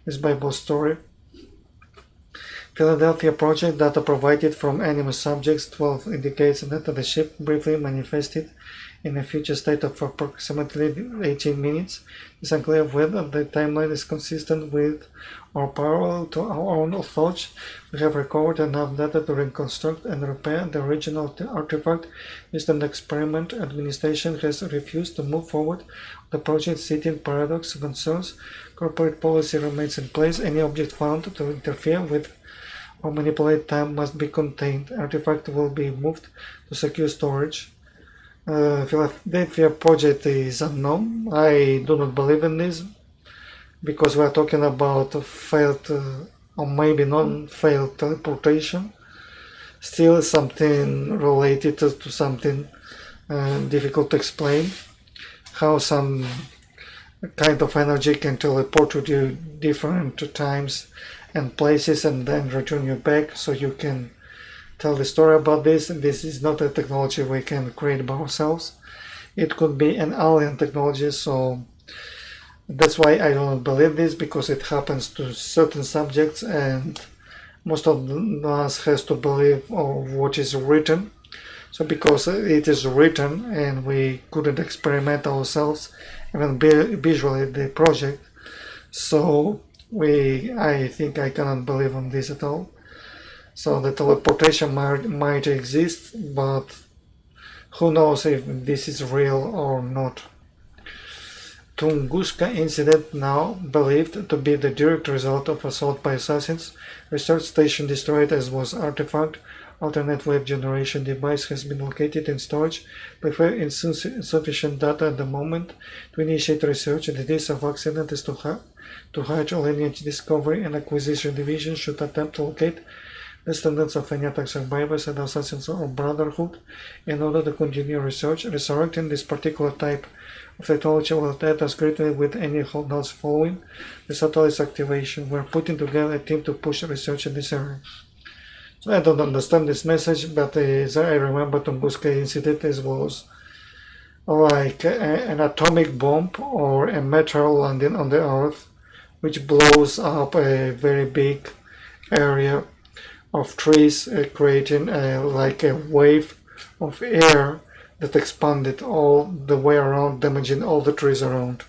this Bible story. Philadelphia project data provided from animal subjects 12 indicates that the ship briefly manifested in a future state of approximately 18 minutes. It's unclear whether the timeline is consistent with or parallel to our own thoughts. We have recovered enough data to reconstruct and repair the original artifact used in the experiment. Administration has refused to move forward. The project citing paradox concerns. Corporate policy remains in place. Any object found to interfere with or manipulate time must be contained. Artifact will be moved to secure storage. Philadelphia project is unknown. I do not believe in this because we are talking about failed or maybe non-failed teleportation. Still something related to something difficult to explain. How some kind of energy can teleport to you different times and places and then return you back so you can tell the story about this. This is not a technology we can create by ourselves. It could be an alien technology, so that's why I don't believe this, because it happens to certain subjects and most of us has to believe what is written. So because it is written and we couldn't experiment ourselves, even visually the project, so I think I cannot believe on this at all. So the teleportation might exist, but who knows if this is real or not. Tunguska incident, now believed to be the direct result of assault by assassins. Research station destroyed as was artifact. Alternate wave generation device has been located in storage. Prefer insufficient data at the moment to initiate research. The days of accident is to hide lineage discovery and acquisition division should attempt to locate descendants of any attack survivors and assassins or Brotherhood in order to continue research. Resurrecting this particular type of technology will help us greatly with any holdouts following the satellite's activation. We're putting together a team to push research in this area. So I don't understand this message, but as I remember, Tunguska incident was like an atomic bomb or a meteor landing on the Earth, which blows up a very big area of trees, creating like a wave of air that expanded all the way around, damaging all the trees around.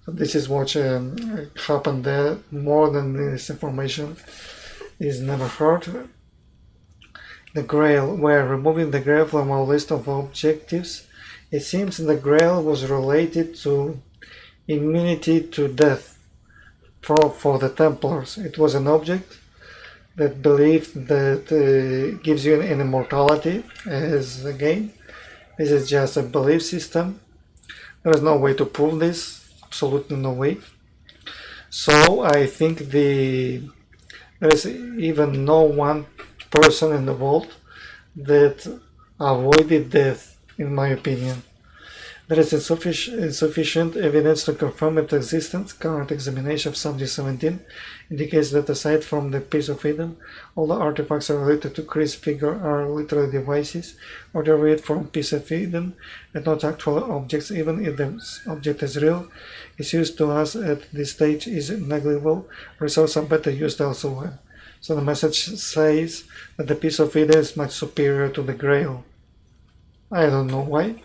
So this is what happened there. More than this information is never heard. The Grail. We're removing the Grail from our list of objectives. It seems the Grail was related to immunity to death for the Templars. It was an object that believed that gives you an immortality as a game. This is just a belief system. There is no way to prove this. Absolutely no way. So I think there is even no one person in the world that avoided death, in my opinion. There is insufficient evidence to confirm its existence. Current examination of Subject 17 indicates that aside from the Piece of Eden, all the artifacts related to Chris' figure are literally devices or derived from Piece of Eden and not actual objects. Even if the object is real, its use to us at this stage is negligible. Results are better used elsewhere. So the message says that the Piece of Eden is much superior to the Grail. I don't know why.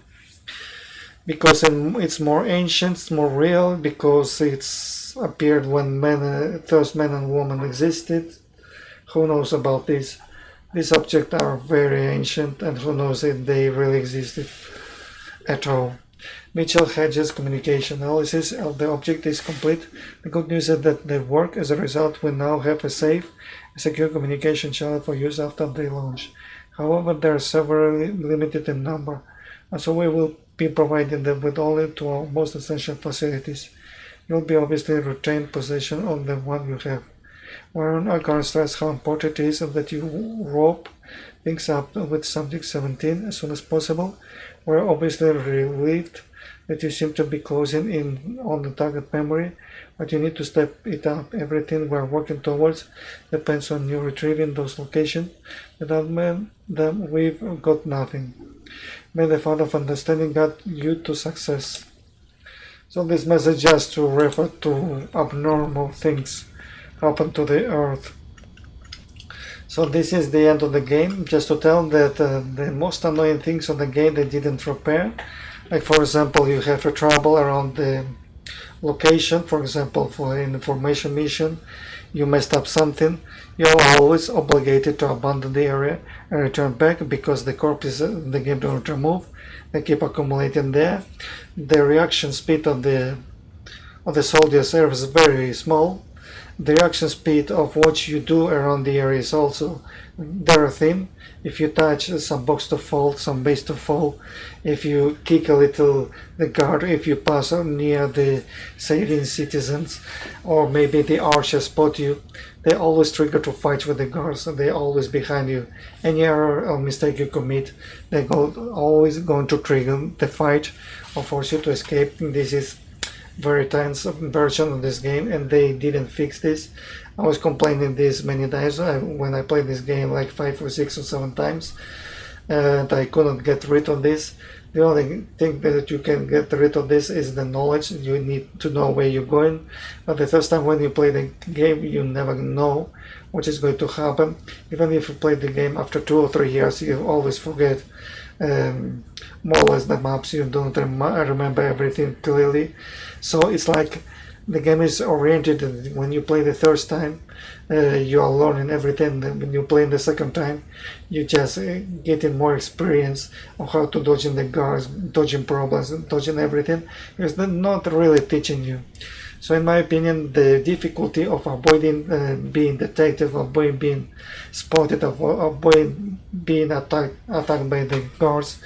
Because it's more ancient, it's more real, because it's appeared when first man and woman existed. Who knows about this? These objects are very ancient, and who knows if they really existed at all. Mitchell Hedges communication analysis of the object is complete. The good news is that they work. As a result, we now have a safe, secure communication channel for use after the launch. However, they are severely limited in number, and so we will be providing them with only to our most essential facilities. You'll be obviously retain possession of the one you have. Warren Agar stress how important it is that you rope things up with Subject 17 as soon as possible. We're obviously relieved that you seem to be closing in on the target memory, but you need to step it up. Everything we're working towards depends on you retrieving those locations. Without them, we've got nothing. May the Father of Understanding guide you to success. So this message just to refer to abnormal things happen to the Earth. So this is the end of the game. Just to tell that the most annoying things on the game they didn't repair. Like for example, you have a trouble around the location. For example, for an information mission, you messed up something. You're always obligated to abandon the area and return back because the corpses the game don't remove. They keep accumulating there. The reaction speed of the soldiers is very small. The reaction speed of what you do around the area is also very thin. If you touch some box to fall, some base to fall, if you kick a little the guard, if you pass near the saving citizens, or maybe the archers spot you, they always trigger to fight with the guards, and they're always behind you. Any error or mistake you commit, they're always going to trigger the fight or force you to escape. This is very tense version of this game, and they didn't fix this. I was complaining this many times when I played this game, like 5 or 6 or 7 times, and I couldn't get rid of this. The only thing that you can get rid of this is the knowledge. You need to know where you're going, but the first time when you play the game, you never know what is going to happen. Even if you play the game after 2 or 3 years, you always forget more or less the maps. You don't remember everything clearly. So it's like the game is oriented. When you play the first time, you are learning everything. When you play the second time, you just getting more experience on how to dodge in the guards, dodging problems, dodging everything. It's not really teaching you. So in my opinion, the difficulty of avoiding being detected, avoiding being spotted, avoiding being attacked by the guards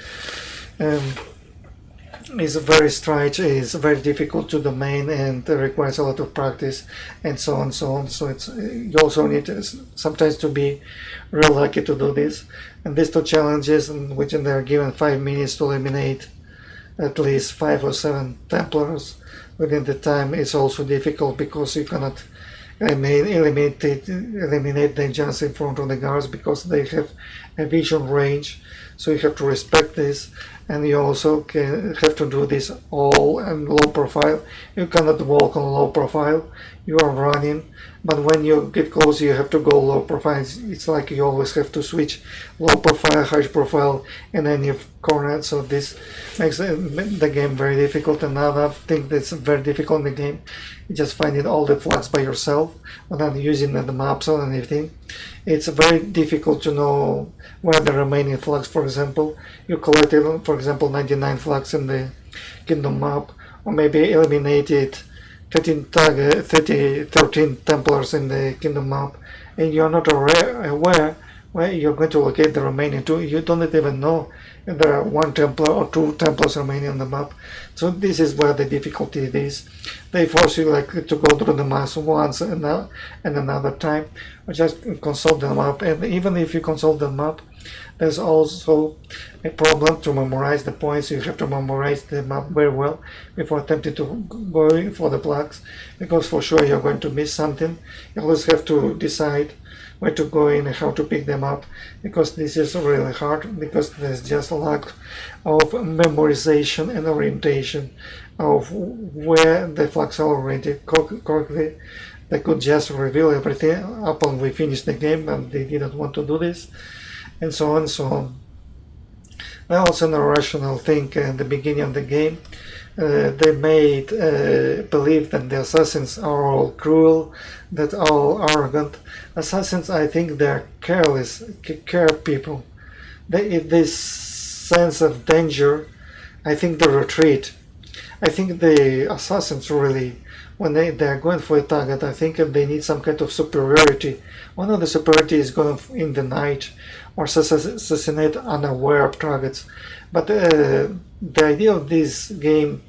is very strange, is very difficult to domain, and requires a lot of practice, and so on. So it's you also need sometimes to be real lucky to do this. And these 2 challenges, in which they are given 5 minutes to eliminate at least 5 or 7 Templars within the time, is also difficult because you cannot eliminate them just in front of the guards because they have a vision range. So you have to respect this, and you also have to do this all in low profile. You cannot walk on low profile. You are running, but when you get close, you have to go low profile. It's like you always have to switch low profile, high profile in any corner. So this makes the game very difficult. Another thing that's very difficult in the game is just finding all the flags by yourself without using the maps or anything. It's very difficult to know where the remaining flags. For example, you collected, for example, 99 flags in the kingdom map, or maybe eliminated 13 Templars in the kingdom map, and you're not aware where you're going to locate the remaining 2. You don't even know if there are 1 Templar or 2 Templars remaining on the map. So this is where the difficulty is. They force you like to go through the maps once and another time, or just consult the map. And even if you consult the map, there's also a problem to memorize the points. You have to memorize the map very well before attempting to go for the flags, because for sure you're going to miss something. You always have to decide where to go in and how to pick them up, because this is really hard, because there's just a lack of memorization and orientation of where the flags are oriented correctly. They could just reveal everything upon we finish the game, and they didn't want to do this, and so on and so on. Now also an irrational thing at the beginning of the game. They made believe that the assassins are all cruel, that all arrogant. Assassins, I think they're careless, care people. If this sense of danger, I think they retreat. I think the assassins really, when they're going for a target, I think they need some kind of superiority. One of the superiority is going in the night or assassinate unaware of targets. But the idea of this game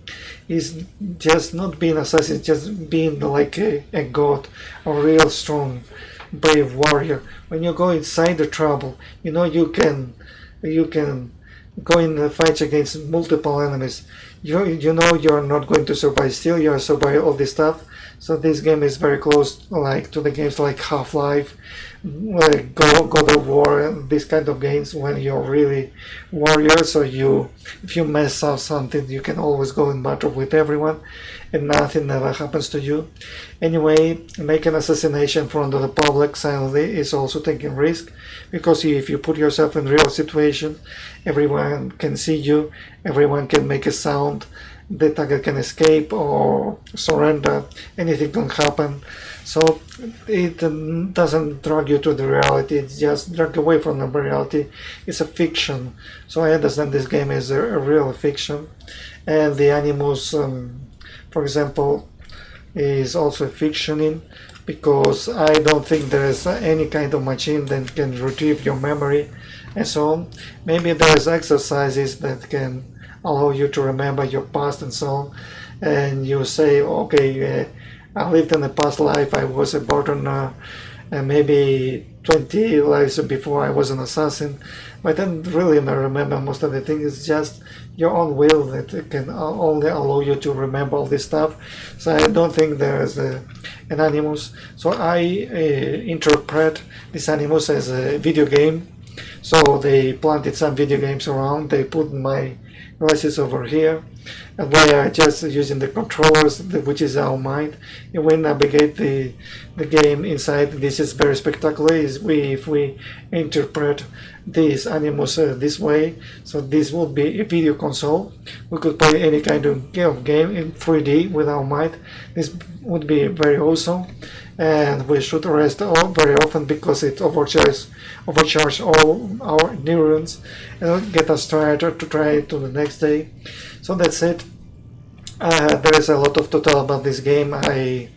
is just not being assassin, just being like a god, a real strong, brave warrior. When you go inside the trouble, you know you can go in the fights against multiple enemies. You know you're not going to survive. Still, you're survive all this stuff. So this game is very close, like to the games like Half-Life, like God of War and these kind of games when you're really warrior, so if you mess up something you can always go in battle with everyone and nothing ever happens to you. Anyway, making assassination in front of the public silently is also taking risk, because if you put yourself in real situation, everyone can see you, everyone can make a sound, the target can escape or surrender, anything can happen. So it doesn't drag you to the reality, it just drag away from the reality. It's a fiction. So I understand this game is a real fiction. And the Animus, for example, is also a fictioning, because I don't think there is any kind of machine that can retrieve your memory and so on. Maybe there's exercises that can allow you to remember your past and so on, and you say, okay, I lived in a past life, I was a border, and maybe 20 lives before I was an assassin, but I don't really remember most of the things. It's just your own will that can only allow you to remember all this stuff. So I don't think there is an Animus. So I interpret this Animus as a video game. So they planted some video games around, they put my glasses over here, and we are just using the controllers, which is our mind, and we navigate the game inside. This is very spectacular if we interpret this Animus this way. So this would be a video console. We could play any kind of game in 3D with our mind. This would be very awesome, and we should rest very often, because it overcharges all our neurons and get us tired to try it to the next day. So that's it. There is a lot to tell about this game. I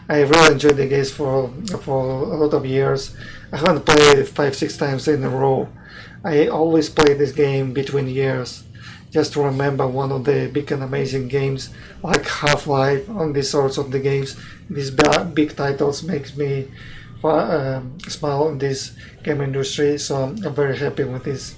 really enjoyed the games for a lot of years. I haven't played it 5-6 times in a row. I always play this game between years, just to remember one of the big and amazing games like Half-Life and these sorts of the games. These big titles makes me smile in this game industry, so I'm very happy with this.